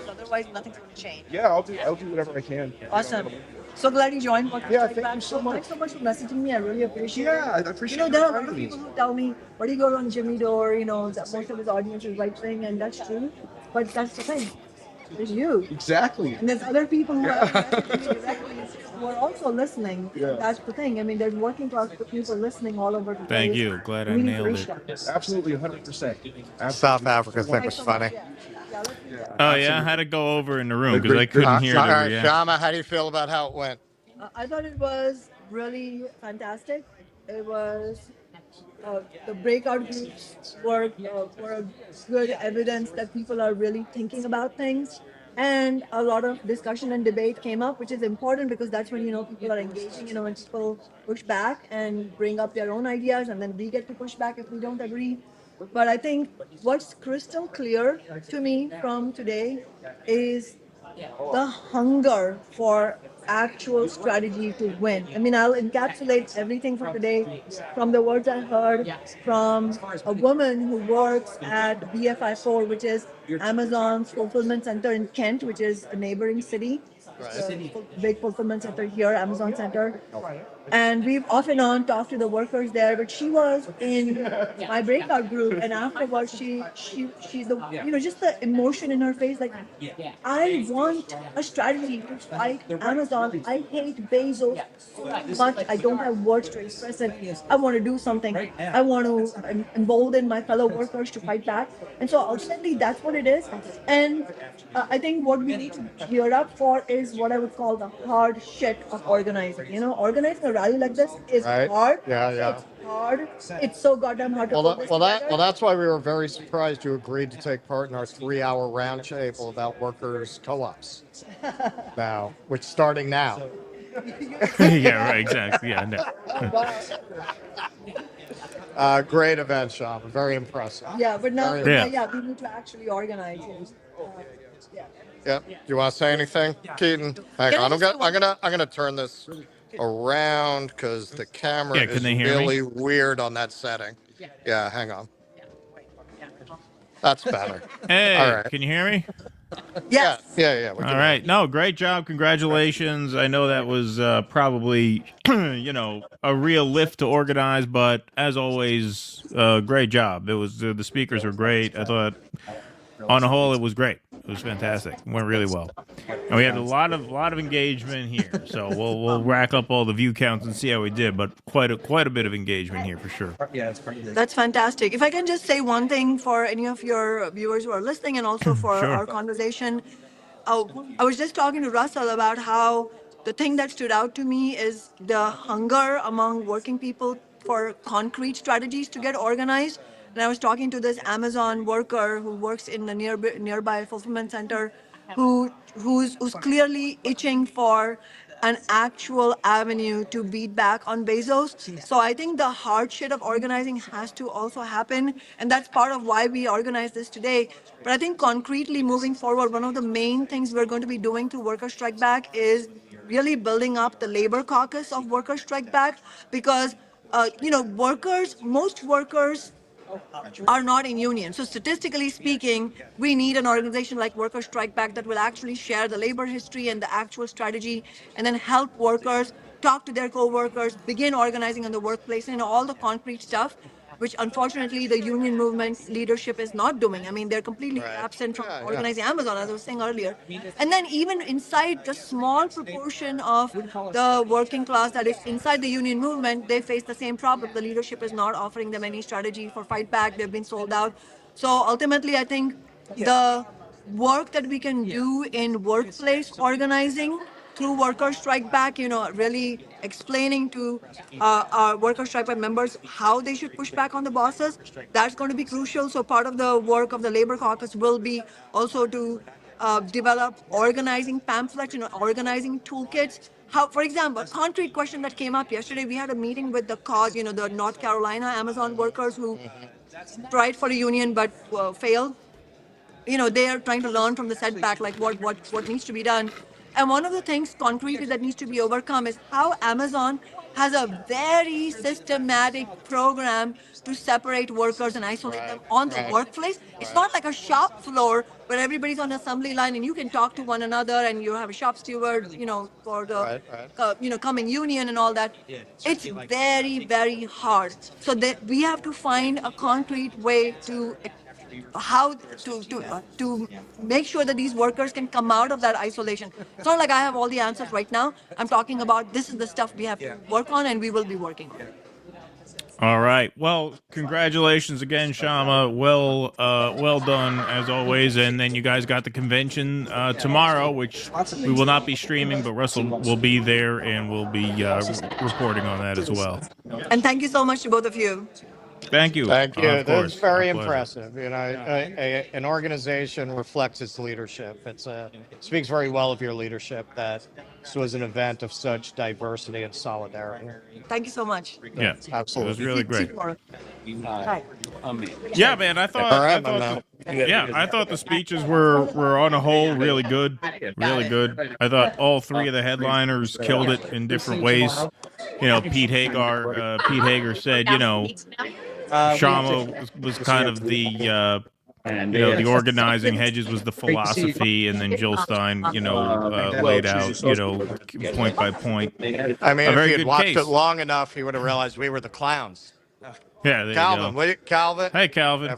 otherwise nothing's going to change. Yeah, I'll do whatever I can. Awesome. So glad you joined. Yeah, thank you so much. Thanks so much for messaging me. I really appreciate it. Yeah, I appreciate there are a it. lot of people who tell me, what do you go on Jimmy Dore, that most of his audience is right wing, and that's true. But that's the thing. There's you. Exactly. And there's other people who are messaging me directly who are also listening. Yeah. That's the thing. I mean, there's working class people listening all over the place. Thank you. Glad I nailed it. Absolutely, 100%. South Africa thing was funny. Oh, yeah? I had to go over in the room because I couldn't hear All the right, reaction. Shama, how do you feel about how it went? I thought it was really fantastic. It was the breakout groups were a good evidence that people are really thinking about things, and a lot of discussion and debate came up, which is important because that's when people are engaging. When people push back and bring up their own ideas, and then we get to push back if we don't agree. But I think what's crystal clear to me from today is the hunger for actual strategy to win. I mean, I'll encapsulate everything from today from the words I heard from a woman who works at BFI4, which is Amazon's fulfillment center in Kent, which is a neighboring city. Big fulfillment center here, Amazon Center. And we've off and on talked to the workers there, but she was in my breakout group, and afterwards she's the just the emotion in her face, like, I want a strategy to fight Amazon. I hate Bezos so much. I don't have words to express it. I want to do something. I want to embolden my fellow workers to fight back. And so ultimately that's what it is. And I think what we need to gear up for is what I would call the hard shit of organizing. Organizing a rally like this is hard. Yeah. It's hard. It's so goddamn hard to put this together. That's why we were very surprised you agreed to take part in our 3-hour roundtable about workers' co-ops. Now, which starting now. Yeah, right, exactly. Yeah, no. Great event, Shama. Very impressive. Yeah, but now, Yeah. we need to actually organize. Yep. Do you want to say anything, Keaton? Hang on. I'm gonna turn this around because the camera Yeah, can is they hear me? really weird on that setting. Yeah, hang on. That's better. Hey, All right. can you hear me? Yes. Yeah. All right. No, great job. Congratulations. I know that was probably, a real lift to organize, but as always, great job. It was the speakers were great. I thought, on the whole, it was great. It was fantastic. It went really well. And we had a lot of engagement here. So we'll rack up all the view counts and see how we did. But quite a bit of engagement here for sure. That's fantastic. If I can just say one thing for any of your viewers who are listening, and also for Sure. our conversation. I was just talking to Russell about how the thing that stood out to me is the hunger among working people for concrete strategies to get organized. And I was talking to this Amazon worker who works in the nearby fulfillment center, who's clearly itching for an actual avenue to beat back on Bezos. So I think the hard shit of organizing has to also happen, and that's part of why we organize this today. But I think concretely moving forward, one of the main things we're going to be doing through Worker Strike Back is really building up the labor caucus of Worker Strike Back, because most workers are not in union. So statistically speaking, we need an organization like Worker Strike Back that will actually share the labor history and the actual strategy, and then help workers talk to their co-workers, begin organizing in the workplace, and all the concrete stuff, which unfortunately the union movement leadership is not doing. I mean, they're completely absent from organizing Amazon, as I was saying earlier. And then even inside the small proportion of the working class that is inside the union movement, they face the same problem. The leadership is not offering them any strategy for fight back. They've been sold out. So ultimately, I think the work that we can do in workplace organizing through Worker Strike Back, really explaining to our Worker Strike Back members how they should push back on the bosses, that's going to be crucial. So part of the work of the Labor Caucus will be also to develop organizing pamphlets, organizing toolkits. How, for example, a concrete question that came up yesterday, we had a meeting with the CAUS, the North Carolina Amazon workers who tried for a union but failed. They are trying to learn from the setback, like what needs to be done. And one of the things concretely that needs to be overcome is how Amazon has a very systematic program to separate workers and isolate them on the workplace. It's not like a shop floor where everybody's on assembly line and you can talk to one another and you have a shop steward, for the, coming union and all that. It's very, very hard. So that we have to find a concrete way to how to make sure that these workers can come out of that isolation. It's not like I have all the answers right now. I'm talking about this is the stuff we have to work on, and we will be working on. All right. Well, congratulations again, Shama. Well done as always. And then you guys got the convention tomorrow, which we will not be streaming, but Russell will be there and we'll be reporting on that as well. And thank you so much to both of you. Thank you. Thank you. Of course. That's very Our pleasure. impressive. An organization reflects its leadership. It speaks very well of your leadership that this was an event of such diversity and solidarity. Thank you so much. Yeah, absolutely. It was really great. Hi. Yeah, man. I thought the speeches were on a whole really good, really good. I thought all three of the headliners killed it in different ways. Pete Hager said, Shama was kind of the the organizing, Hedges was the philosophy, and then Jill Stein, laid out, point by point. I mean, if he had watched it long enough, he would have realized we were the clowns. Yeah, there Calvin, you go. Calvin. Hey, Calvin.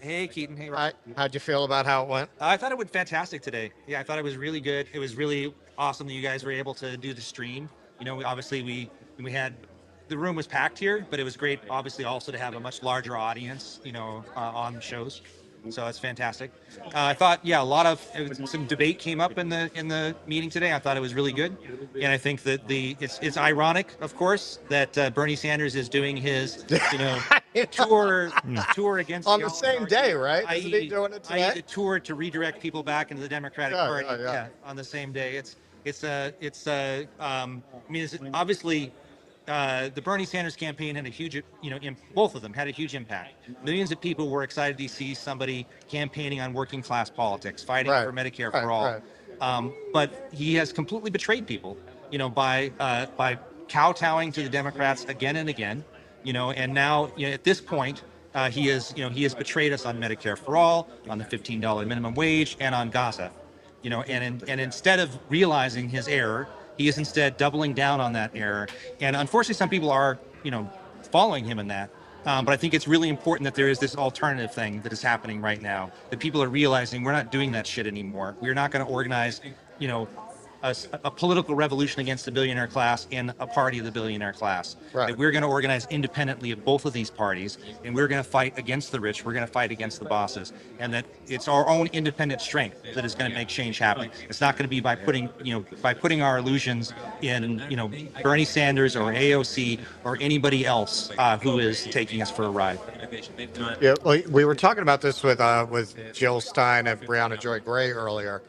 Hey, Keaton. Hey, how'd you feel about how it went? I thought it went fantastic today. Yeah, I thought it was really good. It was really awesome that you guys were able to do the stream. Obviously we had, the room was packed here, but it was great, obviously, also to have a much larger audience, on shows. So it's fantastic. I thought, some debate came up in the meeting today. I thought it was really good, and I think that it's ironic, of course, that Bernie Sanders is doing his tour against on the same day, right? Isn't he doing it today? A tour to redirect people back into the Democratic Party. Yeah, on the same day. It's obviously. The Bernie Sanders campaign had a huge, both of them had a huge impact. Millions of people were excited to see somebody campaigning on working class politics, fighting for Medicare for all. But he has completely betrayed people, by kowtowing to the Democrats again and again, and now, at this point, he has betrayed us on Medicare for all, on the $15 minimum wage, and on Gaza, and instead of realizing his error, he is instead doubling down on that error. And unfortunately, some people are, following him in that. But I think it's really important that there is this alternative thing that is happening right now, that people are realizing we're not doing that shit anymore. We're not going to organize, a political revolution against the billionaire class in a party of the billionaire class. That we're going to organize independently of both of these parties, and we're going to fight against the rich. We're going to fight against the bosses, and that it's our own independent strength that is going to make change happen. It's not going to be by putting our illusions in, Bernie Sanders or AOC or anybody else who is taking us for a ride. Yeah, well, we were talking about this with Jill Stein and Brianna Joy Gray earlier.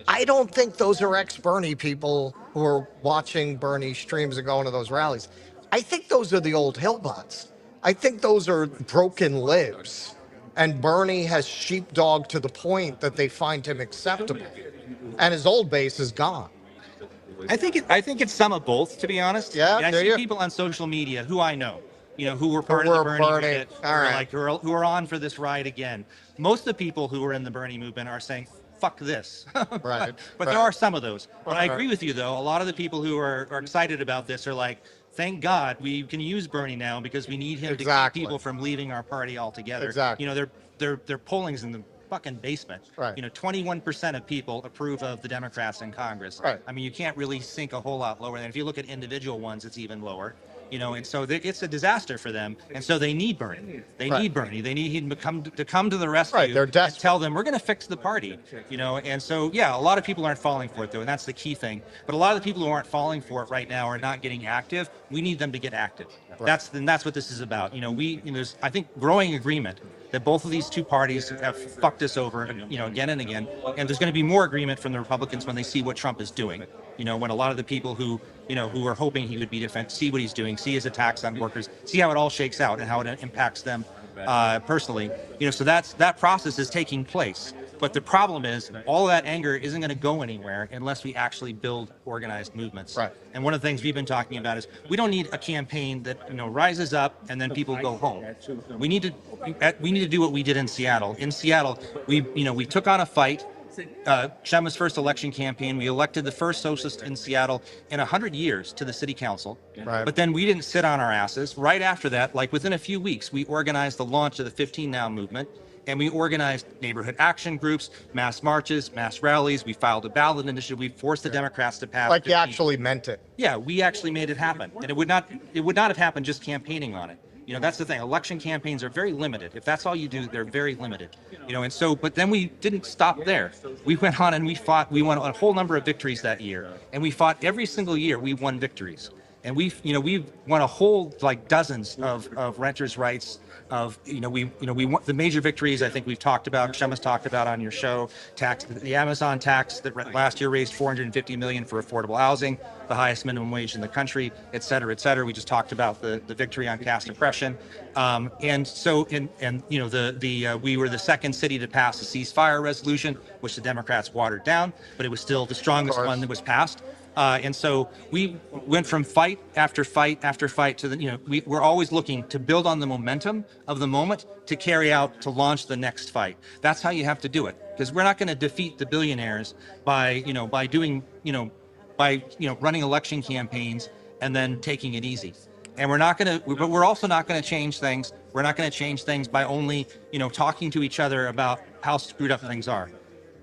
I don't think those are ex-Bernie people who are watching Bernie streams and going to those rallies. I think those are the old Hillbots. I think those are broken libs. And Bernie has sheepdogged to the point that they find him acceptable. And his old base is gone. I think it's some of both, to be honest. Yeah, I see people on social media who I know, who were part of the Bernie movement, who are on for this ride again. Most of the people who are in the Bernie movement are saying, fuck this. But there are some of those. But I agree with you, though. A lot of the people who are excited about this are like, thank God we can use Bernie now because we need him to keep people from leaving our party altogether. Exactly. Their polling's in the fucking basement. 21% of people approve of the Democrats in Congress. I mean, you can't really sink a whole lot lower than if you look at individual ones, it's even lower. And so it's a disaster for them, and so they need Bernie. They need Bernie. They need him to come to the rescue. They're desperate. And tell them we're going to fix the party. And so a lot of people aren't falling for it though, and that's the key thing. But a lot of the people who aren't falling for it right now are not getting active. We need them to get active. That's what this is about. There's I think growing agreement that both of these two parties have fucked us over, again and again. And there's going to be more agreement from the Republicans when they see what Trump is doing. When a lot of the people who are hoping he would be defense, see what he's doing, see his attacks on workers, see how it all shakes out and how it impacts them personally. So that process is taking place. But the problem is all of that anger isn't going to go anywhere unless we actually build organized movements. And one of the things we've been talking about is we don't need a campaign that rises up and then people go home. We need to do what we did in Seattle. In Seattle, we took on a fight. Shama's first election campaign, we elected the first socialist in Seattle in 100 years to the city council. But then we didn't sit on our asses. Right after that, like within a few weeks, we organized the launch of the 15 Now movement. And we organized neighborhood action groups, mass marches, mass rallies. We filed a ballot initiative. We forced the Democrats to pass. Like you actually meant it. Yeah, we actually made it happen. And it would not have happened just campaigning on it. That's the thing. Election campaigns are very limited. If that's all you do, they're very limited. And so, but then we didn't stop there. We went on and we fought. We won a whole number of victories that year. And we fought every single year. We won victories. And we've won a whole dozens of renters' rights. We won the major victories. I think we've talked about. Shama's talked about on your show. The Amazon tax that last year raised $450 million for affordable housing, the highest minimum wage in the country, et cetera, et cetera. We just talked about the victory on caste oppression, and so we were the second city to pass a ceasefire resolution, which the Democrats watered down, but it was still the strongest one that was passed. And so we went from fight after fight after fight to we're always looking to build on the momentum of the moment to carry out, to launch the next fight. That's how you have to do it, because we're not going to defeat the billionaires by running election campaigns and then taking it easy. And but we're also not going to change things. We're not going to change things by only, talking to each other about how screwed up things are.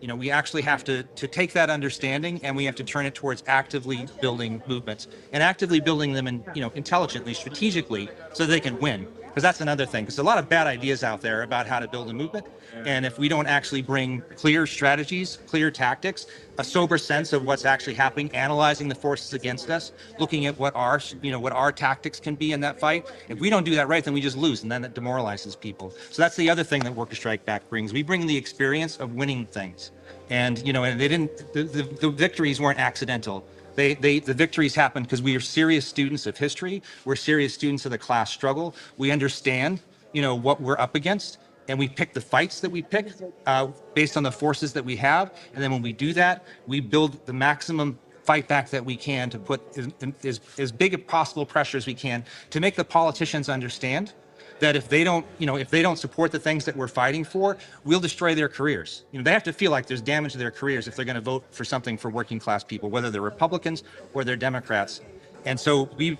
We actually have to take that understanding and we have to turn it towards actively building movements and actively building them intelligently, strategically, so they can win. Because that's another thing. Because a lot of bad ideas out there about how to build a movement. And if we don't actually bring clear strategies, clear tactics, a sober sense of what's actually happening, analyzing the forces against us, looking at what our tactics can be in that fight. If we don't do that right, then we just lose, and then that demoralizes people. So that's the other thing that Workers Strike Back brings. We bring the experience of winning things, and and they didn't. The victories weren't accidental. The victories happened because we are serious students of history. We're serious students of the class struggle. We understand, what we're up against. And we pick the fights that we pick based on the forces that we have. And then when we do that, we build the maximum fight back that we can to put as big a possible pressure as we can to make the politicians understand that if they don't support the things that we're fighting for, we'll destroy their careers. They have to feel like there's damage to their careers if they're going to vote for something for working class people, whether they're Republicans or they're Democrats. And so we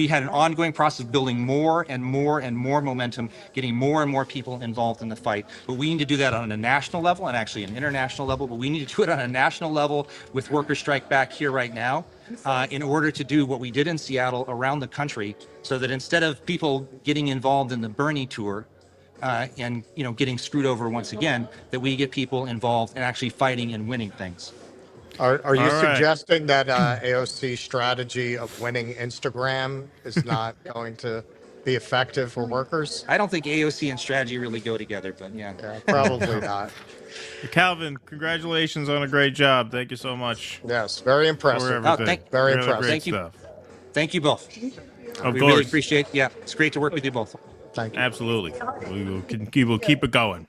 had an ongoing process of building more and more and more momentum, getting more and more people involved in the fight. But we need to do that on a national level and actually an international level. But we need to do it on a national level with Workers Strike Back here right now in order to do what we did in Seattle around the country, so that instead of people getting involved in the Bernie tour and getting screwed over once again, that we get people involved and actually fighting and winning things. Are you suggesting that AOC's strategy of winning Instagram is not going to be effective for workers? I don't think AOC and strategy really go together, but yeah. Probably not. Calvin, congratulations on a great job. Thank you so much. Yes, very impressive. For everything. Very Really impressive. great Thank you. stuff. Thank you both. Of We course. really appreciate. Yeah, it's great to work with you both. Thank you. Absolutely. We'll keep it going.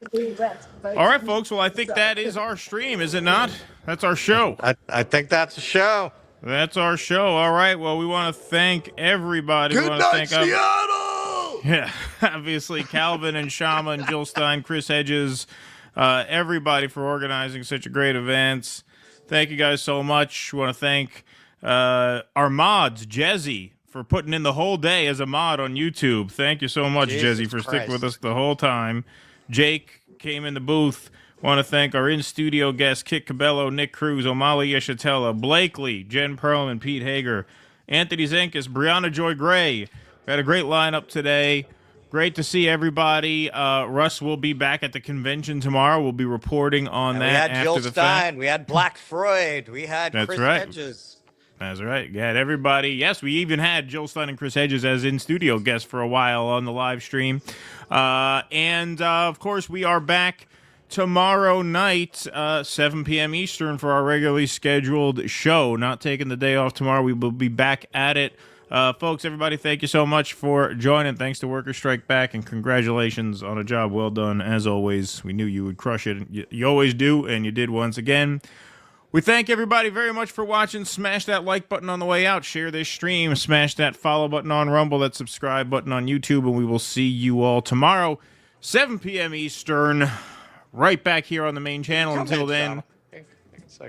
All right, folks. Well, I think that is our stream, is it not? That's our show. I think that's a show. That's our show. All right. Well, we want to thank everybody. Good we want night, to thank Seattle! Yeah, obviously Calvin and Shama and Jill Stein, Chris Hedges, everybody for organizing such a great event. Thank you guys so much. We want to thank our mods, Jezzy, for putting in the whole day as a mod on YouTube. Thank you so much, Jesus Jezzy, for Christ. sticking with us the whole time. Jake came in the booth. Want to thank our in-studio guests, Kit Cabello, Nick Cruse, Omali Yeshitela, Blakely, Jen Perlman, Pete Hager, Anthony Zenkus, Brianna Joy Gray. We had a great lineup today. Great to see everybody. Russ will be back at the convention tomorrow. We'll be reporting on And that we had after Jill the Stein. fact. We had Black Freud. We had That's Chris right. Hedges. That's right. Yeah, everybody. Yes, we even had Jill Stein and Chris Hedges as in-studio guests for a while on the live stream. Of course, we are back tomorrow night, 7 p.m. Eastern for our regularly scheduled show. Not taking the day off tomorrow. We will be back at it. Folks, everybody, thank you so much for joining. Thanks to Workers Strike Back, and congratulations on a job well done. As always, we knew you would crush it. You always do, and you did once again. We thank everybody very much for watching. Smash that like button on the way out. Share this stream. Smash that follow button on Rumble, that subscribe button on YouTube, and we will see you all tomorrow, 7 p.m. Eastern, right back here on the main channel. Until then,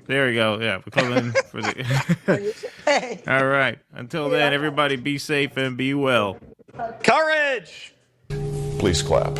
there we go. Yeah, we're coming for the. All right. Until then, everybody be safe and be well. Courage! Please clap.